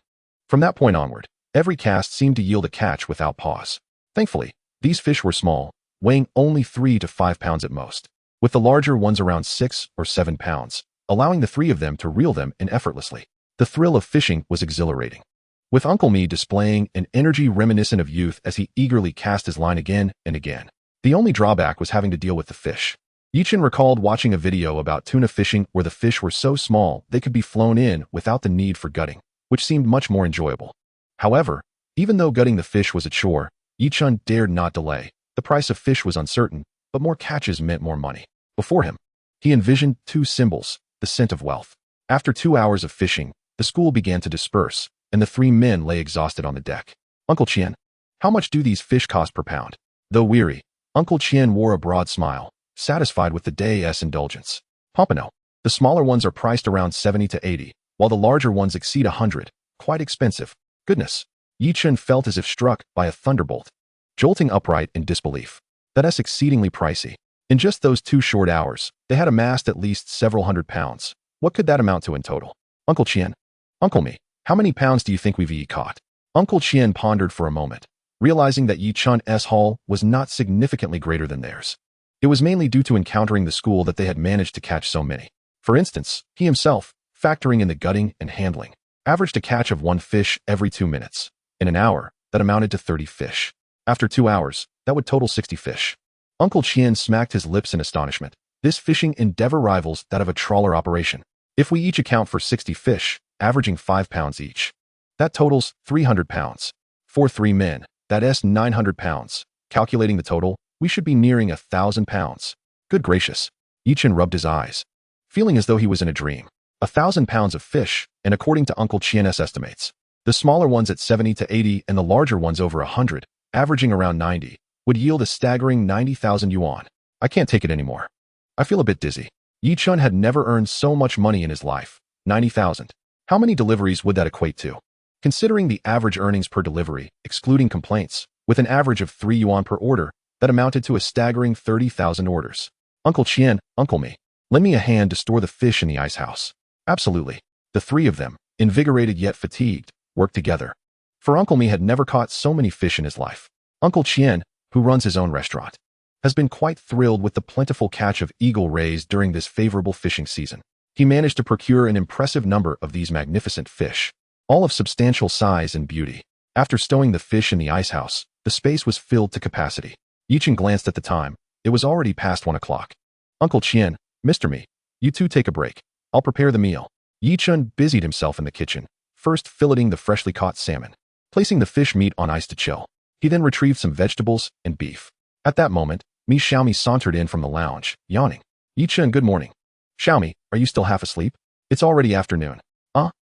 From that point onward, every cast seemed to yield a catch without pause. Thankfully, these fish were small, weighing only 3 to 5 pounds at most, with the larger ones around 6 or 7 pounds, allowing the three of them to reel them in effortlessly. The thrill of fishing was exhilarating, with Uncle Me displaying an energy reminiscent of youth as he eagerly cast his line again and again. The only drawback was having to deal with the fish. Yi-chan recalled watching a video about tuna fishing where the fish were so small they could be flown in without the need for gutting, which seemed much more enjoyable. However, even though gutting the fish was a chore, Yi-chan dared not delay. The price of fish was uncertain, but more catches meant more money. Before him, he envisioned two symbols, the scent of wealth. After 2 hours of fishing, the school began to disperse, and the three men lay exhausted on the deck. Uncle Chen, how much do these fish cost per pound? Though weary, Uncle Chen wore a broad smile, satisfied with the day's indulgence. Pompano. The smaller ones are priced around 70 to 80, while the larger ones exceed 100. Quite expensive. Goodness. Yi-chan felt as if struck by a thunderbolt. jolting upright in disbelief. That's exceedingly pricey. In just those 2 short hours, they had amassed at least several £100. What could that amount to in total? Uncle Chen. Uncle me, how many pounds do you think we've caught? Uncle Chen pondered for a moment, realizing that Yi Chun's haul was not significantly greater than theirs. It was mainly due to encountering the school that they had managed to catch so many. For instance, he himself, factoring in the gutting and handling, averaged a catch of 1 fish every 2 minutes. In an hour, that amounted to 30 fish. After 2 hours, that would total 60 fish. Uncle Chen smacked his lips in astonishment. This fishing endeavor rivals that of a trawler operation. If we each account for 60 fish, averaging 5 pounds each, that totals 300 pounds. For 3 men, that's 900 pounds. Calculating the total, we should be nearing 1,000 pounds. Good gracious. Yi Chen rubbed his eyes, feeling as though he was in a dream. 1,000 pounds of fish, and according to Uncle Chen's estimates, the smaller ones at 70 to 80 and the larger ones over 100, averaging around 90, would yield a staggering 90,000 yuan. I can't take it anymore. I feel a bit dizzy. Yi Chen had never earned so much money in his life. 90,000. How many deliveries would that equate to? Considering the average earnings per delivery, excluding complaints, with an average of 3 yuan per order, that amounted to a staggering 30,000 orders. Uncle Chen, Uncle me, lend me a hand to store the fish in the ice house. Absolutely. The 3 of them, invigorated yet fatigued, worked together. For Uncle me had never caught so many fish in his life. Uncle Chen, who runs his own restaurant, has been quite thrilled with the plentiful catch of eagle rays during this favorable fishing season. He managed to procure an impressive number of these magnificent fish, all of substantial size and beauty. After stowing the fish in the ice house, the space was filled to capacity. Yi Chen glanced at the time. It was already past 1 o'clock. Uncle Chen, Mr. Me, you two take a break. I'll prepare the meal. Yi Chen busied himself in the kitchen, first filleting the freshly caught salmon, placing the fish meat on ice to chill. He then retrieved some vegetables and beef. At that moment, Mi Xiaomi sauntered in from the lounge, yawning. Yi Chen, good morning. Xiaomi, are you still half asleep? It's already afternoon.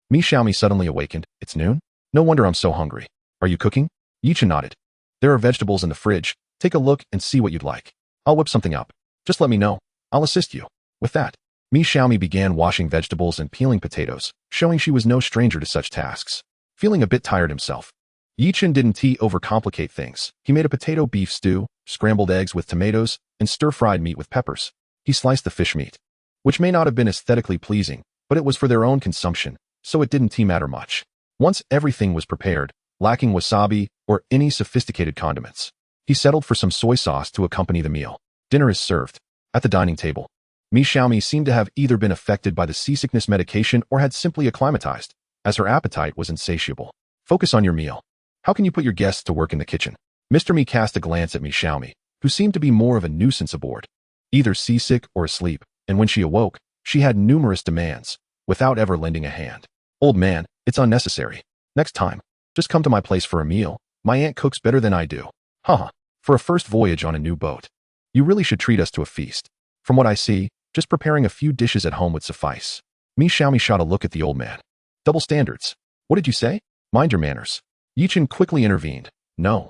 Mi Xiaomi suddenly awakened. It's noon? No wonder I'm so hungry. Are you cooking? Yi Chen nodded. There are vegetables in the fridge. Take a look and see what you'd like. I'll whip something up. Just let me know. I'll assist you. With that, Mi Xiaomi began washing vegetables and peeling potatoes, showing she was no stranger to such tasks. Feeling a bit tired himself, Yi Chen didn't overcomplicate things. He made a potato beef stew, scrambled eggs with tomatoes, and stir-fried meat with peppers. He sliced the fish meat, which may not have been aesthetically pleasing, but it was for their own consumption, so it didn't matter much. Once everything was prepared, lacking wasabi or any sophisticated condiments, he settled for some soy sauce to accompany the meal. Dinner is served. At the dining table, Mi Xiaomi seemed to have either been affected by the seasickness medication or had simply acclimatized, as her appetite was insatiable. Focus on your meal. How can you put your guests to work in the kitchen? Mr. Mi cast a glance at Mi Xiaomi, who seemed to be more of a nuisance aboard, either seasick or asleep, and when she awoke, she had numerous demands, without ever lending a hand. Old man, it's unnecessary. Next time, just come to my place for a meal. My aunt cooks better than I do. Haha. For a first voyage on a new boat, you really should treat us to a feast. From what I see, just preparing a few dishes at home would suffice. Mi Xiaomi shot a look at the old man. Double standards. What did you say? Mind your manners. Yi Chen quickly intervened. No,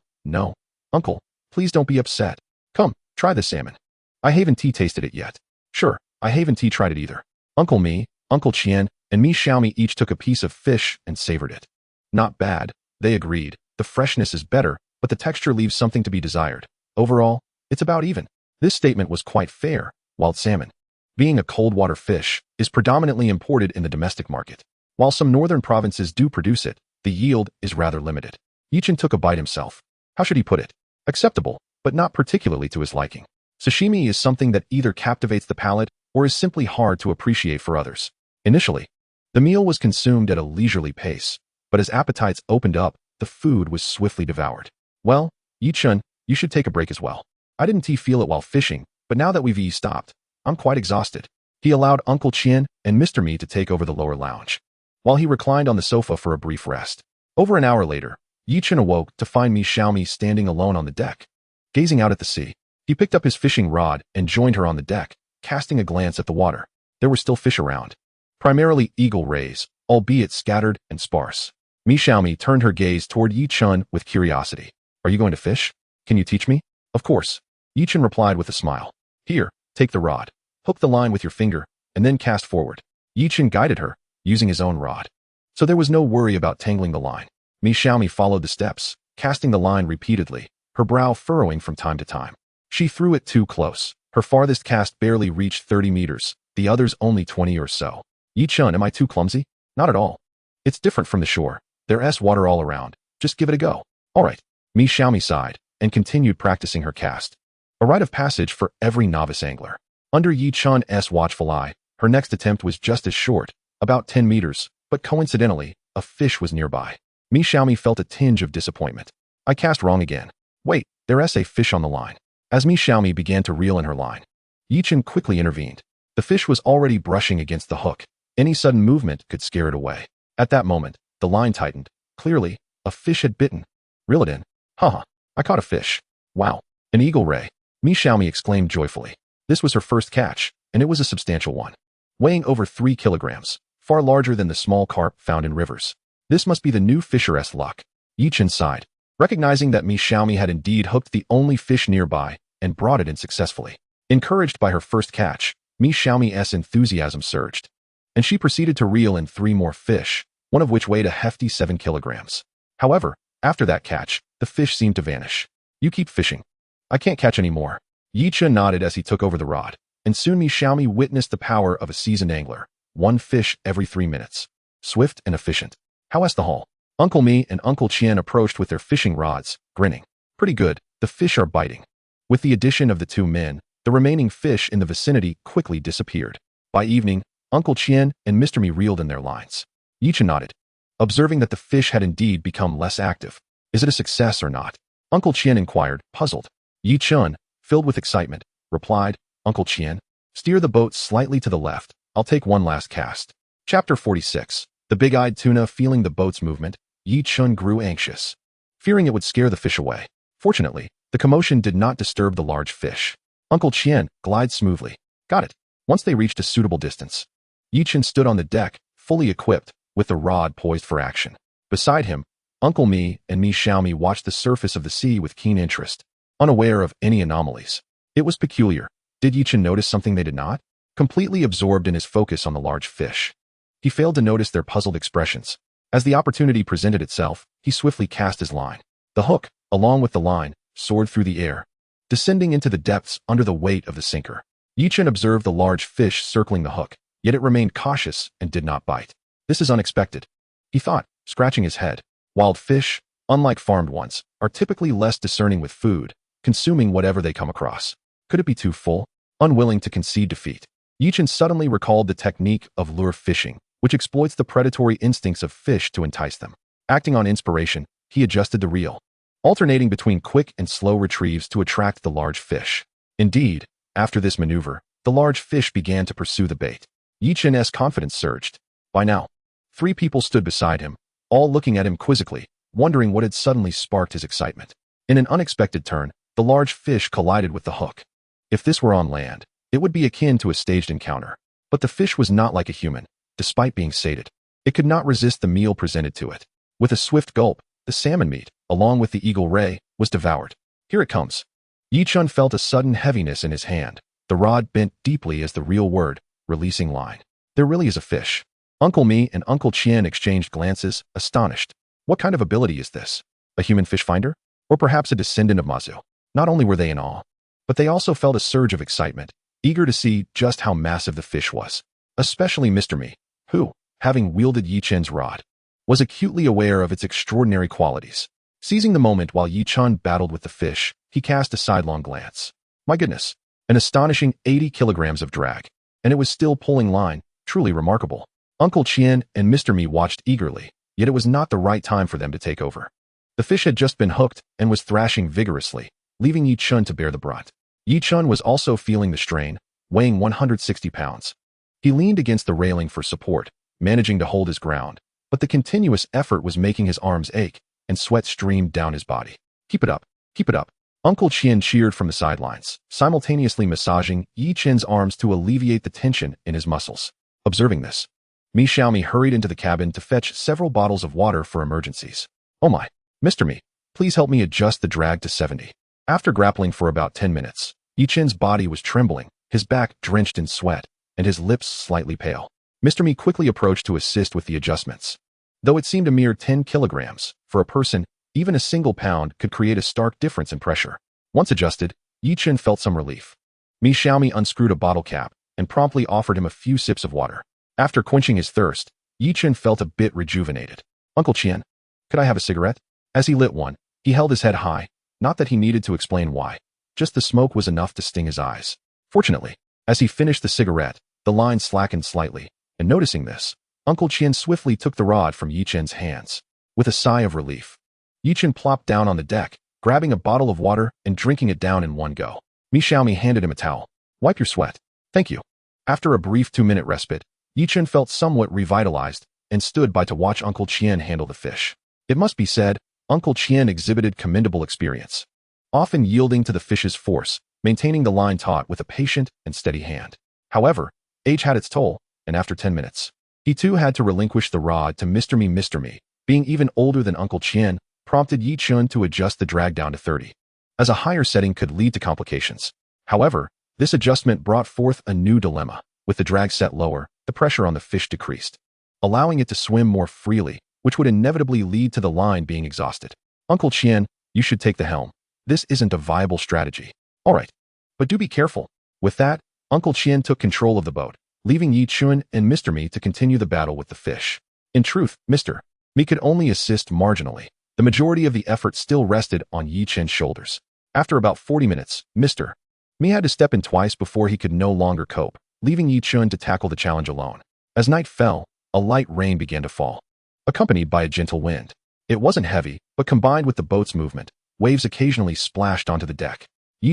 uncle, please don't be upset. Come, try the salmon. I haven't tasted it yet. Sure, I haven't tried it either. Uncle Mi, Uncle Chen, and Mi Xiaomi each took a piece of fish and savored it. Not bad, they agreed. The freshness is better, but the texture leaves something to be desired. Overall, it's about even. This statement was quite fair. Wild salmon, being a cold water fish, is predominantly imported in the domestic market. While some northern provinces do produce it, the yield is rather limited. Yi Chen took a bite himself. How should he put it? Acceptable, but not particularly to his liking. Sashimi is something that either captivates the palate or is simply hard to appreciate for others. Initially, the meal was consumed at a leisurely pace, but as appetites opened up, the food was swiftly devoured. Well, Yi Chen, you should take a break as well. I didn't feel it while fishing, but now that we've stopped, I'm quite exhausted. He allowed Uncle Chen and Mr. Mi to take over the lower lounge, while he reclined on the sofa for a brief rest. Over an hour later, Yi Chen awoke to find Mi Xiaomi standing alone on the deck, gazing out at the sea. He picked up his fishing rod and joined her on the deck, casting a glance at the water. There were still fish around, primarily eagle rays, albeit scattered and sparse. Mi Xiaomi turned her gaze toward Yi Chen with curiosity. Are you going to fish? Can you teach me? Of course. Yi Chen replied with a smile. Here, take the rod. Hook the line with your finger, and then cast forward. Yi Chen guided her, using his own rod, so there was no worry about tangling the line. Mi Xiaomi followed the steps, casting the line repeatedly, her her brow furrowing from time to time. She threw it too close. Her farthest cast barely reached 30 meters, the others only 20 or so. Yi-chun, am I too clumsy? Not at all. It's different from the shore. There's water all around. Just give it a go. All right. Mi Xiaomi sighed and continued practicing her cast. A rite of passage for every novice angler. Under Yi-chun's watchful eye, her next attempt was just as short, about 10 meters, but coincidentally, a fish was nearby. Mi Xiaomi felt a tinge of disappointment. I cast wrong again. Wait, there's a fish on the line. As Mi Xiaomi began to reel in her line, Yi-chun quickly intervened. The fish was already brushing against the hook. Any sudden movement could scare it away. At that moment, the line tightened. Clearly, a fish had bitten. Reel it in. Haha, I caught a fish. Wow, an eagle ray. Mi Xiaomi exclaimed joyfully. This was her first catch, and it was a substantial one. Weighing over 3 kilograms, far larger than the small carp found in rivers. This must be the new fisher's luck. Yi-chun sighed, recognizing that Mi Xiaomi had indeed hooked the only fish nearby and brought it in successfully. Encouraged by her first catch, Mi Xiaomi's enthusiasm surged, and she proceeded to reel in 3 more fish, one of which weighed a hefty 7 kilograms. However, after that catch, the fish seemed to vanish. You keep fishing. I can't catch any more. Yi-chun nodded as he took over the rod, and soon Mi Xiaomi witnessed the power of a seasoned angler. 1 fish every 3 minutes. Swift and efficient. How's the haul? Uncle Mi and Uncle Chen approached with their fishing rods, grinning. Pretty good, the fish are biting. With the addition of the 2 men, the remaining fish in the vicinity quickly disappeared. By evening, Uncle Chen and Mr. Mi reeled in their lines. Yi-chun nodded, observing that the fish had indeed become less active. Is it a success or not? Uncle Chen inquired, puzzled. Yi-chun, filled with excitement, replied, Uncle Chen, steer the boat slightly to the left. I'll take one last cast. Chapter 46. The big-eyed tuna feeling the boat's movement, Yi-chun grew anxious, fearing it would scare the fish away. Fortunately, the commotion did not disturb the large fish. Uncle Chen glided smoothly. Got it. Once they reached a suitable distance, Yi-chun stood on the deck, fully equipped, with the rod poised for action. Beside him, Uncle Mi and Mi Xiaomi watched the surface of the sea with keen interest, unaware of any anomalies. It was peculiar. Did Yi-chun notice something they did not? Completely absorbed in his focus on the large fish, he failed to notice their puzzled expressions. As the opportunity presented itself, he swiftly cast his line. The hook, along with the line, soared through the air, descending into the depths under the weight of the sinker. Yi-chun observed the large fish circling the hook, yet it remained cautious and did not bite. This is unexpected, he thought, scratching his head. Wild fish, unlike farmed ones, are typically less discerning with food, consuming whatever they come across. Could it be too full? Unwilling to concede defeat, Yi-chun suddenly recalled the technique of lure fishing, which exploits the predatory instincts of fish to entice them. Acting on inspiration, he adjusted the reel, alternating between quick and slow retrieves to attract the large fish. Indeed, after this maneuver, the large fish began to pursue the bait. Yi-chun's confidence surged. By now, 3 people stood beside him, all looking at him quizzically, wondering what had suddenly sparked his excitement. In an unexpected turn, the large fish collided with the hook. If this were on land, it would be akin to a staged encounter. But the fish was not like a human. Despite being sated, it could not resist the meal presented to it. With a swift gulp, the salmon meat, along with the eagle ray, was devoured. Here it comes. Yi-chun felt a sudden heaviness in his hand. The rod bent deeply as the reel whirred, releasing line. There really is a fish. Uncle Mi and Uncle Chen exchanged glances, astonished. What kind of ability is this? A human fish finder? Or perhaps a descendant of Mazu? Not only were they in awe, but they also felt a surge of excitement, eager to see just how massive the fish was. Especially Mr. Mi, who, having wielded Yi-chun's rod, was acutely aware of its extraordinary qualities. Seizing the moment while Yi-chun battled with the fish, he cast a sidelong glance. My goodness, an astonishing 80 kilograms of drag, and it was still pulling line, truly remarkable. Uncle Chen and Mr. Mi watched eagerly, yet it was not the right time for them to take over. The fish had just been hooked and was thrashing vigorously, leaving Yi-chun to bear the brunt. Yi-chun was also feeling the strain, weighing 160 pounds. He leaned against the railing for support, managing to hold his ground, but the continuous effort was making his arms ache, and sweat streamed down his body. Keep it up, keep it up. Uncle Chen cheered from the sidelines, simultaneously massaging Yi-chun's arms to alleviate the tension in his muscles. Observing this, Mi Xiaomi hurried into the cabin to fetch several bottles of water for emergencies. Oh my, Mr. Mi, please help me adjust the drag to 70. After grappling for about 10 minutes, Yi-chun's body was trembling, his back drenched in sweat, and his lips slightly pale. Mr. Mi quickly approached to assist with the adjustments. Though it seemed a mere 10 kilograms, for a person Even a single pound could create a stark difference in pressure. Once adjusted, Chen felt some relief. Xiaomi unscrewed a bottle cap and promptly offered him a few sips of water. After quenching his thirst, Chen felt a bit rejuvenated. Uncle Chen, could I have a cigarette? As he lit one, he held his head high, not that he needed to explain why. Just the smoke was enough to sting his eyes. Fortunately, as he finished the cigarette, the line slackened slightly, and noticing this, Uncle Chen swiftly took the rod from Chen's hands. With a sigh of relief, Chen plopped down on the deck, grabbing a bottle of water and drinking it down in one go. Xiaomi handed him a towel. Wipe your sweat. Thank you. After a brief 2-minute respite, Chen felt somewhat revitalized and stood by to watch Uncle Chen handle the fish. It must be said, Uncle Chen exhibited commendable experience, often yielding to the fish's force, maintaining the line taut with a patient and steady hand. However, age had its toll, and after 10 minutes, he too had to relinquish the rod to Mr. Me. Being even older than Uncle Chen prompted Chen to adjust the drag down to 30, as a higher setting could lead to complications. However, this adjustment brought forth a new dilemma. With the drag set lower, the pressure on the fish decreased, allowing it to swim more freely, which would inevitably lead to the line being exhausted. Uncle Chen, you should take the helm. This isn't a viable strategy. All right, but do be careful. With that, Uncle Chen took control of the boat, leaving Chen and Mr. Me to continue the battle with the fish. In truth, Mr. Me could only assist marginally. The majority of the effort still rested on Chen's shoulders. After about 40 minutes, Mr. Me had to step in twice before he could no longer cope, leaving Chen to tackle the challenge alone. As night fell, a light rain began to fall, accompanied by a gentle wind. It wasn't heavy, but combined with the boat's movement, waves occasionally splashed onto the deck.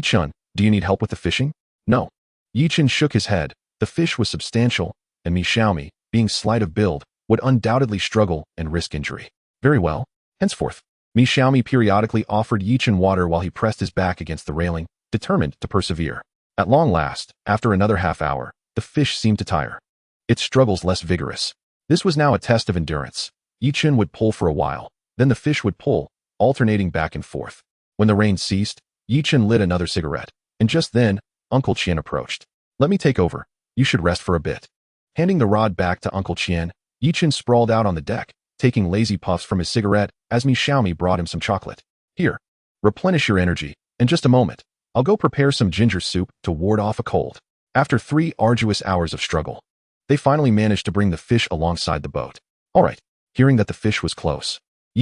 Chen, do you need help with the fishing? No. Chen shook his head. The fish was substantial, and Xiaomi, being slight of build, would undoubtedly struggle and risk injury. Very well. Henceforth, Xiaomi periodically offered Chen water while he pressed his back against the railing, determined to persevere. At long last, after another half hour, the fish seemed to tire, its struggles less vigorous. This was now a test of endurance. Chen would pull for a while, then the fish would pull, alternating back and forth. When the rain ceased, Chen lit another cigarette, and just then, Uncle Chen approached. Let me take over. You should rest for a bit. Handing the rod back to Uncle Chen, Chen sprawled out on the deck, taking lazy puffs from his cigarette as Xiaomi brought him some chocolate. Here, replenish your energy. In just a moment, I'll go prepare some ginger soup to ward off a cold. After 3 arduous hours of struggle, they finally managed to bring the fish alongside the boat. All right. Hearing that the fish was close,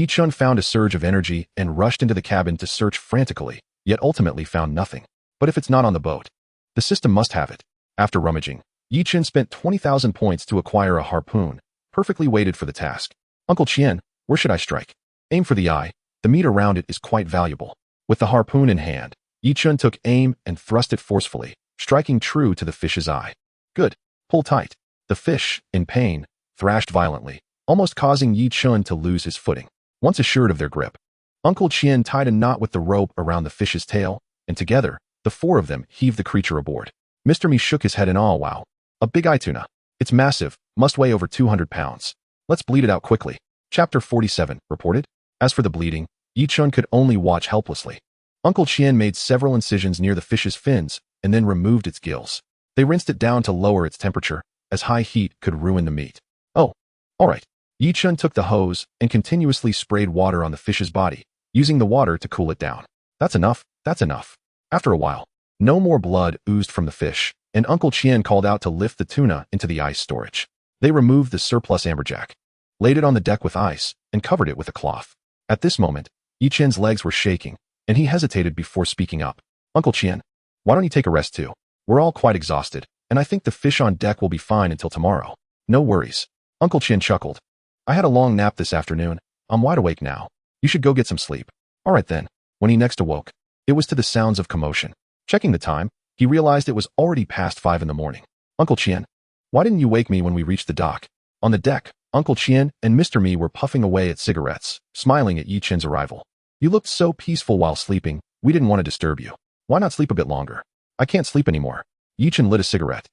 Chen found a surge of energy and rushed into the cabin to search frantically, yet ultimately found nothing. But if it's not on the boat, the system must have it. After rummaging, Chen spent 20,000 points to acquire a harpoon, perfectly weighted for the task. Uncle Chen, where should I strike? Aim for the eye. The meat around it is quite valuable. With the harpoon in hand, Chen took aim and thrust it forcefully, striking true to the fish's eye. Good. Pull tight. The fish, in pain, thrashed violently, almost causing Chen to lose his footing. Once assured of their grip, Uncle Chen tied a knot with the rope around the fish's tail, and together, the 4 of them heaved the creature aboard. Mr. Me shook his head in awe. Wow. A big eye tuna. It's massive, must weigh over 200 pounds. Let's bleed it out quickly. Chapter 47, reported. As for the bleeding, Chen could only watch helplessly. Uncle Chen made several incisions near the fish's fins, and then removed its gills. They rinsed it down to lower its temperature, as high heat could ruin the meat. Oh, all right. Chen took the hose and continuously sprayed water on the fish's body, using the water to cool it down. That's enough. That's enough. After a while, no more blood oozed from the fish, and Uncle Chen called out to lift the tuna into the ice storage. They removed the surplus amberjack, laid it on the deck with ice, and covered it with a cloth. At this moment, Chen's legs were shaking, and he hesitated before speaking up. Uncle Chen, why don't you take a rest too? We're all quite exhausted, and I think the fish on deck will be fine until tomorrow. No worries. Uncle Chen chuckled. I had a long nap this afternoon. I'm wide awake now. You should go get some sleep. All right then. When he next awoke, it was to the sounds of commotion. Checking the time, he realized it was already past 5 in the morning. Uncle Chen, why didn't you wake me when we reached the dock? On the deck, Uncle Chen and Mr. Me were puffing away at cigarettes, smiling at Chen's arrival. You looked so peaceful while sleeping, we didn't want to disturb you. Why not sleep a bit longer? I can't sleep anymore. Chen lit a cigarette,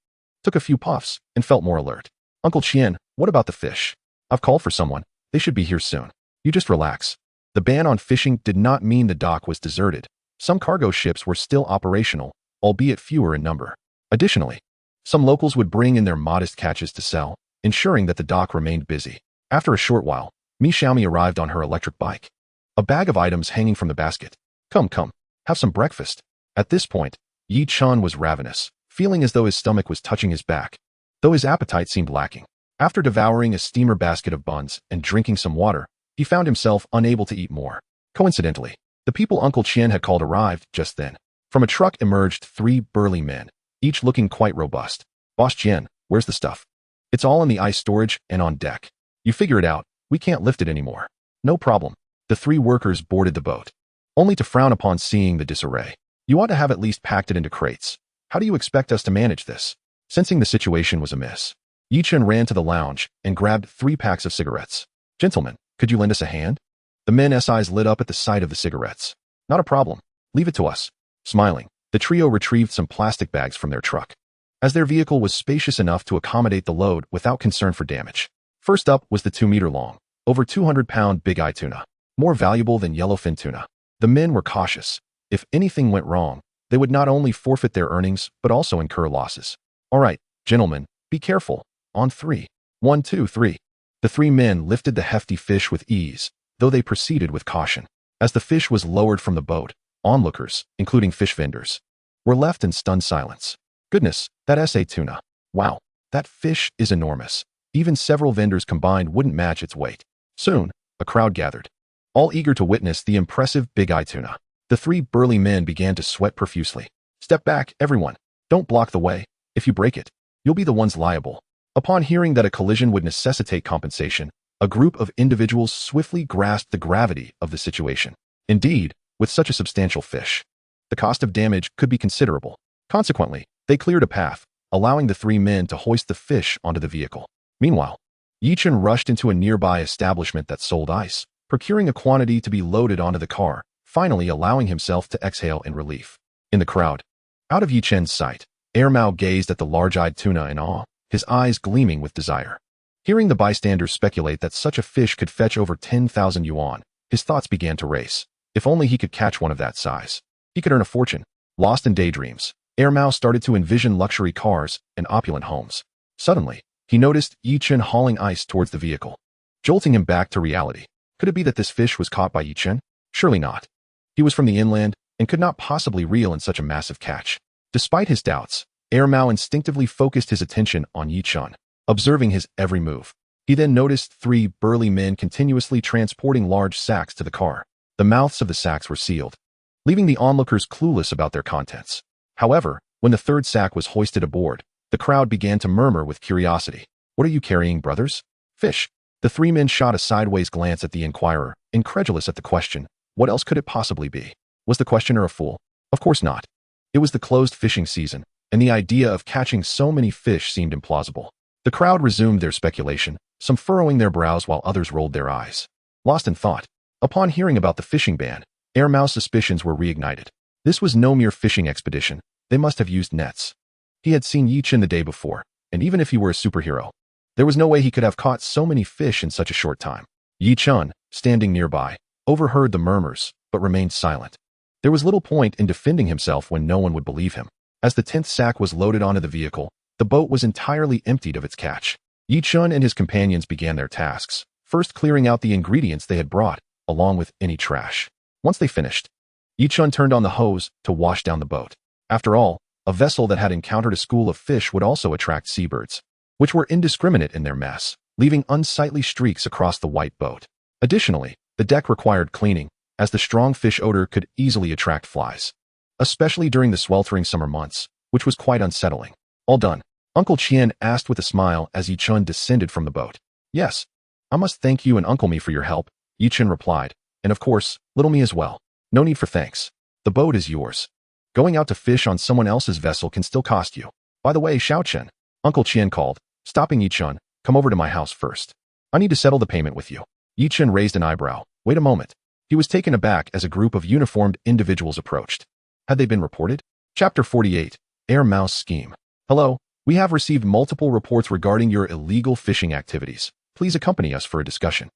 took a few puffs, and felt more alert. Uncle Chen, what about the fish? I've called for someone. They should be here soon. You just relax. The ban on fishing did not mean the dock was deserted. Some cargo ships were still operational, albeit fewer in number. Additionally, some locals would bring in their modest catches to sell, ensuring that the dock remained busy. After a short while, Xiaomi arrived on her electric bike. a bag of items hanging from the basket. Come, come, have some breakfast. At this point, Chen was ravenous, feeling as though his stomach was touching his back, though his appetite seemed lacking. After devouring a steamer basket of buns and drinking some water, he found himself unable to eat more. Coincidentally, the people Uncle Chen had called arrived just then. From a truck emerged 3 burly men, each looking quite robust. Boss Chen, where's the stuff? It's all in the ice storage and on deck. You figure it out, we can't lift it anymore. No problem. The 3 workers boarded the boat, only to frown upon seeing the disarray. You ought to have at least packed it into crates. How do you expect us to manage this? Sensing the situation was amiss, Chen ran to the lounge and grabbed 3 packs of cigarettes. Gentlemen, could you lend us a hand? The men's eyes lit up at the sight of the cigarettes. Not a problem. Leave it to us. Smiling, the trio retrieved some plastic bags from their truck, as their vehicle was spacious enough to accommodate the load without concern for damage. First up was the 2-meter-long, over 200-pound big eye tuna, more valuable than yellowfin tuna. The men were cautious. If anything went wrong, they would not only forfeit their earnings, but also incur losses. All right, gentlemen, be careful. On 3. 1, 2, 3. The 3 men lifted the hefty fish with ease, though they proceeded with caution. As the fish was lowered from the boat, onlookers, including fish vendors, were left in stunned silence. Goodness, that SA tuna. Wow, that fish is enormous. Even several vendors combined wouldn't match its weight. Soon, a crowd gathered, all eager to witness the impressive big-eye tuna. The 3 burly men began to sweat profusely. Step back, everyone. Don't block the way. If you break it, you'll be the ones liable. Upon hearing that a collision would necessitate compensation, a group of individuals swiftly grasped the gravity of the situation. Indeed, with such a substantial fish, the cost of damage could be considerable. Consequently, they cleared a path, allowing the 3 men to hoist the fish onto the vehicle. Meanwhile, Chen rushed into a nearby establishment that sold ice, procuring a quantity to be loaded onto the car, finally allowing himself to exhale in relief. In the crowd, out of Chen's sight, Mao gazed at the large-eyed tuna in awe, his eyes gleaming with desire. Hearing the bystanders speculate that such a fish could fetch over 10,000 yuan, his thoughts began to race. If only he could catch one of that size, he could earn a fortune. Lost in daydreams, Mao started to envision luxury cars and opulent homes. Suddenly, he noticed Chen hauling ice towards the vehicle, jolting him back to reality. Could it be that this fish was caught by Chen? Surely not. He was from the inland and could not possibly reel in such a massive catch. Despite his doubts, Mao instinctively focused his attention on Chen, observing his every move. He then noticed 3 burly men continuously transporting large sacks to the car. The mouths of the sacks were sealed, leaving the onlookers clueless about their contents. However, when the 3rd sack was hoisted aboard, the crowd began to murmur with curiosity. What are you carrying, brothers? Fish. The 3 men shot a sideways glance at the inquirer, incredulous at the question. What else could it possibly be? Was the questioner a fool? Of course not. It was the closed fishing season, and the idea of catching so many fish seemed implausible. The crowd resumed their speculation, some furrowing their brows while others rolled their eyes. Lost in thought, upon hearing about the fishing ban, Mao's suspicions were reignited. This was no mere fishing expedition. They must have used nets. He had seen Chen the day before, and even if he were a superhero, there was no way he could have caught so many fish in such a short time. Chen, standing nearby, overheard the murmurs, but remained silent. There was little point in defending himself when no one would believe him. As the 10th sack was loaded onto the vehicle, the boat was entirely emptied of its catch. Chen and his companions began their tasks, first clearing out the ingredients they had brought, along with any trash. Once they finished, Chen turned on the hose to wash down the boat. After all, a vessel that had encountered a school of fish would also attract seabirds, which were indiscriminate in their mess, leaving unsightly streaks across the white boat. Additionally, the deck required cleaning, as the strong fish odor could easily attract flies, especially during the sweltering summer months, which was quite unsettling. All done, Uncle Chen asked with a smile as Chen descended from the boat. Yes, I must thank you and Uncle Me for your help, Chen replied, and of course, little me as well. No need for thanks. The boat is yours. Going out to fish on someone else's vessel can still cost you. By the way, Xiao Chen, Uncle Chen called, stopping Chen, come over to my house first. I need to settle the payment with you. Chen raised an eyebrow. Wait a moment. He was taken aback as a group of uniformed individuals approached. Had they been reported? Chapter 48, Mao's Scheme. Hello, we have received multiple reports regarding your illegal fishing activities. Please accompany us for a discussion.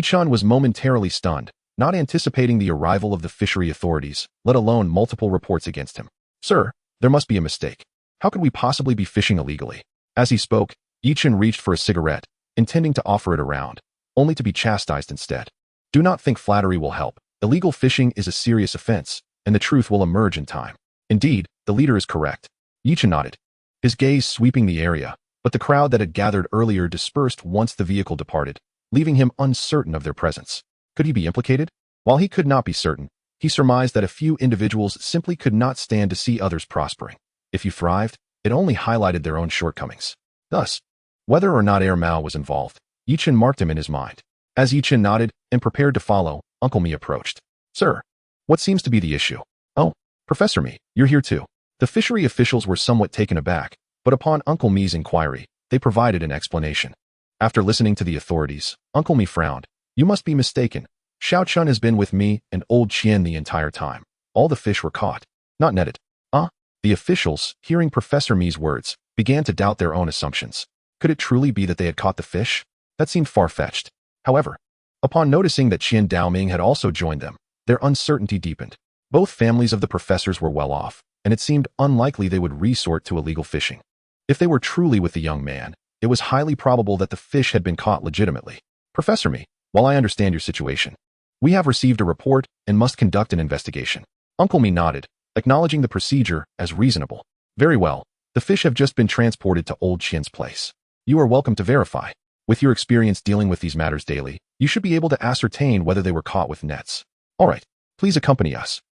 Chen was momentarily stunned, not anticipating the arrival of the fishery authorities, let alone multiple reports against him. Sir, there must be a mistake. How could we possibly be fishing illegally? As he spoke, Chen reached for a cigarette, intending to offer it around, only to be chastised instead. Do not think flattery will help. Illegal fishing is a serious offense, and the truth will emerge in time. Indeed, the leader is correct. Chen nodded, his gaze sweeping the area, but the crowd that had gathered earlier dispersed once the vehicle departed, leaving him uncertain of their presence. Could he be implicated? While he could not be certain, he surmised that a few individuals simply could not stand to see others prospering. If you thrived, it only highlighted their own shortcomings. Thus, whether or not Mao was involved, Chen marked him in his mind. As Chen nodded and prepared to follow, Uncle Mi approached. Sir, what seems to be the issue? Oh, Professor Mi, you're here too. The fishery officials were somewhat taken aback, but upon Uncle Mi's inquiry, they provided an explanation. After listening to the authorities, Uncle Mi frowned. You must be mistaken. Xiao Chun has been with me and old Qian the entire time. All the fish were caught, not netted. The officials, hearing Professor Mi's words, began to doubt their own assumptions. Could it truly be that they had caught the fish? That seemed far-fetched. However, upon noticing that Qian Daoming had also joined them, their uncertainty deepened. Both families of the professors were well off, and it seemed unlikely they would resort to illegal fishing. If they were truly with the young man, it was highly probable that the fish had been caught legitimately. Professor Mi, while I understand your situation, we have received a report and must conduct an investigation. Uncle Mi nodded, acknowledging the procedure as reasonable. Very well, the fish have just been transported to old Qian's place. You are welcome to verify. With your experience dealing with these matters daily, you should be able to ascertain whether they were caught with nets. All right, please accompany us.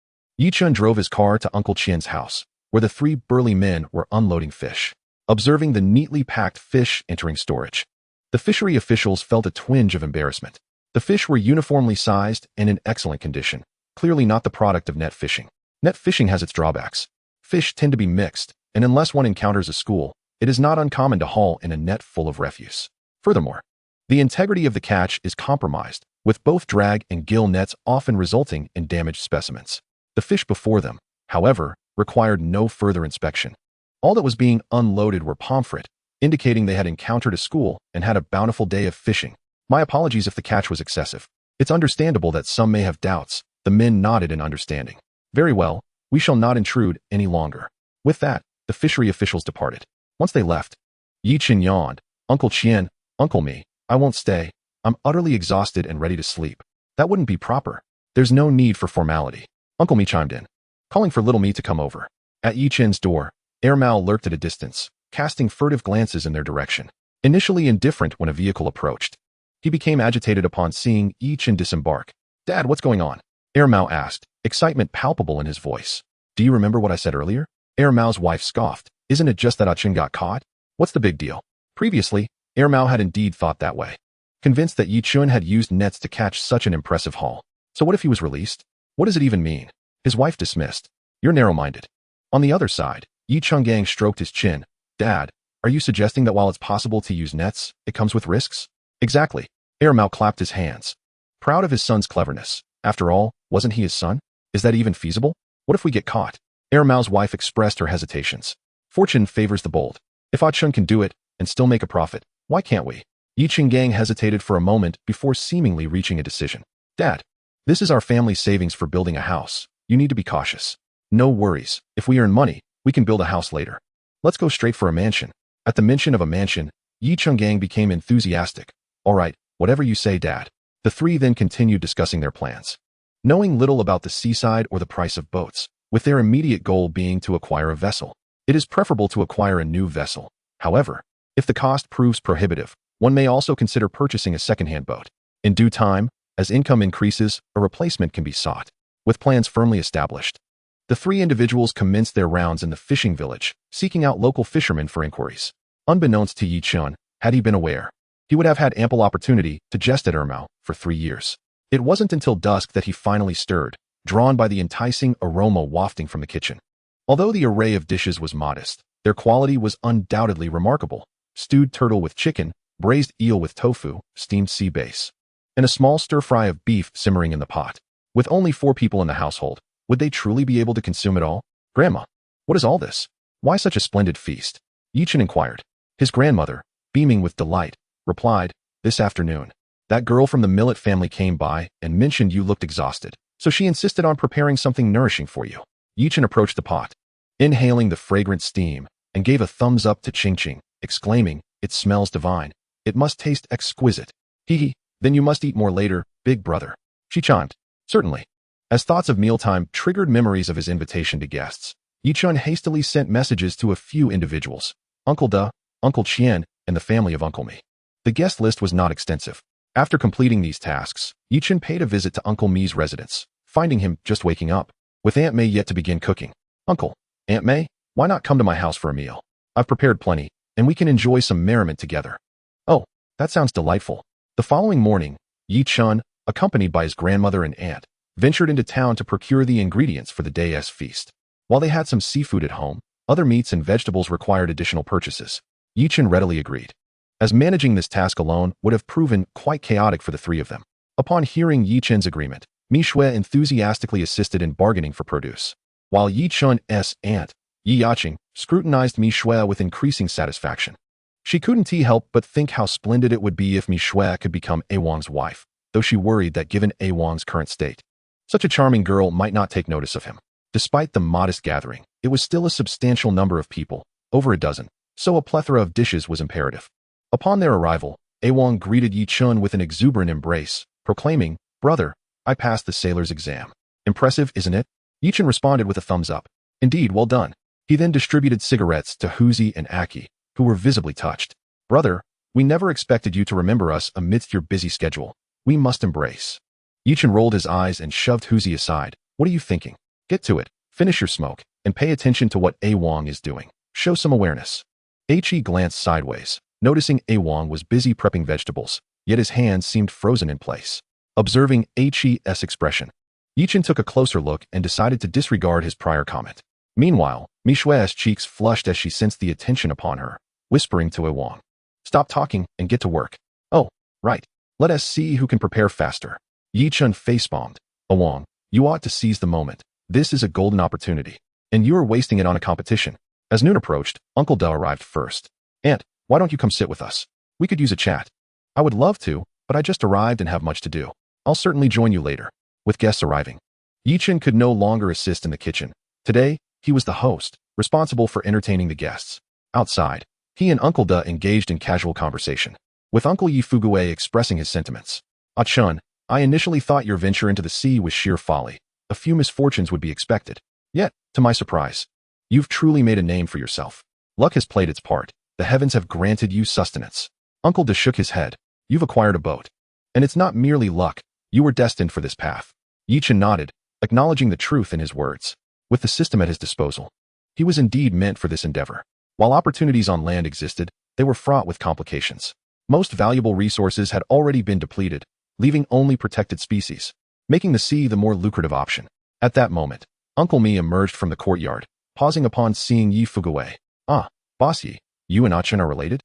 Chen drove his car to Uncle Qian's house, where the three burly men were unloading fish. Observing the neatly packed fish entering storage, the fishery officials felt a twinge of embarrassment. The fish were uniformly sized and in excellent condition, clearly not the product of net fishing. Net fishing has its drawbacks. Fish tend to be mixed, and unless one encounters a school, it is not uncommon to haul in a net full of refuse. Furthermore, the integrity of the catch is compromised, with both drag and gill nets often resulting in damaged specimens. The fish before them, however, required no further inspection. All that was being unloaded were pomfret, indicating they had encountered a school and had a bountiful day of fishing. My apologies if the catch was excessive. It's understandable that some may have doubts. The men nodded in understanding. Very well, we shall not intrude any longer. With that, the fishery officials departed. Once they left, Chen yawned. Uncle Qian, Uncle Mi, I won't stay. I'm utterly exhausted and ready to sleep. That wouldn't be proper. There's no need for formality. Uncle Mi chimed in, calling for little Mi to come over. At Chen's door, Mao lurked at a distance, casting furtive glances in their direction. Initially indifferent when a vehicle approached, he became agitated upon seeing Chen disembark. Dad, what's going on? Mao asked, excitement palpable in his voice. Do you remember what I said earlier? Mao's wife scoffed. Isn't it just that Chen got caught? What's the big deal? Previously, Mao had indeed thought that way, convinced that Chen had used nets to catch such an impressive haul. So what if he was released? What does it even mean? His wife dismissed. You're narrow-minded. On the other side, Gang stroked his chin. Dad, are you suggesting that while it's possible to use nets, it comes with risks? Exactly. Mao clapped his hands, proud of his son's cleverness. After all, wasn't he his son? Is that even feasible? What if we get caught? Mao's wife expressed her hesitations. Fortune favors the bold. If Chen can do it and still make a profit, why can't we? Gang hesitated for a moment before seemingly reaching a decision. Dad, this is our family's savings for building a house. You need to be cautious. No worries. If we earn money, we can build a house later. Let's go straight for a mansion. At the mention of a mansion, Gang became enthusiastic. All right, whatever you say, Dad. The three then continued discussing their plans. Knowing little about the seaside or the price of boats, with their immediate goal being to acquire a vessel. It is preferable to acquire a new vessel. However, if the cost proves prohibitive, one may also consider purchasing a second-hand boat. In due time, as income increases, a replacement can be sought. With plans firmly established, the three individuals commenced their rounds in the fishing village, seeking out local fishermen for inquiries. Unbeknownst to Chen, had he been aware, he would have had ample opportunity to jest at Mao for 3 years. It wasn't until dusk that he finally stirred, drawn by the enticing aroma wafting from the kitchen. Although the array of dishes was modest, their quality was undoubtedly remarkable. Stewed turtle with chicken, braised eel with tofu, steamed sea bass, and a small stir-fry of beef simmering in the pot. With only 4 people in the household, would they truly be able to consume it all? Grandma, what is all this? Why such a splendid feast? Chen inquired. His grandmother, beaming with delight, replied, this afternoon, that girl from the Millet family came by and mentioned you looked exhausted, so she insisted on preparing something nourishing for you. Chen approached the pot, inhaling the fragrant steam, and gave a thumbs up to Ching, exclaiming, it smells divine. It must taste exquisite. Hee hee, then you must eat more later, big brother. She chimed. Certainly. As thoughts of mealtime triggered memories of his invitation to guests, Yi-chun hastily sent messages to a few individuals, Uncle Da, Uncle Chen, and the family of Uncle Mi. The guest list was not extensive. After completing these tasks, Yi-chun paid a visit to Uncle Mi's residence, finding him just waking up, with Aunt May yet to begin cooking. Uncle, Aunt May, why not come to my house for a meal? I've prepared plenty, and we can enjoy some merriment together. Oh, that sounds delightful. The following morning, Yi-chun, accompanied by his grandmother and aunt, ventured into town to procure the ingredients for the day's feast. While they had some seafood at home, other meats and vegetables required additional purchases. Yi-chun readily agreed, as managing this task alone would have proven quite chaotic for the three of them. Upon hearing Yi-chun's agreement, Mi-shui enthusiastically assisted in bargaining for produce, while Yi-chun's aunt, Yi-yaching, scrutinized Mi-shui with increasing satisfaction. She couldn't help but think how splendid it would be if Mi-shui could become A-Wang's wife, though she worried that given A-Wang's current state, such a charming girl might not take notice of him. Despite the modest gathering, it was still a substantial number of people, over a dozen, so a plethora of dishes was imperative. Upon their arrival, A-Wang greeted Yi-chun with an exuberant embrace, proclaiming, "Brother, I passed the sailor's exam. Impressive, isn't it?" Yi-chun responded with a thumbs up. "Indeed, well done." He then distributed cigarettes to Huzi and Aki, who were visibly touched. "Brother, we never expected you to remember us amidst your busy schedule. We must embrace." Yi-chun rolled his eyes and shoved Huzi aside. "What are you thinking? Get to it, finish your smoke, and pay attention to what A-Wang is doing. Show some awareness." He glanced sideways, noticing A-Wang was busy prepping vegetables, yet his hands seemed frozen in place. Observing Hi's expression, Yi-chun took a closer look and decided to disregard his prior comment. Meanwhile, Mi-shui's cheeks flushed as she sensed the attention upon her, whispering to A-Wang, "Stop talking and get to work." "Oh, right. Let us see who can prepare faster." Yi-chun facepalmed. "A-Wang, you ought to seize the moment. This is a golden opportunity, and you are wasting it on a competition." As noon approached, Uncle Da arrived first. "Aunt, why don't you come sit with us? We could use a chat." "I would love to, but I just arrived and have much to do. I'll certainly join you later." With guests arriving, Yi-chun could no longer assist in the kitchen. Today, he was the host, responsible for entertaining the guests. Outside, he and Uncle Da engaged in casual conversation, with Uncle Yi Fugue expressing his sentiments. "Ah-chun, I initially thought your venture into the sea was sheer folly. A few misfortunes would be expected. Yet, to my surprise, you've truly made a name for yourself. Luck has played its part. The heavens have granted you sustenance." Uncle Da shook his head. "You've acquired a boat. And it's not merely luck. You were destined for this path." Yi-chun nodded, acknowledging the truth in his words. With the system at his disposal, he was indeed meant for this endeavor. While opportunities on land existed, they were fraught with complications. Most valuable resources had already been depleted, leaving only protected species, making the sea the more lucrative option. At that moment, Uncle Mi emerged from the courtyard, pausing upon seeing Yi Fugue. "Ah, Boss Yi, you and Ah-chun are related?"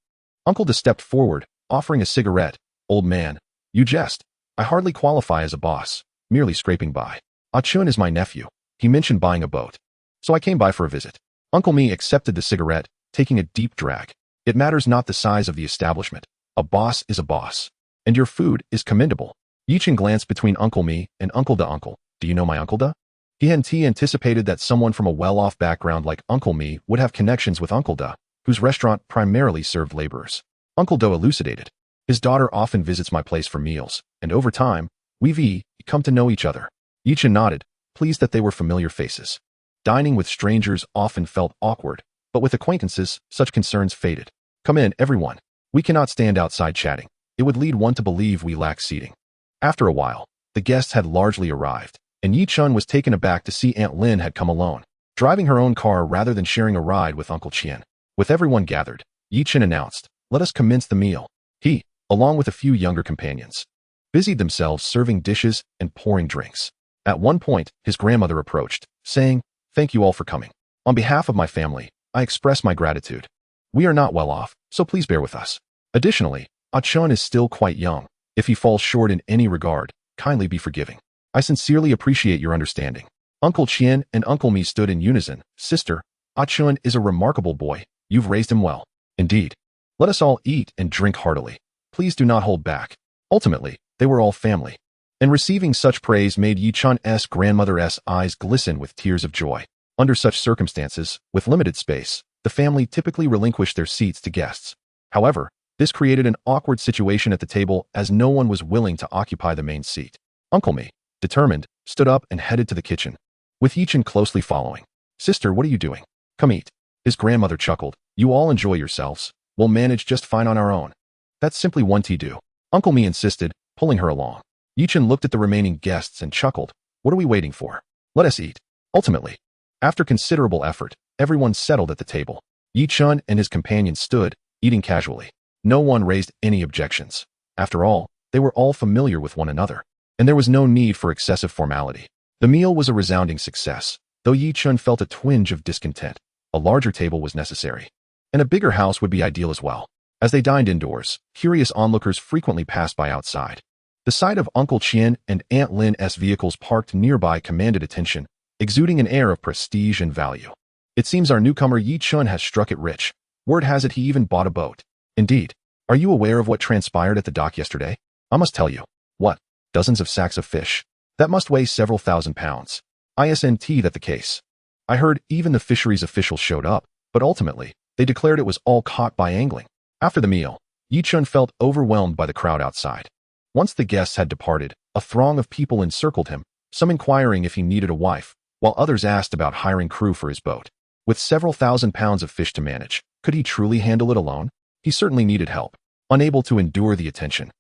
Uncle Da stepped forward, offering a cigarette. "Old man, you jest. I hardly qualify as a boss, merely scraping by. Ah-chun is my nephew. He mentioned buying a boat, so I came by for a visit." Uncle Mi accepted the cigarette, taking a deep drag. "It matters not the size of the establishment. A boss is a boss. And your food is commendable." Yi-chun glanced between Uncle Mi and Uncle Da. "Uncle, do you know my Uncle Da?" He hadn't anticipated that someone from a well-off background like Uncle Mi would have connections with Uncle Da, whose restaurant primarily served laborers. Uncle Da elucidated. "His daughter often visits my place for meals, and over time, we've come to know each other." Yi-chun nodded, pleased that they were familiar faces. Dining with strangers often felt awkward, but with acquaintances, such concerns faded. "Come in, everyone. We cannot stand outside chatting. It would lead one to believe we lack seating." After a while, the guests had largely arrived, and Yi-chun was taken aback to see Aunt Lin had come alone, driving her own car rather than sharing a ride with Uncle Chen. With everyone gathered, Yi-chun announced, "Let us commence the meal." He, along with a few younger companions, busied themselves serving dishes and pouring drinks. At one point, his grandmother approached, saying, "Thank you all for coming. On behalf of my family, I express my gratitude. We are not well off, so please bear with us. Additionally, Ah-chun is still quite young. If he falls short in any regard, kindly be forgiving. I sincerely appreciate your understanding." Uncle Chen and Uncle Mi stood in unison. "Sister, Ah-chun is a remarkable boy. You've raised him well." "Indeed. Let us all eat and drink heartily. Please do not hold back." Ultimately, they were all family. And receiving such praise made Yi-chun's grandmother's eyes glisten with tears of joy. Under such circumstances, with limited space, the family typically relinquished their seats to guests. However, this created an awkward situation at the table as no one was willing to occupy the main seat. Uncle Mi, determined, stood up and headed to the kitchen, with Chen closely following. "Sister, what are you doing? Come eat." His grandmother chuckled. "You all enjoy yourselves. We'll manage just fine on our own." "That's simply one tea do," Uncle Me insisted, pulling her along. Chen looked at the remaining guests and chuckled. "What are we waiting for? Let us eat." Ultimately, after considerable effort, everyone settled at the table. Chen and his companions stood, eating casually. No one raised any objections. After all, they were all familiar with one another, and there was no need for excessive formality. The meal was a resounding success, though Chen felt a twinge of discontent. A larger table was necessary, and a bigger house would be ideal as well. As they dined indoors, curious onlookers frequently passed by outside. The sight of Uncle Chen and Aunt Lin's vehicles parked nearby commanded attention, exuding an air of prestige and value. "It seems our newcomer Chen has struck it rich. Word has it he even bought a boat." "Indeed. Are you aware of what transpired at the dock yesterday?" "I must tell you." "What? Dozens of sacks of fish. That must weigh several thousand pounds." "Isn't that the case? I heard even the fisheries officials showed up, but ultimately, they declared it was all caught by angling." After the meal, Chen felt overwhelmed by the crowd outside. Once the guests had departed, a throng of people encircled him, some inquiring if he needed a wife, while others asked about hiring crew for his boat. With several thousand pounds of fish to manage, could he truly handle it alone? He certainly needed help. Unable to endure the attention,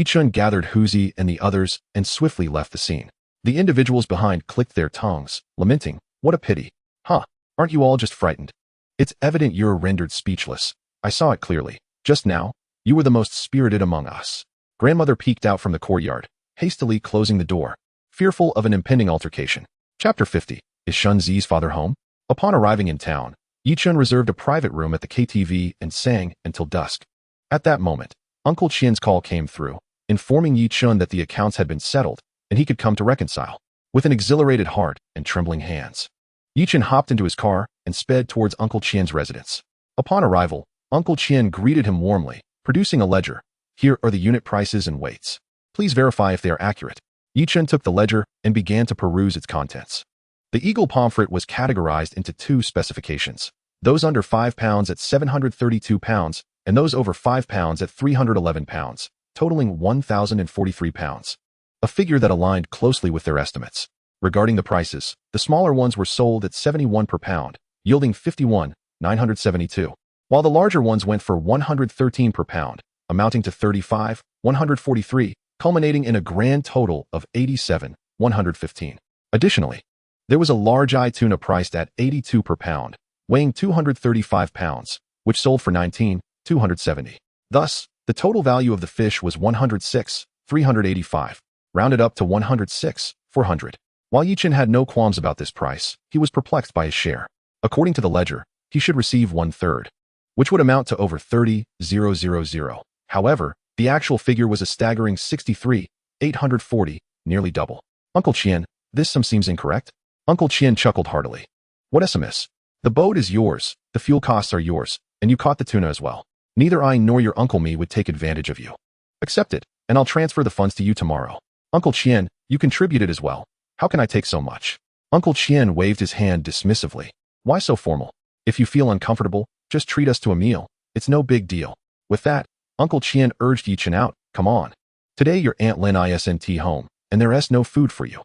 Chen gathered Huzi and the others and swiftly left the scene. The individuals behind clicked their tongues, lamenting, "What a pity. Huh, aren't you all just frightened? It's evident you're rendered speechless. I saw it clearly. Just now, you were the most spirited among us." Grandmother peeked out from the courtyard, hastily closing the door, fearful of an impending altercation. Chapter 50. Is Shun Zi's father home? Upon arriving in town, Chen reserved a private room at the KTV and sang until dusk. At that moment, Uncle Chen's call came through, informing Chen that the accounts had been settled and he could come to reconcile. With an exhilarated heart and trembling hands, Chen hopped into his car and sped towards Uncle Chen's residence. Upon arrival, Uncle Chen greeted him warmly, producing a ledger. "Here are the unit prices and weights. Please verify if they are accurate." Chen took the ledger and began to peruse its contents. The eagle pomfret was categorized into two specifications, those under 5 pounds at 732 pounds and those over 5 pounds at 311 pounds, totaling 1,043 pounds, a figure that aligned closely with their estimates. Regarding the prices, the smaller ones were sold at 71 per pound, yielding 51,972, while the larger ones went for 113 per pound, amounting to 35,143, culminating in a grand total of 87,115. Additionally, there was a large eye tuna priced at 82 per pound, weighing 235 pounds, which sold for 19,270. Thus, the total value of the fish was 106,385, rounded up to 106,400. While Chen had no qualms about this price, he was perplexed by his share. According to the ledger, he should receive 1/3, which would amount to over 30,000. However, the actual figure was a staggering 63,840, nearly double. "Uncle Chen, this sum seems incorrect." Uncle Chen chuckled heartily. "What SMS? The boat is yours, the fuel costs are yours, and you caught the tuna as well. Neither I nor your Uncle Me would take advantage of you. Accept it, and I'll transfer the funds to you tomorrow." "Uncle Chen, you contributed as well. How can I take so much?" Uncle Chen waved his hand dismissively. "Why so formal? If you feel uncomfortable, just treat us to a meal. It's no big deal." With that, Uncle Chen urged Chen out. "Come on. Today your Aunt Lin isn't home, and there's no food for you."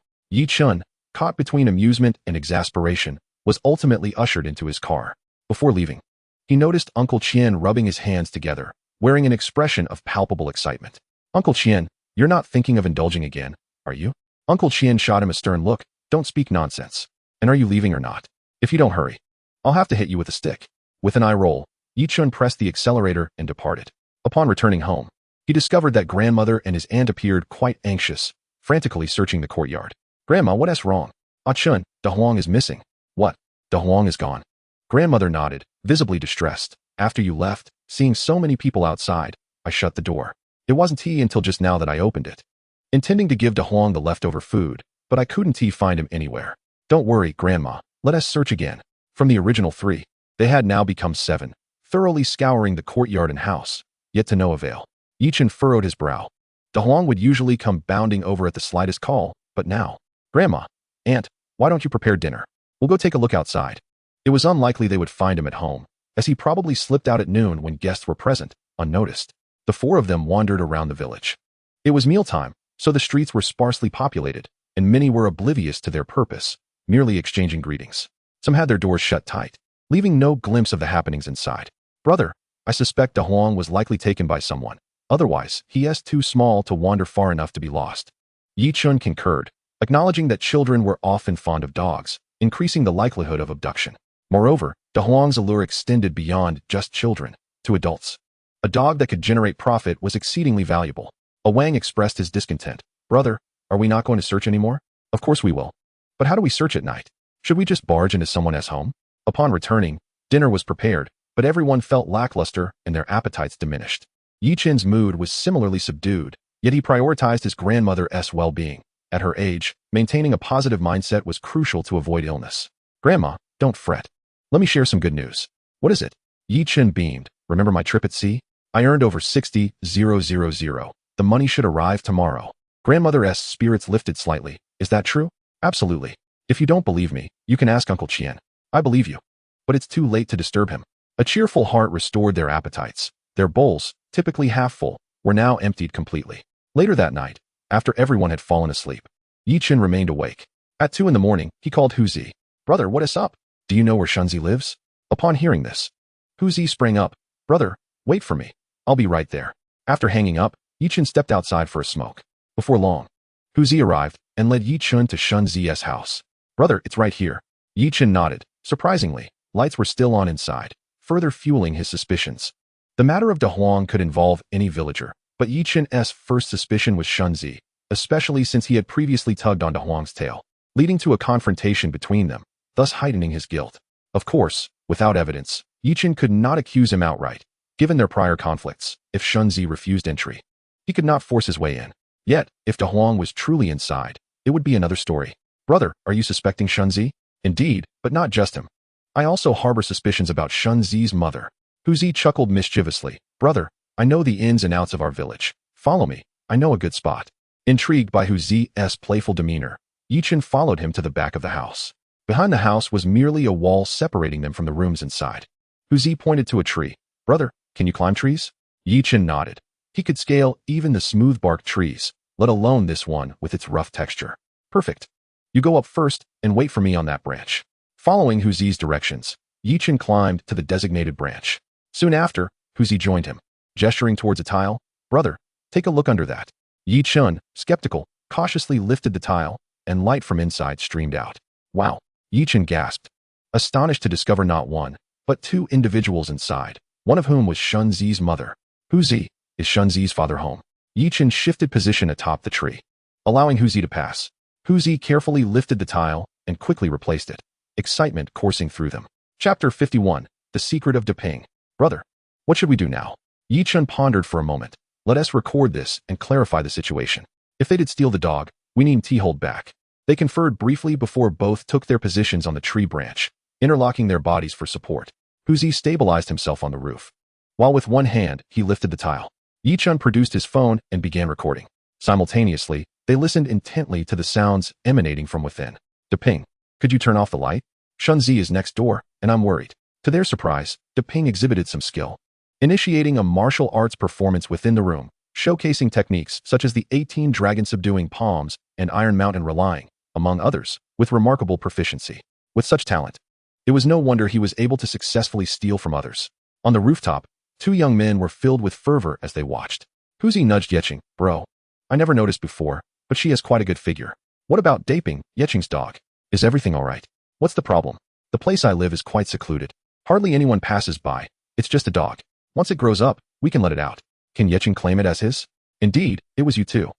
Chen, caught between amusement and exasperation, was ultimately ushered into his car. Before leaving, he noticed Uncle Chen rubbing his hands together, wearing an expression of palpable excitement. "Uncle Chen, you're not thinking of indulging again, are you?" Uncle Chen shot him a stern look. "Don't speak nonsense. And are you leaving or not? If you don't hurry, I'll have to hit you with a stick." With an eye roll, Chen pressed the accelerator and departed. Upon returning home, he discovered that grandmother and his aunt appeared quite anxious, frantically searching the courtyard. "Grandma, what's wrong?" "Ah Chen, Da Huang is missing." "What? Da Huang is gone?" Grandmother nodded, visibly distressed. "After you left, seeing so many people outside, I shut the door. It wasn't he until just now that I opened it, intending to give Da Huang the leftover food, but I couldn't find him anywhere." "Don't worry, Grandma, let us search again." From the original 3, they had now become 7, thoroughly scouring the courtyard and house, yet to no avail. Chen furrowed his brow. Da Huang would usually come bounding over at the slightest call, but now, "Grandma, Aunt, why don't you prepare dinner? We'll go take a look outside." It was unlikely they would find him at home, as he probably slipped out at noon when guests were present, unnoticed. The 4 of them wandered around the village. It was mealtime, so the streets were sparsely populated, and many were oblivious to their purpose, merely exchanging greetings. Some had their doors shut tight, leaving no glimpse of the happenings inside. Brother, I suspect De Huang was likely taken by someone. Otherwise, he is too small to wander far enough to be lost. Yi Chun concurred, acknowledging that children were often fond of dogs, increasing the likelihood of abduction. Moreover, De Huang's allure extended beyond just children, to adults. A dog that could generate profit was exceedingly valuable. Wang expressed his discontent. Brother, are we not going to search anymore? Of course we will. But how do we search at night? Should we just barge into someone else's home? Upon returning, dinner was prepared, but everyone felt lackluster and their appetites diminished. Yi Chen's mood was similarly subdued, yet he prioritized his grandmother's well-being. At her age, maintaining a positive mindset was crucial to avoid illness. Grandma, don't fret. Let me share some good news. What is it? Yi Chen beamed. Remember my trip at sea? I earned over 60,000. The money should arrive tomorrow. Grandmother's spirits lifted slightly. Is that true? Absolutely. If you don't believe me, you can ask Uncle Chen. I believe you. But it's too late to disturb him. A cheerful heart restored their appetites. Their bowls, typically half full, were now emptied completely. Later that night, after everyone had fallen asleep, Yi Chen remained awake. At 2 a.m, he called Huzi. Brother, what is up? Do you know where Shunzi lives? Upon hearing this, Huzi sprang up. Brother, wait for me. I'll be right there. After hanging up, Yi Chen stepped outside for a smoke. Before long, Huzi arrived and led Yi Chen to Shunzi's house. Brother, it's right here. Yi Chen nodded. Surprisingly, lights were still on inside, further fueling his suspicions. The matter of De Huang could involve any villager, but Yi Chen's first suspicion was Shunzi, especially since he had previously tugged on De Huang's tail, leading to a confrontation between them, thus heightening his guilt. Of course, without evidence, Yi Chen could not accuse him outright, given their prior conflicts. If Shunzi refused entry, he could not force his way in. Yet, if De Huang was truly inside, it would be another story. Brother, are you suspecting Shunzi? Indeed, but not just him. I also harbor suspicions about Shunzi's mother. Huzi chuckled mischievously. Brother, I know the ins and outs of our village. Follow me. I know a good spot. Intrigued by Huzi's playful demeanor, Yi Chen followed him to the back of the house. Behind the house was merely a wall separating them from the rooms inside. Huzi pointed to a tree. Brother, can you climb trees? Yi Chen nodded. He could scale even the smooth-barked trees, let alone this one with its rough texture. Perfect. You go up first and wait for me on that branch. Following Huzi's directions, Yi Chen climbed to the designated branch. Soon after, Huzi joined him, gesturing towards a tile. Brother, take a look under that. Yi Chen, skeptical, cautiously lifted the tile, and light from inside streamed out. Wow, Yi Chen gasped, astonished to discover not one, but 2 individuals inside, one of whom was Shunzi's mother. Huzi, is Shunzi's father home? Yi Chen shifted position atop the tree, allowing Huzi to pass. Huzi carefully lifted the tile and quickly replaced it, excitement coursing through them. Chapter 51, The Secret of Deping. Brother, what should we do now? Yi Chen pondered for a moment. Let us record this and clarify the situation. If they did steal the dog, we need hold back. They conferred briefly before both took their positions on the tree branch, interlocking their bodies for support. Huzi stabilized himself on the roof, while with one hand he lifted the tile. Yi Chen produced his phone and began recording. Simultaneously, they listened intently to the sounds emanating from within. Deping, could you turn off the light? Shunzi is next door, and I'm worried. To their surprise, Deping exhibited some skill, initiating a martial arts performance within the room, showcasing techniques such as the 18 dragon subduing palms and Iron Mountain relying, among others, with remarkable proficiency. With such talent, it was no wonder he was able to successfully steal from others. On the rooftop, 2 young men were filled with fervor as they watched. Huzi nudged Yeching. Bro, I never noticed before, but she has quite a good figure. What about Daping, Yeching's dog? Is everything all right? What's the problem? The place I live is quite secluded. Hardly anyone passes by. It's just a dog. Once it grows up, we can let it out. Can Yeching claim it as his? Indeed, it was you too.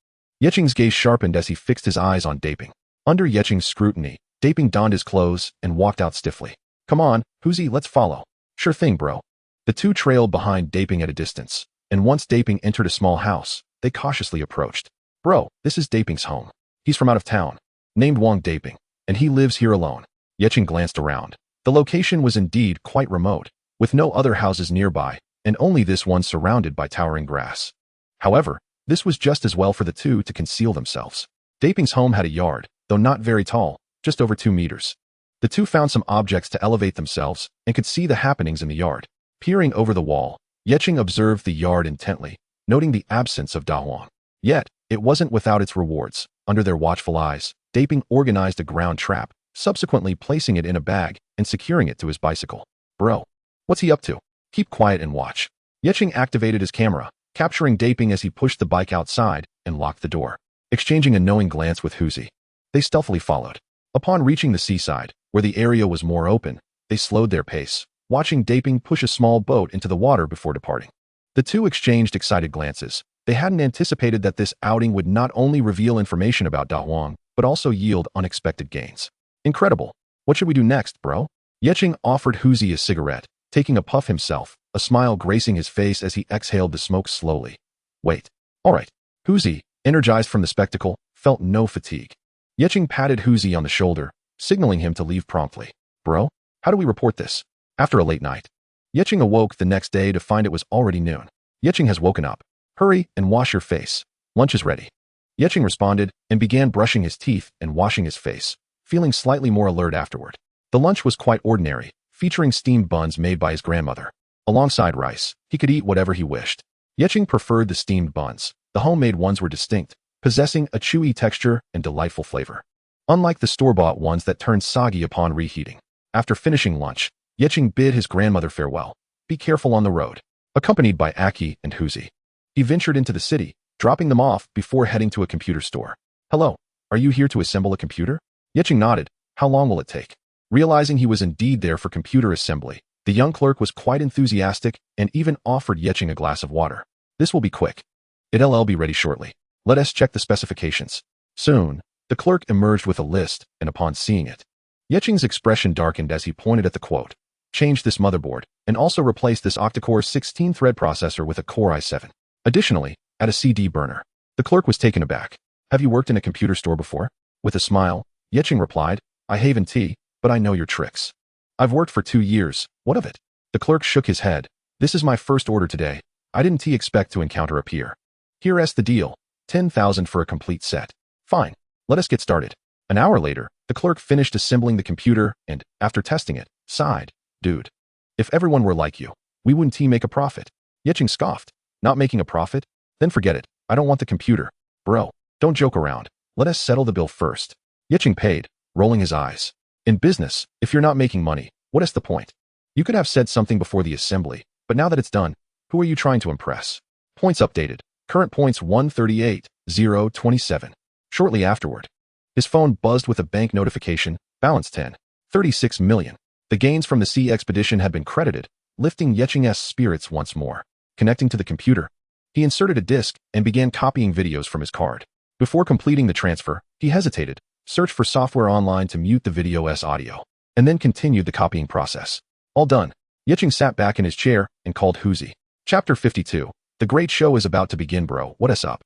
Yeching's gaze sharpened as he fixed his eyes on Daping. Under Yeching's scrutiny, Daping donned his clothes and walked out stiffly. Come on, Huzi, let's follow. Sure thing, bro. The 2 trailed behind Daping at a distance, and once Daping entered a small house, they cautiously approached. Bro, this is Daping's home. He's from out of town, named Wang Daping, and he lives here alone. Yeching glanced around. The location was indeed quite remote, with no other houses nearby, and only this one surrounded by towering grass. However, this was just as well for the 2 to conceal themselves. Daping's home had a yard, though not very tall, just over 2 meters. The 2 found some objects to elevate themselves and could see the happenings in the yard. Peering over the wall, Yeching observed the yard intently, noting the absence of Da Huang. Yet, it wasn't without its rewards. Under their watchful eyes, Daping organized a ground trap, subsequently placing it in a bag and securing it to his bicycle. Bro, what's he up to? Keep quiet and watch. Yecheng activated his camera, capturing Daping as he pushed the bike outside and locked the door. Exchanging a knowing glance with Huzi, they stealthily followed. Upon reaching the seaside, where the area was more open, they slowed their pace, watching Daping push a small boat into the water before departing. The two exchanged excited glances. They hadn't anticipated that this outing would not only reveal information about Da Huang, but also yield unexpected gains. Incredible. What should we do next, bro? Yecheng offered Huzi a cigarette, taking a puff himself, a smile gracing his face as he exhaled the smoke slowly. Wait. All right. Huzi, energized from the spectacle, felt no fatigue. Yecheng patted Huzi on the shoulder, signaling him to leave promptly. Bro, how do we report this? After a late night, Yecheng awoke the next day to find it was already noon. Yecheng has woken up. Hurry and wash your face. Lunch is ready. Yecheng responded and began brushing his teeth and washing his face, feeling slightly more alert afterward. The lunch was quite ordinary, featuring steamed buns made by his grandmother. Alongside rice, he could eat whatever he wished. Yecheng preferred the steamed buns. The homemade ones were distinct, possessing a chewy texture and delightful flavor, unlike the store-bought ones that turned soggy upon reheating. After finishing lunch, Yecheng bid his grandmother farewell. Be careful on the road. Accompanied by Aki and Huzi, he ventured into the city, dropping them off before heading to a computer store. Hello, are you here to assemble a computer? Yecheng nodded. How long will it take? Realizing he was indeed there for computer assembly, the young clerk was quite enthusiastic and even offered Yecheng a glass of water. This will be quick. It'll be ready shortly. Let us check the specifications. Soon, the clerk emerged with a list, and upon seeing it, Yecheng's expression darkened as he pointed at the quote. Change this motherboard, and also replace this octa-core 16-thread processor with a Core i7. Additionally, add a CD burner. The clerk was taken aback. Have you worked in a computer store before? With a smile, Yecheng replied, I haven't, but I know your tricks. I've worked for 2 years. What of it? The clerk shook his head. This is my first order today. I didn't expect to encounter a peer. Here's the deal. 10,000 for a complete set. Fine. Let us get started. An hour later, the clerk finished assembling the computer and, after testing it, sighed. Dude, if everyone were like you, we wouldn't make a profit. Yecheng scoffed. Not making a profit? Then forget it. I don't want the computer. Bro, don't joke around. Let us settle the bill first. Yecheng paid, rolling his eyes. In business, if you're not making money, what is the point? You could have said something before the assembly, but now that it's done, who are you trying to impress? Points updated. Current points 138,027. Shortly afterward, his phone buzzed with a bank notification. Balance 10.36 million. The gains from the sea expedition had been credited, lifting Yecheng's spirits once more. Connecting to the computer, he inserted a disk and began copying videos from his card. Before completing the transfer, he hesitated, searched for software online to mute the video's audio, and then continued the copying process. All done, Yecheng sat back in his chair and called Huzi. Chapter 52. The great show is about to begin, bro. What is up?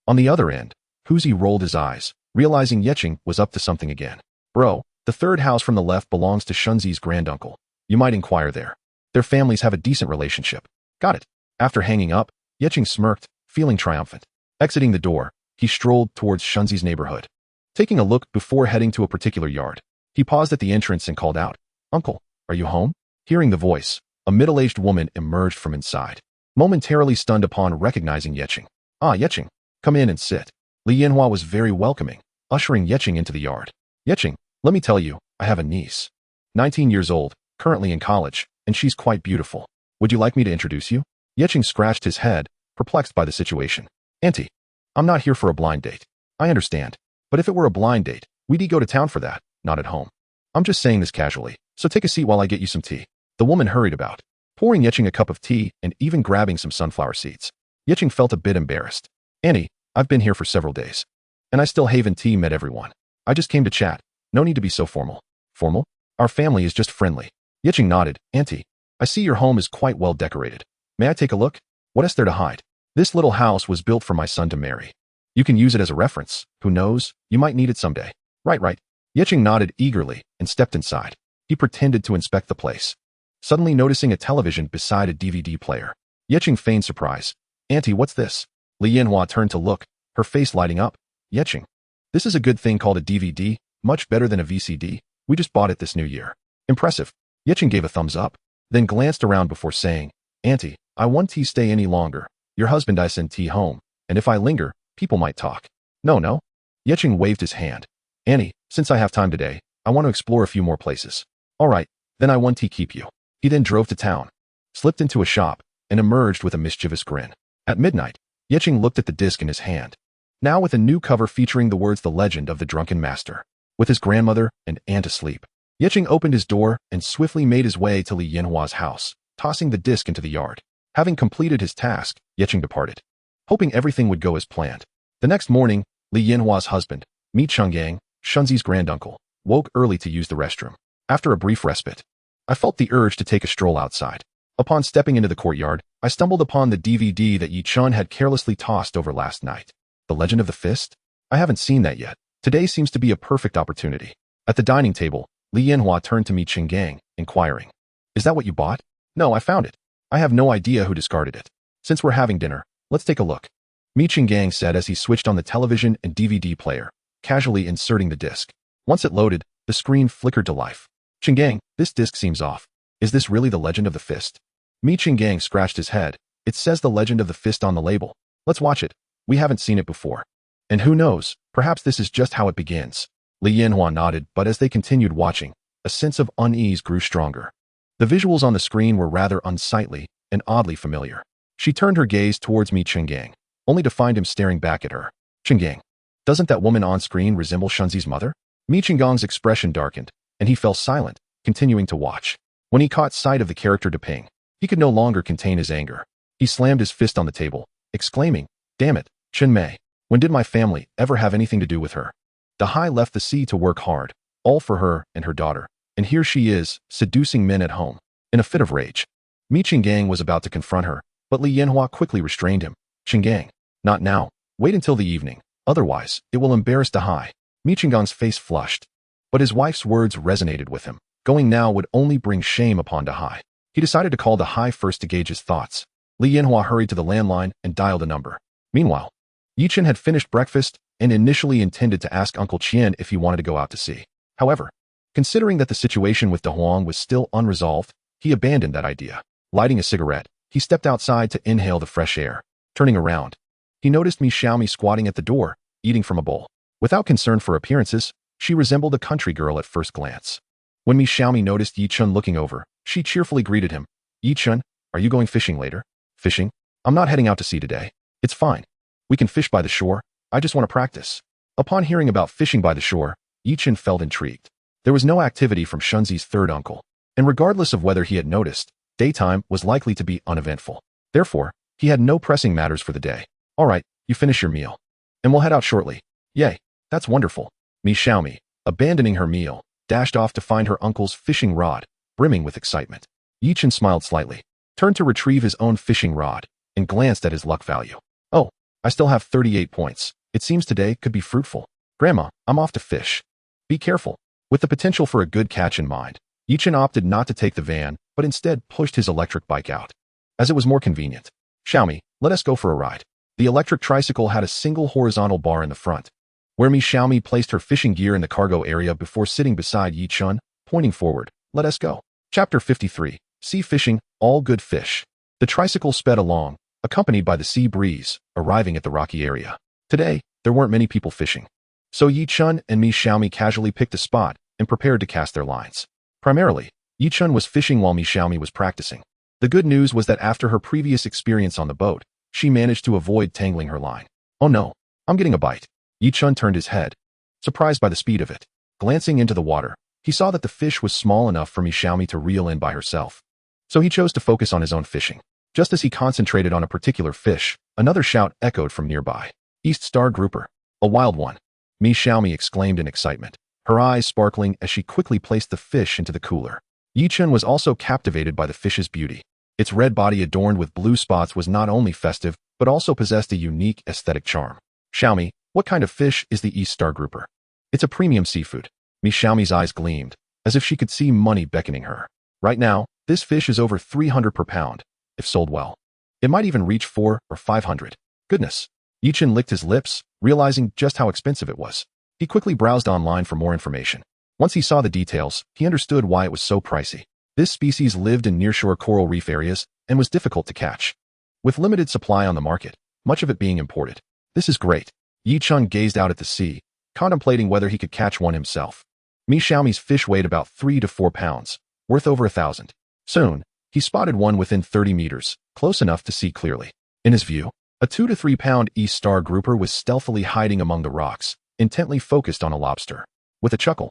On the other end, Huzi rolled his eyes, realizing Yecheng was up to something again. Bro, the third house from the left belongs to Shunzi's granduncle. You might inquire there. Their families have a decent relationship. Got it. After hanging up, Yecheng smirked, feeling triumphant. Exiting the door, he strolled towards Shunzi's neighborhood. Taking a look before heading to a particular yard, he paused at the entrance and called out, Uncle, are you home? Hearing the voice, a middle-aged woman emerged from inside, momentarily stunned upon recognizing Yecheng. Ah, Yecheng, come in and sit. Li Yanhua was very welcoming, ushering Yecheng into the yard. Yecheng, let me tell you, I have a niece. 19 years old, currently in college, and she's quite beautiful. Would you like me to introduce you? Yecheng scratched his head, perplexed by the situation. Auntie, I'm not here for a blind date. I understand. But if it were a blind date, we'd go to town for that, not at home. I'm just saying this casually, so take a seat while I get you some tea. The woman hurried about, pouring Yecheng a cup of tea and even grabbing some sunflower seeds. Yecheng felt a bit embarrassed. Auntie, I've been here for several days, and I still haven't met everyone. I just came to chat. No need to be so formal. Formal? Our family is just friendly. Yecheng nodded. Auntie, I see your home is quite well decorated. May I take a look? What is there to hide? This little house was built for my son to marry. You can use it as a reference. Who knows? You might need it someday. Right. Yecheng nodded eagerly and stepped inside. He pretended to inspect the place, suddenly noticing a television beside a DVD player. Yecheng feigned surprise. Auntie, what's this? Li Yanhua turned to look, her face lighting up. Yecheng, this is a good thing called a DVD, much better than a VCD. We just bought it this new year. Impressive. Yecheng gave a thumbs up, then glanced around before saying, Auntie, I won't stay any longer. Your husband I send home, and if I linger, people might talk. No. Yecheng waved his hand. Annie, since I have time today, I want to explore a few more places. All right, then I want to keep you. He then drove to town, slipped into a shop, and emerged with a mischievous grin. At midnight, Yicheng looked at the disc in his hand, now with a new cover featuring the words "The Legend of the Drunken Master." With his grandmother and aunt asleep, Yicheng opened his door and swiftly made his way to Li Yanhua's house, tossing the disc into the yard. Having completed his task, Yicheng departed, hoping everything would go as planned. The next morning, Li Yanhua's husband, Mi Chenggang, Shunzi's granduncle, woke early to use the restroom. After a brief respite, I felt the urge to take a stroll outside. Upon stepping into the courtyard, I stumbled upon the DVD that Yi Chun had carelessly tossed over last night. The Legend of the Fist? I haven't seen that yet. Today seems to be a perfect opportunity. At the dining table, Li Yanhua turned to Mi Chenggang, inquiring, "Is that what you bought?" "No, I found it. I have no idea who discarded it. Since we're having dinner, let's take a look," Mi Chenggang said as he switched on the television and DVD player, casually inserting the disc. Once it loaded, the screen flickered to life. "Chenggang, this disc seems off. Is this really The Legend of the Fist?" Mi Chenggang scratched his head. "It says The Legend of the Fist on the label. Let's watch it. We haven't seen it before. And who knows, perhaps this is just how it begins." Li Yanhua nodded, but as they continued watching, a sense of unease grew stronger. The visuals on the screen were rather unsightly and oddly familiar. She turned her gaze towards Mi Chenggang, only to find him staring back at her. "Chenggang, doesn't that woman on screen resemble Shunzi's mother?" Mi Chenggang's expression darkened, and he fell silent, continuing to watch. When he caught sight of the character Deping, he could no longer contain his anger. He slammed his fist on the table, exclaiming, "Damn it, Chen Mei, when did my family ever have anything to do with her? Dahai left the sea to work hard, all for her and her daughter, and here she is, seducing men at home." In a fit of rage, Mi Chenggang was about to confront her, but Li Yanhua quickly restrained him. "Chenggang, not now. Wait until the evening. Otherwise, it will embarrass Dahai." Mi Chenggang's face flushed, but his wife's words resonated with him. Going now would only bring shame upon Dahai. He decided to call Dahai first to gauge his thoughts. Li Yanhua hurried to the landline and dialed a number. Meanwhile, Yi Chen had finished breakfast and initially intended to ask Uncle Qian if he wanted to go out to sea. However, considering that the situation with De Huang was still unresolved, he abandoned that idea. Lighting a cigarette, he stepped outside to inhale the fresh air. Turning around, he noticed Mi Xiaomi squatting at the door, eating from a bowl. Without concern for appearances, she resembled a country girl at first glance. When Mi Xiaomi noticed Yi Chun looking over, she cheerfully greeted him. "Yi Chun, are you going fishing later?" "Fishing? I'm not heading out to sea today. It's fine. We can fish by the shore. I just want to practice." Upon hearing about fishing by the shore, Yi Chun felt intrigued. There was no activity from Shunzi's third uncle, and regardless of whether he had noticed, daytime was likely to be uneventful. Therefore, he had no pressing matters for the day. "All right, you finish your meal, and we'll head out shortly." "Yay, that's wonderful." Mi Xiaomi, abandoning her meal, dashed off to find her uncle's fishing rod, brimming with excitement. Yi Chen smiled slightly, turned to retrieve his own fishing rod, and glanced at his luck value. "Oh, I still have 38 points. It seems today could be fruitful. Grandma, I'm off to fish. Be careful." With the potential for a good catch in mind, Yi Chen opted not to take the van, but instead pushed his electric bike out, as it was more convenient. "Xiaomi, let us go for a ride." The electric tricycle had a single horizontal bar in the front, where Mi Xiaomi placed her fishing gear in the cargo area before sitting beside Yi Chun, pointing forward. "Let us go." Chapter 53. Sea Fishing, All Good Fish. The tricycle sped along, accompanied by the sea breeze, arriving at the rocky area. Today, there weren't many people fishing, so Yi Chun and Mi Xiaomi casually picked a spot and prepared to cast their lines. Primarily, Yi Chun was fishing while Mi Xiaomi was practicing. The good news was that after her previous experience on the boat, she managed to avoid tangling her line. "Oh no, I'm getting a bite." Yi Chun turned his head, surprised by the speed of it. Glancing into the water, he saw that the fish was small enough for Mi Xiaomi to reel in by herself, so he chose to focus on his own fishing. Just as he concentrated on a particular fish, another shout echoed from nearby. "East Star Grouper, a wild one," Mi Xiaomi exclaimed in excitement, her eyes sparkling as she quickly placed the fish into the cooler. Yi Chun was also captivated by the fish's beauty. Its red body adorned with blue spots was not only festive, but also possessed a unique aesthetic charm. "Xiaomi, what kind of fish is the East Star Grouper?" "It's a premium seafood." Mi Xiaomi's eyes gleamed, as if she could see money beckoning her. "Right now, this fish is over 300 per pound, if sold well. It might even reach 400 or 500. Goodness." Yi Chun licked his lips, realizing just how expensive it was. He quickly browsed online for more information. Once he saw the details, he understood why it was so pricey. This species lived in nearshore coral reef areas and was difficult to catch, with limited supply on the market, much of it being imported. "This is great." Yi Chun gazed out at the sea, contemplating whether he could catch one himself. Mi Xiaomi's fish weighed about 3 to 4 pounds, worth over 1,000. Soon, he spotted one within 30 meters, close enough to see clearly. In his view, a 2 to 3 pound East Star grouper was stealthily hiding among the rocks, intently focused on a lobster. With a chuckle,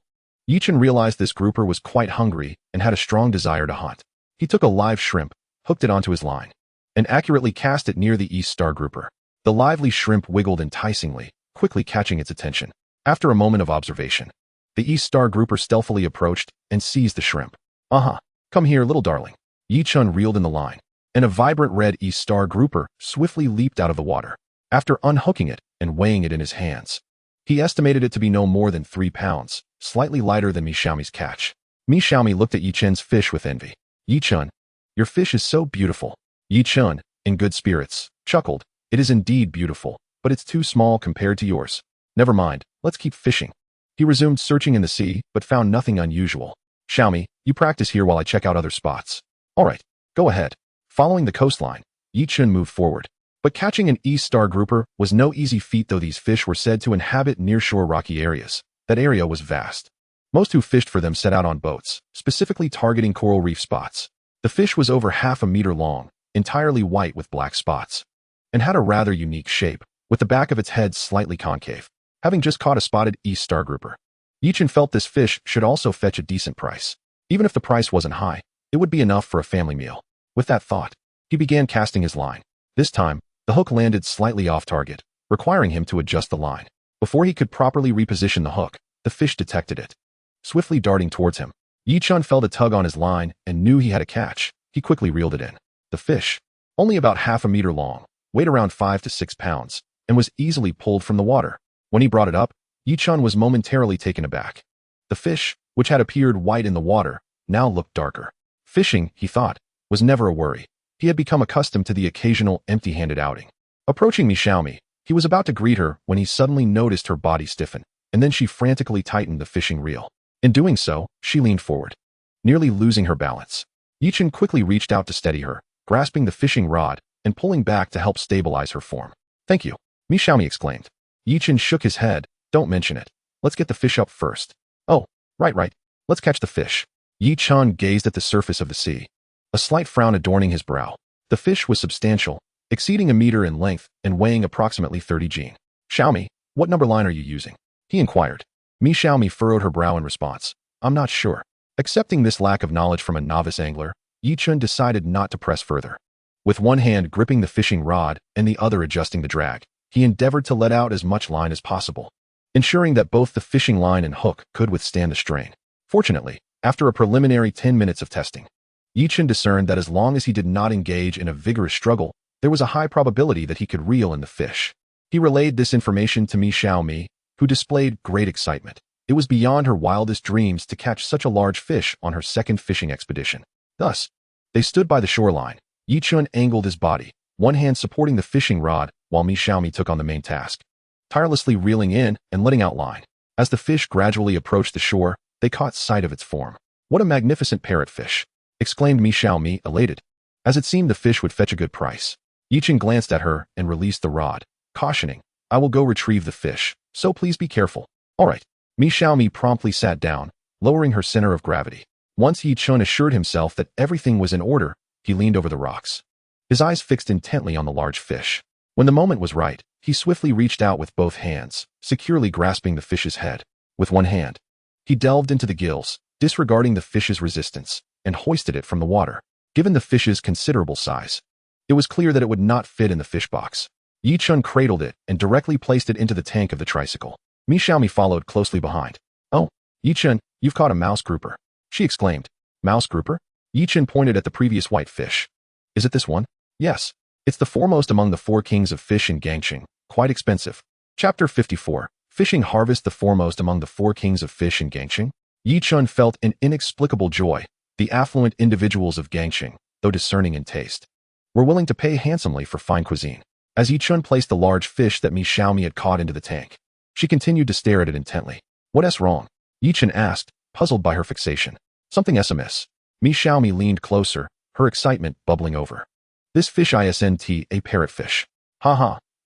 Chen realized this grouper was quite hungry and had a strong desire to hunt. He took a live shrimp, hooked it onto his line, and accurately cast it near the East Star grouper. The lively shrimp wiggled enticingly, quickly catching its attention. After a moment of observation, the East Star grouper stealthily approached and seized the shrimp. Come here, little darling. Chen reeled in the line, and a vibrant red East Star grouper swiftly leaped out of the water. After unhooking it and weighing it in his hands, he estimated it to be no more than 3 pounds, slightly lighter than Mi Xiaomi's catch. Mi Xiaomi looked at Chen's fish with envy. Chen, your fish is so beautiful. Chen, in good spirits, chuckled. It is indeed beautiful, but it's too small compared to yours. Never mind, let's keep fishing. He resumed searching in the sea, but found nothing unusual. Xiaomi, you practice here while I check out other spots. All right, go ahead. Following the coastline, Chen moved forward. But catching an East Star grouper was no easy feat, though these fish were said to inhabit nearshore rocky areas. That area was vast. Most who fished for them set out on boats, specifically targeting coral reef spots. The fish was over half a meter long, entirely white with black spots, and had a rather unique shape, with the back of its head slightly concave. Having just caught a spotted East Star grouper, Chen felt this fish should also fetch a decent price. Even if the price wasn't high, it would be enough for a family meal. With that thought, he began casting his line. This time, the hook landed slightly off target, requiring him to adjust the line. Before he could properly reposition the hook, the fish detected it, swiftly darting towards him. Chen felt a tug on his line and knew he had a catch. He quickly reeled it in. The fish, only about half a meter long, weighed around 5 to 6 pounds, and was easily pulled from the water. When he brought it up, Chen was momentarily taken aback. The fish, which had appeared white in the water, now looked darker. Fishing, he thought, was never a worry. He had become accustomed to the occasional empty-handed outing. Approaching Mi Xiaomi, he was about to greet her when he suddenly noticed her body stiffen, and then she frantically tightened the fishing reel. In doing so, she leaned forward, nearly losing her balance. Chen quickly reached out to steady her, grasping the fishing rod and pulling back to help stabilize her form. Thank you, Mi Xiaomi exclaimed. Chen shook his head. Don't mention it. Let's get the fish up first. Oh, right. Let's catch the fish. Chen gazed at the surface of the sea, a slight frown adorning his brow. The fish was substantial, exceeding a meter in length and weighing approximately 30 G. Xiaomi, what number line are you using? He inquired. Mi Xiaomi furrowed her brow in response. I'm not sure. Accepting this lack of knowledge from a novice angler, Chen decided not to press further. With one hand gripping the fishing rod and the other adjusting the drag, he endeavored to let out as much line as possible, ensuring that both the fishing line and hook could withstand the strain. Fortunately, after a preliminary 10 minutes of testing, Chen discerned that as long as he did not engage in a vigorous struggle, there was a high probability that he could reel in the fish. He relayed this information to Mi Xiaomi, who displayed great excitement. It was beyond her wildest dreams to catch such a large fish on her second fishing expedition. Thus, they stood by the shoreline. Chen angled his body, one hand supporting the fishing rod, while Mi Xiaomi took on the main task, tirelessly reeling in and letting out line. As the fish gradually approached the shore, they caught sight of its form. What a magnificent parrotfish! Exclaimed Mi Xiaomi, elated. As it seemed the fish would fetch a good price, Chen glanced at her and released the rod, cautioning, I will go retrieve the fish, so please be careful. All right. Mi Xiaomi promptly sat down, lowering her center of gravity. Once Chen assured himself that everything was in order, he leaned over the rocks, his eyes fixed intently on the large fish. When the moment was right, he swiftly reached out with both hands, securely grasping the fish's head. With one hand, he delved into the gills, disregarding the fish's resistance, and hoisted it from the water. Given the fish's considerable size, it was clear that it would not fit in the fish box. Chen cradled it and directly placed it into the tank of the tricycle. Mi Xiaomi followed closely behind. Oh, Chen, you've caught a mouse grouper, she exclaimed. Mouse grouper? Chen pointed at the previous white fish. Is it this one? Yes. It's the foremost among the 4 kings of fish in Gangxing. Quite expensive. Chapter 54. Fishing harvest. The foremost among the 4 kings of fish in Gangxing? Chen felt an inexplicable joy. The affluent individuals of Gangxing, though discerning in taste, were willing to pay handsomely for fine cuisine. As Chen placed the large fish that Mi Xiaomi had caught into the tank, she continued to stare at it intently. What's wrong? Chen asked, puzzled by her fixation. Something amiss. Mi Xiaomi leaned closer, her excitement bubbling over. This fish isn't a parrotfish.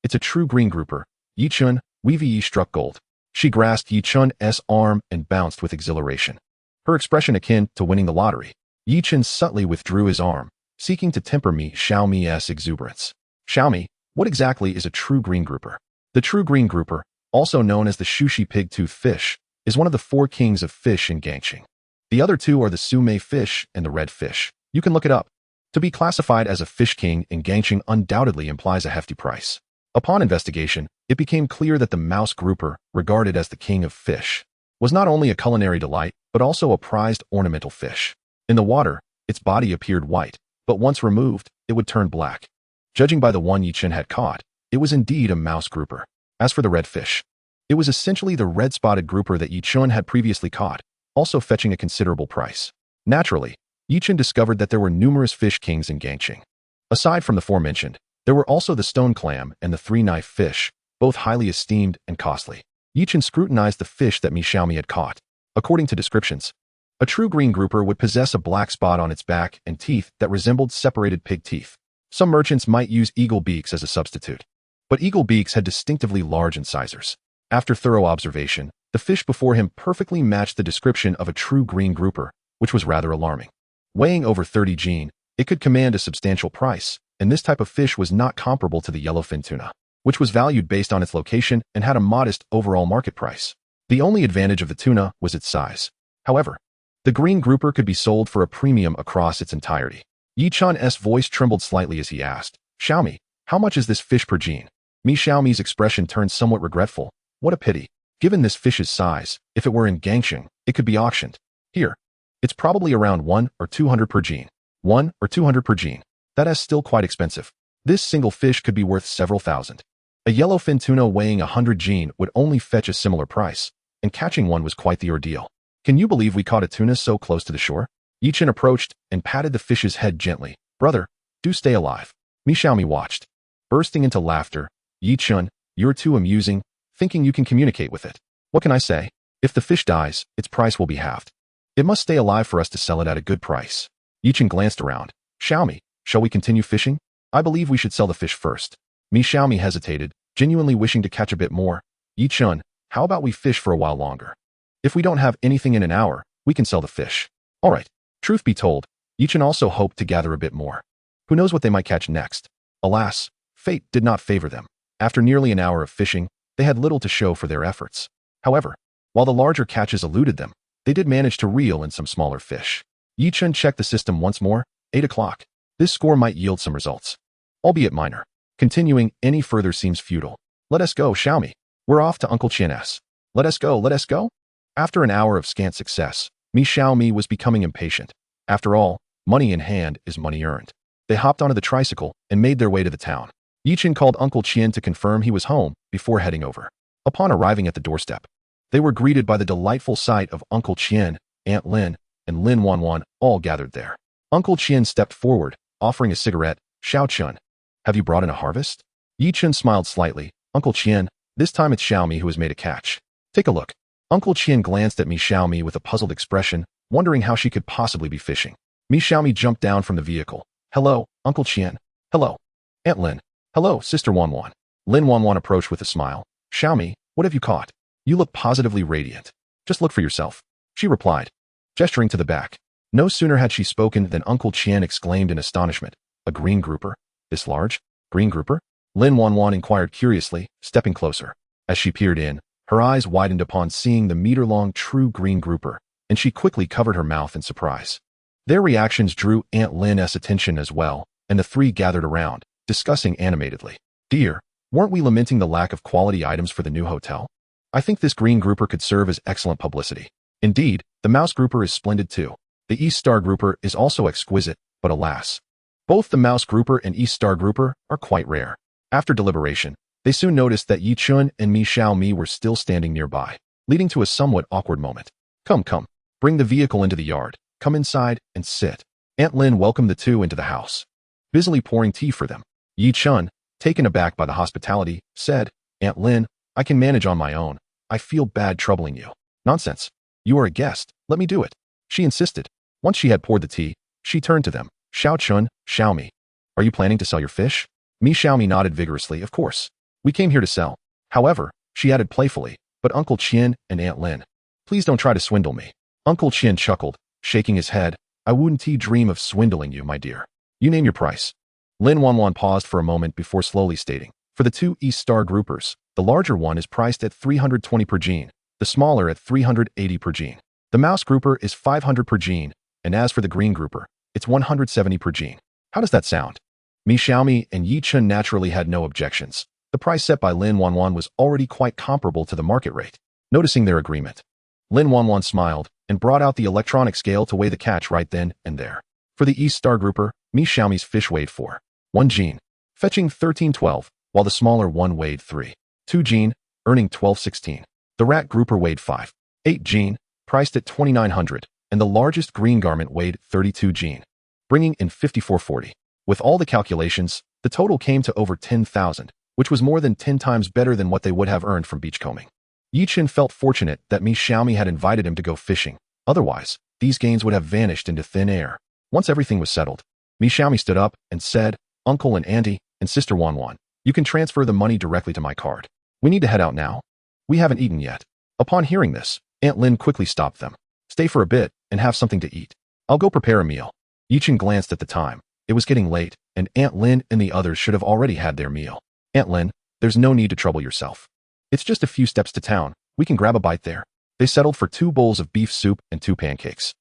It's a true green grouper. Chen, we've struck gold. She grasped Yi Chun's arm and bounced with exhilaration, her expression akin to winning the lottery. Yi Chen subtly withdrew his arm, seeking to temper Mi Xiaomi's exuberance. Xiaomi, what exactly is a true green grouper? The true green grouper, also known as the Shushi pig-tooth fish, is one of the four kings of fish in Gangxing. The other two are the Sumei fish and the red fish. You can look it up. To be classified as a fish king in Gangxing undoubtedly implies a hefty price. Upon investigation, it became clear that the mouse grouper, regarded as the king of fish, was not only a culinary delight, but also a prized ornamental fish. In the water, its body appeared white, but once removed, it would turn black. Judging by the one Yi Chen had caught, it was indeed a mouse grouper. As for the red fish, it was essentially the red-spotted grouper that Yi Chen had previously caught, also fetching a considerable price. Naturally, Yi Chen discovered that there were numerous fish kings in Gangxing. Aside from the aforementioned, there were also the stone clam and the three-knife fish, both highly esteemed and costly. Yi Chen scrutinized the fish that Mi Xiaomi had caught. According to descriptions, a true green grouper would possess a black spot on its back and teeth that resembled separated pig teeth. Some merchants might use eagle beaks as a substitute, but eagle beaks had distinctively large incisors. After thorough observation, the fish before him perfectly matched the description of a true green grouper, which was rather alarming. Weighing over 30 gene, it could command a substantial price, and this type of fish was not comparable to the yellowfin tuna, which was valued based on its location and had a modest overall market price. The only advantage of the tuna was its size. However, the green grouper could be sold for a premium across its entirety. Yi Chun's voice trembled slightly as he asked, Xiaomi, how much is this fish per gene? Mi Xiaomi's expression turned somewhat regretful. What a pity. Given this fish's size, if it were in Gangxing, it could be auctioned. Here, it's probably around 1 or 200 per gene. 1 or 200 per gene. That is still quite expensive. This single fish could be worth several thousand. A yellowfin tuna weighing 100 gene would only fetch a similar price, and catching one was quite the ordeal. Can you believe we caught a tuna so close to the shore? Yi Chen approached and patted the fish's head gently. Brother, do stay alive. Mi Xiaomi watched. Bursting into laughter, Yi Chen, you're too amusing, thinking you can communicate with it. What can I say? If the fish dies, its price will be halved. It must stay alive for us to sell it at a good price. Yi Chen glanced around. Xiaomi, shall we continue fishing? I believe we should sell the fish first. Mi Xiaomi hesitated, genuinely wishing to catch a bit more. Yi Chen, how about we fish for a while longer? If we don't have anything in an hour, we can sell the fish. All right. Truth be told, Yi Chen also hoped to gather a bit more. Who knows what they might catch next? Alas, fate did not favor them. After nearly an hour of fishing, they had little to show for their efforts. However, while the larger catches eluded them, they did manage to reel in some smaller fish. Yi Chen checked the system once more. 8 o'clock. This score might yield some results, albeit minor. Continuing any further seems futile. Let us go, Xiaomi. We're off to Uncle Chen's. Let us go, let us go. After an hour of scant success, Mi Xiaomi was becoming impatient. After all, money in hand is money earned. They hopped onto the tricycle and made their way to the town. Yi Chen called Uncle Chen to confirm he was home before heading over. Upon arriving at the doorstep, they were greeted by the delightful sight of Uncle Chen, Aunt Lin, and Lin Wanwan all gathered there. Uncle Chen stepped forward, offering a cigarette. Xiao Chen, have you brought in a harvest? Yi Chen smiled slightly. Uncle Chen, this time it's Xiaomi who has made a catch. Take a look. Uncle Chen glanced at Mi Xiaomi with a puzzled expression, wondering how she could possibly be fishing. Mi Xiaomi jumped down from the vehicle. Hello, Uncle Chen. Hello, Aunt Lin. Hello, Sister Wanwan. Lin Wanwan approached with a smile. Xiaomi, what have you caught? You look positively radiant. Just look for yourself, she replied, gesturing to the back. No sooner had she spoken than Uncle Chen exclaimed in astonishment. A green grouper? This large? Green grouper? Lin Wanwan inquired curiously, stepping closer. As she peered in, her eyes widened upon seeing the meter-long true green grouper, and she quickly covered her mouth in surprise. Their reactions drew Aunt Lin's attention as well, and the three gathered around, discussing animatedly. Dear, weren't we lamenting the lack of quality items for the new hotel? I think this green grouper could serve as excellent publicity. Indeed, the mouse grouper is splendid too. The East Star grouper is also exquisite, but alas, both the mouse grouper and East Star grouper are quite rare. After deliberation, they soon noticed that Yi Chen and Mi Xiaomi were still standing nearby, leading to a somewhat awkward moment. Come, bring the vehicle into the yard, come inside, and sit. Aunt Lin welcomed the two into the house, busily pouring tea for them. Yi Chen, taken aback by the hospitality, said, Aunt Lin, I can manage on my own. I feel bad troubling you. Nonsense. You are a guest. Let me do it. She insisted. Once she had poured the tea, she turned to them. Xiao Chen, Xiaomi, are you planning to sell your fish? Mi Xiaomi nodded vigorously. Of course. We came here to sell. However, she added playfully, But Uncle Chen and Aunt Lin, please don't try to swindle me. Uncle Chen chuckled, shaking his head. I wouldn't dream of swindling you, my dear. You name your price. Lin Wanwan paused for a moment before slowly stating, for the two East Star groupers, the larger one is priced at 320 per gene, the smaller at 380 per gene. The mouse grouper is 500 per gene, and as for the green grouper, it's 170 per gene. How does that sound? Mi Xiaomi and Yi Chen naturally had no objections. The price set by Lin Wanwan was already quite comparable to the market rate. Noticing their agreement, Lin Wanwan smiled and brought out the electronic scale to weigh the catch right then and there. For the East Star grouper, Mi Xiaomi's fish weighed 1 gene, fetching 1312, while the smaller one weighed 2 gene, earning 1216. The rat grouper weighed 8 gene, priced at 2900, and the largest green garment weighed 32 gene, bringing in 5440. With all the calculations, the total came to over 10,000, which was more than 10 times better than what they would have earned from beachcombing. Yi Chen felt fortunate that Mi Xiaomi had invited him to go fishing. Otherwise, these gains would have vanished into thin air. Once everything was settled, Mi Xiaomi stood up and said, Uncle and Auntie and Sister Wanwan, you can transfer the money directly to my card. We need to head out now. We haven't eaten yet. Upon hearing this, Aunt Lin quickly stopped them. Stay for a bit and have something to eat. I'll go prepare a meal. Yi Chen glanced at the time. It was getting late, and Aunt Lin and the others should have already had their meal. Aunt Lin, there's no need to trouble yourself. It's just a few steps to town. We can grab a bite there. They settled for 2 bowls of beef soup and 2 pancakes.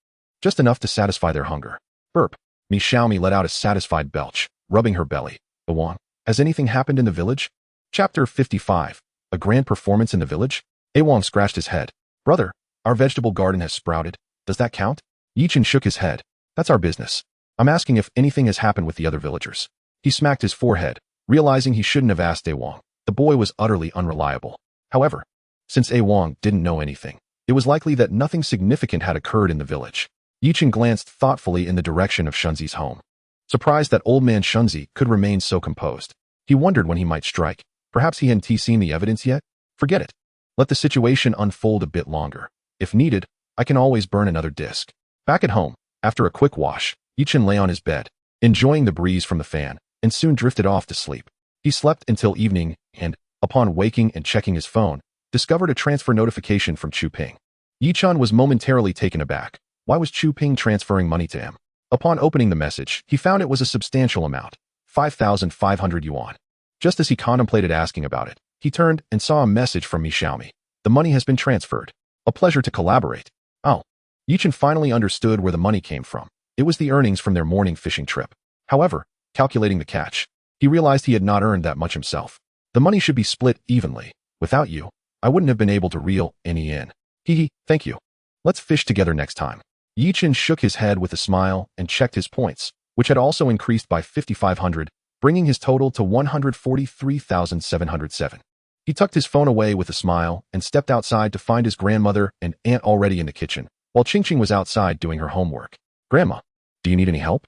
Just enough to satisfy their hunger. Burp. Mi Xiaomi let out a satisfied belch, rubbing her belly. Awang, has anything happened in the village? Chapter 55. A grand performance in the village? Awang scratched his head. Brother, our vegetable garden has sprouted. Does that count? Yi Chen shook his head. That's our business. I'm asking if anything has happened with the other villagers. He smacked his forehead, realizing he shouldn't have asked Awang. The boy was utterly unreliable. However, since Awang didn't know anything, it was likely that nothing significant had occurred in the village. Yi Chen glanced thoughtfully in the direction of Shunzi's home. Surprised that old man Shunzi could remain so composed, he wondered when he might strike. Perhaps he hadn't seen the evidence yet? Forget it. Let the situation unfold a bit longer. If needed, I can always burn another disc. Back at home, after a quick wash, Yi Chen lay on his bed, enjoying the breeze from the fan, and soon drifted off to sleep. He slept until evening and, upon waking and checking his phone, discovered a transfer notification from Chu Ping. Yi Chen was momentarily taken aback. Why was Chu Ping transferring money to him? Upon opening the message, he found it was a substantial amount, 5,500 yuan. Just as he contemplated asking about it, he turned and saw a message from Mi Xiaomi. The money has been transferred. A pleasure to collaborate. Oh. Yi Chen finally understood where the money came from. It was the earnings from their morning fishing trip. However, calculating the catch, he realized he had not earned that much himself. The money should be split evenly. Without you, I wouldn't have been able to reel any in. Hee, thank you. Let's fish together next time. Yi Chen shook his head with a smile and checked his points, which had also increased by 5,500, bringing his total to 143,707. He tucked his phone away with a smile and stepped outside to find his grandmother and aunt already in the kitchen, while Qingqing was outside doing her homework. Grandma, do you need any help?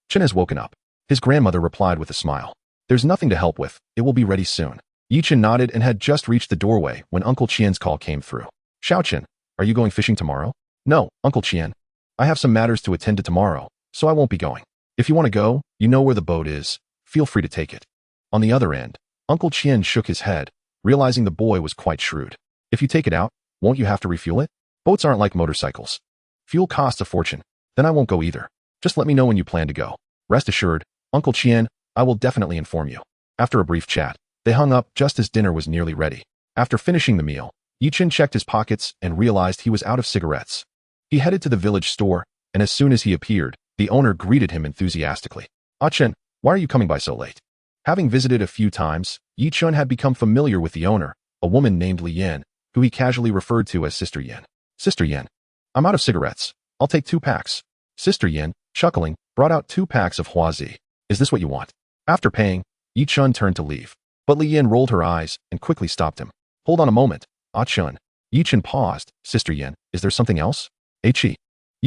Chen has woken up. His grandmother replied with a smile. There's nothing to help with. It will be ready soon. Yi Chen nodded and had just reached the doorway when Uncle Qian's call came through. Xiao Chen, are you going fishing tomorrow? No, Uncle Qian. I have some matters to attend to tomorrow, so I won't be going. If you want to go, you know where the boat is. Feel free to take it. On the other end, Uncle Qian shook his head, realizing the boy was quite shrewd. If you take it out, won't you have to refuel it? Boats aren't like motorcycles. Fuel costs a fortune. Then I won't go either. Just let me know when you plan to go. Rest assured, Uncle Qian, I will definitely inform you. After a brief chat, they hung up just as dinner was nearly ready. After finishing the meal, Yi Chen checked his pockets and realized he was out of cigarettes. He headed to the village store, and as soon as he appeared, the owner greeted him enthusiastically. Chen, why are you coming by so late? Having visited a few times, Yi Chen had become familiar with the owner, a woman named Li Yan, who he casually referred to as Sister Yan. Sister Yan, I'm out of cigarettes. I'll take 2 packs. Sister Yan, chuckling, brought out 2 packs of Huazi. Is this what you want? After paying, Yi Chen turned to leave, but Li Yan rolled her eyes and quickly stopped him. Hold on a moment, Chen. Yi Chen paused. Sister Yan, is there something else? Yi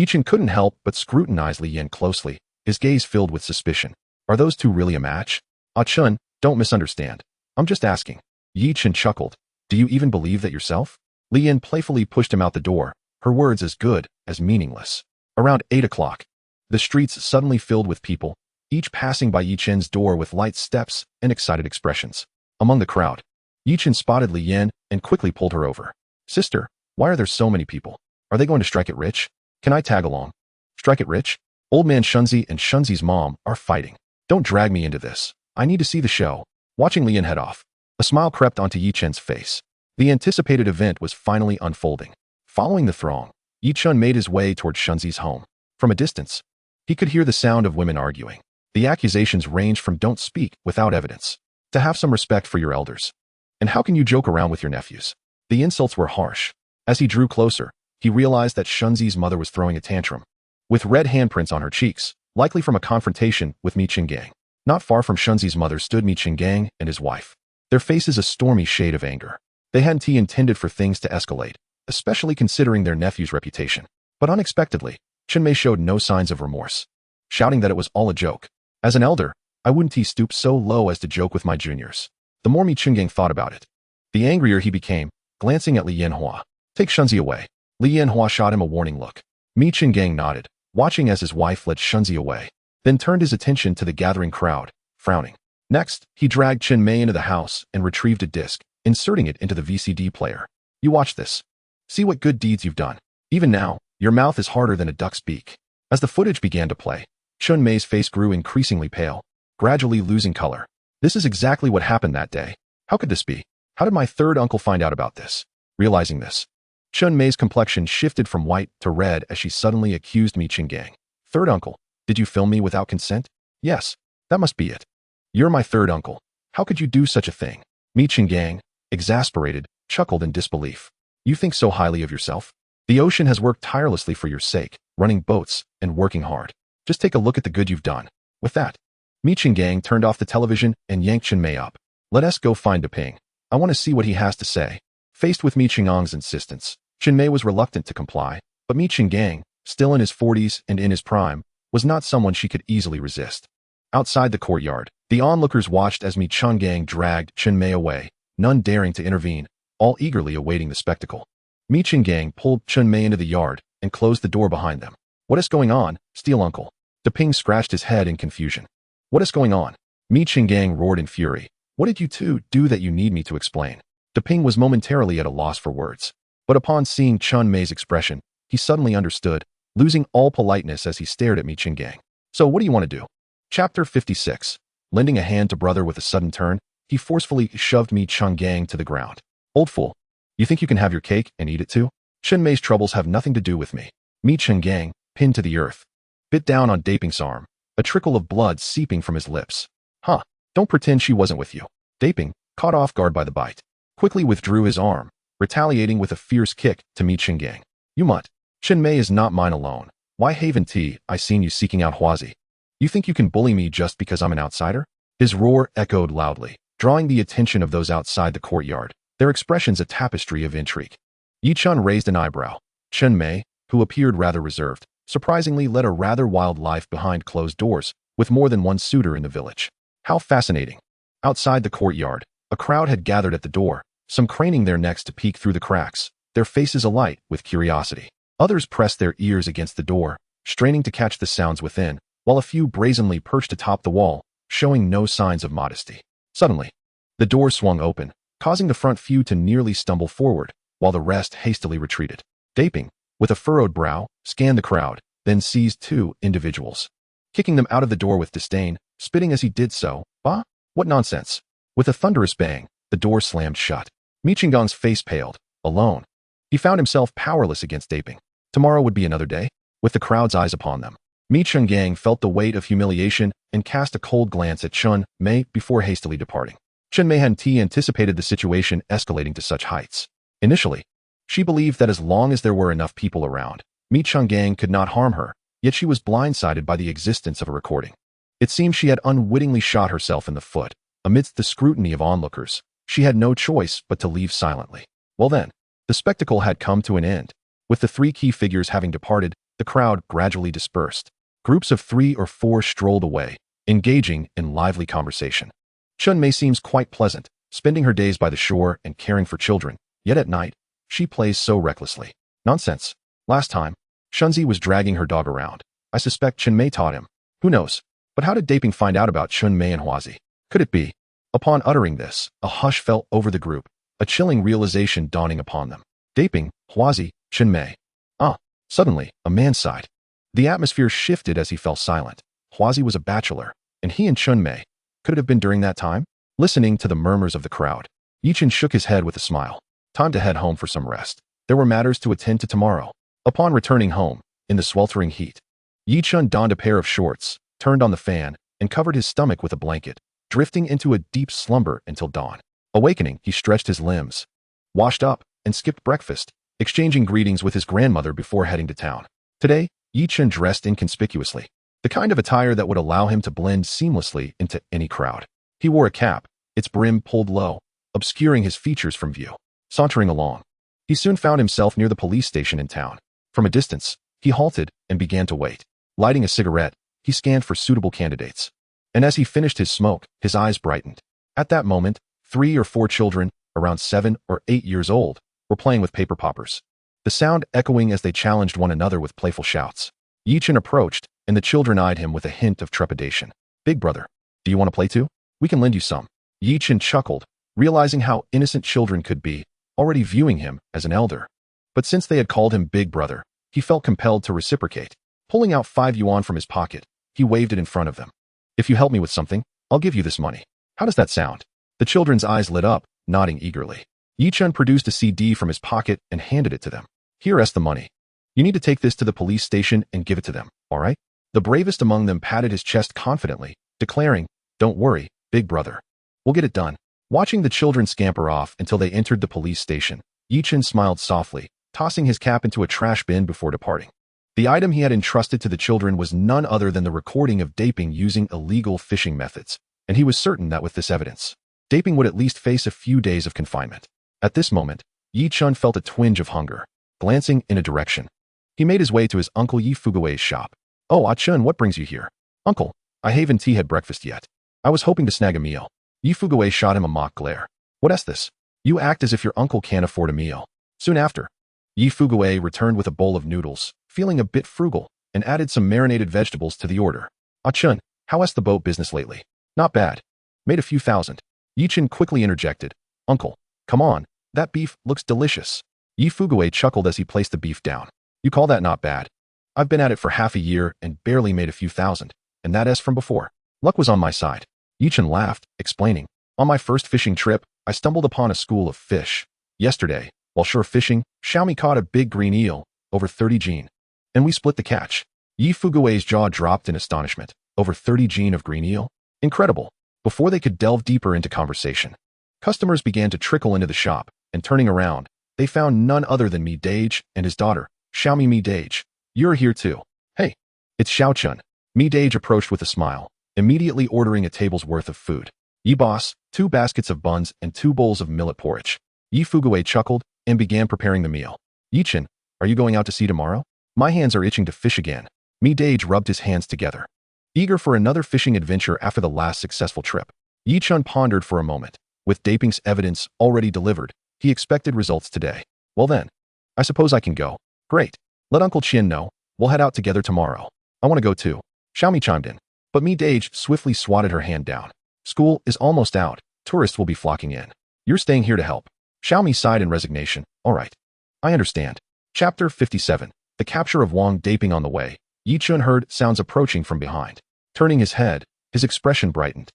Chen couldn't help but scrutinize Li Yan closely, his gaze filled with suspicion. Are those two really a match? Chen, don't misunderstand. I'm just asking. Yi Chen chuckled. Do you even believe that yourself? Li Yan playfully pushed him out the door, her words as good as meaningless. Around 8 o'clock, the streets suddenly filled with people, each passing by Yi Chen's door with light steps and excited expressions. Among the crowd, Yi Chen spotted Li Yan and quickly pulled her over. Sister, why are there so many people? Are they going to strike it rich? Can I tag along? Strike it rich? Old man Shunzi and Shunzi's mom are fighting. Don't drag me into this. I need to see the show. Watching Lian head off, a smile crept onto Yi Chen's face. The anticipated event was finally unfolding. Following the throng, Yi Chen made his way toward Shunzi's home. From a distance, he could hear the sound of women arguing. The accusations ranged from don't speak without evidence to have some respect for your elders. And how can you joke around with your nephews? The insults were harsh. As he drew closer, he realized that Shunzi's mother was throwing a tantrum, with red handprints on her cheeks, likely from a confrontation with Mi Qinggang. Not far from Shunzi's mother stood Mi Qinggang and his wife, their faces a stormy shade of anger. They hadn't intended for things to escalate, especially considering their nephew's reputation. But unexpectedly, Chen Mei showed no signs of remorse, shouting that it was all a joke. As an elder, I wouldn't stoop so low as to joke with my juniors. The more Mi Qinggang thought about it, the angrier he became, glancing at Li Yanhua. Take Shunzi away. Li Yanhua shot him a warning look. Mi Qinggang nodded, watching as his wife led Shunzi away, then turned his attention to the gathering crowd, frowning. Next, he dragged Chen Mei into the house and retrieved a disc, inserting it into the VCD player. You watch this. See what good deeds you've done. Even now, your mouth is harder than a duck's beak. As the footage began to play, Chen Mei's face grew increasingly pale, gradually losing color. This is exactly what happened that day. How could this be? How did my third uncle find out about this? Realizing this, Chen Mei's complexion shifted from white to red as she suddenly accused Mi Qinggang. Third uncle, did you film me without consent? Yes, that must be it. You're my third uncle. How could you do such a thing? Mi Qinggang, exasperated, chuckled in disbelief. You think so highly of yourself? The ocean has worked tirelessly for your sake, running boats and working hard. Just take a look at the good you've done. With that, Mi Qinggang turned off the television and yanked Chen Mei up. Let us go find Deping. I want to see what he has to say. Faced with Mi Qinggang's insistence, Chen Mei was reluctant to comply, but Mi Qinggang, still in his 40s and in his prime, was not someone she could easily resist. Outside the courtyard, the onlookers watched as Mi Qinggang dragged Chen Mei away, none daring to intervene, all eagerly awaiting the spectacle. Mi Qinggang pulled Chen Mei into the yard and closed the door behind them. What is going on, Steel Uncle? Deping scratched his head in confusion. What is going on? Mi Qinggang roared in fury. What did you two do that you need me to explain? Deping was momentarily at a loss for words. But upon seeing Chen Mei's expression, he suddenly understood, losing all politeness as he stared at Mi Qinggang. So what do you want to do? Chapter 56. Lending a hand to brother with a sudden turn, he forcefully shoved Mi Qinggang to the ground. Old fool. You think you can have your cake and eat it too? Chen Mei's troubles have nothing to do with me. Mi Qinggang, pinned to the earth, bit down on Daping's arm, a trickle of blood seeping from his lips. Huh, don't pretend she wasn't with you. Daping, caught off guard by the bite, quickly withdrew his arm, retaliating with a fierce kick to Mi Qinggang. You mutt. Chen Mei is not mine alone. Why haven't I seen you seeking out Huazi? You think you can bully me just because I'm an outsider? His roar echoed loudly, drawing the attention of those outside the courtyard, their expressions a tapestry of intrigue. Yi Chen raised an eyebrow. Chen Mei, who appeared rather reserved, surprisingly led a rather wild life behind closed doors, with more than one suitor in the village. How fascinating. Outside the courtyard, a crowd had gathered at the door, some craning their necks to peek through the cracks, their faces alight with curiosity. Others pressed their ears against the door, straining to catch the sounds within, while a few brazenly perched atop the wall, showing no signs of modesty. Suddenly, the door swung open, causing the front few to nearly stumble forward, while the rest hastily retreated. Daping, with a furrowed brow, scanned the crowd, then seized two individuals, kicking them out of the door with disdain, spitting as he did so. Bah? What nonsense. With a thunderous bang, the door slammed shut. Mi Qinggang's face paled. Alone, he found himself powerless against Daping. Tomorrow would be another day, with the crowd's eyes upon them. Mi Qinggang felt the weight of humiliation and cast a cold glance at Chen Mei before hastily departing. Chen Mei hadn't anticipated the situation escalating to such heights. Initially, she believed that as long as there were enough people around, Mi Qinggang could not harm her, yet she was blindsided by the existence of a recording. It seemed she had unwittingly shot herself in the foot. Amidst the scrutiny of onlookers, she had no choice but to leave silently. Well then, the spectacle had come to an end. With the three key figures having departed, the crowd gradually dispersed. Groups of 3 or 4 strolled away, engaging in lively conversation. Chen Mei seems quite pleasant, spending her days by the shore and caring for children, yet at night, she plays so recklessly. Nonsense. Last time, Shunzi was dragging her dog around. I suspect Chen Mei taught him. Who knows? But how did Daping find out about Chen Mei and Huazi? Could it be? Upon uttering this, a hush fell over the group, a chilling realization dawning upon them. Daping, Huazi, Chen Mei. Ah, suddenly, a man sighed. The atmosphere shifted as he fell silent. Huazi was a bachelor, and he and Chen Mei. Could it have been during that time? Listening to the murmurs of the crowd, Yi Chen shook his head with a smile. Time to head home for some rest. There were matters to attend to tomorrow. Upon returning home, in the sweltering heat, Yi Chen donned a pair of shorts, turned on the fan, and covered his stomach with a blanket, drifting into a deep slumber until dawn. Awakening, he stretched his limbs, washed up, and skipped breakfast, exchanging greetings with his grandmother before heading to town. Today, Yi Chen dressed inconspicuously, the kind of attire that would allow him to blend seamlessly into any crowd. He wore a cap, its brim pulled low, obscuring his features from view. Sauntering along, he soon found himself near the police station in town. From a distance, he halted and began to wait. Lighting a cigarette, he scanned for suitable candidates. And as he finished his smoke, his eyes brightened. At that moment, 3 or 4 children, around 7 or 8 years old, were playing with paper poppers, the sound echoing as they challenged one another with playful shouts. Yi Chen approached, and the children eyed him with a hint of trepidation. "Big brother, do you want to play too? We can lend you some." Yi Chen chuckled, realizing how innocent children could be, already viewing him as an elder. But since they had called him Big Brother, he felt compelled to reciprocate. Pulling out 5 yuan from his pocket, he waved it in front of them. "If you help me with something, I'll give you this money. How does that sound?" The children's eyes lit up, nodding eagerly. Yi Chen produced a CD from his pocket and handed it to them. "Here's the money. You need to take this to the police station and give it to them, all right?" The bravest among them patted his chest confidently, declaring, "Don't worry, Big Brother. We'll get it done." Watching the children scamper off until they entered the police station, Yi Chen smiled softly, tossing his cap into a trash bin before departing. The item he had entrusted to the children was none other than the recording of Daping using illegal fishing methods, and he was certain that with this evidence, Daping would at least face a few days of confinement. At this moment, Yi Chen felt a twinge of hunger. Glancing in a direction, he made his way to his uncle Yi Fugui's shop. "Oh, Chen, what brings you here?" "Uncle, I haven't had breakfast yet. I was hoping to snag a meal." Yi Fugui shot him a mock glare. "What's this? You act as if your uncle can't afford a meal." Soon after, Yi Fugui returned with a bowl of noodles, feeling a bit frugal, and added some marinated vegetables to the order. "Chen, how has the boat business lately?" "Not bad. Made a few thousand." Yi Chen quickly interjected. "Uncle, come on, that beef looks delicious." Yi Fugui chuckled as he placed the beef down. "You call that not bad? I've been at it for half a year and barely made a few thousand, and that is from before. Luck was on my side." Yi Chen laughed, explaining, "On my first fishing trip, I stumbled upon a school of fish. Yesterday, while shore fishing, Xiaomi caught a big green eel, over 30 jin. And we split the catch." Yi Fugui's jaw dropped in astonishment. Over 30 jin of green eel? Incredible. Before they could delve deeper into conversation, customers began to trickle into the shop, and turning around, they found none other than Mi Dage and his daughter, Xiaomi. "Mi Dage, you're here too. Hey, it's Xiao Chen." Mi Dage approached with a smile, immediately ordering a table's worth of food. "Yi boss, 2 baskets of buns and 2 bowls of millet porridge." Yi Fugui chuckled and began preparing the meal. "Yi Chen, are you going out to sea tomorrow? My hands are itching to fish again." Mi Dage rubbed his hands together, eager for another fishing adventure after the last successful trip. Yi Chen pondered for a moment. With Daping's evidence already delivered, he expected results today. "Well then, I suppose I can go." "Great. Let Uncle Chen know. We'll head out together tomorrow." "I want to go too." Xiaomi chimed in, but Mi Dage swiftly swatted her hand down. "School is almost out. Tourists will be flocking in. You're staying here to help." Xiaomi sighed in resignation. "All right. I understand." Chapter 57. The capture of Wang Daping. On the way, Yi Chen heard sounds approaching from behind. Turning his head, his expression brightened.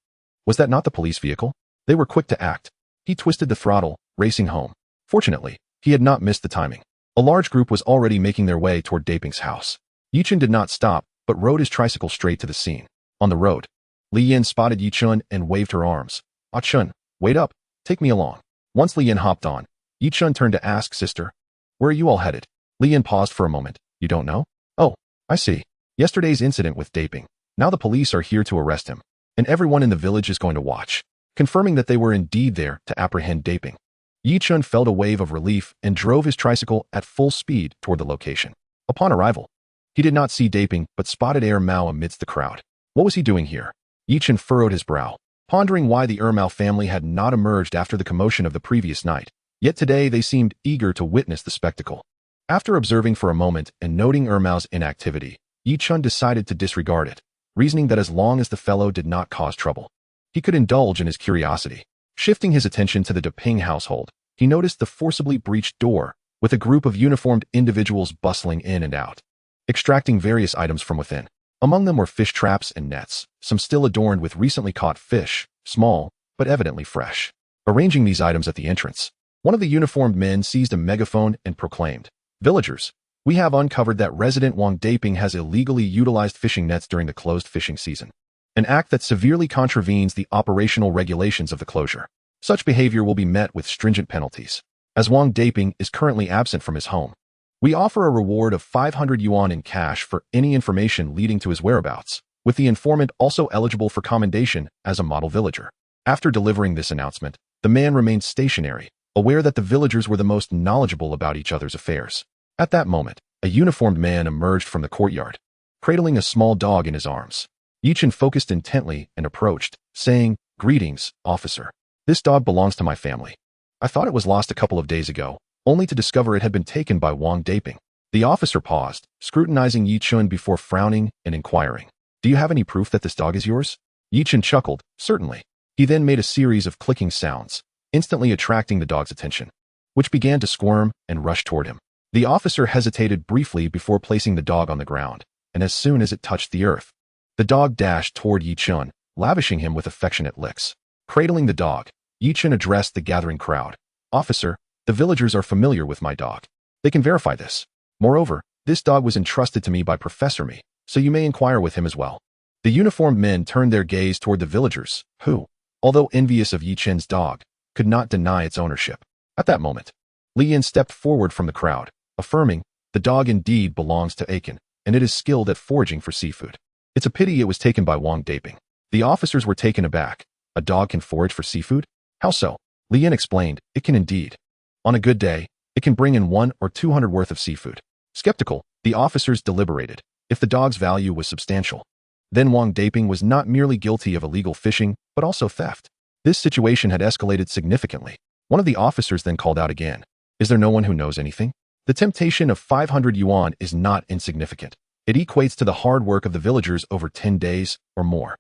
Was that not the police vehicle? They were quick to act. He twisted the throttle, racing home. Fortunately, he had not missed the timing. A large group was already making their way toward Daping's house. Yi Chen did not stop, but rode his tricycle straight to the scene. On the road, Li Yin spotted Yi Chen and waved her arms. Chen, wait up, take me along." Once Li Yin hopped on, Yi Chen turned to ask, "Sister, where are you all headed?" Li Yin paused for a moment. "You don't know? Oh, I see. Yesterday's incident with Daping. Now the police are here to arrest him, and everyone in the village is going to watch," confirming that they were indeed there to apprehend Daping. Yi Chen felt a wave of relief and drove his tricycle at full speed toward the location. Upon arrival, he did not see Daping but spotted Mao amidst the crowd. What was he doing here? Yi Chen furrowed his brow, pondering why the Mao family had not emerged after the commotion of the previous night. Yet today they seemed eager to witness the spectacle. After observing for a moment and noting Mao's inactivity, Yi Chen decided to disregard it, reasoning that as long as the fellow did not cause trouble, he could indulge in his curiosity. Shifting his attention to the Daping household, he noticed the forcibly breached door, with a group of uniformed individuals bustling in and out, extracting various items from within. Among them were fish traps and nets, some still adorned with recently caught fish, small, but evidently fresh. Arranging these items at the entrance, one of the uniformed men seized a megaphone and proclaimed, "Villagers, we have uncovered that resident Wang Daping has illegally utilized fishing nets during the closed fishing season, an act that severely contravenes the operational regulations of the closure. Such behavior will be met with stringent penalties. As Wang Daping is currently absent from his home, we offer a reward of 500 yuan in cash for any information leading to his whereabouts, with the informant also eligible for commendation as a model villager." After delivering this announcement, the man remained stationary, aware that the villagers were the most knowledgeable about each other's affairs. At that moment, a uniformed man emerged from the courtyard, cradling a small dog in his arms. Chen focused intently and approached, saying, "Greetings, officer. This dog belongs to my family. I thought it was lost a couple of days ago, only to discover it had been taken by Wang Daping." The officer paused, scrutinizing Chen before frowning and inquiring, "Do you have any proof that this dog is yours?" Chen chuckled, "Certainly." He then made a series of clicking sounds, instantly attracting the dog's attention, which began to squirm and rush toward him. The officer hesitated briefly before placing the dog on the ground, and as soon as it touched the earth, the dog dashed toward Chen, lavishing him with affectionate licks. Cradling the dog, Chen addressed the gathering crowd, "Officer, the villagers are familiar with my dog. They can verify this. Moreover, this dog was entrusted to me by Professor Me, so you may inquire with him as well." The uniformed men turned their gaze toward the villagers, who, although envious of Chen's dog, could not deny its ownership. At that moment, Lian stepped forward from the crowd, affirming, "The dog indeed belongs to Aiken, and it is skilled at foraging for seafood. It's a pity it was taken by Wang Daping." The officers were taken aback. "A dog can forage for seafood? How so?" Lian explained, "It can indeed. On a good day, it can bring in 1 or 200 worth of seafood." Skeptical, the officers deliberated. If the dog's value was substantial, then Wang Daping was not merely guilty of illegal fishing, but also theft. This situation had escalated significantly. One of the officers then called out again, "Is there no one who knows anything?" The temptation of 500 yuan is not insignificant. It equates to the hard work of the villagers over 10 days or more.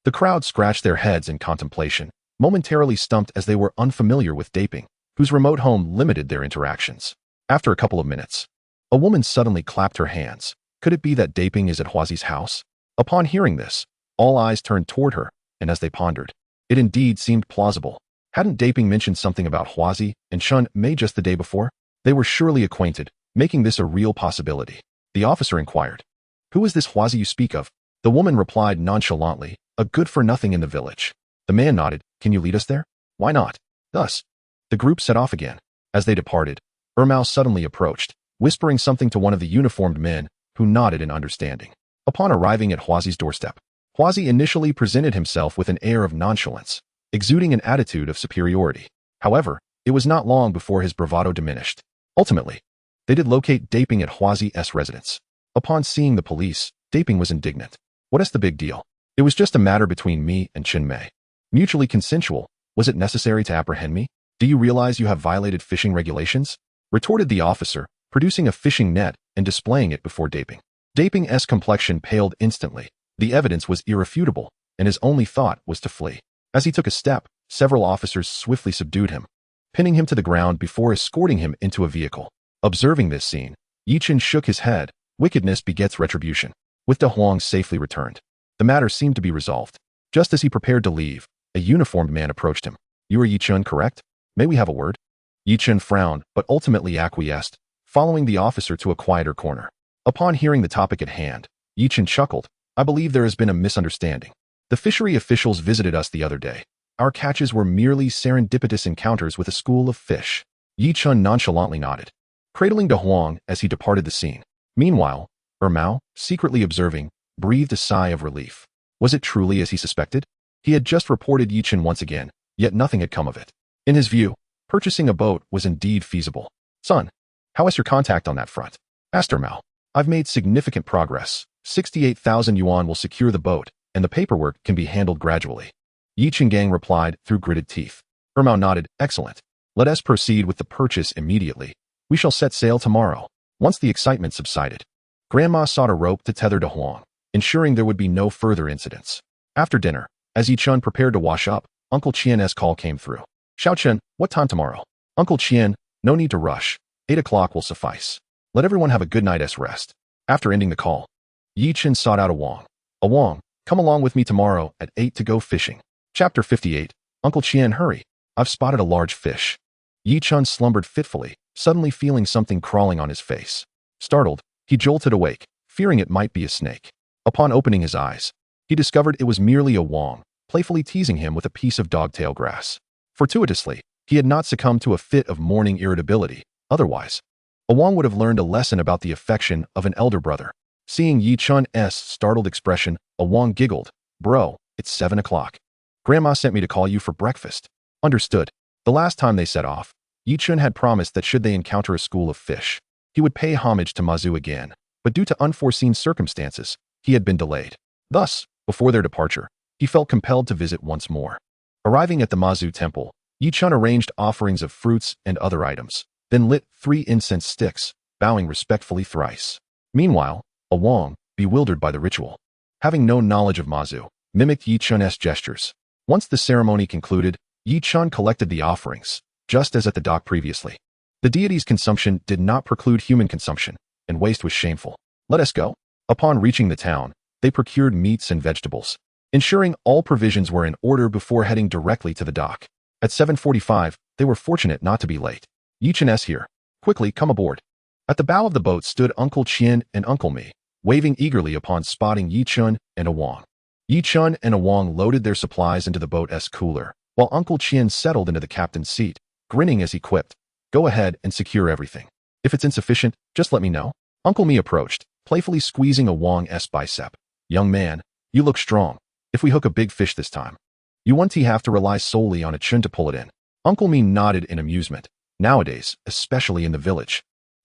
The crowd scratched their heads in contemplation, momentarily stumped as they were unfamiliar with Daping, whose remote home limited their interactions. After a couple of minutes, a woman suddenly clapped her hands. Could it be that Daping is at Huazi's house? Upon hearing this, all eyes turned toward her, and as they pondered, it indeed seemed plausible. Hadn't Daping mentioned something about Huazi and Chen Mei just the day before? They were surely acquainted, making this a real possibility. The officer inquired, "Who is this Huazi you speak of?" The woman replied nonchalantly, "A good-for-nothing in the village." The man nodded, "Can you lead us there?" "Why not?" Thus, the group set off again. As they departed, Ermao suddenly approached, whispering something to one of the uniformed men, who nodded in understanding. Upon arriving at Huazi's doorstep, Huazi initially presented himself with an air of nonchalance, exuding an attitude of superiority. However, it was not long before his bravado diminished. Ultimately, they did locate Daping at Huazi's residence. Upon seeing the police, Daping was indignant. "What is the big deal? It was just a matter between me and Chen Mei. Mutually consensual. Was it necessary to apprehend me? Do you realize you have violated fishing regulations?" retorted the officer, producing a fishing net and displaying it before Daping. Daping's complexion paled instantly. The evidence was irrefutable, and his only thought was to flee. As he took a step, several officers swiftly subdued him, pinning him to the ground before escorting him into a vehicle. Observing this scene, Chen shook his head. Wickedness begets retribution. With De Huang safely returned, the matter seemed to be resolved. Just as he prepared to leave, a uniformed man approached him. "You are Chen, correct? May we have a word?" Chen frowned, but ultimately acquiesced, following the officer to a quieter corner. Upon hearing the topic at hand, Chen chuckled. "I believe there has been a misunderstanding. The fishery officials visited us the other day. Our catches were merely serendipitous encounters with a school of fish." Chen nonchalantly nodded, cradling De Huang as he departed the scene. Meanwhile, Ermao, secretly observing, breathed a sigh of relief. Was it truly as he suspected? He had just reported Chen once again, yet nothing had come of it. In his view, purchasing a boat was indeed feasible. "Son, how is your contact on that front?" asked Ermao. "I've made significant progress. 68,000 yuan will secure the boat, and the paperwork can be handled gradually." Chen Gang replied through gritted teeth. Ermao nodded, "Excellent. Let us proceed with the purchase immediately. We shall set sail tomorrow." Once the excitement subsided, Grandma sought a rope to tether De Huang, ensuring there would be no further incidents. After dinner, as Chen prepared to wash up, Uncle Qian's call came through. "Xiao Chen, what time tomorrow?" Uncle Chen, no need to rush. 8 o'clock will suffice. Let everyone have a good night's rest. After ending the call, Yi Chen sought out Awang. Awang, come along with me tomorrow at 8 to go fishing. Chapter 58. Uncle Chen, hurry. I've spotted a large fish. Yi Chen slumbered fitfully, suddenly feeling something crawling on his face. Startled, he jolted awake, fearing it might be a snake. Upon opening his eyes, he discovered it was merely Awang, playfully teasing him with a piece of dogtail grass. Fortuitously, he had not succumbed to a fit of morning irritability. Otherwise, Awang would have learned a lesson about the affection of an elder brother. Seeing Yi Chun's startled expression, Awang giggled. Bro, it's 7 o'clock. Grandma sent me to call you for breakfast. Understood. The last time they set off, Yi Chun had promised that should they encounter a school of fish, he would pay homage to Mazu again, but due to unforeseen circumstances, he had been delayed. Thus, before their departure, he felt compelled to visit once more. Arriving at the Mazu temple, Yi Chun arranged offerings of fruits and other items, then lit 3 incense sticks, bowing respectfully thrice. Meanwhile, Awang, bewildered by the ritual, having no knowledge of Mazu, mimicked Yi Chun's gestures. Once the ceremony concluded, Yi Chun collected the offerings, just as at the dock previously. The deity's consumption did not preclude human consumption, and waste was shameful. Let us go. Upon reaching the town, they procured meats and vegetables, ensuring all provisions were in order before heading directly to the dock. At 7:45, they were fortunate not to be late. Yi Chun's here. Quickly, come aboard. At the bow of the boat stood Uncle Chen and Uncle Mi, waving eagerly upon spotting Yi Chun and Awang. Yi Chun and Awang loaded their supplies into the boat's cooler, while Uncle Chen settled into the captain's seat, grinning as he quipped, Go ahead and secure everything. If it's insufficient, just let me know. Uncle Mi approached, playfully squeezing Awang's bicep. Young man, you look strong. If we hook a big fish this time, you won't have to rely solely on a Chen to pull it in. Uncle Mi nodded in amusement. Nowadays, especially in the village,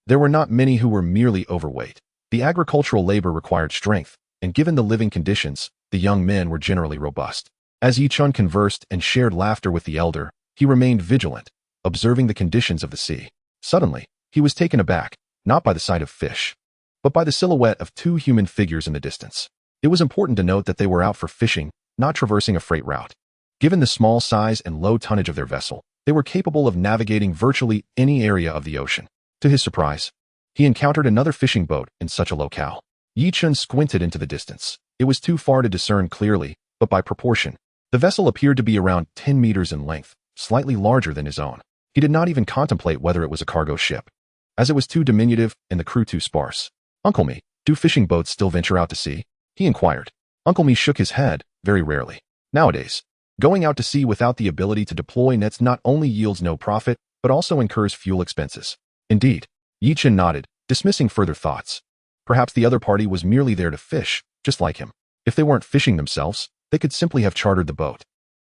there were not many who were merely overweight. The agricultural labor required strength, and given the living conditions, the young men were generally robust. As Yi Chun conversed and shared laughter with the elder, he remained vigilant, observing the conditions of the sea. Suddenly, he was taken aback, not by the sight of fish, but by the silhouette of 2 human figures in the distance. It was important to note that they were out for fishing, not traversing a freight route. Given the small size and low tonnage of their vessel, they were capable of navigating virtually any area of the ocean. To his surprise, he encountered another fishing boat in such a locale. Yi Chun squinted into the distance. It was too far to discern clearly, but by proportion, the vessel appeared to be around 10 meters in length, slightly larger than his own. He did not even contemplate whether it was a cargo ship, as it was too diminutive and the crew too sparse. Uncle Mi, do fishing boats still venture out to sea? He inquired. Uncle Mi shook his head, very rarely. Nowadays, going out to sea without the ability to deploy nets not only yields no profit, but also incurs fuel expenses. Indeed, Yi Chun nodded, dismissing further thoughts. Perhaps the other party was merely there to fish, just like him. If they weren't fishing themselves, they could simply have chartered the boat.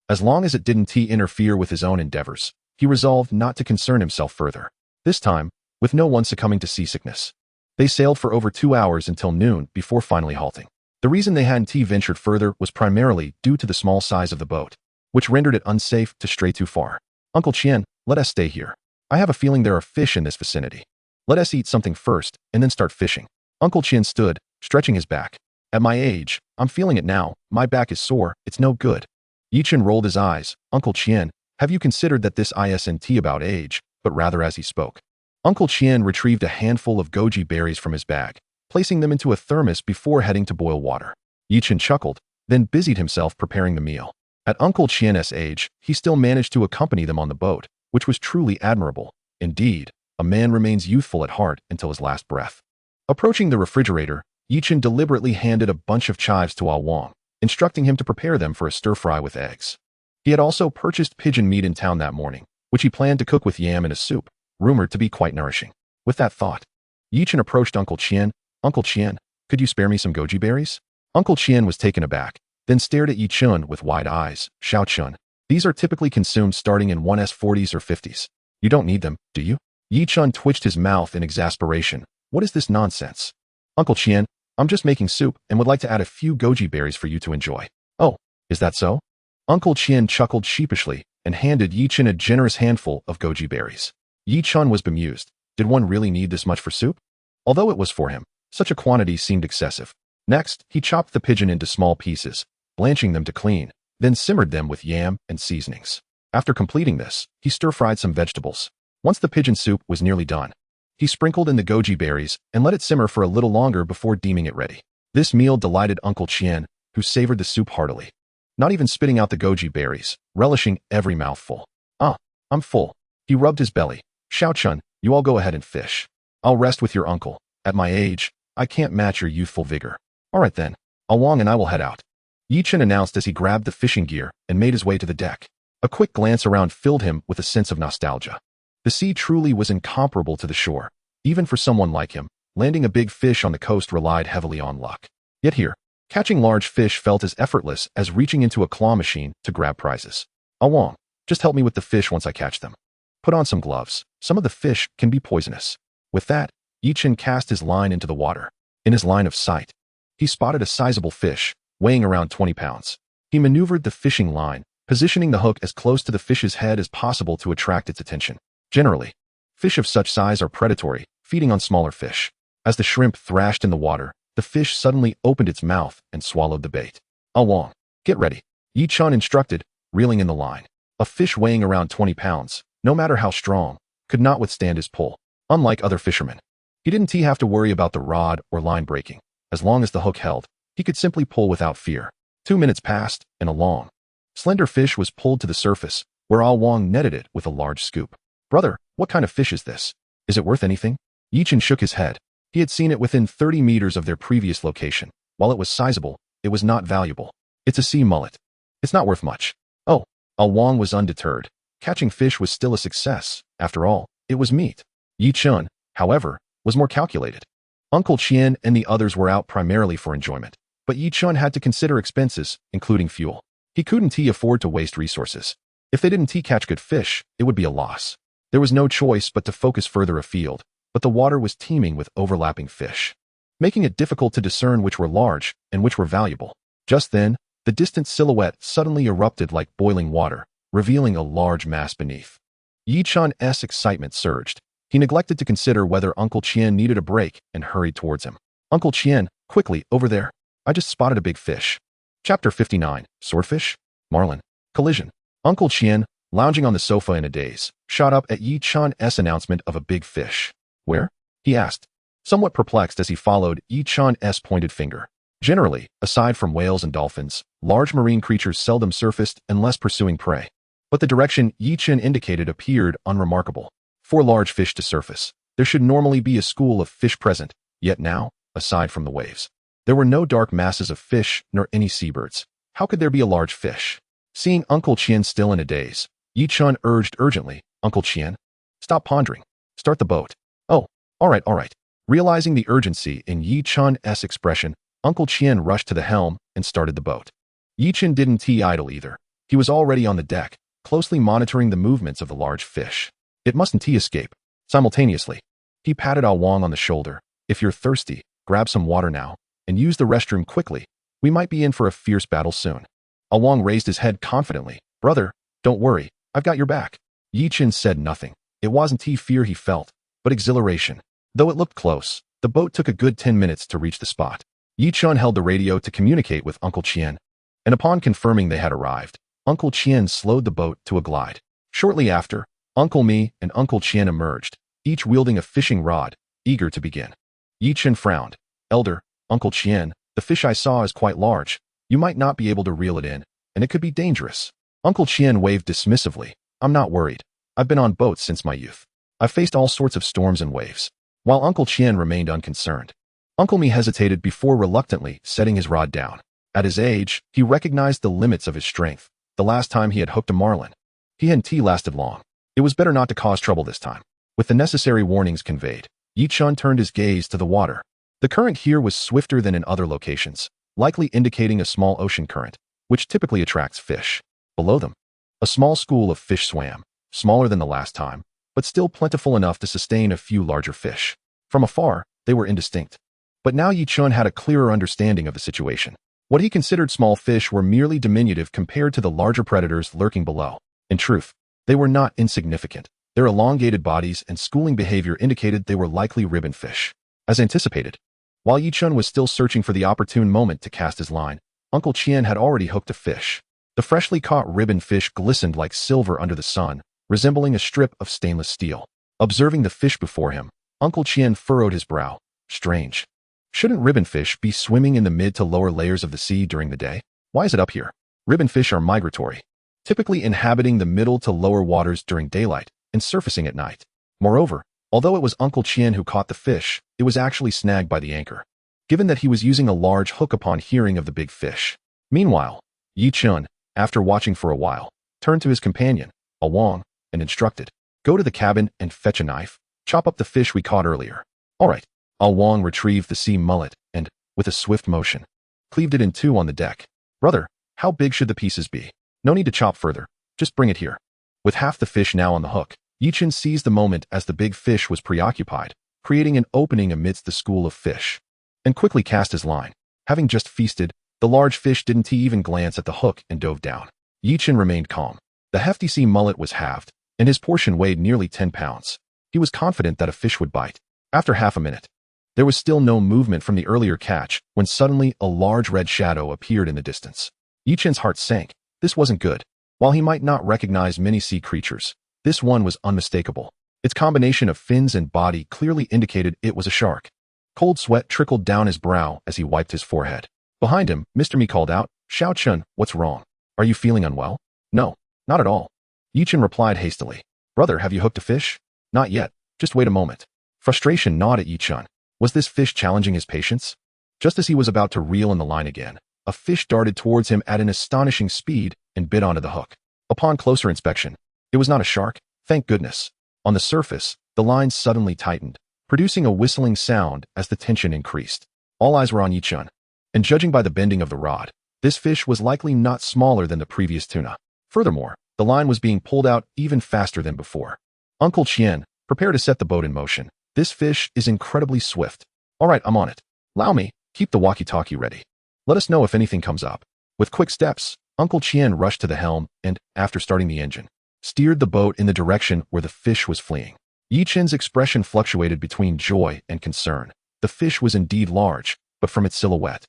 As long as it didn't interfere with his own endeavors, he resolved not to concern himself further. This time, with no one succumbing to seasickness. They sailed for over 2 hours until noon before finally halting. The reason they hadn't ventured further was primarily due to the small size of the boat, which rendered it unsafe to stray too far. Uncle Chen, let us stay here. I have a feeling there are fish in this vicinity. Let us eat something first and then start fishing. Uncle Chen stood, stretching his back. At my age, I'm feeling it now. My back is sore. It's no good. Yi Chen rolled his eyes. Uncle Chen, have you considered that this isn't about age, but rather as he spoke? Uncle Chen retrieved a handful of goji berries from his bag, placing them into a thermos before heading to boil water. Yi Chen chuckled, then busied himself preparing the meal. At Uncle Chen's age, he still managed to accompany them on the boat, which was truly admirable. Indeed, a man remains youthful at heart until his last breath. Approaching the refrigerator, Yi Chen deliberately handed a bunch of chives to Awang, instructing him to prepare them for a stir-fry with eggs. He had also purchased pigeon meat in town that morning, which he planned to cook with yam in a soup, rumored to be quite nourishing. With that thought, Yi Chen approached Uncle Chen. Uncle Chen, could you spare me some goji berries? Uncle Chen was taken aback, then stared at Yi Chen with wide eyes. Xiao Chun, these are typically consumed starting in 40s or 50s. You don't need them, do you? Yi Chen twitched his mouth in exasperation. What is this nonsense? Uncle Chen, I'm just making soup and would like to add a few goji berries for you to enjoy. Oh, is that so? Uncle Chen chuckled sheepishly and handed Yi Chen a generous handful of goji berries. Yi Chen was bemused. Did one really need this much for soup? Although it was for him, such a quantity seemed excessive. Next, he chopped the pigeon into small pieces, blanching them to clean, then simmered them with yam and seasonings. After completing this, he stir-fried some vegetables. Once the pigeon soup was nearly done, he sprinkled in the goji berries and let it simmer for a little longer before deeming it ready. This meal delighted Uncle Chen, who savored the soup heartily, not even spitting out the goji berries, relishing every mouthful. "Ah, I'm full." He rubbed his belly. "Xiao Chun, you all go ahead and fish. I'll rest with your uncle. At my age, I can't match your youthful vigor." "All right then, Awang and I will head out," Yi Chen announced as he grabbed the fishing gear and made his way to the deck. A quick glance around filled him with a sense of nostalgia. The sea truly was incomparable to the shore. Even for someone like him, landing a big fish on the coast relied heavily on luck. Yet here, catching large fish felt as effortless as reaching into a claw machine to grab prizes. "Awang, just help me with the fish once I catch them. Put on some gloves. Some of the fish can be poisonous." With that, Yi Chen cast his line into the water. In his line of sight, he spotted a sizable fish, weighing around 20 pounds. He maneuvered the fishing line, positioning the hook as close to the fish's head as possible to attract its attention. Generally, fish of such size are predatory, feeding on smaller fish. As the shrimp thrashed in the water, the fish suddenly opened its mouth and swallowed the bait. "Awang, get ready," Yi Chen instructed, reeling in the line. A fish weighing around 20 pounds, no matter how strong, could not withstand his pull. Unlike other fishermen, he didn't have to worry about the rod or line breaking. As long as the hook held, he could simply pull without fear. 2 minutes passed, and a long, slender fish was pulled to the surface, where Awang netted it with a large scoop. "Brother, what kind of fish is this? Is it worth anything?" Yi Chen shook his head. He had seen it within 30 meters of their previous location. While it was sizable, it was not valuable. "It's a sea mullet. It's not worth much." "Oh." Awang was undeterred. Catching fish was still a success. After all, it was meat. Yi Chen, however, was more calculated. Uncle Chen and the others were out primarily for enjoyment, but Yi Chen had to consider expenses, including fuel. He couldn't afford to waste resources. If they didn't catch good fish, it would be a loss. There was no choice but to focus further afield, but the water was teeming with overlapping fish, making it difficult to discern which were large and which were valuable. Just then, the distant silhouette suddenly erupted like boiling water, revealing a large mass beneath. Yi Chen's excitement surged. He neglected to consider whether Uncle Chen needed a break and hurried towards him. "Uncle Chen, quickly, over there. I just spotted a big fish." Chapter 59, Swordfish? Marlin. Collision. Uncle Chen, lounging on the sofa in a daze, shot up at Yi Chen's announcement of a big fish. "Where?" he asked, somewhat perplexed as he followed Yi Chen's pointed finger. Generally, aside from whales and dolphins, large marine creatures seldom surfaced unless pursuing prey. But the direction Yi Chen indicated appeared unremarkable. For large fish to surface, there should normally be a school of fish present, yet now, aside from the waves, there were no dark masses of fish nor any seabirds. How could there be a large fish? Seeing Uncle Chen still in a daze, Yi Chen urged urgently, "Uncle Chen, stop pondering. Start the boat." "Oh, all right. Realizing the urgency in Yi Chen's expression, Uncle Chen rushed to the helm and started the boat. Yi Chen didn't idle either. He was already on the deck, closely monitoring the movements of the large fish. It mustn't escape. Simultaneously, he patted Awang on the shoulder. "If you're thirsty, grab some water now, and use the restroom quickly. We might be in for a fierce battle soon." Awang raised his head confidently. "Brother, don't worry, I've got your back." Yi Chen said nothing. It wasn't fear he felt, but exhilaration. Though it looked close, the boat took a good 10 minutes to reach the spot. Yi Chen held the radio to communicate with Uncle Chen, and upon confirming they had arrived, Uncle Chen slowed the boat to a glide. Shortly after, Uncle Mi and Uncle Chen emerged, each wielding a fishing rod, eager to begin. Yi Chen frowned. "Elder, Uncle Chen, the fish I saw is quite large. You might not be able to reel it in, and it could be dangerous." Uncle Chen waved dismissively. "I'm not worried. I've been on boats since my youth. I've faced all sorts of storms and waves." While Uncle Chen remained unconcerned, Uncle Mi hesitated before reluctantly setting his rod down. At his age, he recognized the limits of his strength. The last time he had hooked a marlin, he hadn't lasted long. It was better not to cause trouble this time. With the necessary warnings conveyed, Yi Chen turned his gaze to the water. The current here was swifter than in other locations, likely indicating a small ocean current, which typically attracts fish. Below them, a small school of fish swam, smaller than the last time, but still plentiful enough to sustain a few larger fish. From afar, they were indistinct. But now Yi Chen had a clearer understanding of the situation. What he considered small fish were merely diminutive compared to the larger predators lurking below. In truth, they were not insignificant. Their elongated bodies and schooling behavior indicated they were likely ribbon fish. As anticipated, while Yi Chen was still searching for the opportune moment to cast his line, Uncle Chen had already hooked a fish. The freshly caught ribbon fish glistened like silver under the sun, resembling a strip of stainless steel. Observing the fish before him, Uncle Chen furrowed his brow. Strange. Shouldn't ribbonfish be swimming in the mid to lower layers of the sea during the day? Why is it up here? Ribbonfish are migratory, typically inhabiting the middle to lower waters during daylight and surfacing at night. Moreover, although it was Uncle Chen who caught the fish, it was actually snagged by the anchor, given that he was using a large hook upon hearing of the big fish. Meanwhile, Yi Chun, after watching for a while, turned to his companion, Awang, and instructed, "Go to the cabin and fetch a knife. Chop up the fish we caught earlier." "All right." Awang retrieved the sea mullet and, with a swift motion, cleaved it in two on the deck. "Brother, how big should the pieces be? No need to chop further. Just bring it here." With half the fish now on the hook, Yi Chun seized the moment as the big fish was preoccupied, creating an opening amidst the school of fish, and quickly cast his line. Having just feasted, the large fish didn't even glance at the hook and dove down. Yi Chun remained calm. The hefty sea mullet was halved, and his portion weighed nearly 10 pounds. He was confident that a fish would bite. After half a minute, there was still no movement from the earlier catch when suddenly a large red shadow appeared in the distance. Yi Chun's heart sank. This wasn't good. While he might not recognize many sea creatures, this one was unmistakable. Its combination of fins and body clearly indicated it was a shark. Cold sweat trickled down his brow as he wiped his forehead. Behind him, Mr. Mi called out, "Xiao Chun, what's wrong? Are you feeling unwell?" "No, not at all." Yi Chun replied hastily. "Brother, have you hooked a fish?" "Not yet. Just wait a moment." Frustration gnawed at Yi Chun. Was this fish challenging his patience? Just as he was about to reel in the line again, a fish darted towards him at an astonishing speed and bit onto the hook. Upon closer inspection, it was not a shark, thank goodness. On the surface, the line suddenly tightened, producing a whistling sound as the tension increased. All eyes were on Yi Chun, and judging by the bending of the rod, this fish was likely not smaller than the previous tuna. Furthermore, the line was being pulled out even faster than before. "Uncle Chen, prepare to set the boat in motion. This fish is incredibly swift." "All right, I'm on it." "Allow me, keep the walkie-talkie ready. Let us know if anything comes up." With quick steps, Uncle Chen rushed to the helm and, after starting the engine, steered the boat in the direction where the fish was fleeing. Yi Chen's expression fluctuated between joy and concern. The fish was indeed large, but from its silhouette,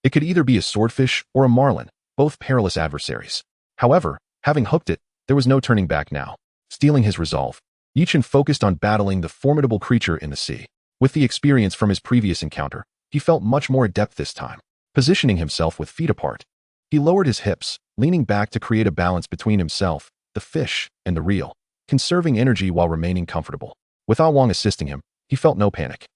it could either be a swordfish or a marlin, both perilous adversaries. However, having hooked it, there was no turning back now. Steeling his resolve, Yi Chen focused on battling the formidable creature in the sea. With the experience from his previous encounter, he felt much more adept this time. Positioning himself with feet apart, he lowered his hips, leaning back to create a balance between himself, the fish, and the reel, conserving energy while remaining comfortable. With Awang assisting him, he felt no panic.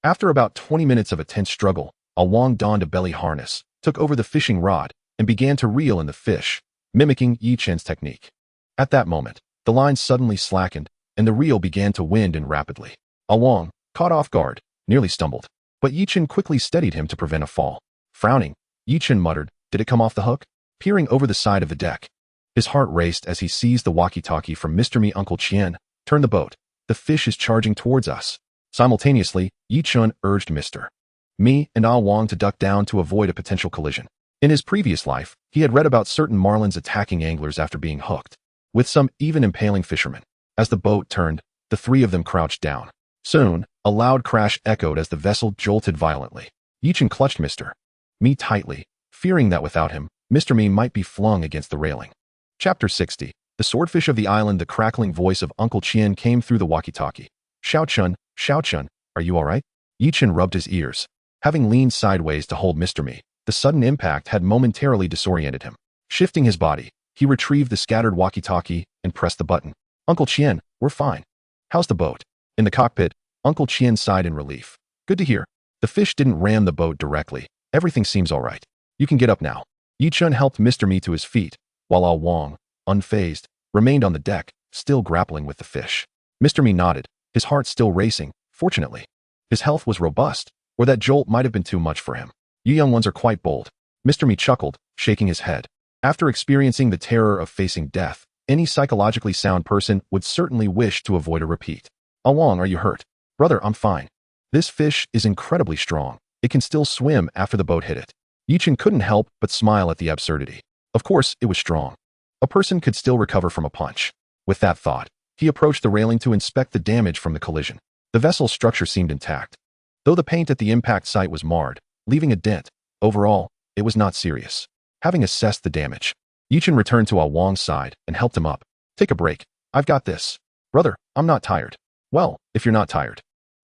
After about 20 minutes of a tense struggle, Awang donned a belly harness, took over the fishing rod, and began to reel in the fish, mimicking Yi Chen's technique. At that moment, the line suddenly slackened, and the reel began to wind in rapidly. Awang, caught off guard, nearly stumbled, but Yi Chen quickly steadied him to prevent a fall. Frowning, Yi Chen muttered, "Did it come off the hook?" Peering over the side of the deck, his heart raced as he seized the walkie-talkie from Mr. Mi. "Uncle Chen, turn the boat. The fish is charging towards us." Simultaneously, Yi Chen urged Mr. Mi and Awang to duck down to avoid a potential collision. In his previous life, he had read about certain marlins attacking anglers after being hooked, with some even impaling fishermen. As the boat turned, the three of them crouched down. Soon, a loud crash echoed as the vessel jolted violently. Yi Chen clutched Mr. Mi tightly, fearing that without him, Mr. Mi might be flung against the railing. Chapter 60. The swordfish of the island. The crackling voice of Uncle Chen came through the walkie-talkie. Xiao Chun, are you all right?" Yi Chen rubbed his ears. Having leaned sideways to hold Mr. Mi, the sudden impact had momentarily disoriented him. Shifting his body, he retrieved the scattered walkie-talkie and pressed the button. "Uncle Chen, we're fine. How's the boat?" In the cockpit, Uncle Chen sighed in relief. "Good to hear. The fish didn't ram the boat directly. Everything seems all right. You can get up now." Yi Chen helped Mr. Mi to his feet, while Awang, unfazed, remained on the deck, still grappling with the fish. Mr. Mi nodded, his heart still racing. Fortunately, his health was robust, or that jolt might have been too much for him. "You young ones are quite bold." Mr. Mi chuckled, shaking his head. After experiencing the terror of facing death, any psychologically sound person would certainly wish to avoid a repeat. "Awang, are you hurt?" "Brother, I'm fine. This fish is incredibly strong. It can still swim after the boat hit it." Yi Chen couldn't help but smile at the absurdity. Of course, it was strong. A person could still recover from a punch. With that thought, he approached the railing to inspect the damage from the collision. The vessel's structure seemed intact, though the paint at the impact site was marred, leaving a dent. Overall, it was not serious. Having assessed the damage, Yi Chen returned to Awang's side and helped him up. "Take a break. I've got this." "Brother, I'm not tired." Well, if you're not tired,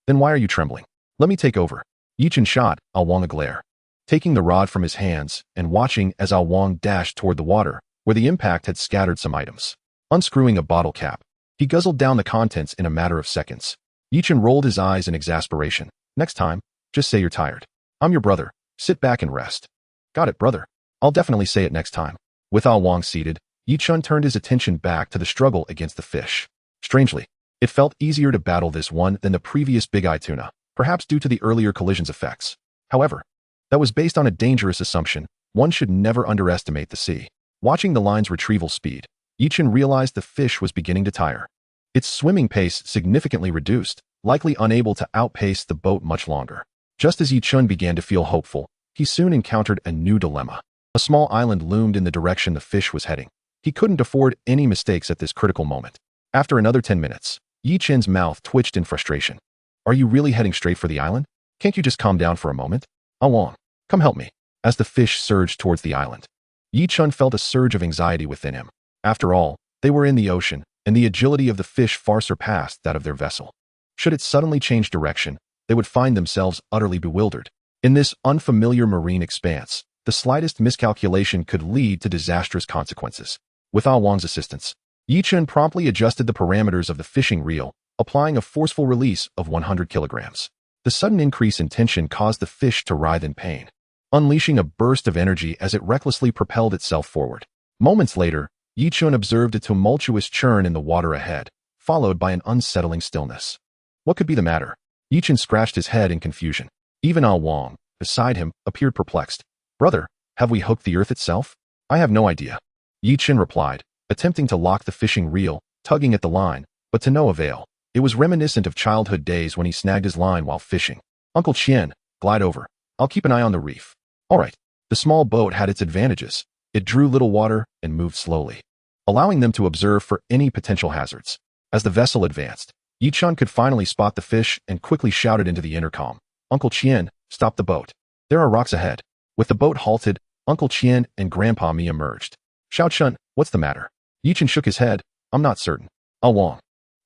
then why are you trembling? Let me take over. Yi Chen shot Wang a glare, taking the rod from his hands and watching as Wang dashed toward the water, where the impact had scattered some items. Unscrewing a bottle cap, he guzzled down the contents in a matter of seconds. Yi Chen rolled his eyes in exasperation. Next time, just say you're tired. I'm your brother. Sit back and rest. Got it, brother. I'll definitely say it next time. With Wang seated, Yi Chen turned his attention back to the struggle against the fish. Strangely, it felt easier to battle this one than the previous big-eye tuna, perhaps due to the earlier collision's effects. However, that was based on a dangerous assumption. One should never underestimate the sea. Watching the line's retrieval speed, Yi Chen realized the fish was beginning to tire. Its swimming pace significantly reduced, likely unable to outpace the boat much longer. Just as Yi Chen began to feel hopeful, he soon encountered a new dilemma. A small island loomed in the direction the fish was heading. He couldn't afford any mistakes at this critical moment. After another 10 minutes, Yi Chen's mouth twitched in frustration. Are you really heading straight for the island? Can't you just calm down for a moment? Wang, come help me. As the fish surged towards the island, Yi Chen felt a surge of anxiety within him. After all, they were in the ocean, and the agility of the fish far surpassed that of their vessel. Should it suddenly change direction, they would find themselves utterly bewildered. In this unfamiliar marine expanse, the slightest miscalculation could lead to disastrous consequences. With Wang's assistance, Yi Chen promptly adjusted the parameters of the fishing reel, applying a forceful release of 100 kilograms. The sudden increase in tension caused the fish to writhe in pain, unleashing a burst of energy as it recklessly propelled itself forward. Moments later, Yi Chen observed a tumultuous churn in the water ahead, followed by an unsettling stillness. What could be the matter? Yi Chen scratched his head in confusion. Even Wang, beside him, appeared perplexed. Brother, have we hooked the earth itself? I have no idea. Yi Chen replied, attempting to lock the fishing reel, tugging at the line, but to no avail. It was reminiscent of childhood days when he snagged his line while fishing. Uncle Chen, glide over. I'll keep an eye on the reef. All right. The small boat had its advantages. It drew little water and moved slowly, allowing them to observe for any potential hazards. As the vessel advanced, Yi Chen could finally spot the fish and quickly shouted into the intercom. Uncle Chen, stop the boat. There are rocks ahead. With the boat halted, Uncle Chen and Grandpa Mi emerged. Xiao Chen, what's the matter? Yi Chen shook his head. I'm not certain. Wang,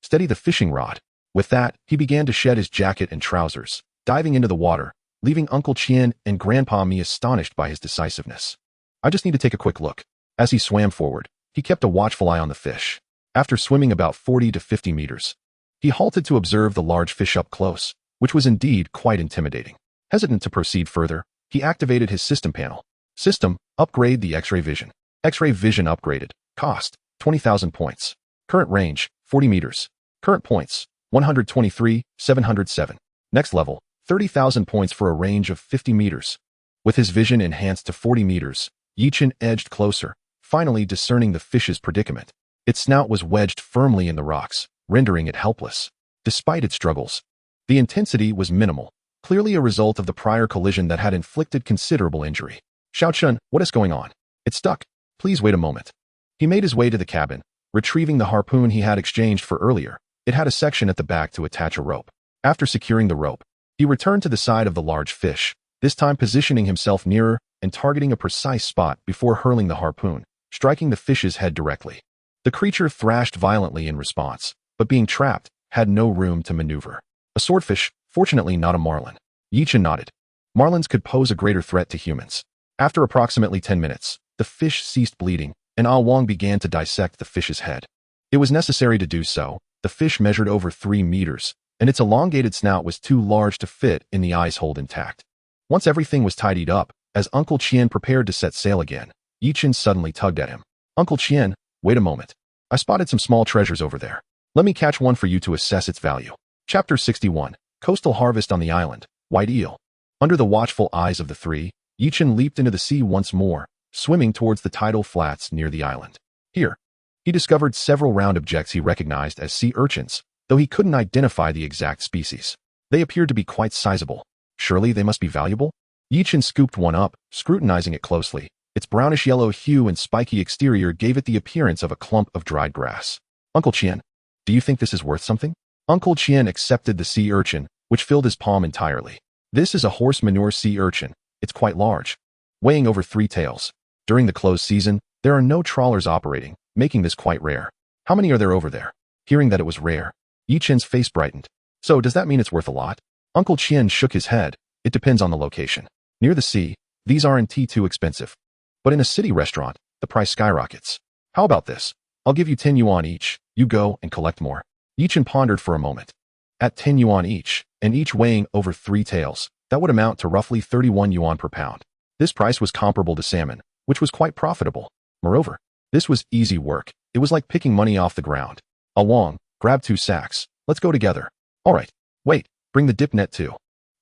steady the fishing rod. With that, he began to shed his jacket and trousers, diving into the water, leaving Uncle Chen and Grandpa Mi astonished by his decisiveness. I just need to take a quick look. As he swam forward, he kept a watchful eye on the fish. After swimming about 40 to 50 meters, he halted to observe the large fish up close, which was indeed quite intimidating. Hesitant to proceed further, he activated his system panel. System, upgrade the X-ray vision. X-ray vision upgraded. Cost, 20,000 points. Current range, 40 meters. Current points, 123, 707. Next level, 30,000 points for a range of 50 meters. With his vision enhanced to 40 meters, Yi Chen edged closer, finally discerning the fish's predicament. Its snout was wedged firmly in the rocks, rendering it helpless. Despite its struggles, the intensity was minimal, clearly a result of the prior collision that had inflicted considerable injury. Xiao Chen, what is going on? It's stuck. Please wait a moment. He made his way to the cabin, retrieving the harpoon he had exchanged for earlier. It had a section at the back to attach a rope. After securing the rope, he returned to the side of the large fish, this time positioning himself nearer and targeting a precise spot before hurling the harpoon, striking the fish's head directly. The creature thrashed violently in response, but being trapped, had no room to maneuver. A swordfish, fortunately not a marlin. Yi Chen nodded. Marlins could pose a greater threat to humans. After approximately 10 minutes, the fish ceased bleeding, and Wang began to dissect the fish's head. It was necessary to do so. The fish measured over 3 meters, and its elongated snout was too large to fit in the ice hold intact. Once everything was tidied up, as Uncle Chen prepared to set sail again, Yi Chen suddenly tugged at him. Uncle Chen, wait a moment. I spotted some small treasures over there. Let me catch one for you to assess its value. Chapter 61, Coastal Harvest on the Island, White Eel. Under the watchful eyes of the three, Yi Chen leaped into the sea once more, swimming towards the tidal flats near the island. Here, he discovered several round objects he recognized as sea urchins, though he couldn't identify the exact species. They appeared to be quite sizable. Surely they must be valuable? Yi Chen scooped one up, scrutinizing it closely. Its brownish-yellow hue and spiky exterior gave it the appearance of a clump of dried grass. Uncle Chen, do you think this is worth something? Uncle Chen accepted the sea urchin, which filled his palm entirely. This is a horse manure sea urchin. It's quite large, weighing over 3 taels. During the closed season, there are no trawlers operating, making this quite rare. How many are there over there? Hearing that it was rare, Chen's face brightened. So does that mean it's worth a lot? Uncle Chen shook his head. It depends on the location. Near the sea, these aren't too expensive. But in a city restaurant, the price skyrockets. How about this? I'll give you 10 yuan each. You go and collect more. Chen pondered for a moment. At 10 yuan each, and each weighing over 3 taels, that would amount to roughly 31 yuan per pound. This price was comparable to salmon, which was quite profitable. Moreover, this was easy work. It was like picking money off the ground. Awang, grab 2 sacks. Let's go together. All right. Wait, bring the dip net too.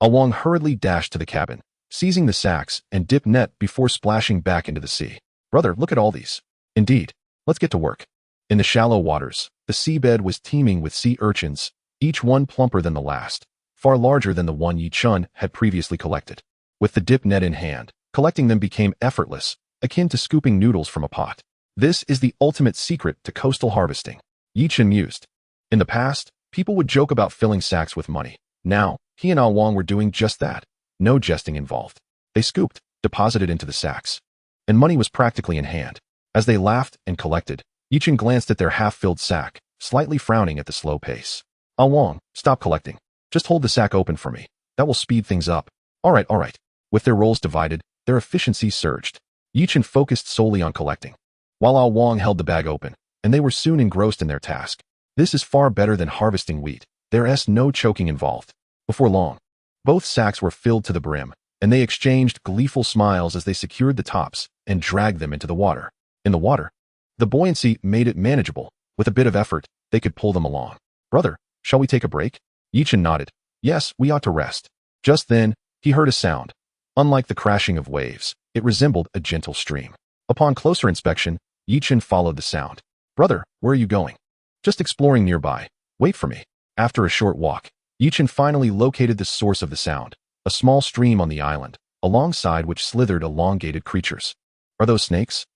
Awang hurriedly dashed to the cabin, seizing the sacks and dip net before splashing back into the sea. Brother, look at all these. Indeed. Let's get to work. In the shallow waters, the seabed was teeming with sea urchins, each one plumper than the last, far larger than the one Chen had previously collected. With the dip net in hand, collecting them became effortless, akin to scooping noodles from a pot. This is the ultimate secret to coastal harvesting. Chen mused. In the past, people would joke about filling sacks with money. Now, he and Awang were doing just that. No jesting involved. They scooped, deposited into the sacks, and money was practically in hand. As they laughed and collected, Chen glanced at their half-filled sack, slightly frowning at the slow pace. Awang, stop collecting. Just hold the sack open for me. That will speed things up. All right. With their roles divided, their efficiency surged. Chen focused solely on collecting, while Awang held the bag open, and they were soon engrossed in their task. This is far better than harvesting wheat. There's no choking involved. Before long, both sacks were filled to the brim, and they exchanged gleeful smiles as they secured the tops and dragged them into the water. In the water, the buoyancy made it manageable. With a bit of effort, they could pull them along. Brother, shall we take a break? Chen nodded. Yes, we ought to rest. Just then, he heard a sound. Unlike the crashing of waves, it resembled a gentle stream. Upon closer inspection, Chen followed the sound. Brother, where are you going? Just exploring nearby. Wait for me. After a short walk, Chen finally located the source of the sound, a small stream on the island, alongside which slithered elongated creatures. Are those snakes?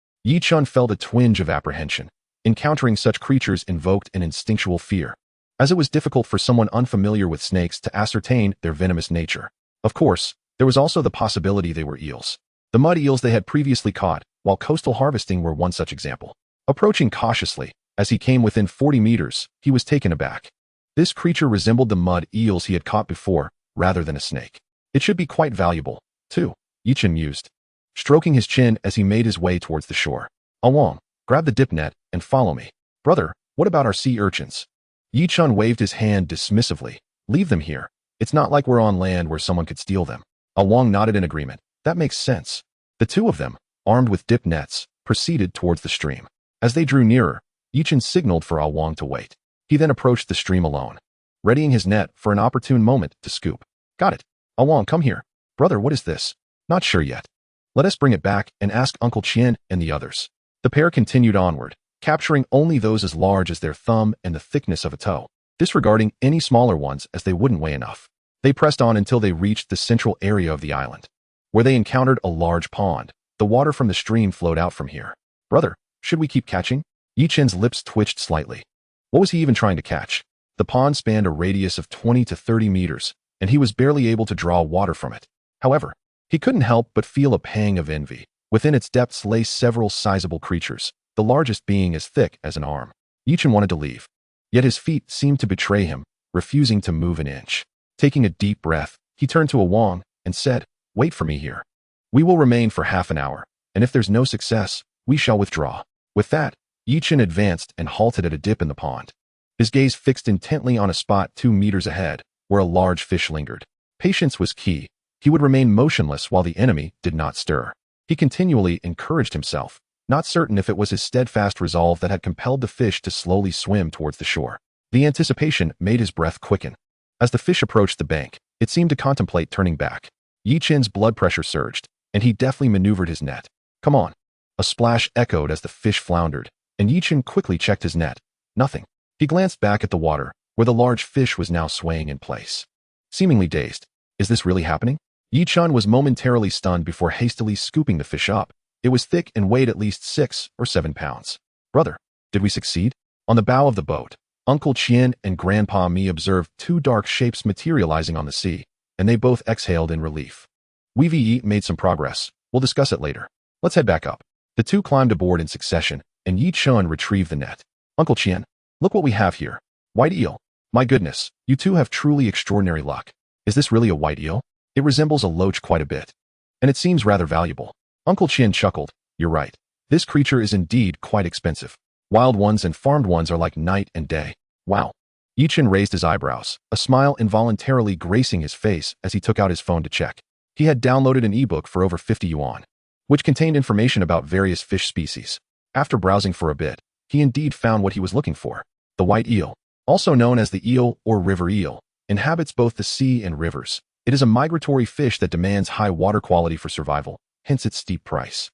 Chen felt a twinge of apprehension. Encountering such creatures invoked an instinctual fear, as it was difficult for someone unfamiliar with snakes to ascertain their venomous nature. Of course, there was also the possibility they were eels. The mud eels they had previously caught, while coastal harvesting were one such example. Approaching cautiously, as he came within 40 meters, he was taken aback. This creature resembled the mud eels he had caught before, rather than a snake. It should be quite valuable, too, Chen mused, stroking his chin as he made his way towards the shore. Awang, grab the dip net and follow me. Brother, what about our sea urchins? Chen waved his hand dismissively. Leave them here. It's not like we're on land where someone could steal them. Awang nodded in agreement. That makes sense. The two of them, armed with dip nets, proceeded towards the stream. As they drew nearer, Chen signaled for Awang to wait. He then approached the stream alone, readying his net for an opportune moment to scoop. Got it. Awang, come here. Brother, what is this? Not sure yet. Let us bring it back and ask Uncle Chen and the others. The pair continued onward, capturing only those as large as their thumb and the thickness of a toe, disregarding any smaller ones as they wouldn't weigh enough. They pressed on until they reached the central area of the island, where they encountered a large pond. The water from the stream flowed out from here. Brother, should we keep catching? Chen's lips twitched slightly. What was he even trying to catch? The pond spanned a radius of 20 to 30 meters, and he was barely able to draw water from it. However, he couldn't help but feel a pang of envy. Within its depths lay several sizable creatures, the largest being as thick as an arm. Chen wanted to leave, yet his feet seemed to betray him, refusing to move an inch. Taking a deep breath, he turned to Awang and said, Wait for me here. We will remain for half an hour, and if there's no success, we shall withdraw. With that, Chen advanced and halted at a dip in the pond. His gaze fixed intently on a spot 2 meters ahead, where a large fish lingered. Patience was key. He would remain motionless while the enemy did not stir. He continually encouraged himself, not certain if it was his steadfast resolve that had compelled the fish to slowly swim towards the shore. The anticipation made his breath quicken. As the fish approached the bank, it seemed to contemplate turning back. Chen's blood pressure surged, and he deftly maneuvered his net. Come on. A splash echoed as the fish floundered, and Chen quickly checked his net. Nothing. He glanced back at the water, where the large fish was now swaying in place. Seemingly dazed. Is this really happening? Chen was momentarily stunned before hastily scooping the fish up. It was thick and weighed at least 6 or 7 pounds. Brother, did we succeed? On the bow of the boat, Uncle Chen and Grandpa Mi observed 2 dark shapes materializing on the sea, and they both exhaled in relief. We've made some progress. We'll discuss it later. Let's head back up. The two climbed aboard in succession, and Chen retrieved the net. Uncle Chen, look what we have here. White eel. My goodness, you two have truly extraordinary luck. Is this really a white eel? It resembles a loach quite a bit. And it seems rather valuable. Uncle Chen chuckled. You're right. This creature is indeed quite expensive. Wild ones and farmed ones are like night and day. Wow. Chen raised his eyebrows, a smile involuntarily gracing his face as he took out his phone to check. He had downloaded an ebook for over 50 yuan, which contained information about various fish species. After browsing for a bit, he indeed found what he was looking for. The white eel, also known as the eel or river eel, inhabits both the sea and rivers. It is a migratory fish that demands high water quality for survival, hence its steep price.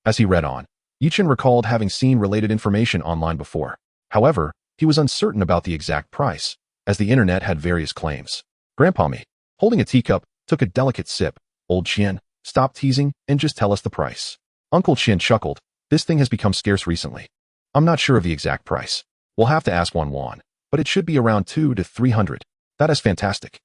As he read on, Chen recalled having seen related information online before. However, he was uncertain about the exact price, as the internet had various claims. Grandpa me, holding a teacup, took a delicate sip. Old Chen, stop teasing and just tell us the price. Uncle Chen chuckled. This thing has become scarce recently. I'm not sure of the exact price. We'll have to ask Wan, but it should be around 200 to 300. That is fantastic.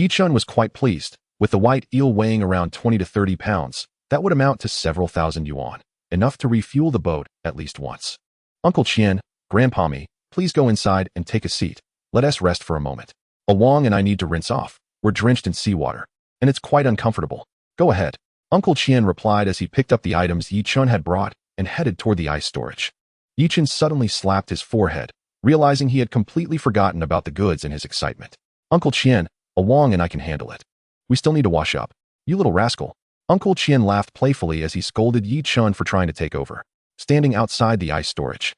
Chen was quite pleased. With the white eel weighing around 20 to 30 pounds, that would amount to several thousand yuan, enough to refuel the boat at least once. Uncle Chen, Grandpa me, please go inside and take a seat. Let us rest for a moment. Wang and I need to rinse off. We're drenched in seawater, and it's quite uncomfortable. Go ahead. Uncle Chen replied as he picked up the items Chen had brought and headed toward the ice storage. Chen suddenly slapped his forehead, realizing he had completely forgotten about the goods in his excitement. Uncle Chen, Wang and I can handle it. We still need to wash up. You little rascal. Uncle Chen laughed playfully as he scolded Chen for trying to take over. Standing outside the ice storage,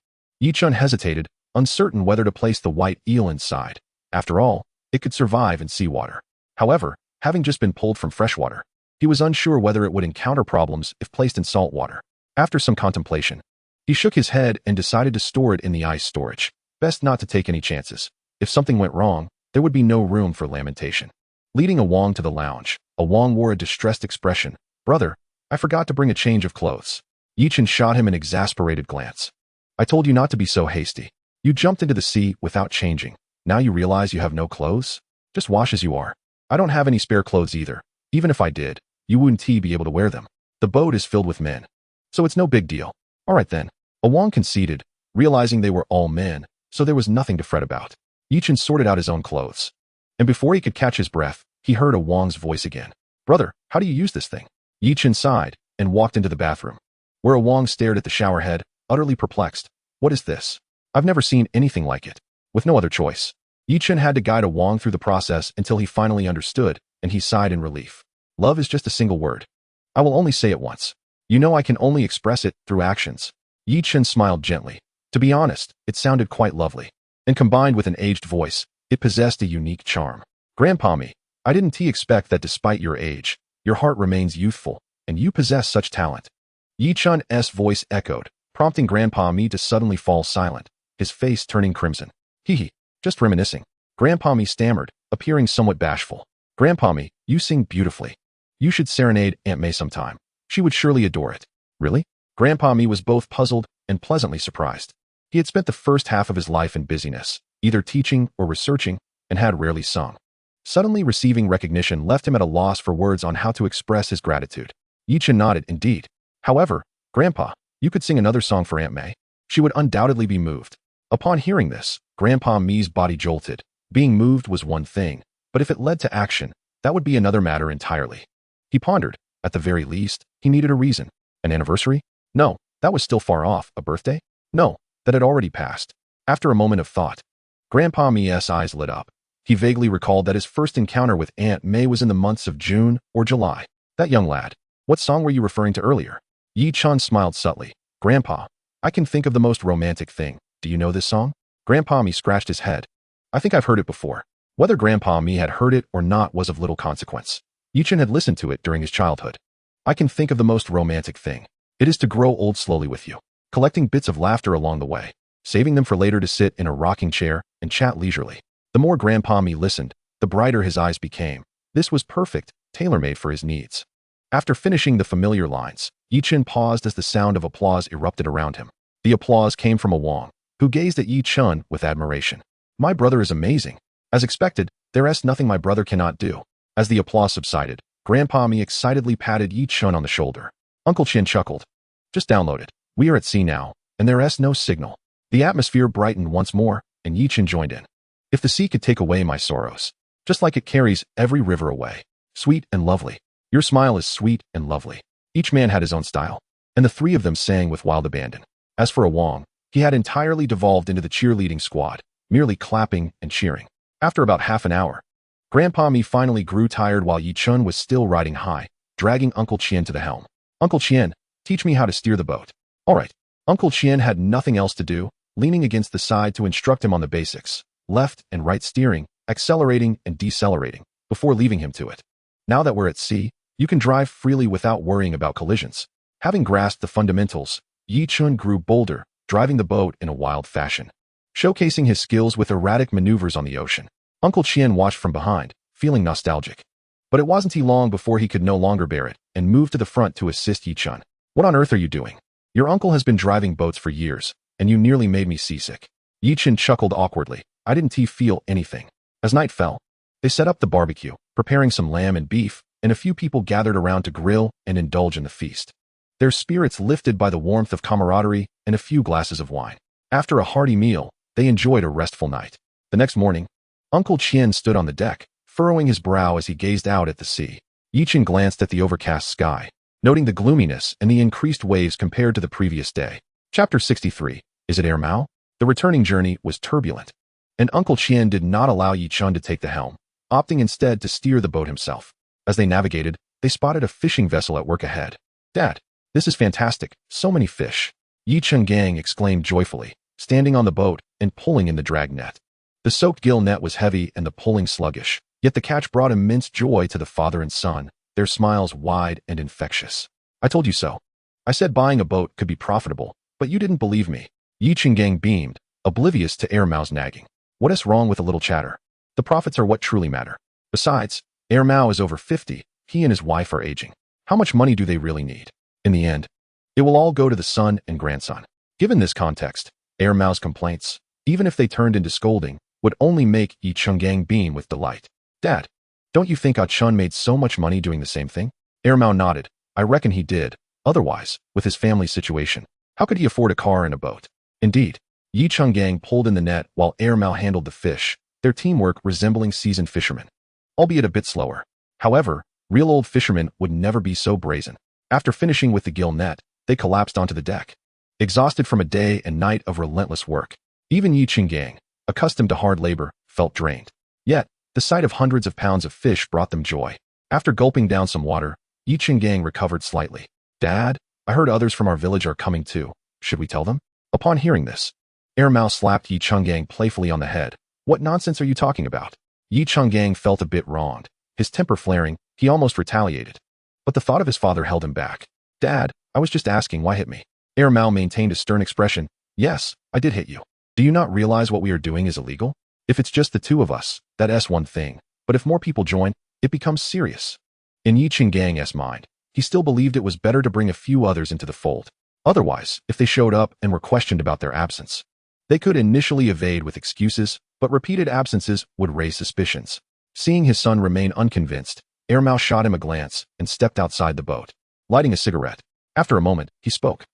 Chen hesitated, uncertain whether to place the white eel inside. After all, it could survive in seawater. However, having just been pulled from freshwater, he was unsure whether it would encounter problems if placed in salt water. After some contemplation, he shook his head and decided to store it in the ice storage. Best not to take any chances. If something went wrong, there would be no room for lamentation. Leading Wang to the lounge, Wang wore a distressed expression. Brother, I forgot to bring a change of clothes. Chen shot him an exasperated glance. I told you not to be so hasty. You jumped into the sea without changing. Now you realize you have no clothes? Just wash as you are. I don't have any spare clothes either. Even if I did, you wouldn't be able to wear them. The boat is filled with men. So it's no big deal. All right then. Wang conceded, realizing they were all men, so there was nothing to fret about. Chen sorted out his own clothes. And before he could catch his breath, he heard Wang's voice again. Brother, how do you use this thing? Chen sighed and walked into the bathroom, where Wang stared at the shower head, utterly perplexed. What is this? I've never seen anything like it. With no other choice, Chen had to guide Wang through the process until he finally understood, and he sighed in relief. Love is just a single word. I will only say it once. You know I can only express it through actions. Chen smiled gently. To be honest, it sounded quite lovely. And combined with an aged voice, it possessed a unique charm. Grandpa me, I didn't expect that despite your age, your heart remains youthful, and you possess such talent. Chen's voice echoed, prompting Grandpa me to suddenly fall silent, his face turning crimson. Hee, just reminiscing. Grandpa me stammered, appearing somewhat bashful. Grandpa me, you sing beautifully. You should serenade Aunt May sometime. She would surely adore it. Really? Grandpa me was both puzzled and pleasantly surprised. He had spent the first half of his life in busyness, either teaching or researching, and had rarely sung. Suddenly receiving recognition left him at a loss for words on how to express his gratitude. Chen nodded, indeed. However, Grandpa, you could sing another song for Aunt May. She would undoubtedly be moved. Upon hearing this, Grandpa Me's body jolted. Being moved was one thing, but if it led to action, that would be another matter entirely. He pondered. At the very least, he needed a reason. An anniversary? No, that was still far off. A birthday? No, that had already passed. After a moment of thought, Grandpa Me's eyes lit up. He vaguely recalled that his first encounter with Aunt May was in the months of June or July. That young lad. What song were you referring to earlier? Chen smiled subtly. Grandpa, I can think of the most romantic thing. Do you know this song? Grandpa Me scratched his head. I think I've heard it before. Whether Grandpa Me had heard it or not was of little consequence. Chen had listened to it during his childhood. I can think of the most romantic thing. It is to grow old slowly with you, collecting bits of laughter along the way, saving them for later to sit in a rocking chair and chat leisurely. The more Grandpa Me listened, the brighter his eyes became. This was perfect, tailor-made for his needs. After finishing the familiar lines, Chen paused as the sound of applause erupted around him. The applause came from Wang, who gazed at Chen with admiration. My brother is amazing. As expected, there is nothing my brother cannot do. As the applause subsided, Grandpa Me excitedly patted Chen on the shoulder. Uncle Chen chuckled. Just download it. We are at sea now, and there is no signal. The atmosphere brightened once more, and Chen joined in. If the sea could take away my sorrows, just like it carries every river away. Sweet and lovely. Your smile is sweet and lovely. Each man had his own style, and the three of them sang with wild abandon. As for Wong, he had entirely devolved into the cheerleading squad, merely clapping and cheering. After about half an hour, Grandpa Mi finally grew tired while Yi Chun was still riding high, dragging Uncle Chen to the helm. Uncle Chen, teach me how to steer the boat. All right. Uncle Chen had nothing else to do, leaning against the side to instruct him on the basics, left and right steering, accelerating and decelerating, before leaving him to it. Now that we're at sea, you can drive freely without worrying about collisions. Having grasped the fundamentals, Yi Chun grew bolder, driving the boat in a wild fashion, showcasing his skills with erratic maneuvers on the ocean. Uncle Chen watched from behind, feeling nostalgic. But it wasn't long before he could no longer bear it, and moved to the front to assist Yi Chun. What on earth are you doing? Your uncle has been driving boats for years, and you nearly made me seasick. Yi Chun chuckled awkwardly. I didn't feel anything. As night fell, they set up the barbecue, preparing some lamb and beef, and a few people gathered around to grill and indulge in the feast. Their spirits lifted by the warmth of camaraderie and a few glasses of wine. After a hearty meal, they enjoyed a restful night. The next morning, Uncle Chen stood on the deck, furrowing his brow as he gazed out at the sea. Yi Chun glanced at the overcast sky, noting the gloominess and the increased waves compared to the previous day. Chapter 63. Is it Air Mao? The returning journey was turbulent, and Uncle Chen did not allow Yi Chun to take the helm, opting instead to steer the boat himself. As they navigated, they spotted a fishing vessel at work ahead. Dad, this is fantastic, so many fish. Yi Chun Gang exclaimed joyfully, standing on the boat and pulling in the drag net. The soaked gill net was heavy and the pulling sluggish, yet the catch brought immense joy to the father and son, their smiles wide and infectious. I told you so. I said buying a boat could be profitable, but you didn't believe me. Yi Chun Gang beamed, oblivious to Air Mao's nagging. What is wrong with a little chatter? The profits are what truly matter. Besides, Air Mao is over 50, he and his wife are aging. How much money do they really need? In the end, it will all go to the son and grandson. Given this context, Air Mao's complaints, even if they turned into scolding, would only make Yi Chun Gang beam with delight. Dad, don't you think Ah Chun made so much money doing the same thing? Air Mao nodded. I reckon he did. Otherwise, with his family situation, how could he afford a car and a boat? Indeed, Yi Chun Gang pulled in the net while Air Mao handled the fish, their teamwork resembling seasoned fishermen, albeit a bit slower. However, real old fishermen would never be so brazen. After finishing with the gill net, they collapsed onto the deck, exhausted from a day and night of relentless work. Even Yi Chun Gang, accustomed to hard labor, felt drained. Yet, the sight of hundreds of pounds of fish brought them joy. After gulping down some water, Yi Chun Gang recovered slightly. Dad, I heard others from our village are coming too. Should we tell them? Upon hearing this, Air Mao slapped Yi Chun Gang playfully on the head. What nonsense are you talking about? Yi Chun Gang felt a bit wronged. His temper flaring, he almost retaliated. But the thought of his father held him back. Dad, I was just asking why hit me. Air Mao maintained a stern expression. Yes, I did hit you. Do you not realize what we are doing is illegal? If it's just the two of us, that's one thing. But if more people join, it becomes serious. In Yi Chun Gang's mind, he still believed it was better to bring a few others into the fold. Otherwise, if they showed up and were questioned about their absence, they could initially evade with excuses, but repeated absences would raise suspicions. Seeing his son remain unconvinced, Air Mao shot him a glance and stepped outside the boat, lighting a cigarette. After a moment, he spoke.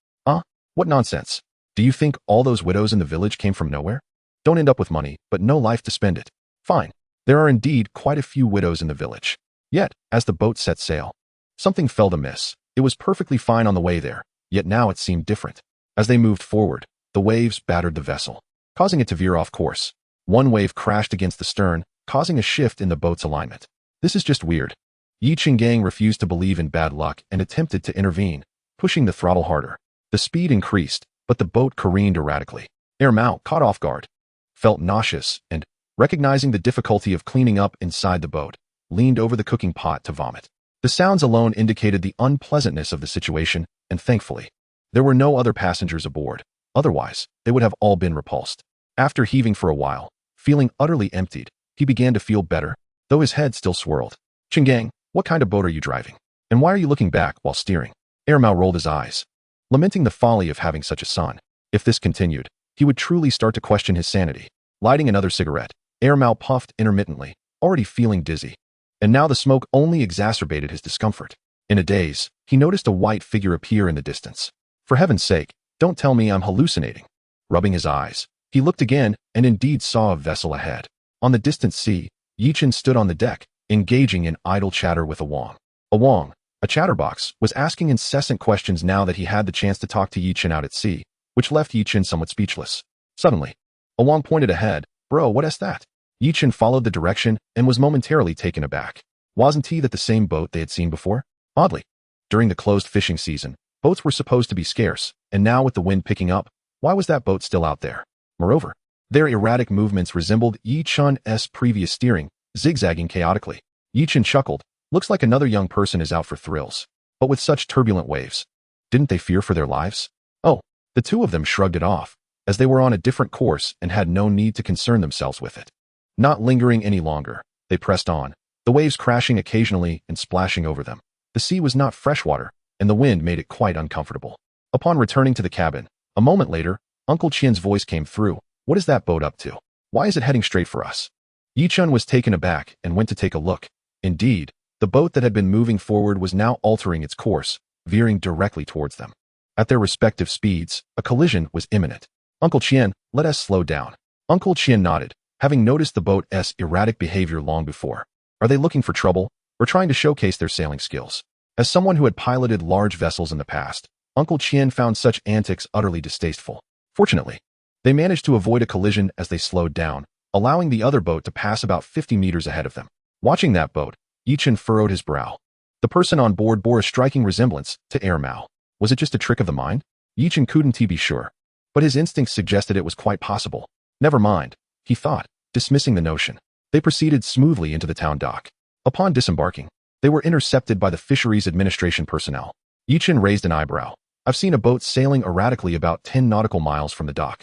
What nonsense. Do you think all those widows in the village came from nowhere? Don't end up with money, but no life to spend it. Fine. There are indeed quite a few widows in the village. Yet, as the boat set sail, something felt amiss. It was perfectly fine on the way there, yet now it seemed different. As they moved forward, the waves battered the vessel, causing it to veer off course. One wave crashed against the stern, causing a shift in the boat's alignment. This is just weird. Yi Chun Gang refused to believe in bad luck and attempted to intervene, pushing the throttle harder. The speed increased, but the boat careened erratically. Air Mao, caught off guard, felt nauseous and, recognizing the difficulty of cleaning up inside the boat, leaned over the cooking pot to vomit. The sounds alone indicated the unpleasantness of the situation, and thankfully, there were no other passengers aboard. Otherwise, they would have all been repulsed. After heaving for a while, feeling utterly emptied, he began to feel better, though his head still swirled. Chun Gang, what kind of boat are you driving? And why are you looking back while steering? Air Mao rolled his eyes, lamenting the folly of having such a son. If this continued, he would truly start to question his sanity. Lighting another cigarette, Air Mao puffed intermittently, already feeling dizzy. And now the smoke only exacerbated his discomfort. In a daze, he noticed a white figure appear in the distance. For heaven's sake, don't tell me I'm hallucinating. Rubbing his eyes, he looked again and indeed saw a vessel ahead. On the distant sea, Chen stood on the deck, engaging in idle chatter with Awang. Awang, a chatterbox, was asking incessant questions now that he had the chance to talk to Chen out at sea, which left Chen somewhat speechless. Suddenly, Awang pointed ahead. Bro, what is that? Chen followed the direction and was momentarily taken aback. Wasn't he that the same boat they had seen before? Oddly, during the closed fishing season, boats were supposed to be scarce, and now with the wind picking up, why was that boat still out there? Moreover, their erratic movements resembled Chen's previous steering, zigzagging chaotically. Chen chuckled. Looks like another young person is out for thrills. But with such turbulent waves, didn't they fear for their lives? Oh, the two of them shrugged it off, as they were on a different course and had no need to concern themselves with it. Not lingering any longer, they pressed on, the waves crashing occasionally and splashing over them. The sea was not freshwater, and the wind made it quite uncomfortable. Upon returning to the cabin, a moment later, Uncle Chen's voice came through. What is that boat up to? Why is it heading straight for us? Chen was taken aback and went to take a look. Indeed, the boat that had been moving forward was now altering its course, veering directly towards them. At their respective speeds, a collision was imminent. Uncle Chen, let us slow down. Uncle Chen nodded, having noticed the boat's erratic behavior long before. Are they looking for trouble, or trying to showcase their sailing skills? As someone who had piloted large vessels in the past, Uncle Chen found such antics utterly distasteful. Fortunately, they managed to avoid a collision as they slowed down, allowing the other boat to pass about 50 meters ahead of them. Watching that boat, Chen furrowed his brow. The person on board bore a striking resemblance to Air Mao. Was it just a trick of the mind? Chen couldn't be sure, but his instincts suggested it was quite possible. Never mind, he thought, dismissing the notion. They proceeded smoothly into the town dock. Upon disembarking, they were intercepted by the Fisheries Administration personnel. Chen raised an eyebrow. I've seen a boat sailing erratically about 10 nautical miles from the dock.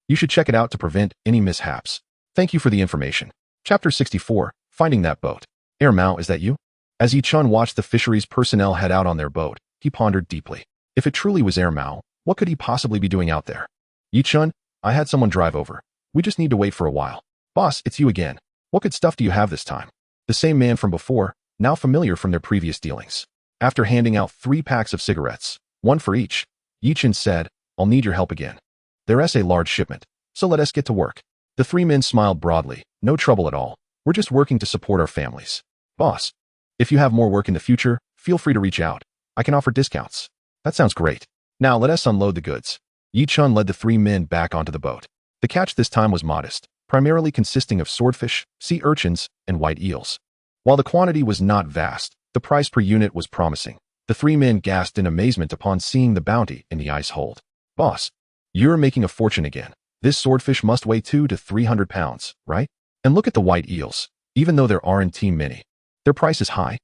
You should check it out to prevent any mishaps. Thank you for the information. Chapter 64, Finding That Boat. Air Mao, is that you? As Chen watched the fisheries personnel head out on their boat, he pondered deeply. If it truly was Air Mao, what could he possibly be doing out there? Chen, I had someone drive over. We just need to wait for a while. Boss, it's you again. What good stuff do you have this time? The same man from before, now familiar from their previous dealings. After handing out 3 packs of cigarettes, one for each, Chen said, I'll need your help again. There's a large shipment, so let us get to work. The 3 men smiled broadly. No trouble at all. We're just working to support our families. Boss, if you have more work in the future, feel free to reach out. I can offer discounts. That sounds great. Now let us unload the goods. Chen led the 3 men back onto the boat. The catch this time was modest, primarily consisting of swordfish, sea urchins, and white eels. While the quantity was not vast, the price per unit was promising. The 3 men gasped in amazement upon seeing the bounty in the ice hold. Boss, you're making a fortune again. This swordfish must weigh 200 to 300 pounds, right? And look at the white eels. Even though there aren't many, their price is high.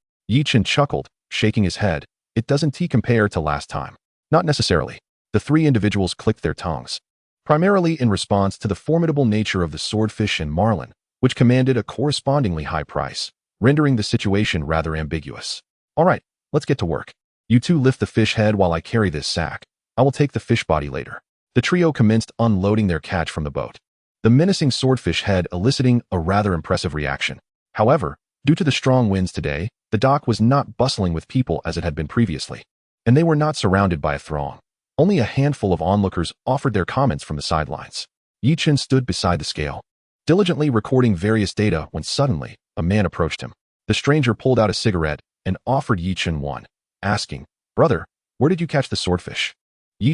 Chen chuckled, shaking his head. It doesn't compare to last time. Not necessarily. The 3 individuals clicked their tongues, primarily in response to the formidable nature of the swordfish and marlin, which commanded a correspondingly high price, rendering the situation rather ambiguous. All right, let's get to work. You 2 lift the fish head while I carry this sack. I will take the fish body later. The trio commenced unloading their catch from the boat, the menacing swordfish head eliciting a rather impressive reaction. However, due to the strong winds today, the dock was not bustling with people as it had been previously, and they were not surrounded by a throng. Only a handful of onlookers offered their comments from the sidelines. Chen stood beside the scale, diligently recording various data when suddenly, a man approached him. The stranger pulled out a cigarette and offered Chen one, asking, Brother, where did you catch the swordfish?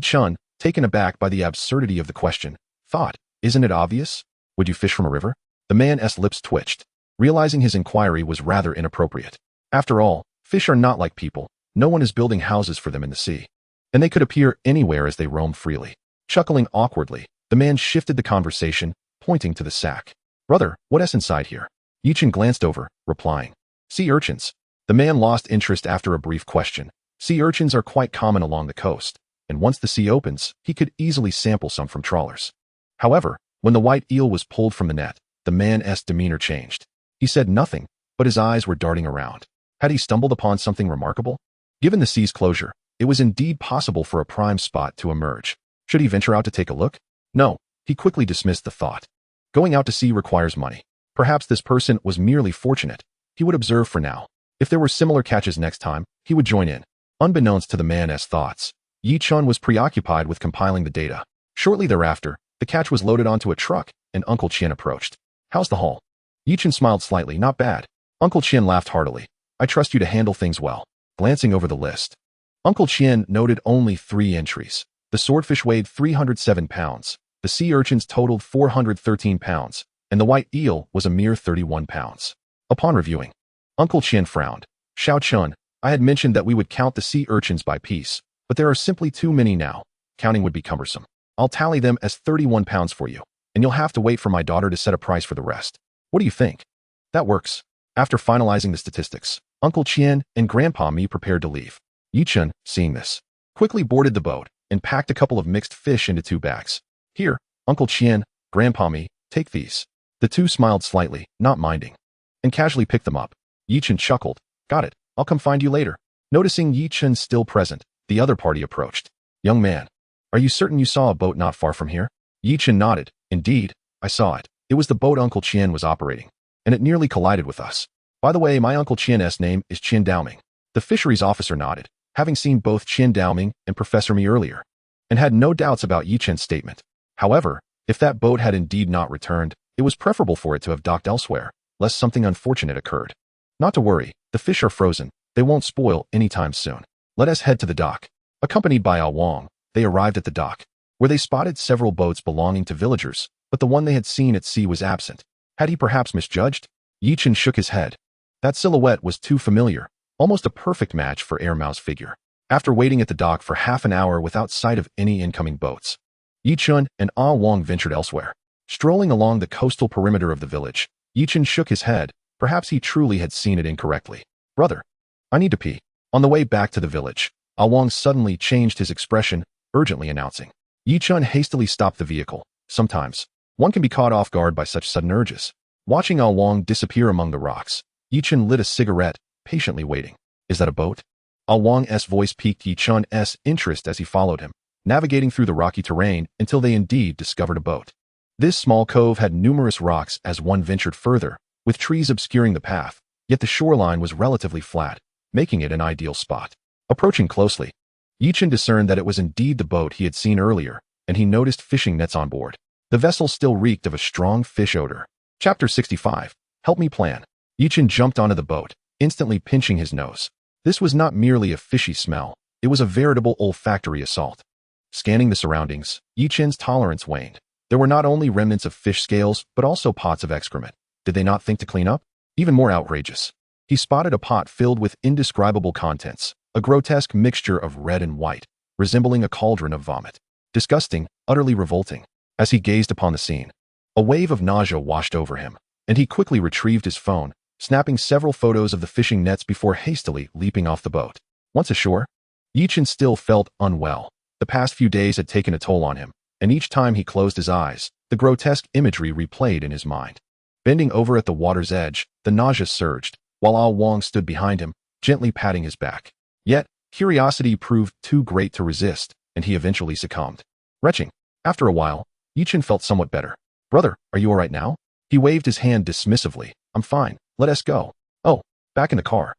Chen, taken aback by the absurdity of the question, thought, isn't it obvious? Would you fish from a river? The man's lips twitched, realizing his inquiry was rather inappropriate. After all, fish are not like people. No one is building houses for them in the sea, and they could appear anywhere as they roam freely. Chuckling awkwardly, the man shifted the conversation, pointing to the sack. Brother, what's inside here? Chen glanced over, replying, sea urchins. The man lost interest after a brief question. Sea urchins are quite common along the coast, and once the sea opens, he could easily sample some from trawlers. However, when the white eel was pulled from the net, the man's demeanor changed. He said nothing, but his eyes were darting around. Had he stumbled upon something remarkable? Given the sea's closure, it was indeed possible for a prime spot to emerge. Should he venture out to take a look? No, he quickly dismissed the thought. Going out to sea requires money. Perhaps this person was merely fortunate. He would observe for now. If there were similar catches next time, he would join in. Unbeknownst to the man's thoughts, Chen was preoccupied with compiling the data. Shortly thereafter, the catch was loaded onto a truck, and Uncle Chen approached. How's the haul? Chen smiled slightly. Not bad. Uncle Chen laughed heartily. I trust you to handle things well. Glancing over the list, Uncle Chen noted only 3 entries. The swordfish weighed 307 pounds, the sea urchins totaled 413 pounds, and the white eel was a mere 31 pounds. Upon reviewing, Uncle Chen frowned. Xiao Chun, I had mentioned that we would count the sea urchins by piece, but there are simply too many now. Counting would be cumbersome. I'll tally them as 31 pounds for you, and you'll have to wait for my daughter to set a price for the rest. What do you think? That works. After finalizing the statistics, Uncle Chen and Grandpa Mi prepared to leave. Chen, seeing this, quickly boarded the boat and packed a couple of mixed fish into 2 bags. Here, Uncle Chen, Grandpa Mi, take these. The 2 smiled slightly, not minding, and casually picked them up. Chen chuckled. Got it. I'll come find you later. Noticing Chen still present, the other party approached. Young man, are you certain you saw a boat not far from here? Chen nodded. Indeed, I saw it. It was the boat Uncle Chen was operating, and it nearly collided with us. By the way, my Uncle Chen's name is Chen Daoming. The fisheries officer nodded, having seen both Chen Daoming and Professor Mi earlier, and had no doubts about Chen's statement. However, if that boat had indeed not returned, it was preferable for it to have docked elsewhere, lest something unfortunate occurred. Not to worry, the fish are frozen. They won't spoil anytime soon. Let us head to the dock. Accompanied by Ah Wang, they arrived at the dock, where they spotted several boats belonging to villagers, but the one they had seen at sea was absent. Had he perhaps misjudged? Chen shook his head. That silhouette was too familiar, almost a perfect match for Mao's figure. After waiting at the dock for half an hour without sight of any incoming boats, Chen and Ah Wang ventured elsewhere. Strolling along the coastal perimeter of the village, Chen shook his head. Perhaps he truly had seen it incorrectly. Brother, I need to pee. On the way back to the village, Ah Wang suddenly changed his expression, urgently announcing. Chen hastily stopped the vehicle. Sometimes, one can be caught off guard by such sudden urges. Watching Ah Wang disappear among the rocks, Chen lit a cigarette, patiently waiting. Is that a boat? Ah Wang's voice piqued Chen's interest as he followed him, navigating through the rocky terrain until they indeed discovered a boat. This small cove had numerous rocks as one ventured further, with trees obscuring the path, yet the shoreline was relatively flat, making it an ideal spot. Approaching closely, Chen discerned that it was indeed the boat he had seen earlier, and he noticed fishing nets on board. The vessel still reeked of a strong fish odor. Chapter 65. Help me plan. Chen jumped onto the boat, instantly pinching his nose. This was not merely a fishy smell, it was a veritable olfactory assault. Scanning the surroundings, Chen's tolerance waned. There were not only remnants of fish scales, but also pots of excrement. Did they not think to clean up? Even more outrageous, he spotted a pot filled with indescribable contents, a grotesque mixture of red and white, resembling a cauldron of vomit. Disgusting, utterly revolting. As he gazed upon the scene, a wave of nausea washed over him, and he quickly retrieved his phone, snapping several photos of the fishing nets before hastily leaping off the boat. Once ashore, Chen still felt unwell. The past few days had taken a toll on him, and each time he closed his eyes, the grotesque imagery replayed in his mind. Bending over at the water's edge, the nausea surged, while Ah Wang stood behind him, gently patting his back. Yet, curiosity proved too great to resist, and he eventually succumbed. Retching. After a while, Chen felt somewhat better. Brother, are you all right now? He waved his hand dismissively. I'm fine. Let us go. Oh, back in the car.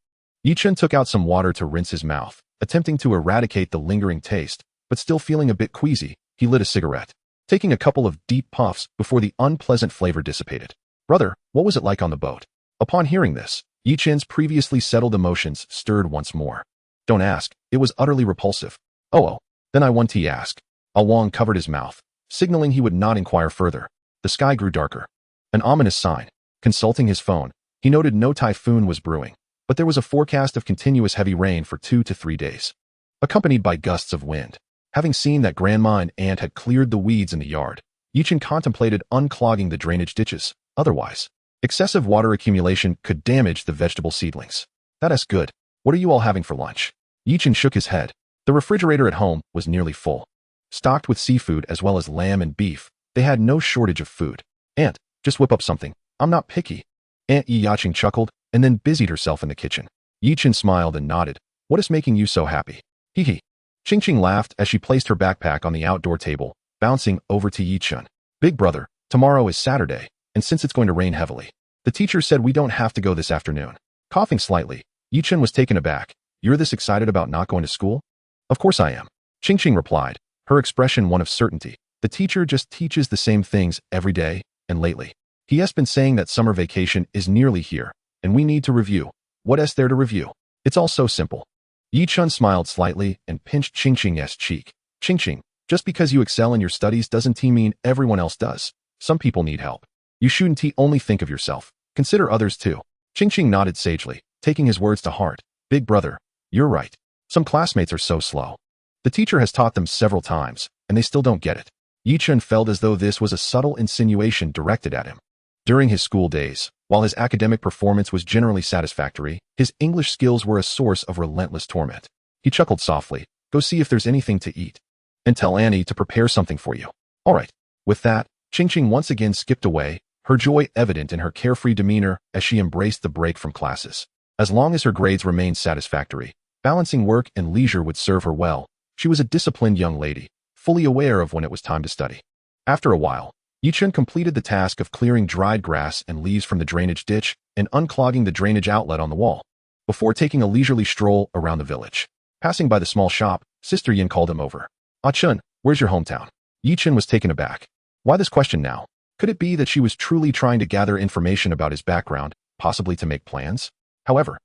Chen took out some water to rinse his mouth, attempting to eradicate the lingering taste, but still feeling a bit queasy, he lit a cigarette, taking a couple of deep puffs before the unpleasant flavor dissipated. Brother, what was it like on the boat? Upon hearing this, Chen's previously settled emotions stirred once more. Don't ask, it was utterly repulsive. Oh, then I want to ask. Ah Wang covered his mouth, signaling he would not inquire further. The sky grew darker. An ominous sign. Consulting his phone, he noted no typhoon was brewing, but there was a forecast of continuous heavy rain for 2 to 3 days, accompanied by gusts of wind. Having seen that Grandma and Aunt had cleared the weeds in the yard, Chen contemplated unclogging the drainage ditches. Otherwise, excessive water accumulation could damage the vegetable seedlings. That's good. What are you all having for lunch? Chen shook his head. The refrigerator at home was nearly full. Stocked with seafood as well as lamb and beef, they had no shortage of food. Aunt, just whip up something. I'm not picky. Aunt Yaching chuckled and then busied herself in the kitchen. Chen smiled and nodded. What is making you so happy? Hee hee. Ching laughed as she placed her backpack on the outdoor table, bouncing over to Chen. Big brother, tomorrow is Saturday, and since it's going to rain heavily, the teacher said we don't have to go this afternoon. Coughing slightly, Chen was taken aback. You're this excited about not going to school? Of course I am. Ching replied, her expression one of certainty. The teacher just teaches the same things every day, and lately, He has been saying that summer vacation is nearly here, and we need to review. What is there to review? It's all so simple. Yi Chun smiled slightly and pinched Ching Ching's cheek. Ching Ching, just because you excel in your studies doesn't mean everyone else does. Some people need help. You shouldn't only think of yourself. Consider others too. Ching Ching nodded sagely, taking his words to heart. Big brother, you're right. Some classmates are so slow. The teacher has taught them several times, and they still don't get it. Yi Chun felt as though this was a subtle insinuation directed at him. During his school days, while his academic performance was generally satisfactory, his English skills were a source of relentless torment. He chuckled softly. Go see if there's anything to eat. And tell Annie to prepare something for you. All right. With that, Ching Ching once again skipped away, her joy evident in her carefree demeanor as she embraced the break from classes. As long as her grades remained satisfactory, balancing work and leisure would serve her well. She was a disciplined young lady, fully aware of when it was time to study. After a while, Yi Chun completed the task of clearing dried grass and leaves from the drainage ditch and unclogging the drainage outlet on the wall, before taking a leisurely stroll around the village. Passing by the small shop, Sister Yin called him over. Ah Chun, where's your hometown? Yi Chun was taken aback. Why this question now? Could it be that she was truly trying to gather information about his background, possibly to make plans? However,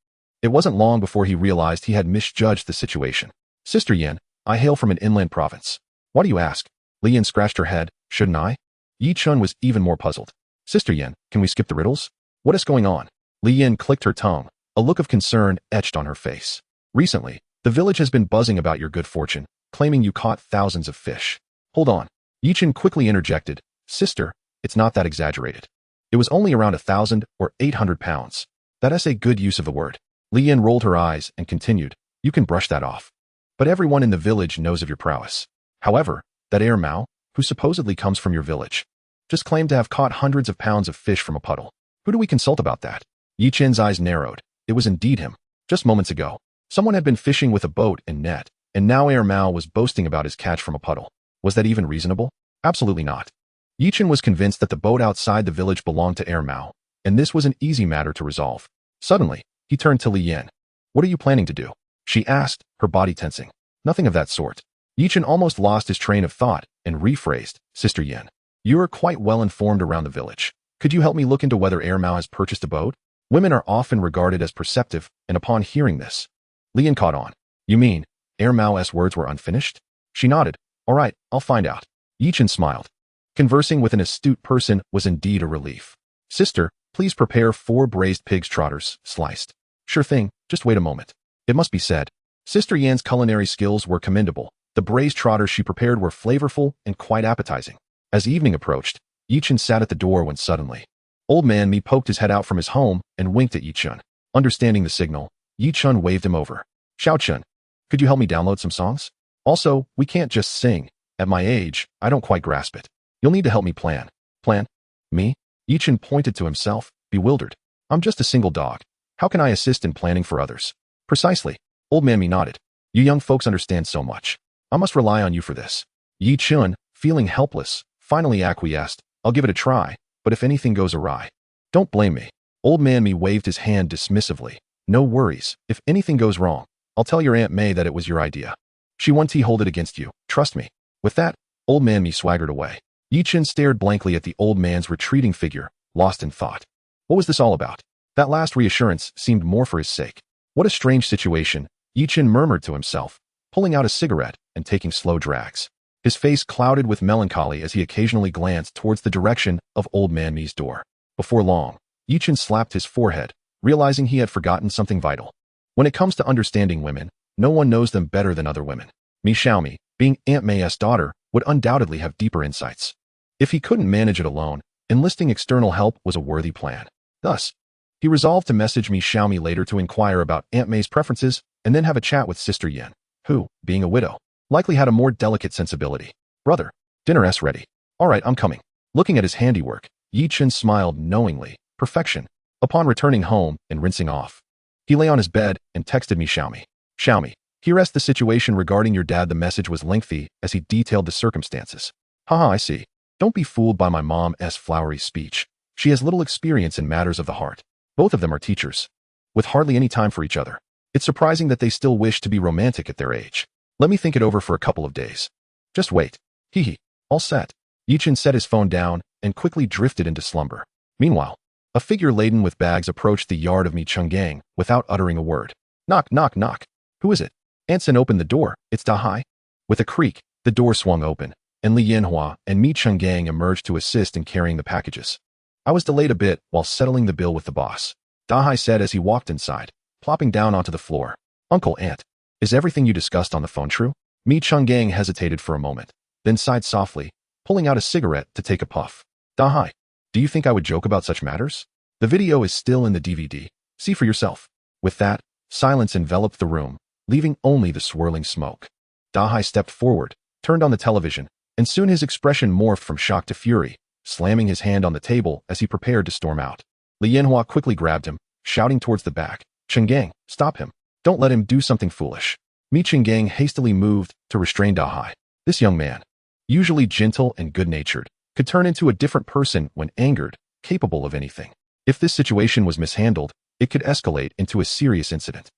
it wasn't long before he realized he had misjudged the situation. Sister Yin, I hail from an inland province. Why do you ask? Li Yin scratched her head. Shouldn't I? Yi Chun was even more puzzled. Sister Yin, can we skip the riddles? What is going on? Li Yin clicked her tongue, a look of concern etched on her face. Recently, the village has been buzzing about your good fortune, claiming you caught thousands of fish. Hold on. Yi Chun quickly interjected. Sister, it's not that exaggerated. It was only around 1,000 or 800 pounds. That is a good use of the word. Li Yin rolled her eyes and continued. You can brush that off. But everyone in the village knows of your prowess. However, that heir Mao, who supposedly comes from your village, just claimed to have caught hundreds of pounds of fish from a puddle. Who do we consult about that? Yi Chun's eyes narrowed. It was indeed him. Just moments ago, someone had been fishing with a boat and net, and now heir Mao was boasting about his catch from a puddle. Was that even reasonable? Absolutely not. Yi Chun was convinced that the boat outside the village belonged to heir Mao, and this was an easy matter to resolve. Suddenly, he turned to Li Yin. What are you planning to do? She asked, her body tensing. Nothing of that sort. Yi Chun almost lost his train of thought and rephrased, Sister Yin. You are quite well informed around the village. Could you help me look into whether heir Mao has purchased a boat? Women are often regarded as perceptive, and upon hearing this, Li Yin caught on. You mean, heir Mao's words were unfinished? She nodded. All right, I'll find out. Yi Chun smiled. Conversing with an astute person was indeed a relief. Sister, please prepare 4 braised pig's trotters, sliced. Sure thing, just wait a moment. It must be said, Sister Yan's culinary skills were commendable. The braised trotters she prepared were flavorful and quite appetizing. As evening approached, Yi Chun sat at the door when suddenly, Old Man Mi poked his head out from his home and winked at Yi Chun. Understanding the signal, Yi Chun waved him over. Xiao Chun, could you help me download some songs? Also, we can't just sing. At my age, I don't quite grasp it. You'll need to help me plan. Plan? Me? Yi Chun pointed to himself, bewildered. I'm just a single dog. How can I assist in planning for others? Precisely. Old Man Mi nodded. You young folks understand so much. I must rely on you for this. Yi Chun, feeling helpless, finally acquiesced. I'll give it a try, but if anything goes awry, don't blame me. Old Man Mi waved his hand dismissively. No worries. If anything goes wrong, I'll tell your Aunt May that it was your idea. She won't hold it against you. Trust me. With that, Old Man Mi swaggered away. Yi Chun stared blankly at the old man's retreating figure, lost in thought. What was this all about? That last reassurance seemed more for his sake. What a strange situation, Yi Chun murmured to himself, pulling out a cigarette and taking slow drags. His face clouded with melancholy as he occasionally glanced towards the direction of Old Man Mi's door. Before long, Yi Chun slapped his forehead, realizing he had forgotten something vital. When it comes to understanding women, no one knows them better than other women. Mi Xiaomi, being Aunt May's daughter, would undoubtedly have deeper insights. If he couldn't manage it alone, enlisting external help was a worthy plan. Thus, he resolved to message Mi Xiaomi later to inquire about Aunt May's preferences and then have a chat with Sister Yin, who, being a widow, likely had a more delicate sensibility. Brother, dinner's ready. All right, I'm coming. Looking at his handiwork, Yi Chun smiled knowingly. Perfection. Upon returning home and rinsing off, he lay on his bed and texted Mi Xiaomi. Xiaomi, here's the situation regarding your dad. The message was lengthy as he detailed the circumstances. Haha, I see. Don't be fooled by my mom's flowery speech. She has little experience in matters of the heart. Both of them are teachers, with hardly any time for each other. It's surprising that they still wish to be romantic at their age. Let me think it over for a couple of days. Just wait. Hee hee. All set. Yi Chun set his phone down and quickly drifted into slumber. Meanwhile, a figure laden with bags approached the yard of Mi Chungang without uttering a word. Knock, knock, knock. Who is it? Anson opened the door. It's Dahai. With a creak, the door swung open, and Li Yanhua and Mi Chungang emerged to assist in carrying the packages. I was delayed a bit while settling the bill with the boss, Dahai said as he walked inside, plopping down onto the floor. Uncle Ant, is everything you discussed on the phone true? Mi Chungang hesitated for a moment, then sighed softly, pulling out a cigarette to take a puff. Dahai, do you think I would joke about such matters? The video is still in the DVD. See for yourself. With that, silence enveloped the room, leaving only the swirling smoke. Dahai stepped forward, turned on the television, and soon his expression morphed from shock to fury, slamming his hand on the table as he prepared to storm out. Li Yanhua quickly grabbed him, shouting towards the back. Chungang, stop him. Don't let him do something foolish. Mi Chungang hastily moved to restrain Dahai. This young man, usually gentle and good-natured, could turn into a different person when angered, capable of anything. If this situation was mishandled, it could escalate into a serious incident.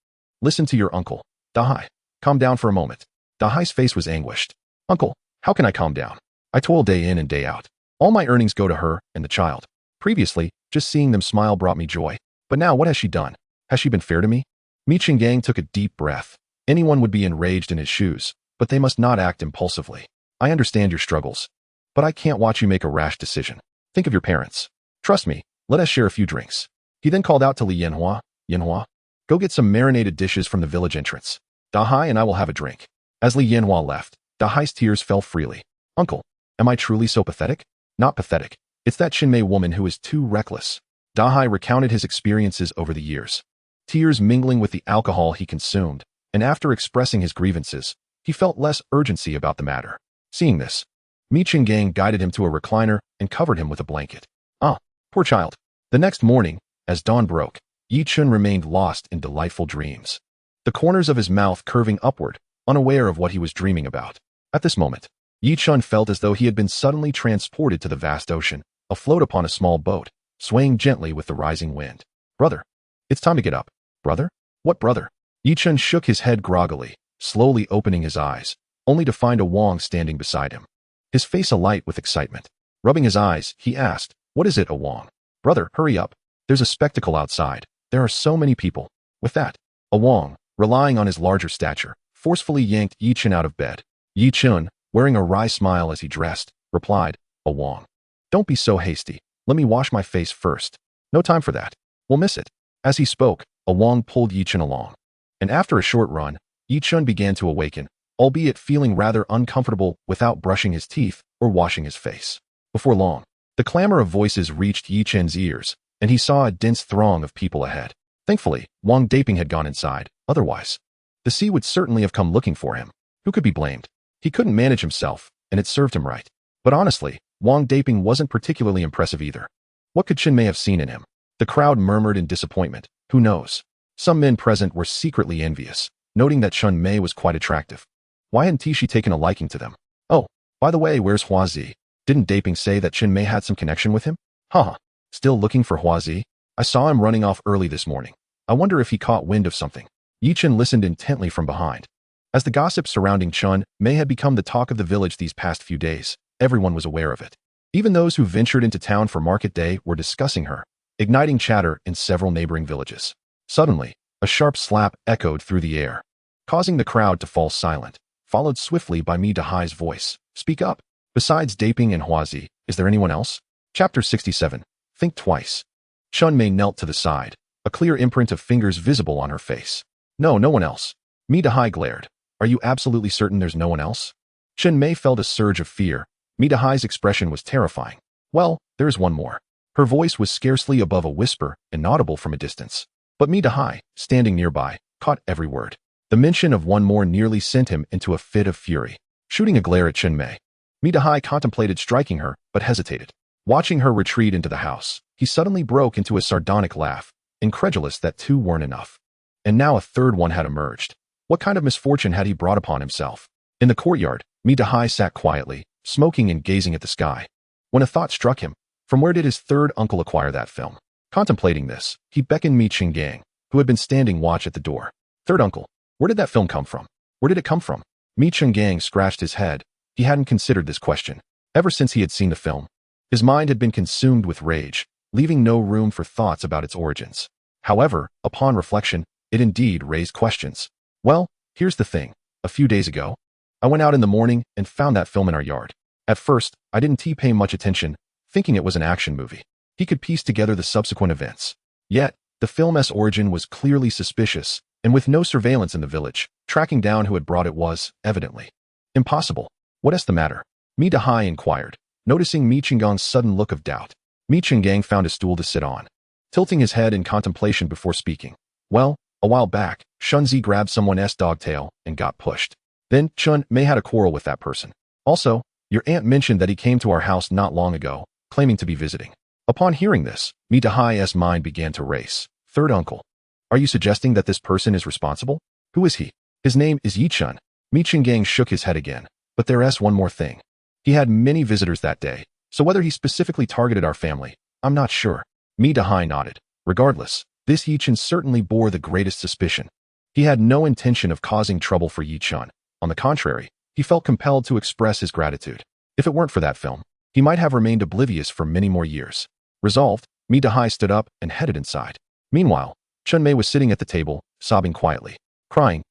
Listen to your uncle. Dahai, calm down for a moment. Dahai's face was anguished. Uncle, how can I calm down? I toil day in and day out. All my earnings go to her and the child. Previously, just seeing them smile brought me joy. But now what has she done? Has she been fair to me? Mi Chungang took a deep breath. Anyone would be enraged in his shoes, but they must not act impulsively. I understand your struggles, but I can't watch you make a rash decision. Think of your parents. Trust me, let us share a few drinks. He then called out to Li Yanhua. Yanhua, go get some marinated dishes from the village entrance. Dahai and I will have a drink. As Li Yanhua left, Dahai's tears fell freely. Uncle, am I truly so pathetic? Not pathetic. It's that Chinmei woman who is too reckless. Dahai recounted his experiences over the years, tears mingling with the alcohol he consumed, and after expressing his grievances, he felt less urgency about the matter. Seeing this, Mi Chungang guided him to a recliner and covered him with a blanket. Ah, poor child. The next morning, as dawn broke, Yi Chun remained lost in delightful dreams, the corners of his mouth curving upward, unaware of what he was dreaming about. At this moment, Yi Chun felt as though he had been suddenly transported to the vast ocean, afloat upon a small boat, swaying gently with the rising wind. Brother, it's time to get up. Brother? What brother? Yi Chun shook his head groggily, slowly opening his eyes, only to find Awang standing beside him, his face alight with excitement. Rubbing his eyes, he asked, What is it, Awang? Brother, hurry up. There's a spectacle outside. There are so many people. With that, Awang, relying on his larger stature, forcefully yanked Yi Chun out of bed. Yi Chun, wearing a wry smile as he dressed, replied, Awang, don't be so hasty. Let me wash my face first. No time for that. We'll miss it. As he spoke, Awang pulled Yi Chun along. And after a short run, Yi Chun began to awaken, albeit feeling rather uncomfortable without brushing his teeth or washing his face. Before long, the clamor of voices reached Yi Chun's ears, and he saw a dense throng of people ahead. Thankfully, Wang Daping had gone inside. Otherwise, the sea would certainly have come looking for him. Who could be blamed? He couldn't manage himself, and it served him right. But honestly, Wang Daping wasn't particularly impressive either. What could Chen Mei have seen in him? The crowd murmured in disappointment. Who knows? Some men present were secretly envious, noting that Chen Mei was quite attractive. Why hadn't she taken a liking to them? Oh, by the way, where's Hua Zi? Didn't Daping say that Chen Mei had some connection with him? Haha. Still looking for Hua Zi? I saw him running off early this morning. I wonder if he caught wind of something. Yi Chun listened intently from behind. As the gossip surrounding Chen Mei had become the talk of the village these past few days, everyone was aware of it. Even those who ventured into town for market day were discussing her, igniting chatter in several neighboring villages. Suddenly, a sharp slap echoed through the air, causing the crowd to fall silent, followed swiftly by Mi Dahai's voice. Speak up. Besides Daping and Hua Zi, is there anyone else? Chapter 67. Think twice. Chen Mei knelt to the side, a clear imprint of fingers visible on her face. No one else. Mi Dahai glared. Are you absolutely certain there's no one else? Chen Mei felt a surge of fear. Mi Dahai's expression was terrifying. Well, there's one more. Her voice was scarcely above a whisper, inaudible from a distance. But Mi Dahai, standing nearby, caught every word. The mention of one more nearly sent him into a fit of fury. Shooting a glare at Chen Mei, Mi Dahai contemplated striking her, but hesitated. Watching her retreat into the house, he suddenly broke into a sardonic laugh, incredulous that two weren't enough. And now a third one had emerged. What kind of misfortune had he brought upon himself? In the courtyard, Mi Dahai sat quietly, smoking and gazing at the sky, when a thought struck him. From where did his third uncle acquire that film? Contemplating this, he beckoned Mi Chungang, who had been standing watch at the door. Third uncle, where did that film come from? Where did it come from? Mi Chungang scratched his head. He hadn't considered this question. Ever since he had seen the film, his mind had been consumed with rage, leaving no room for thoughts about its origins. However, upon reflection, it indeed raised questions. Well, here's the thing. A few days ago, I went out in the morning and found that film in our yard. At first, I didn't pay much attention, thinking it was an action movie. He could piece together the subsequent events. Yet, the film's origin was clearly suspicious, and with no surveillance in the village, tracking down who had brought it was, evidently, impossible. What is the matter? Mi Dahai inquired, noticing Mi Chenggang's sudden look of doubt. Mi Chenggang found a stool to sit on, tilting his head in contemplation before speaking. Well, a while back, Shunzi grabbed someone's dogtail and got pushed. Then, Chen Mei had a quarrel with that person. Also, your aunt mentioned that he came to our house not long ago, claiming to be visiting. Upon hearing this, Mi Dahai's mind began to race. Third uncle. Are you suggesting that this person is responsible? Who is he? His name is Yi Chen. Mi Chenggang shook his head again. But there's one more thing. He had many visitors that day, so whether he specifically targeted our family, I'm not sure. Mi Dahai nodded. Regardless, this Yi Chen certainly bore the greatest suspicion. He had no intention of causing trouble for Yi Chen. On the contrary, he felt compelled to express his gratitude. If it weren't for that film, he might have remained oblivious for many more years. Resolved, Mi Dahai stood up and headed inside. Meanwhile, Chen Mei was sitting at the table, sobbing quietly. Crying.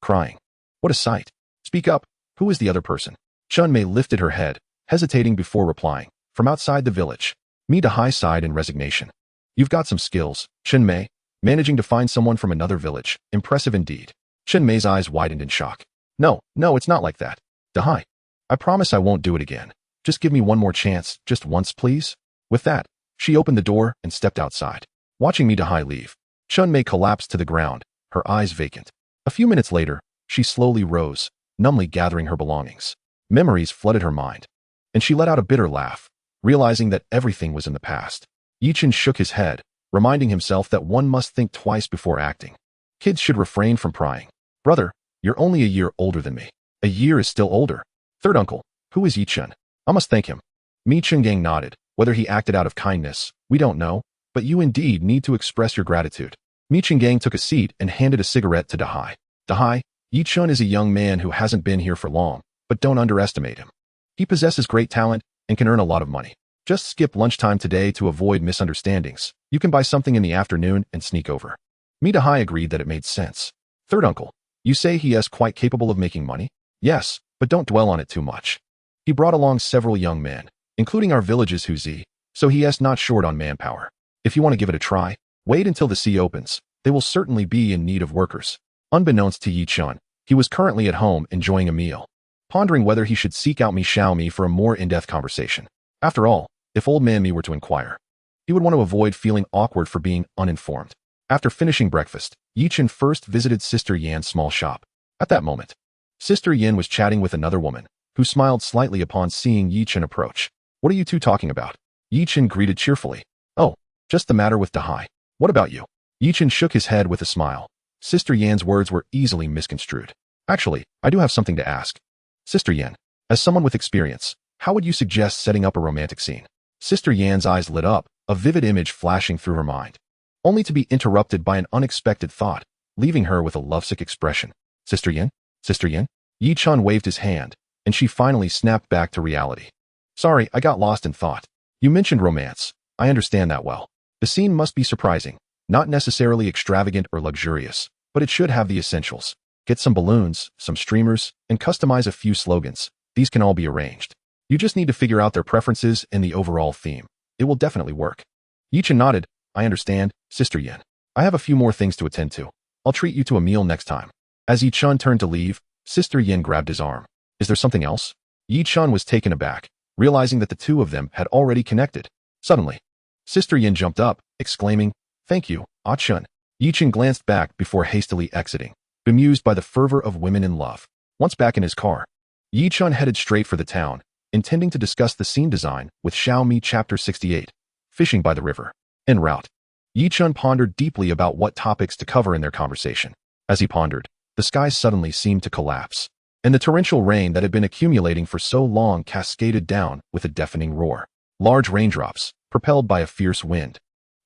What a sight. Speak up. Who is the other person? Chen Mei lifted her head, hesitating before replying. From outside the village. Mi Dahai sighed in resignation. You've got some skills, Chen Mei. Managing to find someone from another village. Impressive indeed. Chen Mei's eyes widened in shock. No, it's not like that. Dahai. I promise I won't do it again. Just give me one more chance, just once, please. With that, she opened the door and stepped outside. Watching Mi Dahai leave, Chen Mei collapsed to the ground, her eyes vacant. A few minutes later, she slowly rose, numbly gathering her belongings. Memories flooded her mind, and she let out a bitter laugh, realizing that everything was in the past. Yi Chen shook his head, reminding himself that one must think twice before acting. Kids should refrain from prying. Brother, you're only a year older than me. A year is still older. Third uncle, who is Yi Chen? I must thank him. Mi Chenggang nodded. Whether he acted out of kindness, we don't know, but you indeed need to express your gratitude. Mi Chenggang took a seat and handed a cigarette to Dahai. Dahai, Yi Chen is a young man who hasn't been here for long, but don't underestimate him. He possesses great talent and can earn a lot of money. Just skip lunchtime today to avoid misunderstandings. You can buy something in the afternoon and sneak over. Mi Dahai agreed that it made sense. Third uncle, you say he is quite capable of making money? Yes, but don't dwell on it too much. He brought along several young men, including our village's Huzi, so he is not short on manpower. If you want to give it a try, wait until the sea opens. They will certainly be in need of workers. Unbeknownst to Yi Chen, he was currently at home enjoying a meal, pondering whether he should seek out Mi Xiaomi for a more in-depth conversation. After all, if old man Mi were to inquire, he would want to avoid feeling awkward for being uninformed. After finishing breakfast, Yi Chen first visited Sister Yan's small shop. At that moment, Sister Yan was chatting with another woman, who smiled slightly upon seeing Yi Chen approach. What are you two talking about? Yi Chen greeted cheerfully. Oh, just the matter with Dahai. What about you? Yi Chen shook his head with a smile. Sister Yan's words were easily misconstrued. Actually, I do have something to ask. Sister Yan, as someone with experience, how would you suggest setting up a romantic scene? Sister Yan's eyes lit up, a vivid image flashing through her mind, only to be interrupted by an unexpected thought, leaving her with a lovesick expression. Sister Yan? Sister Yan? Yi Chen waved his hand, and she finally snapped back to reality. Sorry, I got lost in thought. You mentioned romance. I understand that well. The scene must be surprising, not necessarily extravagant or luxurious, but it should have the essentials. Get some balloons, some streamers, and customize a few slogans. These can all be arranged. You just need to figure out their preferences and the overall theme. It will definitely work. Yi Chen nodded. I understand, Sister Yan. I have a few more things to attend to. I'll treat you to a meal next time. As Yi Chen turned to leave, Sister Yan grabbed his arm. Is there something else? Yi Chen was taken aback, realizing that the two of them had already connected. Suddenly, Sister Yan jumped up, exclaiming, Thank you, Ah Chen. Yi Chen glanced back before hastily exiting, bemused by the fervor of women in love. Once back in his car, Yi Chen headed straight for the town, intending to discuss the scene design with Xiaomi Chapter 68, Fishing by the River. En route, Yi Chen pondered deeply about what topics to cover in their conversation. As he pondered, the sky suddenly seemed to collapse, and the torrential rain that had been accumulating for so long cascaded down with a deafening roar. Large raindrops, propelled by a fierce wind,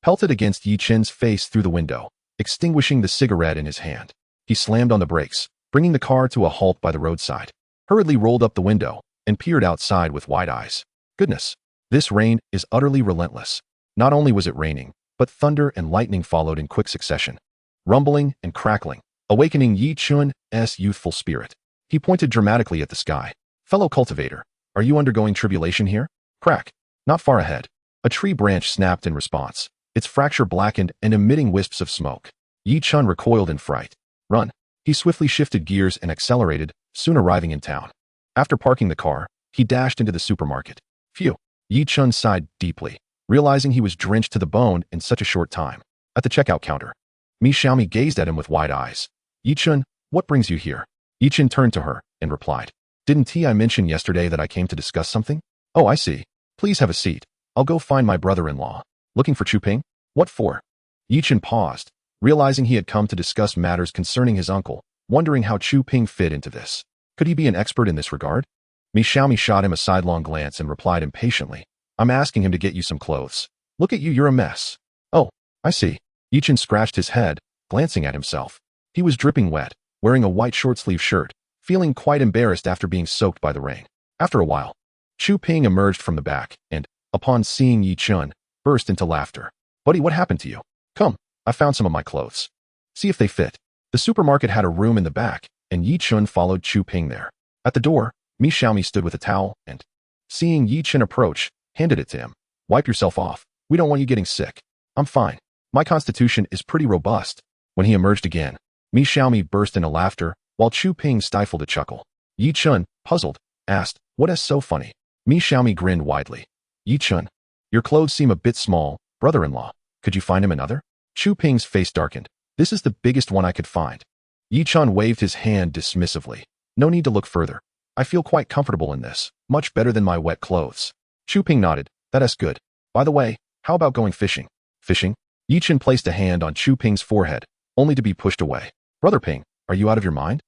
pelted against Yi Chen's face through the window, extinguishing the cigarette in his hand. He slammed on the brakes, bringing the car to a halt by the roadside, hurriedly rolled up the window, and peered outside with wide eyes. Goodness, this rain is utterly relentless. Not only was it raining, but thunder and lightning followed in quick succession, rumbling and crackling, awakening Yi Chun's youthful spirit. He pointed dramatically at the sky. Fellow cultivator, are you undergoing tribulation here? Crack. Not far ahead. A tree branch snapped in response, its fracture blackened and emitting wisps of smoke. Yi Chun recoiled in fright. Run. He swiftly shifted gears and accelerated, soon arriving in town. After parking the car, he dashed into the supermarket. Phew. Yi Chun sighed deeply, realizing he was drenched to the bone in such a short time. At the checkout counter, Mi Xiaomi gazed at him with wide eyes. Yi Chun, what brings you here? Yi Chun turned to her and replied, Didn't I mention yesterday that I came to discuss something? Oh, I see. Please have a seat. I'll go find my brother-in-law. Looking for Chu Ping? What for? Yi Chun paused, realizing he had come to discuss matters concerning his uncle, wondering how Chu Ping fit into this. Could he be an expert in this regard? Mi Xiaomi shot him a sidelong glance and replied impatiently, I'm asking him to get you some clothes. Look at you, you're a mess. Oh, I see. Yi Chun scratched his head, glancing at himself. He was dripping wet, wearing a white short-sleeve shirt, feeling quite embarrassed after being soaked by the rain. After a while, Chu Ping emerged from the back and, upon seeing Yi Chun, burst into laughter. Buddy, what happened to you? Come, I found some of my clothes. See if they fit. The supermarket had a room in the back, and Yi Chun followed Chu Ping there. At the door, Mi Xiaomi stood with a towel and, seeing Yi Chun approach, handed it to him. Wipe yourself off. We don't want you getting sick. I'm fine. My constitution is pretty robust. When he emerged again, Mi Xiaomi burst into laughter, while Chu Ping stifled a chuckle. Yi Chun, puzzled, asked, What is so funny? Mi Xiaomi grinned widely. Yi Chun, your clothes seem a bit small, brother-in-law. Could you find him another? Chu Ping's face darkened. This is the biggest one I could find. Yi Chun waved his hand dismissively. No need to look further. I feel quite comfortable in this, much better than my wet clothes. Chu Ping nodded. That's good. By the way, how about going fishing? Fishing? Yi Chun placed a hand on Chu Ping's forehead, only to be pushed away. Brother Ping, are you out of your mind?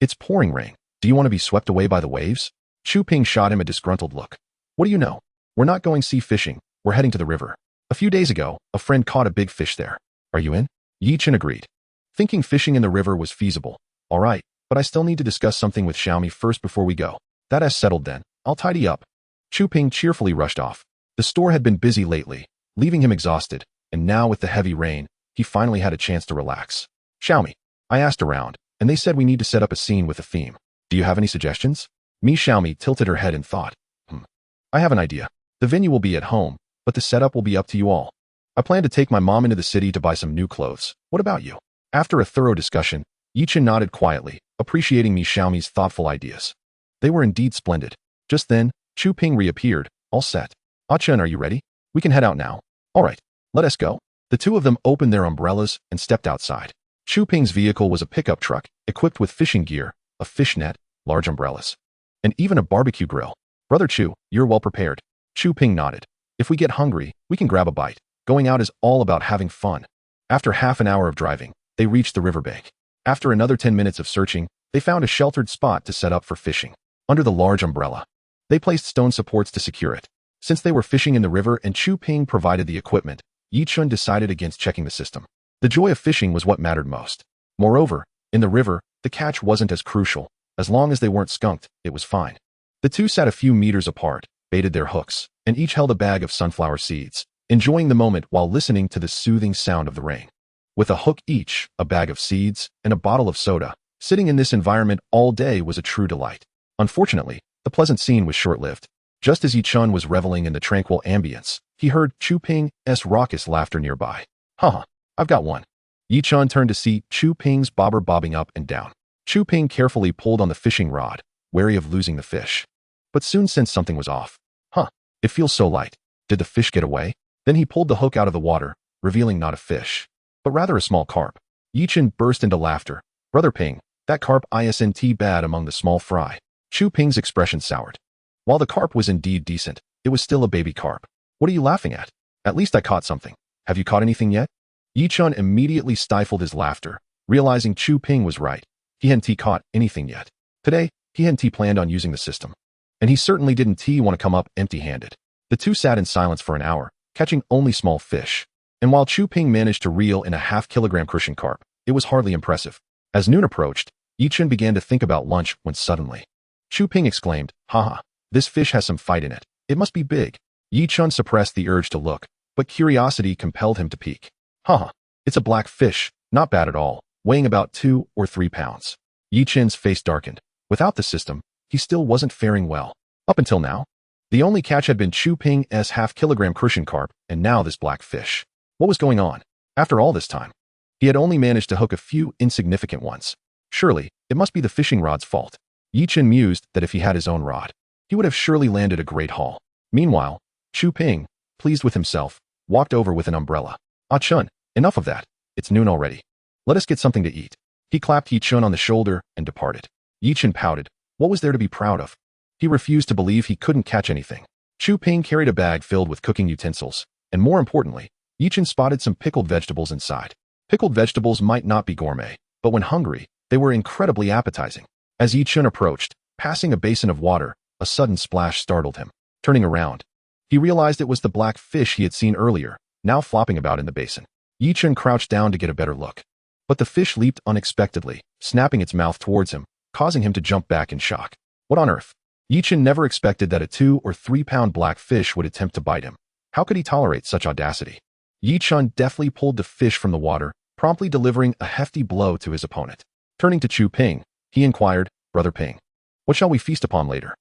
It's pouring rain. Do you want to be swept away by the waves? Chu Ping shot him a disgruntled look. What do you know? We're not going sea fishing. We're heading to the river. A few days ago, a friend caught a big fish there. Are you in? Yi Chun agreed, thinking fishing in the river was feasible. All right, but I still need to discuss something with Xiaomi first before we go. That has settled then. I'll tidy up. Chu Ping cheerfully rushed off. The store had been busy lately, leaving him exhausted, and now with the heavy rain, he finally had a chance to relax. Xiaomi, I asked around, and they said we need to set up a scene with a theme. Do you have any suggestions? Mi Xiaomi tilted her head and thought, I have an idea. The venue will be at home, but the setup will be up to you all. I plan to take my mom into the city to buy some new clothes. What about you? After a thorough discussion, Yi Chun nodded quietly, appreciating Mi Xiaomi's thoughtful ideas. They were indeed splendid. Just then, Chu Ping reappeared, all set. Chen, are you ready? We can head out now. All right, let us go. The two of them opened their umbrellas and stepped outside. Chu Ping's vehicle was a pickup truck, equipped with fishing gear, a fish net, large umbrellas, and even a barbecue grill. Brother Chu, you're well prepared. Chu Ping nodded. If we get hungry, we can grab a bite. Going out is all about having fun. After half an hour of driving, they reached the riverbank. After another 10 minutes of searching, they found a sheltered spot to set up for fishing. Under the large umbrella, they placed stone supports to secure it. Since they were fishing in the river and Chu Ping provided the equipment, Yi Chun decided against checking the system. The joy of fishing was what mattered most. Moreover, in the river, the catch wasn't as crucial. As long as they weren't skunked, it was fine. The two sat a few meters apart, baited their hooks, and each held a bag of sunflower seeds, enjoying the moment while listening to the soothing sound of the rain. With a hook each, a bag of seeds, and a bottle of soda, sitting in this environment all day was a true delight. Unfortunately, the pleasant scene was short-lived. Just as Yi Chun was reveling in the tranquil ambience, he heard Chu Ping's raucous laughter nearby. Haha, I've got one. Yi Chun turned to see Chu Ping's bobber bobbing up and down. Chu Ping carefully pulled on the fishing rod, wary of losing the fish, but soon sensed something was off. It feels so light. Did the fish get away? Then he pulled the hook out of the water, revealing not a fish, but rather a small carp. Yi Chun burst into laughter. Brother Ping, that carp isn't bad among the small fry. Chu Ping's expression soured. While the carp was indeed decent, it was still a baby carp. What are you laughing at? At least I caught something. Have you caught anything yet? Yi Chun immediately stifled his laughter, realizing Chu Ping was right. He hadn't caught anything yet. Today, he hadn't planned on using the system. And he certainly didn't want to come up empty-handed. The two sat in silence for an hour, catching only small fish. And while Chu Ping managed to reel in a half-kilogram crucian carp, it was hardly impressive. As noon approached, Yi Chun began to think about lunch when suddenly, Chu Ping exclaimed, Haha, this fish has some fight in it. It must be big. Yi Chun suppressed the urge to look, but curiosity compelled him to peek. Haha, it's a black fish, not bad at all, weighing about 2 or 3 pounds. Chen's face darkened. Without the system, he still wasn't faring well. Up until now, the only catch had been Ping's half-kilogram crucian carp, and now this black fish. What was going on? After all this time, he had only managed to hook a few insignificant ones. Surely, it must be the fishing rod's fault. Chen mused that if he had his own rod, he would have surely landed a great haul. Meanwhile, Ping, pleased with himself, walked over with an umbrella. Ah Chen, enough of that. It's noon already. Let us get something to eat. He clapped Chen on the shoulder and departed. Chen pouted. What was there to be proud of? He refused to believe he couldn't catch anything. Ping carried a bag filled with cooking utensils, and more importantly, Chen spotted some pickled vegetables inside. Pickled vegetables might not be gourmet, but when hungry, they were incredibly appetizing. As Chen approached, passing a basin of water, a sudden splash startled him. Turning around, he realized it was the black fish he had seen earlier, now flopping about in the basin. Chen crouched down to get a better look. But the fish leaped unexpectedly, snapping its mouth towards him, causing him to jump back in shock. What on earth? Chen never expected that a 2 or 3 pound black fish would attempt to bite him. How could he tolerate such audacity? Chen deftly pulled the fish from the water, promptly delivering a hefty blow to his opponent. Turning to Ping, he inquired, Brother Ping, what shall we feast upon later?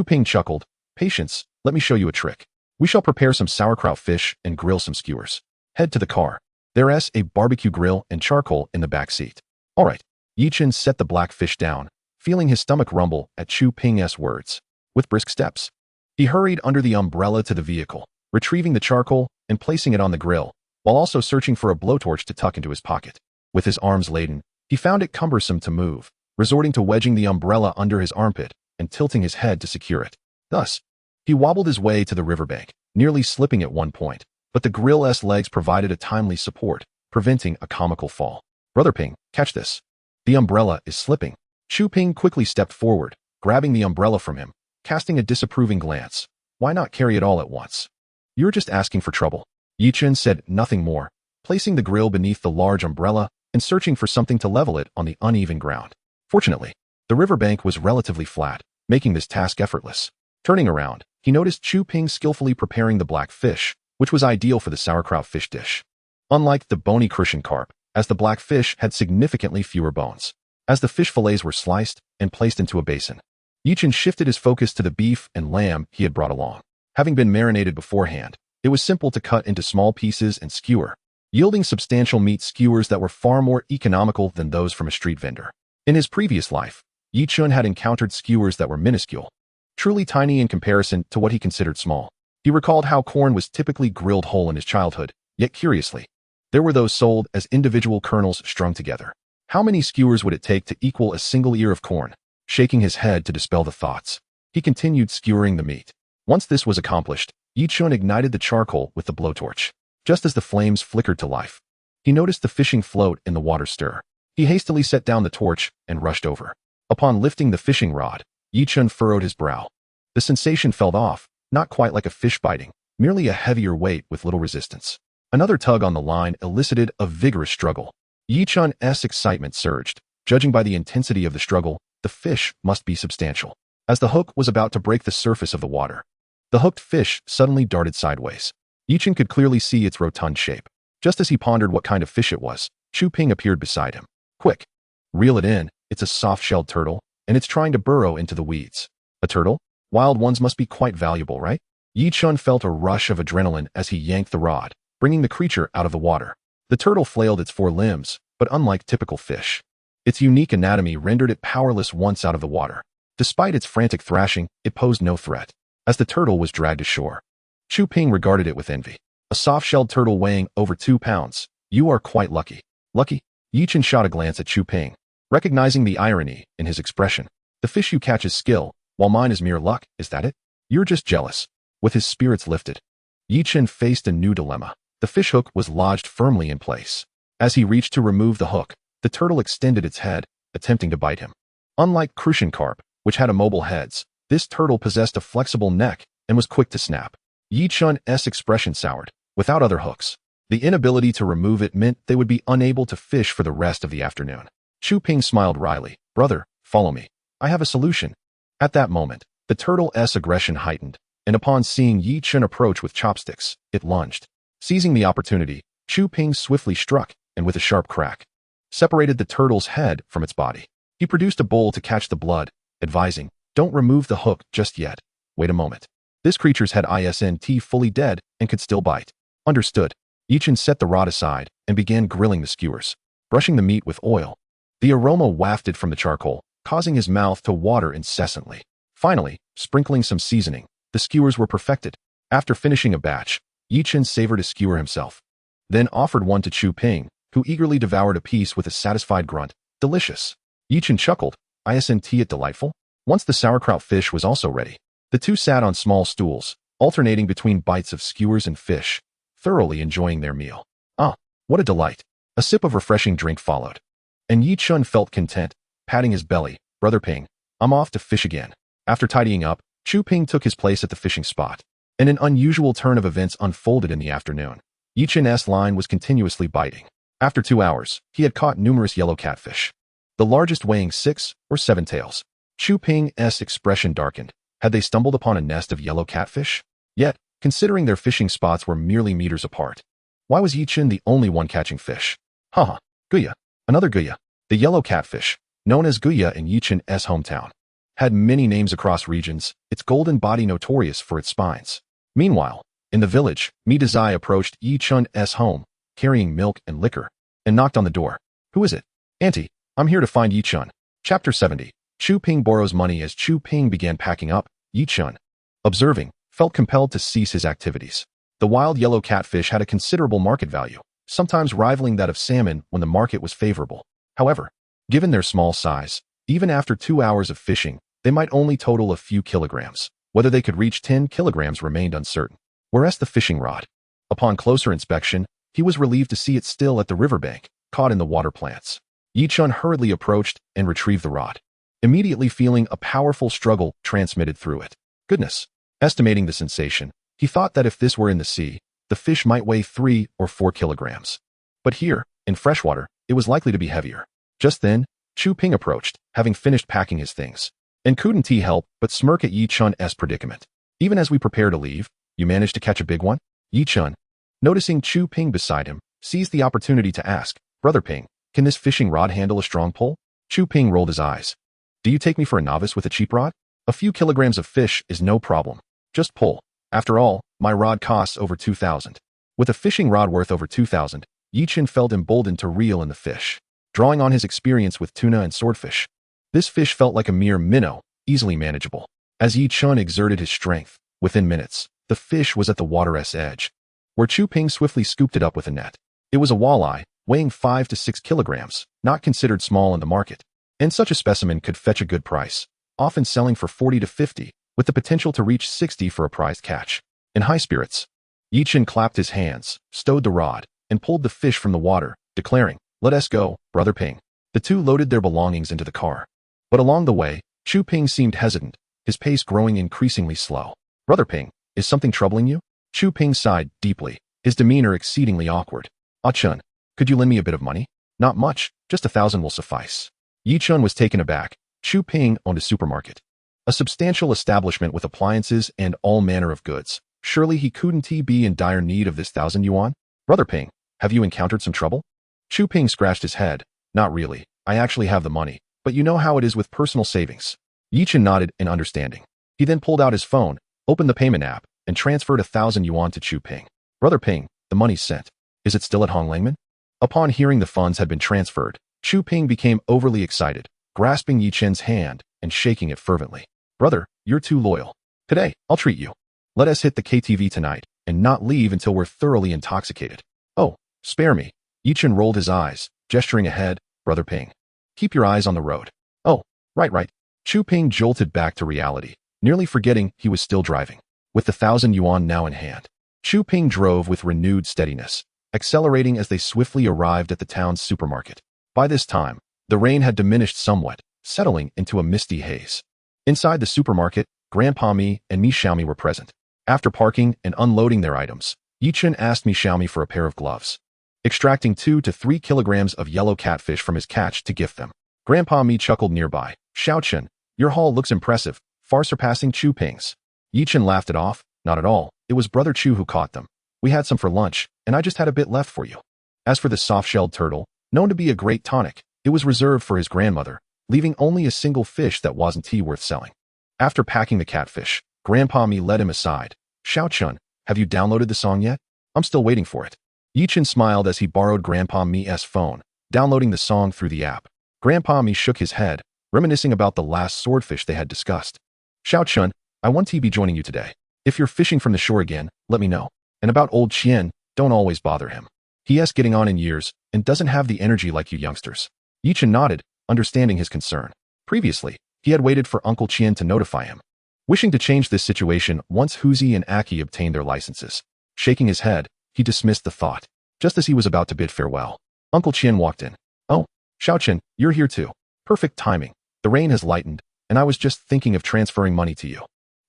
Ping chuckled, Patience, let me show you a trick. We shall prepare some sauerkraut fish and grill some skewers. Head to the car. There's a barbecue grill and charcoal in the back seat. All right. Chen set the black fish down, feeling his stomach rumble at Ping's words. With brisk steps, he hurried under the umbrella to the vehicle, retrieving the charcoal and placing it on the grill, while also searching for a blowtorch to tuck into his pocket. With his arms laden, he found it cumbersome to move, resorting to wedging the umbrella under his armpit and tilting his head to secure it. Thus, he wobbled his way to the riverbank, nearly slipping at one point, but the grill's legs provided a timely support, preventing a comical fall. Brother Ping, catch this. The umbrella is slipping. Ping quickly stepped forward, grabbing the umbrella from him, casting a disapproving glance. Why not carry it all at once? You're just asking for trouble. Chen said nothing more, placing the grill beneath the large umbrella and searching for something to level it on the uneven ground. Fortunately, the riverbank was relatively flat, making this task effortless. Turning around, he noticed Ping skillfully preparing the black fish, which was ideal for the sauerkraut fish dish. Unlike the bony crucian carp, as the black fish had significantly fewer bones. As the fish fillets were sliced and placed into a basin, Chen shifted his focus to the beef and lamb he had brought along. Having been marinated beforehand, it was simple to cut into small pieces and skewer, yielding substantial meat skewers that were far more economical than those from a street vendor. In his previous life, Chen had encountered skewers that were minuscule, truly tiny in comparison to what he considered small. He recalled how corn was typically grilled whole in his childhood, yet curiously, there were those sold as individual kernels strung together. How many skewers would it take to equal a single ear of corn? Shaking his head to dispel the thoughts, he continued skewering the meat. Once this was accomplished, Chen ignited the charcoal with the blowtorch. Just as the flames flickered to life, he noticed the fishing float in the water stir. He hastily set down the torch and rushed over. Upon lifting the fishing rod, Chen furrowed his brow. The sensation felt off, not quite like a fish biting, merely a heavier weight with little resistance. Another tug on the line elicited a vigorous struggle. Chen's excitement surged. Judging by the intensity of the struggle, the fish must be substantial. As the hook was about to break the surface of the water, the hooked fish suddenly darted sideways. Chen could clearly see its rotund shape. Just as he pondered what kind of fish it was, Ping appeared beside him. Quick! Reel it in, it's a soft-shelled turtle, and it's trying to burrow into the weeds. A turtle? Wild ones must be quite valuable, right? Chen felt a rush of adrenaline as he yanked the rod, bringing the creature out of the water. The turtle flailed its 4 limbs, but unlike typical fish, its unique anatomy rendered it powerless once out of the water. Despite its frantic thrashing, it posed no threat. As the turtle was dragged ashore, Ping regarded it with envy. A soft-shelled turtle weighing over 2 pounds. You are quite lucky. Lucky? Chen shot a glance at Ping, recognizing the irony in his expression. The fish you catch is skill, while mine is mere luck, is that it? You're just jealous. With his spirits lifted, Chen faced a new dilemma. The fishhook was lodged firmly in place. As he reached to remove the hook, the turtle extended its head, attempting to bite him. Unlike crucian carp, which had immobile heads, this turtle possessed a flexible neck and was quick to snap. Chen's expression soured. Without other hooks, the inability to remove it meant they would be unable to fish for the rest of the afternoon. Ping smiled wryly. Brother, follow me. I have a solution. At that moment, the turtle's aggression heightened, and upon seeing Chen approach with chopsticks, it lunged. Seizing the opportunity, Chu Ping swiftly struck, and with a sharp crack, separated the turtle's head from its body. He produced a bowl to catch the blood, advising, "Don't remove the hook just yet. Wait a moment. This creature's head isn't fully dead and could still bite." Understood. Chen set the rod aside and began grilling the skewers, brushing the meat with oil. The aroma wafted from the charcoal, causing his mouth to water incessantly. Finally, sprinkling some seasoning, the skewers were perfected. After finishing a batch, Chen savored a skewer himself, then offered one to Chu Ping, who eagerly devoured a piece with a satisfied grunt. "Delicious." Chen chuckled. "Isn't it delightful?" Once the sauerkraut fish was also ready, the two sat on small stools, alternating between bites of skewers and fish, thoroughly enjoying their meal. "Ah, what a delight." A sip of refreshing drink followed, and Chen felt content, patting his belly. "Brother Ping, I'm off to fish again." After tidying up, Chu Ping took his place at the fishing spot, and an unusual turn of events unfolded in the afternoon. Chen's line was continuously biting. After 2 hours, he had caught numerous yellow catfish, the largest weighing 6 or 7 tails. Chu Ping's expression darkened. Had they stumbled upon a nest of yellow catfish? Yet, considering their fishing spots were merely meters apart, why was Chen the only one catching fish? Haha, Guya. Another Guya. The yellow catfish, known as Guya in Chen's hometown, had many names across regions, its golden body notorious for its spines. Meanwhile, in the village, Midazai approached Chen's home, carrying milk and liquor, and knocked on the door. "Who is it?" "Auntie, I'm here to find Chen." Chapter 70. Chu Ping borrows money. As Chu Ping began packing up, Chen, observing, felt compelled to cease his activities. The wild yellow catfish had a considerable market value, sometimes rivaling that of salmon when the market was favorable. However, given their small size, even after 2 hours of fishing, they might only total a few kilograms. Whether they could reach 10 kilograms remained uncertain. Whereas the fishing rod, upon closer inspection, he was relieved to see it still at the riverbank, caught in the water plants. Chen hurriedly approached and retrieved the rod, immediately feeling a powerful struggle transmitted through it. Goodness! Estimating the sensation, he thought that if this were in the sea, the fish might weigh 3 or 4 kilograms. But here, in freshwater, it was likely to be heavier. Just then, Chu Ping approached, having finished packing his things, and couldn't he help but smirk at Chen's predicament. "Even as we prepare to leave, you managed to catch a big one?" Chen, noticing Chu Ping beside him, seized the opportunity to ask, "Brother Ping, can this fishing rod handle a strong pull?" Chu Ping rolled his eyes. "Do you take me for a novice with a cheap rod? A few kilograms of fish is no problem. Just pull. After all, my rod costs over 2,000. With a fishing rod worth over 2,000, Chen felt emboldened to reel in the fish, drawing on his experience with tuna and swordfish. This fish felt like a mere minnow, easily manageable. As Chen exerted his strength, within minutes, the fish was at the water's edge, where Chu Ping swiftly scooped it up with a net. It was a walleye, weighing 5 to 6 kilograms, not considered small in the market, and such a specimen could fetch a good price, often selling for 40 to 50, with the potential to reach 60 for a prized catch. In high spirits, Chen clapped his hands, stowed the rod, and pulled the fish from the water, declaring, "Let us go, Brother Ping." The two loaded their belongings into the car. But along the way, Chu Ping seemed hesitant, his pace growing increasingly slow. "Brother Ping, is something troubling you?" Chu Ping sighed deeply, his demeanor exceedingly awkward. "Ah Chen, could you lend me a bit of money?" "Not much, just 1,000 will suffice." Chen was taken aback. Chu Ping owned a supermarket, a substantial establishment with appliances and all manner of goods. Surely he couldn't be in dire need of this 1,000 yuan? "Brother Ping, have you encountered some trouble?" Chu Ping scratched his head. "Not really. I actually have the money, but you know how it is with personal savings." Chen nodded in understanding. He then pulled out his phone, opened the payment app, and transferred 1,000 yuan to Chu Ping. "Brother Ping, the money's sent. Is it still at Honglangman?" Upon hearing the funds had been transferred, Chu Ping became overly excited, grasping Chen's hand and shaking it fervently. "Brother, you're too loyal. Today, I'll treat you. Let us hit the KTV tonight, and not leave until we're thoroughly intoxicated." "Oh, spare me." Chen rolled his eyes, gesturing ahead. "Brother Ping, keep your eyes on the road." "Oh, right. Chu Ping jolted back to reality, nearly forgetting he was still driving. With the 1,000 yuan now in hand, Chu Ping drove with renewed steadiness, accelerating as they swiftly arrived at the town's supermarket. By this time, the rain had diminished somewhat, settling into a misty haze. Inside the supermarket, Grandpa Mi and Mi Xiaomi were present. After parking and unloading their items, Chen asked Mi Xiaomi for a pair of gloves, extracting 2 to 3 kilograms of yellow catfish from his catch to gift them. Grandpa Mi chuckled nearby. "Xiao Chen, your haul looks impressive, far surpassing Chu Ping's." Chen laughed it off. "Not at all. It was Brother Chu who caught them. We had some for lunch, and I just had a bit left for you. As for the soft-shelled turtle, known to be a great tonic, it was reserved for his grandmother, leaving only a single fish that wasn't tea worth selling. After packing the catfish, Grandpa Mi led him aside. Xiao Chun, have you downloaded the song yet? I'm still waiting for it. Yi Chen smiled as he borrowed Grandpa Mi's phone, downloading the song through the app. Grandpa Mi shook his head, reminiscing about the last swordfish they had discussed. Xiao Chun, I want to be joining you today. If you're fishing from the shore again, let me know. And about old Chen, don't always bother him. He is getting on in years and doesn't have the energy like you youngsters. Yi Chen nodded, understanding his concern. Previously, he had waited for Uncle Chen to notify him, wishing to change this situation once Huzi and Aki obtained their licenses. Shaking his head, he dismissed the thought. Just as he was about to bid farewell, Uncle Chen walked in. Oh, Xiao Chen, you're here too. Perfect timing. The rain has lightened, and I was just thinking of transferring money to you.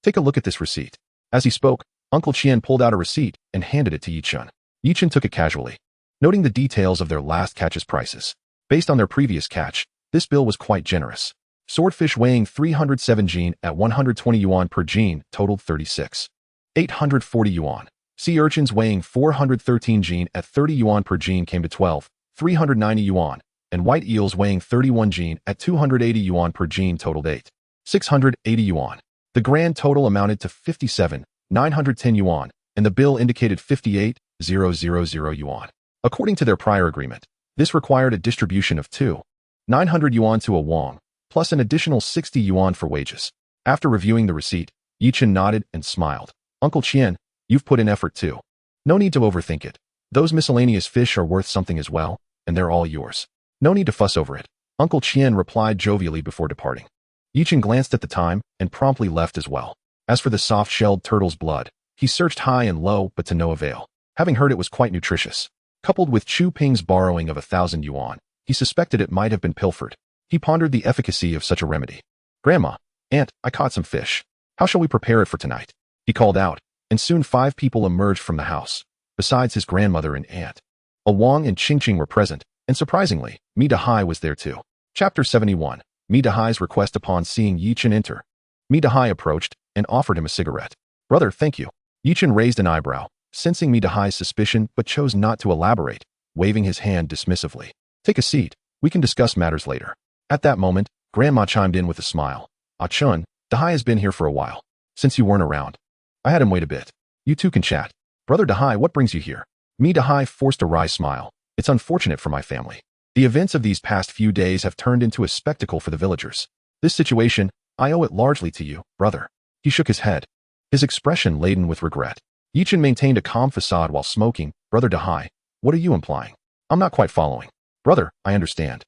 Take a look at this receipt. As he spoke, Uncle Chen pulled out a receipt and handed it to Yi Chen. Yi Chen took it casually, noting the details of their last catch's prices. Based on their previous catch, this bill was quite generous. Swordfish weighing 307 gene at 120 yuan per gene totaled 36,840 yuan. Sea urchins weighing 413 gene at 30 yuan per gene came to 12,390 yuan, and white eels weighing 31 gene at 280 yuan per gene totaled 8,680 yuan. The grand total amounted to 57,910 yuan, and the bill indicated 58,000 yuan. According to their prior agreement, this required a distribution of 2,900 yuan to a Wong, plus an additional 60 yuan for wages. After reviewing the receipt, Yi Chen nodded and smiled. Uncle Chen, you've put in effort too. No need to overthink it. Those miscellaneous fish are worth something as well, and they're all yours. No need to fuss over it. Uncle Chen replied jovially before departing. Yi Chen glanced at the time and promptly left as well. As for the soft-shelled turtle's blood, he searched high and low but to no avail. Having heard it was quite nutritious. Coupled with Chu Ping's borrowing of 1,000 yuan, he suspected it might have been pilfered. He pondered the efficacy of such a remedy. Grandma, Aunt, I caught some fish. How shall we prepare it for tonight? He called out, and soon 5 people emerged from the house, besides his grandmother and aunt. A Wang and Qingqing were present, and surprisingly, Mi Dahai was there too. Chapter 71. Mi Dahai's request upon seeing Yi Chen enter. Mi Dahai approached and offered him a cigarette. Brother, thank you. Yi Chen raised an eyebrow, sensing Mi Dahai's suspicion but chose not to elaborate, waving his hand dismissively. Take a seat. We can discuss matters later. At that moment, Grandma chimed in with a smile. Ah Chun, Dahai has been here for a while. Since you weren't around, I had him wait a bit. You two can chat. Brother Dahai, what brings you here? Mi Dahai forced a wry smile. It's unfortunate for my family. The events of these past few days have turned into a spectacle for the villagers. This situation, I owe it largely to you, brother. He shook his head, his expression laden with regret. Yi Chen maintained a calm facade while smoking. Brother Dahai, what are you implying? I'm not quite following. Brother, I understand.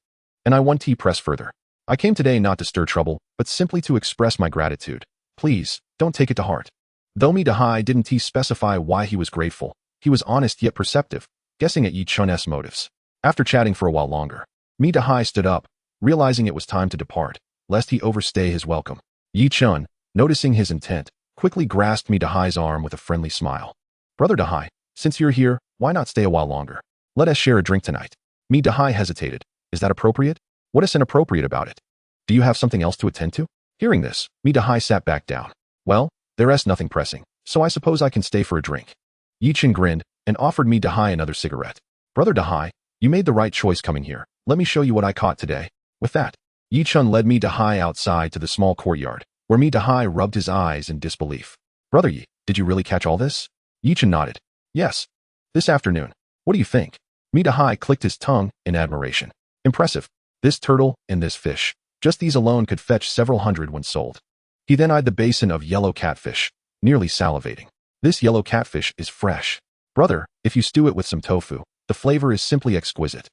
And I want to press further. I came today not to stir trouble, but simply to express my gratitude. Please, don't take it to heart. Though Mi Dahai didn't specify why he was grateful, he was honest yet perceptive, guessing at Yi Chun's motives. After chatting for a while longer, Mi Dahai stood up, realizing it was time to depart, lest he overstay his welcome. Yi Chun, noticing his intent, quickly grasped Mi Dahai's arm with a friendly smile. Brother Dahai, since you're here, why not stay a while longer? Let us share a drink tonight. Mi Dahai hesitated. Is that appropriate? What is inappropriate about it? Do you have something else to attend to? Hearing this, Mi Dahai sat back down. Well, there is nothing pressing, so I suppose I can stay for a drink. Yi Chen grinned and offered Mi Dahai another cigarette. Brother Dahai, you made the right choice coming here. Let me show you what I caught today. With that, Yi Chen led Mi Dahai outside to the small courtyard, where Mi Dahai rubbed his eyes in disbelief. Brother Yi, did you really catch all this? Yi Chen nodded. Yes. This afternoon. What do you think? Mi Dahai clicked his tongue in admiration. Impressive. This turtle and this fish. Just these alone could fetch several hundred when sold. He then eyed the basin of yellow catfish, nearly salivating. This yellow catfish is fresh. Brother, if you stew it with some tofu, the flavor is simply exquisite.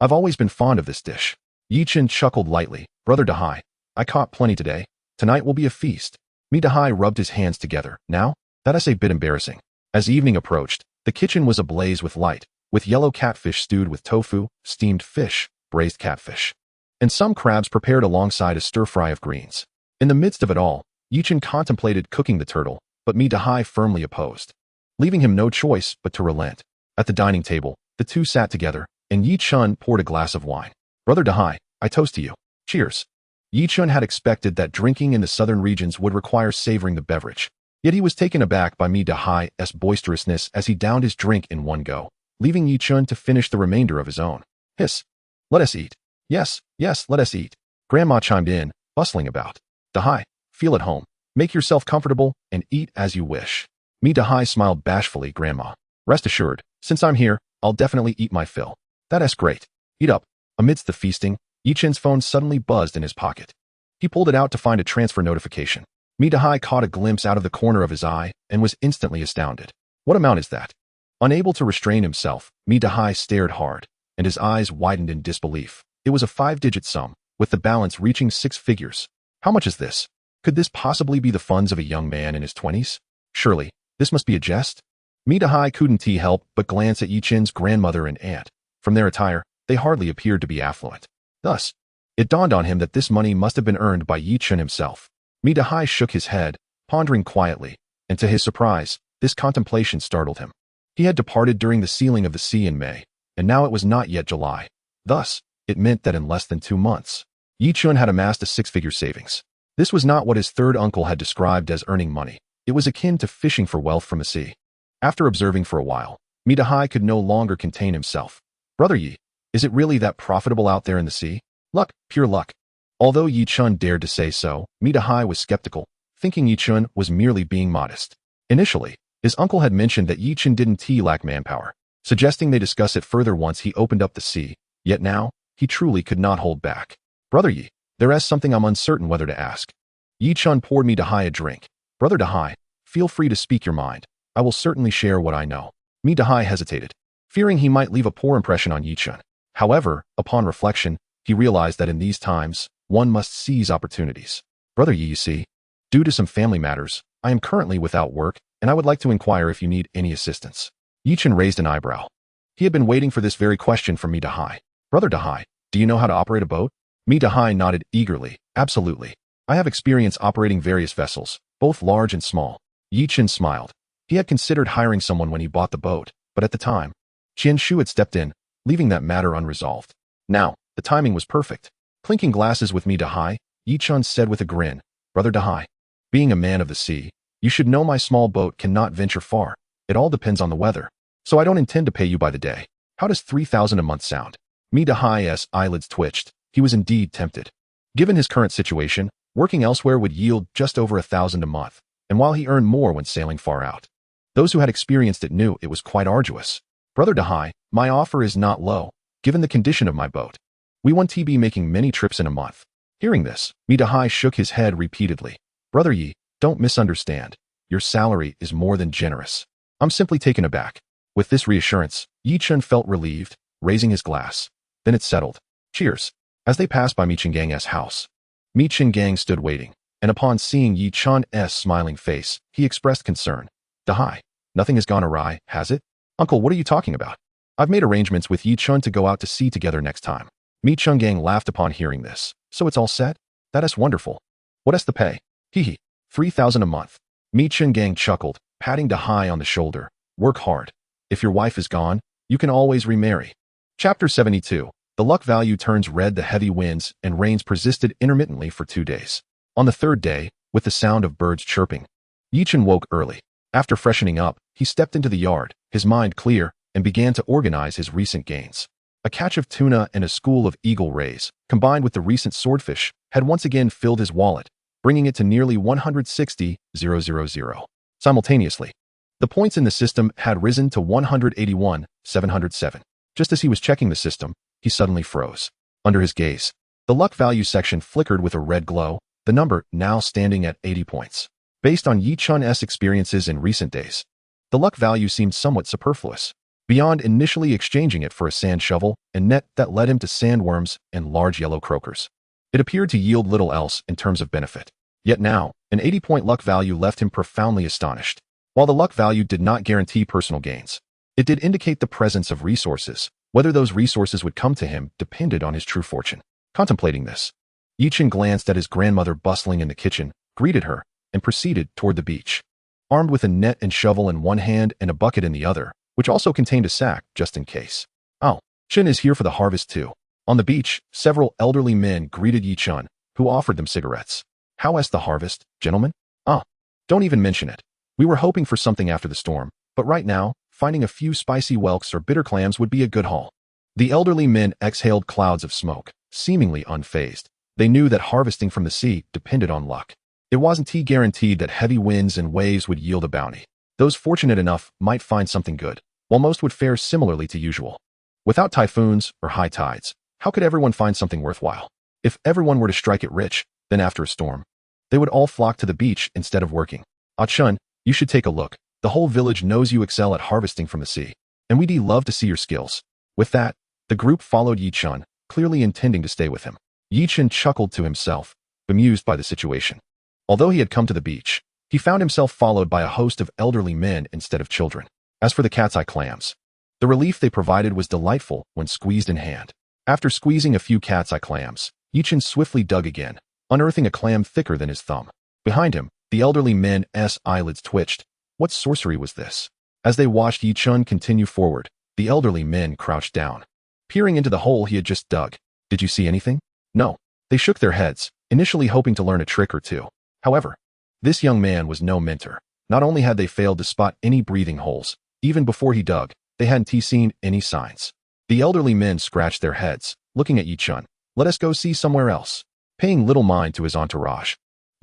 I've always been fond of this dish. Yi Chen chuckled lightly. Brother Dahai, I caught plenty today. Tonight will be a feast. Mi Dahai rubbed his hands together. Now, that is a bit embarrassing. As evening approached, the kitchen was ablaze with light, with yellow catfish stewed with tofu, steamed fish, braised catfish, and some crabs prepared alongside a stir-fry of greens. In the midst of it all, Yi Chen contemplated cooking the turtle, but Mi Dahai firmly opposed, leaving him no choice but to relent. At the dining table, the two sat together, and Yi Chen poured a glass of wine. Brother Dahai, I toast to you. Cheers. Yi Chen had expected that drinking in the southern regions would require savoring the beverage. Yet he was taken aback by Mi-Dahai's boisterousness as he downed his drink in one go, leaving Yi-Chun to finish the remainder of his own. Hiss. Let us eat. Yes, yes, let us eat. Grandma chimed in, bustling about. Dahai, feel at home. Make yourself comfortable and eat as you wish. Mi-Dahai smiled bashfully. Grandma, rest assured, since I'm here, I'll definitely eat my fill. That's great. Eat up. Amidst the feasting, Yi-Chun's phone suddenly buzzed in his pocket. He pulled it out to find a transfer notification. Mi-Dahai caught a glimpse out of the corner of his eye and was instantly astounded. What amount is that? Unable to restrain himself, Mi-Dahai stared hard, and his eyes widened in disbelief. It was a 5-digit sum, with the balance reaching 6 figures. How much is this? Could this possibly be the funds of a young man in his 20s? Surely, this must be a jest? Mi-Dahai couldn't help but glance at Yi-Chun's grandmother and aunt. From their attire, they hardly appeared to be affluent. Thus, it dawned on him that this money must have been earned by Yi-Chun himself. Mi-Dahai shook his head, pondering quietly, and to his surprise, this contemplation startled him. He had departed during the sealing of the sea in May, and now it was not yet July. Thus, it meant that in less than 2 months, Yi-Chun had amassed a 6-figure savings. This was not what his third uncle had described as earning money. It was akin to fishing for wealth from the sea. After observing for a while, Mi-Dahai could no longer contain himself. Brother Yi, is it really that profitable out there in the sea? Luck, pure luck. Although Yi-Chun dared to say so, Mi-Dahai was skeptical, thinking Yi-Chun was merely being modest. Initially, his uncle had mentioned that Yi-Chun didn't lack manpower, suggesting they discuss it further once he opened up the sea, yet now, he truly could not hold back. Brother Yi, there is something I'm uncertain whether to ask. Yi-Chun poured Mi-Dahai a drink. Brother Dahai, feel free to speak your mind. I will certainly share what I know. Mi-Dahai hesitated, fearing he might leave a poor impression on Yi-Chun. However, upon reflection, he realized that in these times, one must seize opportunities. Brother Yi, you see, due to some family matters, I am currently without work, and I would like to inquire if you need any assistance. Yi-Chun raised an eyebrow. He had been waiting for this very question from Mi-Dahai. Brother Dahai, do you know how to operate a boat? Mi-Dahai nodded eagerly. Absolutely. I have experience operating various vessels, both large and small. Yi-Chun smiled. He had considered hiring someone when he bought the boat, but at the time, Chen Shu had stepped in, leaving that matter unresolved. Now, the timing was perfect. Clinking glasses with Mi-Dahai, Yi-Chun said with a grin, Brother Dahai, being a man of the sea, you should know my small boat cannot venture far. It all depends on the weather. So I don't intend to pay you by the day. How does 3,000 a month sound? Mi-Dahai's eyelids twitched. He was indeed tempted. Given his current situation, working elsewhere would yield just over 1,000 a month, and while he earned more when sailing far out, those who had experienced it knew it was quite arduous. Brother Dahai, my offer is not low, given the condition of my boat. We want to be making many trips in a month. Hearing this, Mi-Dahai shook his head repeatedly. Brother Yi, don't misunderstand. Your salary is more than generous. I'm simply taken aback. With this reassurance, Yi-Chun felt relieved, raising his glass. Then it settled. Cheers. As they passed by Mi-Chun-gang's house, Mi-Chun-gang stood waiting, and upon seeing Yi-Chun's smiling face, he expressed concern. Dahai, nothing has gone awry, has it? Uncle, what are you talking about? I've made arrangements with Yi-Chun to go out to sea together next time. Mi-Chun-gang laughed upon hearing this. So it's all set? That is wonderful. What is the pay? Hee 3,000 a month. Mi-Chun-gang chuckled, patting Dahai on the shoulder. Work hard. If your wife is gone, you can always remarry. Chapter 72. The luck value turns red. The heavy winds and rains persisted intermittently for 2 days. On the third day, with the sound of birds chirping, Yi-Chun woke early. After freshening up, he stepped into the yard, his mind clear, and began to organize his recent gains. A catch of tuna and a school of eagle rays, combined with the recent swordfish, had once again filled his wallet, bringing it to nearly 160,000. Simultaneously, the points in the system had risen to 181,707. Just as he was checking the system, he suddenly froze. Under his gaze, the luck value section flickered with a red glow, the number now standing at 80 points. Based on Yi-Chun's experiences in recent days, the luck value seemed somewhat superfluous, beyond initially exchanging it for a sand shovel and net that led him to sandworms and large yellow croakers. It appeared to yield little else in terms of benefit. Yet now, an 80-point luck value left him profoundly astonished. While the luck value did not guarantee personal gains, it did indicate the presence of resources. Whether those resources would come to him depended on his true fortune. Contemplating this, Yi-Chun glanced at his grandmother bustling in the kitchen, greeted her, and proceeded toward the beach. Armed with a net and shovel in one hand and a bucket in the other, which also contained a sack, just in case. Oh, Chen is here for the harvest too. On the beach, several elderly men greeted Yi-Chun, who offered them cigarettes. How is the harvest, gentlemen? Ah, don't even mention it. We were hoping for something after the storm, but right now, finding a few spicy whelks or bitter clams would be a good haul. The elderly men exhaled clouds of smoke, seemingly unfazed. They knew that harvesting from the sea depended on luck. It wasn't guaranteed that heavy winds and waves would yield a bounty. Those fortunate enough might find something good, while most would fare similarly to usual. Without typhoons or high tides, how could everyone find something worthwhile? If everyone were to strike it rich, then after a storm, they would all flock to the beach instead of working. Chen, you should take a look. The whole village knows you excel at harvesting from the sea, and we'd love to see your skills. With that, the group followed Chen, clearly intending to stay with him. Chen chuckled to himself, bemused by the situation. Although he had come to the beach, he found himself followed by a host of elderly men instead of children. As for the cat's eye clams, the relief they provided was delightful when squeezed in hand. After squeezing a few cat's eye clams, Chen swiftly dug again, unearthing a clam thicker than his thumb. Behind him, the elderly men's eyelids twitched. What sorcery was this? As they watched Chen continue forward, the elderly men crouched down, peering into the hole he had just dug. Did you see anything? No. They shook their heads, initially hoping to learn a trick or two. However, this young man was no mentor. Not only had they failed to spot any breathing holes, even before he dug, they hadn't seen any signs. The elderly men scratched their heads, looking at Chen. Let us go see somewhere else. Paying little mind to his entourage,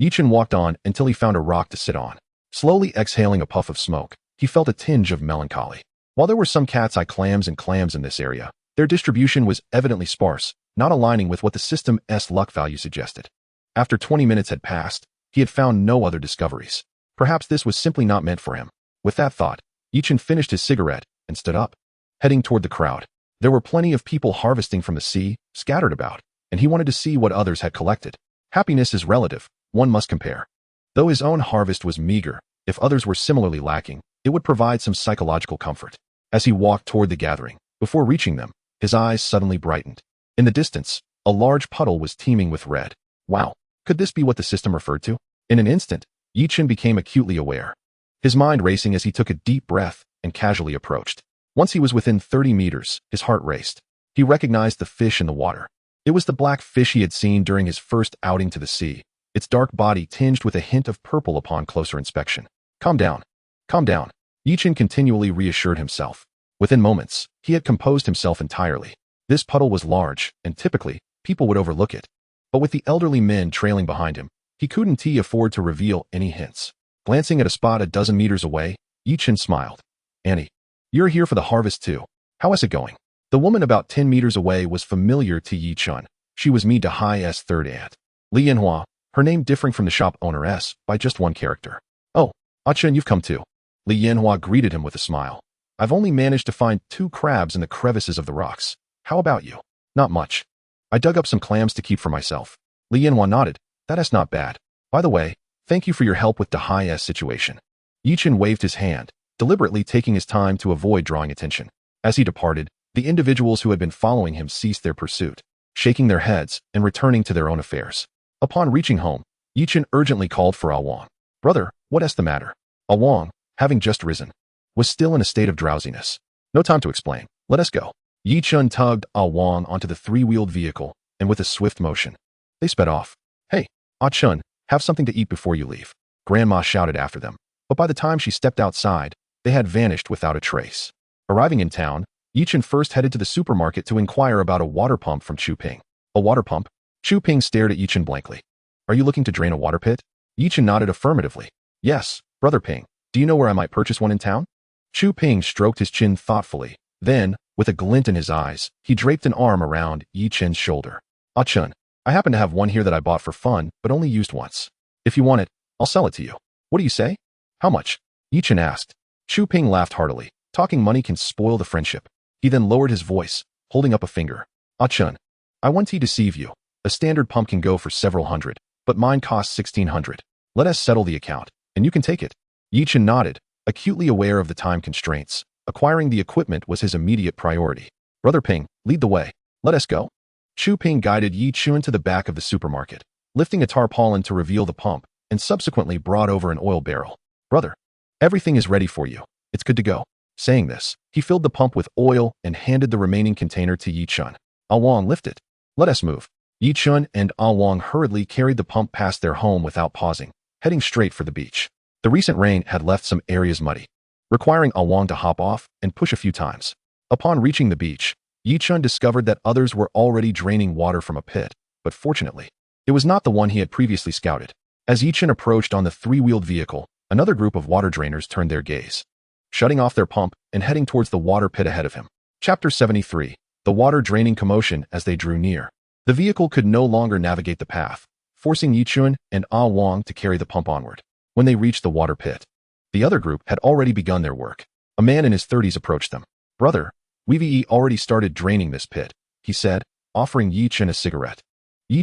Chen walked on until he found a rock to sit on. Slowly exhaling a puff of smoke, he felt a tinge of melancholy. While there were some cat's eye clams and clams in this area, their distribution was evidently sparse, not aligning with what the system's luck value suggested. After 20 minutes had passed, he had found no other discoveries. Perhaps this was simply not meant for him. With that thought, Chen finished his cigarette and stood up, heading toward the crowd. There were plenty of people harvesting from the sea, scattered about, and he wanted to see what others had collected. Happiness is relative, one must compare. Though his own harvest was meager, if others were similarly lacking, it would provide some psychological comfort. As he walked toward the gathering, before reaching them, his eyes suddenly brightened. In the distance, a large puddle was teeming with red. Wow, could this be what the system referred to? In an instant, Chen became acutely aware, his mind racing as he took a deep breath and casually approached. Once he was within 30 meters, his heart raced. He recognized the fish in the water. It was the black fish he had seen during his first outing to the sea, its dark body tinged with a hint of purple upon closer inspection. Calm down. Calm down. Chen continually reassured himself. Within moments, he had composed himself entirely. This puddle was large, and typically, people would overlook it. But with the elderly men trailing behind him, he couldn't afford to reveal any hints. Glancing at a spot a dozen meters away, Chen smiled. Annie, you're here for the harvest too. How is it going? The woman about 10 meters away was familiar to Chen. She was Mi-Dai's third aunt, Li Yanhua, her name differing from the shop owner's by just one character. Oh, Chen, you've come too. Li Yanhua greeted him with a smile. I've only managed to find 2 crabs in the crevices of the rocks. How about you? Not much. I dug up some clams to keep for myself. Li Yanhua nodded. That is not bad. By the way, thank you for your help with Dai's situation. Chen waved his hand, deliberately taking his time to avoid drawing attention. As he departed, the individuals who had been following him ceased their pursuit, shaking their heads and returning to their own affairs. Upon reaching home, Chen urgently called for Awang. Brother, what is the matter? Awang, having just risen, was still in a state of drowsiness. No time to explain. Let us go. Chen tugged Awang onto the 3-wheeled vehicle, and with a swift motion, they sped off. Hey, Chen, have something to eat before you leave. Grandma shouted after them, but by the time she stepped outside, they had vanished without a trace. Arriving in town, Chen first headed to the supermarket to inquire about a water pump from Chu Ping. A water pump? Chu Ping stared at Chen blankly. Are you looking to drain a water pit? Chen nodded affirmatively. Yes, Brother Ping. Do you know where I might purchase one in town? Chu Ping stroked his chin thoughtfully. Then, with a glint in his eyes, he draped an arm around Chen's shoulder. Chen, I happen to have one here that I bought for fun, but only used once. If you want it, I'll sell it to you. What do you say? How much? Chen asked. Chu Ping laughed heartily. Talking money can spoil the friendship. He then lowered his voice, holding up a finger. Chen, I want to deceive you. A standard pump can go for several hundred, but mine costs 1,600. Let us settle the account, and you can take it. Chen nodded, acutely aware of the time constraints. Acquiring the equipment was his immediate priority. Brother Ping, lead the way. Let us go. Chu Ping guided Chen to the back of the supermarket, lifting a tarpaulin to reveal the pump, and subsequently brought over an oil barrel. Brother, everything is ready for you. It's good to go. Saying this, he filled the pump with oil and handed the remaining container to Chen. Awang, lift it. Let us move. Chen and Awang hurriedly carried the pump past their home without pausing, heading straight for the beach. The recent rain had left some areas muddy, requiring Awang to hop off and push a few times. Upon reaching the beach, Chen discovered that others were already draining water from a pit, but fortunately, it was not the one he had previously scouted. As Chen approached on the three-wheeled vehicle, another group of water drainers turned their gaze, shutting off their pump and heading towards the water pit ahead of him. Chapter 73. The water draining commotion. As they drew near, the vehicle could no longer navigate the path, forcing Chen and Awang to carry the pump onward. When they reached the water pit, the other group had already begun their work. A man in his 30s approached them. "Brother, we've already started draining this pit," he said, offering Chen a cigarette.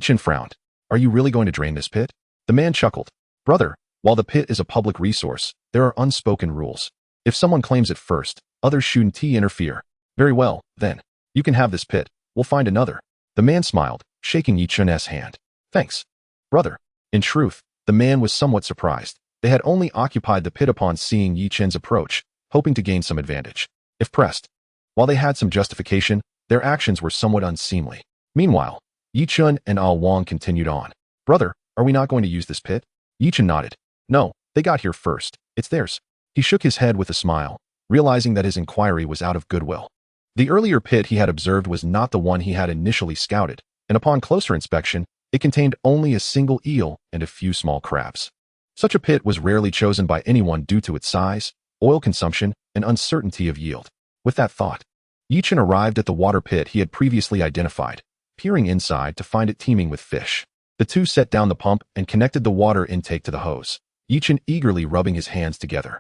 Chen frowned. "Are you really going to drain this pit?" The man chuckled. "Brother, while the pit is a public resource, there are unspoken rules. If someone claims it first, others shouldn't interfere." "Very well, then. You can have this pit. We'll find another." The man smiled, shaking Chen's hand. "Thanks, brother." In truth, the man was somewhat surprised. They had only occupied the pit upon seeing Chen's approach, hoping to gain some advantage, if pressed. While they had some justification, their actions were somewhat unseemly. Meanwhile, Chen and Awang continued on. "Brother, are we not going to use this pit?" Chen nodded. "No, they got here first. It's theirs." He shook his head with a smile, realizing that his inquiry was out of goodwill. The earlier pit he had observed was not the one he had initially scouted, and upon closer inspection, it contained only a single eel and a few small crabs. Such a pit was rarely chosen by anyone due to its size, oil consumption, and uncertainty of yield. With that thought, Chen arrived at the water pit he had previously identified, peering inside to find it teeming with fish. The two set down the pump and connected the water intake to the hose, Chen eagerly rubbing his hands together.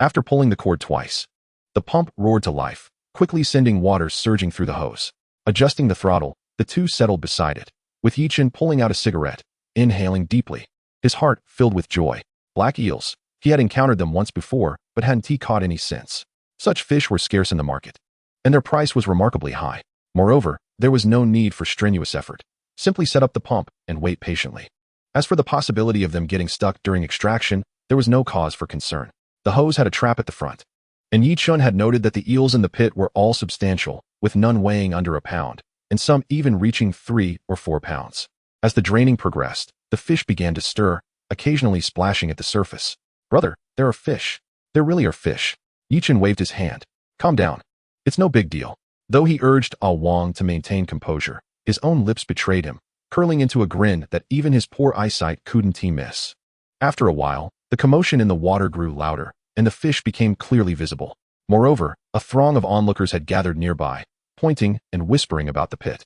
After pulling the cord twice, the pump roared to life, quickly sending water surging through the hose. Adjusting the throttle, the two settled beside it, with Chen pulling out a cigarette, inhaling deeply, his heart filled with joy. Black eels. He had encountered them once before, but hadn't caught any since. Such fish were scarce in the market, and their price was remarkably high. Moreover, there was no need for strenuous effort. Simply set up the pump and wait patiently. As for the possibility of them getting stuck during extraction, there was no cause for concern. The hose had a trap at the front, and Chen had noted that the eels in the pit were all substantial, with none weighing under a pound, and some even reaching 3 or 4 pounds. As the draining progressed, the fish began to stir, occasionally splashing at the surface. "Brother, there are fish. There really are fish." Chen waved his hand. "Calm down. It's no big deal." Though he urged Awang to maintain composure, his own lips betrayed him, curling into a grin that even his poor eyesight couldn't miss. After a while, the commotion in the water grew louder, and the fish became clearly visible. Moreover, a throng of onlookers had gathered nearby, pointing and whispering about the pit.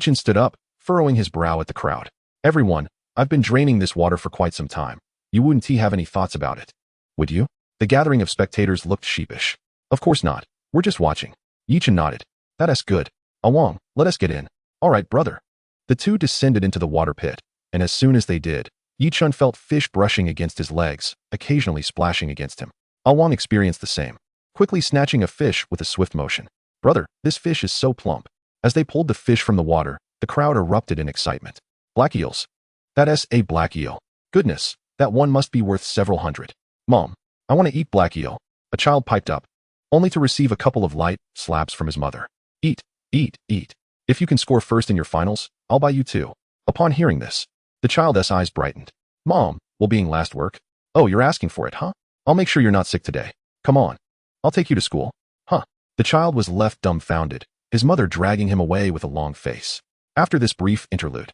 Chen stood up, furrowing his brow at the crowd. "Everyone, I've been draining this water for quite some time. You wouldn't have any thoughts about it, would you?" The gathering of spectators looked sheepish. "Of course not. We're just watching." Chen nodded. "That's good. Awang, let us get in." "All right, brother." The two descended into the water pit, and as soon as they did, Chen felt fish brushing against his legs, occasionally splashing against him. Awang experienced the same, quickly snatching a fish with a swift motion. "Brother, this fish is so plump." As they pulled the fish from the water, the crowd erupted in excitement. "Black eels. That's a black eel. Goodness, that one must be worth several hundred." "Mom, I want to eat black eel," a child piped up, only to receive a couple of light slaps from his mother. "Eat, eat, eat. If you can score first in your finals, I'll buy you 2. Upon hearing this, the child's eyes brightened. "Mom, will being last work?" "Oh, you're asking for it, huh? I'll make sure you're not sick today. Come on. I'll take you to school." "Huh?" The child was left dumbfounded, his mother dragging him away with a long face. After this brief interlude,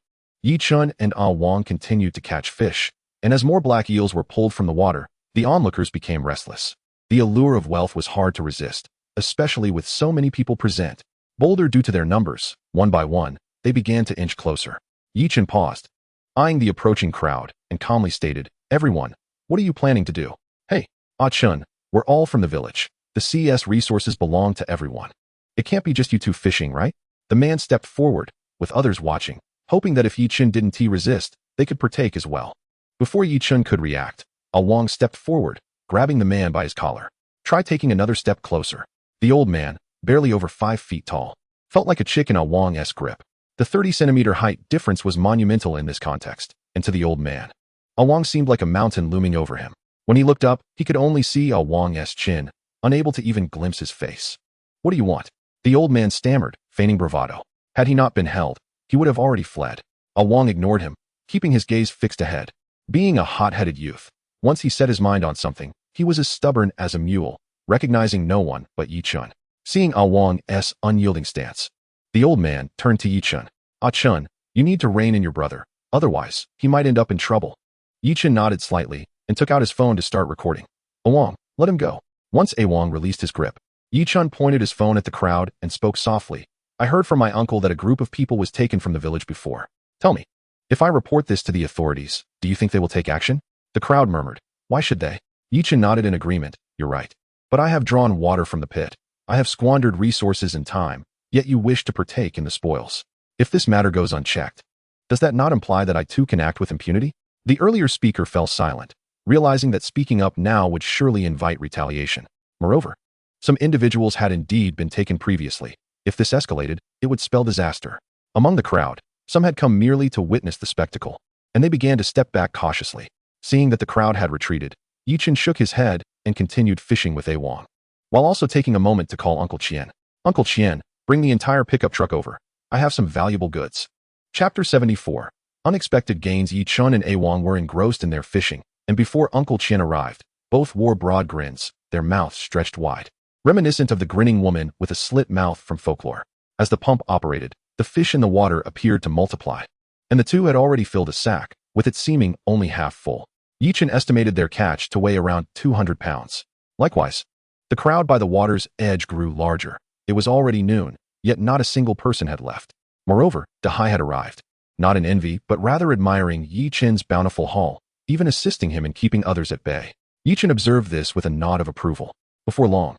Chen and Awang continued to catch fish, and as more black eels were pulled from the water, the onlookers became restless. The allure of wealth was hard to resist, especially with so many people present. Bolder due to their numbers, one by one, they began to inch closer. Chen paused, eyeing the approaching crowd, and calmly stated, "Everyone, what are you planning to do?" "Hey, Chen, we're all from the village. The CS resources belong to everyone. It can't be just you two fishing, right?" The man stepped forward, with others watching, hoping that if Chen didn't resist, they could partake as well. Before Chen could react, Awang stepped forward, grabbing the man by his collar. "Try taking another step closer." The old man, barely over 5 feet tall, felt like a chick in Awang's grip. The 30-centimeter height difference was monumental in this context, and to the old man, Awang seemed like a mountain looming over him. When he looked up, he could only see Awang's chin, unable to even glimpse his face. "What do you want?" The old man stammered, feigning bravado. Had he not been held, he would have already fled. Awang ignored him, keeping his gaze fixed ahead. Being a hot-headed youth, Once he set his mind on something, he was as stubborn as a mule, recognizing no one but Yi Chun. Seeing Ah Wang's unyielding stance, the old man turned to Yi Chun. Ah Chun, you need to rein in your brother, otherwise, he might end up in trouble. Yi Chun nodded slightly and took out his phone to start recording. Ah Wang, let him go. Once Ah Wang released his grip, Yi Chun pointed his phone at the crowd and spoke softly. I heard from my uncle that a group of people was taken from the village before. Tell me, if I report this to the authorities, do you think they will take action? The crowd murmured. Why should they? Yi Chun nodded in agreement. You're right. But I have drawn water from the pit. I have squandered resources and time, yet you wish to partake in the spoils. If this matter goes unchecked, does that not imply that I too can act with impunity? The earlier speaker fell silent, realizing that speaking up now would surely invite retaliation. Moreover, some individuals had indeed been taken previously. If this escalated, it would spell disaster. Among the crowd, some had come merely to witness the spectacle, and they began to step back cautiously. Seeing that the crowd had retreated, Yi Chun shook his head and continued fishing with Ah Wang, while also taking a moment to call Uncle Chen. Uncle Chen, bring the entire pickup truck over. I have some valuable goods. Chapter 74. Unexpected gains. Yi Chun and Ah Wang were engrossed in their fishing, and before Uncle Chen arrived, both wore broad grins, their mouths stretched wide, reminiscent of the grinning woman with a slit mouth from folklore. As the pump operated, the fish in the water appeared to multiply, and the two had already filled a sack, with it seeming only half full. Yi Chun estimated their catch to weigh around 200 pounds. Likewise, the crowd by the water's edge grew larger. It was already noon, yet not a single person had left. Moreover, Dahai had arrived, not in envy, but rather admiring Yi Chun's bountiful haul, even assisting him in keeping others at bay. Yi Chun observed this with a nod of approval. Before long,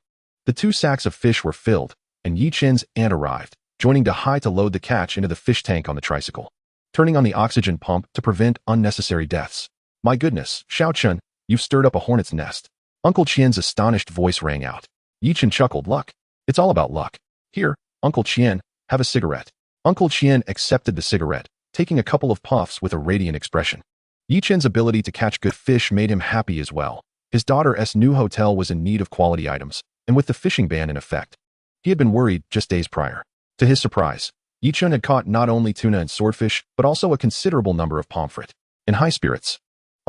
the 2 sacks of fish were filled, and Yi Chun's aunt arrived, joining Dahai to load the catch into the fish tank on the tricycle, turning on the oxygen pump to prevent unnecessary deaths. My goodness, Xiao Chun, you've stirred up a hornet's nest. Uncle Qian's astonished voice rang out. Yi Chun chuckled. Luck. It's all about luck. Here, Uncle Qian, have a cigarette. Uncle Qian accepted the cigarette, taking a couple of puffs with a radiant expression. Yi Chun's ability to catch good fish made him happy as well. His daughter's new hotel was in need of quality items, and with the fishing ban in effect, he had been worried just days prior. To his surprise, Yi Chun had caught not only tuna and swordfish, but also a considerable number of pomfret. In high spirits,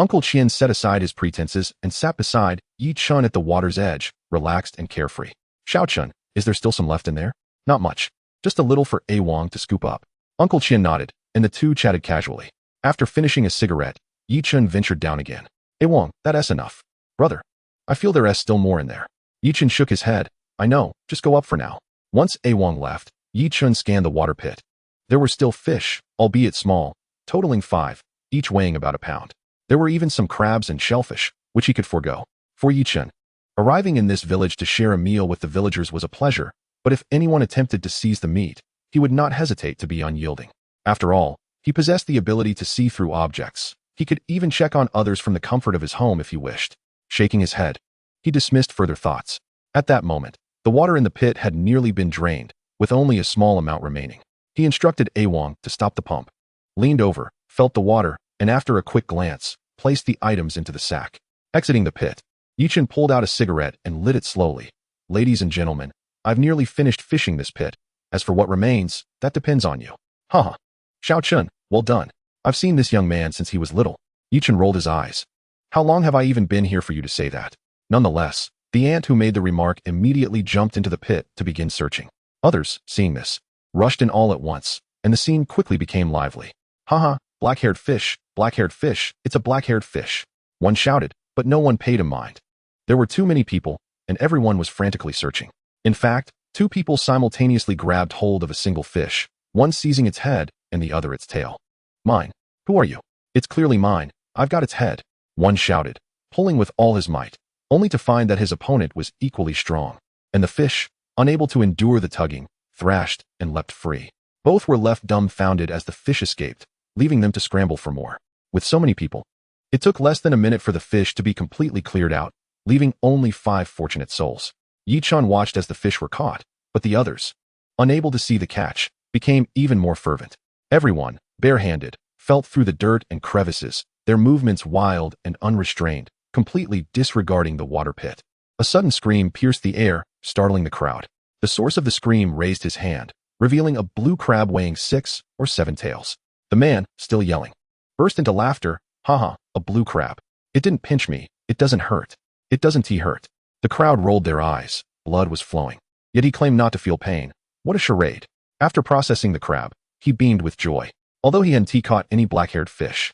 Uncle Qian set aside his pretenses and sat beside Yi Chun at the water's edge, relaxed and carefree. Xiao Chun, is there still some left in there? Not much. Just a little for Ah Wang to scoop up. Uncle Qian nodded, and the two chatted casually. After finishing a cigarette, Yi Chun ventured down again. Ah Wang, that's enough. Brother, I feel there's still more in there. Yi Chun shook his head. I know, just go up for now. Once Ah Wang left, Yi Chun scanned the water pit. There were still fish, albeit small, totaling 5, each weighing about a pound. There were even some crabs and shellfish, which he could forego. For Yi Chun, arriving in this village to share a meal with the villagers was a pleasure, but if anyone attempted to seize the meat, he would not hesitate to be unyielding. After all, he possessed the ability to see through objects. He could even check on others from the comfort of his home if he wished. Shaking his head, he dismissed further thoughts. At that moment, the water in the pit had nearly been drained, with only a small amount remaining. He instructed Ah Wang to stop the pump, leaned over, felt the water, and after a quick glance, placed the items into the sack. Exiting the pit, Yi Chun pulled out a cigarette and lit it slowly. Ladies and gentlemen, I've nearly finished fishing this pit. As for what remains, that depends on you. Haha. Xiao Chun, well done. I've seen this young man since he was little. Yi Chun rolled his eyes. How long have I even been here for you to say that? Nonetheless, the ant who made the remark immediately jumped into the pit to begin searching. Others, seeing this, rushed in all at once, and the scene quickly became lively. Haha, black-haired fish, it's a black-haired fish. One shouted, but no one paid him mind. There were too many people, and everyone was frantically searching. In fact, 2 people simultaneously grabbed hold of a single fish, one seizing its head and the other its tail. Mine. Who are you? It's clearly mine. I've got its head. One shouted, pulling with all his might, only to find that his opponent was equally strong. And the fish, unable to endure the tugging, thrashed and leapt free. Both were left dumbfounded as the fish escaped, leaving them to scramble for more. With so many people, it took less than a minute for the fish to be completely cleared out, leaving only 5 fortunate souls. Yi Chun watched as the fish were caught, but the others, unable to see the catch, became even more fervent. Everyone, barehanded, felt through the dirt and crevices, their movements wild and unrestrained, completely disregarding the water pit. A sudden scream pierced the air, startling the crowd. The source of the scream raised his hand, revealing a blue crab weighing 6 or 7 tails. The man, still yelling, burst into laughter. Haha, a blue crab. It didn't pinch me. It doesn't hurt. It doesn't hurt. The crowd rolled their eyes. Blood was flowing. Yet he claimed not to feel pain. What a charade. After processing the crab, he beamed with joy. Although he hadn't caught any black-haired fish,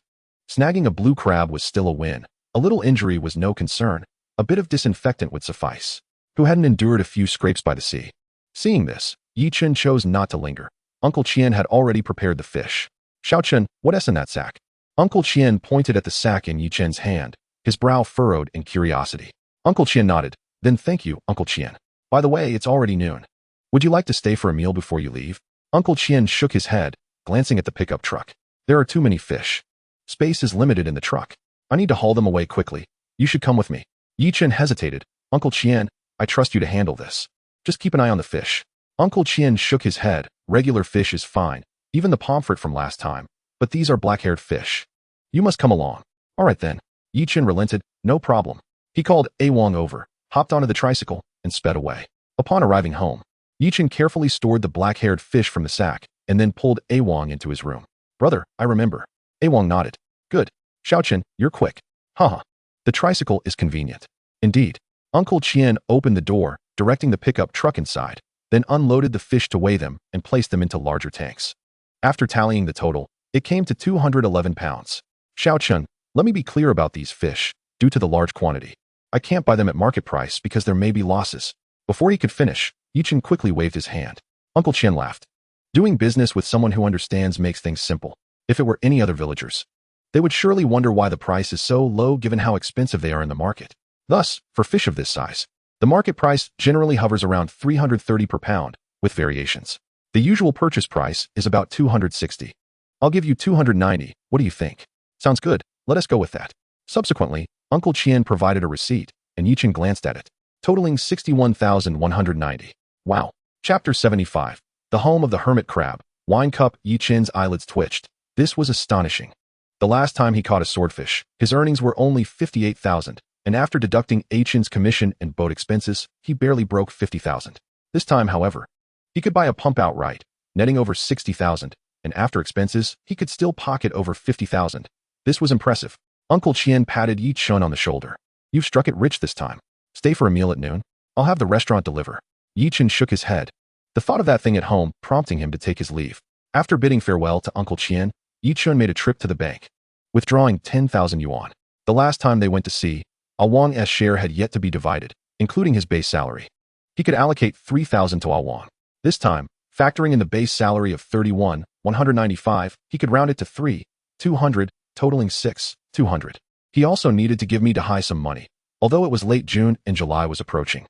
snagging a blue crab was still a win. A little injury was no concern. A bit of disinfectant would suffice. Who hadn't endured a few scrapes by the sea? Seeing this, Chen chose not to linger. Uncle Chen had already prepared the fish. Xiao Chen, what's in that sack? Uncle Chen pointed at the sack in Chen's hand, his brow furrowed in curiosity. Uncle Chen nodded. Then thank you, Uncle Chen. By the way, it's already noon. Would you like to stay for a meal before you leave? Uncle Chen shook his head, glancing at the pickup truck. There are too many fish. Space is limited in the truck. I need to haul them away quickly. You should come with me. Chen hesitated. Uncle Chen, I trust you to handle this. Just keep an eye on the fish. Uncle Chen shook his head. Regular fish is fine, even the pomfret from last time. But these are black-haired fish. You must come along. All right then. Chen relented. No problem. He called Awang over, hopped onto the tricycle, and sped away. Upon arriving home, Chen carefully stored the black-haired fish from the sack, and then pulled Awang into his room. Brother, I remember. Awang nodded. Good. Xiao Chen, you're quick. Haha. The tricycle is convenient. Indeed. Uncle Chen opened the door, directing the pickup truck inside, then unloaded the fish to weigh them and placed them into larger tanks. After tallying the total, it came to 211 pounds. Xiao Chen, let me be clear about these fish. Due to the large quantity, I can't buy them at market price because there may be losses. Before he could finish, Chen quickly waved his hand. Uncle Chen laughed. Doing business with someone who understands makes things simple. If it were any other villagers, they would surely wonder why the price is so low given how expensive they are in the market. Thus, for fish of this size, the market price generally hovers around 330 per pound, with variations. The usual purchase price is about 260. I'll give you 290. What do you think? Sounds good. Let us go with that. Subsequently, Uncle Chen provided a receipt, and Chen glanced at it, totaling 61,190. Wow. Chapter 75. The Home of the Hermit Crab. Wine cup. Chen's eyelids twitched. This was astonishing. The last time he caught a swordfish, his earnings were only 58,000, and after deducting Chen's commission and boat expenses, he barely broke 50,000. This time, however, he could buy a pump outright, netting over 60,000, and after expenses, he could still pocket over 50,000. This was impressive. Uncle Chen patted Chen on the shoulder. You've struck it rich this time. Stay for a meal at noon. I'll have the restaurant deliver. Chen shook his head. The thought of that thing at home prompting him to take his leave. After bidding farewell to Uncle Chen, Chen made a trip to the bank, withdrawing 10,000 yuan. The last time they went to sea, Awang's share had yet to be divided, including his base salary. He could allocate 3,000 to Awang. This time, factoring in the base salary of 31,195, he could round it to 3,200, totaling 6,200. He also needed to give me Dahai some money, although it was late June and July was approaching.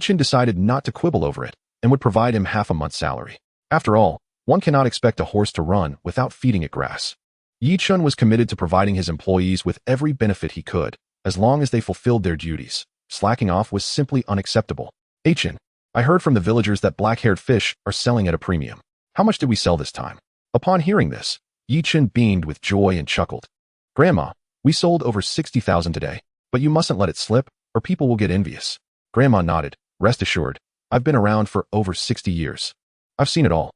Chen decided not to quibble over it and would provide him half a month's salary. After all, one cannot expect a horse to run without feeding it grass. Chen was committed to providing his employees with every benefit he could, as long as they fulfilled their duties. Slacking off was simply unacceptable. Chen, I heard from the villagers that black-haired fish are selling at a premium. How much did we sell this time? Upon hearing this, Chen beamed with joy and chuckled. Grandma, we sold over 60,000 today, but you mustn't let it slip, or people will get envious. Grandma nodded. Rest assured, I've been around for over 60 years. I've seen it all.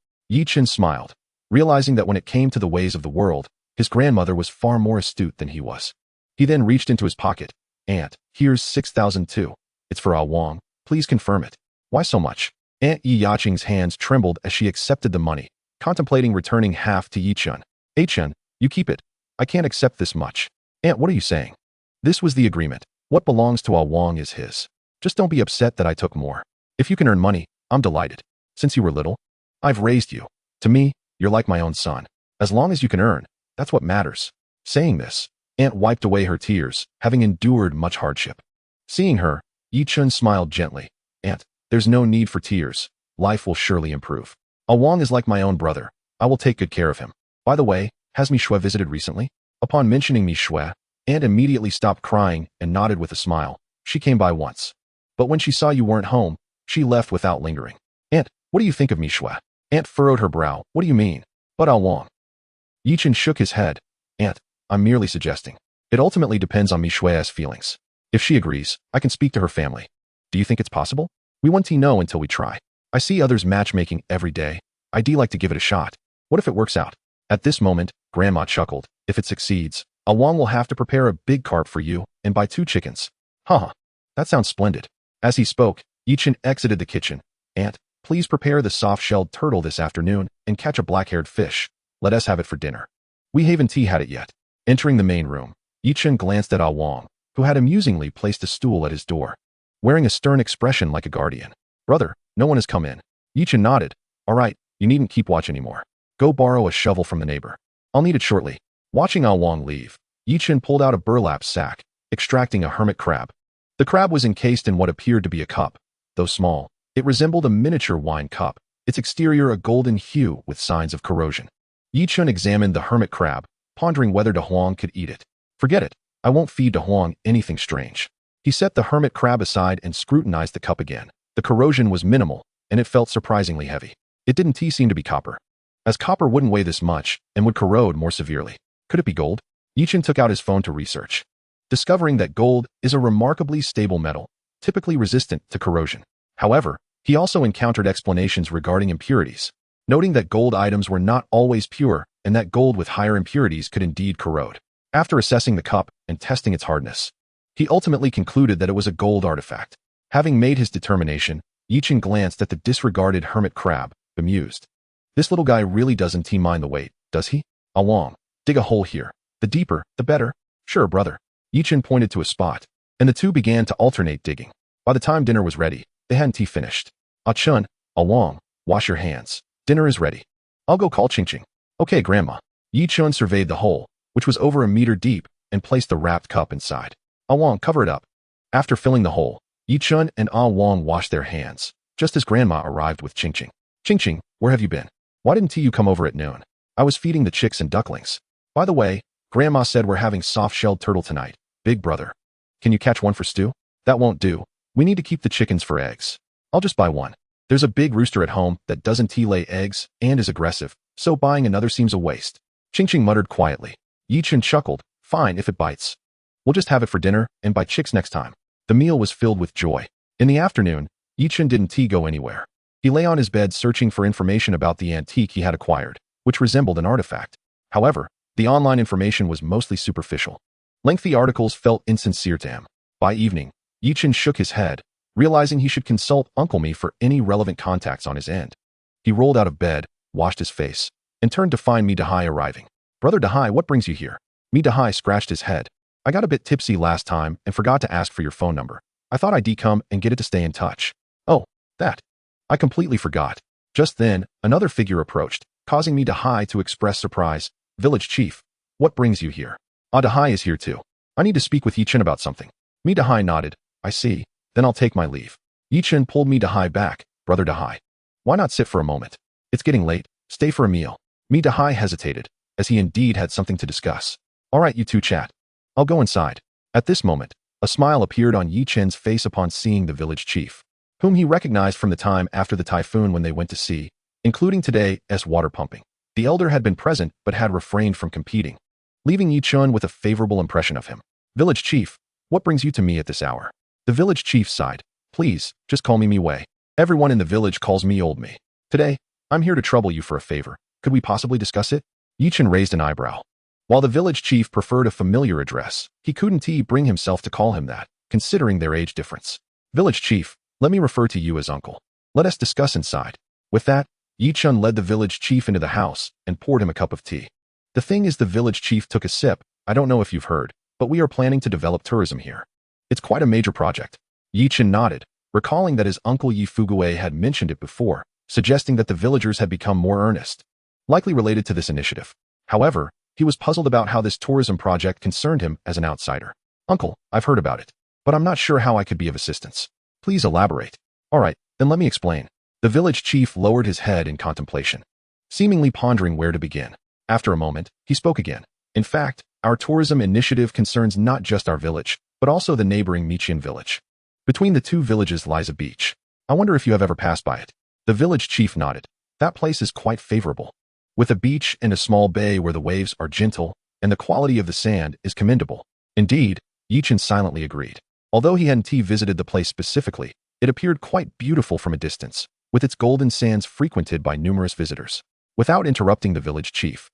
Chen smiled, realizing that when it came to the ways of the world, his grandmother was far more astute than he was. He then reached into his pocket. Aunt, here's 6,000 too. It's for Awang. Please confirm it. Why so much? Aunt Yaching's hands trembled as she accepted the money, contemplating returning half to Chen. Chen, you keep it. I can't accept this much. Aunt, what are you saying? This was the agreement. What belongs to Awang is his. Just don't be upset that I took more. If you can earn money, I'm delighted. Since you were little, I've raised you. To me, you're like my own son. As long as you can earn, that's what matters. Saying this, Aunt wiped away her tears, having endured much hardship. Seeing her, Chen smiled gently. Aunt, there's no need for tears. Life will surely improve. Awang is like my own brother. I will take good care of him. By the way, has Mishue visited recently? Upon mentioning Mishue, Aunt immediately stopped crying and nodded with a smile. She came by once. But when she saw you weren't home, she left without lingering. Aunt, what do you think of Mishue? Aunt furrowed her brow. What do you mean? But Awang. Chen shook his head. Aunt, I'm merely suggesting. It ultimately depends on Mishue's feelings. If she agrees, I can speak to her family. Do you think it's possible? We won't know until we try. I see others matchmaking every day. I'd like to give it a shot. What if it works out? At this moment, Grandma chuckled. If it succeeds, Awang will have to prepare a big carp for you and buy 2 chickens. Haha, that sounds splendid. As he spoke, Chen exited the kitchen. Aunt, please prepare the soft-shelled turtle this afternoon and catch a black-haired fish. Let us have it for dinner. We haven't had it yet. Entering the main room, Chen glanced at Ah Wang, who had amusingly placed a stool at his door, wearing a stern expression like a guardian. Brother, no one has come in. Chen nodded. All right, you needn't keep watch anymore. Go borrow a shovel from the neighbor. I'll need it shortly. Watching Ah Wang leave, Chen pulled out a burlap sack, extracting a hermit crab. The crab was encased in what appeared to be a cup. Though small, it resembled a miniature wine cup, its exterior a golden hue with signs of corrosion. Chen examined the hermit crab, pondering whether De Huang could eat it. Forget it. I won't feed De Huang anything strange. He set the hermit crab aside and scrutinized the cup again. The corrosion was minimal, and it felt surprisingly heavy. It didn't seem to be copper, as copper wouldn't weigh this much and would corrode more severely. Could it be gold? Chen took out his phone to research, discovering that gold is a remarkably stable metal, typically resistant to corrosion. However, he also encountered explanations regarding impurities, noting that gold items were not always pure and that gold with higher impurities could indeed corrode. After assessing the cup and testing its hardness, he ultimately concluded that it was a gold artifact. Having made his determination, Chen glanced at the disregarded hermit crab, bemused. This little guy really doesn't mind the weight, does he? Ah Wang, dig a hole here. The deeper, the better. Sure, brother. Chen pointed to a spot, and the two began to alternate digging. By the time dinner was ready, they hadn't finished. Ah Chen, Ah Wang, wash your hands. Dinner is ready. I'll go call Ching Ching. Okay, Grandma. Chen surveyed the hole, which was over a meter deep, and placed the wrapped cup inside. Ah Wang, cover it up. After filling the hole, Chen and Ah Wang washed their hands, just as Grandma arrived with Ching Ching. Ching Ching, where have you been? Why didn't you come over at noon? I was feeding the chicks and ducklings. By the way, Grandma said we're having soft-shelled turtle tonight. Big brother. Can you catch one for stew? That won't do. We need to keep the chickens for eggs. I'll just buy one. There's a big rooster at home that doesn't lay eggs and is aggressive, so buying another seems a waste. Ching Ching muttered quietly. Chen chuckled. Fine if it bites. We'll just have it for dinner and buy chicks next time. The meal was filled with joy. In the afternoon, Chen didn't go anywhere. He lay on his bed searching for information about the antique he had acquired, which resembled an artifact. However, the online information was mostly superficial. Lengthy articles felt insincere to him. By evening, Chen shook his head, realizing he should consult Uncle Me for any relevant contacts on his end. He rolled out of bed, washed his face, and turned to find Mi Dahai arriving. Brother Dahai, what brings you here? Mi Dahai scratched his head. I got a bit tipsy last time and forgot to ask for your phone number. I thought I'd come and get it to stay in touch. Oh, that. I completely forgot. Just then, another figure approached, causing Mi Dahai to express surprise. Village chief, what brings you here? Ah Dahai is here too. I need to speak with Chen about something. Mi Dahai nodded. I see. Then I'll take my leave. Chen pulled Mi Dahai back. Brother Dahai, why not sit for a moment? It's getting late. Stay for a meal. Mi Dahai hesitated, as he indeed had something to discuss. All right, you two chat. I'll go inside. At this moment, a smile appeared on Chen's face upon seeing the village chief, whom he recognized from the time after the typhoon when they went to sea, including today's water pumping. The elder had been present but had refrained from competing, leaving Chen with a favorable impression of him. Village chief, what brings you to me at this hour? The village chief sighed. Please, just call me Wei. Everyone in the village calls me Old Me. Today, I'm here to trouble you for a favor. Could we possibly discuss it? Chen raised an eyebrow. While the village chief preferred a familiar address, he couldn't bring himself to call him that, considering their age difference. Village chief, let me refer to you as uncle. Let us discuss inside. With that, Chen led the village chief into the house and poured him a cup of tea. The thing is, the village chief took a sip. I don't know if you've heard, but we are planning to develop tourism here. It's quite a major project. Chen nodded, recalling that his uncle Yi Fuguei had mentioned it before, suggesting that the villagers had become more earnest, likely related to this initiative. However, he was puzzled about how this tourism project concerned him as an outsider. Uncle, I've heard about it, but I'm not sure how I could be of assistance. Please elaborate. All right, then let me explain. The village chief lowered his head in contemplation, seemingly pondering where to begin. After a moment, he spoke again. In fact, our tourism initiative concerns not just our village, but also the neighboring Miqian village. Between the two villages lies a beach. I wonder if you have ever passed by it. The village chief nodded. That place is quite favorable, with a beach and a small bay where the waves are gentle and the quality of the sand is commendable. Indeed, Chen silently agreed. Although he hadn't visited the place specifically, it appeared quite beautiful from a distance, with its golden sands frequented by numerous visitors. Without interrupting the village chief,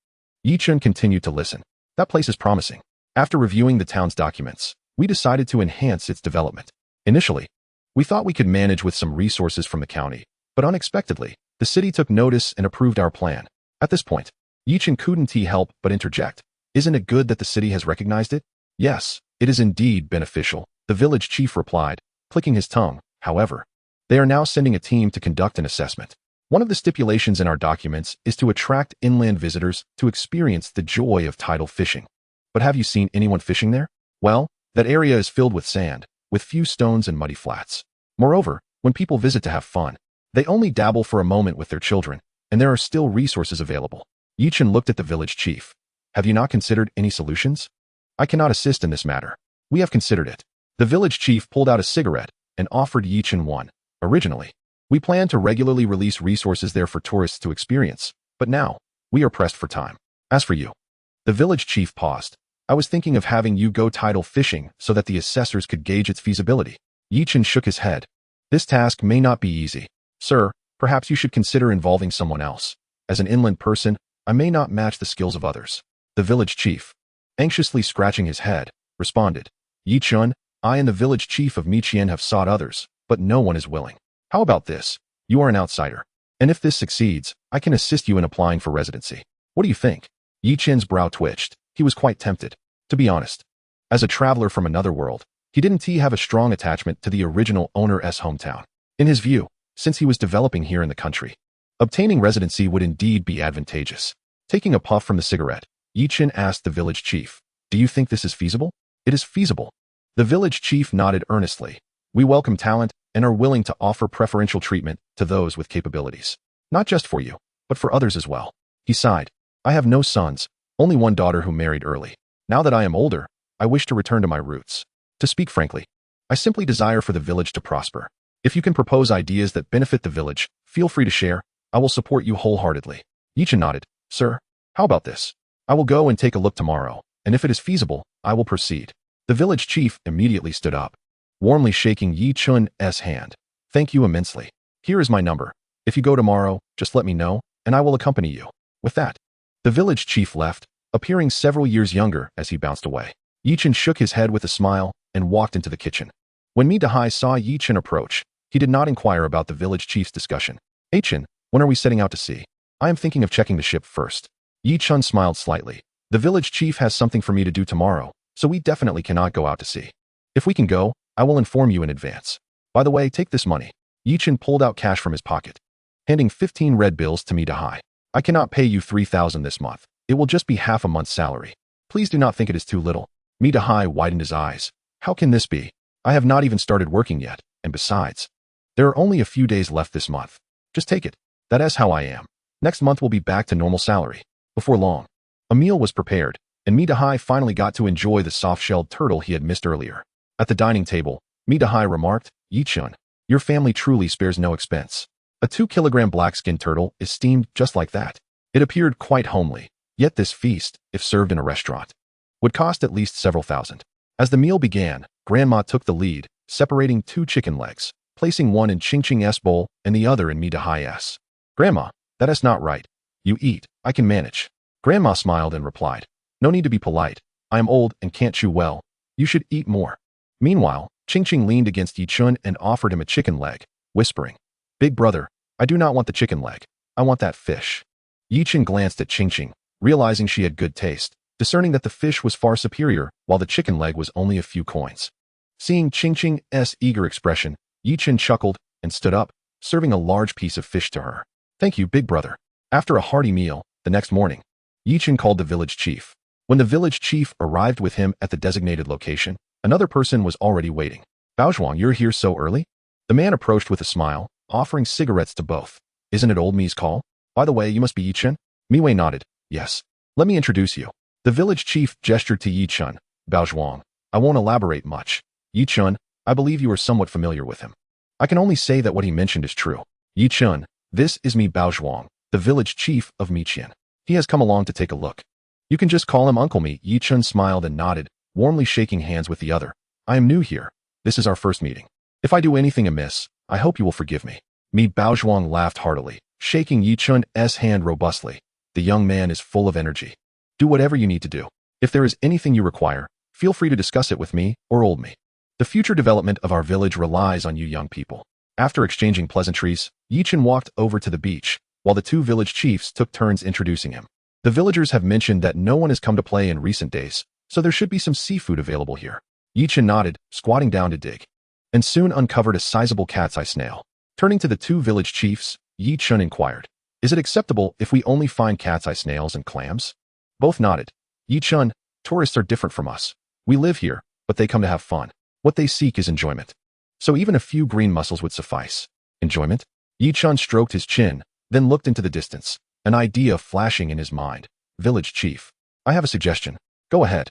Chen continued to listen. That place is promising. After reviewing the town's documents, we decided to enhance its development. Initially, we thought we could manage with some resources from the county, but unexpectedly, the city took notice and approved our plan. At this point, Chen couldn't help but interject. Isn't it good that the city has recognized it? Yes, it is indeed beneficial, the village chief replied, clicking his tongue. However, they are now sending a team to conduct an assessment. One of the stipulations in our documents is to attract inland visitors to experience the joy of tidal fishing. But have you seen anyone fishing there? Well, that area is filled with sand, with few stones and muddy flats. Moreover, when people visit to have fun, they only dabble for a moment with their children, and there are still resources available. Chen looked at the village chief. Have you not considered any solutions? I cannot assist in this matter. We have considered it. The village chief pulled out a cigarette and offered Chen one. Originally, we planned to regularly release resources there for tourists to experience, but now, we are pressed for time. As for you, the village chief paused. I was thinking of having you go tidal fishing so that the assessors could gauge its feasibility. Chen shook his head. This task may not be easy. Sir, perhaps you should consider involving someone else. As an inland person, I may not match the skills of others. The village chief, anxiously scratching his head, responded. Chen, I and the village chief of Mythical have sought others, but no one is willing. How about this? You are an outsider. And if this succeeds, I can assist you in applying for residency. What do you think? Chen's brow twitched. He was quite tempted. To be honest, as a traveler from another world, he didn't have a strong attachment to the original owner's hometown. In his view, since he was developing here in the country, obtaining residency would indeed be advantageous. Taking a puff from the cigarette, Chen asked the village chief, do you think this is feasible? It is feasible. The village chief nodded earnestly. We welcome talent and are willing to offer preferential treatment to those with capabilities. Not just for you, but for others as well. He sighed. I have no sons, only one daughter who married early. Now that I am older, I wish to return to my roots. To speak frankly, I simply desire for the village to prosper. If you can propose ideas that benefit the village, feel free to share. I will support you wholeheartedly. Chen nodded. Sir, how about this? I will go and take a look tomorrow, and if it is feasible, I will proceed. The village chief immediately stood up, warmly shaking Chen's hand. Thank you immensely. Here is my number. If you go tomorrow, just let me know, and I will accompany you. With that, the village chief left, appearing several years younger as he bounced away. Chen shook his head with a smile and walked into the kitchen. When Midahai saw Chen approach, he did not inquire about the village chief's discussion. Chen, when are we setting out to sea? I am thinking of checking the ship first. Chen smiled slightly. The village chief has something for me to do tomorrow, so we definitely cannot go out to sea. If we can go, I will inform you in advance. By the way, take this money. Chen pulled out cash from his pocket, handing 15 red bills to Midahai. I cannot pay you 3,000 this month. It will just be half a month's salary. Please do not think it is too little. Midahai widened his eyes. How can this be? I have not even started working yet, and besides, there are only a few days left this month. Just take it. That is how I am. Next month we'll be back to normal salary. Before long, a meal was prepared, and Midahai finally got to enjoy the soft-shelled turtle he had missed earlier. At the dining table, Midahai remarked, Chen, your family truly spares no expense. A 2-kilogram black-skinned turtle is steamed just like that. It appeared quite homely, yet this feast, if served in a restaurant, would cost at least several thousand. As the meal began, Grandma took the lead, separating 2 chicken legs, placing one in Ching's bowl and the other in Midahai's. Grandma, that is not right. You eat, I can manage. Grandma smiled and replied, no need to be polite. I am old and can't chew well. You should eat more. Meanwhile, Ching leaned against Chen and offered him a chicken leg, whispering, Big brother, I do not want the chicken leg. I want that fish. Chen glanced at Ching, realizing she had good taste, discerning that the fish was far superior, while the chicken leg was only a few coins. Seeing Ching's eager expression, Chen chuckled and stood up, serving a large piece of fish to her. Thank you, big brother. After a hearty meal, the next morning, Chen called the village chief. When the village chief arrived with him at the designated location, another person was already waiting. Baozhuang, you're here so early? The man approached with a smile, offering cigarettes to both. Isn't it old me's call? By the way, you must be Chen? Miwei nodded. Yes. Let me introduce you. The village chief gestured to Chen. Baozhuang, I won't elaborate much. Chen, I believe you are somewhat familiar with him. I can only say that what he mentioned is true. Chen, this is me Baozhuang, the village chief of Mythical. He has come along to take a look. You can just call him Uncle Me. Chen smiled and nodded, warmly shaking hands with the other. I am new here. This is our first meeting. If I do anything amiss, I hope you will forgive me. Me Baozhuang laughed heartily, shaking Chen's hand robustly. The young man is full of energy. Do whatever you need to do. If there is anything you require, Feel free to discuss it with me or old me. The future development of our village relies on you young people. After exchanging pleasantries, Chen walked over to the beach, while the two village chiefs took turns introducing him. The villagers have mentioned that no one has come to play in recent days, so there should be some seafood available here. Chen nodded, squatting down to dig, and soon uncovered a sizable cat's eye snail. Turning to the two village chiefs, Chen inquired, "Is it acceptable if we only find cat's eye snails and clams?" Both nodded. Chen, "Tourists are different from us. We live here, but they come to have fun. What they seek is enjoyment. So even a few green mussels would suffice." Enjoyment? Chen stroked his chin, then looked into the distance, an idea flashing in his mind. "Village chief, I have a suggestion. Go ahead."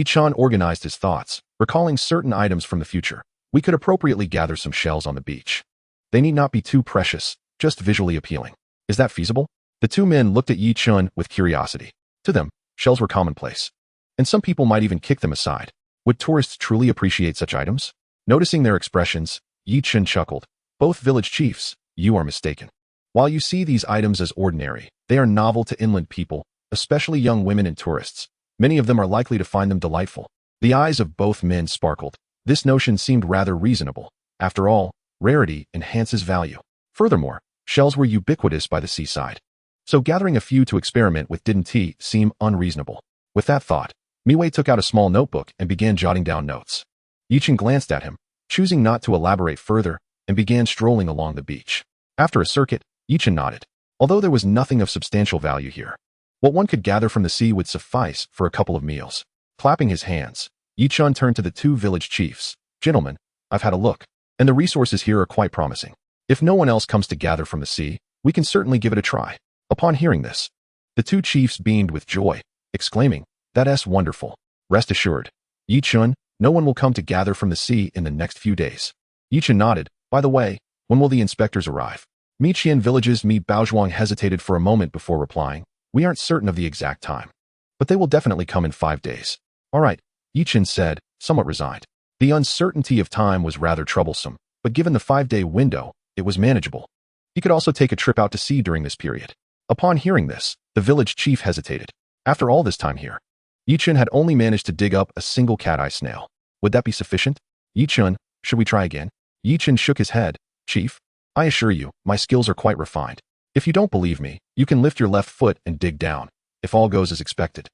Chen organized his thoughts, recalling certain items from the future. "We could appropriately gather some shells on the beach. They need not be too precious, just visually appealing. Is that feasible?" The two men looked at Chen with curiosity. To them, shells were commonplace, and some people might even kick them aside. Would tourists truly appreciate such items? Noticing their expressions, Chen chuckled. "Both village chiefs, you are mistaken. While you see these items as ordinary, they are novel to inland people, especially young women and tourists. Many of them are likely to find them delightful." The eyes of both men sparkled. This notion seemed rather reasonable. After all, rarity enhances value. Furthermore, shells were ubiquitous by the seaside, so gathering a few to experiment with didn't seem unreasonable. With that thought, Miwei took out a small notebook and began jotting down notes. Chen glanced at him, choosing not to elaborate further, and began strolling along the beach. After a circuit, Chen nodded. Although there was nothing of substantial value here, what one could gather from the sea would suffice for a couple of meals. Clapping his hands, Chen turned to the two village chiefs. "Gentlemen, I've had a look, and the resources here are quite promising. If no one else comes to gather from the sea, we can certainly give it a try." Upon hearing this, the two chiefs beamed with joy, exclaiming, "That's wonderful. Rest assured, Chen, no one will come to gather from the sea in the next few days." Chen nodded. "By the way, when will the inspectors arrive?" Miqian villages Mi Baozhuang hesitated for a moment before replying, "We aren't certain of the exact time, but they will definitely come in 5 days." "All right," Chen said, somewhat resigned. The uncertainty of time was rather troublesome, but given the 5-day window, it was manageable. He could also take a trip out to sea during this period. Upon hearing this, the village chief hesitated. After all this time here, Chen had only managed to dig up a single cat-eye snail. Would that be sufficient? "Chen, should we try again?" Chen shook his head. "Chief, I assure you, my skills are quite refined. If you don't believe me, you can lift your left foot and dig down. If all goes as expected,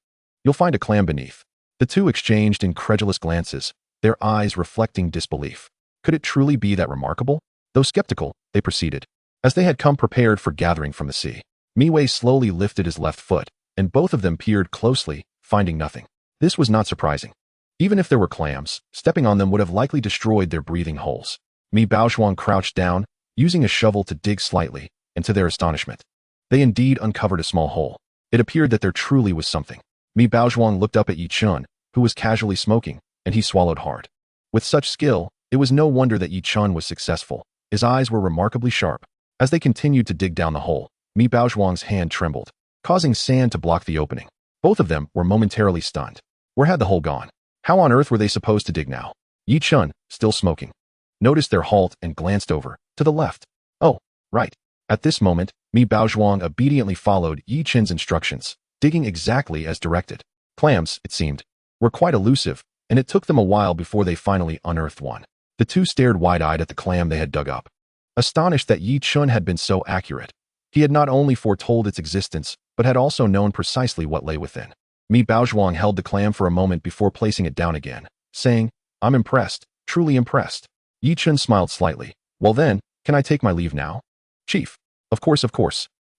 you'll find a clam beneath." The two exchanged incredulous glances, their eyes reflecting disbelief. Could it truly be that remarkable? Though skeptical, they proceeded. As they had come prepared for gathering from the sea, Miwei slowly lifted his left foot, and both of them peered closely, finding nothing. This was not surprising. Even if there were clams, stepping on them would have likely destroyed their breathing holes. Mi Baozhuang crouched down, using a shovel to dig slightly, and to their astonishment, they indeed uncovered a small hole. It appeared that there truly was something. Mi Baozhuang looked up at Chen, who was casually smoking, and he swallowed hard. With such skill, it was no wonder that Chen was successful. His eyes were remarkably sharp. As they continued to dig down the hole, Mi Baozhuang's hand trembled, causing sand to block the opening. Both of them were momentarily stunned. Where had the hole gone? How on earth were they supposed to dig now? Chen, still smoking, noticed their halt and glanced over, to the left. "Oh, right." At this moment, Mi Baozhuang obediently followed Chen's instructions, digging exactly as directed. Clams, it seemed, were quite elusive, and it took them a while before they finally unearthed one. The two stared wide-eyed at the clam they had dug up, astonished that Chen had been so accurate. He had not only foretold its existence, but had also known precisely what lay within. Mi Baozhuang held the clam for a moment before placing it down again, saying, "I'm impressed, truly impressed." Chen smiled slightly. "Well then, can I take my leave now?" "Chief, of course.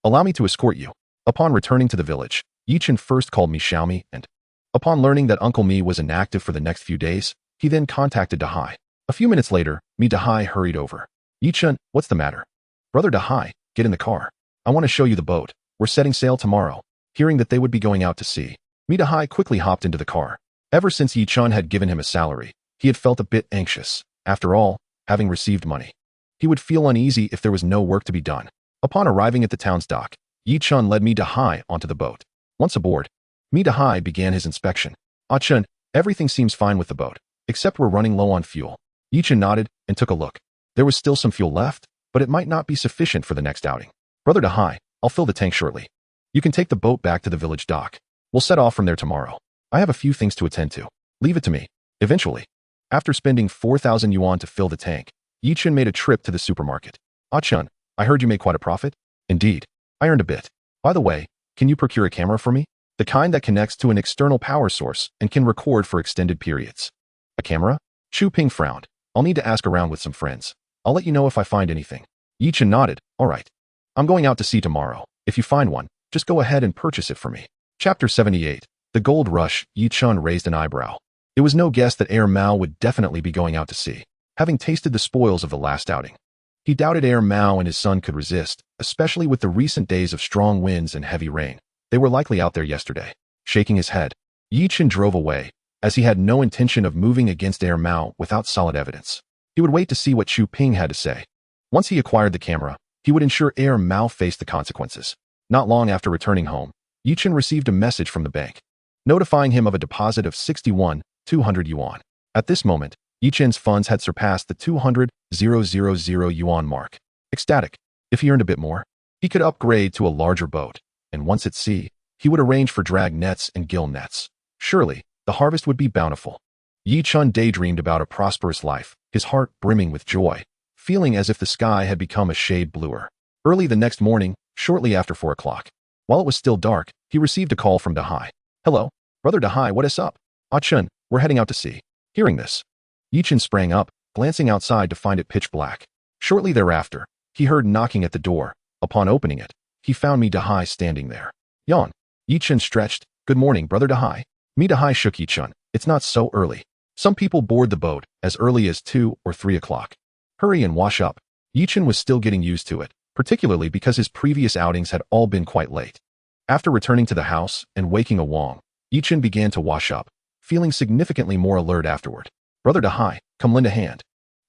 Allow me to escort you." Upon returning to the village, Chen first called Mi Xiaomi and, upon learning that Uncle Mi was inactive for the next few days, he then contacted Dahai. A few minutes later, Mi Dahai hurried over. "Chen, what's the matter?" "Brother Dahai, get in the car. I want to show you the boat. We're setting sail tomorrow." Hearing that they would be going out to sea, Mi Dahai quickly hopped into the car. Ever since Chen had given him a salary, he had felt a bit anxious. After all, having received money, he would feel uneasy if there was no work to be done. Upon arriving at the town's dock, Chen led Mi Dahai onto the boat. Once aboard, Mi Dahai began his inspection. Chen, everything seems fine with the boat, except we're running low on fuel." Chen nodded and took a look. There was still some fuel left, but it might not be sufficient for the next outing. "Brother Dahai, I'll fill the tank shortly. You can take the boat back to the village dock. We'll set off from there tomorrow. I have a few things to attend to." Leave it to me. Eventually, after spending 4,000 yuan to fill the tank, Chen made a trip to the supermarket. Ah Chen, I heard you made quite a profit? Indeed. I earned a bit. By the way, can you procure a camera for me? The kind that connects to an external power source and can record for extended periods. A camera? Chu Ping frowned. I'll need to ask around with some friends. I'll let you know if I find anything. Chen nodded. All right. I'm going out to sea tomorrow. If you find one, just go ahead and purchase it for me. Chapter 78. The Gold Rush. Chen raised an eyebrow. It was no guess that Mao would definitely be going out to sea, having tasted the spoils of the last outing. He doubted Mao and his son could resist, especially with the recent days of strong winds and heavy rain. They were likely out there yesterday. Shaking his head, Chen drove away, as he had no intention of moving against Mao without solid evidence. He would wait to see what Chu Ping had to say. Once he acquired the camera, he would ensure Mao faced the consequences. Not long after returning home, Chen received a message from the bank, notifying him of a deposit of 61,200 yuan. At this moment, Chen's funds had surpassed the 200,000 yuan mark. Ecstatic. If he earned a bit more, he could upgrade to a larger boat, and once at sea, he would arrange for drag nets and gill nets. Surely, the harvest would be bountiful. Chen daydreamed about a prosperous life, his heart brimming with joy, feeling as if the sky had become a shade bluer. Early the next morning, shortly after 4 o'clock, while it was still dark, he received a call from Dahai. Hello, Brother Dahai, what is up? Ah Chen, we're heading out to sea. Hearing this, Chen sprang up, glancing outside to find it pitch black. Shortly thereafter, he heard knocking at the door. Upon opening it, he found Dahai standing there. Yawn. Chen stretched. Good morning, Brother Dahai. Dahai shook Chen. It's not so early. Some people board the boat as early as 2 or 3 o'clock. Hurry and wash up. Chen was still getting used to it, particularly because his previous outings had all been quite late. After returning to the house and waking a Wang, Chen began to wash up, feeling significantly more alert afterward. Brother Dahai, come lend a hand.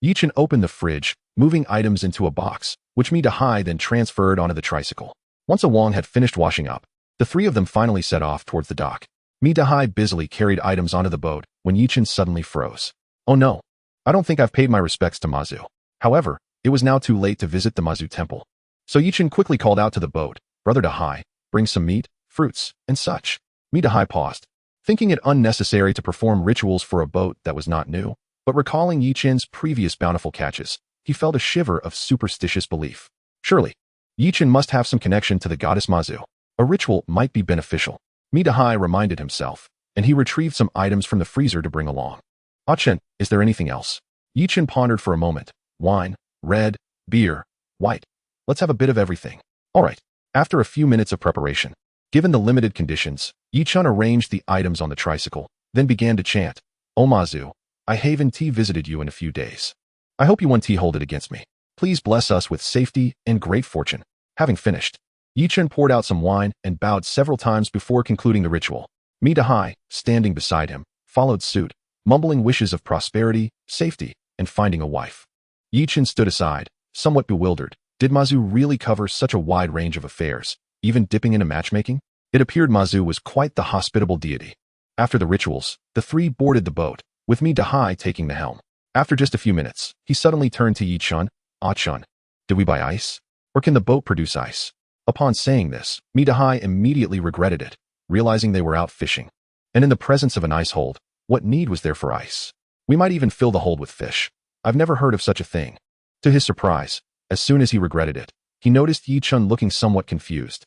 Chen opened the fridge, moving items into a box, which Dahai then transferred onto the tricycle. Once a Wang had finished washing up, the three of them finally set off towards the dock. Dahai busily carried items onto the boat when Chen suddenly froze. Oh no, I don't think I've paid my respects to Mazu. However, it was now too late to visit the Mazu temple. So Chen quickly called out to the boat, Brother Dahai, bring some meat, fruits, and such. Dahai paused, thinking it unnecessary to perform rituals for a boat that was not new, but recalling Chen's previous bountiful catches, he felt a shiver of superstitious belief. Surely, Chen must have some connection to the goddess Mazu. A ritual might be beneficial. Dahai reminded himself, and he retrieved some items from the freezer to bring along. Ah Chen, is there anything else? Chen pondered for a moment. Wine, red, beer, white. Let's have a bit of everything. All right. After a few minutes of preparation, given the limited conditions, Chen arranged the items on the tricycle, then began to chant, O Mazu, I haven tea visited you in a few days. I hope you one tea hold it against me. Please bless us with safety and great fortune. Having finished, Chen poured out some wine and bowed several times before concluding the ritual. Dahai, standing beside him, followed suit, mumbling wishes of prosperity, safety, and finding a wife. Chen stood aside, somewhat bewildered. Did Mazu really cover such a wide range of affairs, even dipping into matchmaking? It appeared Mazu was quite the hospitable deity. After the rituals, the three boarded the boat, with Dahai taking the helm. After just a few minutes, he suddenly turned to Chen. Ah Chen, did we buy ice? Or can the boat produce ice? Upon saying this, Dahai immediately regretted it, realizing they were out fishing. And in the presence of an ice hold, what need was there for ice? We might even fill the hold with fish. I've never heard of such a thing. To his surprise, as soon as he regretted it, he noticed Chen looking somewhat confused.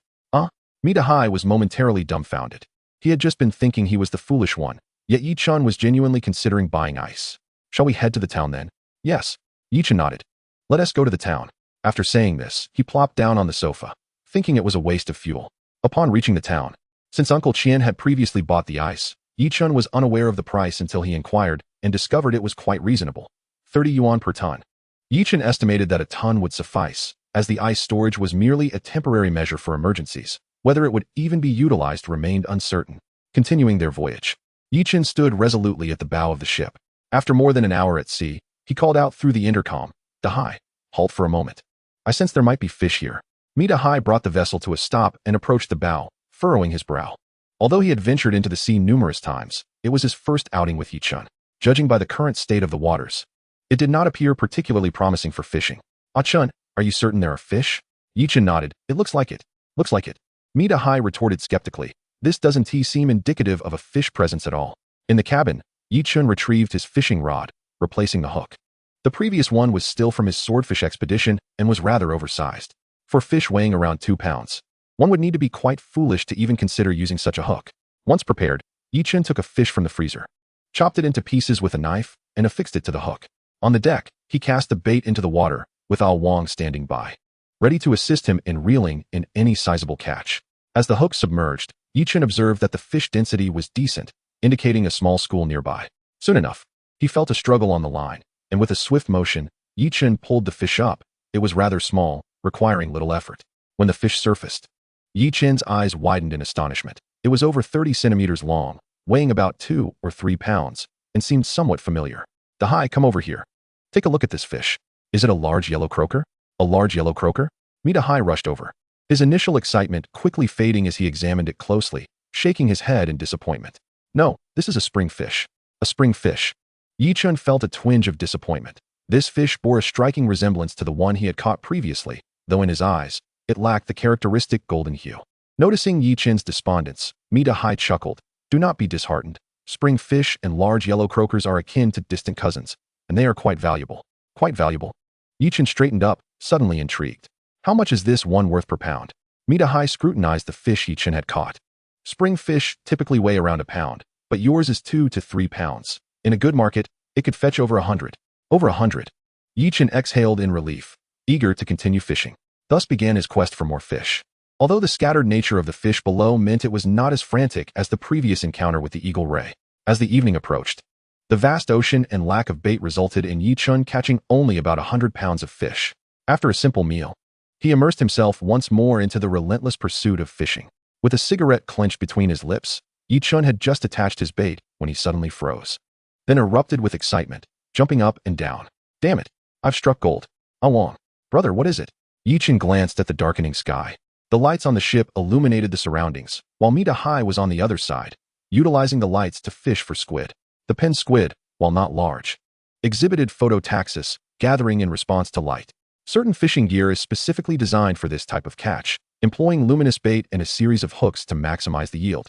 Dahai was momentarily dumbfounded. He had just been thinking he was the foolish one, yet Chen was genuinely considering buying ice. Shall we head to the town then? Yes. Chen nodded. Let us go to the town. After saying this, he plopped down on the sofa, thinking it was a waste of fuel. Upon reaching the town, since Uncle Chen had previously bought the ice, Chen was unaware of the price until he inquired and discovered it was quite reasonable. 30 yuan per ton. Chen estimated that a ton would suffice, as the ice storage was merely a temporary measure for emergencies. Whether it would even be utilized remained uncertain. Continuing their voyage, Chen stood resolutely at the bow of the ship. After more than an hour at sea, he called out through the intercom, Dahai, halt for a moment. I sense there might be fish here. Dahai brought the vessel to a stop and approached the bow, furrowing his brow. Although he had ventured into the sea numerous times, it was his first outing with Chen. Judging by the current state of the waters, it did not appear particularly promising for fishing. Ah Chen, are you certain there are fish? Chen nodded. It looks like it. Looks like it. Dahai retorted skeptically. This doesn't seem indicative of a fish presence at all. In the cabin, Chen retrieved his fishing rod, replacing the hook. The previous one was still from his swordfish expedition and was rather oversized. For fish weighing around 2 pounds, one would need to be quite foolish to even consider using such a hook. Once prepared, Chen took a fish from the freezer, chopped it into pieces with a knife, and affixed it to the hook. On the deck, he cast the bait into the water, with Wang standing by, ready to assist him in reeling in any sizable catch. As the hook submerged, Chen observed that the fish density was decent, indicating a small school nearby. Soon enough, he felt a struggle on the line, and with a swift motion, Chen pulled the fish up. It was rather small, requiring little effort. When the fish surfaced, Chen's eyes widened in astonishment. It was over 30 centimeters long, weighing about 2 or 3 pounds, and seemed somewhat familiar. Dahai, come over here. Take a look at this fish. Is it a large yellow croaker? A large yellow croaker? Dahai rushed over, his initial excitement quickly fading as he examined it closely, shaking his head in disappointment. No, this is a spring fish. A spring fish. Chen felt a twinge of disappointment. This fish bore a striking resemblance to the one he had caught previously, though in his eyes, it lacked the characteristic golden hue. Noticing Chen's despondence, Dahai chuckled. Do not be disheartened. Spring fish and large yellow croakers are akin to distant cousins, and they are quite valuable. Quite valuable? Chen straightened up, suddenly intrigued. How much is this one worth per pound? Dahai scrutinized the fish Chen had caught. Spring fish typically weigh around a pound, but yours is 2 to 3 pounds. In a good market, it could fetch over 100. Over 100. Chen exhaled in relief, eager to continue fishing. Thus began his quest for more fish. Although the scattered nature of the fish below meant it was not as frantic as the previous encounter with the eagle ray. As the evening approached, the vast ocean and lack of bait resulted in Chen catching only about 100 pounds of fish. After a simple meal, he immersed himself once more into the relentless pursuit of fishing. With a cigarette clenched between his lips, Chen had just attached his bait when he suddenly froze. Then erupted with excitement, jumping up and down. Damn it, I've struck gold. Wang. Brother, what is it? Chen glanced at the darkening sky. The lights on the ship illuminated the surroundings, while Dahai was on the other side, utilizing the lights to fish for squid. The pen squid, while not large, exhibited phototaxis, gathering in response to light. Certain fishing gear is specifically designed for this type of catch, employing luminous bait and a series of hooks to maximize the yield.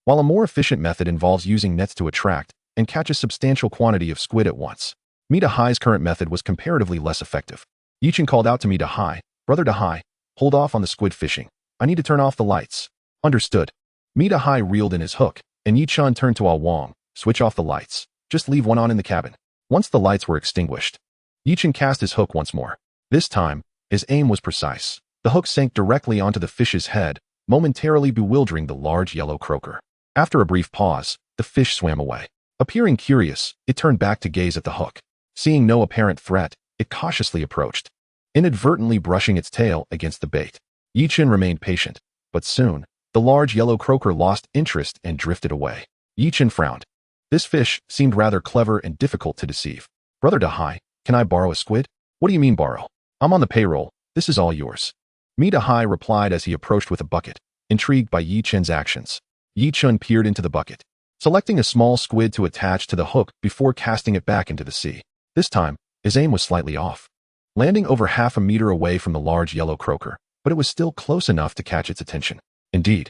While a more efficient method involves using nets to attract and catch a substantial quantity of squid at once, Dahai's current method was comparatively less effective. Chen called out to Dahai, Brother Dahai, hold off on the squid fishing. I need to turn off the lights. Understood. Dahai reeled in his hook, and Chen turned to Wang, switch off the lights. Just leave one on in the cabin. Once the lights were extinguished, Chen cast his hook once more. This time, his aim was precise. The hook sank directly onto the fish's head, momentarily bewildering the large yellow croaker. After a brief pause, the fish swam away. Appearing curious, it turned back to gaze at the hook. Seeing no apparent threat, it cautiously approached, inadvertently brushing its tail against the bait. Chen remained patient, but soon, the large yellow croaker lost interest and drifted away. Chen frowned. This fish seemed rather clever and difficult to deceive. Brother Dahai, can I borrow a squid? What do you mean borrow? I'm on the payroll. This is all yours. Dahai replied as he approached with a bucket, intrigued by Chen's actions. Chen peered into the bucket, selecting a small squid to attach to the hook before casting it back into the sea. This time, his aim was slightly off, landing over half a meter away from the large yellow croaker, but it was still close enough to catch its attention. Indeed,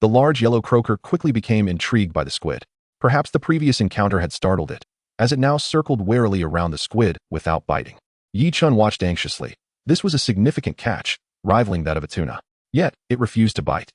the large yellow croaker quickly became intrigued by the squid. Perhaps the previous encounter had startled it, as it now circled warily around the squid without biting. Chen watched anxiously. This was a significant catch, rivaling that of a tuna. Yet, it refused to bite.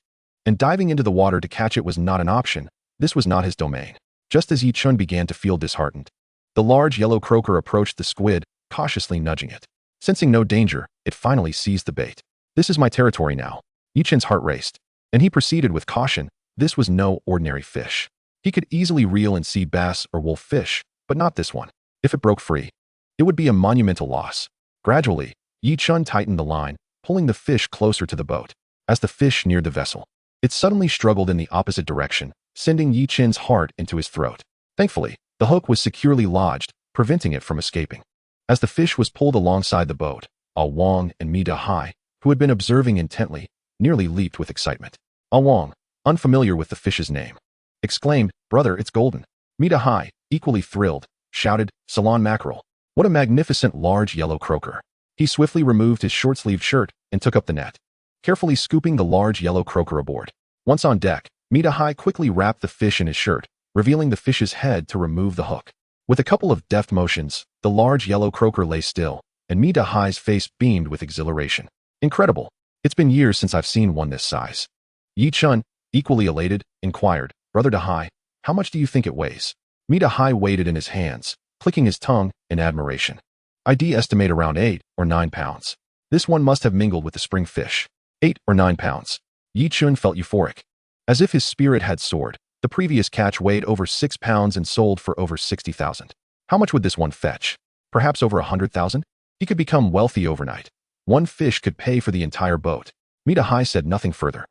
And diving into the water to catch it was not an option. This was not his domain. Just as Chen began to feel disheartened, the large yellow croaker approached the squid, cautiously nudging it. Sensing no danger, it finally seized the bait. This is my territory now. Chen's heart raced, and he proceeded with caution. This was no ordinary fish. He could easily reel in sea bass or wolf fish, but not this one. If it broke free, it would be a monumental loss. Gradually, Chen tightened the line, pulling the fish closer to the boat. As the fish neared the vessel, it suddenly struggled in the opposite direction, sending Chen's heart into his throat. Thankfully, the hook was securely lodged, preventing it from escaping. As the fish was pulled alongside the boat, Wang and Dahai, who had been observing intently, nearly leaped with excitement. Wang, unfamiliar with the fish's name, exclaimed, Brother, it's golden. Dahai, equally thrilled, shouted, Ceylon mackerel. What a magnificent large yellow croaker. He swiftly removed his short-sleeved shirt and took up the net, carefully scooping the large yellow croaker aboard. Once on deck, Dahai quickly wrapped the fish in his shirt, revealing the fish's head to remove the hook. With a couple of deft motions, the large yellow croaker lay still, and Mi Dahai's face beamed with exhilaration. Incredible. It's been years since I've seen one this size. Yi Chen, equally elated, inquired, Brother Dahai, how much do you think it weighs? Mi Dahai weighed it in his hands, clicking his tongue in admiration. I'd estimate around 8 or 9 pounds. This one must have mingled with the spring fish. 8 or 9 pounds. Yi Chen felt euphoric. As if his spirit had soared, the previous catch weighed over 6 pounds and sold for over 60,000. How much would this one fetch? Perhaps over 100,000? He could become wealthy overnight. One fish could pay for the entire boat. Mi Dahai said nothing further,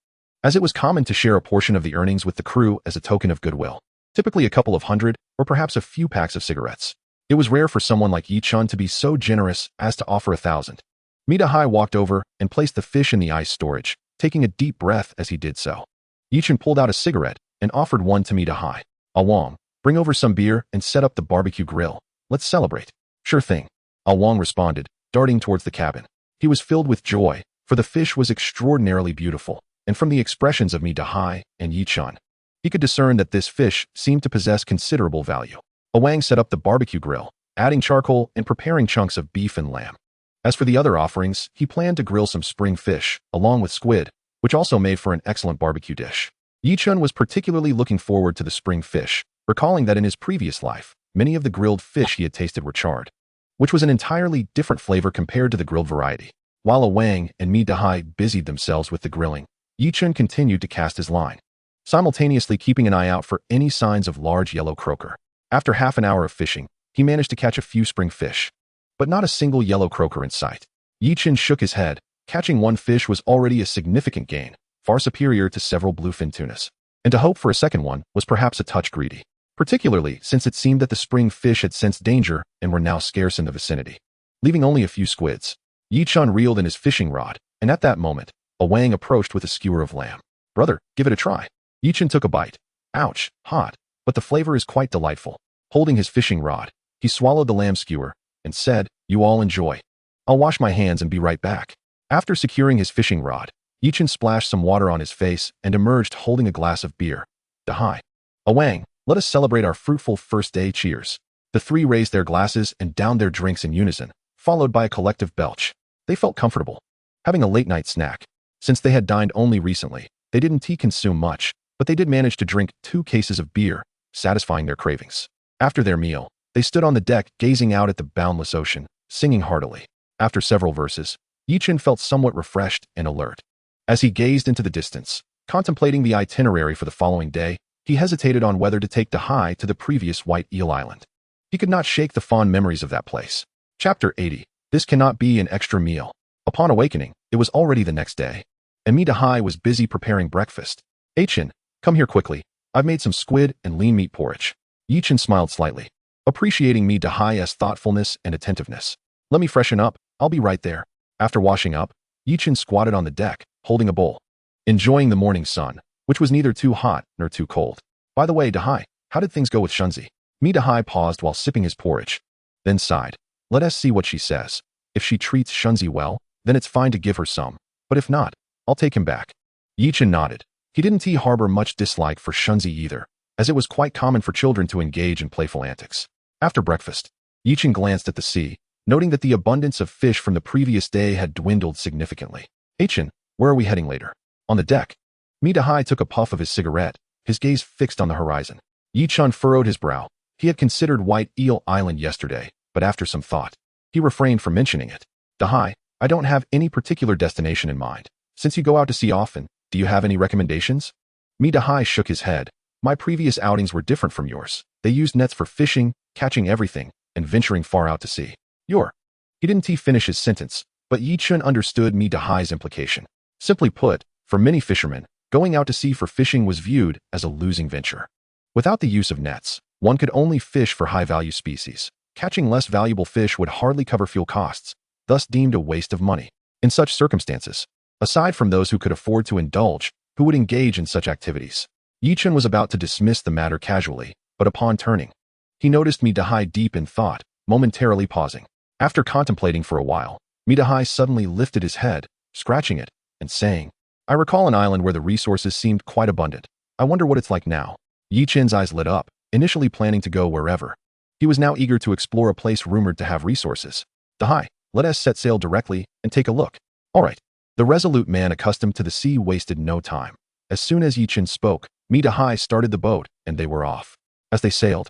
as it was common to share a portion of the earnings with the crew as a token of goodwill. Typically a couple of hundred, or perhaps a few packs of cigarettes. It was rare for someone like Yi Chen to be so generous as to offer 1,000. Mi Dahai walked over and placed the fish in the ice storage, taking a deep breath as he did so. Yi Chen pulled out a cigarette and offered one to Mi Dahai. Awang, bring over some beer and set up the barbecue grill. Let's celebrate. Sure thing. Awang responded, darting towards the cabin. He was filled with joy, for the fish was extraordinarily beautiful, and from the expressions of Mi Dahai and Yi Chen, he could discern that this fish seemed to possess considerable value. Awang set up the barbecue grill, adding charcoal and preparing chunks of beef and lamb. As for the other offerings, he planned to grill some spring fish, along with squid, which also made for an excellent barbecue dish. Yi Chen was particularly looking forward to the spring fish, recalling that in his previous life, many of the grilled fish he had tasted were charred, which was an entirely different flavor compared to the grilled variety. While Awang and Mi Dahai busied themselves with the grilling, Yi Chen continued to cast his line, simultaneously keeping an eye out for any signs of large yellow croaker. After half an hour of fishing, he managed to catch a few spring fish, but not a single yellow croaker in sight. Yi Chen shook his head. Catching one fish was already a significant gain, far superior to several bluefin tunas. And to hope for a second one was perhaps a touch greedy, particularly since it seemed that the spring fish had sensed danger and were now scarce in the vicinity. Leaving only a few squids, Yi Chen reeled in his fishing rod, and at that moment, Awang approached with a skewer of lamb. Brother, give it a try. Yi Chen took a bite. Ouch, hot, but the flavor is quite delightful. Holding his fishing rod, he swallowed the lamb skewer and said, You all enjoy. I'll wash my hands and be right back. After securing his fishing rod, Yi Chen splashed some water on his face and emerged holding a glass of beer. Dahai. Awang, let us celebrate our fruitful first day. Cheers. The three raised their glasses and downed their drinks in unison, followed by a collective belch. They felt comfortable, having a late-night snack. Since they had dined only recently, they didn't consume much, but they did manage to drink 2 cases of beer, satisfying their cravings. After their meal, they stood on the deck gazing out at the boundless ocean, singing heartily. After several verses, Yi Chen felt somewhat refreshed and alert. As he gazed into the distance, contemplating the itinerary for the following day, he hesitated on whether to take Dahai to the previous White Eel Island. He could not shake the fond memories of that place. Chapter 80. This cannot be an extra meal. Upon awakening, it was already the next day, and Mi Dahai was busy preparing breakfast. Chen, come here quickly. I've made some squid and lean meat porridge. Yi Chen smiled slightly, appreciating Mi Dahai's thoughtfulness and attentiveness. Let me freshen up. I'll be right there. After washing up, Yi Chen squatted on the deck, holding a bowl, enjoying the morning sun, which was neither too hot nor too cold. By the way, Dahai, how did things go with Shunzi? Mi Dahai paused while sipping his porridge, then sighed. Let us see what she says. If she treats Shunzi well, then it's fine to give her some, but if not, I'll take him back. Yi Chen nodded. He didn't harbor much dislike for Shunzi either, as it was quite common for children to engage in playful antics. After breakfast, Yi Chen glanced at the sea, noting that the abundance of fish from the previous day had dwindled significantly. Chen, where are we heading later? On the deck. Mi Dahai took a puff of his cigarette, his gaze fixed on the horizon. Yi Chen furrowed his brow. He had considered White Eel Island yesterday, but after some thought, he refrained from mentioning it. Dahai, I don't have any particular destination in mind. Since you go out to sea often, do you have any recommendations? Mi Dahai shook his head. My previous outings were different from yours. They used nets for fishing, catching everything, and venturing far out to sea. He didn't finish his sentence, but Yi Chen understood Mi Dahai's implication. Simply put, for many fishermen, going out to sea for fishing was viewed as a losing venture. Without the use of nets, one could only fish for high-value species. Catching less valuable fish would hardly cover fuel costs, thus deemed a waste of money. In such circumstances, aside from those who could afford to indulge, who would engage in such activities, Yi Chen was about to dismiss the matter casually, but upon turning, he noticed Mi Dahai deep in thought, momentarily pausing. After contemplating for a while, Mi Dahai suddenly lifted his head, scratching it, and saying, I recall an island where the resources seemed quite abundant. I wonder what it's like now. Yi Chen's eyes lit up, initially planning to go wherever. He was now eager to explore a place rumored to have resources. Dahai, let us set sail directly and take a look. All right. The resolute man accustomed to the sea wasted no time. As soon as Chen spoke, Dahai started the boat, and they were off. As they sailed,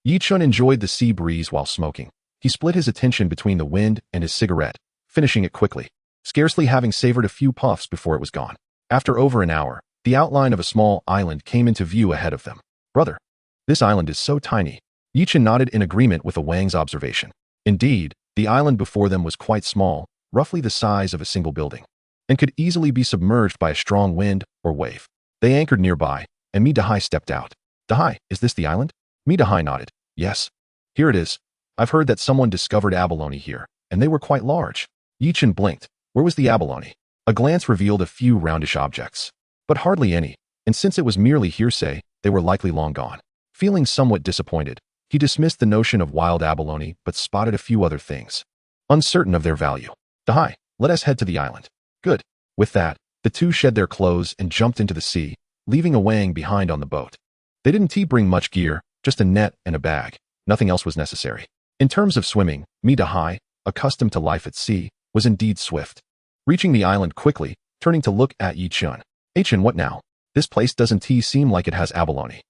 Chen enjoyed the sea breeze while smoking. He split his attention between the wind and his cigarette, finishing it quickly, scarcely having savored a few puffs before it was gone. After over an hour, the outline of a small island came into view ahead of them. Brother, this island is so tiny. Chen nodded in agreement with Wang's observation. Indeed, the island before them was quite small, roughly the size of a single building, and could easily be submerged by a strong wind or wave. They anchored nearby, and Dahai stepped out. Dahai, is this the island? Dahai nodded. Yes. Here it is. I've heard that someone discovered abalone here, and they were quite large. Chen blinked. Where was the abalone? A glance revealed a few roundish objects, but hardly any, and since it was merely hearsay, they were likely long gone. Feeling somewhat disappointed, he dismissed the notion of wild abalone but spotted a few other things, uncertain of their value. Dahai, let us head to the island. Good. With that, the two shed their clothes and jumped into the sea, leaving Wang behind on the boat. They didn't bring much gear, just a net and a bag. Nothing else was necessary. In terms of swimming, Dahai, accustomed to life at sea, was indeed swift. Reaching the island quickly, turning to look at Chen. Chen, what now? This place doesn't seem like it has abalone.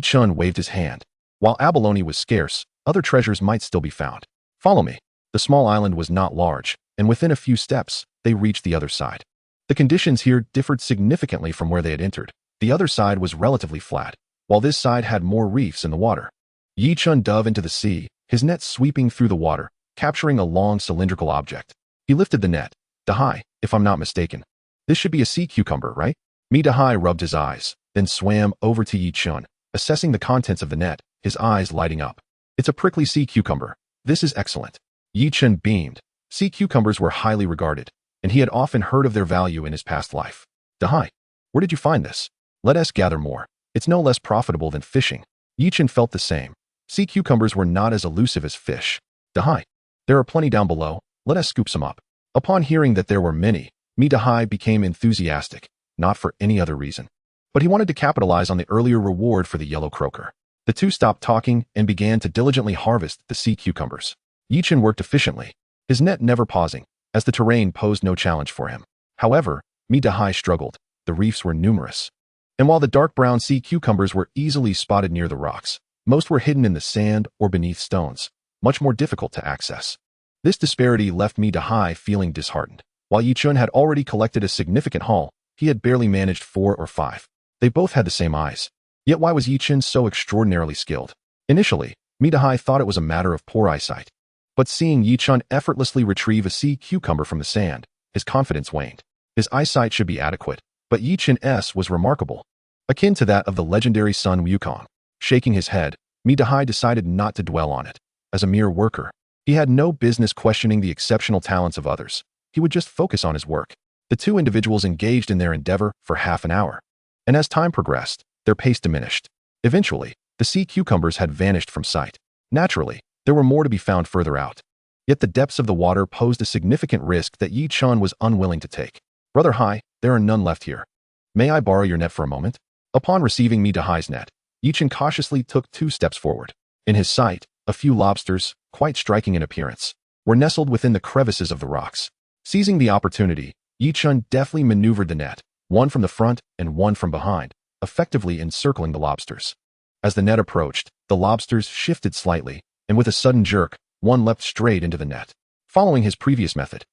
Chen waved his hand. While abalone was scarce, other treasures might still be found. Follow me. The small island was not large, and within a few steps, they reached the other side. The conditions here differed significantly from where they had entered. The other side was relatively flat, while this side had more reefs in the water. Chen dove into the sea, his net sweeping through the water, capturing a long cylindrical object. He lifted the net. Dahai, if I'm not mistaken. This should be a sea cucumber, right? Dahai rubbed his eyes, then swam over to Chen, assessing the contents of the net, his eyes lighting up. It's a prickly sea cucumber. This is excellent. Chen beamed. Sea cucumbers were highly regarded, and he had often heard of their value in his past life. Dahai, where did you find this? Let us gather more. It's no less profitable than fishing. Chen felt the same. Sea cucumbers were not as elusive as fish. Dahai, there are plenty down below. Let us scoop some up. Upon hearing that there were many, Dahai became enthusiastic, not for any other reason, but he wanted to capitalize on the earlier reward for the yellow croaker. The two stopped talking and began to diligently harvest the sea cucumbers. Chen worked efficiently, his net never pausing, as the terrain posed no challenge for him. However, Dahai struggled. The reefs were numerous, and while the dark brown sea cucumbers were easily spotted near the rocks, most were hidden in the sand or beneath stones, much more difficult to access. This disparity left Dahai feeling disheartened. While Chen had already collected a significant haul, he had barely managed 4 or 5. They both had the same eyes. Yet why was Chen so extraordinarily skilled? Initially, Dahai thought it was a matter of poor eyesight. But seeing Chen effortlessly retrieve a sea cucumber from the sand, his confidence waned. His eyesight should be adequate, but Chen's was remarkable, akin to that of the legendary Sun Wukong. Shaking his head, Dahai decided not to dwell on it. As a mere worker, he had no business questioning the exceptional talents of others. He would just focus on his work. The two individuals engaged in their endeavor for half an hour, and as time progressed, their pace diminished. Eventually, the sea cucumbers had vanished from sight. Naturally, there were more to be found further out. Yet the depths of the water posed a significant risk that Chen was unwilling to take. Brother Hai, there are none left here. May I borrow your net for a moment? Upon receiving Dahai's net, Chen cautiously took 2 steps forward. In his sight, a few lobsters, quite striking in appearance, were nestled within the crevices of the rocks. Seizing the opportunity, Chen deftly maneuvered the net, one from the front and one from behind, effectively encircling the lobsters. As the net approached, the lobsters shifted slightly, and with a sudden jerk, one leapt straight into the net. Following his previous method,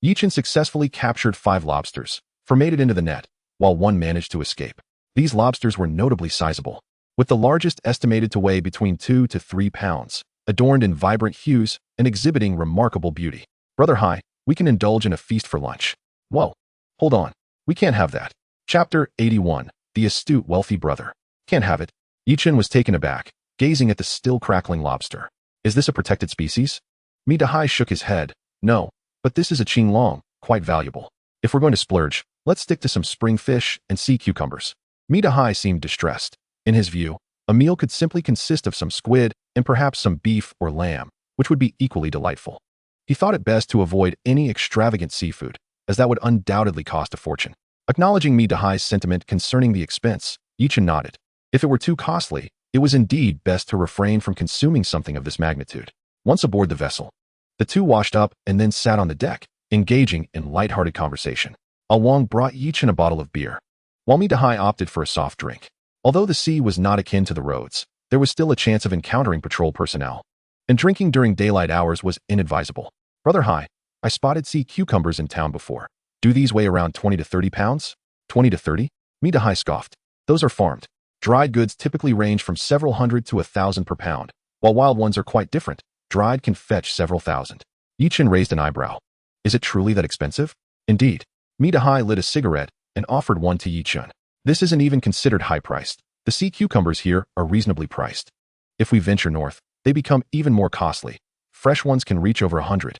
Chen successfully captured 5 lobsters, formated into the net, while one managed to escape. These lobsters were notably sizable, with the largest estimated to weigh between 2 to 3 pounds, adorned in vibrant hues and exhibiting remarkable beauty. Brother Hai, we can indulge in a feast for lunch. Whoa, hold on, we can't have that. Chapter 81, The Astute Wealthy Brother. Can't have it. Chen was taken aback, gazing at the still crackling lobster. Is this a protected species? Dahai shook his head. No, but this is a qinglong, quite valuable. If we're going to splurge, let's stick to some spring fish and sea cucumbers. Dahai seemed distressed. In his view, a meal could simply consist of some squid and perhaps some beef or lamb, which would be equally delightful. He thought it best to avoid any extravagant seafood, as that would undoubtedly cost a fortune. Acknowledging Dahai's sentiment concerning the expense, Chen nodded. If it were too costly, It was indeed best to refrain from consuming something of this magnitude. Once aboard the vessel, the two washed up and then sat on the deck, engaging in light-hearted conversation. Wang brought Chen a bottle of beer, while Midahai opted for a soft drink. Although the sea was not akin to the roads, there was still a chance of encountering patrol personnel, and drinking during daylight hours was inadvisable. Brother Hai, I spotted sea cucumbers in town before. Do these weigh around 20 to 30 pounds? 20 to 30? Midahai scoffed. Those are farmed. Dried goods typically range from several hundred to 1,000 per pound, while wild ones are quite different. Dried can fetch several thousand. Chen raised an eyebrow. Is it truly that expensive? Indeed. Midahai lit a cigarette and offered one to Chen. This isn't even considered high-priced. The sea cucumbers here are reasonably priced. If we venture north, they become even more costly. Fresh ones can reach over 100.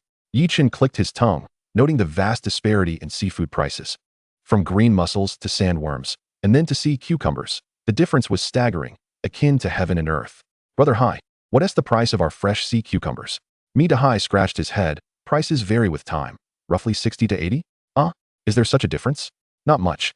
Chen clicked his tongue, noting the vast disparity in seafood prices. From green mussels to sandworms, and then to sea cucumbers, the difference was staggering, akin to heaven and earth. Brother Hai, what is the price of our fresh sea cucumbers? Midahai scratched his head. Prices vary with time. Roughly 60 to 80? Is there such a difference? Not much.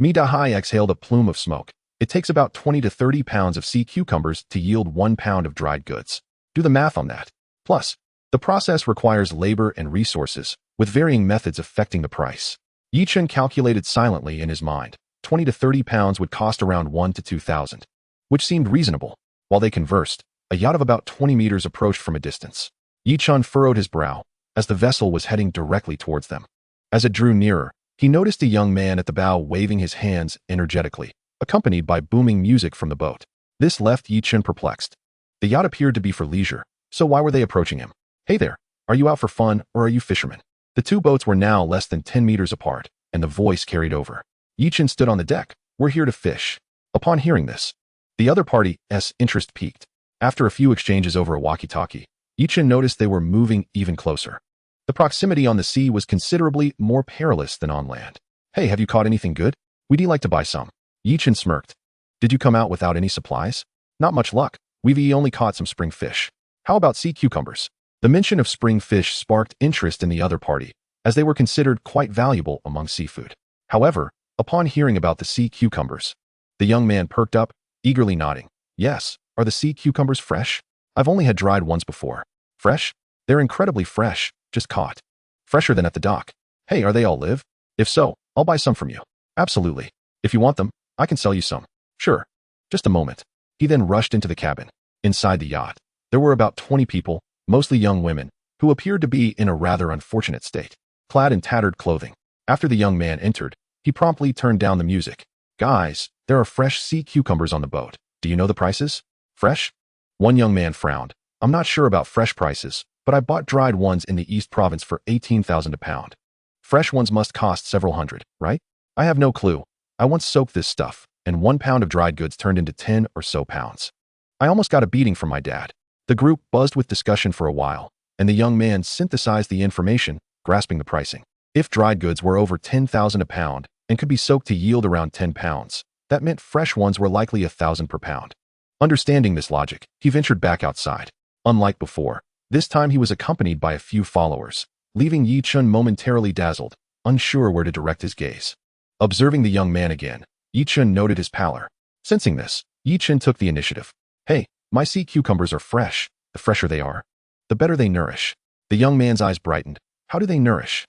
Midahai exhaled a plume of smoke. It takes about 20 to 30 pounds of sea cucumbers to yield 1 pound of dried goods. Do the math on that. Plus, the process requires labor and resources, with varying methods affecting the price. Chen calculated silently in his mind. 20 to 30 pounds would cost around 1 to 2,000, which seemed reasonable. While they conversed, a yacht of about 20 meters approached from a distance. Chen furrowed his brow as the vessel was heading directly towards them. As it drew nearer, he noticed a young man at the bow waving his hands energetically, accompanied by booming music from the boat. This left Chen perplexed. The yacht appeared to be for leisure, so why were they approaching him? Hey there, are you out for fun or are you fishermen? The two boats were now less than 10 meters apart, and the voice carried over. Chen stood on the deck. We're here to fish. Upon hearing this, the other party's interest peaked. After a few exchanges over a walkie-talkie, Chen noticed they were moving even closer. The proximity on the sea was considerably more perilous than on land. Hey, have you caught anything good? We'd like to buy some. Chen smirked. Did you come out without any supplies? Not much luck. We've only caught some spring fish. How about sea cucumbers? The mention of spring fish sparked interest in the other party, as they were considered quite valuable among seafood. However, upon hearing about the sea cucumbers, the young man perked up, eagerly nodding. Yes, are the sea cucumbers fresh? I've only had dried ones before. Fresh? They're incredibly fresh, just caught. Fresher than at the dock. Hey, are they all live? If so, I'll buy some from you. Absolutely. If you want them, I can sell you some. Sure. Just a moment. He then rushed into the cabin. Inside the yacht, there were about 20 people, mostly young women, who appeared to be in a rather unfortunate state, clad in tattered clothing. After the young man entered, he promptly turned down the music. Guys, there are fresh sea cucumbers on the boat. Do you know the prices? Fresh? One young man frowned. I'm not sure about fresh prices, but I bought dried ones in the East Province for 18,000 a pound. Fresh ones must cost several hundred, right? I have no clue. I once soaked this stuff, and 1 pound of dried goods turned into 10 or so pounds. I almost got a beating from my dad. The group buzzed with discussion for a while, and the young man synthesized the information, grasping the pricing. If dried goods were over 10,000 a pound and could be soaked to yield around 10 pounds, that meant fresh ones were likely 1,000 per pound. Understanding this logic, he ventured back outside. Unlike before, this time he was accompanied by a few followers, leaving Chen momentarily dazzled, unsure where to direct his gaze. Observing the young man again, Chen noted his pallor. Sensing this, Chen took the initiative. Hey, my sea cucumbers are fresh. The fresher they are, the better they nourish. The young man's eyes brightened. How do they nourish?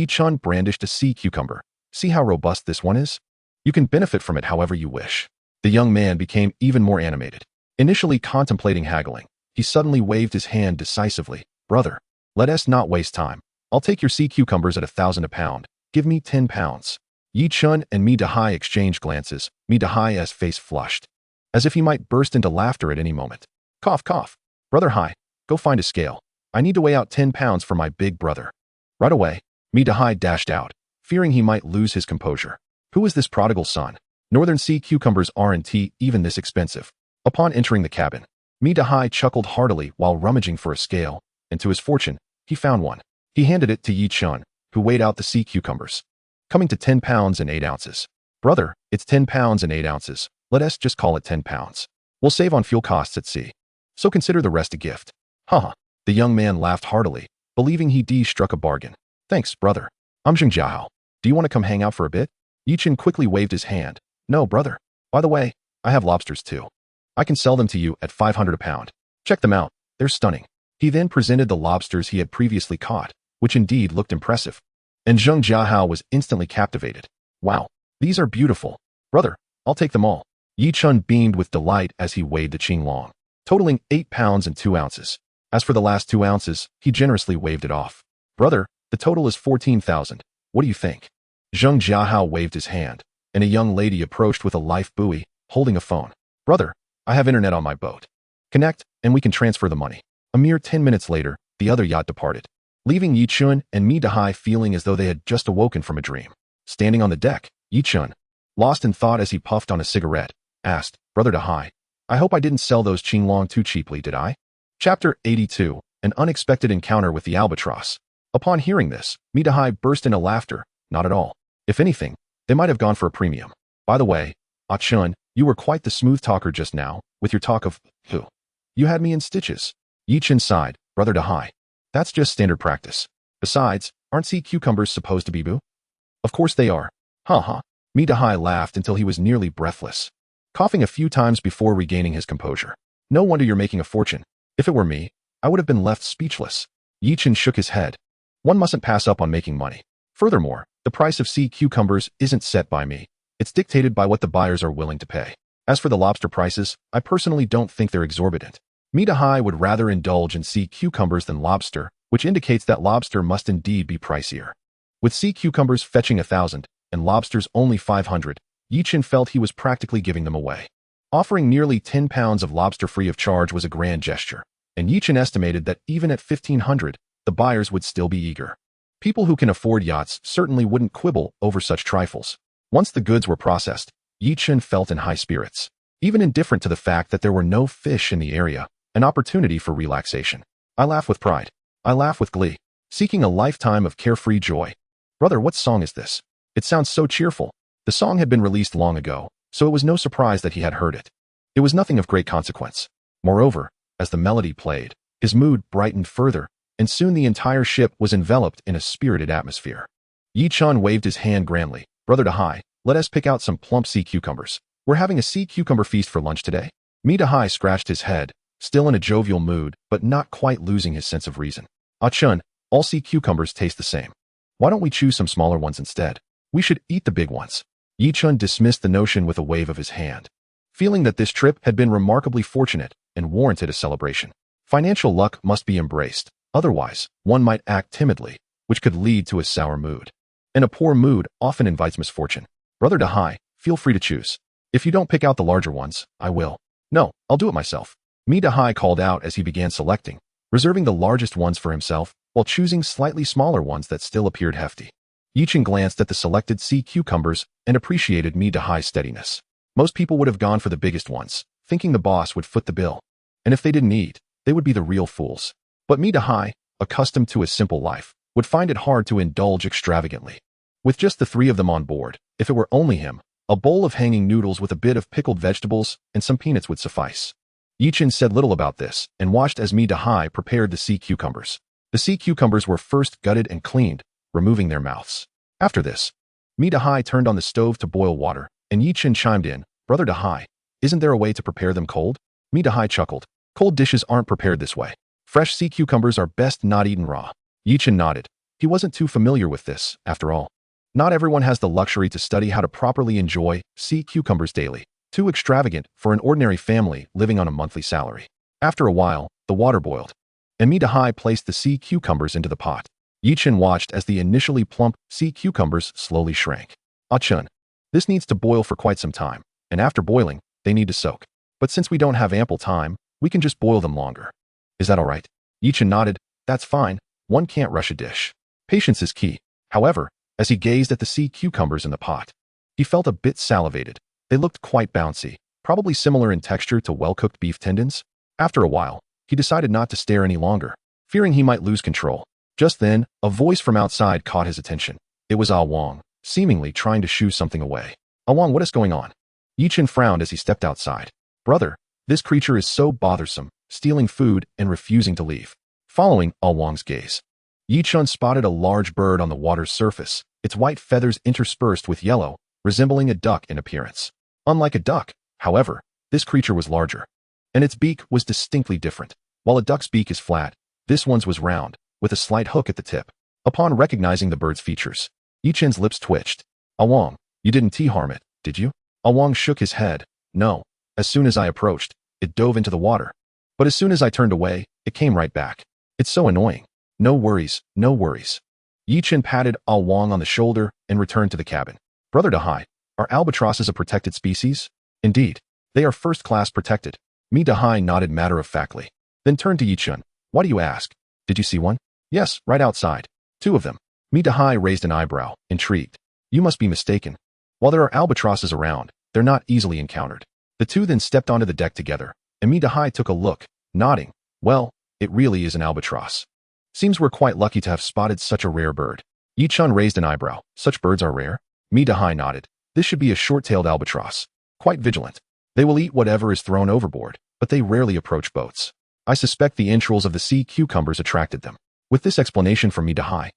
Chen brandished a sea cucumber. See how robust this one is? You can benefit from it however you wish. The young man became even more animated. Initially contemplating haggling, he suddenly waved his hand decisively. Brother, let us not waste time. I'll take your sea cucumbers at 1,000 a pound. Give me 10 pounds. Chen and Midahai exchanged glances. Midahai's face flushed, as if he might burst into laughter at any moment. Cough, cough. Brother Hai, go find a scale. I need to weigh out 10 pounds for my big brother. Right away, Midahai dashed out, fearing he might lose his composure. Who is this prodigal son? Northern sea cucumbers aren't even this expensive. Upon entering the cabin, Midahai chuckled heartily while rummaging for a scale, and to his fortune, he found one. He handed it to Chen, who weighed out the sea cucumbers, coming to 10 pounds and 8 ounces. Brother, it's 10 pounds and 8 ounces. Let us just call it 10 pounds. We'll save on fuel costs at sea, so consider the rest a gift. Haha. The young man laughed heartily, believing he struck a bargain. Thanks, brother. I'm Zheng Jiahao. Do you want to come hang out for a bit? Chen quickly waved his hand. No, brother. By the way, I have lobsters too. I can sell them to you at 500 a pound. Check them out. They're stunning. He then presented the lobsters he had previously caught, which indeed looked impressive. And Zheng Jiahao was instantly captivated. Wow, these are beautiful. Brother, I'll take them all. Yi Chun beamed with delight as he weighed the qinglong, totaling 8 pounds and 2 ounces. As for the last 2 ounces, he generously waved it off. Brother, the total is 14,000. What do you think? Zheng Jiahao waved his hand, and a young lady approached with a life buoy, holding a phone. Brother, I have internet on my boat. Connect, and we can transfer the money. A mere 10 minutes later, the other yacht departed, leaving Yi Chun and Mi Dahai feeling as though they had just awoken from a dream. Standing on the deck, Yi Chun, lost in thought as he puffed on a cigarette, asked, Brother Dahai, I hope I didn't sell those qinglong too cheaply, did I? Chapter 82, An Unexpected Encounter with the Albatross. Upon hearing this, Mi Dahai burst into laughter. Not at all. If anything, they might have gone for a premium. By the way, Ah Chun, you were quite the smooth talker just now, with your talk of, who? You had me in stitches. Yi Chun sighed, Brother Dahai. That's just standard practice. Besides, aren't sea cucumbers supposed to be boo? Of course they are. Ha. Mi Dahai laughed until he was nearly breathless, coughing a few times before regaining his composure. No wonder you're making a fortune. If it were me, I would have been left speechless. Yi Chun shook his head. One mustn't pass up on making money. Furthermore, the price of sea cucumbers isn't set by me. It's dictated by what the buyers are willing to pay. As for the lobster prices, I personally don't think they're exorbitant. Mi Dahai would rather indulge in sea cucumbers than lobster, which indicates that lobster must indeed be pricier. With sea cucumbers fetching 1,000 and lobsters only 500, Yi Chun felt he was practically giving them away. Offering nearly 10 pounds of lobster free of charge was a grand gesture, and Yi Chun estimated that even at 1,500, the buyers would still be eager. People who can afford yachts certainly wouldn't quibble over such trifles. Once the goods were processed, Yi Chun felt in high spirits, even indifferent to the fact that there were no fish in the area, an opportunity for relaxation. I laugh with pride. I laugh with glee, seeking a lifetime of carefree joy. Brother, what song is this? It sounds so cheerful. The song had been released long ago, so it was no surprise that he had heard it. It was nothing of great consequence. Moreover, as the melody played, his mood brightened further, and soon the entire ship was enveloped in a spirited atmosphere. Yi Chun waved his hand grandly. Brother Dahai, let us pick out some plump sea cucumbers. We're having a sea cucumber feast for lunch today. Mi Dahai scratched his head, still in a jovial mood, but not quite losing his sense of reason. Ah Chun, all sea cucumbers taste the same. Why don't we choose some smaller ones instead? We should eat the big ones. Yi Chun dismissed the notion with a wave of his hand, feeling that this trip had been remarkably fortunate and warranted a celebration. Financial luck must be embraced, otherwise, one might act timidly, which could lead to a sour mood. And a poor mood often invites misfortune. Brother Dahai, feel free to choose. If you don't pick out the larger ones, I will. No, I'll do it myself. Mi Dahai called out as he began selecting, reserving the largest ones for himself, while choosing slightly smaller ones that still appeared hefty. Yi Chun glanced at the selected sea cucumbers and appreciated Mi Dahai's steadiness. Most people would have gone for the biggest ones, thinking the boss would foot the bill. And if they didn't eat, they would be the real fools. But Mi Dahai, accustomed to a simple life, would find it hard to indulge extravagantly. With just the 3 of them on board, if it were only him, a bowl of hanging noodles with a bit of pickled vegetables and some peanuts would suffice. Yi Chun said little about this and watched as Mi Dahai prepared the sea cucumbers. The sea cucumbers were first gutted and cleaned, removing their mouths. After this, Mi Dahai turned on the stove to boil water, and Yi Chun chimed in, Brother Dahai, isn't there a way to prepare them cold? Mi Dahai chuckled. Cold dishes aren't prepared this way. Fresh sea cucumbers are best not eaten raw. Yi Chun nodded. He wasn't too familiar with this, after all. Not everyone has the luxury to study how to properly enjoy sea cucumbers daily. Too extravagant for an ordinary family living on a monthly salary. After a while, the water boiled, and Mi Dahai placed the sea cucumbers into the pot. Yi Chun watched as the initially plump sea cucumbers slowly shrank. Ah Chun, this needs to boil for quite some time, and after boiling, they need to soak. But since we don't have ample time, we can just boil them longer. Is that all right? Yi Chun nodded. That's fine. One can't rush a dish. Patience is key. However, as he gazed at the sea cucumbers in the pot, he felt a bit salivated. They looked quite bouncy, probably similar in texture to well-cooked beef tendons. After a while, he decided not to stare any longer, fearing he might lose control. Just then, a voice from outside caught his attention. It was Ah Wang, seemingly trying to shoo something away. Ah Wang, what is going on? Yi Chun frowned as he stepped outside. Brother, this creature is so bothersome, stealing food and refusing to leave. Following Ah Wang's gaze, Yi Chun spotted a large bird on the water's surface, its white feathers interspersed with yellow, resembling a duck in appearance. Unlike a duck, however, This creature was larger, and its beak was distinctly different. While a duck's beak is flat, this one's was round, with a slight hook at the tip. Upon recognizing the bird's features, Chen's lips twitched. Awang, you didn't harm it, did you? Awang shook his head. No. As soon as I approached, it dove into the water. But as soon as I turned away, it came right back. It's so annoying. No worries, no worries. Chen patted Awang on the shoulder and returned to the cabin. Brother Dahai, are albatrosses a protected species? Indeed. They are first-class protected. Dahai nodded matter-of-factly. Then turned to Chen. Why do you ask? Did you see one? Yes, right outside. 2 of them. Dahai raised an eyebrow, intrigued. You must be mistaken. While there are albatrosses around, they're not easily encountered. The 2 then stepped onto the deck together, and Dahai took a look, nodding. Well, it really is an albatross. Seems we're quite lucky to have spotted such a rare bird. Chen raised an eyebrow. Such birds are rare? Dahai nodded. This should be a short-tailed albatross. Quite vigilant. They will eat whatever is thrown overboard, but they rarely approach boats. I suspect the entrails of the sea cucumbers attracted them. With this explanation from Dahai,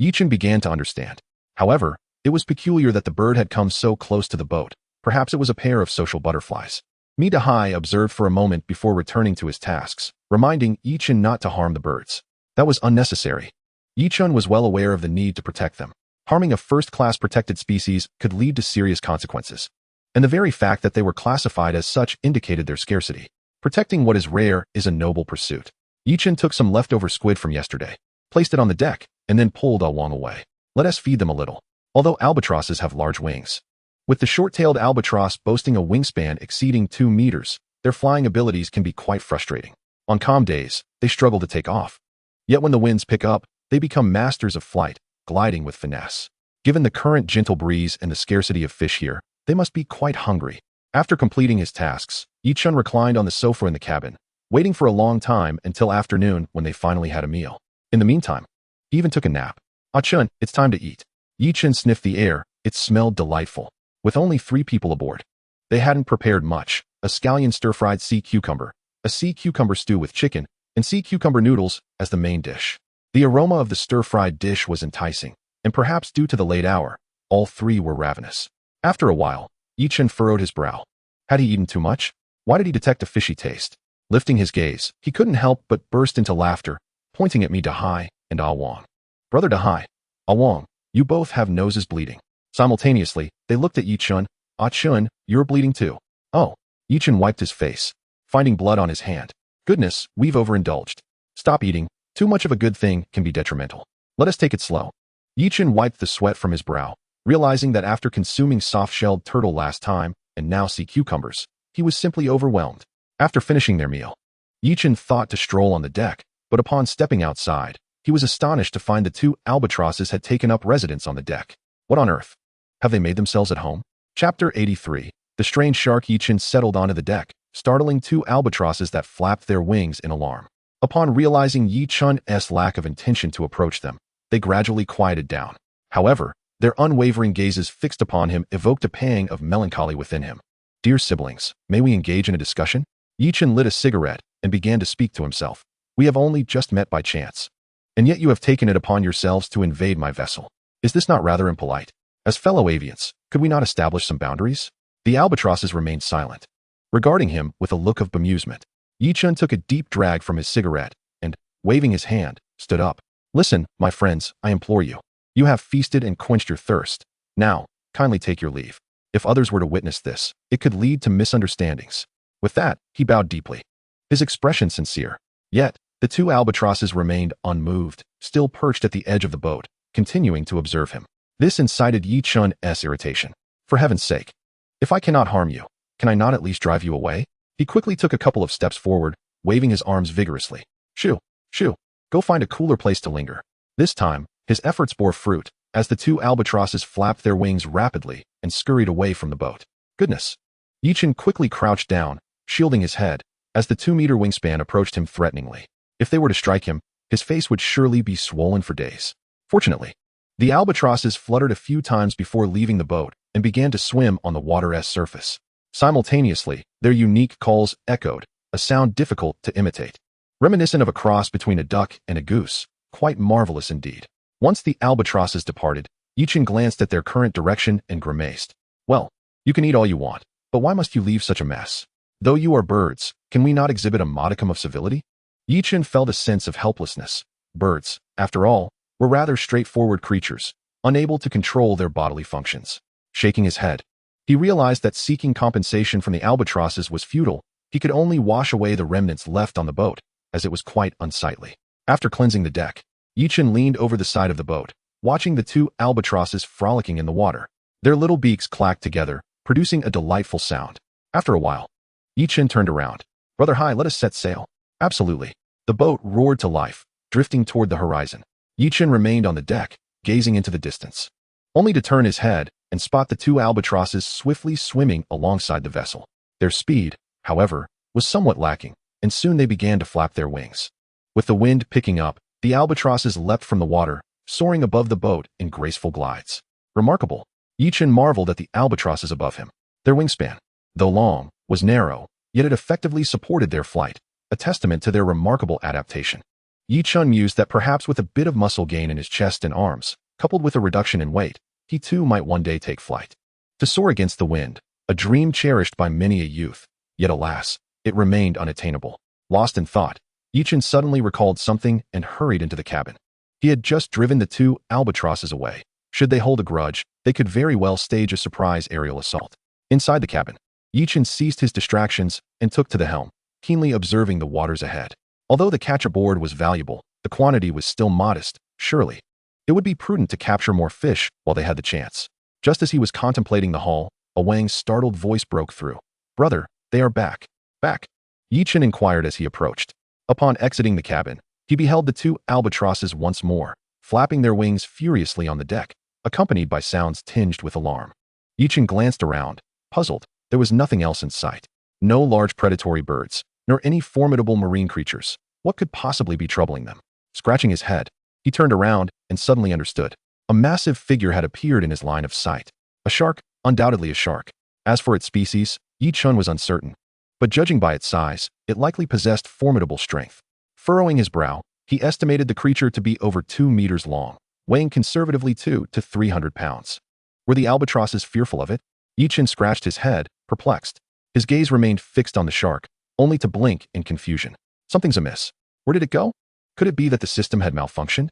Chen began to understand. However, it was peculiar that the bird had come so close to the boat. Perhaps it was a pair of social butterflies. Dahai observed for a moment before returning to his tasks, reminding Chen not to harm the birds. That was unnecessary. Chen was well aware of the need to protect them. Harming a first-class protected species could lead to serious consequences. And the very fact that they were classified as such indicated their scarcity. Protecting what is rare is a noble pursuit. Chen took some leftover squid from yesterday, placed it on the deck, and then pulled Awang away. Let us feed them a little. Although albatrosses have large wings, with the short-tailed albatross boasting a wingspan exceeding 2 meters, their flying abilities can be quite frustrating. On calm days, they struggle to take off. Yet when the winds pick up, they become masters of flight, gliding with finesse. Given the current gentle breeze and the scarcity of fish here, they must be quite hungry. After completing his tasks, Chen reclined on the sofa in the cabin, waiting for a long time until afternoon when they finally had a meal. In the meantime, he even took a nap. Chen, it's time to eat. Chen sniffed the air. It smelled delightful. With only 3 people aboard, they hadn't prepared much: a scallion stir-fried sea cucumber, a sea cucumber stew with chicken, and sea cucumber noodles as the main dish. The aroma of the stir-fried dish was enticing, and perhaps due to the late hour, all 3 were ravenous. After a while, Chen furrowed his brow. Had he eaten too much? Why did he detect a fishy taste? Lifting his gaze, he couldn't help but burst into laughter, pointing at Dahai and Awang. Brother Dahai, Awang, you both have noses bleeding. Simultaneously, they looked at Chen. Chen, you're bleeding too. Oh. Chen wiped his face, finding blood on his hand. Goodness, we've overindulged. Stop eating. Too much of a good thing can be detrimental. Let us take it slow. Chen wiped the sweat from his brow, realizing that after consuming soft-shelled turtle last time, and now sea cucumbers, he was simply overwhelmed. After finishing their meal, Chen thought to stroll on the deck, but upon stepping outside, he was astonished to find the 2 albatrosses had taken up residence on the deck. What on earth? Have they made themselves at home? Chapter 83. The strange shark. Chen settled onto the deck, startling 2 albatrosses that flapped their wings in alarm. Upon realizing Chen's lack of intention to approach them, they gradually quieted down. However, their unwavering gazes fixed upon him evoked a pang of melancholy within him. Dear siblings, may we engage in a discussion? Chen lit a cigarette and began to speak to himself. We have only just met by chance, and yet you have taken it upon yourselves to invade my vessel. Is this not rather impolite? As fellow avians, could we not establish some boundaries? The albatrosses remained silent, regarding him with a look of bemusement. Chen took a deep drag from his cigarette and, waving his hand, stood up. Listen, my friends, I implore you. You have feasted and quenched your thirst. Now, kindly take your leave. If others were to witness this, it could lead to misunderstandings. With that, he bowed deeply, his expression sincere. Yet, the 2 albatrosses remained unmoved, still perched at the edge of the boat, continuing to observe him. This incited Chen's irritation. For heaven's sake, if I cannot harm you, can I not at least drive you away? He quickly took a couple of steps forward, waving his arms vigorously. Shoo, shoo, go find a cooler place to linger. This time, his efforts bore fruit, as the 2 albatrosses flapped their wings rapidly and scurried away from the boat. Goodness! Chen quickly crouched down, shielding his head, as the 2-meter wingspan approached him threateningly. If they were to strike him, his face would surely be swollen for days. Fortunately, the albatrosses fluttered a few times before leaving the boat and began to swim on the water's surface. Simultaneously, their unique calls echoed, a sound difficult to imitate. Reminiscent of a cross between a duck and a goose, quite marvelous indeed. Once the albatrosses departed, Chen glanced at their current direction and grimaced. Well, you can eat all you want, but why must you leave such a mess? Though you are birds, can we not exhibit a modicum of civility? Chen felt a sense of helplessness. Birds, after all, were rather straightforward creatures, unable to control their bodily functions. Shaking his head, he realized that seeking compensation from the albatrosses was futile. He could only wash away the remnants left on the boat, as it was quite unsightly. After cleansing the deck, Chen leaned over the side of the boat, watching the two albatrosses frolicking in the water. Their little beaks clacked together, producing a delightful sound. After a while, Chen turned around. "Brother Hai, let us set sail." "Absolutely." The boat roared to life, drifting toward the horizon. Chen remained on the deck, gazing into the distance, only to turn his head and spot the two albatrosses swiftly swimming alongside the vessel. Their speed, however, was somewhat lacking, and soon they began to flap their wings. With the wind picking up, the albatrosses leapt from the water, soaring above the boat in graceful glides. Remarkable. Chen marveled at the albatrosses above him. Their wingspan, though long, was narrow, yet it effectively supported their flight, a testament to their remarkable adaptation. Chen mused that perhaps with a bit of muscle gain in his chest and arms, coupled with a reduction in weight, he too might one day take flight. To soar against the wind, a dream cherished by many a youth, yet alas, it remained unattainable. Lost in thought, Chen suddenly recalled something and hurried into the cabin. He had just driven the two albatrosses away. Should they hold a grudge, they could very well stage a surprise aerial assault. Inside the cabin, Chen ceased his distractions and took to the helm, keenly observing the waters ahead. Although the catch aboard was valuable, the quantity was still modest. Surely, it would be prudent to capture more fish while they had the chance. Just as he was contemplating the haul, Wang's startled voice broke through. "Brother, they are back." "Back?" Chen inquired as he approached. Upon exiting the cabin, he beheld the two albatrosses once more, flapping their wings furiously on the deck, accompanied by sounds tinged with alarm. Chen glanced around, puzzled. There was nothing else in sight. No large predatory birds, nor any formidable marine creatures. What could possibly be troubling them? Scratching his head, he turned around and suddenly understood. A massive figure had appeared in his line of sight. A shark, undoubtedly a shark. As for its species, Chen was uncertain, but judging by its size, it likely possessed formidable strength. Furrowing his brow, he estimated the creature to be over 2 meters long, weighing conservatively 200 to 300 pounds. Were the albatrosses fearful of it? Chen scratched his head, perplexed. His gaze remained fixed on the shark, only to blink in confusion. Something's amiss. Where did it go? Could it be that the system had malfunctioned?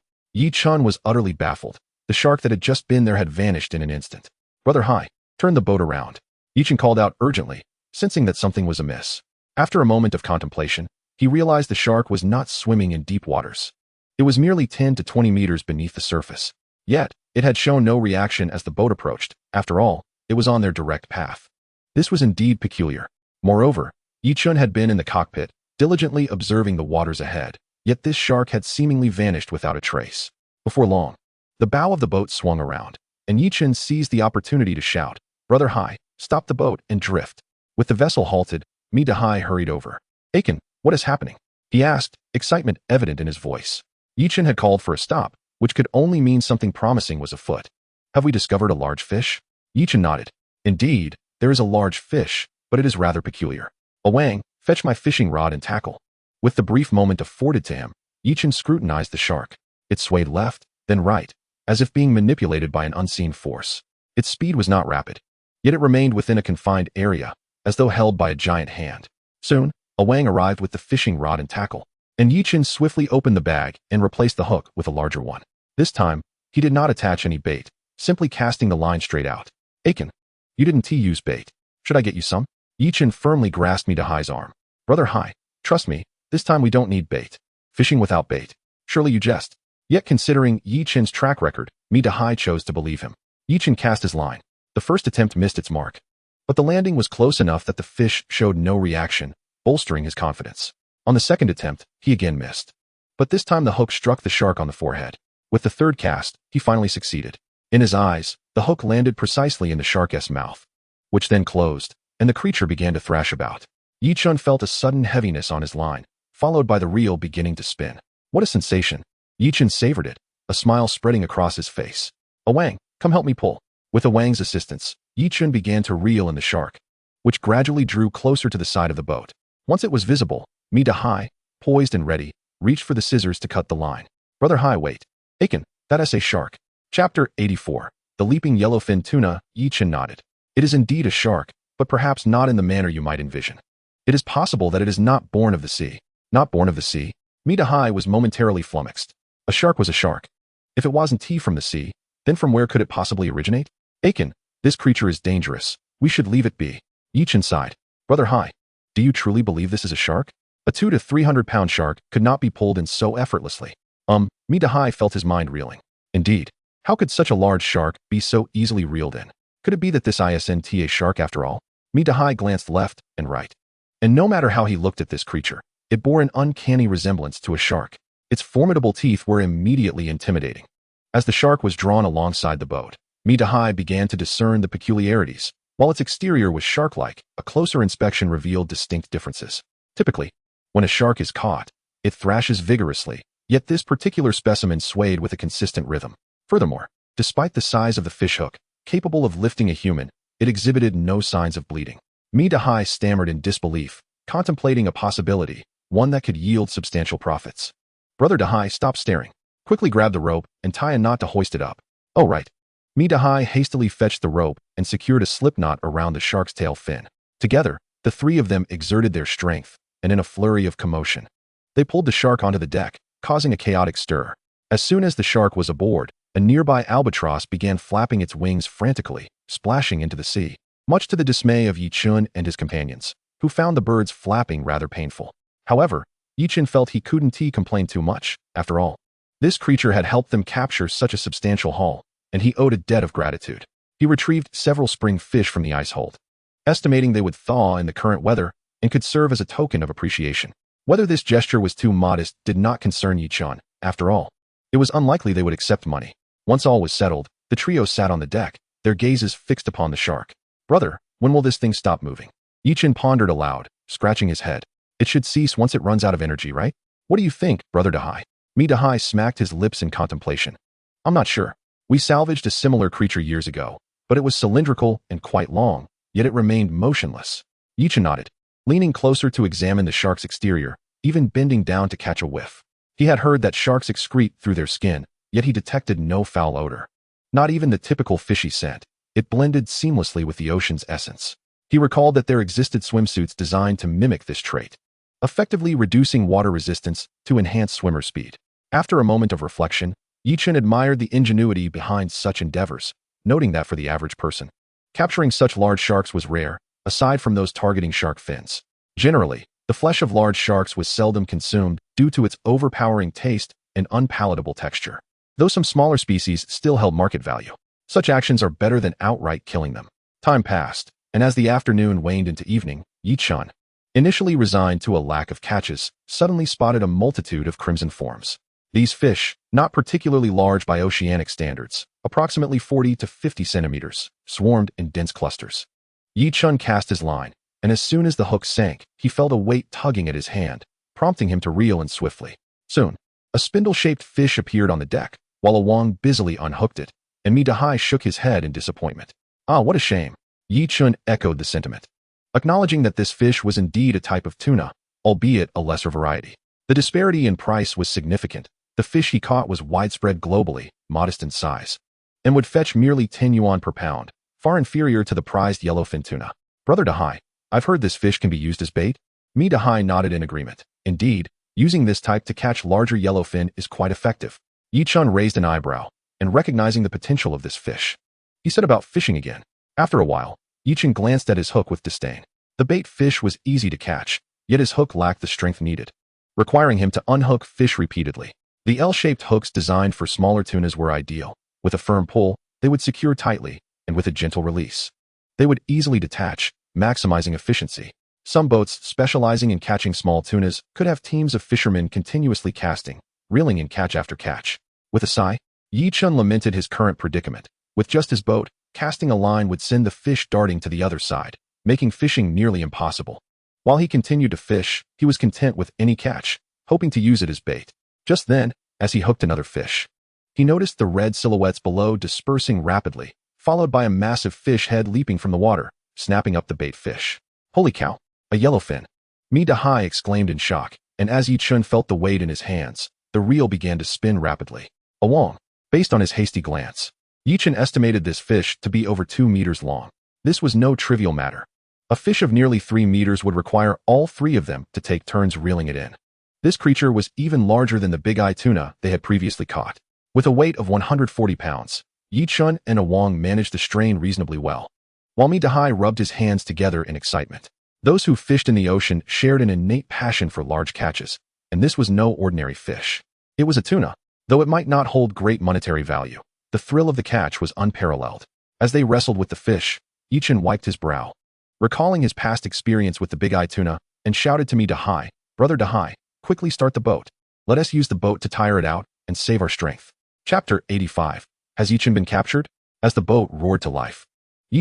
Chen was utterly baffled. The shark that had just been there had vanished in an instant. "Brother Hai, turn the boat around." Chen called out urgently, sensing that something was amiss. After a moment of contemplation, he realized the shark was not swimming in deep waters. It was merely 10 to 20 meters beneath the surface. Yet, it had shown no reaction as the boat approached. After all, it was on their direct path. This was indeed peculiar. Moreover, Chen had been in the cockpit, diligently observing the waters ahead, yet this shark had seemingly vanished without a trace. Before long, the bow of the boat swung around, and Chen seized the opportunity to shout, "Brother Hai, stop the boat and drift." With the vessel halted, Hai hurried over. "Aiken, what is happening?" he asked, excitement evident in his voice. Chen had called for a stop, which could only mean something promising was afoot. "Have we discovered a large fish?" Chen nodded. "Indeed, there is a large fish, but it is rather peculiar. Wang, fetch my fishing rod and tackle." With the brief moment afforded to him, Chen scrutinized the shark. It swayed left, then right, as if being manipulated by an unseen force. Its speed was not rapid, yet it remained within a confined area, as though held by a giant hand. Soon, Wang arrived with the fishing rod and tackle, and Chen swiftly opened the bag and replaced the hook with a larger one. This time, he did not attach any bait, simply casting the line straight out. "Aiken, you didn't use bait. Should I get you some?" Chen firmly grasped Hai's arm. "Brother Hai, trust me, this time we don't need bait. Fishing without bait. Surely you jest." Yet considering Chen's track record, Hai chose to believe him. Chen cast his line. The first attempt missed its mark, but the landing was close enough that the fish showed no reaction, bolstering his confidence. On the second attempt, he again missed, but this time the hook struck the shark on the forehead. With the third cast, he finally succeeded. In his eyes, the hook landed precisely in the shark's mouth, which then closed, and the creature began to thrash about. Chen felt a sudden heaviness on his line, followed by the reel beginning to spin. What a sensation! Chen savored it, a smile spreading across his face. "Wang, come help me pull." With Wang's assistance, Chen began to reel in the shark, which gradually drew closer to the side of the boat. Once it was visible, Hai, poised and ready, reached for the scissors to cut the line. "Brother Hai, wait." "Aiken, that is a shark." Chapter 84. The Leaping Yellowfin Tuna. Chen nodded. "It is indeed a shark, but perhaps not in the manner you might envision. It is possible that it is not born of the sea. Not born of the sea? Mita-Hai was momentarily flummoxed. A shark was a shark. If it wasn't from the sea, then from where could it possibly originate? Aiken, this creature is dangerous. We should leave it be. Chen sighed. Brother Hai, do you truly believe this is a shark? A 200 to 300 pound shark could not be pulled in so effortlessly. Mita-Hai felt his mind reeling. Indeed, how could such a large shark be so easily reeled in? Could it be that this isn't a shark after all? Mita-Hai glanced left and right. And no matter how he looked at this creature, it bore an uncanny resemblance to a shark. Its formidable teeth were immediately intimidating. As the shark was drawn alongside the boat, Mita-Hai began to discern the peculiarities. While its exterior was shark-like, a closer inspection revealed distinct differences. Typically, when a shark is caught, it thrashes vigorously, yet this particular specimen swayed with a consistent rhythm. Furthermore, despite the size of the fishhook, capable of lifting a human, it exhibited no signs of bleeding. Mita-Hai stammered in disbelief, contemplating a possibility, one that could yield substantial profits. Brother Dahai stopped staring, quickly grabbed the rope, and tied a knot to hoist it up. Oh right. Mita-Hai hastily fetched the rope and secured a slip knot around the shark's tail fin. Together, the three of them exerted their strength, and in a flurry of commotion, they pulled the shark onto the deck, causing a chaotic stir. As soon as the shark was aboard, a nearby albatross began flapping its wings frantically, splashing into the sea, much to the dismay of Chen and his companions, who found the birds flapping rather painful. However, Chen felt he couldn't complain too much. After all, this creature had helped them capture such a substantial haul, and he owed a debt of gratitude. He retrieved several spring fish from the ice hold, estimating they would thaw in the current weather and could serve as a token of appreciation. Whether this gesture was too modest did not concern Chen. After all, it was unlikely they would accept money. Once all was settled, the trio sat on the deck, their gazes fixed upon the shark. Brother, when will this thing stop moving? Chen pondered aloud, scratching his head. It should cease once it runs out of energy, right? What do you think, Brother Dahai? Mita-Hai smacked his lips in contemplation. I'm not sure. We salvaged a similar creature years ago, but it was cylindrical and quite long, yet it remained motionless. Chen nodded, leaning closer to examine the shark's exterior, even bending down to catch a whiff. He had heard that sharks excrete through their skin, yet he detected no foul odor. Not even the typical fishy scent. It blended seamlessly with the ocean's essence. He recalled that there existed swimsuits designed to mimic this trait, effectively reducing water resistance to enhance swimmer speed. After a moment of reflection, Chen admired the ingenuity behind such endeavors, noting that for the average person, capturing such large sharks was rare, aside from those targeting shark fins. Generally, the flesh of large sharks was seldom consumed due to its overpowering taste and unpalatable texture. Though some smaller species still held market value, such actions are better than outright killing them. Time passed, and as the afternoon waned into evening, Chen, initially resigned to a lack of catches, suddenly spotted a multitude of crimson forms. These fish, not particularly large by oceanic standards, approximately 40 to 50 centimeters, swarmed in dense clusters. Chen cast his line, and as soon as the hook sank, he felt a weight tugging at his hand, prompting him to reel in swiftly. Soon, a spindle-shaped fish appeared on the deck, while a Wang busily unhooked it, and Mita-Hai shook his head in disappointment. Ah, what a shame. Chen echoed the sentiment, acknowledging that this fish was indeed a type of tuna, albeit a lesser variety. The disparity in price was significant. The fish he caught was widespread globally, modest in size, and would fetch merely 10 yuan per pound, far inferior to the prized yellowfin tuna. Brother Dahai, I've heard this fish can be used as bait. Mita-Hai nodded in agreement. Indeed, using this type to catch larger yellowfin is quite effective. Chen raised an eyebrow, and recognizing the potential of this fish, he set about fishing again. After a while, Chen glanced at his hook with disdain. The bait fish was easy to catch, yet his hook lacked the strength needed, requiring him to unhook fish repeatedly. The L-shaped hooks designed for smaller tunas were ideal. With a firm pull, they would secure tightly, and with a gentle release, they would easily detach, maximizing efficiency. Some boats specializing in catching small tunas could have teams of fishermen continuously casting, reeling in catch after catch. With a sigh, Chen lamented his current predicament. With just his boat, casting a line would send the fish darting to the other side, making fishing nearly impossible. While he continued to fish, he was content with any catch, hoping to use it as bait. Just then, as he hooked another fish, he noticed the red silhouettes below dispersing rapidly, followed by a massive fish head leaping from the water, snapping up the bait fish. Holy cow, a yellowfin! Mita-Hai exclaimed in shock, and as Chen felt the weight in his hands, the reel began to spin rapidly. A Wang, based on his hasty glance, Chen estimated this fish to be over 2 meters long. This was no trivial matter. A fish of nearly 3 meters would require all three of them to take turns reeling it in. This creature was even larger than the big-eye tuna they had previously caught. With a weight of 140 pounds, Chen and Awang managed the strain reasonably well, while Dahai rubbed his hands together in excitement. Those who fished in the ocean shared an innate passion for large catches, and this was no ordinary fish. It was a tuna. Though it might not hold great monetary value, the thrill of the catch was unparalleled. As they wrestled with the fish, Chen wiped his brow, recalling his past experience with the big-eye tuna, and shouted to Dahai, "Brother Dahai, quickly start the boat. Let us use the boat to tire it out and save our strength." Chapter 85. Has Chen been captured? As the boat roared to life,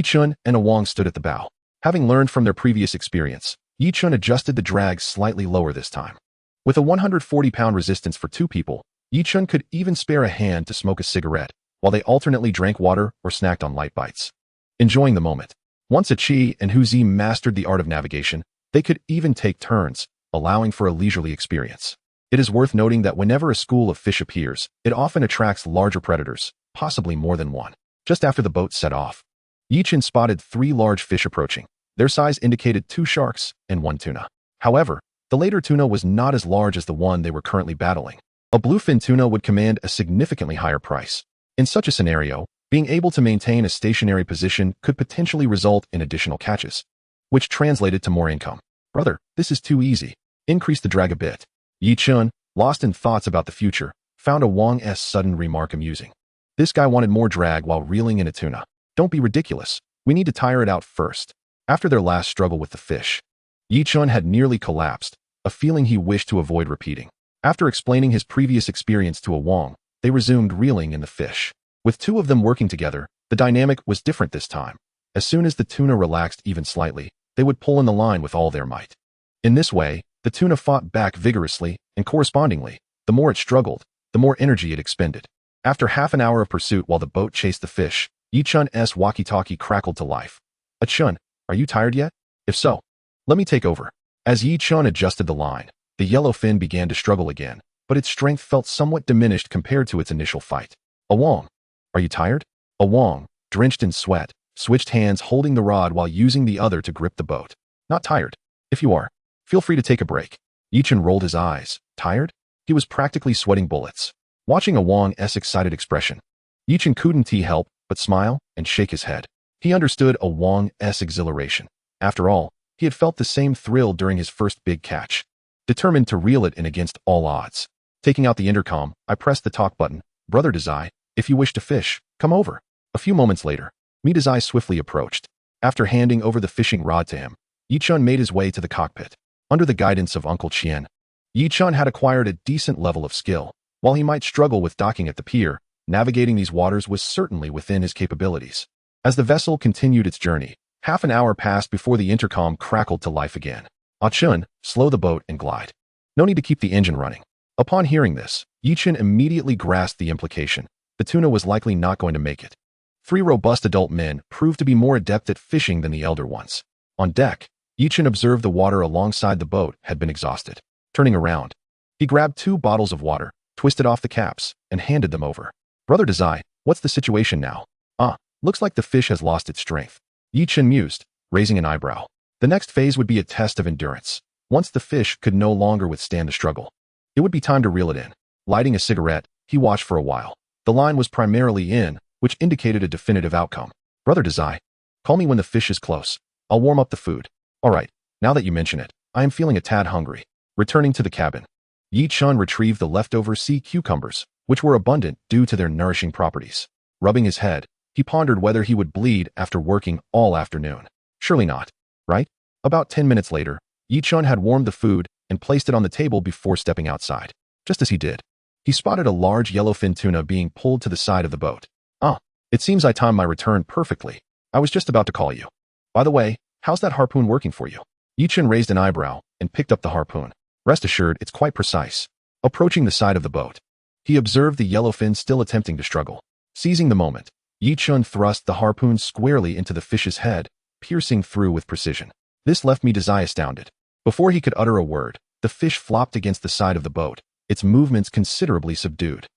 Chen and Awang stood at the bow. Having learned from their previous experience, Chen adjusted the drag slightly lower this time. With a 140-pound resistance for two people, Chen could even spare a hand to smoke a cigarette, while they alternately drank water or snacked on light bites. Enjoying the moment. Once Chi and Huzi mastered the art of navigation, they could even take turns, allowing for a leisurely experience. It is worth noting that whenever a school of fish appears, it often attracts larger predators, possibly more than one. Just after the boat set off, Chen spotted 3 large fish approaching. Their size indicated 2 sharks and 1 tuna. However, the later tuna was not as large as the one they were currently battling. A bluefin tuna would command a significantly higher price. In such a scenario, being able to maintain a stationary position could potentially result in additional catches, which translated to more income. "Brother, this is too easy. Increase the drag a bit." Chen, lost in thoughts about the future, found Awang's sudden remark amusing. This guy wanted more drag while reeling in a tuna. "Don't be ridiculous. We need to tire it out first." After their last struggle with the fish, Chen had nearly collapsed, a feeling he wished to avoid repeating. After explaining his previous experience to Awang, they resumed reeling in the fish. With 2 of them working together, the dynamic was different this time. As soon as the tuna relaxed even slightly, they would pull in the line with all their might. In this way, the tuna fought back vigorously, and correspondingly, the more it struggled, the more energy it expended. After half an hour of pursuit while the boat chased the fish, Chen's walkie-talkie crackled to life. "Chen, are you tired yet? If so, let me take over." As Chen adjusted the line, the yellowfin began to struggle again, but its strength felt somewhat diminished compared to its initial fight. "Awang, are you tired?" Awang, drenched in sweat, switched hands holding the rod while using the other to grip the boat. "Not tired. If you are, feel free to take a break." Chen rolled his eyes. Tired? He was practically sweating bullets. Watching Awang's excited expression, Chen couldn't help but smile and shake his head. He understood Awang's exhilaration. After all, he had felt the same thrill during his first big catch. Determined to reel it in against all odds. Taking out the intercom, I pressed the talk button. "Brother Dazai, if you wish to fish, come over." A few moments later, Dazai swiftly approached. After handing over the fishing rod to him, Chen made his way to the cockpit. Under the guidance of Uncle Chen, Chen had acquired a decent level of skill. While he might struggle with docking at the pier, navigating these waters was certainly within his capabilities. As the vessel continued its journey, half an hour passed before the intercom crackled to life again. "Chen, slow the boat and glide. No need to keep the engine running." Upon hearing this, Chen immediately grasped the implication. The tuna was likely not going to make it. 3 robust adult men proved to be more adept at fishing than the elder ones. On deck, Chen observed the water alongside the boat had been exhausted. Turning around, he grabbed 2 bottles of water, twisted off the caps, and handed them over. "Brother Dazai, what's the situation now?" Looks like the fish has lost its strength." Chen mused, raising an eyebrow. The next phase would be a test of endurance. Once the fish could no longer withstand the struggle, it would be time to reel it in. Lighting a cigarette, he watched for a while. The line was primarily in, which indicated a definitive outcome. "Brother Dazai, call me when the fish is close. I'll warm up the food." "All right, now that you mention it, I am feeling a tad hungry." Returning to the cabin, Chen retrieved the leftover sea cucumbers, which were abundant due to their nourishing properties. Rubbing his head, he pondered whether he would bleed after working all afternoon. Surely not, right? About 10 minutes later, Chen had warmed the food and placed it on the table before stepping outside. Just as he did, he spotted a large yellowfin tuna being pulled to the side of the boat. It seems I timed my return perfectly. I was just about to call you. By the way, how's that harpoon working for you?" Chen raised an eyebrow and picked up the harpoon. "Rest assured, it's quite precise." Approaching the side of the boat, he observed the yellowfin still attempting to struggle. Seizing the moment, Chen thrust the harpoon squarely into the fish's head, piercing through with precision. This left Dazai astounded. Before he could utter a word, the fish flopped against the side of the boat, its movements considerably subdued.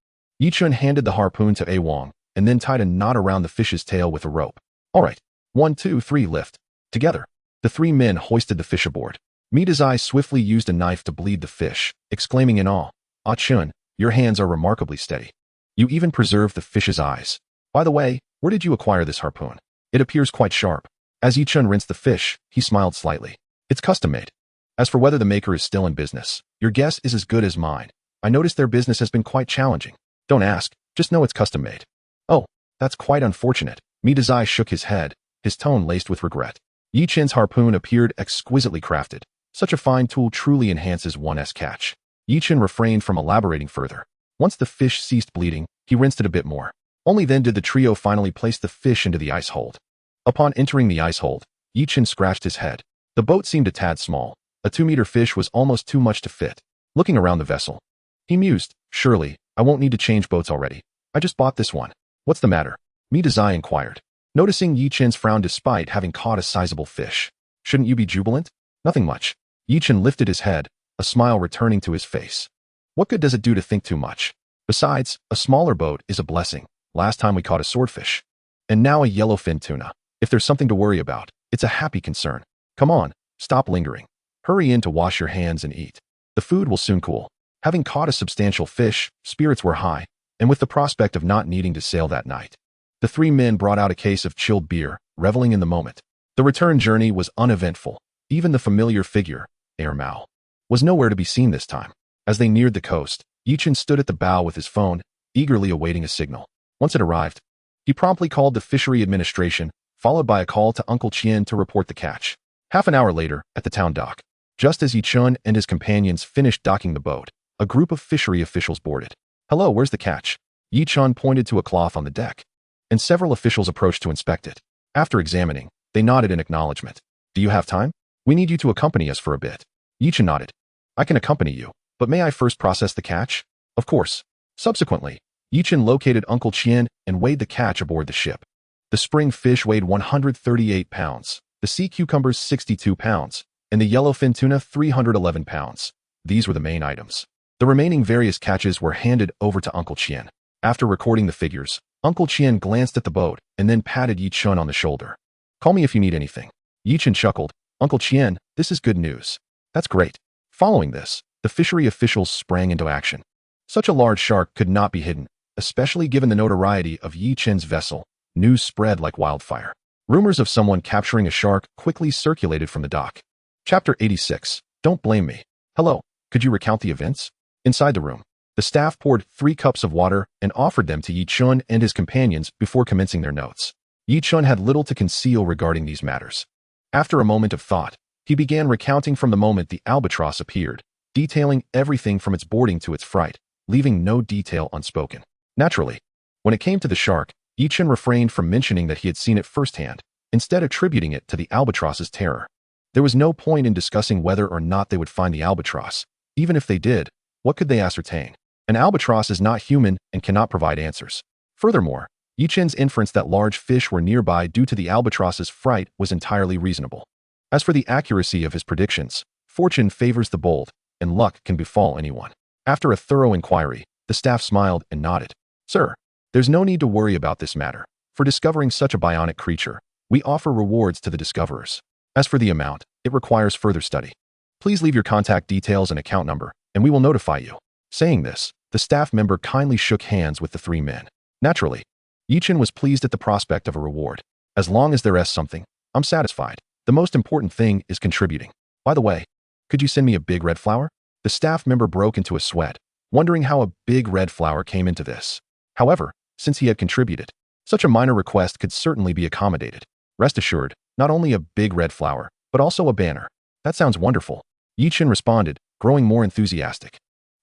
Chen handed the harpoon to Awang, and then tied a knot around the fish's tail with a rope. "All right, 1, 2, 3, lift." Together, The three men hoisted the fish aboard. Midazai swiftly used a knife to bleed the fish, exclaiming in awe, "Ah Chen, your hands are remarkably steady. You even preserved the fish's eyes. By the way, where did you acquire this harpoon? It appears quite sharp." As Yi Chen rinsed the fish, he smiled slightly. "It's custom-made. As for whether the maker is still in business, your guess is as good as mine. I noticed their business has been quite challenging. Don't ask, just know it's custom-made." "Oh, that's quite unfortunate." Midazai shook his head, his tone laced with regret. Yi Chen's harpoon appeared exquisitely crafted. Such a fine tool truly enhances one's catch. Yi Chen refrained from elaborating further. Once the fish ceased bleeding, he rinsed it a bit more. Only then did the trio finally place the fish into the ice hold. Upon entering the ice hold, Yi Chen scratched his head. The boat seemed a tad small. A 2-meter fish was almost too much to fit. Looking around the vessel, he mused, "Surely, I won't need to change boats already. I just bought this one." "What's the matter?" Midazai inquired, noticing Yi Chen's frown despite having caught a sizable fish. "Shouldn't you be jubilant?" "Nothing much." Yi Chen lifted his head, a smile returning to his face. "What good does it do to think too much? Besides, a smaller boat is a blessing. Last time we caught a swordfish. And now a yellowfin tuna. If there's something to worry about, it's a happy concern. Come on, stop lingering. Hurry in to wash your hands and eat. The food will soon cool." Having caught a substantial fish, spirits were high, and with the prospect of not needing to sail that night, the three men brought out a case of chilled beer, reveling in the moment. The return journey was uneventful. Even the familiar figure, Mao, was nowhere to be seen this time. As they neared the coast, Yi Chen stood at the bow with his phone, eagerly awaiting a signal. Once it arrived, he promptly called the fishery administration, followed by a call to Uncle Chen to report the catch. Half an hour later, at the town dock, just as Yi Chen and his companions finished docking the boat, a group of fishery officials boarded. "Hello, where's the catch?" Yi Chen pointed to a cloth on the deck, and several officials approached to inspect it. After examining, they nodded in acknowledgement. "Do you have time? We need you to accompany us for a bit." Yi Chen nodded. "I can accompany you, but may I first process the catch?" "Of course." Subsequently, Yi Chen located Uncle Chen and weighed the catch aboard the ship. The spring fish weighed 138 pounds, the sea cucumbers 62 pounds, and the yellowfin tuna 311 pounds. These were the main items. The remaining various catches were handed over to Uncle Chen. After recording the figures, Uncle Chen glanced at the boat and then patted Yi Chen on the shoulder. "Call me if you need anything." Yi Chen chuckled. "Uncle Chen, this is good news." "That's great." Following this, the fishery officials sprang into action. Such a large shark could not be hidden, especially given the notoriety of Yi Chen's vessel. News spread like wildfire. Rumors of someone capturing a shark quickly circulated from the dock. Chapter 86. Don't blame me. "Hello, could you recount the events?" Inside the room, the staff poured 3 cups of water and offered them to Yi Chen and his companions before commencing their notes. Yi Chen had little to conceal regarding these matters. After a moment of thought, he began recounting from the moment the albatross appeared, detailing everything from its boarding to its fright, leaving no detail unspoken. Naturally, when it came to the shark, Yi Chen refrained from mentioning that he had seen it firsthand, instead attributing it to the albatross's terror. There was no point in discussing whether or not they would find the albatross. Even if they did, what could they ascertain? An albatross is not human and cannot provide answers. Furthermore, Yi Chen's inference that large fish were nearby due to the albatross's fright was entirely reasonable. As for the accuracy of his predictions, fortune favors the bold, and luck can befall anyone. After a thorough inquiry, the staff smiled and nodded. "Sir, there's no need to worry about this matter. For discovering such a bionic creature, we offer rewards to the discoverers. As for the amount, it requires further study. Please leave your contact details and account number, and we will notify you." Saying this, the staff member kindly shook hands with the 3 men. Naturally, Yi Chen was pleased at the prospect of a reward. "As long as there is something, I'm satisfied. The most important thing is contributing. By the way, could you send me a big red flower?" The staff member broke into a sweat, wondering how a big red flower came into this. However, since he had contributed, such a minor request could certainly be accommodated. Rest assured, not only a big red flower, but also a banner. "That sounds wonderful." Yi Chen responded, growing more enthusiastic.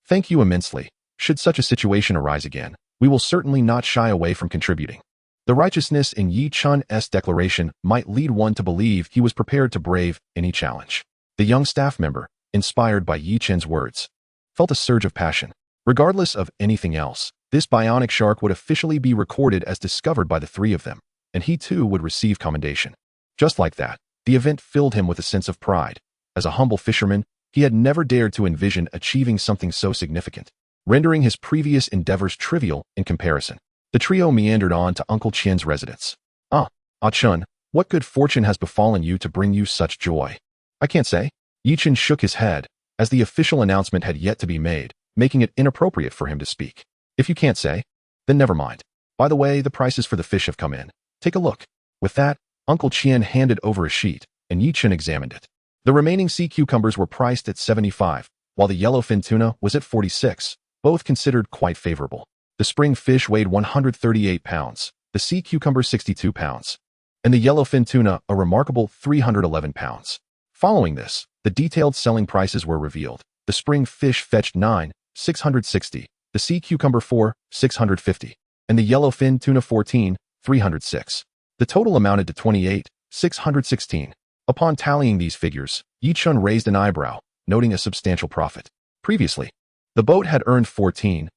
"Thank you immensely. Should such a situation arise again, we will certainly not shy away from contributing." The righteousness in Yi Chen's declaration might lead one to believe he was prepared to brave any challenge. The young staff member, inspired by Yi Chen's words, felt a surge of passion. Regardless of anything else, this bionic shark would officially be recorded as discovered by the 3 of them, and he too would receive commendation. Just like that, the event filled him with a sense of pride. As a humble fisherman, he had never dared to envision achieving something so significant, rendering his previous endeavors trivial in comparison. The trio meandered on to Uncle Chen's residence. "Ah Chen, What good fortune has befallen you to bring you such joy? I can't say. Chen shook his head, as the official announcement had yet to be made, making it inappropriate for him to speak. If you can't say, then never mind. By the way, the prices for the fish have come in. Take a look. With that, Uncle Chen handed over a sheet, and Chen examined it. The remaining sea cucumbers were priced at 75, while the yellowfin tuna was at 46, both considered quite favorable. The spring fish weighed 138 pounds, the sea cucumber 62 pounds, and the yellowfin tuna a remarkable 311 pounds. Following this, the detailed selling prices were revealed. The spring fish fetched 9,660, the sea cucumber 4,650, and the yellowfin tuna 14,306. The total amounted to 28,616. Upon tallying these figures, Chen raised an eyebrow, noting a substantial profit. Previously, the boat had earned 14,000,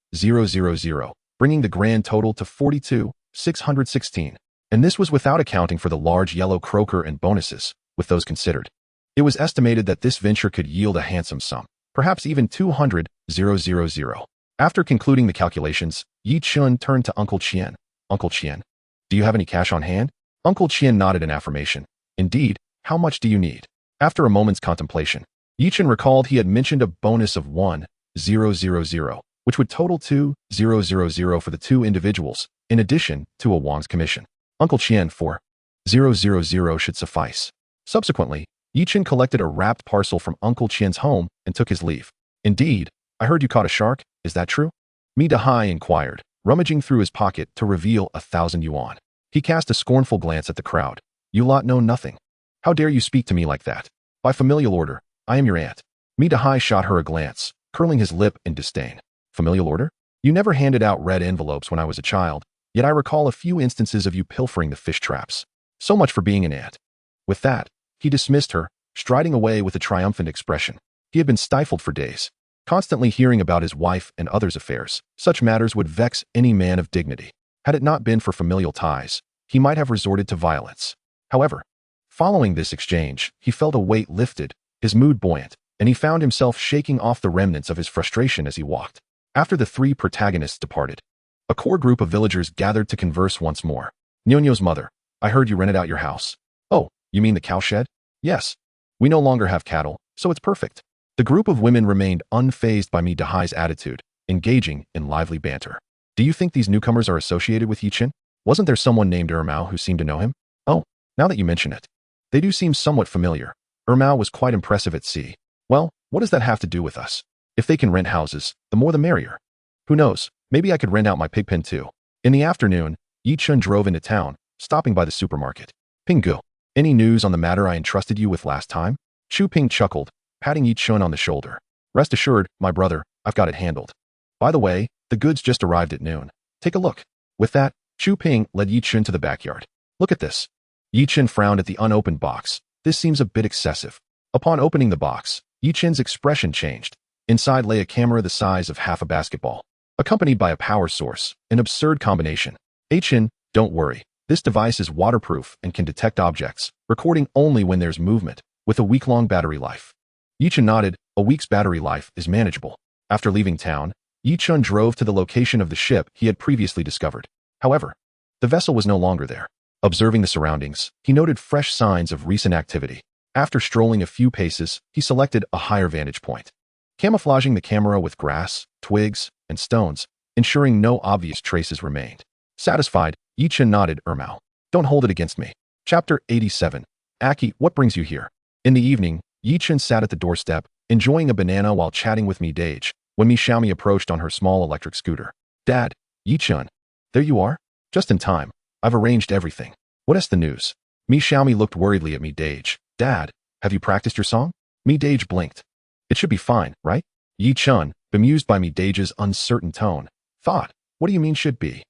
bringing the grand total to 42,616, and this was without accounting for the large yellow croaker and bonuses, with those considered. It was estimated that this venture could yield a handsome sum, perhaps even 200,000. After concluding the calculations, Chen turned to Uncle Chen. Uncle Chen, do you have any cash on hand? Uncle Chen nodded in affirmation. Indeed, how much do you need? After a moment's contemplation, Chen recalled he had mentioned a bonus of 1,000, which would total 2,000 for the two individuals, in addition to a Wang's commission. Uncle Chen 4,000 should suffice. Subsequently, Chen collected a wrapped parcel from Uncle Chen's home and took his leave. Indeed, I heard you caught a shark, is that true? Mi Dahai inquired, rummaging through his pocket to reveal 1,000 yuan. He cast a scornful glance at the crowd. You lot know nothing. How dare you speak to me like that? By familial order, I am your aunt. Mi Dahai shot her a glance, curling his lip in disdain. Familial order? You never handed out red envelopes when I was a child, yet I recall a few instances of you pilfering the fish traps. So much for being an aunt. With that, he dismissed her, striding away with a triumphant expression. He had been stifled for days, constantly hearing about his wife and others' affairs. Such matters would vex any man of dignity. Had it not been for familial ties, he might have resorted to violence. However, following this exchange, he felt a weight lifted, his mood buoyant, and he found himself shaking off the remnants of his frustration as he walked. After the three protagonists departed, a core group of villagers gathered to converse once more. Nyonyo's mother, I heard you rented out your house. Oh, you mean the cowshed? Yes. We no longer have cattle, so it's perfect. The group of women remained unfazed by Mi Dahai's attitude, engaging in lively banter. Do you think these newcomers are associated with Chen? Wasn't there someone named Ermao who seemed to know him? Oh, now that you mention it. They do seem somewhat familiar. Ermao was quite impressive at sea. Well, what does that have to do with us? If they can rent houses, the more the merrier. Who knows, maybe I could rent out my pig pen too. In the afternoon, Chen drove into town, stopping by the supermarket. Pingu, any news on the matter I entrusted you with last time? Chu Ping chuckled, patting Chen on the shoulder. Rest assured, my brother, I've got it handled. By the way, the goods just arrived at noon. Take a look. With that, Chu Ping led Chen to the backyard. Look at this. Chen frowned at the unopened box. This seems a bit excessive. Upon opening the box, Chen's expression changed. Inside lay a camera the size of half a basketball, accompanied by a power source, an absurd combination. Chen, don't worry. This device is waterproof and can detect objects, recording only when there's movement, with a week-long battery life. Chen nodded. A week's battery life is manageable. After leaving town, Chen drove to the location of the ship he had previously discovered. However, the vessel was no longer there. Observing the surroundings, he noted fresh signs of recent activity. After strolling a few paces, he selected a higher vantage point, camouflaging the camera with grass, twigs, and stones, ensuring no obvious traces remained. Satisfied, Chen nodded. Ermao, don't hold it against me. Chapter 87. Aki, what brings you here? In the evening, Chen sat at the doorstep, enjoying a banana while chatting with Mi Dage, when Mi Xiaomi approached on her small electric scooter. Dad, Chen, there you are? Just in time. I've arranged everything. What is the news? Mi Xiaomi looked worriedly at Mi Dage. Dad, have you practiced your song? Mi Dage blinked. It should be fine, right? Chen, bemused by Mi Dage's uncertain tone, thought, what do you mean should be?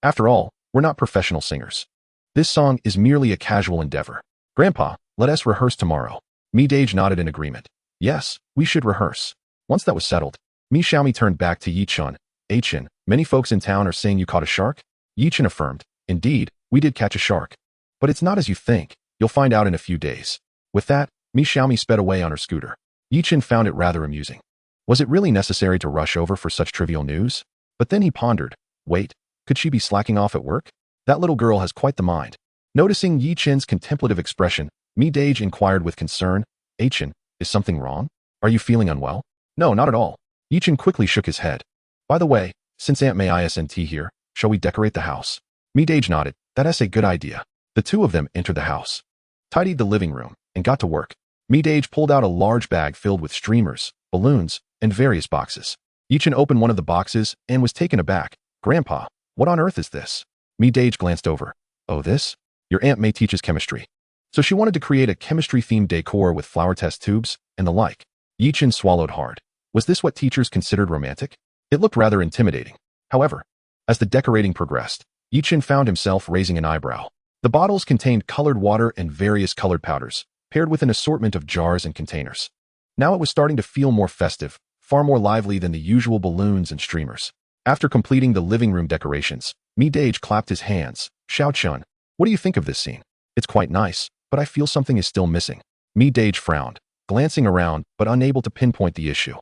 After all, we're not professional singers. This song is merely a casual endeavor. Grandpa, let us rehearse tomorrow. Mi Dage nodded in agreement. Yes, we should rehearse. Once that was settled, Mi Xiaomi turned back to Chen. Chen, many folks in town are saying you caught a shark? Chen affirmed. Indeed, we did catch a shark. But it's not as you think. You'll find out in a few days. With that, Mi Xiaomi sped away on her scooter. Chen found it rather amusing. Was it really necessary to rush over for such trivial news? But then he pondered. Wait, could she be slacking off at work? That little girl has quite the mind. Noticing Yi Chen's contemplative expression, Mi Dage inquired with concern, Chen, is something wrong? Are you feeling unwell? No, not at all. Yi Chen quickly shook his head. By the way, since Aunt May isn't here, shall we decorate the house? Mi Dage nodded. That's a good idea. The two of them entered the house, tidied the living room, and got to work. Mi Dage pulled out a large bag filled with streamers, balloons, and various boxes. Yi Chen opened one of the boxes and was taken aback. Grandpa, what on earth is this? Mi Dage glanced over. Oh, this? Your Aunt May teaches chemistry. So she wanted to create a chemistry-themed decor with flower test tubes and the like. Yi Chen swallowed hard. Was this what teachers considered romantic? It looked rather intimidating. However, as the decorating progressed, Yi Chen found himself raising an eyebrow. The bottles contained colored water and various colored powders, paired with an assortment of jars and containers. Now it was starting to feel more festive, far more lively than the usual balloons and streamers. After completing the living room decorations, Mi Dage clapped his hands. Xiao Chun, what do you think of this scene? It's quite nice, but I feel something is still missing. Mi Dage frowned, glancing around but unable to pinpoint the issue.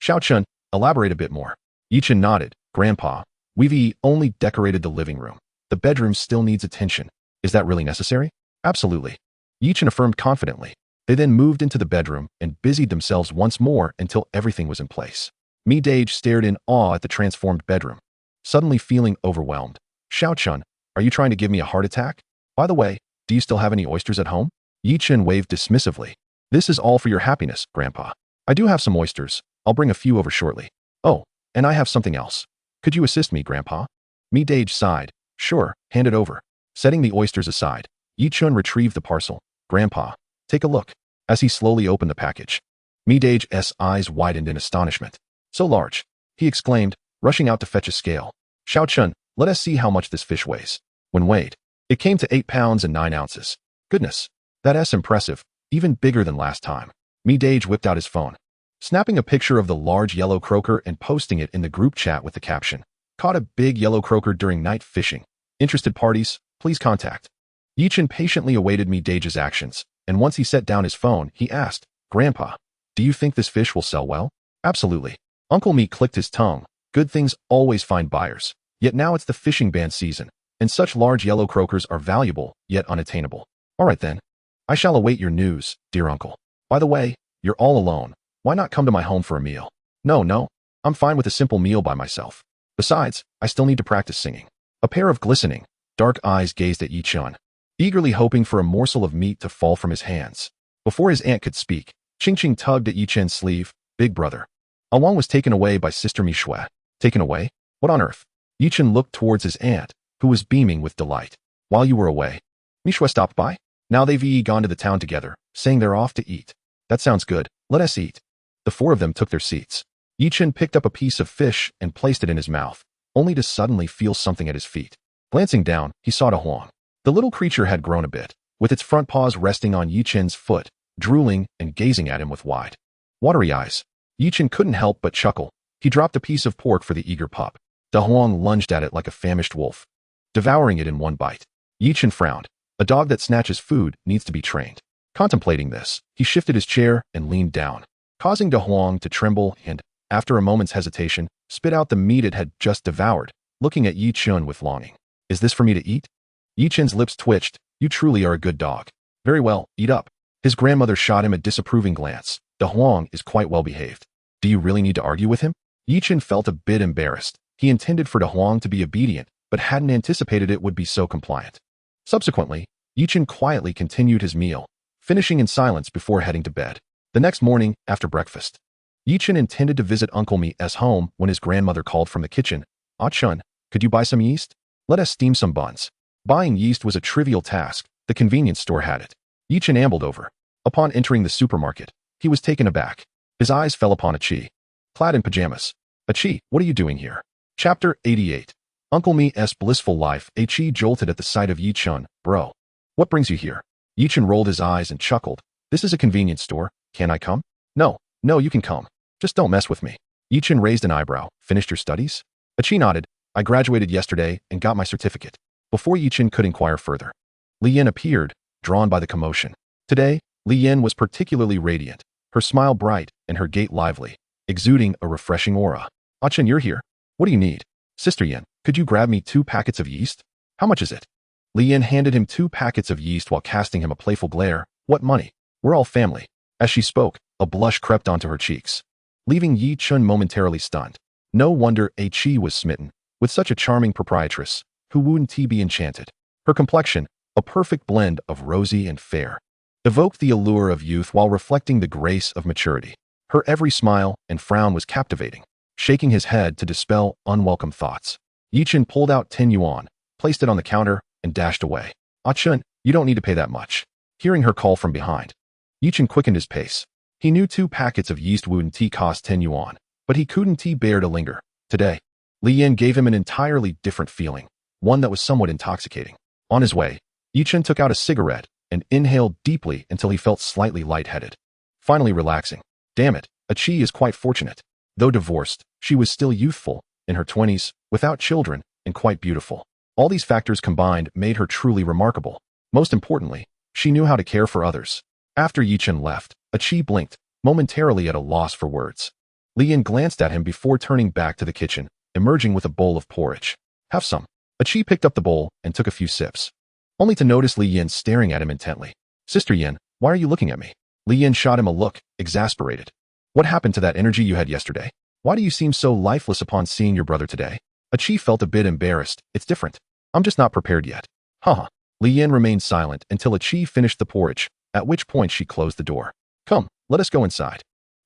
Xiao Chun, elaborate a bit more. Yi Chen nodded. Grandpa, we've only decorated the living room. The bedroom still needs attention. Is that really necessary? Absolutely. Yi Chen affirmed confidently. They then moved into the bedroom and busied themselves once more until everything was in place. Mi Dage stared in awe at the transformed bedroom, suddenly feeling overwhelmed. Xiao Chun, are you trying to give me a heart attack? By the way, do you still have any oysters at home? Yi Chen waved dismissively. This is all for your happiness, Grandpa. I do have some oysters. I'll bring a few over shortly. Oh, and I have something else. Could you assist me, Grandpa? Mi Dage sighed. Sure, hand it over. Setting the oysters aside, Yi Chen retrieved the parcel. Grandpa, take a look. As he slowly opened the package, Mi Dage's eyes widened in astonishment. So large, he exclaimed, rushing out to fetch a scale. Xiao Chun, let us see how much this fish weighs. When weighed, it came to 8 pounds and 9 ounces. Goodness, that's impressive, even bigger than last time. Mi Dage whipped out his phone, snapping a picture of the large yellow croaker and posting it in the group chat with the caption, caught a big yellow croaker during night fishing. Interested parties, please contact. Yi Chen patiently awaited Mi Dage's actions, and once he set down his phone, he asked, Grandpa, do you think this fish will sell well? Absolutely. Uncle Mi clicked his tongue. Good things always find buyers. Yet now it's the fishing ban season, and such large yellow croakers are valuable, yet unattainable. All right then. I shall await your news, dear uncle. By the way, you're all alone. Why not come to my home for a meal? No, I'm fine with a simple meal by myself. Besides, I still need to practice singing. A pair of glistening, dark eyes gazed at Yi Chen, eagerly hoping for a morsel of meat to fall from his hands. Before his aunt could speak, Ching tugged at Yi Chen's sleeve. Big brother. Along was taken away by Sister Mi Shui. Taken away? What on earth? Yi Chen looked towards his aunt, who was beaming with delight. While you were away, Mi Shui stopped by? Now they've gone to the town together, saying they're off to eat. That sounds good. Let us eat. The four of them took their seats. Yi Chen picked up a piece of fish and placed it in his mouth, only to suddenly feel something at his feet. Glancing down, he saw Da Huang. The little creature had grown a bit, with its front paws resting on Yi Chen's foot, drooling and gazing at him with wide, watery eyes. Yi Chen couldn't help but chuckle. He dropped a piece of pork for the eager pup. Da Huang lunged at it like a famished wolf, devouring it in one bite. Yi Chen frowned. A dog that snatches food needs to be trained. Contemplating this, he shifted his chair and leaned down, causing Da Huang to tremble and, after a moment's hesitation, spit out the meat it had just devoured, looking at Yi Chen with longing. Is this for me to eat? Yi Chen's lips twitched. You truly are a good dog. Very well, eat up. His grandmother shot him a disapproving glance. Da Huang is quite well behaved. Do you really need to argue with him? Yi Chen felt a bit embarrassed. He intended for Da Huang to be obedient, but hadn't anticipated it would be so compliant. Subsequently, Yi Chen quietly continued his meal, finishing in silence before heading to bed. The next morning, after breakfast, Yi Chen intended to visit Uncle Mi's home when his grandmother called from the kitchen. Ah Chun, could you buy some yeast? Let us steam some buns. Buying yeast was a trivial task. The convenience store had it. Yi Chen ambled over. Upon entering the supermarket, he was taken aback. His eyes fell upon Achi, clad in pajamas. Achi, what are you doing here? Chapter 88. Uncle Mi's blissful life. Achi jolted at the sight of Yi Chen. Bro, what brings you here? Yi Chen rolled his eyes and chuckled. This is a convenience store. Can I come? No, you can come. Just don't mess with me. Yi Chen raised an eyebrow. Finished your studies? Achi nodded. I graduated yesterday and got my certificate. Before Yi Chen could inquire further, Li Yin appeared, drawn by the commotion. Today, Li Yin was particularly radiant, her smile bright and her gait lively, exuding a refreshing aura. Ah Chen, you're here. What do you need? Sister Yin, could you grab me 2 packets of yeast? How much is it? Li Yin handed him 2 packets of yeast while casting him a playful glare. What money? We're all family. As she spoke, a blush crept onto her cheeks, leaving Yi Chun momentarily stunned. No wonder Chi was smitten with such a charming proprietress, who wouldn't be enchanted. Her complexion, a perfect blend of rosy and fair, evoked the allure of youth while reflecting the grace of maturity. Her every smile and frown was captivating. Shaking his head to dispel unwelcome thoughts, Yi Chun pulled out 10 yuan, placed it on the counter, and dashed away. Ah Chun, you don't need to pay that much. Hearing her call from behind, Yi Chun quickened his pace. He knew 2 packets of yeast wouldn't cost 10 yuan, but he couldn't bear to linger. Today, Li Yin gave him an entirely different feeling, one that was somewhat intoxicating. On his way, Yi Chun took out a cigarette and inhaled deeply until he felt slightly lightheaded. Finally relaxing. Damn it, Chi is quite fortunate. Though divorced, she was still youthful, in her 20s, without children, and quite beautiful. All these factors combined made her truly remarkable. Most importantly, she knew how to care for others. After Yi Chun left, Chi blinked, momentarily at a loss for words. Li Yin glanced at him before turning back to the kitchen, emerging with a bowl of porridge. Have some. Chi picked up the bowl and took a few sips, only to notice Li Yin staring at him intently. Sister Yin, why are you looking at me? Li Yin shot him a look, exasperated. What happened to that energy you had yesterday? Why do you seem so lifeless upon seeing your brother today? Chi felt a bit embarrassed. It's different. I'm just not prepared yet. Haha. Li Yin remained silent until Chi finished the porridge, at which point she closed the door. Come, let us go inside.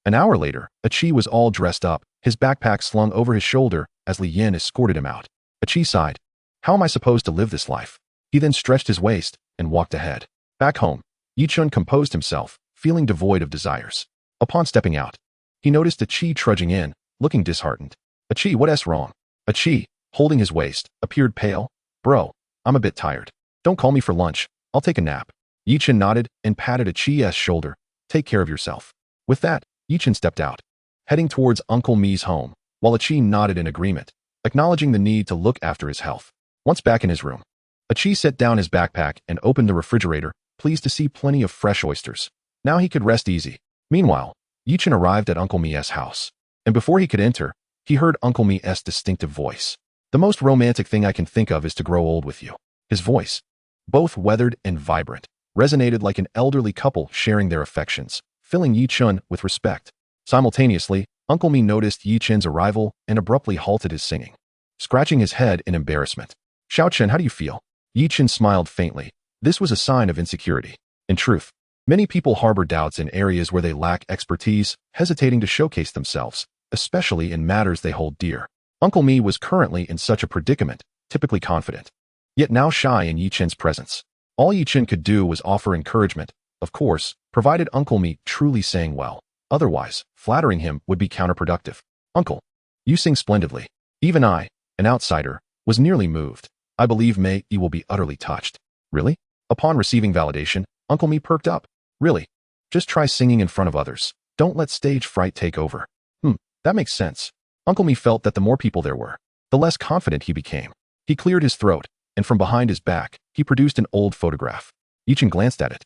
An hour later, Chi was all dressed up, his backpack slung over his shoulder as Li Yin escorted him out. Chi sighed. How am I supposed to live this life? He then stretched his waist and walked ahead. Back home, Yi Chun composed himself, feeling devoid of desires. Upon stepping out, he noticed Chi trudging in, looking disheartened. Chi, what's wrong? Chi, holding his waist, appeared pale. Bro, I'm a bit tired. Don't call me for lunch. I'll take a nap. Yi Chun nodded and patted Chi's shoulder. Take care of yourself. With that, Yi Chun stepped out, heading towards Uncle Mi's home, while Chi nodded in agreement, acknowledging the need to look after his health. Once back in his room, Chi set down his backpack and opened the refrigerator, pleased to see plenty of fresh oysters. Now he could rest easy. Meanwhile, Yi Chun arrived at Uncle Mi's house, and before he could enter, he heard Uncle Mi's distinctive voice. The most romantic thing I can think of is to grow old with you. His voice, both weathered and vibrant, resonated like an elderly couple sharing their affections, filling Yi Chun with respect. Simultaneously, Uncle Mi noticed Yi Chun's arrival and abruptly halted his singing, scratching his head in embarrassment. Xiao Chen, how do you feel? Yi Chun smiled faintly. This was a sign of insecurity. In truth, many people harbor doubts in areas where they lack expertise, hesitating to showcase themselves, especially in matters they hold dear. Uncle Mi was currently in such a predicament, typically confident, yet now shy in Yi Chun's presence. All Yi Chun could do was offer encouragement, of course, provided Uncle Mi truly sang well. Otherwise, flattering him would be counterproductive. Uncle, you sing splendidly. Even I, an outsider, was nearly moved. I believe Mei will be utterly touched. Really? Upon receiving validation, Uncle Mi perked up. Really? Just try singing in front of others. Don't let stage fright take over. That makes sense. Uncle Mi felt that the more people there were, the less confident he became. He cleared his throat, and from behind his back, he produced an old photograph. Yi Chun glanced at it.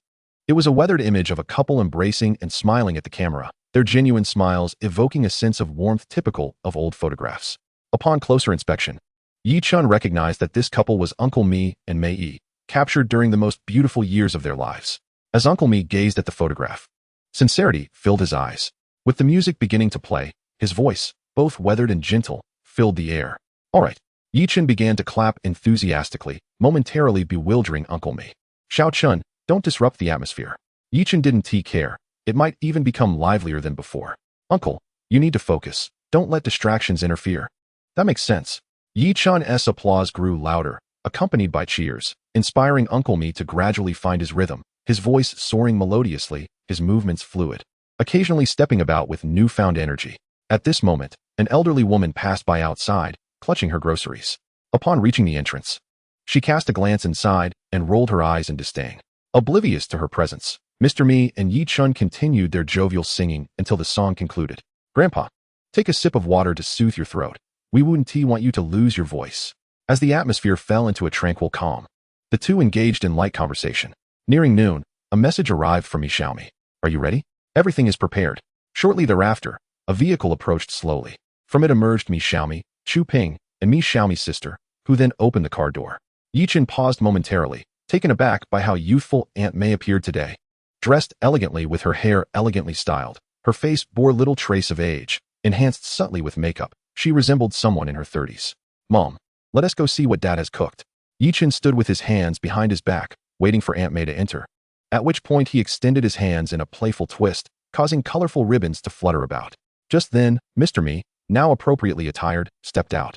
It was a weathered image of a couple embracing and smiling at the camera, their genuine smiles evoking a sense of warmth typical of old photographs. Upon closer inspection, Yi Chun recognized that this couple was Uncle Mi and Mei Yi, captured during the most beautiful years of their lives. As Uncle Mi gazed at the photograph, sincerity filled his eyes. With the music beginning to play, his voice, both weathered and gentle, filled the air. All right. Yi Chun began to clap enthusiastically, momentarily bewildering Uncle Mi. Xiao Chun, don't disrupt the atmosphere. Yi Chun didn't care. It might even become livelier than before. Uncle, you need to focus. Don't let distractions interfere. That makes sense. Yi Chun's applause grew louder, accompanied by cheers, inspiring Uncle Mi to gradually find his rhythm, his voice soaring melodiously, his movements fluid, occasionally stepping about with newfound energy. At this moment, an elderly woman passed by outside, clutching her groceries. Upon reaching the entrance, she cast a glance inside and rolled her eyes in disdain. Oblivious to her presence, Mr. Mi and Yi Chun continued their jovial singing until the song concluded. Grandpa, take a sip of water to soothe your throat. We wouldn't want you to lose your voice. As the atmosphere fell into a tranquil calm, the two engaged in light conversation. Nearing noon, a message arrived from Mi Xiaomi. Are you ready? Everything is prepared. Shortly thereafter, a vehicle approached slowly. From it emerged Mi Xiaomi, Chu Ping, and Mi Xiaomi's sister, who then opened the car door. Yi Chen paused momentarily, taken aback by how youthful Aunt May appeared today. Dressed elegantly with her hair elegantly styled, her face bore little trace of age, enhanced subtly with makeup. She resembled someone in her 30s. Mom, let us go see what Dad has cooked. Yi Chen stood with his hands behind his back, waiting for Aunt May to enter. At which point he extended his hands in a playful twist, causing colorful ribbons to flutter about. Just then, Mr. Me, now appropriately attired, stepped out.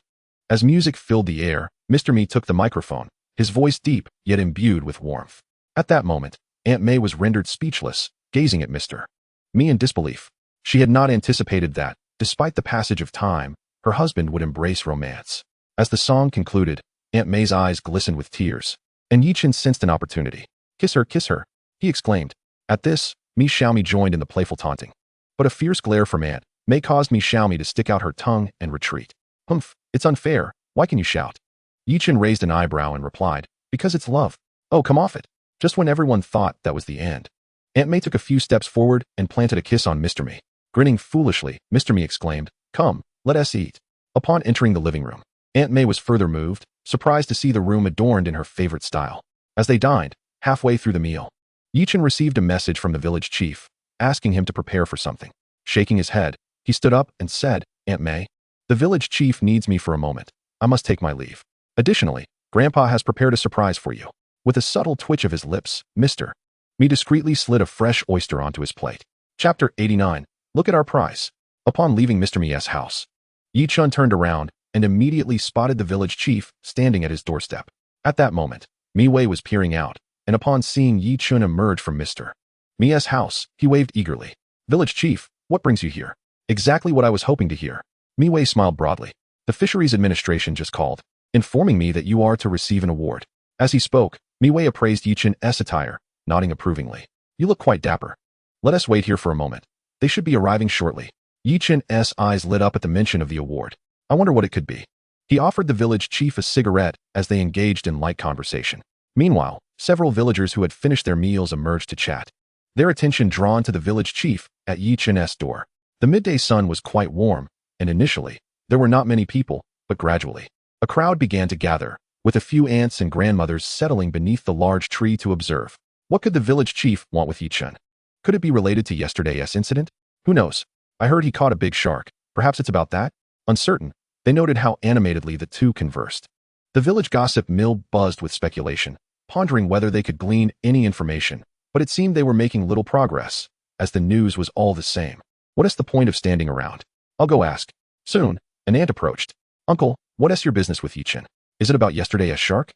As music filled the air, Mr. Me took the microphone, his voice deep, yet imbued with warmth. At that moment, Aunt May was rendered speechless, gazing at Mr. Me in disbelief. She had not anticipated that, despite the passage of time, her husband would embrace romance. As the song concluded, Aunt May's eyes glistened with tears, and Yi Chen sensed an opportunity. Kiss her, he exclaimed. At this, Mi Xiaomi joined in the playful taunting. But a fierce glare from Aunt May caused Mi Xiaomi to stick out her tongue and retreat. Humph, it's unfair, why can you shout? Yi Chen raised an eyebrow and replied, because it's love. Oh, come off it. Just when everyone thought that was the end. Aunt May took a few steps forward and planted a kiss on Mr. Me. Grinning foolishly, Mr. Me exclaimed, come, let us eat. Upon entering the living room, Aunt May was further moved, surprised to see the room adorned in her favorite style. As they dined, halfway through the meal, Yi Chen received a message from the village chief, asking him to prepare for something. Shaking his head, he stood up and said, Aunt May, the village chief needs me for a moment. I must take my leave. Additionally, Grandpa has prepared a surprise for you. With a subtle twitch of his lips, Mr. Me discreetly slid a fresh oyster onto his plate. Chapter 89. Look at our prize. Upon leaving Mr. Me's house, Yi Chen turned around and immediately spotted the village chief standing at his doorstep. At that moment, Mi Wei was peering out, and upon seeing Yi Chen emerge from Mr. Me's house, he waved eagerly. Village chief, what brings you here? Exactly what I was hoping to hear. Mi Wei smiled broadly. The Fisheries Administration just called, informing me that you are to receive an award. As he spoke, Mi Wei appraised Yi Chen's attire, nodding approvingly. You look quite dapper. Let us wait here for a moment. They should be arriving shortly. Yi Chen's eyes lit up at the mention of the award. I wonder what it could be. He offered the village chief a cigarette as they engaged in light conversation. Meanwhile, several villagers who had finished their meals emerged to chat, their attention drawn to the village chief at Yi Chen's door. The midday sun was quite warm, and initially, there were not many people, but gradually, a crowd began to gather, with a few aunts and grandmothers settling beneath the large tree to observe. What could the village chief want with Yi Chen? Could it be related to yesterday's incident? Who knows? I heard he caught a big shark. Perhaps it's about that? Uncertain, they noted how animatedly the two conversed. The village gossip mill buzzed with speculation, pondering whether they could glean any information, but it seemed they were making little progress, as the news was all the same. What is the point of standing around? I'll go ask. Soon, an aunt approached. Uncle, what is your business with Yi Chen? Is it about yesterday's shark?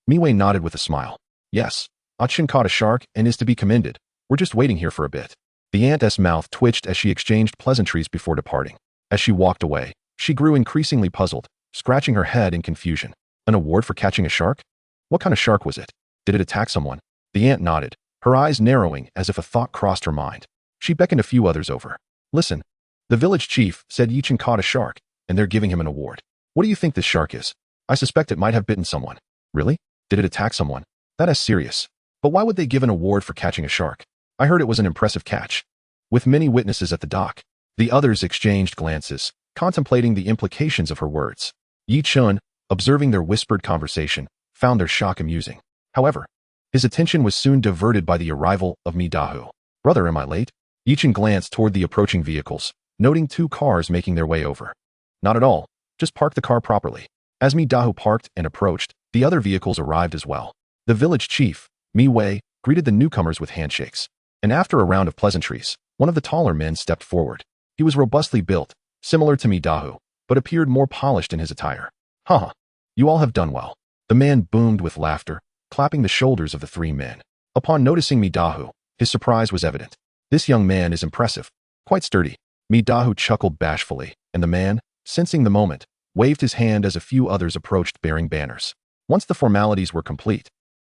Mi Wei nodded with a smile. Yes, Ah Chen caught a shark and is to be commended. We're just waiting here for a bit. The aunt's mouth twitched as she exchanged pleasantries before departing. As she walked away, she grew increasingly puzzled, scratching her head in confusion. An award for catching a shark? What kind of shark was it? Did it attack someone? The aunt nodded, her eyes narrowing as if a thought crossed her mind. She beckoned a few others over. Listen. The village chief said Yi Chen caught a shark, and they're giving him an award. What do you think this shark is? I suspect it might have bitten someone. Really? Did it attack someone? That is serious. But why would they give an award for catching a shark? I heard it was an impressive catch. With many witnesses at the dock, the others exchanged glances, contemplating the implications of her words. Yi Chen, observing their whispered conversation, found their shock amusing. However, his attention was soon diverted by the arrival of Mi Dahu. Brother, am I late? Yi Chen glanced toward the approaching vehicles, noting 2 cars making their way over. Not at all. Just park the car properly. As Mi Dahu parked and approached, the other vehicles arrived as well. The village chief, Mi Wei, greeted the newcomers with handshakes. And after a round of pleasantries, one of the taller men stepped forward. He was robustly built, similar to Mi Dahu, but appeared more polished in his attire. Haha, you all have done well. The man boomed with laughter, clapping the shoulders of the 3 men. Upon noticing Mi Dahu, his surprise was evident. This young man is impressive, quite sturdy. Mi Dahu chuckled bashfully, and the man, sensing the moment, waved his hand as a few others approached bearing banners. Once the formalities were complete,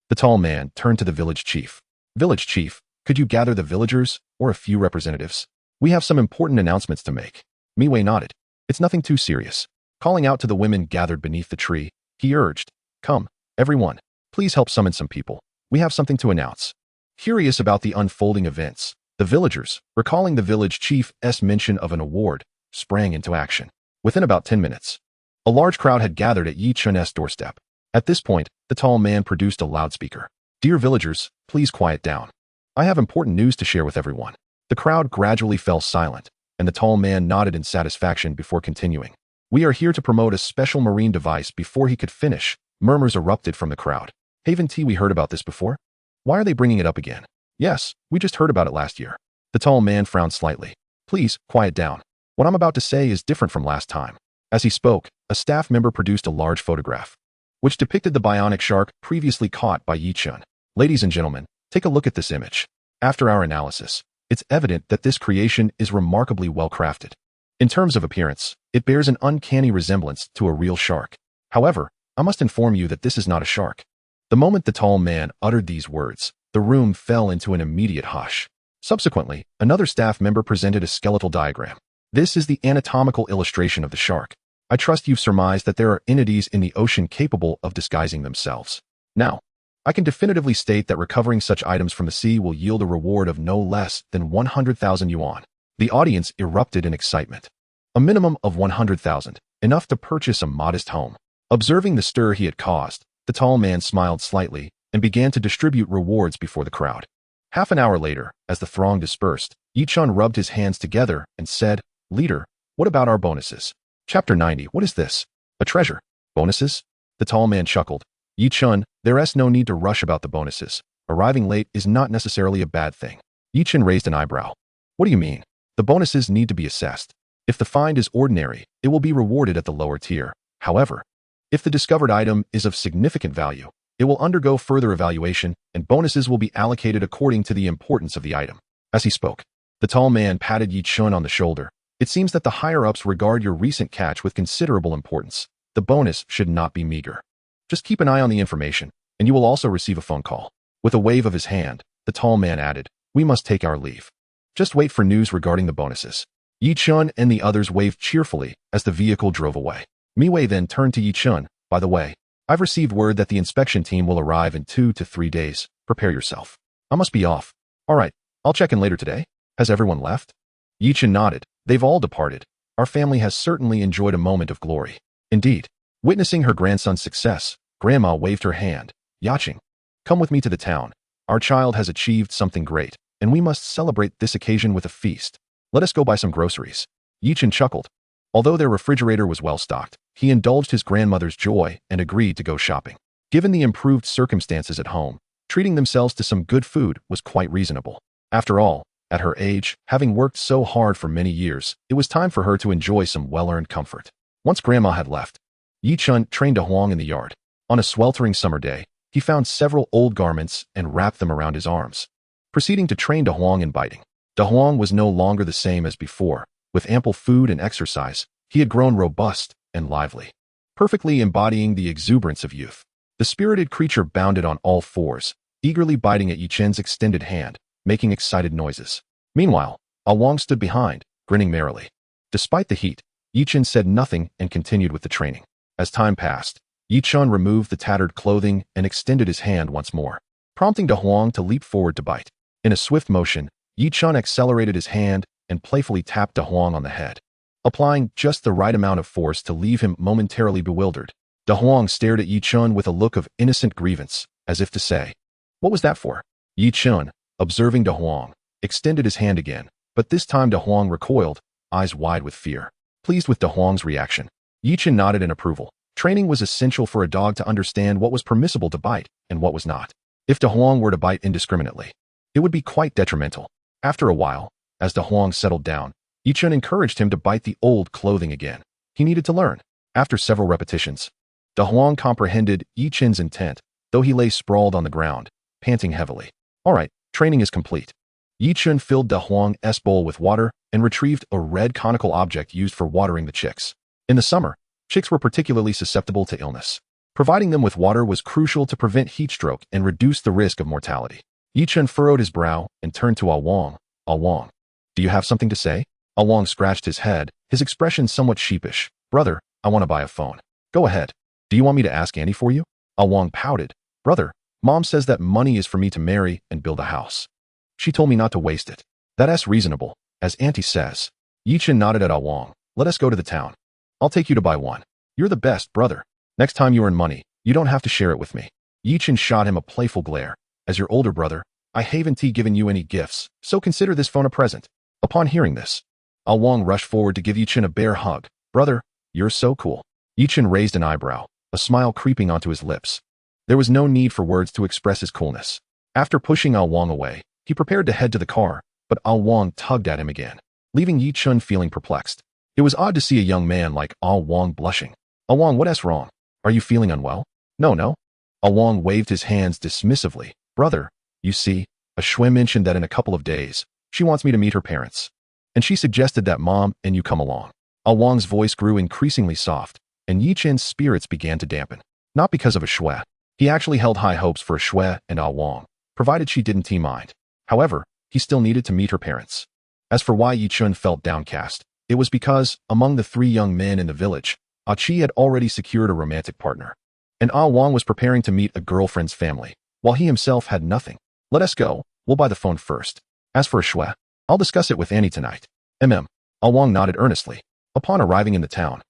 the tall man turned to the village chief. Village chief, could you gather the villagers, or a few representatives? We have some important announcements to make. Mi Wei nodded. It's nothing too serious. Calling out to the women gathered beneath the tree, he urged, come, everyone, please help summon some people. We have something to announce. Curious about the unfolding events, the villagers, recalling the village chief's mention of an award, sprang into action. Within about 10 minutes, a large crowd had gathered at Yi Chen's doorstep. At this point, the tall man produced a loudspeaker. "Dear villagers, please quiet down. I have important news to share with everyone." The crowd gradually fell silent, and the tall man nodded in satisfaction before continuing. "We are here to promote a special marine device." Before he could finish, murmurs erupted from the crowd. "Haven tea, we heard about this before? Why are they bringing it up again?" "Yes, we just heard about it last year." The tall man frowned slightly. "Please, quiet down. What I'm about to say is different from last time." As he spoke, a staff member produced a large photograph, which depicted the bionic shark previously caught by Chen. "Ladies and gentlemen, take a look at this image. After our analysis, it's evident that this creation is remarkably well crafted. In terms of appearance, it bears an uncanny resemblance to a real shark. However, I must inform you that this is not a shark." The moment the tall man uttered these words, the room fell into an immediate hush. Subsequently, another staff member presented a skeletal diagram. "This is the anatomical illustration of the shark. I trust you've surmised that there are entities in the ocean capable of disguising themselves. Now, I can definitively state that recovering such items from the sea will yield a reward of no less than 100,000 yuan. The audience erupted in excitement. A minimum of 100,000, enough to purchase a modest home. Observing the stir he had caused, the tall man smiled slightly and began to distribute rewards before the crowd. Half an hour later, as the throng dispersed, Chen rubbed his hands together and said, "Leader, what about our bonuses?" Chapter 90. What is this? A treasure? Bonuses? The tall man chuckled. "Chen, there's no need to rush about the bonuses. Arriving late is not necessarily a bad thing." Chen raised an eyebrow. "What do you mean?" "The bonuses need to be assessed. If the find is ordinary, it will be rewarded at the lower tier. However, if the discovered item is of significant value, it will undergo further evaluation, and bonuses will be allocated according to the importance of the item." As he spoke, the tall man patted Chen on the shoulder. "It seems that the higher-ups regard your recent catch with considerable importance. The bonus should not be meager. Just keep an eye on the information, and you will also receive a phone call." With a wave of his hand, the tall man added, "We must take our leave. Just wait for news regarding the bonuses." Chen and the others waved cheerfully as the vehicle drove away. Miwei then turned to Chen. "By the way, I've received word that the inspection team will arrive in 2 to 3 days. Prepare yourself. I must be off." "All right, I'll check in later today." "Has everyone left?" Chen nodded. "They've all departed. Our family has certainly enjoyed a moment of glory." Indeed, witnessing her grandson's success, Grandma waved her hand. "Yaching, come with me to the town. Our child has achieved something great, and we must celebrate this occasion with a feast. Let us go buy some groceries." Chen chuckled. Although their refrigerator was well stocked, he indulged his grandmother's joy and agreed to go shopping. Given the improved circumstances at home, treating themselves to some good food was quite reasonable. After all, at her age, having worked so hard for many years, it was time for her to enjoy some well-earned comfort. Once Grandma had left, Chen trained De Huang in the yard. On a sweltering summer day, he found several old garments and wrapped them around his arms. Proceeding to train De Huang in biting. De Huang was no longer the same as before. With ample food and exercise, he had grown robust and lively, perfectly embodying the exuberance of youth. The spirited creature bounded on all fours, eagerly biting at Chen's extended hand, making excited noises. Meanwhile, Wang stood behind, grinning merrily. Despite the heat, Chen said nothing and continued with the training. As time passed, Chen removed the tattered clothing and extended his hand once more, prompting De Huang to leap forward to bite. In a swift motion, Chen accelerated his hand and playfully tapped De Huang on the head, applying just the right amount of force to leave him momentarily bewildered. De Huang stared at Chen with a look of innocent grievance, as if to say, "What was that for?" Chen, observing De Huang, extended his hand again, but this time De Huang recoiled, eyes wide with fear. Pleased with De Huang's reaction, Chen nodded in approval. Training was essential for a dog to understand what was permissible to bite and what was not. If De Huang were to bite indiscriminately, it would be quite detrimental. After a while, as De Huang settled down, Chen encouraged him to bite the old clothing again. He needed to learn. After several repetitions, De Huang comprehended Chen's intent, though he lay sprawled on the ground, panting heavily. All right, training is complete. Chen filled De Huang's bowl with water and retrieved a red conical object used for watering the chicks. In the summer, chicks were particularly susceptible to illness. Providing them with water was crucial to prevent heat stroke and reduce the risk of mortality. Chen furrowed his brow and turned to Wang. "Wang, do you have something to say?" Wang scratched his head, his expression somewhat sheepish. "Brother, I want to buy a phone." "Go ahead. Do you want me to ask Auntie for you?" Wang pouted. "Brother, Mom says that money is for me to marry and build a house. She told me not to waste it. That's reasonable, as Auntie says." Chen nodded at Wang. "Let us go to the town. I'll take you to buy one. You're the best, brother. Next time you earn money, You don't have to share it with me. Chen shot him a playful glare. As your older brother, I haven't given you any gifts, so consider this phone a present. Upon hearing this, Wang rushed forward to give Chen a bear hug. Brother, you're so cool. Chen raised an eyebrow, a smile creeping onto his lips. There was no need for words to express his coolness. After pushing Wang away, he prepared to head to the car, but Wang tugged at him again, leaving Chen feeling perplexed. It was odd to see a young man like Wang blushing. Wang, what's wrong? Are you feeling unwell? No. Wang waved his hands dismissively. Brother, you see, Shui mentioned that in a couple of days, she wants me to meet her parents. And she suggested that Mom and you come along. Wang's voice grew increasingly soft, and Chen's spirits began to dampen. Not because of Shui. He actually held high hopes for Shui and Wang, provided she didn't mind. However, he still needed to meet her parents. As for why Chen felt downcast, it was because, among the 3 young men in the village, Qi had already secured a romantic partner. And Wang was preparing to meet a girlfriend's family, while he himself had nothing. Let us go, we'll buy the phone first. As for Shui, I'll discuss it with Annie tonight. Wang nodded earnestly. Upon arriving in the town,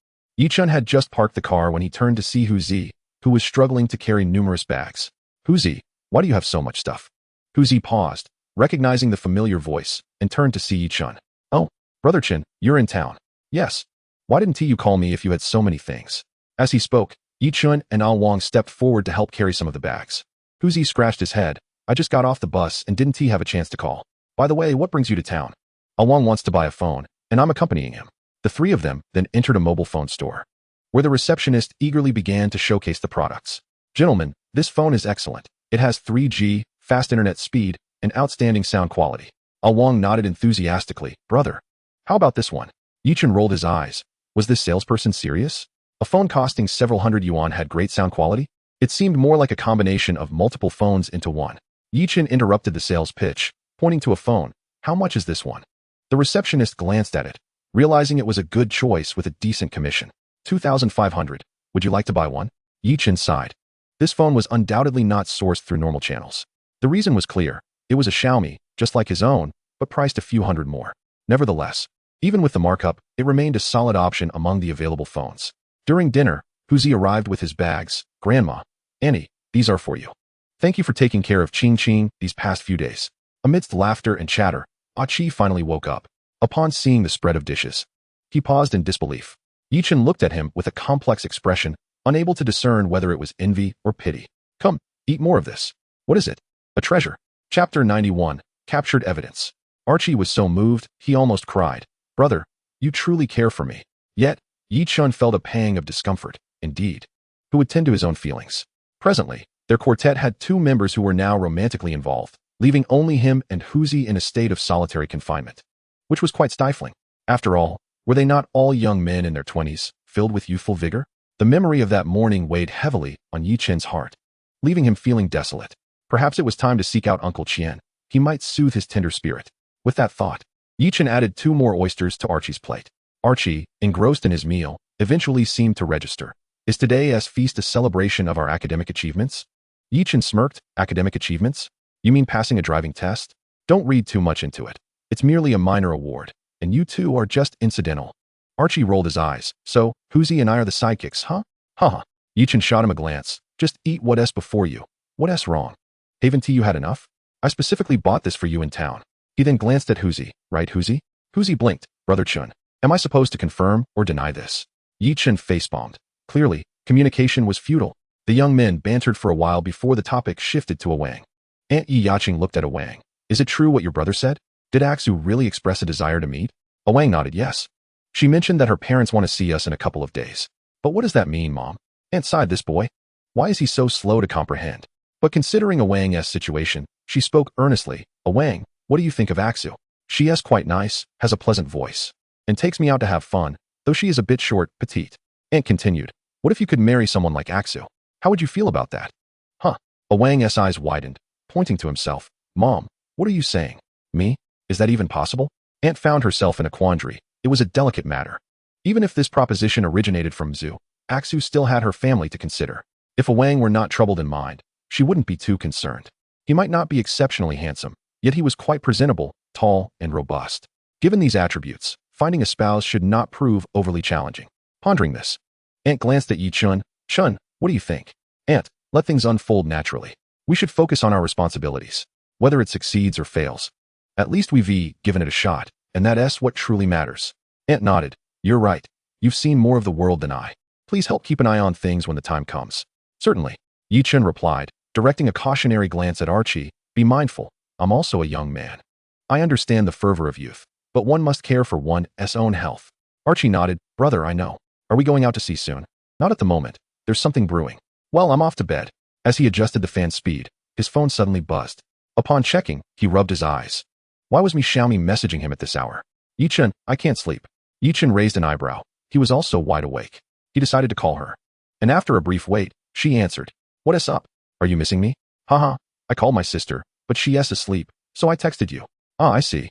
Chen had just parked the car when he turned to see Huzi, who was struggling to carry numerous bags. Huzi, why do you have so much stuff? Huzi paused, recognizing the familiar voice, and turned to see Chen. Oh, Brother Chen, you're in town. Yes. Why didn't you call me if you had so many things? As he spoke, Chen and Wang stepped forward to help carry some of the bags. Huzi scratched his head. I just got off the bus and didn't have a chance to call. By the way, what brings you to town? Wang wants to buy a phone, and I'm accompanying him. The 3 of them then entered a mobile phone store, where the receptionist eagerly began to showcase the products. Gentlemen, this phone is excellent. It has 3G, fast internet speed, and outstanding sound quality. Wang nodded enthusiastically. Brother, how about this one? Chen rolled his eyes. Was this salesperson serious? A phone costing several hundred yuan had great sound quality? It seemed more like a combination of multiple phones into one. Chen interrupted the sales pitch, pointing to a phone. How much is this one? The receptionist glanced at it, realizing it was a good choice with a decent commission. 2,500. Would you like to buy one? Chen sighed. This phone was undoubtedly not sourced through normal channels. The reason was clear. It was a Xiaomi, just like his own, but priced a few hundred more. Nevertheless, even with the markup, it remained a solid option among the available phones. During dinner, Huzi arrived with his bags. Grandma, Annie, these are for you. Thank you for taking care of Qing these past few days. Amidst laughter and chatter, Qi finally woke up. Upon seeing the spread of dishes, he paused in disbelief. Chen looked at him with a complex expression, unable to discern whether it was envy or pity. Come, eat more of this. What is it? A treasure. Chapter 91, Captured Evidence. Archie was so moved, he almost cried. Brother, you truly care for me. Yet, Chen felt a pang of discomfort, indeed. Who would tend to his own feelings? Presently, their quartet had 2 members who were now romantically involved, leaving only him and Huzi in a state of solitary confinement, which was quite stifling. After all, were they not all young men in their 20s, filled with youthful vigor? The memory of that morning weighed heavily on Chen's heart, leaving him feeling desolate. Perhaps it was time to seek out Uncle Chen. He might soothe his tender spirit. With that thought, Chen added 2 more oysters to Archie's plate. Archie, engrossed in his meal, eventually seemed to register. Is today's feast a celebration of our academic achievements? Chen smirked. Academic achievements? You mean passing a driving test? Don't read too much into it. It's merely a minor award, and you 2 are just incidental. Archie rolled his eyes. So, Huzi and I are the sidekicks, huh? Haha. Chen shot him a glance. Just eat what's before you. What's wrong? Haven't you had enough? I specifically bought this for you in town. He then glanced at Huzi. Right, Huzi? Huzi blinked. Brother Chen, am I supposed to confirm or deny this? Chen facepalmed. Clearly, communication was futile. The young men bantered for a while before the topic shifted to Wang. Aunt Yaching looked at Wang. Is it true what your brother said? Did Axu really express a desire to meet? Wang nodded yes. She mentioned that her parents want to see us in a couple of days. But what does that mean, Mom? Aunt sighed. This boy? Why is he so slow to comprehend? But considering Wang's situation, she spoke earnestly. Wang, what do you think of Axu? She is quite nice, has a pleasant voice, and takes me out to have fun, though she is a bit short, petite. Aunt continued. What if you could marry someone like Axu? How would you feel about that? Huh. Wang's eyes widened, pointing to himself. Mom, what are you saying? Me? Is that even possible? Aunt found herself in a quandary. It was a delicate matter. Even if this proposition originated from Zhu, Axu still had her family to consider. If Wang were not troubled in mind, she wouldn't be too concerned. He might not be exceptionally handsome, yet he was quite presentable, tall, and robust. Given these attributes, finding a spouse should not prove overly challenging. Pondering this, Aunt glanced at Chen. Chen, what do you think? Aunt, let things unfold naturally. We should focus on our responsibilities, whether it succeeds or fails. At least we've given it a shot, and that's what truly matters. Aunt nodded. You're right. You've seen more of the world than I. Please help keep an eye on things when the time comes. Certainly. Chen replied, directing a cautionary glance at Archie. Be mindful. I'm also a young man. I understand the fervor of youth, but one must care for one's own health. Archie nodded. Brother, I know. Are we going out to sea soon? Not at the moment. There's something brewing. Well, I'm off to bed. As he adjusted the fan speed, his phone suddenly buzzed. Upon checking, he rubbed his eyes. Why was Xiaomi messaging him at this hour? Chen, I can't sleep. Chen raised an eyebrow. He was also wide awake. He decided to call her. And after a brief wait, she answered. What is up? Are you missing me? Haha. I called my sister, but she's asleep, so I texted you. Ah, I see.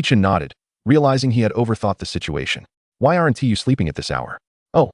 Chen nodded, realizing he had overthought the situation. Why aren't you sleeping at this hour? Oh.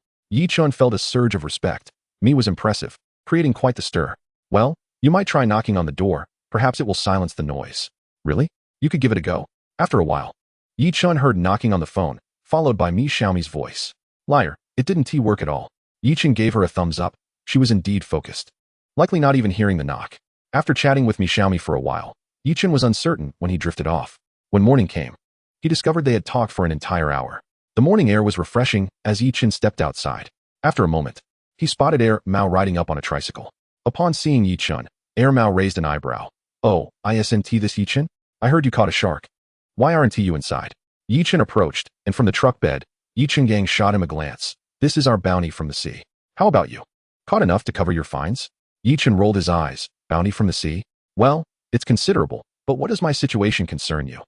Chen felt a surge of respect. Me was impressive, creating quite the stir. Well, you might try knocking on the door. Perhaps it will silence the noise. Really? You could give it a go. After a while, Chen heard knocking on the phone, followed by Xiaomi's voice. Liar, it didn't work at all. Chen gave her a thumbs up. She was indeed focused. Likely not even hearing the knock. After chatting with Xiaomi for a while, Chen was uncertain when he drifted off. When morning came, he discovered they had talked for an entire hour. The morning air was refreshing as Chen stepped outside. After a moment, he spotted Mao riding up on a tricycle. Upon seeing Chen, Mao raised an eyebrow. Oh, isn't this Chen? I heard you caught a shark. Why aren't you inside? Chen approached, and from the truck bed, Chen gang shot him a glance. This is our bounty from the sea. How about you? Caught enough to cover your fines? Chen rolled his eyes. Bounty from the sea? Well, it's considerable, but what does my situation concern you?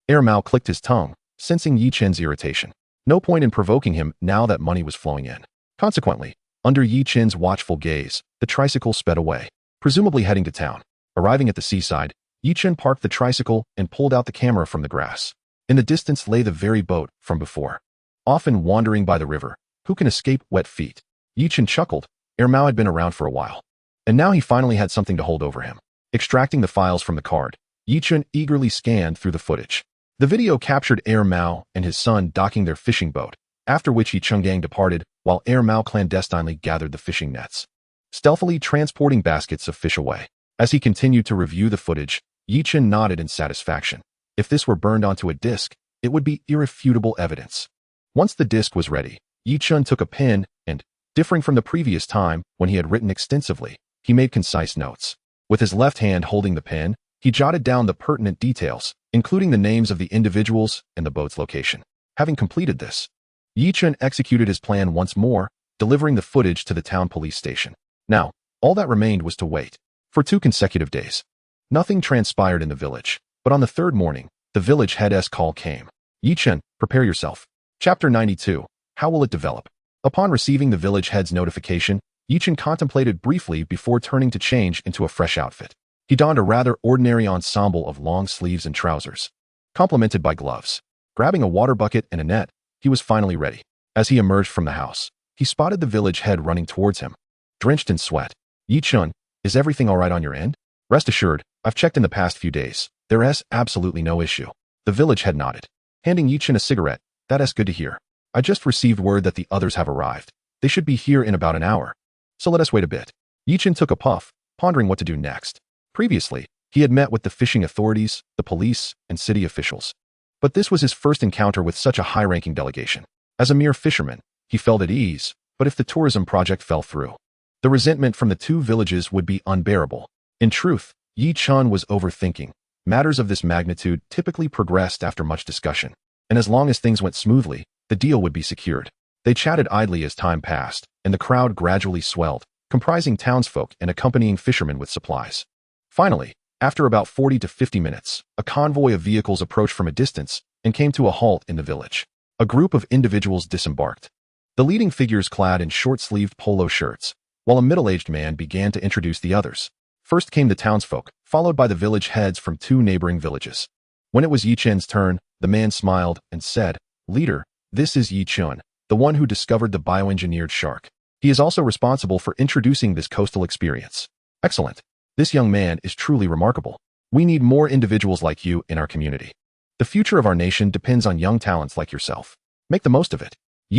Mao clicked his tongue, sensing Chen's irritation. No point in provoking him now that money was flowing in. Consequently, under Chen's watchful gaze, the tricycle sped away, presumably heading to town. Arriving at the seaside, Chen parked the tricycle and pulled out the camera from the grass. In the distance lay the very boat from before. Often wandering by the river, who can escape wet feet? Chen chuckled. Mao had been around for a while. And now he finally had something to hold over him. Extracting the files from the card, Chen eagerly scanned through the footage. The video captured Mao and his son docking their fishing boat, after which Chen gang departed, while Mao clandestinely gathered the fishing nets, stealthily transporting baskets of fish away. As he continued to review the footage, Chen nodded in satisfaction. If this were burned onto a disc, it would be irrefutable evidence. Once the disc was ready, Chen took a pen and, differing from the previous time when he had written extensively, he made concise notes. With his left hand holding the pen, he jotted down the pertinent details, including the names of the individuals and the boat's location. Having completed this, Chen executed his plan once more, delivering the footage to the town police station. Now, all that remained was to wait. For 2 consecutive days, nothing transpired in the village, but on the third morning, the village head's call came. Chen, prepare yourself. Chapter 92. How will it develop? Upon receiving the village head's notification, Chen contemplated briefly before turning to change into a fresh outfit. He donned a rather ordinary ensemble of long sleeves and trousers, complemented by gloves. Grabbing a water bucket and a net, he was finally ready. As he emerged from the house, he spotted the village head running towards him. Drenched in sweat. Chen, is everything all right on your end? Rest assured, I've checked in the past few days. There's absolutely no issue. The village head nodded, handing Chen a cigarette. That's good to hear. I just received word that the others have arrived. They should be here in about an hour. So let us wait a bit. Chen took a puff, pondering what to do next. Previously, he had met with the fishing authorities, the police, and city officials. But this was his first encounter with such a high-ranking delegation. As a mere fisherman, he felt at ease, but if the tourism project fell through, the resentment from the 2 villages would be unbearable. In truth, Chen was overthinking. Matters of this magnitude typically progressed after much discussion, and as long as things went smoothly, the deal would be secured. They chatted idly as time passed, and the crowd gradually swelled, comprising townsfolk and accompanying fishermen with supplies. Finally, after about 40 to 50 minutes, a convoy of vehicles approached from a distance and came to a halt in the village. A group of individuals disembarked. The leading figures clad in short-sleeved polo shirts, while a middle-aged man began to introduce the others. First came the townsfolk, followed by the village heads from 2 neighboring villages. When it was Chen's turn, the man smiled and said, "Leader, this is Chen, the one who discovered the bioengineered shark. He is also responsible for introducing this coastal experience." Excellent. This young man is truly remarkable. We need more individuals like you in our community. The future of our nation depends on young talents like yourself. Make the most of it.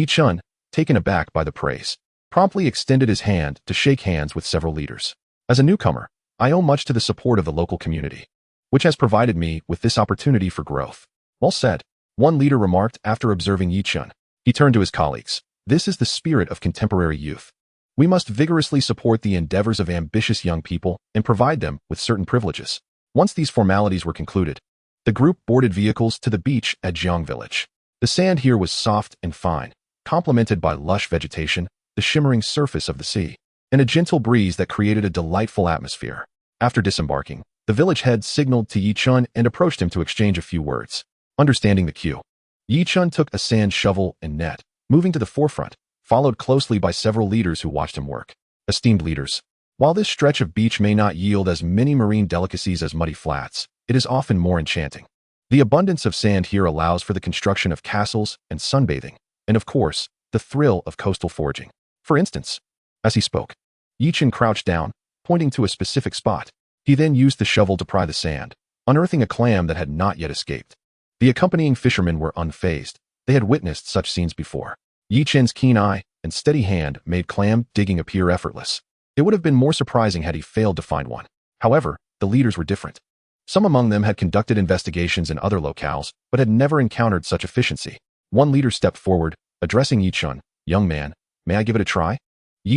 Chen, taken aback by the praise, promptly extended his hand to shake hands with several leaders. As a newcomer, I owe much to the support of the local community, which has provided me with this opportunity for growth. Well said, one leader remarked after observing Chen. He turned to his colleagues. This is the spirit of contemporary youth. We must vigorously support the endeavors of ambitious young people and provide them with certain privileges. Once these formalities were concluded, the group boarded vehicles to the beach at Jiang Village. The sand here was soft and fine, complemented by lush vegetation, the shimmering surface of the sea, and a gentle breeze that created a delightful atmosphere. After disembarking, the village head signaled to Chen and approached him to exchange a few words. Understanding the cue, Chen took a sand shovel and net, moving to the forefront, followed closely by several leaders who watched him work. Esteemed leaders, while this stretch of beach may not yield as many marine delicacies as muddy flats, it is often more enchanting. The abundance of sand here allows for the construction of castles and sunbathing, and of course, the thrill of coastal foraging. For instance, as he spoke, Chen crouched down, pointing to a specific spot. He then used the shovel to pry the sand, unearthing a clam that had not yet escaped. The accompanying fishermen were unfazed. They had witnessed such scenes before. Chen's keen eye and steady hand made clam digging appear effortless. It would have been more surprising had he failed to find one. However, the leaders were different. Some among them had conducted investigations in other locales, but had never encountered such efficiency. One leader stepped forward, addressing Chen. Young man, may I give it a try?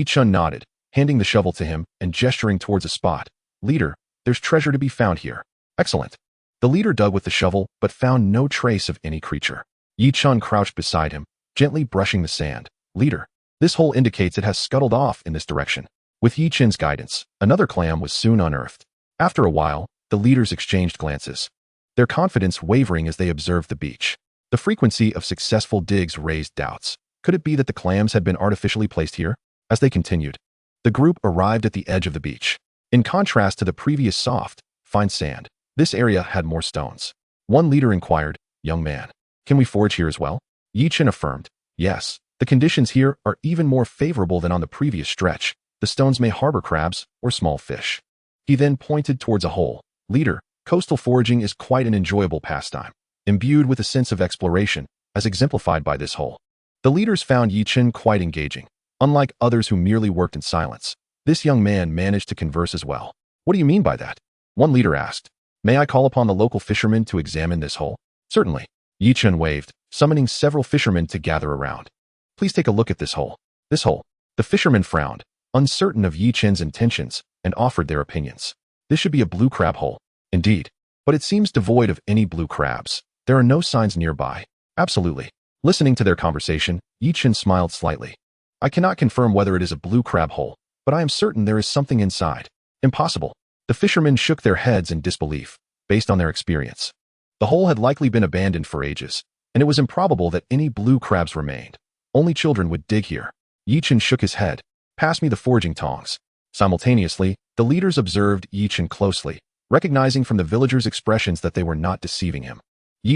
Chen nodded, handing the shovel to him and gesturing towards a spot. Leader, there's treasure to be found here. Excellent. The leader dug with the shovel, but found no trace of any creature. Chen crouched beside him, gently brushing the sand. Leader, this hole indicates it has scuttled off in this direction. With Chen's guidance, another clam was soon unearthed. After a while, the leaders exchanged glances, their confidence wavering as they observed the beach. The frequency of successful digs raised doubts. Could it be that the clams had been artificially placed here? As they continued, the group arrived at the edge of the beach. In contrast to the previous soft, fine sand, this area had more stones. One leader inquired, young man, can we forage here as well? Chen affirmed, yes, the conditions here are even more favorable than on the previous stretch. The stones may harbor crabs or small fish. He then pointed towards a hole. Leader, coastal foraging is quite an enjoyable pastime, imbued with a sense of exploration, as exemplified by this hole. The leaders found Chen quite engaging. Unlike others who merely worked in silence, this young man managed to converse as well. What do you mean by that? One leader asked. May I call upon the local fishermen to examine this hole? Certainly. Chen waved, summoning several fishermen to gather around. Please take a look at this hole. This hole. The fishermen frowned, uncertain of Chen's intentions, and offered their opinions. This should be a blue crab hole. Indeed. But it seems devoid of any blue crabs. There are no signs nearby. Absolutely. Listening to their conversation, Chen smiled slightly. I cannot confirm whether it is a blue crab hole, but I am certain there is something inside. Impossible. The fishermen shook their heads in disbelief, based on their experience. The hole had likely been abandoned for ages, and it was improbable that any blue crabs remained. Only children would dig here. Chen shook his head. Pass me the foraging tongs. Simultaneously, the leaders observed Chen closely, recognizing from the villagers' expressions that they were not deceiving him.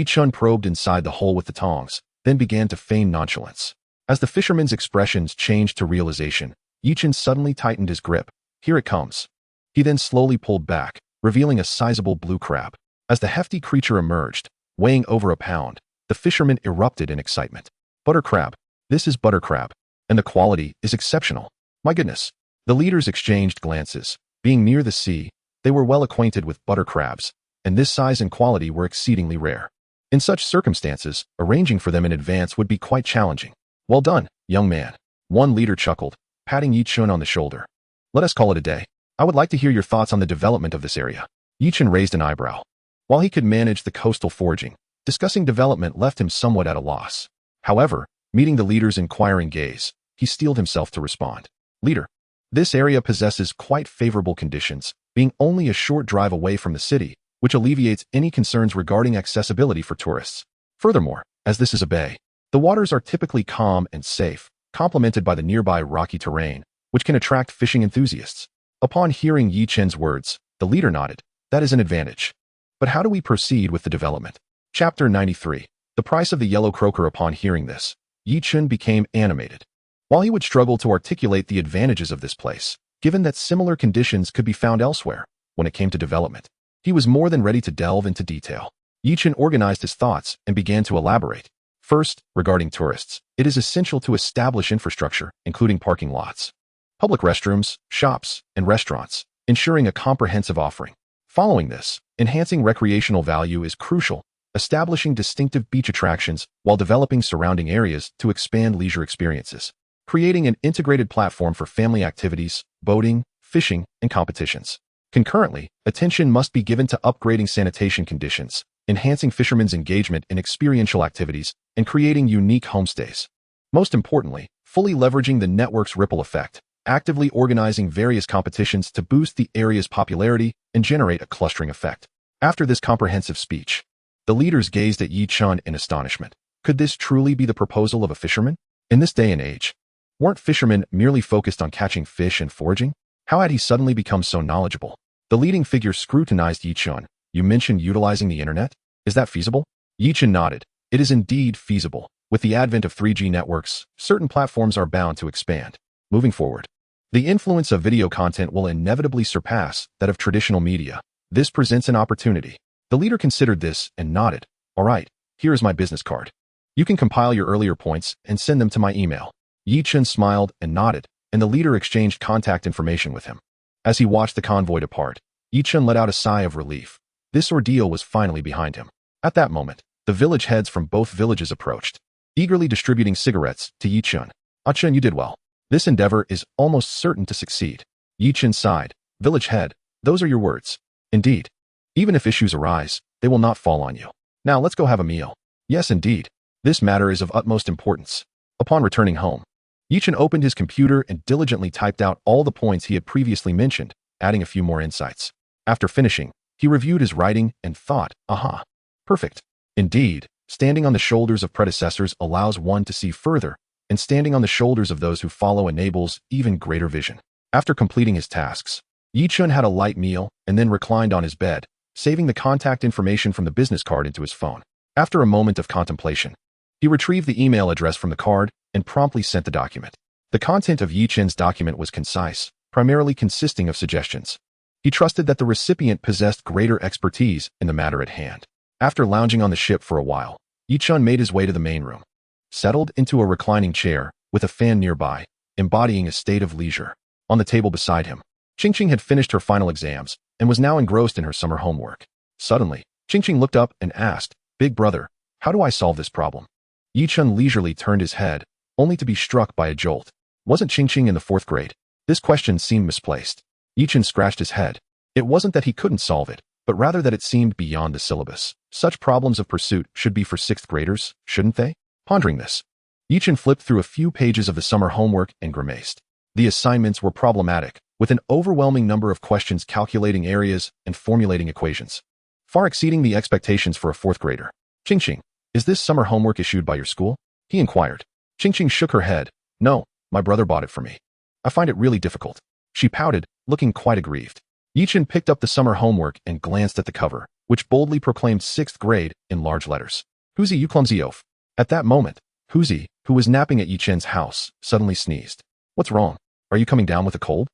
Chen probed inside the hole with the tongs, then began to feign nonchalance. As the fisherman's expressions changed to realization, Chen suddenly tightened his grip. Here it comes. He then slowly pulled back, revealing a sizable blue crab. As the hefty creature emerged, weighing over a pound, the fisherman erupted in excitement. Butter crab. This is butter crab, and the quality is exceptional. My goodness. The leaders exchanged glances. Being near the sea, they were well acquainted with butter crabs, and this size and quality were exceedingly rare. In such circumstances, arranging for them in advance would be quite challenging. Well done, young man. One leader chuckled, patting Chen on the shoulder. Let us call it a day. I would like to hear your thoughts on the development of this area. Chen raised an eyebrow. While he could manage the coastal foraging, discussing development left him somewhat at a loss. However, meeting the leader's inquiring gaze, he steeled himself to respond. Leader, this area possesses quite favorable conditions, being only a short drive away from the city, which alleviates any concerns regarding accessibility for tourists. Furthermore, as this is a bay, the waters are typically calm and safe, complemented by the nearby rocky terrain, which can attract fishing enthusiasts. Upon hearing Chen's words, the leader nodded. That is an advantage. But how do we proceed with the development? Chapter 93. The price of the yellow croaker. Upon hearing this, Chen became animated. While he would struggle to articulate the advantages of this place, given that similar conditions could be found elsewhere, when it came to development, he was more than ready to delve into detail. Chen organized his thoughts and began to elaborate. First, regarding tourists, it is essential to establish infrastructure, including parking lots, public restrooms, shops, and restaurants, ensuring a comprehensive offering. Following this, enhancing recreational value is crucial, establishing distinctive beach attractions while developing surrounding areas to expand leisure experiences, creating an integrated platform for family activities, boating, fishing, and competitions. Concurrently, attention must be given to upgrading sanitation conditions, enhancing fishermen's engagement in experiential activities, and creating unique homestays. Most importantly, fully leveraging the network's ripple effect, actively organizing various competitions to boost the area's popularity and generate a clustering effect. After this comprehensive speech, the leaders gazed at Yi Chen in astonishment. Could this truly be the proposal of a fisherman? In this day and age, weren't fishermen merely focused on catching fish and foraging? How had he suddenly become so knowledgeable? The leading figure scrutinized Yi Chen. You mentioned utilizing the internet? Is that feasible? Yi Chen nodded. It is indeed feasible. With the advent of 3G networks, certain platforms are bound to expand. Moving forward, the influence of video content will inevitably surpass that of traditional media. This presents an opportunity. The leader considered this and nodded. All right, here is my business card. You can compile your earlier points and send them to my email. Yi Chen smiled and nodded, and the leader exchanged contact information with him. As he watched the convoy depart, Yi Chen let out a sigh of relief. This ordeal was finally behind him. At that moment, the village heads from both villages approached, eagerly distributing cigarettes to Yi Chen. Ah Chen, you did well. This endeavor is almost certain to succeed. Yi Chen sighed. Village head, those are your words. Indeed. Even if issues arise, they will not fall on you. Now let's go have a meal. Yes, indeed. This matter is of utmost importance. Upon returning home, Yi Chen opened his computer and diligently typed out all the points he had previously mentioned, adding a few more insights. After finishing, he reviewed his writing and thought, aha, perfect. Indeed, standing on the shoulders of predecessors allows one to see further, and standing on the shoulders of those who follow enables even greater vision. After completing his tasks, Yi Chen had a light meal and then reclined on his bed, saving the contact information from the business card into his phone. After a moment of contemplation, he retrieved the email address from the card and promptly sent the document. The content of Yi Chen's document was concise, primarily consisting of suggestions. He trusted that the recipient possessed greater expertise in the matter at hand. After lounging on the ship for a while, Yi Chen made his way to the main room, settled into a reclining chair with a fan nearby, embodying a state of leisure. On the table beside him, Qingqing had finished her final exams and was now engrossed in her summer homework. Suddenly, Qingqing looked up and asked, Big brother, how do I solve this problem? Yi Chen leisurely turned his head, only to be struck by a jolt. Wasn't Qingqing in the 4th grade? This question seemed misplaced. Yi Chen scratched his head. It wasn't that he couldn't solve it, but rather that it seemed beyond the syllabus. Such problems of pursuit should be for 6th graders, shouldn't they? Pondering this, Yi Chen flipped through a few pages of the summer homework and grimaced. The assignments were problematic, with an overwhelming number of questions calculating areas and formulating equations, far exceeding the expectations for a 4th grader. Qingqing, is this summer homework issued by your school? He inquired. Qingqing shook her head. No, my brother bought it for me. I find it really difficult. She pouted, looking quite aggrieved. Yi Chen picked up the summer homework and glanced at the cover, which boldly proclaimed 6th grade in large letters. Huzi, you clumsy oaf. At that moment, Huzi, who was napping at Yi Chen's house, suddenly sneezed. What's wrong? Are you coming down with a cold?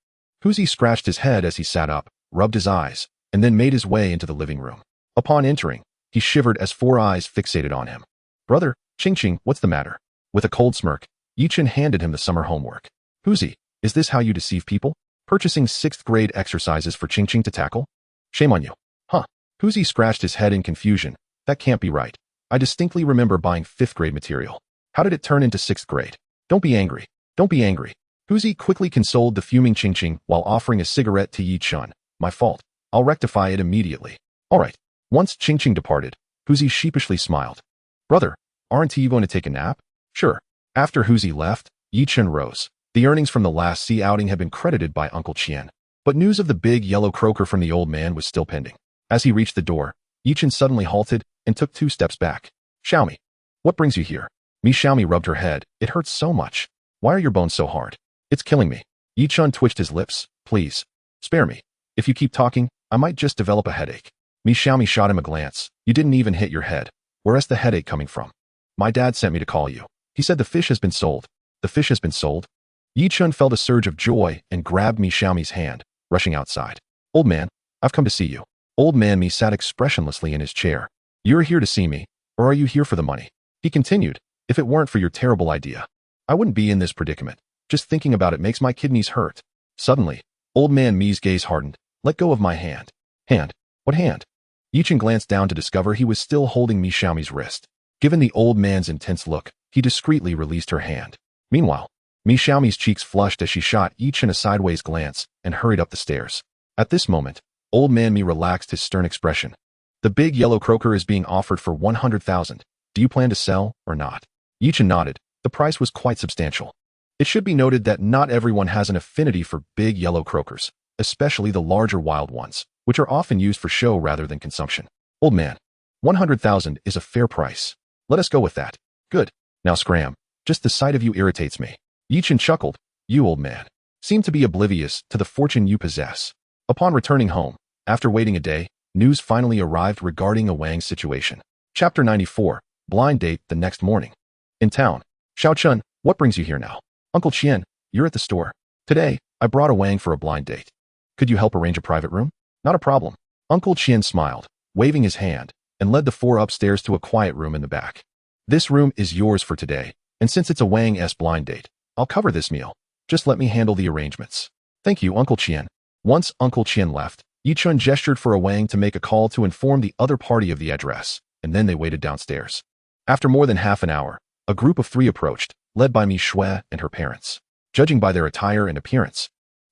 Huzi scratched his head as he sat up, rubbed his eyes, and then made his way into the living room. Upon entering, he shivered as 4 eyes fixated on him. Brother, Qingqing, what's the matter? With a cold smirk, Yi Chen handed him the summer homework. Huzi, is this how you deceive people? Purchasing 6th grade exercises for Qingqing to tackle? Shame on you. Huh. Huzi scratched his head in confusion. That can't be right. I distinctly remember buying 5th grade material. How did it turn into 6th grade? Don't be angry. Don't be angry. Huzi quickly consoled the fuming Qingqing while offering a cigarette to Yi Chen. My fault. I'll rectify it immediately. All right. Once Qingqing departed, Huzi sheepishly smiled. Brother, aren't you going to take a nap? Sure. After Huzi left, Yi Chen rose. The earnings from the last sea outing had been credited by Uncle Chen, but news of the big yellow croaker from the old man was still pending. As he reached the door, Yi Chen suddenly halted and took 2 steps back. Xiaomi, what brings you here? Xiaomi rubbed her head. It hurts so much. Why are your bones so hard? It's killing me. Yi Chen twitched his lips. Please, spare me. If you keep talking, I might just develop a headache. Xiaomi shot him a glance. You didn't even hit your head. Where's the headache coming from? My dad sent me to call you. He said the fish has been sold. The fish has been sold? Yi Chen felt a surge of joy and grabbed Xiaomi's hand, rushing outside. Old man, I've come to see you. Old man sat expressionlessly in his chair. You're here to see me, or are you here for the money? He continued. If it weren't for your terrible idea, I wouldn't be in this predicament. Just thinking about it makes my kidneys hurt. Suddenly, old man Mi's gaze hardened. Let go of my hand. Hand? What hand? Yichen glanced down to discover he was still holding Mi Xiaomi's wrist. Given the old man's intense look, he discreetly released her hand. Meanwhile, Mi Xiaomi's cheeks flushed as she shot Yichen a sideways glance and hurried up the stairs. At this moment, old man Mi relaxed his stern expression. The big yellow croaker is being offered for 100,000. Do you plan to sell or not? Yichen nodded. The price was quite substantial. It should be noted that not everyone has an affinity for big yellow croakers, especially the larger wild ones, which are often used for show rather than consumption. Old man, 100,000 is a fair price. Let us go with that. Good. Now scram. Just the sight of you irritates me. Yichen chuckled. You, old man, seem to be oblivious to the fortune you possess. Upon returning home, after waiting a day, news finally arrived regarding Wang's situation. Chapter 94, Blind Date the next morning. In town. Xiao Chen, what brings you here now? Uncle Chen, you're at the store. Today, I brought Wang for a blind date. Could you help arrange a private room? Not a problem. Uncle Chen smiled, waving his hand, and led the four upstairs to a quiet room in the back. This room is yours for today, and since it's a Wang-s blind date, I'll cover this meal. Just let me handle the arrangements. Thank you, Uncle Chen. Once Uncle Chen left, Yichun gestured for Wang to make a call to inform the other party of the address, and then they waited downstairs. After more than half an hour, a group of three approached, led by Mi Shui and her parents. Judging by their attire and appearance,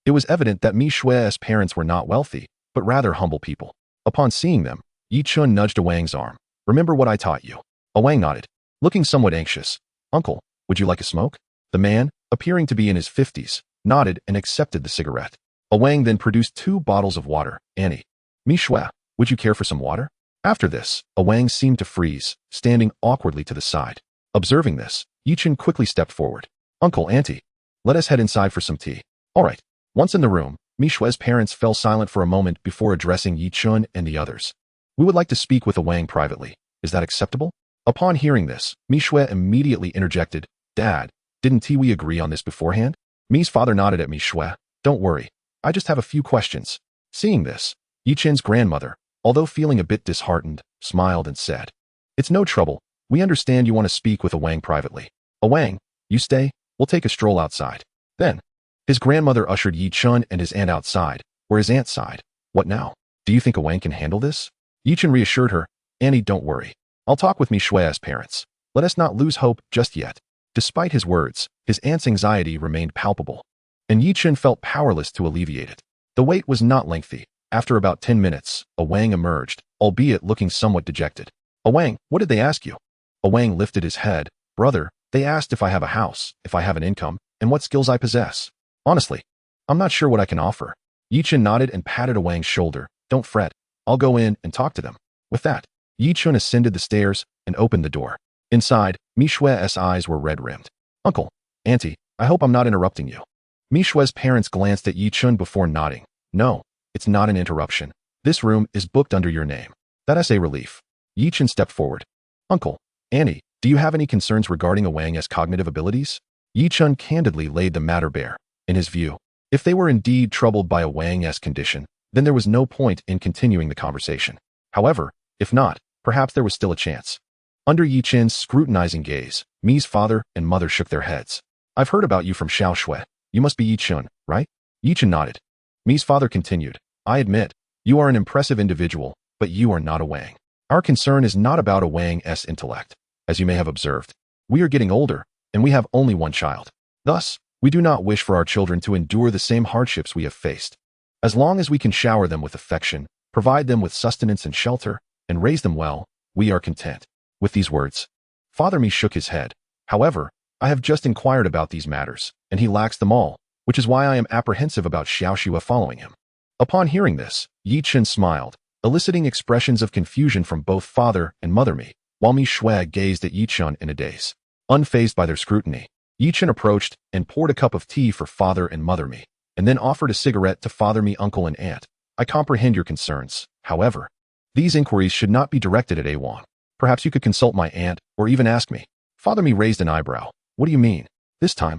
it was evident that Mi Shui's parents were not wealthy, but rather humble people. Upon seeing them, Yichun nudged Wang's arm. Remember what I taught you? Wang nodded, looking somewhat anxious. Uncle, would you like a smoke? The man, appearing to be in his 50s, nodded and accepted the cigarette. Wang then produced 2 bottles of water. Annie. Mi Shui, would you care for some water? After this, Wang seemed to freeze, standing awkwardly to the side. Observing this, Yichun quickly stepped forward. Uncle, Auntie, let us head inside for some tea. All right. Once in the room, Mi Shui's parents fell silent for a moment before addressing Yichun and the others. We would like to speak with Wang privately. Is that acceptable? Upon hearing this, Mi Shui immediately interjected. Dad, didn't we agree on this beforehand? Mi's father nodded at Mi Shui. Don't worry. I just have a few questions. Seeing this, Yichun's grandmother, although feeling a bit disheartened, smiled and said, It's no trouble. We understand you want to speak with Wang privately. Wang, you stay. We'll take a stroll outside. Then, his grandmother ushered Yichun and his aunt outside, where his aunt sighed. What now? Do you think Wang can handle this? Yichun reassured her. Annie, don't worry. I'll talk with Mi Shui's parents. Let us not lose hope just yet. Despite his words, his aunt's anxiety remained palpable, and Yichun felt powerless to alleviate it. The wait was not lengthy. After about 10 minutes, Wang emerged, albeit looking somewhat dejected. Wang, what did they ask you? Wang lifted his head. Brother, they asked if I have a house, if I have an income, and what skills I possess. Honestly, I'm not sure what I can offer. Yichun nodded and patted Wang's shoulder. Don't fret. I'll go in and talk to them. With that, Yichun ascended the stairs and opened the door. Inside, Mi Shui's eyes were red-rimmed. Uncle, Auntie, I hope I'm not interrupting you. Mi Shui's parents glanced at Yichun before nodding. No, it's not an interruption. This room is booked under your name. That's a relief. Yichun stepped forward. Uncle, Annie, do you have any concerns regarding Wang's cognitive abilities? Yichun candidly laid the matter bare. In his view, if they were indeed troubled by Wang's condition, then there was no point in continuing the conversation. However, if not, perhaps there was still a chance. Under Yichun's scrutinizing gaze, Mi's father and mother shook their heads. I've heard about you from Xiao Shui. You must be Yichun, right? Yichun nodded. Mi's father continued. I admit, you are an impressive individual, but you are not a Wang. Our concern is not about Wang's intellect. As you may have observed, we are getting older, and we have only one child. Thus, we do not wish for our children to endure the same hardships we have faced. As long as we can shower them with affection, provide them with sustenance and shelter, and raise them well, we are content. With these words, Father Mi shook his head. However, I have just inquired about these matters, and he lacks them all, which is why I am apprehensive about Xiao Shui following him. Upon hearing this, Yichun smiled, eliciting expressions of confusion from both father and mother Mi, while Mi Shui gazed at Yichun in a daze. Unfazed by their scrutiny, Yichun approached and poured a cup of tea for father and mother Mi, and then offered a cigarette to father Mi, uncle, and aunt. I comprehend your concerns. However, these inquiries should not be directed at Wang. Perhaps you could consult my aunt, or even ask me. Father Mi raised an eyebrow. What do you mean? This time,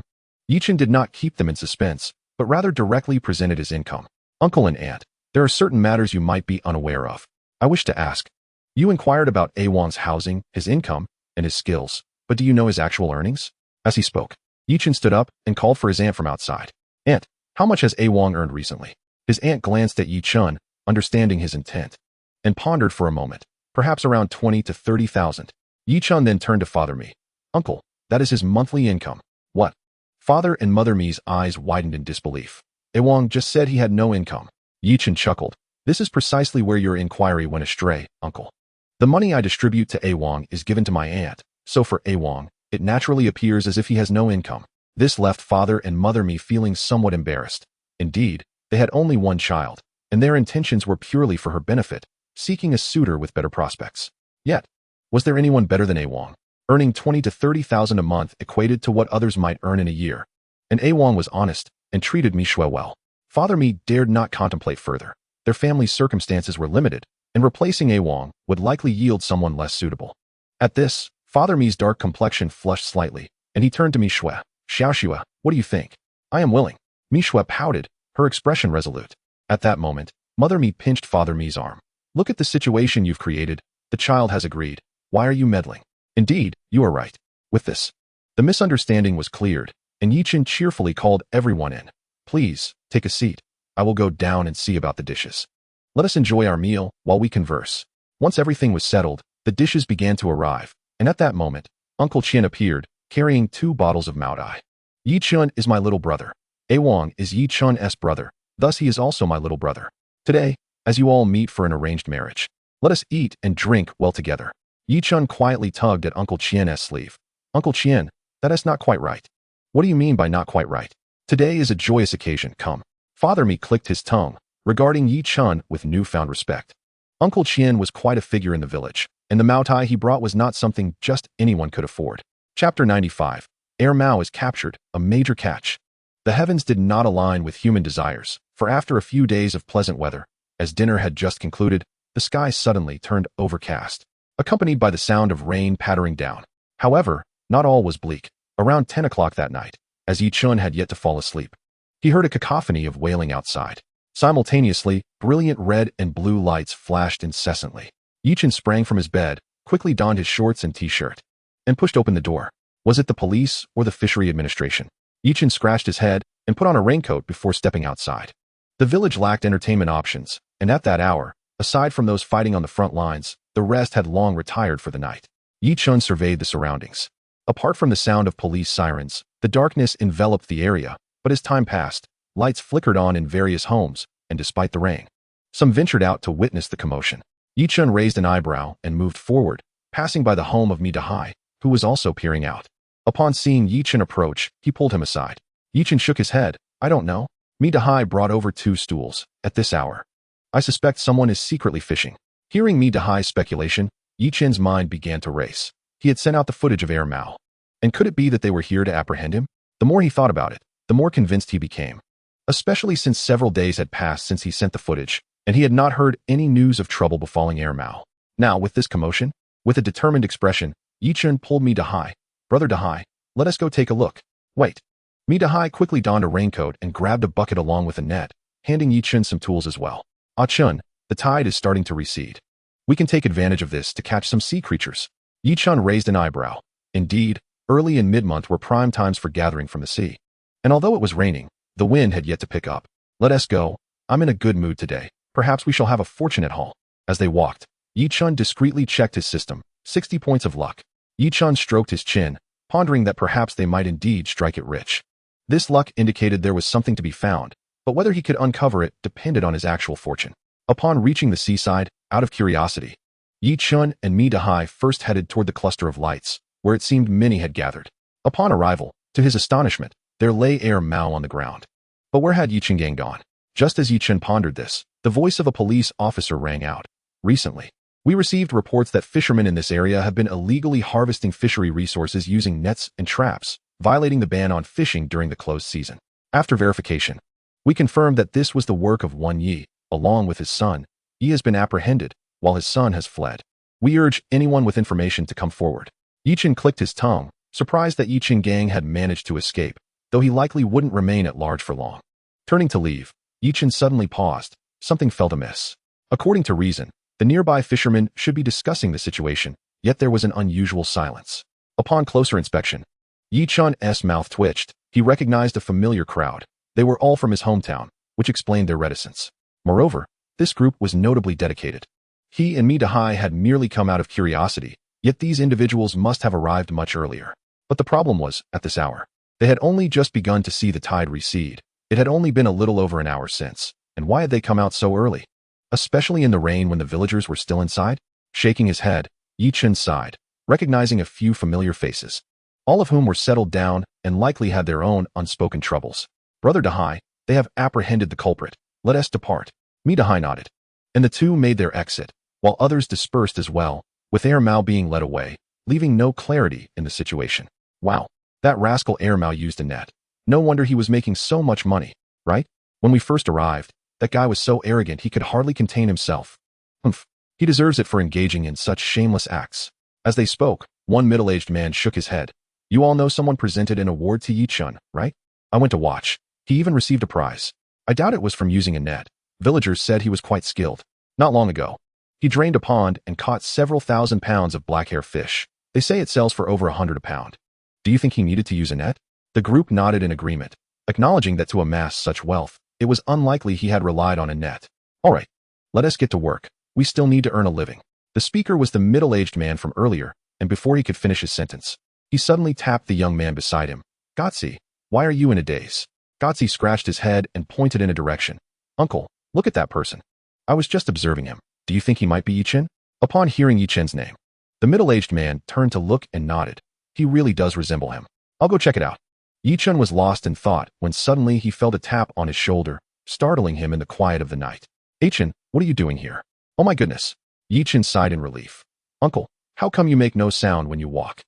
Yichun did not keep them in suspense, but rather directly presented his income. Uncle and aunt, there are certain matters you might be unaware of. I wish to ask. You inquired about Wang's housing, his income, and his skills. But do you know his actual earnings? As he spoke, Yi Chen stood up and called for his aunt from outside. Aunt, how much has Awang earned recently? His aunt glanced at Yi Chen, understanding his intent, and pondered for a moment, perhaps around 20 to 30,000. Yi Chen then turned to Father Mi. Uncle, that is his monthly income. What? Father and Mother Mi's eyes widened in disbelief. Awang just said he had no income. Yi Chen chuckled. This is precisely where your inquiry went astray, uncle. The money I distribute to Awang is given to my aunt, so for Awang, it naturally appears as if he has no income. This left Father and Mother Mi feeling somewhat embarrassed. Indeed, they had only one child, and their intentions were purely for her benefit, seeking a suitor with better prospects. Yet, was there anyone better than Awang? Earning 20 to 30,000 a month equated to what others might earn in a year. And Awang was honest and treated Mi Shui well. Father Mi dared not contemplate further. Their family's circumstances were limited, and replacing Awang would likely yield someone less suitable. At this, Father Mi's dark complexion flushed slightly, and he turned to Mi Shui. Xiaoxue, what do you think? I am willing. Mi Shui pouted, her expression resolute. At that moment, Mother Mi pinched Father Mi's arm. Look at the situation you've created. The child has agreed. Why are you meddling? Indeed, you are right. With this, the misunderstanding was cleared, and Yi Chen cheerfully called everyone in. Please, take a seat. I will go down and see about the dishes. Let us enjoy our meal while we converse. Once everything was settled, the dishes began to arrive, and at that moment, Uncle Chen appeared, carrying 2 bottles of Maodai. Yi Chen is my little brother. Awang is Yi Chen's brother, thus he is also my little brother. Today, as you all meet for an arranged marriage, let us eat and drink well together. Yi Chen quietly tugged at Uncle Qian's sleeve. Uncle Qian, that is not quite right. What do you mean by not quite right? Today is a joyous occasion, come. Father Mi clicked his tongue, regarding Yi Chen with newfound respect. Uncle Qian was quite a figure in the village, and the Maotai he brought was not something just anyone could afford. Chapter 95. Air Mao is captured, a major catch. The heavens did not align with human desires, for after a few days of pleasant weather, as dinner had just concluded, the sky suddenly turned overcast, accompanied by the sound of rain pattering down. However, not all was bleak. Around 10 o'clock that night, as Yi Chen had yet to fall asleep, he heard a cacophony of wailing outside. Simultaneously, brilliant red and blue lights flashed incessantly. Yi Chen sprang from his bed, quickly donned his shorts and t-shirt, and pushed open the door. Was it the police or the fishery administration? Yi Chen scratched his head and put on a raincoat before stepping outside. The village lacked entertainment options, and at that hour, aside from those fighting on the front lines, the rest had long retired for the night. Yi Chen surveyed the surroundings. Apart from the sound of police sirens, the darkness enveloped the area, but as time passed, lights flickered on in various homes, and despite the rain, some ventured out to witness the commotion. Yi Chen raised an eyebrow and moved forward, passing by the home of Mi Dahai, who was also peering out. Upon seeing Yi Chen approach, he pulled him aside. Yi Chen shook his head. I don't know. Mi Dahai brought over 2 stools, at this hour. I suspect someone is secretly fishing. Hearing Mi Dahai's speculation, Yi Chen's mind began to race. He had sent out the footage of Air Mao. And could it be that they were here to apprehend him? The more he thought about it, the more convinced he became. Especially since several days had passed since he sent the footage, and he had not heard any news of trouble befalling Air Mao. Now, with this commotion, with a determined expression, Yi Chen pulled Mi Dahai. Brother Dahai, let us go take a look. Wait. Mi Dahai quickly donned a raincoat and grabbed a bucket along with a net, handing Yi Chen some tools as well. Ah Chen, the tide is starting to recede. We can take advantage of this to catch some sea creatures. Yi Chen raised an eyebrow. Indeed, early and mid-month were prime times for gathering from the sea. And although it was raining, the wind had yet to pick up. Let us go. I'm in a good mood today. Perhaps we shall have a fortunate haul. As they walked, Yi Chen discreetly checked his system. 60 points of luck. Yi Chen stroked his chin, pondering that perhaps they might indeed strike it rich. This luck indicated there was something to be found, but whether he could uncover it depended on his actual fortune. Upon reaching the seaside, out of curiosity, Yi Chen and Mi Dahai first headed toward the cluster of lights, where it seemed many had gathered. Upon arrival, to his astonishment, there lay Air Mao on the ground. But where had Yi Chen Gang gone? Just as Yi Chen pondered this, the voice of a police officer rang out. Recently, we received reports that fishermen in this area have been illegally harvesting fishery resources using nets and traps, violating the ban on fishing during the closed season. After verification, we confirmed that this was the work of one Yi, along with his son. Yi has been apprehended, while his son has fled. We urge anyone with information to come forward. Yi Chen clicked his tongue, surprised that Yi Chen Gang had managed to escape, though he likely wouldn't remain at large for long. Turning to leave, Yi Chen suddenly paused. Something felt amiss. According to reason, the nearby fishermen should be discussing the situation, yet there was an unusual silence. Upon closer inspection, Yi Chun's mouth twitched. He recognized a familiar crowd. They were all from his hometown, which explained their reticence. Moreover, this group was notably dedicated. He and Midahai had merely come out of curiosity, yet these individuals must have arrived much earlier. But the problem was, at this hour, they had only just begun to see the tide recede. It had only been a little over an hour since, and why had they come out so early? Especially in the rain when the villagers were still inside? Shaking his head, Yi Chen sighed, recognizing a few familiar faces, all of whom were settled down and likely had their own unspoken troubles. Brother Dahai, they have apprehended the culprit. Let us depart. Midahai nodded, and the two made their exit, while others dispersed as well, with Air Mao being led away, leaving no clarity in the situation. Wow, that rascal Air Mao used a net. No wonder he was making so much money, right? When we first arrived, that guy was so arrogant he could hardly contain himself. Humph, he deserves it for engaging in such shameless acts. As they spoke, one middle-aged man shook his head. You all know someone presented an award to Yi Chun, right? I went to watch. He even received a prize. I doubt it was from using a net. Villagers said he was quite skilled. Not long ago, he drained a pond and caught several thousand pounds of black-hair fish. They say it sells for over 100 a pound. Do you think he needed to use a net? The group nodded in agreement, acknowledging that to amass such wealth, it was unlikely he had relied on a net. All right, let us get to work. We still need to earn a living. The speaker was the middle-aged man from earlier, and before he could finish his sentence, he suddenly tapped the young man beside him. Gotsi, why are you in a daze? Gotsi scratched his head and pointed in a direction. Uncle, look at that person. I was just observing him. Do you think he might be Yi Chen? Upon hearing Yi Chen's name, the middle-aged man turned to look and nodded. He really does resemble him. I'll go check it out. Yi Chen was lost in thought when suddenly he felt a tap on his shoulder, startling him in the quiet of the night. Hey Chen, what are you doing here? Oh my goodness. Yi Chen sighed in relief. Uncle, how come you make no sound when you walk?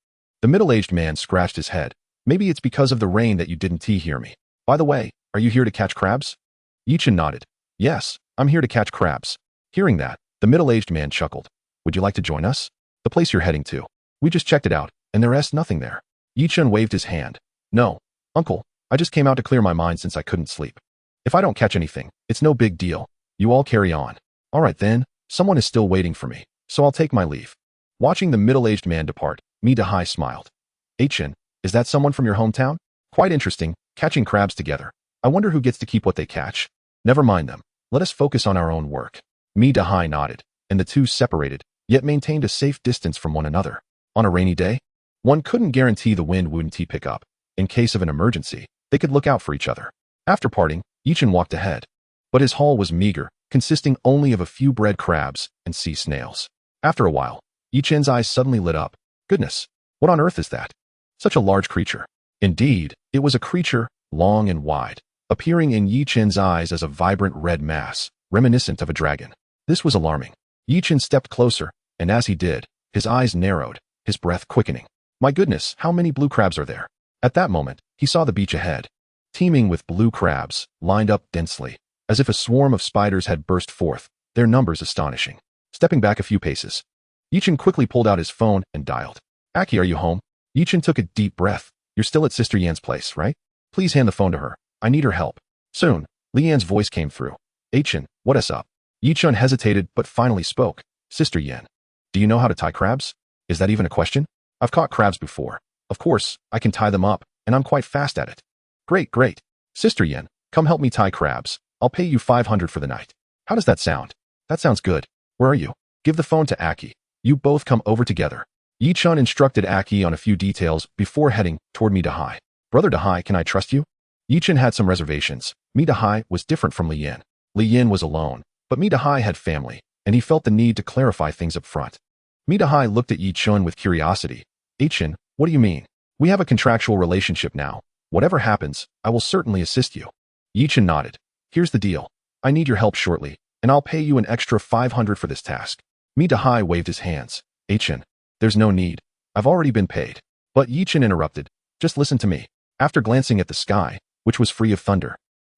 The middle-aged man scratched his head. Maybe it's because of the rain that you didn't hear me. By the way, are you here to catch crabs? Yi Chen nodded. Yes, I'm here to catch crabs. Hearing that, the middle-aged man chuckled. Would you like to join us? The place you're heading to. We just checked it out, and there's nothing there. Yi Chen waved his hand. No, uncle, I just came out to clear my mind since I couldn't sleep. If I don't catch anything, it's no big deal. You all carry on. All right then, someone is still waiting for me, so I'll take my leave. Watching the middle-aged man depart, Midahai smiled. Hey Chen, is that someone from your hometown? Quite interesting, catching crabs together. I wonder who gets to keep what they catch. Never mind them. Let us focus on our own work. Midahai nodded, and the two separated, yet maintained a safe distance from one another. On a rainy day, one couldn't guarantee the wind wouldn't pick up. In case of an emergency, they could look out for each other. After parting, Yi Chen walked ahead. But his haul was meager, consisting only of a few bread crabs and sea snails. After a while, Yi Chen's eyes suddenly lit up. Goodness, what on earth is that? Such a large creature. Indeed, it was a creature, long and wide, appearing in Yi Chen's eyes as a vibrant red mass, reminiscent of a dragon. This was alarming. Yi Chen stepped closer, and as he did, his eyes narrowed, his breath quickening. My goodness, how many blue crabs are there? At that moment, he saw the beach ahead, teeming with blue crabs, lined up densely, as if a swarm of spiders had burst forth, their numbers astonishing. Stepping back a few paces, Yi Chen quickly pulled out his phone and dialed. Aki, are you home? Yi Chen took a deep breath. You're still at Sister Yan's place, right? Please hand the phone to her. I need her help. Soon, Li Yan's voice came through. Hey Chen, what is up? Yi Chen hesitated but finally spoke. Sister Yan, do you know how to tie crabs? Is that even a question? I've caught crabs before. Of course, I can tie them up, and I'm quite fast at it. Great, great. Sister Yan, come help me tie crabs. I'll pay you 500 for the night. How does that sound? That sounds good. Where are you? Give the phone to Aki. You both come over together. Yi Chen instructed Aki on a few details before heading toward Midahai. Brother Dahai, can I trust you? Yi Chen had some reservations. Midahai was different from Li Yan. Li Yan was alone, but Midahai had family, and he felt the need to clarify things up front. Midahai looked at Yi Chen with curiosity. Yi Chen, what do you mean? We have a contractual relationship now. Whatever happens, I will certainly assist you. Yi Chen nodded. Here's the deal. I need your help shortly, and I'll pay you an extra 500 for this task. Midahai waved his hands. Yi Chen, there's no need. I've already been paid. But Yi Chen interrupted. Just listen to me. After glancing at the sky, which was free of thunder,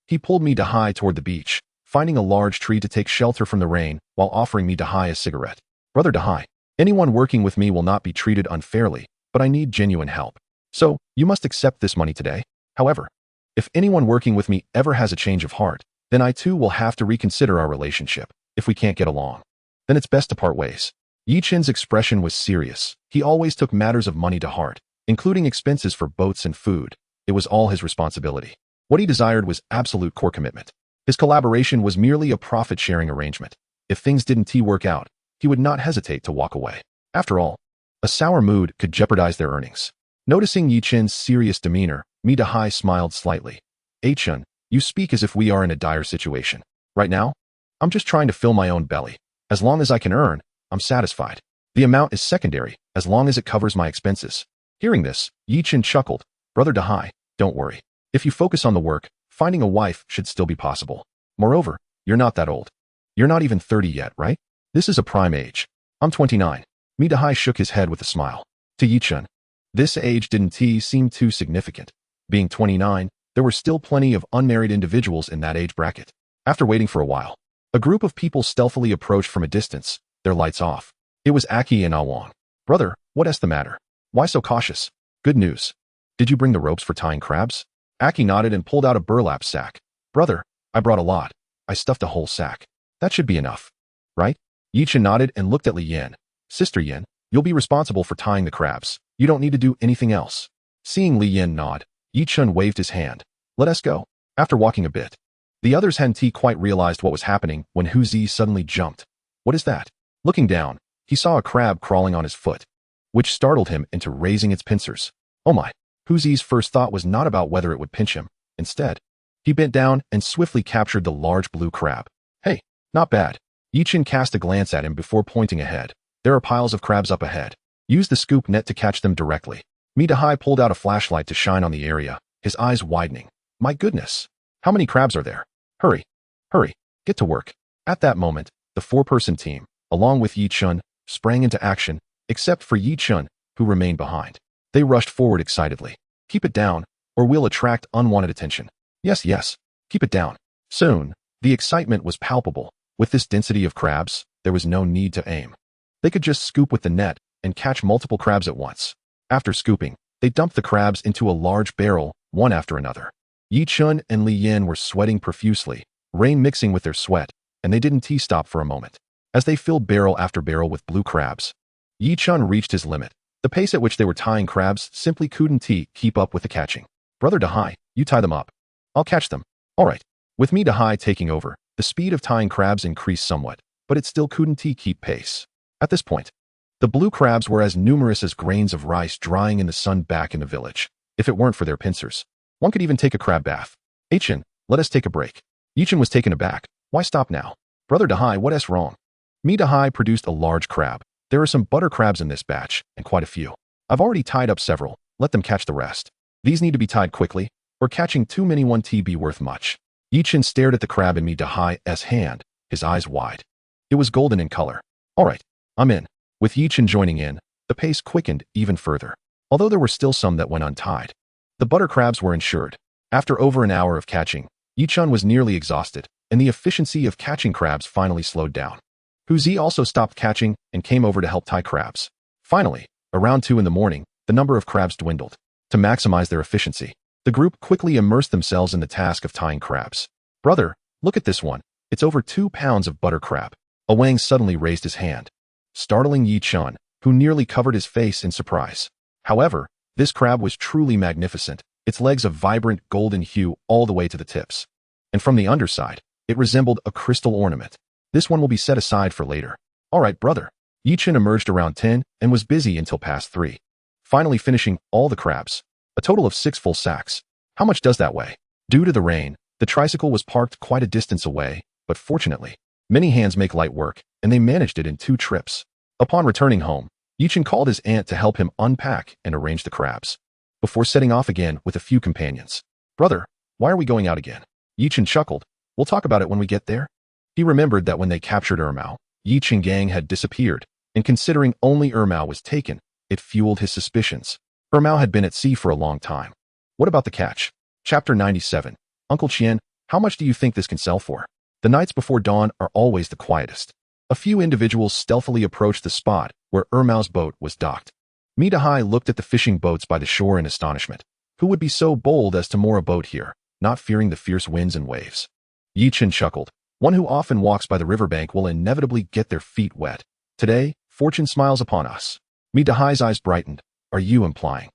he pulled Midahai toward the beach, finding a large tree to take shelter from the rain while offering Midahai a cigarette. Brother Dahai, anyone working with me will not be treated unfairly, but I need genuine help. So, you must accept this money today. However, if anyone working with me ever has a change of heart, then I too will have to reconsider our relationship. If we can't get along, then it's best to part ways. Yi Chen's expression was serious. He always took matters of money to heart, including expenses for boats and food. It was all his responsibility. What he desired was absolute core commitment. His collaboration was merely a profit-sharing arrangement. If things didn't work out, he would not hesitate to walk away. After all, a sour mood could jeopardize their earnings. Noticing Yi Chen's serious demeanor, Mi-Dahai smiled slightly. Chen, you speak as if we are in a dire situation. Right now, I'm just trying to fill my own belly. As long as I can earn, I'm satisfied. The amount is secondary, as long as it covers my expenses. Hearing this, Yi Chen chuckled. Brother Dahai, don't worry. If you focus on the work, finding a wife should still be possible. Moreover, you're not that old. You're not even 30 yet, right? This is a prime age. I'm 29. Mi-Dahai shook his head with a smile. To Yi Chen, this age didn't seem too significant. Being 29, there were still plenty of unmarried individuals in that age bracket. After waiting for a while, a group of people stealthily approached from a distance, their lights off. It was Aki and Awang. Brother, what's the matter? Why so cautious? Good news. Did you bring the ropes for tying crabs? Aki nodded and pulled out a burlap sack. Brother, I brought a lot. I stuffed a whole sack. That should be enough. Right? Yi Chen nodded and looked at Li Yan. Sister Yin, you'll be responsible for tying the crabs. You don't need to do anything else. Seeing Li Yan nod, Yi Chen waved his hand. Let us go. After walking a bit, the others hadn't quite realized what was happening when Hu Zi suddenly jumped. What is that? Looking down, he saw a crab crawling on his foot, which startled him into raising its pincers. Oh my! Hu Zi's first thought was not about whether it would pinch him. Instead, he bent down and swiftly captured the large blue crab. Hey, not bad. Yi Chen cast a glance at him before pointing ahead. There are piles of crabs up ahead. Use the scoop net to catch them directly. Mi-Dahai pulled out a flashlight to shine on the area, his eyes widening. My goodness! How many crabs are there? Hurry! Hurry! Get to work! At that moment, the four-person team, along with Yi Chen, sprang into action, except for Yi Chen, who remained behind. They rushed forward excitedly. Keep it down, or we'll attract unwanted attention. Yes, yes. Keep it down. Soon, the excitement was palpable. With this density of crabs, there was no need to aim. They could just scoop with the net and catch multiple crabs at once. After scooping, they dumped the crabs into a large barrel, one after another. Yi Chen and Li Yan were sweating profusely, rain mixing with their sweat, and they didn't stop for a moment. As they filled barrel after barrel with blue crabs, Yi Chen reached his limit. The pace at which they were tying crabs simply couldn't keep up with the catching. Brother Dahai, you tie them up. I'll catch them. All right. With Mi-Dahai taking over, the speed of tying crabs increased somewhat, but it still couldn't keep pace. At this point, the blue crabs were as numerous as grains of rice drying in the sun back in the village. If it weren't for their pincers, one could even take a crab bath. Chen, let us take a break. Yi Chen was taken aback. Why stop now? Brother Dahai, what's wrong? Mi-Dahai produced a large crab. There are some butter crabs in this batch, and quite a few. I've already tied up several. Let them catch the rest. These need to be tied quickly, or catching too many won't be worth much. Yi Chen stared at the crab in Mi-Dahai's hand, his eyes wide. It was golden in color. All right, I'm in. With Yi Chen joining in, the pace quickened even further. Although there were still some that went untied, the butter crabs were ensured. After over an hour of catching, Yi Chen was nearly exhausted, and the efficiency of catching crabs finally slowed down. Hu Zi also stopped catching and came over to help tie crabs. Finally, around 2 in the morning, the number of crabs dwindled. To maximize their efficiency, the group quickly immersed themselves in the task of tying crabs. Brother, look at this one. It's over 2 pounds of butter crab. Awang suddenly raised his hand, startling Yi Chen, who nearly covered his face in surprise. However, this crab was truly magnificent, its legs a vibrant golden hue all the way to the tips. And from the underside, it resembled a crystal ornament. This one will be set aside for later. All right, brother. Yi Chen emerged around 10 and was busy until past 3. Finally finishing all the crabs. A total of 6 full sacks. How much does that weigh? Due to the rain, the tricycle was parked quite a distance away, but fortunately, many hands make light work, and they managed it in 2 trips. Upon returning home, Yi Chen called his aunt to help him unpack and arrange the crabs, before setting off again with a few companions. Brother, why are we going out again? Yi Chen chuckled. We'll talk about it when we get there. He remembered that when they captured Ermao, Yi Chen gang had disappeared, and considering only Ermao was taken, it fueled his suspicions. Ermao had been at sea for a long time. What about the catch? Chapter 97. Uncle Chen, how much do you think this can sell for? The nights before dawn are always the quietest. A few individuals stealthily approached the spot where Ermao's boat was docked. Mi-Dahai looked at the fishing boats by the shore in astonishment. Who would be so bold as to moor a boat here, not fearing the fierce winds and waves? Yi Chen chuckled. One who often walks by the riverbank will inevitably get their feet wet. Today, Fortune smiles upon us. Dahai's eyes brightened. Are you implying?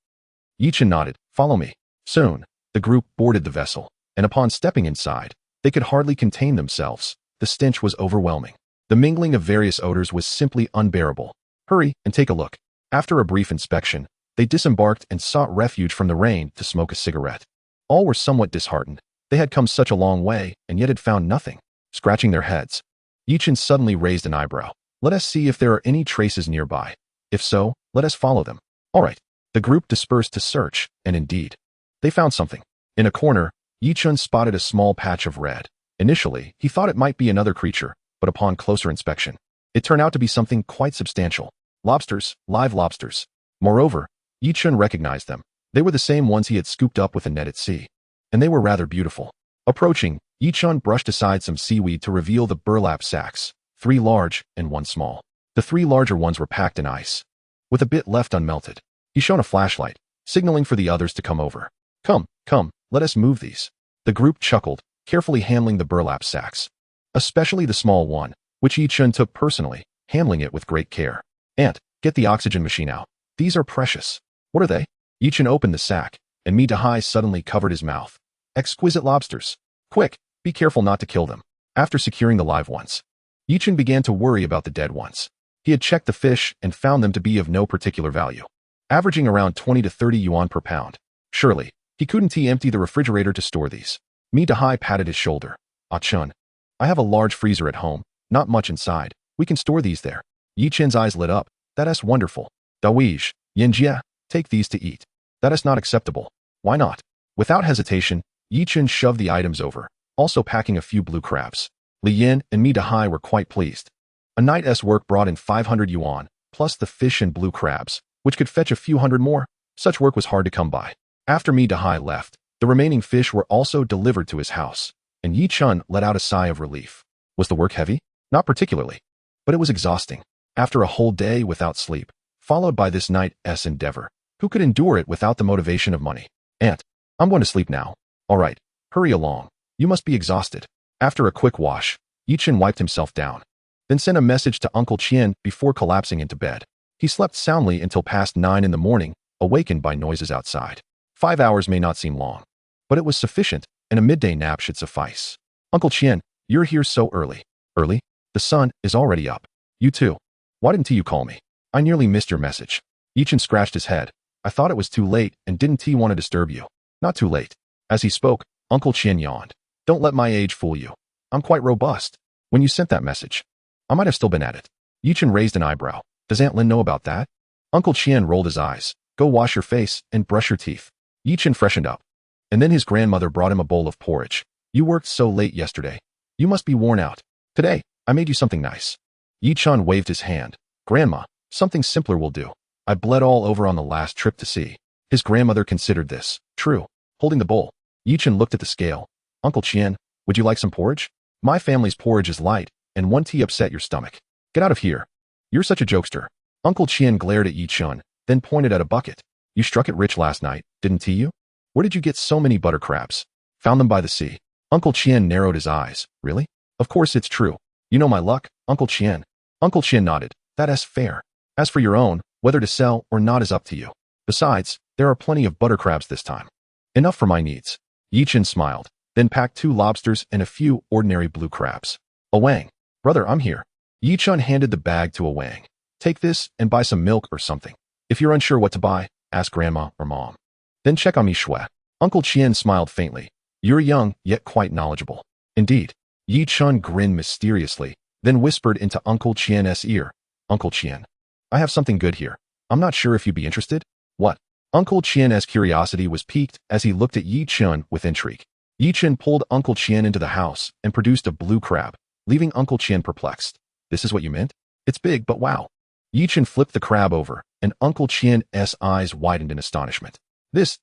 Chen nodded. Follow me. Soon, the group boarded the vessel, and upon stepping inside, they could hardly contain themselves. The stench was overwhelming. The mingling of various odors was simply unbearable. Hurry and take a look. After a brief inspection, they disembarked and sought refuge from the rain to smoke a cigarette. All were somewhat disheartened. They had come such a long way and yet had found nothing. Scratching their heads, Chen suddenly raised an eyebrow. Let us see if there are any traces nearby. If so, let us follow them. All right. The group dispersed to search, and indeed, they found something. In a corner, Chen spotted a small patch of red. Initially, he thought it might be another creature, but upon closer inspection, it turned out to be something quite substantial. Lobsters, live lobsters. Moreover, Chen recognized them. They were the same ones he had scooped up with a net at sea. And they were rather beautiful. Approaching, Chen brushed aside some seaweed to reveal the burlap sacks, 3 large and 1 small. The 3 larger ones were packed in ice, with a bit left unmelted. He shone a flashlight, signaling for the others to come over. Come, let us move these. The group chuckled, carefully handling the burlap sacks. Especially the small one, which Chen took personally, handling it with great care. Ant, get the oxygen machine out. These are precious. What are they? Chen opened the sack, and Dahai suddenly covered his mouth. Exquisite lobsters. Quick, be careful not to kill them. After securing the live ones, Chen began to worry about the dead ones. He had checked the fish and found them to be of no particular value, averaging around 20 to 30 yuan per pound. Surely, he couldn't empty the refrigerator to store these. Dahai patted his shoulder. Ah Chen, I have a large freezer at home, not much inside. We can store these there. Chen's eyes lit up. That's wonderful. Dawij, Yinjia, take these to eat. That is not acceptable. Why not? Without hesitation, Chen shoved the items over, also packing a few blue crabs. Li Yin and Dahai were quite pleased. A night's work brought in 500 yuan, plus the fish and blue crabs, which could fetch a few hundred more. Such work was hard to come by. After Dahai left, the remaining fish were also delivered to his house, and Chen let out a sigh of relief. Was the work heavy? Not particularly, but it was exhausting. After a whole day without sleep, followed by this night's endeavor, who could endure it without the motivation of money? Aunt, I'm going to sleep now. All right, hurry along. You must be exhausted. After a quick wash, Chen wiped himself down, then sent a message to Uncle Chen before collapsing into bed. He slept soundly until past 9 in the morning, awakened by noises outside. 5 hours may not seem long, but it was sufficient, and a midday nap should suffice. Uncle Chen, you're here so early. Early? The sun is already up. You too. Why didn't you call me? I nearly missed your message. Chen scratched his head. I thought it was too late and didn't want to disturb you. Not too late. As he spoke, Uncle Chen yawned. Don't let my age fool you. I'm quite robust. When you sent that message, I might have still been at it. Chen raised an eyebrow. Does Aunt Lin know about that? Uncle Chen rolled his eyes. Go wash your face and brush your teeth. Chen freshened up. And then his grandmother brought him a bowl of porridge. You worked so late yesterday. You must be worn out. Today, I made you something nice. Chen waved his hand. Grandma, something simpler will do. I bled all over on the last trip to sea. His grandmother considered this. True. Holding the bowl, Chen looked at the scale. Uncle Chen, would you like some porridge? My family's porridge is light, and 1 tea upset your stomach. Get out of here. You're such a jokester. Uncle Chen glared at Chen, then pointed at a bucket. You struck it rich last night, didn't you? Where did you get so many butter crabs? Found them by the sea. Uncle Chen narrowed his eyes. Really? Of course it's true. You know my luck, Uncle Chen. Uncle Chen nodded. That's fair. As for your own, whether to sell or not is up to you. Besides, there are plenty of butter crabs this time. Enough for my needs. Chen smiled, then packed 2 lobsters and a few ordinary blue crabs. Awang. Brother, I'm here. Chen handed the bag to Awang. Take this and buy some milk or something. If you're unsure what to buy, ask Grandma or Mom. Then check on me, Shui. Uncle Chen smiled faintly. You're young, yet quite knowledgeable. Indeed. Chen grinned mysteriously, then whispered into Uncle Chen's ear. Uncle Chen, I have something good here. I'm not sure if you'd be interested. What? Uncle Chen's curiosity was piqued as he looked at Chen with intrigue. Chen pulled Uncle Chen into the house and produced a blue crab, leaving Uncle Chen perplexed. This is what you meant? It's big, but wow. Chen flipped the crab over, and Uncle Chen's eyes widened in astonishment. This.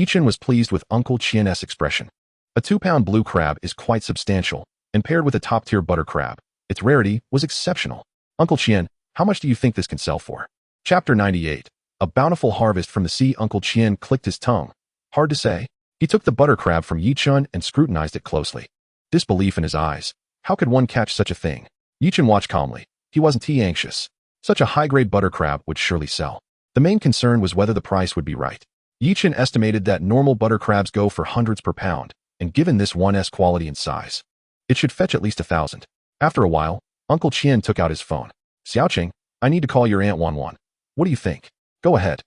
Chen was pleased with Uncle Chen's expression. A 2-pound blue crab is quite substantial, and paired with a top-tier butter crab, its rarity was exceptional. Uncle Chen, how much do you think this can sell for? Chapter 98. A bountiful harvest from the sea. Uncle Chen clicked his tongue. Hard to say. He took the butter crab from Chen and scrutinized it closely. Disbelief in his eyes. How could one catch such a thing? Chen watched calmly. He wasn't too anxious. Such a high-grade butter crab would surely sell. The main concern was whether the price would be right. Chen estimated that normal butter crabs go for hundreds per pound, and given this one's quality and size, it should fetch at least 1,000. After a while, Uncle Chen took out his phone. Xiaoqing, I need to call your Aunt Wanwan. What do you think? Go ahead.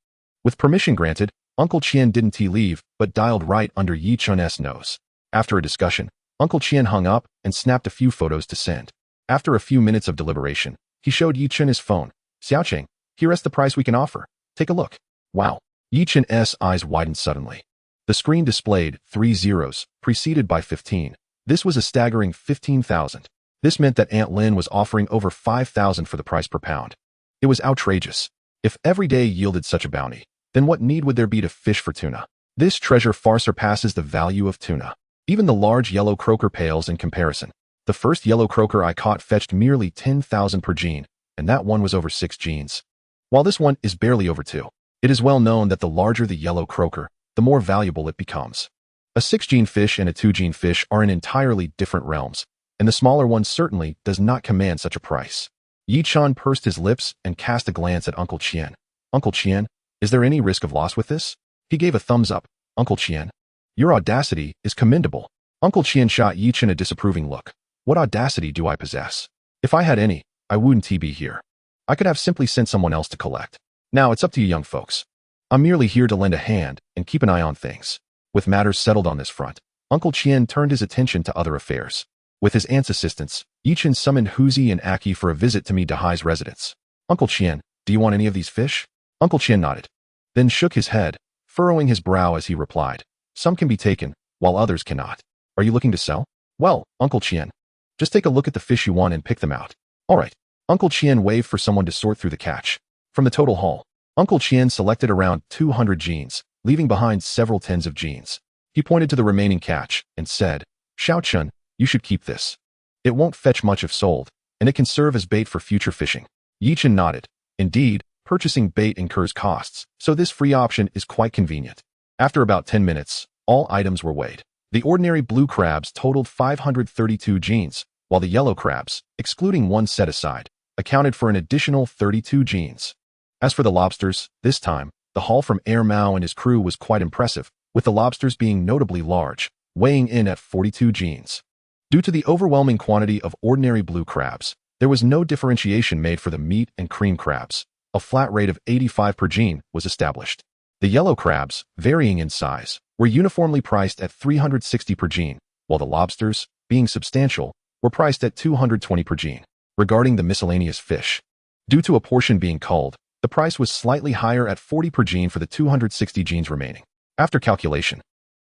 With permission granted, Uncle Chen didn't leave, but dialed right under Chen's nose. After a discussion, Uncle Chen hung up and snapped a few photos to send. After a few minutes of deliberation, he showed Chen his phone. Xiaoqing, here's the price we can offer. Take a look. Wow. Chen's eyes widened suddenly. The screen displayed 3 zeros, preceded by 15. This was a staggering 15,000. This meant that Aunt Lin was offering over 5,000 for the price per pound. It was outrageous. If every day yielded such a bounty, then what need would there be to fish for tuna? This treasure far surpasses the value of tuna. Even the large yellow croaker pales in comparison. The first yellow croaker I caught fetched merely 10,000 per gene, and that one was over 6 genes. While this one is barely over 2, it is well known that the larger the yellow croaker, the more valuable it becomes. A 6-gene fish and a 2-gene fish are in entirely different realms, and the smaller one certainly does not command such a price. Chen pursed his lips and cast a glance at Uncle Chen. Uncle Chen, is there any risk of loss with this? He gave a thumbs up. Uncle Chen, your audacity is commendable. Uncle Chen shot Chen a disapproving look. What audacity do I possess? If I had any, I wouldn't be here. I could have simply sent someone else to collect. Now it's up to you young folks. I'm merely here to lend a hand and keep an eye on things. With matters settled on this front, Uncle Chen turned his attention to other affairs. With his aunt's assistance, Chen summoned Huzi and Aki for a visit to Dahai's residence. Uncle Chen, do you want any of these fish? Uncle Chen nodded, then shook his head, furrowing his brow as he replied. Some can be taken, while others cannot. Are you looking to sell? Well, Uncle Chen, just take a look at the fish you want and pick them out. All right. Uncle Chen waved for someone to sort through the catch. From the total haul, Uncle Chen selected around 200 genes, leaving behind several tens of genes. He pointed to the remaining catch and said, Xiaoqing, you should keep this. It won't fetch much if sold, and it can serve as bait for future fishing. Chen nodded. Indeed, purchasing bait incurs costs, so this free option is quite convenient. After about 10 minutes, all items were weighed. The ordinary blue crabs totaled 532 genes, while the yellow crabs, excluding one set aside, accounted for an additional 32 genes. As for the lobsters, this time, the haul from Air Mao and his crew was quite impressive, with the lobsters being notably large, weighing in at 42 genes. Due to the overwhelming quantity of ordinary blue crabs, there was no differentiation made for the meat and cream crabs. A flat rate of 85 per gene was established. The yellow crabs, varying in size, were uniformly priced at 360 per gene, while the lobsters, being substantial, were priced at 220 per gene. Regarding the miscellaneous fish, due to a portion being culled, the price was slightly higher at 40 per gene for the 260 genes remaining. After calculation,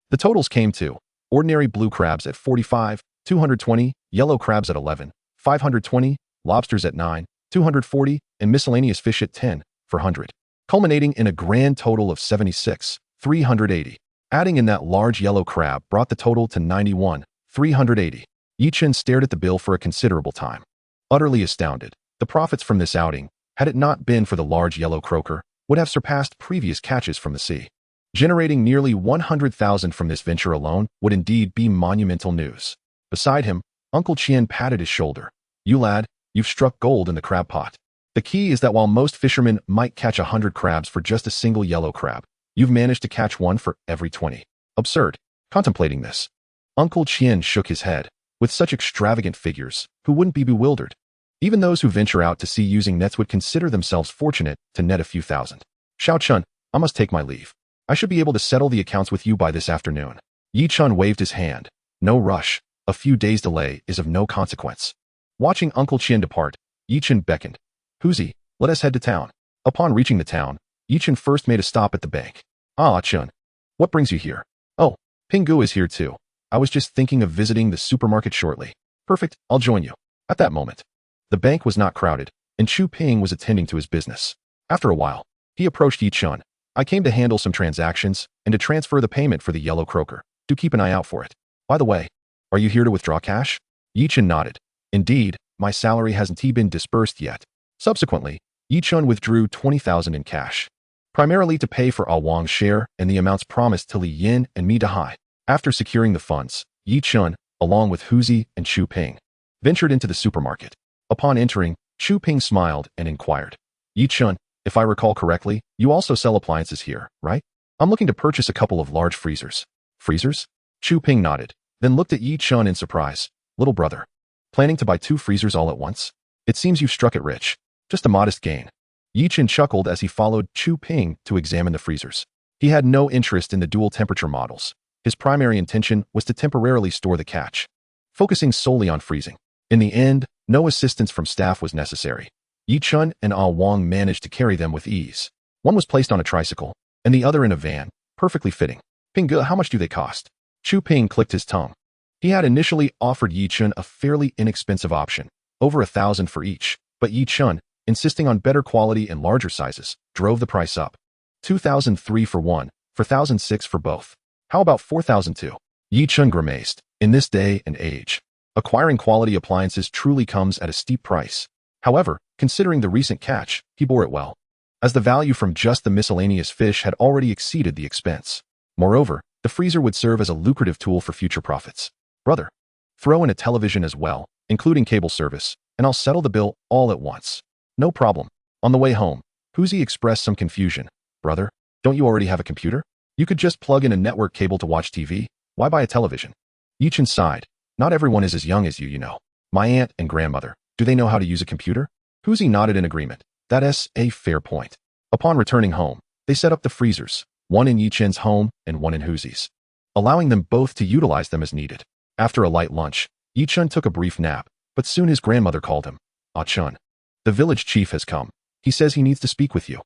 the totals came to ordinary blue crabs at 45, 220, yellow crabs at 11, 520, lobsters at 9, 240, and miscellaneous fish at 10, for 100, culminating in a grand total of 76, 380. Adding in that large yellow crab brought the total to 91, 380. Chen stared at the bill for a considerable time. Utterly astounded, the profits from this outing, had it not been for the large yellow croaker, would have surpassed previous catches from the sea. Generating nearly 100,000 from this venture alone would indeed be monumental news. Beside him, Uncle Chen patted his shoulder. You lad, you've struck gold in the crab pot. The key is that while most fishermen might catch 100 crabs for just a single yellow crab, you've managed to catch one for every 20. Absurd. Contemplating this, Uncle Chen shook his head. With such extravagant figures, who wouldn't be bewildered? Even those who venture out to sea using nets would consider themselves fortunate to net a few thousand. Xiaoqing, I must take my leave. I should be able to settle the accounts with you by this afternoon. Chen waved his hand. No rush. A few days' delay is of no consequence. Watching Uncle Chen depart, Chen beckoned. Huzi, let us head to town. Upon reaching the town, Chen first made a stop at the bank. Ah, Chen. What brings you here? Oh, Pingu is here too. I was just thinking of visiting the supermarket shortly. Perfect, I'll join you. At that moment, the bank was not crowded, and Chu Ping was attending to his business. After a while, he approached Chen. I came to handle some transactions and to transfer the payment for the yellow croaker. Do keep an eye out for it. By the way, are you here to withdraw cash? Chen nodded. Indeed, my salary hasn't been disbursed yet. Subsequently, Chen withdrew 20,000 in cash, primarily to pay for Ah Wang's share and the amounts promised to Li Yin and Dahai. After securing the funds, Chen, along with Huzi and Chu Ping, ventured into the supermarket. Upon entering, Chu Ping smiled and inquired. Yi Chun, if I recall correctly, you also sell appliances here, right? I'm looking to purchase a couple of large freezers. Freezers? Chu Ping nodded, then looked at Yi Chun in surprise. Little brother. Planning to buy 2 freezers all at once? It seems you've struck it rich. Just a modest gain. Yi Chun chuckled as he followed Chu Ping to examine the freezers. He had no interest in the dual temperature models. His primary intention was to temporarily store the catch, focusing solely on freezing. In the end, no assistance from staff was necessary. Yi Chun and Ah Wang managed to carry them with ease. One was placed on a tricycle, and the other in a van, perfectly fitting. Ping, how much do they cost? Chu Ping clicked his tongue. He had initially offered Yi Chun a fairly inexpensive option, over 1,000 for each, but Yi Chun, insisting on better quality and larger sizes, drove the price up. 2,003 for one, 4,006 for both. How about 4,002? Yi Chun grimaced. In this day and age, acquiring quality appliances truly comes at a steep price. However, considering the recent catch, he bore it well, as the value from just the miscellaneous fish had already exceeded the expense. Moreover, the freezer would serve as a lucrative tool for future profits. Brother, throw in a television as well, including cable service, and I'll settle the bill all at once. No problem. On the way home, Huzi expressed some confusion. Brother, don't you already have a computer? You could just plug in a network cable to watch TV. Why buy a television? Yi Chun sighed. Not everyone is as young as you know. My aunt and grandmother, do they know how to use a computer? Huzi nodded in agreement. That's a fair point. Upon returning home, they set up the freezers, one in Yi Chun's home and one in Huzi's, allowing them both to utilize them as needed. After a light lunch, Yi Chun took a brief nap, but soon his grandmother called him. Ah Chun, the village chief has come. He says he needs to speak with you.